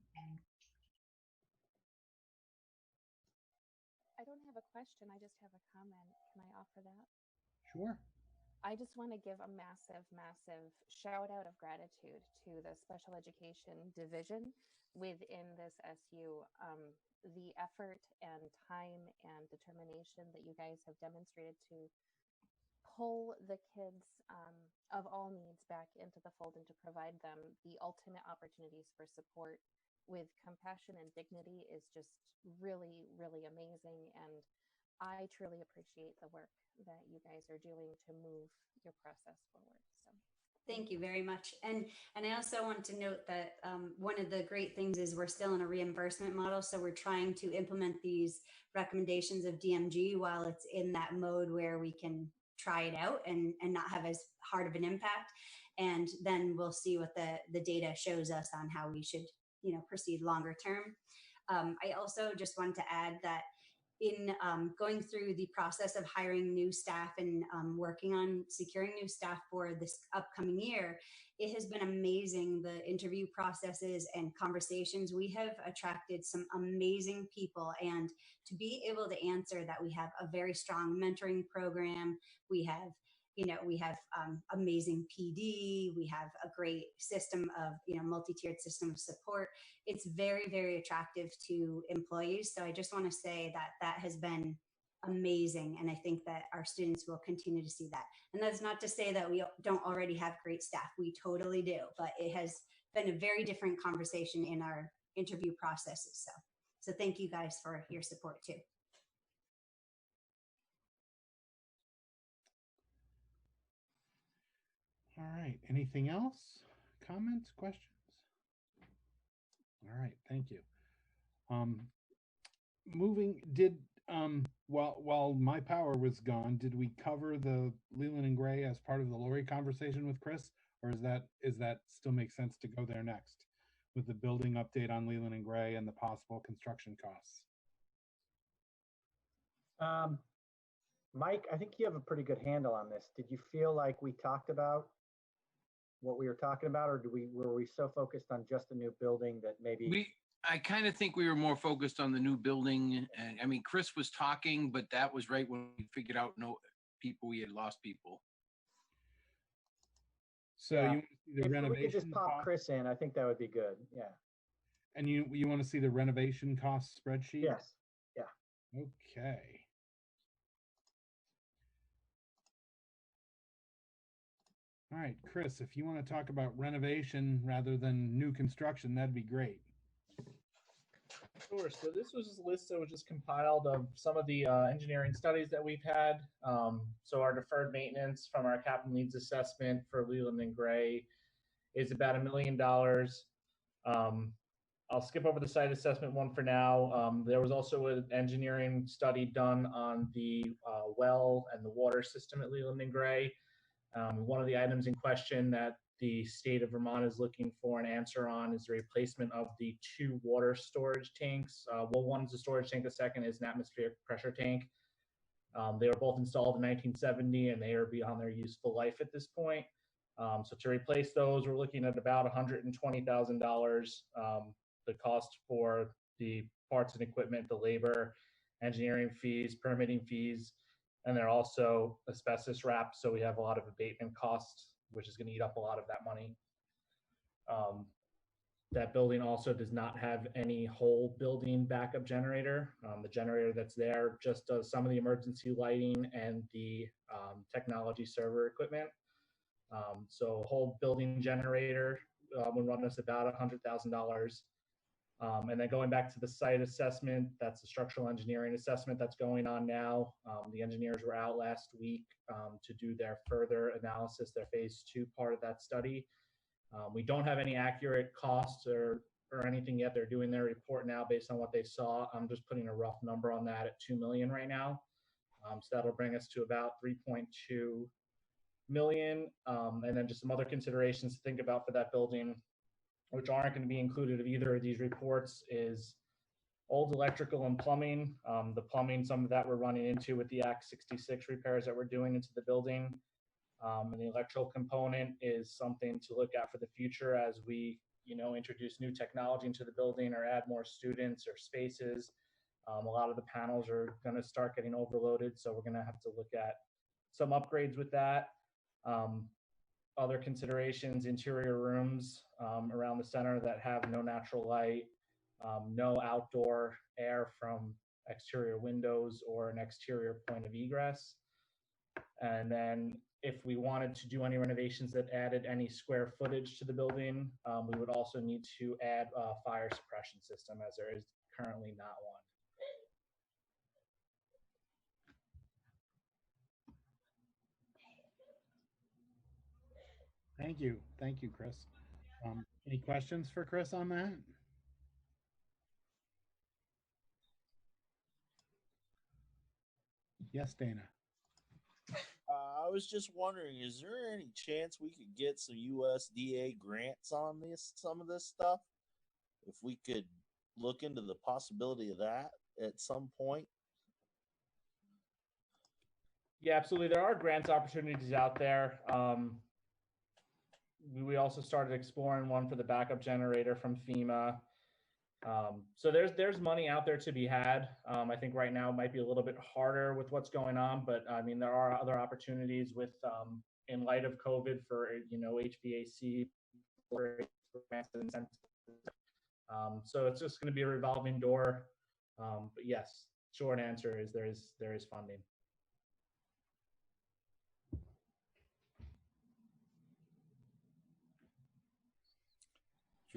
I don't have a question. I just have a comment. Can I offer that? Sure. I just want to give a massive, massive shout out of gratitude to the special education division within this SU. The effort and time and determination that you guys have demonstrated to pull the kids of all needs back into the fold and to provide them the ultimate opportunities for support with compassion and dignity is just really, really amazing. And I truly appreciate the work that you guys are doing to move your process forward. So Thank you very much. And I also want to note that one of the great things is we're still in a reimbursement model. So we're trying to implement these recommendations of DMG while it's in that mode where we can try it out and not have as hard of an impact. And then we'll see what the data shows us on how we should, proceed longer term. I also just wanted to add that in going through the process of hiring new staff and working on securing new staff for this upcoming year, it has been amazing, the interview processes and conversations. We have attracted some amazing people, and to be able to answer that, we have a very strong mentoring program. We have amazing PD. We have a great system of, multi-tiered system of support. It's very, very attractive to employees. So I just want to say that has been amazing. And I think that our students will continue to see that. And that's not to say that we don't already have great staff. We totally do, but it has been a very different conversation in our interview processes. So thank you guys for your support too. All right. Anything else? Comments, questions? All right. Thank you. While my power was gone, did we cover the Leland and Gray as part of the Lori conversation with Chris, or is that still make sense to go there next with the building update on Leland and Gray and the possible construction costs? Mike, I think you have a pretty good handle on this. Did you feel like we talked about what we were talking about, or were we so focused on just the new building that maybe I kind of think we were more focused on the new building, and I mean Chris was talking, but that was right when we figured out we had lost people. So you want to see the renovation? We could just pop Chris in. I think that would be good. Yeah. And you want to see the renovation cost spreadsheet? Yes. Yeah. Okay. All right, Chris, if you want to talk about renovation rather than new construction, that'd be great. Sure. So this was a list that was just compiled of some of the engineering studies that we've had. So our deferred maintenance from our capital needs assessment for Leland and Gray is about $1 million. I'll skip over the site assessment one for now. There was also an engineering study done on the well and the water system at Leland and Gray. One of the items in question that the state of Vermont is looking for an answer on is the replacement of the 2 water storage tanks. One is a storage tank, the second is an atmospheric pressure tank. They were both installed in 1970 and they are beyond their useful life at this point. So to replace those, we're looking at about $120,000. The cost for the parts and equipment, the labor, engineering fees, permitting fees, and they're also asbestos wrapped. So we have a lot of abatement costs, which is going to eat up a lot of that money. That building also does not have any whole building backup generator. The generator that's there just does some of the emergency lighting and the technology server equipment. So whole building generator would run us about $100,000. And then going back to the site assessment, that's the structural engineering assessment that's going on now. The engineers were out last week to do their further analysis, their phase 2 part of that study. We don't have any accurate costs or anything yet. They're doing their report now based on what they saw. I'm just putting a rough number on that at $2 million right now. So that'll bring us to about $3.2 million. And then just some other considerations to think about for that building. which aren't going to be included of either of these reports, is old electrical and plumbing. The plumbing, some of that we're running into with the Act 66 repairs that we're doing into the building. And the electrical component is something to look at for the future as we, introduce new technology into the building or add more students or spaces. A lot of the panels are going to start getting overloaded, so we're going to have to look at some upgrades with that. Other considerations, interior rooms around the center that have no natural light, no outdoor air from exterior windows or an exterior point of egress. And then if we wanted to do any renovations that added any square footage to the building, we would also need to add a fire suppression system, as there is currently not one. Thank you, Chris. Any questions for Chris on that? Yes, Dana. I was just wondering, is there any chance we could get some USDA grants on some of this stuff? If we could look into the possibility of that at some point? Yeah, absolutely. There are grants opportunities out there. We also started exploring one for the backup generator from FEMA. So there's money out there to be had. I think right now it might be a little bit harder with what's going on, but I mean, there are other opportunities with, in light of COVID for, HVAC grants and incentives. So it's just going to be a revolving door. But yes, short answer is there is funding.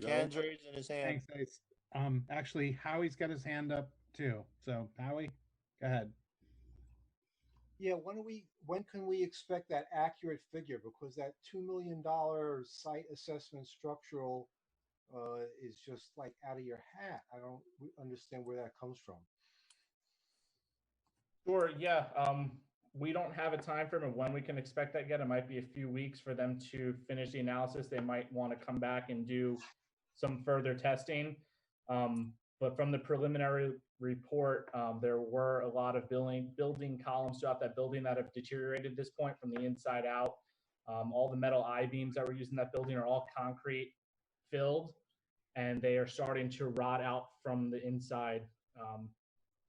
Ken's raising his hand. Thanks, Ace. Actually, Howie's got his hand up too. So Howie, go ahead. Yeah, when can we expect that accurate figure? Because that $2 million site assessment structural is just like out of your hat. I don't understand where that comes from. Sure. Yeah. We don't have a time frame of when we can expect that yet. It might be a few weeks for them to finish the analysis. They might want to come back and do some further testing. But from the preliminary report, there were a lot of building columns throughout that building that have deteriorated at this point from the inside out. All the metal I-beams that were used in that building are all concrete filled, and they are starting to rot out from the inside.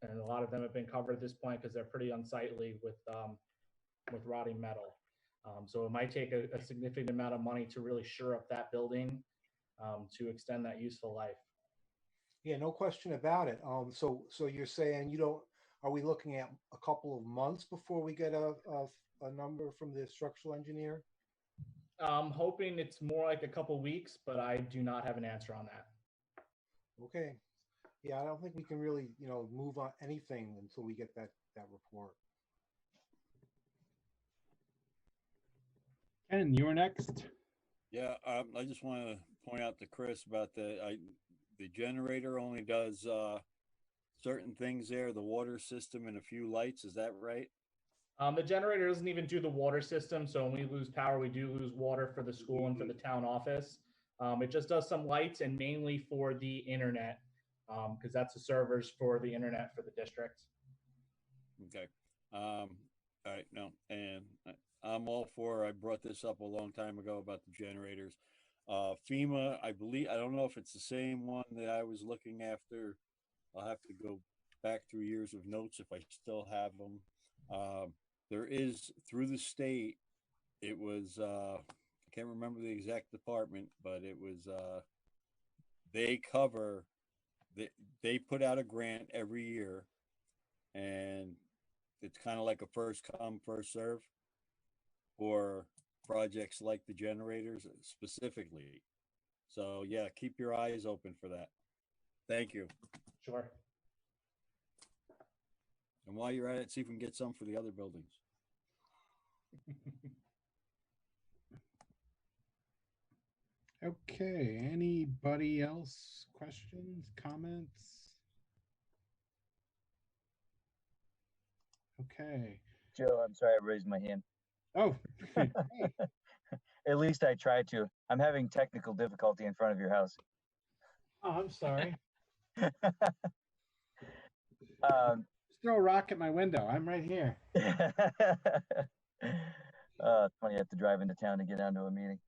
And a lot of them have been covered at this point because they're pretty unsightly with rotting metal. So it might take a significant amount of money to really shore up that building to extend that useful life. Yeah, no question about it. So you're saying are we looking at a couple of months before we get a number from the structural engineer? I'm hoping it's more like a couple weeks, but I do not have an answer on that. Okay. Yeah, I don't think we can really, move on anything until we get that report. Ken, you're next. Yeah, I just want to point out to Chris about the generator only does certain things there, the water system and a few lights. Is that right? The generator doesn't even do the water system. So when we lose power, we do lose water for the school and for the town office. It just does some lights and mainly for the internet, because that's the servers for the internet for the district. Okay. All right. No, and I'm all for, I brought this up a long time ago about the generators. FEMA, I believe, I don't know if it's the same one that I was looking after. I'll have to go back through years of notes if I still have them. There is, through the state, it was, I can't remember the exact department, but it was, they cover, they put out a grant every year, and it's kind of like a first come, first serve for projects like the generators specifically. So yeah, keep your eyes open for that. Thank you. Sure. And while you're at it, see if we can get some for the other buildings. Okay, anybody else? Questions, comments? Okay. Joe, I'm sorry, I raised my hand. Oh, hey. At least I tried to. I'm having technical difficulty in front of your house. Oh, I'm sorry. Um, Just throw a rock at my window. I'm right here. It's funny, I have to drive into town to get down to a meeting.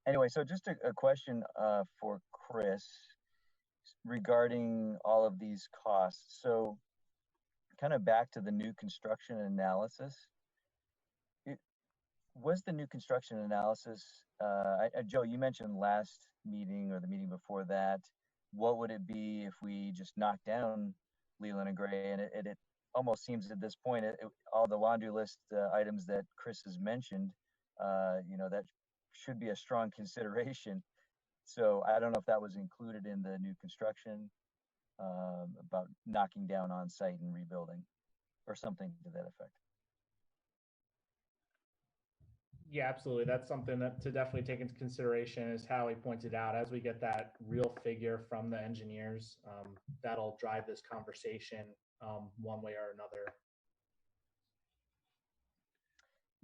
Anyway, so just a question for Chris regarding all of these costs. So kind of back to the new construction analysis. Was the new construction analysis, Joe, you mentioned last meeting or the meeting before that, what would it be if we just knocked down Leland and Gray? And it almost seems at this point, all the laundry list items that Chris has mentioned, that should be a strong consideration. So I don't know if that was included in the new construction about knocking down on site and rebuilding or something to that effect. Yeah, absolutely. That's something that to definitely take into consideration, as Howie pointed out. As we get that real figure from the engineers, that'll drive this conversation one way or another.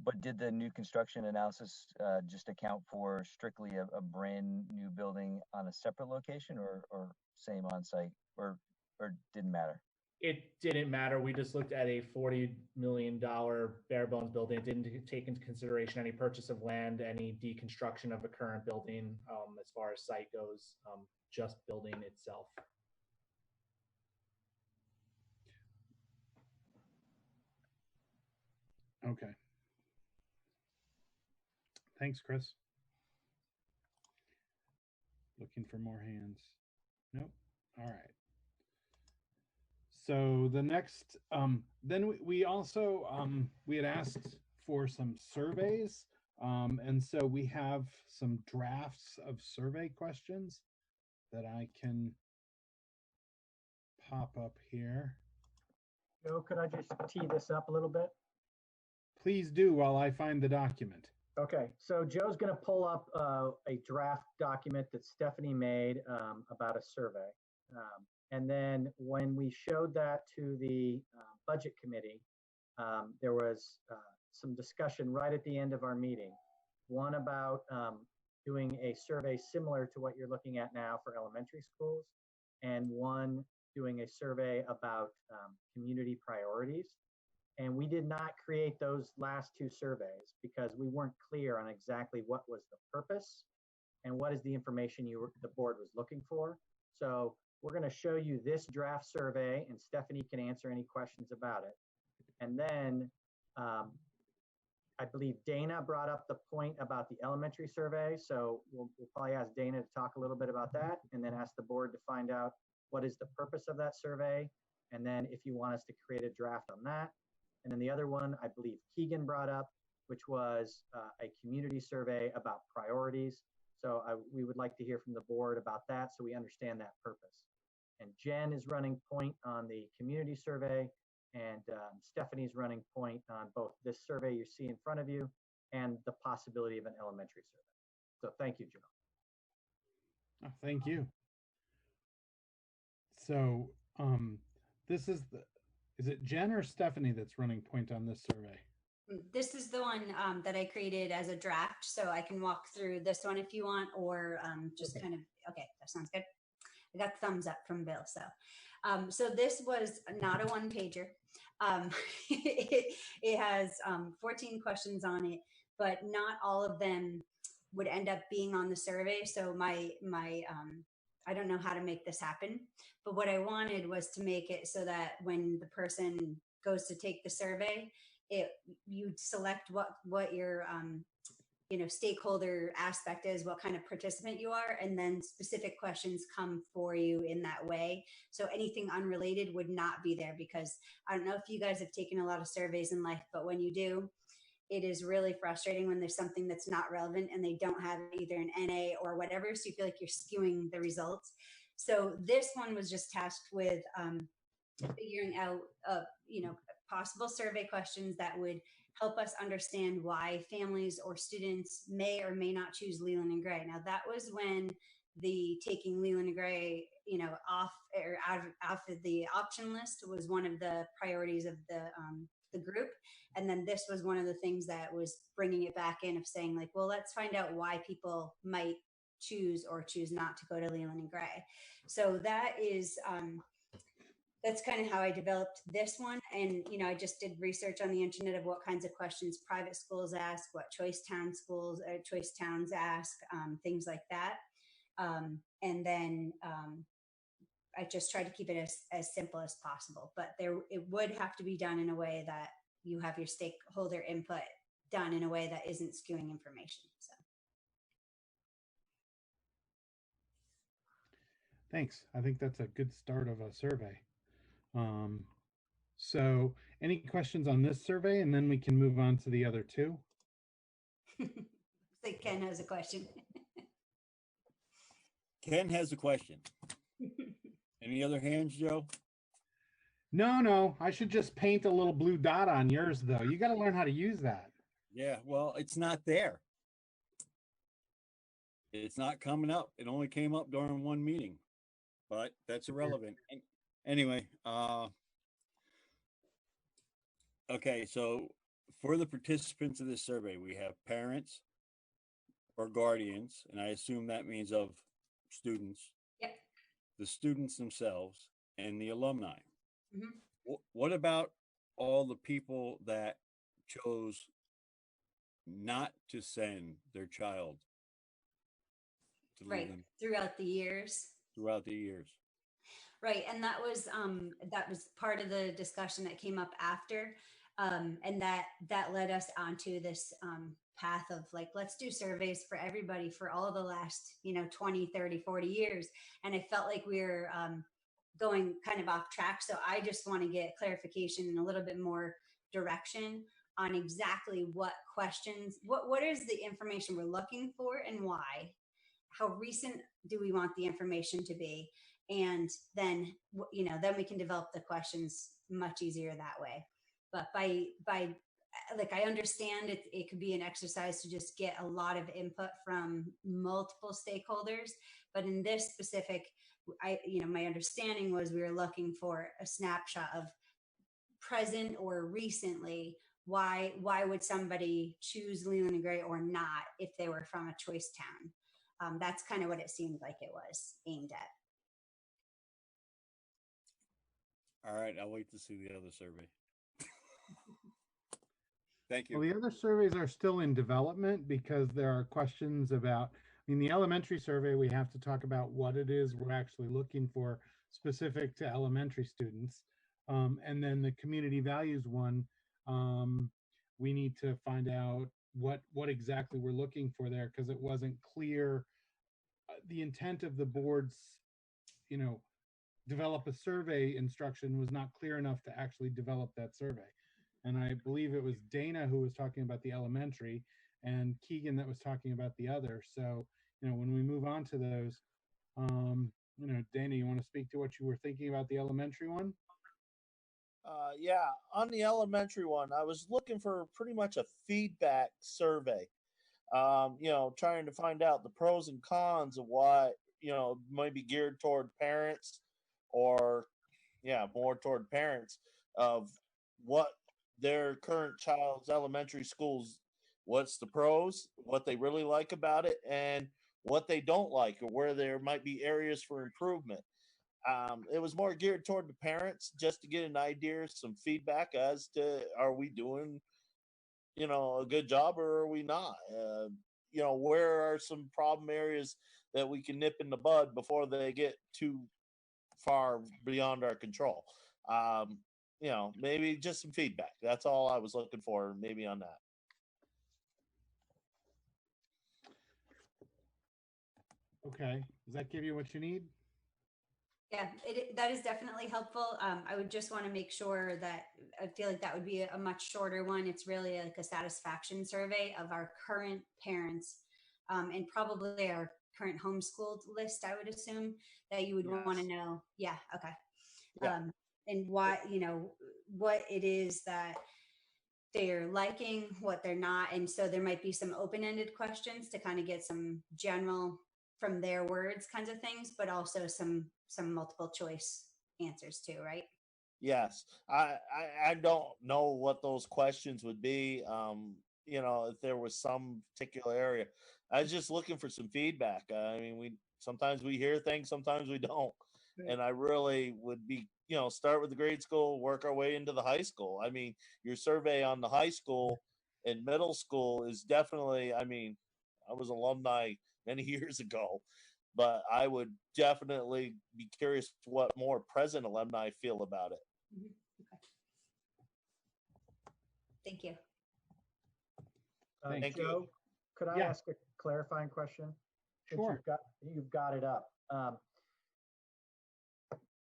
But did the new construction analysis just account for strictly a brand new building on a separate location or same on site or didn't matter? It didn't matter. We just looked at a $40 million bare bones building. It didn't take into consideration any purchase of land, any deconstruction of a current building as far as site goes, just building itself. Okay. Thanks, Chris. Looking for more hands. Nope. All right. So the next, then we also, we had asked for some surveys. And so we have some drafts of survey questions that I can pop up here. Joe, could I just tee this up a little bit? Please do while I find the document. Okay, so Joe's going to pull up a draft document that Stephanie made about a survey. And then when we showed that to the budget committee, there was some discussion right at the end of our meeting. One about doing a survey similar to what you're looking at now for elementary schools, and one doing a survey about community priorities. And we did not create those last two surveys because we weren't clear on exactly what was the purpose and what is the information the board was looking for. So we're going to show you this draft survey, and Stephanie can answer any questions about it. And then I believe Dana brought up the point about the elementary survey. So we'll probably ask Dana to talk a little bit about that, and then ask the board to find out what is the purpose of that survey. And then if you want us to create a draft on that. And then the other one, I believe Keegan brought up, which was a community survey about priorities. So we would like to hear from the board about that so we understand that purpose. And Jen is running point on the community survey, and Stephanie's running point on both this survey you see in front of you and the possibility of an elementary survey. So thank you, Joe. Oh, thank you. So this is it Jen or Stephanie that's running point on this survey? This is the one that I created as a draft, so I can walk through this one if you want, or just okay. Kind of, okay, that sounds good. I got thumbs up from Bill. So this was not a one pager. It has 14 questions on it, but not all of them would end up being on the survey. So my I don't know how to make this happen, but what I wanted was to make it so that when the person goes to take the survey, you select what your stakeholder aspect is, what kind of participant you are, and then specific questions come for you in that way. So anything unrelated would not be there, because I don't know if you guys have taken a lot of surveys in life, but when you do, it is really frustrating when there's something that's not relevant and they don't have either an NA or whatever, so you feel like you're skewing the results. So this one was just tasked with figuring out possible survey questions that would help us understand why families or students may or may not choose Leland and Gray. Now that was when the taking Leland and Gray, off or out of the option list was one of the priorities of the the group. And then this was one of the things that was bringing it back in, of saying like, well, let's find out why people might choose or choose not to go to Leland and Gray. So that is, that's kind of how I developed this one. And, you know, I just did research on the internet of what kinds of questions private schools ask, what choice towns ask, things like that. And then I just try to keep it as simple as possible, but it would have to be done in a way that you have your stakeholder input done in a way that isn't skewing information. So. Thanks. I think that's a good start of a survey. So any questions on this survey, and then we can move on to the other two? I think Ken has a question. Ken has a question. Any other hands, Joe? No, I should just paint a little blue dot on yours, though. You got to learn how to use that. Yeah, well, it's not there. It's not coming up. It only came up during one meeting, but that's irrelevant. Anyway, okay, so for the participants of this survey, we have parents or guardians, and I assume that means of students. Yep. The students themselves and the alumni. Mm-hmm. What about all the people that chose not to send their child to Right, Leland throughout the years? Throughout the years. Right, and that was part of the discussion that came up after, and that led us onto this path of like, let's do surveys for everybody for all the last 20, 30, 40 years. And I felt like we were going kind of off track. So I just want to get clarification and a little bit more direction on exactly what questions, what is the information we're looking for and why, how recent do we want the information to be? And then, then we can develop the questions much easier that way. But by like, I understand it could be an exercise to just get a lot of input from multiple stakeholders. But in this specific, my understanding was we were looking for a snapshot of present or recently. Why would somebody choose Leland and Gray or not if they were from a choice town? That's kind of what it seemed like it was aimed at. All right, I'll wait to see the other survey. Thank you. Well, the other surveys are still in development because there are questions about, the elementary survey, we have to talk about what it is we're actually looking for specific to elementary students. And then the community values one, we need to find out what exactly we're looking for there, because it wasn't clear. The intent of the board's, develop a survey instruction was not clear enough to actually develop that survey. And I believe it was Dana who was talking about the elementary and Keegan that was talking about the other. So, when we move on to those, Dana, you want to speak to what you were thinking about the elementary one? Yeah, on the elementary one, I was looking for pretty much a feedback survey. Trying to find out the pros and cons of why, might be geared toward parents or, more toward parents of what their current child's elementary schools, what's the pros, what they really like about it, and what they don't like, or where there might be areas for improvement. It was more geared toward the parents just to get an idea, some feedback as to, are we doing, a good job or are we not? Where are some problem areas that we can nip in the bud before they get too far beyond our control? Maybe just some feedback. That's all I was looking for, maybe on that. Okay. Does that give you what you need? Yeah, that is definitely helpful. I would just want to make sure that I feel like that would be a much shorter one. It's really like a satisfaction survey of our current parents and probably our current homeschooled list, I would assume that you would want to know. Yeah. Okay. Yeah. And why, what it is that they're liking, what they're not. And so there might be some open-ended questions to kind of get some general from their words kinds of things, but also some multiple choice answers too, right? Yes, I don't know what those questions would be. If there was some particular area, I was just looking for some feedback. I mean, we sometimes we hear things, sometimes we don't, and I really would be, start with the grade school, work our way into the high school. I mean, your survey on the high school and middle school is definitely. I mean, I was alumni many years ago, but I would definitely be curious what more present alumni feel about it. Mhm. Okay. Thank you. Thank Joe, you. could I Yeah. ask a clarifying question? Since Sure. you've got it up.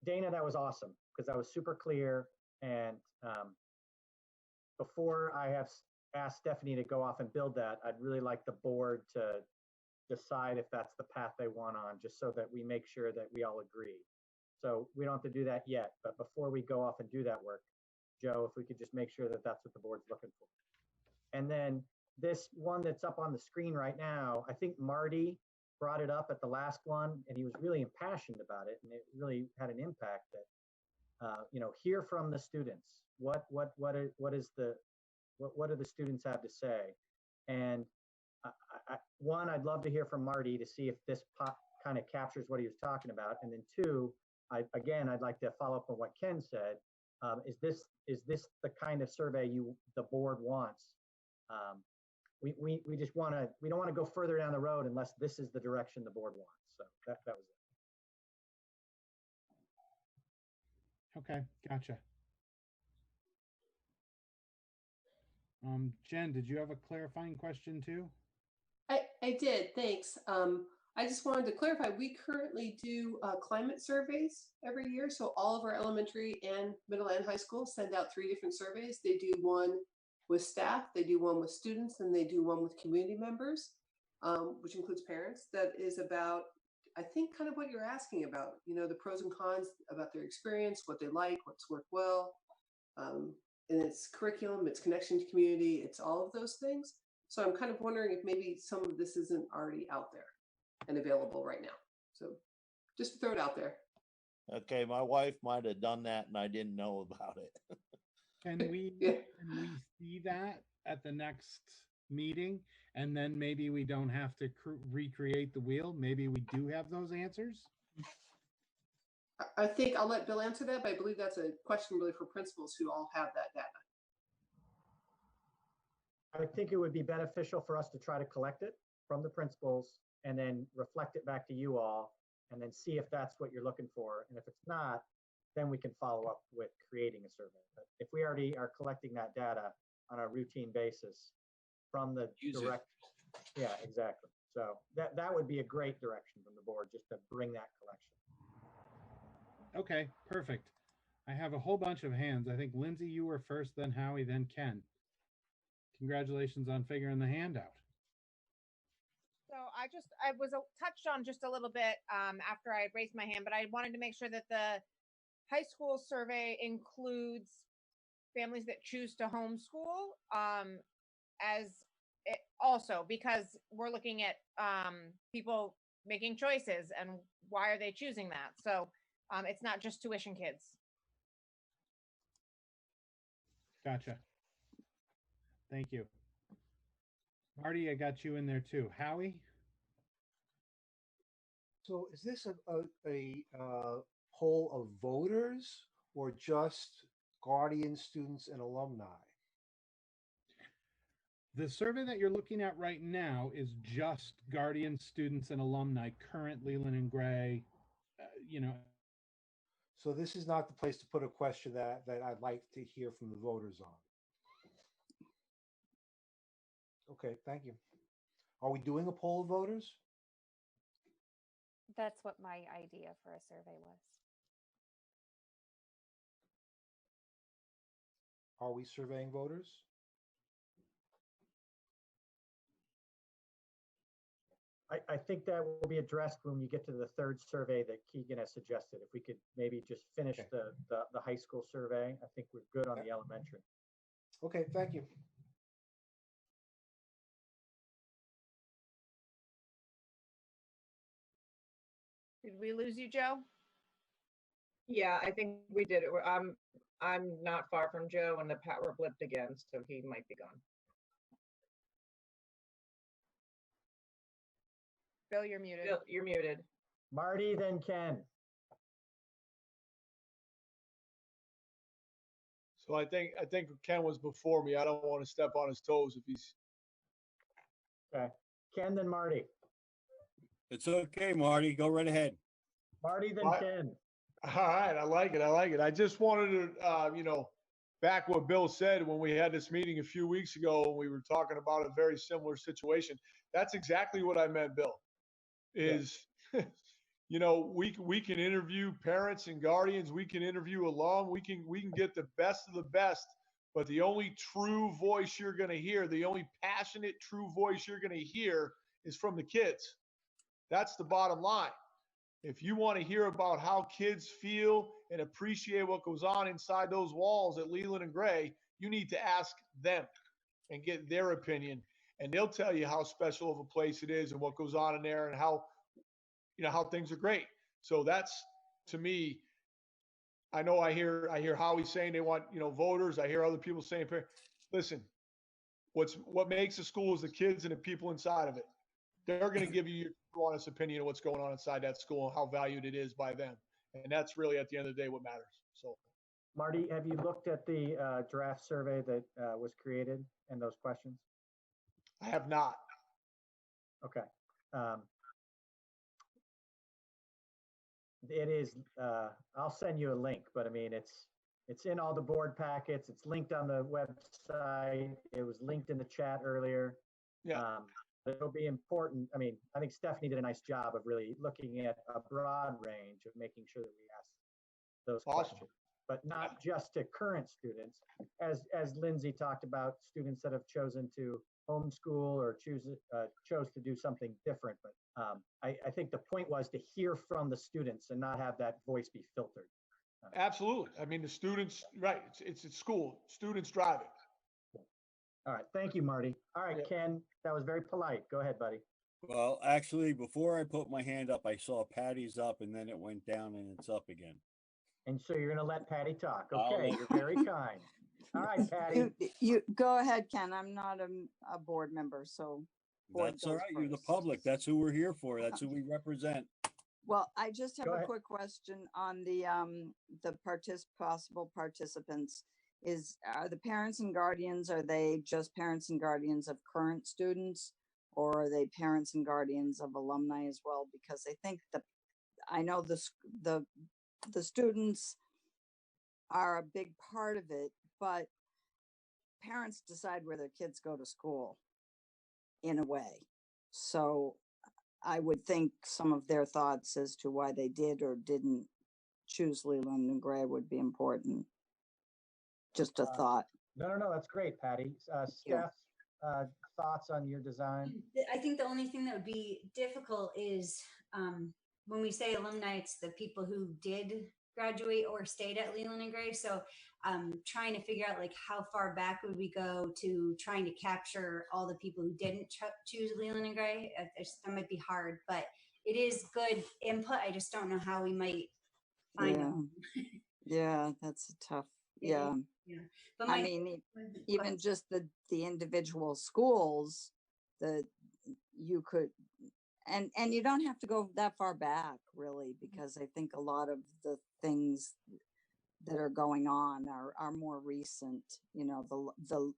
Dana, that was awesome because that was super clear. And before I have asked Stephanie to go off and build that, I'd really like the board to decide if that's the path they want on, just so that we make sure that we all agree. So we don't have to do that yet, but before we go off and do that work, Joe, if we could just make sure that that's what the board's looking for. And then this one that's up on the screen right now, I think Marty brought it up at the last one, and he was really impassioned about it, and it really had an impact. That hear from the students. What do the students have to say? And I'd love to hear from Marty to see if this kind of captures what he was talking about, and then two, I'd like to follow up on what Ken said. Is this the kind of survey the board wants? We just we don't want to go further down the road unless this is the direction the board wants. So that was it. Okay, gotcha. Jen, did you have a clarifying question too? I did, thanks. I just wanted to clarify, we currently do climate surveys every year. So all of our elementary and middle and high schools send out 3 different surveys. They do one with staff, they do one with students, and they do one with community members, which includes parents. That is about, I think, kind of what you're asking about, the pros and cons about their experience, what they like, what's worked well, and its curriculum, its connection to community, it's all of those things. So I'm kind of wondering if maybe some of this isn't already out there and available right now. So just throw it out there. Okay, my wife might have done that and I didn't know about it. Can we see that at the next meeting? And then maybe we don't have to recreate the wheel. Maybe we do have those answers. I think I'll let Bill answer that, but I believe that's a question really for principals who all have that data. I think it would be beneficial for us to try to collect it from the principals and then reflect it back to you all and then see if that's what you're looking for. And if it's not, then we can follow up with creating a survey. But if we already are collecting that data on a routine basis from the direct, yeah, exactly. So that would be a great direction from the board, just to bring that collection. Okay, perfect. I have a whole bunch of hands. I think Lindsay, you were first, then Howie, then Ken. Congratulations on figuring the handout. So I was touched on just a little bit after I had raised my hand, but I wanted to make sure that the high school survey includes families that choose to homeschool as it also, because we're looking at people making choices and why are they choosing that. So it's not just tuition kids. Gotcha. Thank you. Marty, I got you in there too. Howie? So is this a poll of voters or just guardians, students, and alumni? The survey that you're looking at right now is just guardians, students, and alumni, current Leland and Gray, So this is not the place to put a question that I'd like to hear from the voters on. Okay, thank you. Are we doing a poll of voters? That's what my idea for a survey was. Are we surveying voters? I think that will be addressed when you get to the third survey that Keegan has suggested. If we could maybe just finish the high school survey, I think we're good on the elementary. Okay, thank you. Did we lose you, Joe? Yeah, I think we did it. I'm not far from Joe, and the power blipped again, so he might be gone. Bill, you're muted. Bill, you're muted. Marty, then Ken. So I think Ken was before me. I don't want to step on his toes if he's. Okay. Ken, then Marty. It's okay, Marty. Go right ahead. Marty, then Ken. All right, I like it. I like it. I just wanted to, back what Bill said when we had this meeting a few weeks ago, and we were talking about a very similar situation. That's exactly what I meant, Bill. Is we can interview parents and guardians, we can interview alum, we can get the best of the best, but the only true voice you're going to hear, the only passionate true voice you're going to hear is from the kids. That's the bottom line. If you want to hear about how kids feel and appreciate what goes on inside those walls at Leland and Gray, you need to ask them and get their opinion. And they'll tell you how special of a place it is and what goes on in there and how things are great. So that's, to me, I know I hear Howie saying they want, voters. I hear other people saying, listen, what makes a school is the kids and the people inside of it. They're going to give you your honest opinion of what's going on inside that school and how valued it is by them. And that's really, at the end of the day, what matters. So, Marty, have you looked at the draft survey that was created and those questions? I have not. Okay. It is, I'll send you a link, but I mean, it's in all the board packets. It's linked on the website. It was linked in the chat earlier. Yeah. It'll be important. I mean, I think Stephanie did a nice job of really looking at a broad range of making sure that we ask those questions, but not just to current students. As Lindsay talked about, students that have chosen to homeschool or chose to do something different. But I think the point was to hear from the students and not have that voice be filtered. Absolutely. I mean, the students, right. It's at school. Students drive it. All right. Thank you, Marty. All right, Ken, that was very polite. Go ahead, buddy. Well, actually, before I put my hand up, I saw Patty's up and then it went down and it's up again. And so you're going to let Patty talk. Okay, you're very kind. All right, Patty. You go ahead, Ken. I'm not a board member, so. That's all right. You're the public. That's who we're here for. That's who we represent. Well, I just have a quick question on the possible participants. Are the parents and guardians, are they just parents and guardians of current students, or are they parents and guardians of alumni as well? Because I think I know the students are a big part of it, but parents decide where their kids go to school in a way. So I would think some of their thoughts as to why they did or didn't choose Leland and Gray would be important. Just a thought. No, that's great, Patty. Steph, thoughts on your design? I think the only thing that would be difficult is when we say alumni, it's the people who did graduate or stayed at Leland and Gray. So trying to figure out like how far back would we go to trying to capture all the people who didn't choose Leland and Gray. That might be hard, but it is good input. I just don't know how we might find them. Yeah, that's a tough. Yeah. But I mean, even just the individual schools that you could, and you don't have to go that far back really, because I think a lot of the things that are going on are more recent, the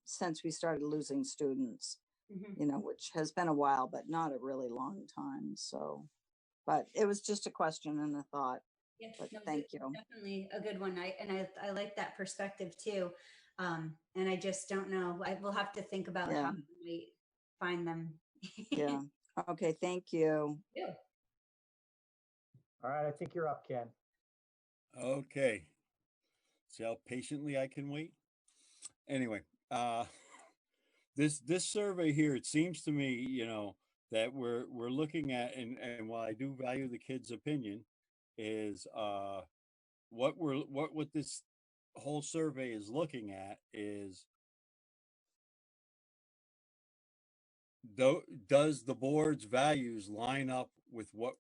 since we started losing students, which has been a while, but not a really long time. So, but it was just a question and a thought. Yeah, but thank you. Definitely a good one. I like that perspective too. And I just don't know. I will have to think about how we find them. Yeah. Okay. Thank you. Yeah. All right. I think you're up, Ken. Okay. See how patiently I can wait. Anyway, this survey here, it seems to me, that we're looking at, and while I do value the kids' opinion, is what this whole survey is looking at is does the board's values line up with what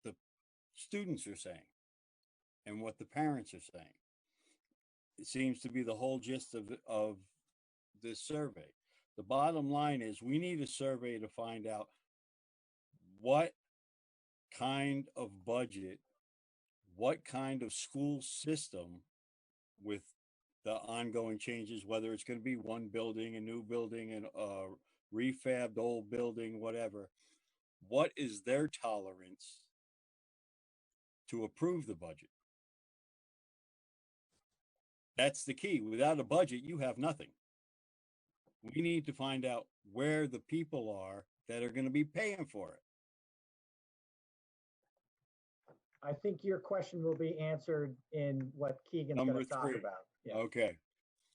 the students are saying? and what the parents are saying. It seems to be the whole gist of this survey. The bottom line is we need a survey to find out what kind of budget, what kind of school system with the ongoing changes, whether it's going to be one building, a new building, and refabbed old building, whatever. What is their tolerance to approve the budget? That's the key. Without a budget, you have nothing. We need to find out where the people are that are going to be paying for it. I think your question will be answered in what Keegan's going Number to talk 3. about. Yeah. Okay.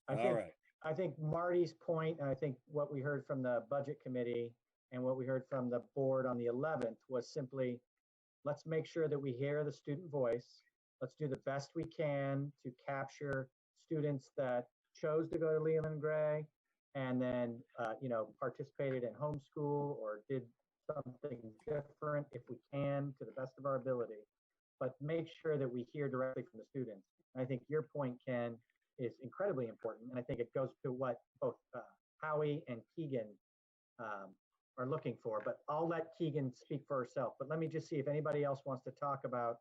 All right. I think Marty's point, and I think what we heard from the budget committee and what we heard from the board on the 11th was simply, let's make sure that we hear the student voice. Let's do the best we can to capture students that chose to go to Leland and Gray and then, participated in homeschool or did something different if we can to the best of our ability. But make sure that we hear directly from the students. And I think your point, Ken, is incredibly important. And I think it goes to what both Howie and Keegan are looking for. But I'll let Keegan speak for herself. But let me just see if anybody else wants to talk about,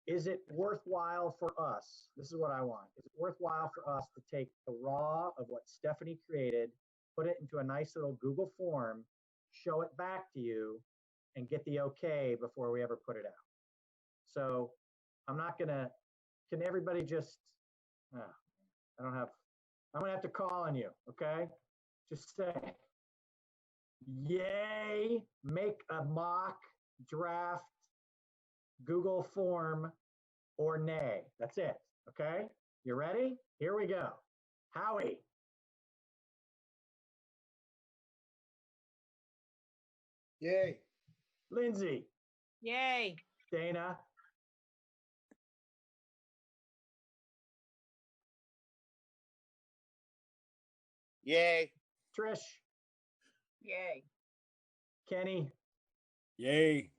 is it worthwhile for us? This is what I want. Is it worthwhile for us to take the raw of what Stephanie created, put it into a nice little Google form, show it back to you, and get the okay before we ever put it out? So I'm not going to, can everybody just, I'm going to have to call on you, okay? Just say, yay, make a mock draft Google form, or nay. That's it, okay? You ready? Here we go. Howie. Yay. Lindsay. Yay. Dana. Yay. Trish. Yay. Kenny. Yay.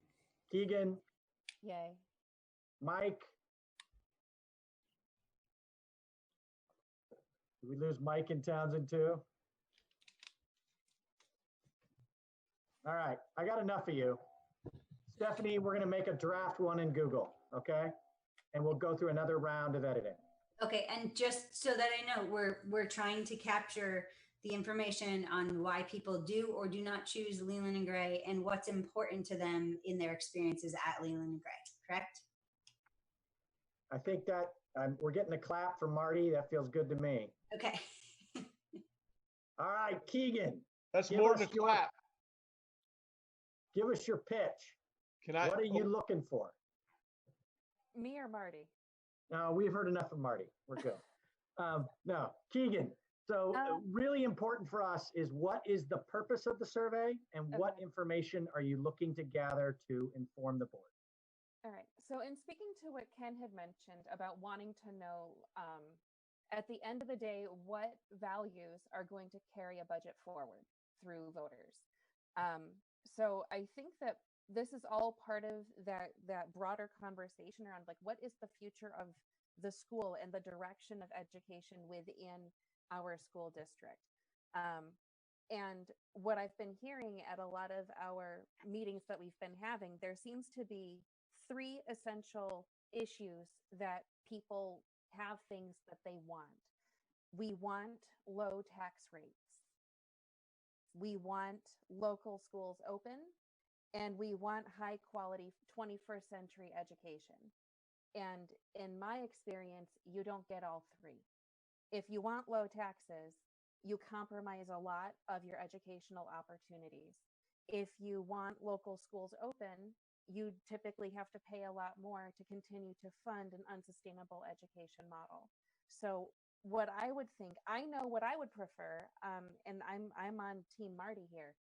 Keegan. Yay. Mike. Did we lose Mike and Townsend too? All right, I got enough of you. Stephanie, we're going to make a draft one in Google, okay? And we'll go through another round of editing. Okay, and just so that I know, we're trying to capture the information on why people do or do not choose Leland and Gray and what's important to them in their experiences at Leland and Gray, correct? I think that we're getting a clap from Marty. That feels good to me. Okay. All right, Keegan. That's more than a clap. Give us your pitch. What are you looking for? Me or Marty? No, we've heard enough of Marty. We're good. No, Keegan. So really important for us is what is the purpose of the survey and what information are you looking to gather to inform the board? All right. So in speaking to what Ken had mentioned about wanting to know at the end of the day, what values are going to carry a budget forward through voters. So I think that this is all part of that broader conversation around like, what is the future of the school and the direction of education within our school district? And what I've been hearing at a lot of our meetings that we've been having, there seems to be 3 essential issues that people have things that they want. We want low tax rates. We want local schools open, and we want high quality 21st century education. And in my experience, you don't get all 3. If you want low taxes, you compromise a lot of your educational opportunities. If you want local schools open, you typically have to pay a lot more to continue to fund an unsustainable education model. So what I would think, I know what I would prefer, and I'm on Team Marty here.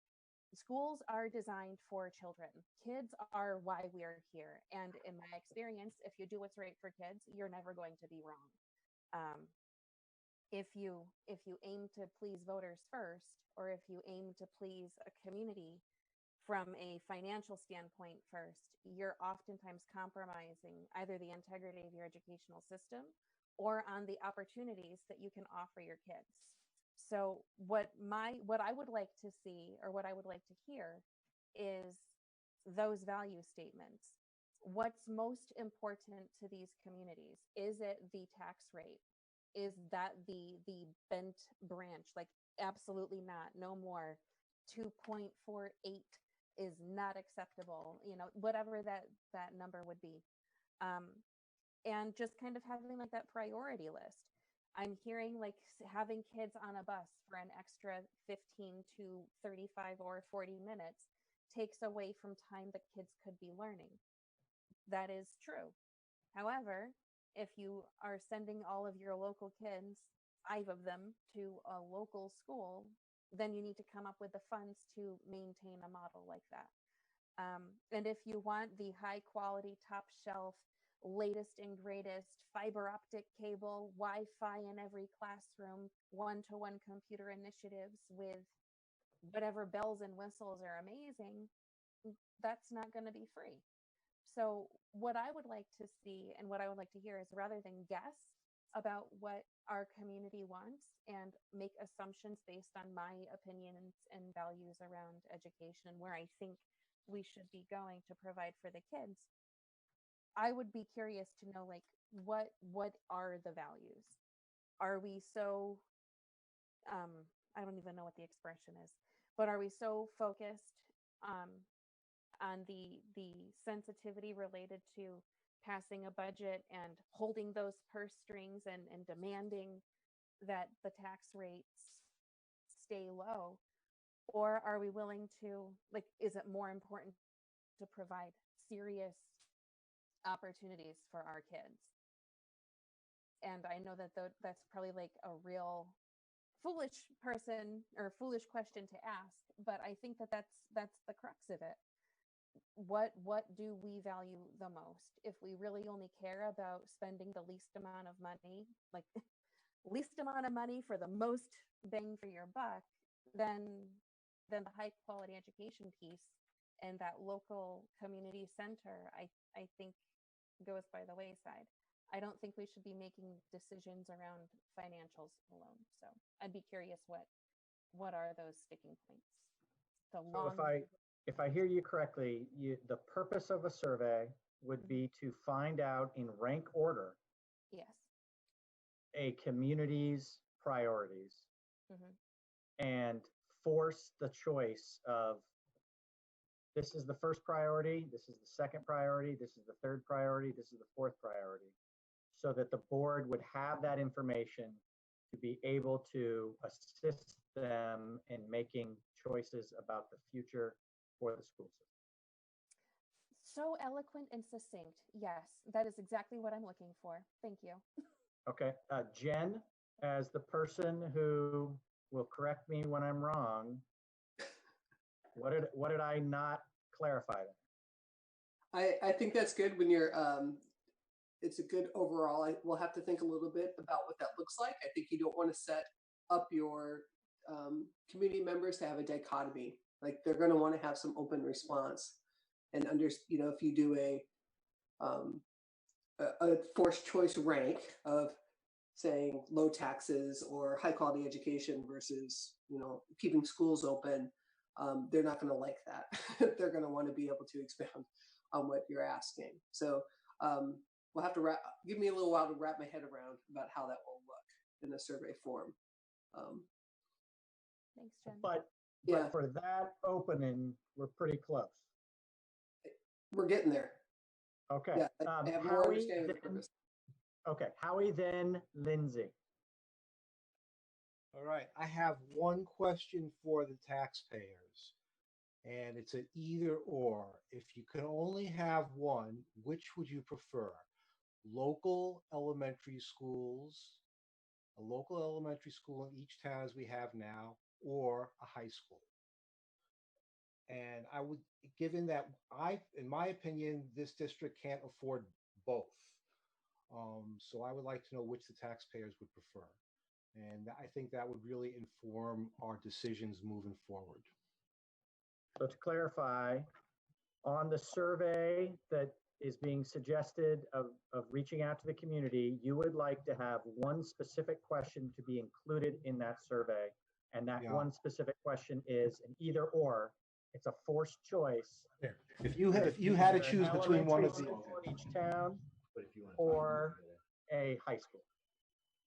Schools are designed for children. Kids are why we're here. And in my experience, if you do what's right for kids, you're never going to be wrong. If you aim to please voters first, or if you aim to please a community from a financial standpoint first, you're oftentimes compromising either the integrity of your educational system or on the opportunities that you can offer your kids. So what I would like to see, or what I would like to hear, is those value statements. What's most important to these communities? Is it the tax rate? Is that the bent branch? Like, absolutely not, no more. 2.48 is not acceptable, whatever that number would be. And just kind of having like that priority list. I'm hearing like having kids on a bus for an extra 15 to 35 or 40 minutes takes away from time that kids could be learning. That is true. However, if you are sending all of your local kids, 5 of them, to a local school, then you need to come up with the funds to maintain a model like that. And if you want the high quality, top shelf, latest and greatest fiber optic cable, Wi-Fi in every classroom, one-to-one computer initiatives with whatever bells and whistles are amazing, that's not going to be free. So what I would like to see and what I would like to hear is, rather than guess about what our community wants and make assumptions based on my opinions and values around education and where I think we should be going to provide for the kids, I would be curious to know, like, what are the values? Are we so I don't even know what the expression is, but are we so focused on the sensitivity related to passing a budget and holding those purse strings and demanding that the tax rates stay low? Or are we willing to, like, is it more important to provide serious opportunities for our kids? And I know that that's probably like a real foolish person or foolish question to ask, but I think that that's the crux of it. What do we value the most? If we really only care about spending the least amount of money, like least amount of money for the most bang for your buck, then the high quality education piece and that local community center, I think, goes by the wayside. I don't think we should be making decisions around financials alone. So I'd be curious what are those sticking points? The So long if I hear you correctly, the purpose of a survey would be to find out in rank order yes. a community's priorities Mm-hmm. and force the choice of, this is the first priority, this is the second priority, this is the third priority, this is the fourth priority, so that the board would have that information to be able to assist them in making choices about the future for the school system. So eloquent and succinct. Yes, that is exactly what I'm looking for. Thank you. Okay, Jen, as the person who will correct me when I'm wrong, what did I not clarify there? I think that's good when you're, it's a good overall. We'll have to think a little bit about what that looks like. I think you don't want to set up your community members to have a dichotomy. Like, they're going to want to have some open response, and if you do a forced choice rank of saying low taxes or high quality education versus keeping schools open, they're not going to like that. They're going to want to be able to expound on what you're asking. So we'll have to give me a little while to wrap my head around about how that will look in a survey form. Thanks, Jen. But for that opening, we're pretty close. We're getting there. Okay. Yeah, I have more understanding of the purpose. Okay, Howie, then Lindsay. All right, I have one question for the taxpayers, and it's an either or. If you could only have one, which would you prefer? Local elementary schools, a local elementary school in each town as we have now, or a high school? And I would, given that in my opinion, this district can't afford both. So I would like to know which the taxpayers would prefer. And I think that would really inform our decisions moving forward. So to clarify, on the survey that is being suggested of reaching out to the community, you would like to have one specific question to be included in that survey. And that Yeah. one specific question is an either or. It's a forced choice. There. If you had to Either choose an between one of elementary the, school in each town or a high school.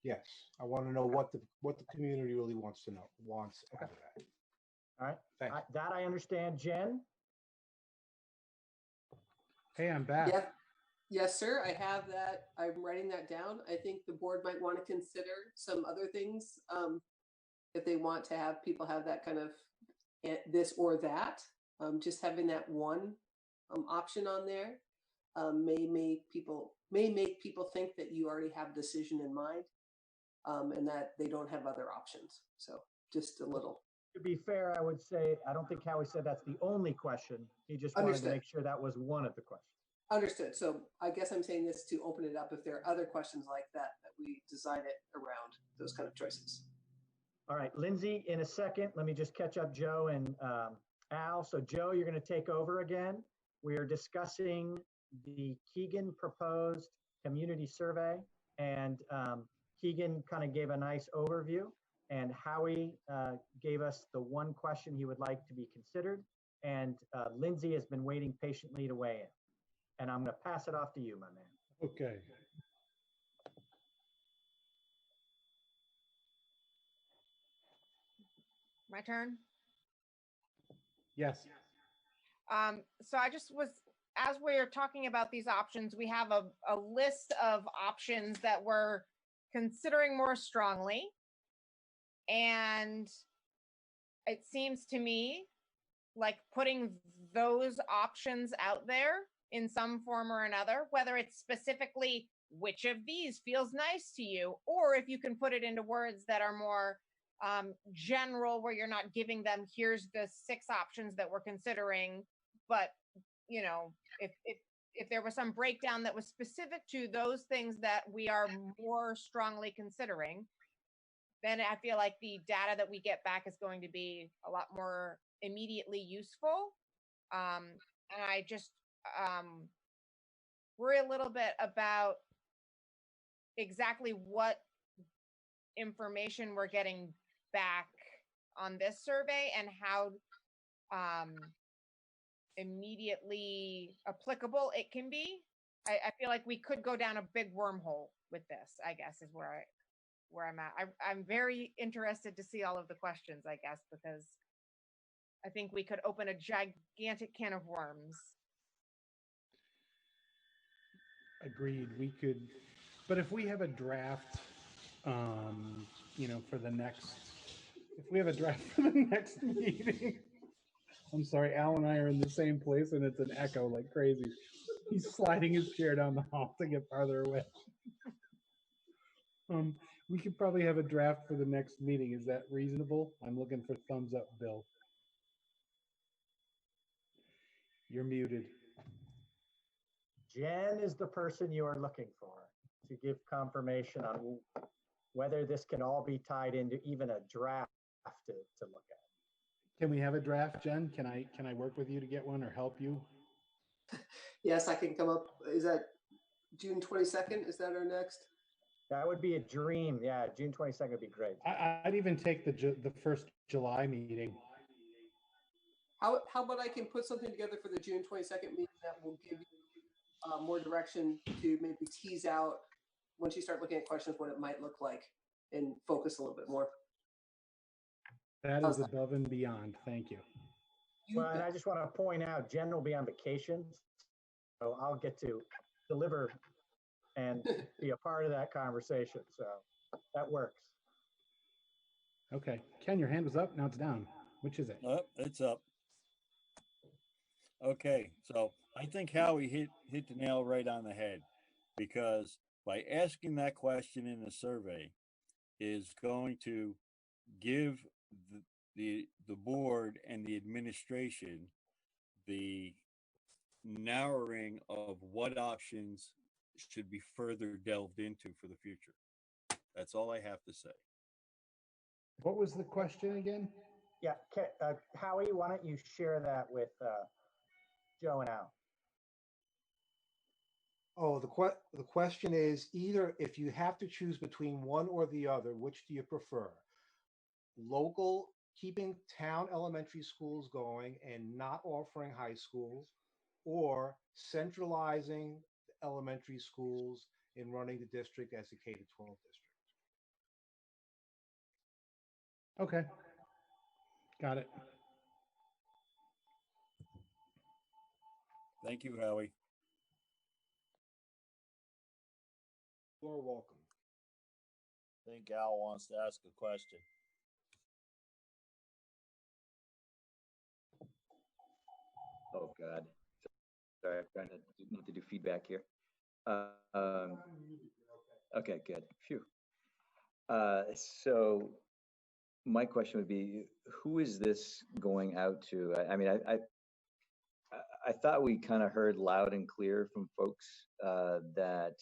yes, I want to know what the community really wants to know, wants out of that. All right. Thank you. That I understand. Jen? Hey, I'm back. Yeah. Yes, sir. I have that. I'm writing that down. I think the board might want to consider some other things if they want to have people have that kind of this or that. Just having that one option on there may make people think that you already have a decision in mind and that they don't have other options. So just a little. To be fair, I would say, I don't think Howie said that's the only question. He just wanted to make sure that was one of the questions. Understood. So I guess I'm saying this to open it up if there are other questions like that we design it around those kind of choices. All right, Lindsay, in a second, let me just catch up Joe and Al. So Joe, you're going to take over again. We are discussing the Keegan proposed community survey, and Keegan kind of gave a nice overview, and Howie gave us the one question he would like to be considered, and Lindsay has been waiting patiently to weigh in. And I'm going to pass it off to you, my man. Okay. My turn. Yes. So I just was, as we're talking about these options, we have a list of options that we're considering more strongly. And it seems to me like putting those options out there in some form or another, whether it's specifically which of these feels nice to you, or if you can put it into words that are more general, where you're not giving them, here's the 6 options that we're considering, but you know, if there was some breakdown that was specific to those things that we are more strongly considering, then I feel like the data that we get back is going to be a lot more immediately useful. And I just worry a little bit about exactly what information we're getting back on this survey and how immediately applicable it can be. I feel like we could go down a big wormhole with this, I guess, is where I'm at. I'm very interested to see all of the questions, I guess, because I think we could open a gigantic can of worms. Agreed. We could, but if we have a draft, you know, for the next, if we have a draft for the next meeting, I'm sorry, Al and I are in the same place and it's an echo like crazy. He's sliding his chair down the hall to get farther away. We could probably have a draft for the next meeting. Is that reasonable? I'm looking for thumbs up, Bill. You're muted. Jen is the person you are looking for to give confirmation on whether this can all be tied into even a draft to look at. Can we have a draft, Jen? Can I work with you to get one or help you? Yes, I can come up. Is that June 22nd? Is that our next? That would be a dream. Yeah, June 22nd would be great. I'd even take the first July meeting. How about I can put something together for the June 22nd meeting that will give you more direction to maybe tease out, once you start looking at questions, what it might look like and focus a little bit more. That is above and beyond. Thank you. Well, and I just want to point out, Jen will be on vacation, so I'll get to deliver and be a part of that conversation. So that works. Okay. Ken, your hand was up. Now it's down. Which is it? It's up. Okay. So I think Howie hit the nail right on the head, because by asking that question in the survey is going to give the board and the administration the narrowing of what options should be further delved into for the future. That's all I have to say. What was the question again? Yeah, Howie, why don't you share that with Joe and Al? Oh, the question is either if you have to choose between one or the other, which do you prefer? Local, keeping town elementary schools going and not offering high schools, or centralizing the elementary schools and running the district as a K-12 district? Okay. Got it. Thank you, Howie. You're welcome. I think Al wants to ask a question. Oh, God. Sorry, I'm trying to need to do feedback here. Okay, good. Phew. So my question would be, who is this going out to? I mean, I thought we kind of heard loud and clear from folks that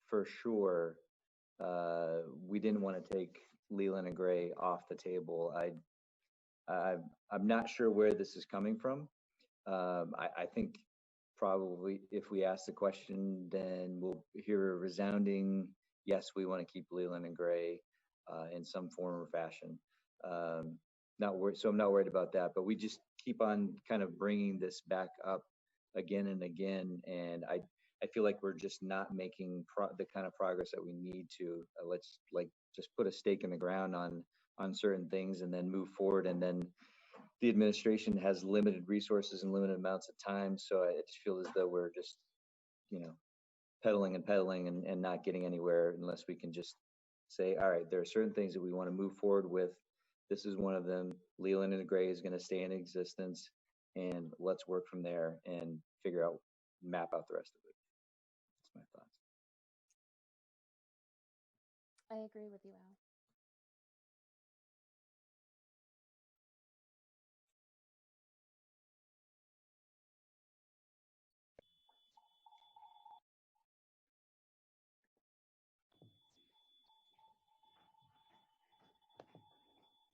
for sure we didn't want to take Leland and Gray off the table. I'm not sure where this is coming from. I think probably if we ask the question, then we'll hear a resounding yes, we want to keep Leland and Gray in some form or fashion. Not worried, so I'm not worried about that. But we just keep on kind of bringing this back up again and again, and I feel like we're just not making the kind of progress that we need to. Let's just put a stake in the ground on certain things and then move forward, and then the administration has limited resources and limited amounts of time. So I just feel as though we're just, pedaling and not getting anywhere unless we can just say, all right, there are certain things that we want to move forward with. This is one of them. Leland and Gray is going to stay in existence, and let's work from there and map out the rest of it. That's my thoughts. I agree with you, Al.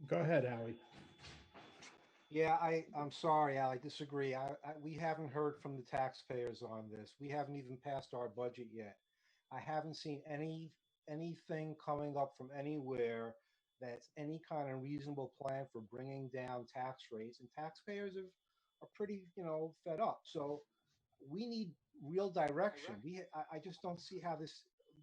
Go ahead, Howie. Yeah, I'm sorry, Al, I disagree. We haven't heard from the taxpayers on this. We haven't even passed our budget yet. I haven't seen anything coming up from anywhere that's any kind of reasonable plan for bringing down tax rates, and taxpayers are pretty, fed up. So we need real direction. I just don't see how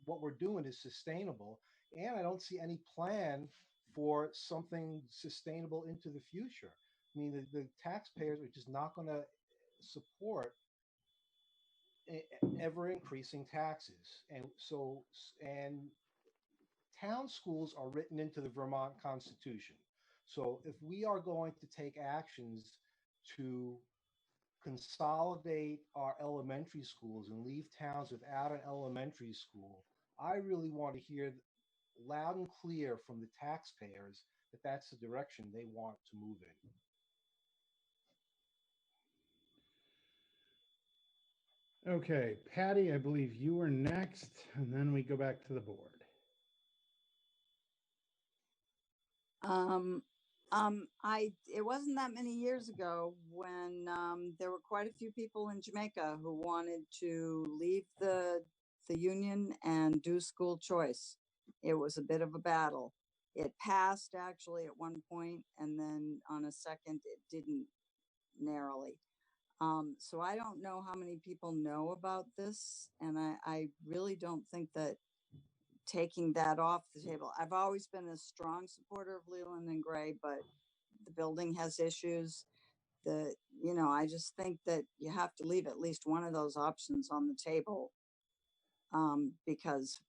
what we're doing is sustainable, and I don't see any plan for something sustainable into the future. I mean, the taxpayers are just not going to support ever increasing taxes, and town schools are written into the Vermont Constitution. So if we are going to take actions to consolidate our elementary schools and leave towns without an elementary school, I really want to hear loud and clear from the taxpayers that that's the direction they want to move in. Okay, Patty, I believe you were next, and then we go back to the board. It wasn't that many years ago when there were quite a few people in Jamaica who wanted to leave the union and do school choice. It was a bit of a battle. It passed actually at one point, and then on a second, it didn't narrowly. So I don't know how many people know about this, and I really don't think that taking that off the table. I've always been a strong supporter of Leland and Gray, but the building has issues. I just think that you have to leave at least one of those options on the table, because,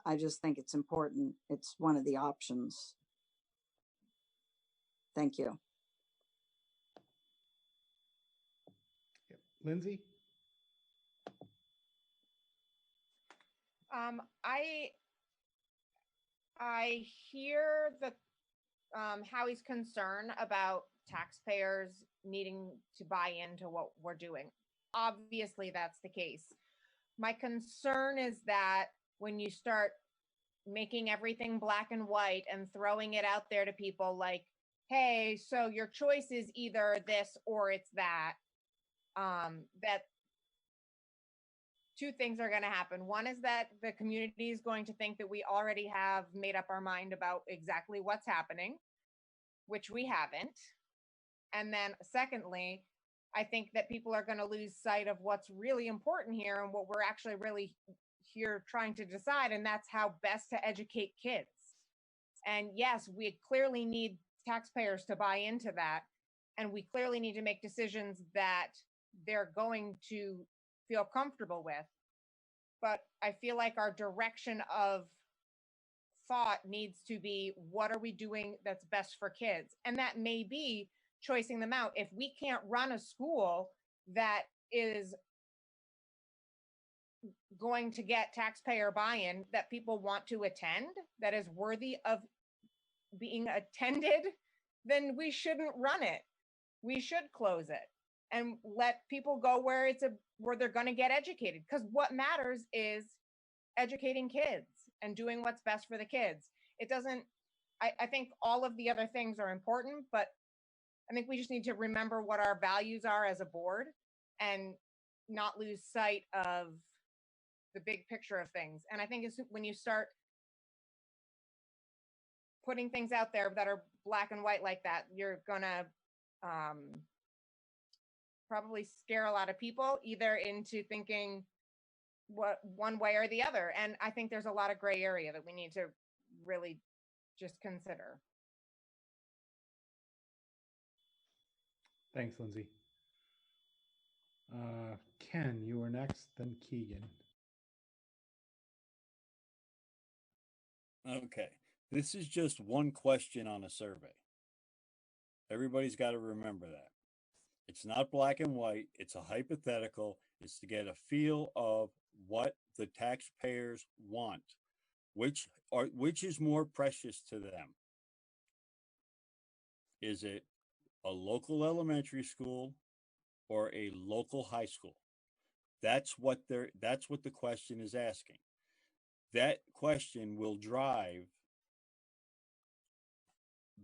I just think it's important. It's one of the options. Thank you. Yep. Lindsay? I hear the Howie's concern about taxpayers needing to buy into what we're doing. Obviously, that's the case. My concern is that when you start making everything black and white and throwing it out there to people like, hey, so your choice is either this or it's that, that two things are going to happen. One is that the community is going to think that we already have made up our mind about exactly what's happening, which we haven't. And then secondly, I think that people are going to lose sight of what's really important here and what we're actually really here trying to decide, and that's how best to educate kids. And yes, we clearly need taxpayers to buy into that, and we clearly need to make decisions that they're going to feel comfortable with. But I feel like our direction of thought needs to be, what are we doing that's best for kids? And that may be choicing them out. If we can't run a school that is going to get taxpayer buy-in, that people want to attend, that is worthy of being attended, then we shouldn't run it. We should close it and let people go where where they're going to get educated. Because what matters is educating kids and doing what's best for the kids. It doesn't, I think all of the other things are important, but I think we just need to remember what our values are as a board and not lose sight of the big picture of things. And I think it's when you start putting things out there that are black and white like that, you're gonna probably scare a lot of people either into thinking what one way or the other. And I think there's a lot of gray area that we need to really just consider. Thanks, Lindsay. Ken, you were next, then Keegan. Okay, this is just one question on a survey. Everybody's got to remember that. It's not black and white, it's a hypothetical. It's to get a feel of what the taxpayers want, which is more precious to them. Is it a local elementary school or a local high school? That's what the question is asking. That question will drive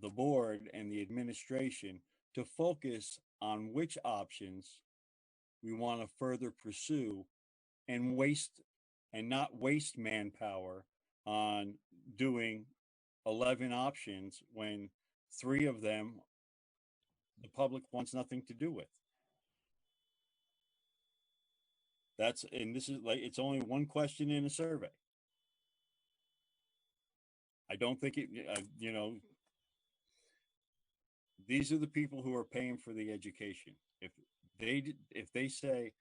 the board and the administration to focus on which options we want to further pursue and not waste manpower on doing 11 options when 3 of them the public wants nothing to do with. This is like, it's only one question in a survey. I don't think it, these are the people who are paying for the education. If they say,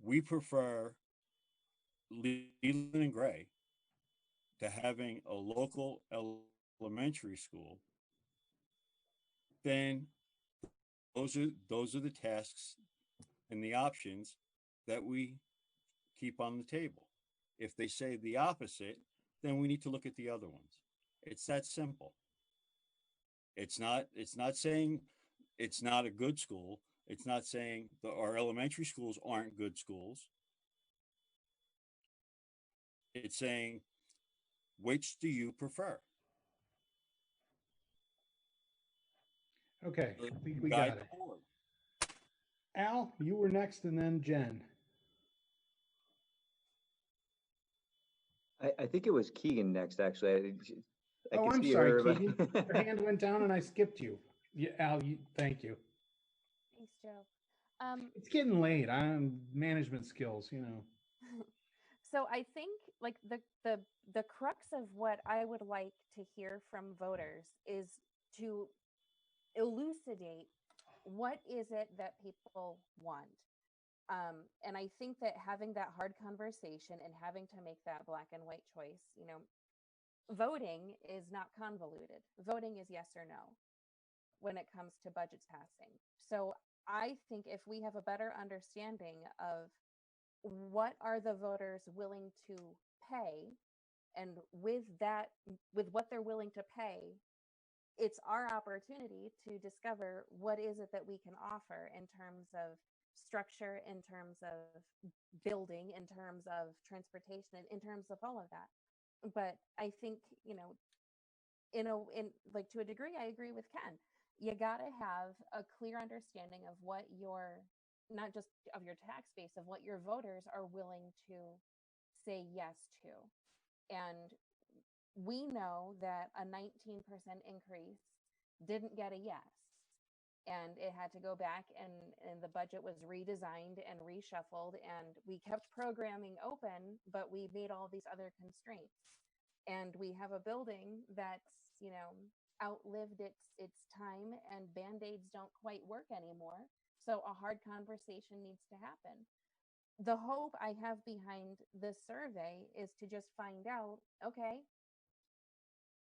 we prefer Leland and Gray to having a local elementary school, then those are the tasks and the options that we keep on the table. If they say the opposite, then we need to look at the other ones. It's that simple. It's not saying it's not a good school. It's not saying our elementary schools aren't good schools. It's saying, which do you prefer? Okay, I think we got it. Al, you were next, and then Jen. I think it was Keegan next, actually. I'm sorry, Keegan. Your hand went down and I skipped you. Yeah, Al, thank you. Thanks, Joe. It's getting late. I'm management skills, So I think like the crux of what I would like to hear from voters is to elucidate what is it that people want. And I think that having that hard conversation and having to make that black and white choice, voting is not convoluted. Voting is yes or no when it comes to budgets passing. So I think if we have a better understanding of what are the voters willing to pay, and with what they're willing to pay, it's our opportunity to discover what is it that we can offer in terms of structure, in terms of building, in terms of transportation, and in terms of all of that. But I think, in like to a degree, I agree with Ken. You got to have a clear understanding of what your, not just of your tax base, of what your voters are willing to say yes to. And we know that a 19% increase didn't get a yes. And it had to go back, and the budget was redesigned and reshuffled, and we kept programming open, but we made all these other constraints. And we have a building that's, outlived its time, and band-aids don't quite work anymore. So a hard conversation needs to happen. The hope I have behind this survey is to just find out, okay,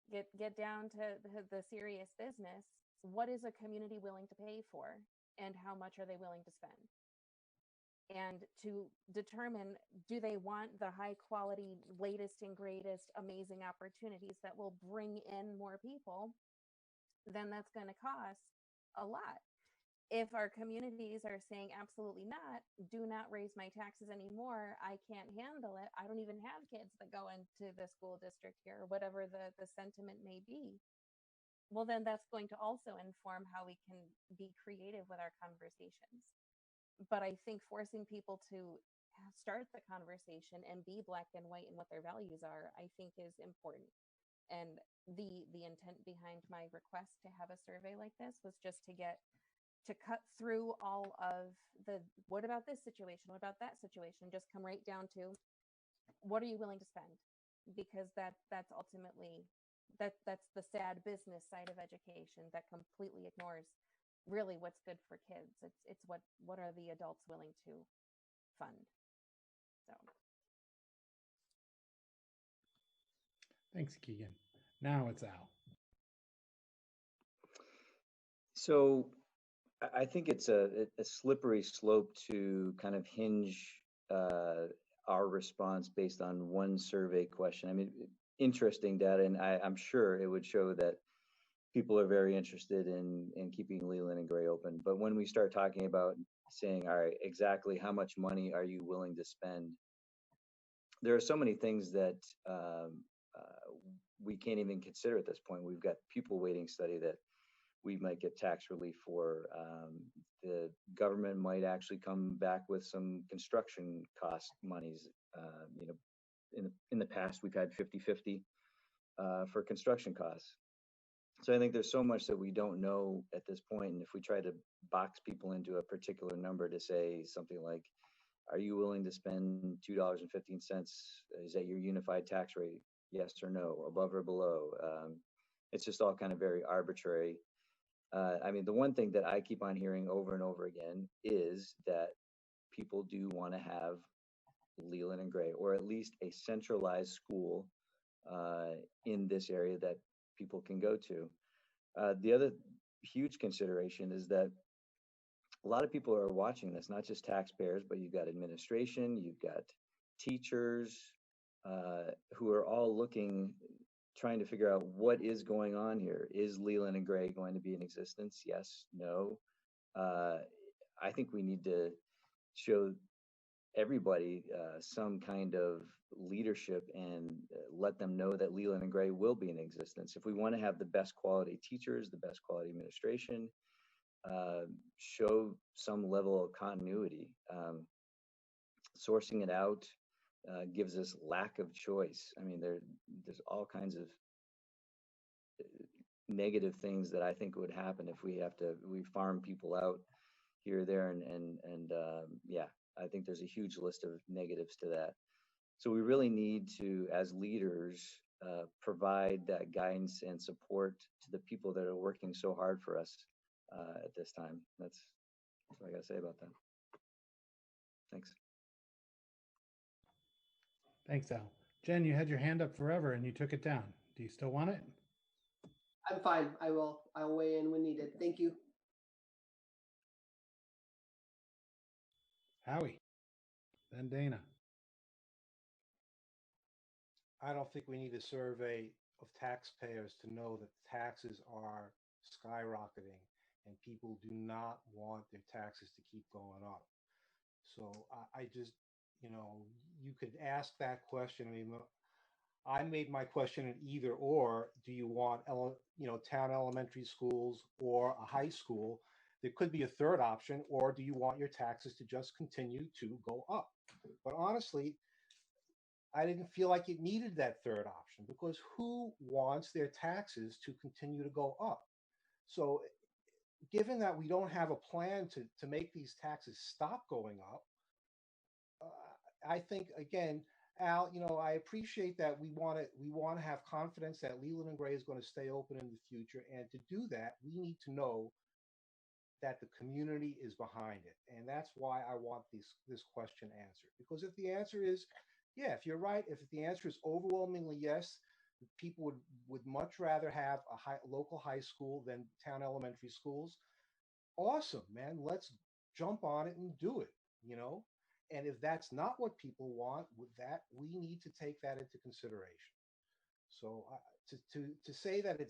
get down to the serious business. What is a community willing to pay for, and how much are they willing to spend? And to determine, do they want the high quality, latest and greatest, amazing opportunities that will bring in more people? Then that's going to cost a lot. If our communities are saying absolutely not, do not raise my taxes anymore, I can't handle it, I don't even have kids that go into the school district here, or whatever the sentiment may be, well, then that's going to also inform how we can be creative with our conversations. But I think forcing people to start the conversation and be black and white in what their values are, I think is important. And the intent behind my request to have a survey like this was just to cut through all of the, what about this situation, what about that situation, just come right down to, what are you willing to spend? Because that's ultimately, that's the sad business side of education that completely ignores really what's good for kids. It's what are the adults willing to fund? So Thanks, Keegan. Now it's Al. So I think it's a slippery slope to kind of hinge our response based on one survey question. I mean, interesting data, and I'm sure it would show that people are very interested in keeping Leland and Gray open. But when we start talking about saying, all right, exactly how much money are you willing to spend? There are so many things that we can't even consider at this point. We've got pupil waiting study that we might get tax relief for. The government might actually come back with some construction cost monies. In the past, we've had 50-50 for construction costs. So I think there's so much that we don't know at this point. And if we try to box people into a particular number to say something like, are you willing to spend $2.15? Is that your unified tax rate? Yes or no, above or below? It's just all kind of very arbitrary. I mean, the one thing that I keep on hearing over and over again is that people do want to have Leland and Gray, or at least a centralized school in this area that people can go to. The other huge consideration is that a lot of people are watching this, not just taxpayers, but you've got administration, you've got teachers who are all looking, trying to figure out what is going on here. Is Leland and Gray going to be in existence? Yes, no. I think we need to show everybody some kind of leadership and let them know that Leland and Gray will be in existence. If we want to have the best quality teachers, the best quality administration, show some level of continuity. Sourcing it out gives us lack of choice. I mean, there's all kinds of negative things that I think would happen if we farm people out here, there, and yeah, I think there's a huge list of negatives to that. So we really need to, as leaders, provide that guidance and support to the people that are working so hard for us at this time. That's what I got to say about that. Thanks. Thanks, Al. Jen, you had your hand up forever and you took it down. Do you still want it? I'm fine. I'll weigh in when needed. Thank you. Howie, then Dana. I don't think we need a survey of taxpayers to know that taxes are skyrocketing and people do not want their taxes to keep going up. So I just, you could ask that question. I mean, I made my question an either or. Do you want, town elementary schools or a high school? There could be a third option, or do you want your taxes to just continue to go up? But honestly, I didn't feel like it needed that third option because who wants their taxes to continue to go up? So, given that we don't have a plan to make these taxes stop going up, I think again, Al, I appreciate that we want to have confidence that Leland and Gray is going to stay open in the future, and to do that, we need to know that the community is behind it, and that's why I want this question answered. Because if the answer is, yeah, if you're right, if the answer is overwhelmingly yes, people would much rather have a local high school than town elementary schools. Awesome, man. Let's jump on it and do it. And if that's not what people want, with that, we need to take that into consideration. So to say that it's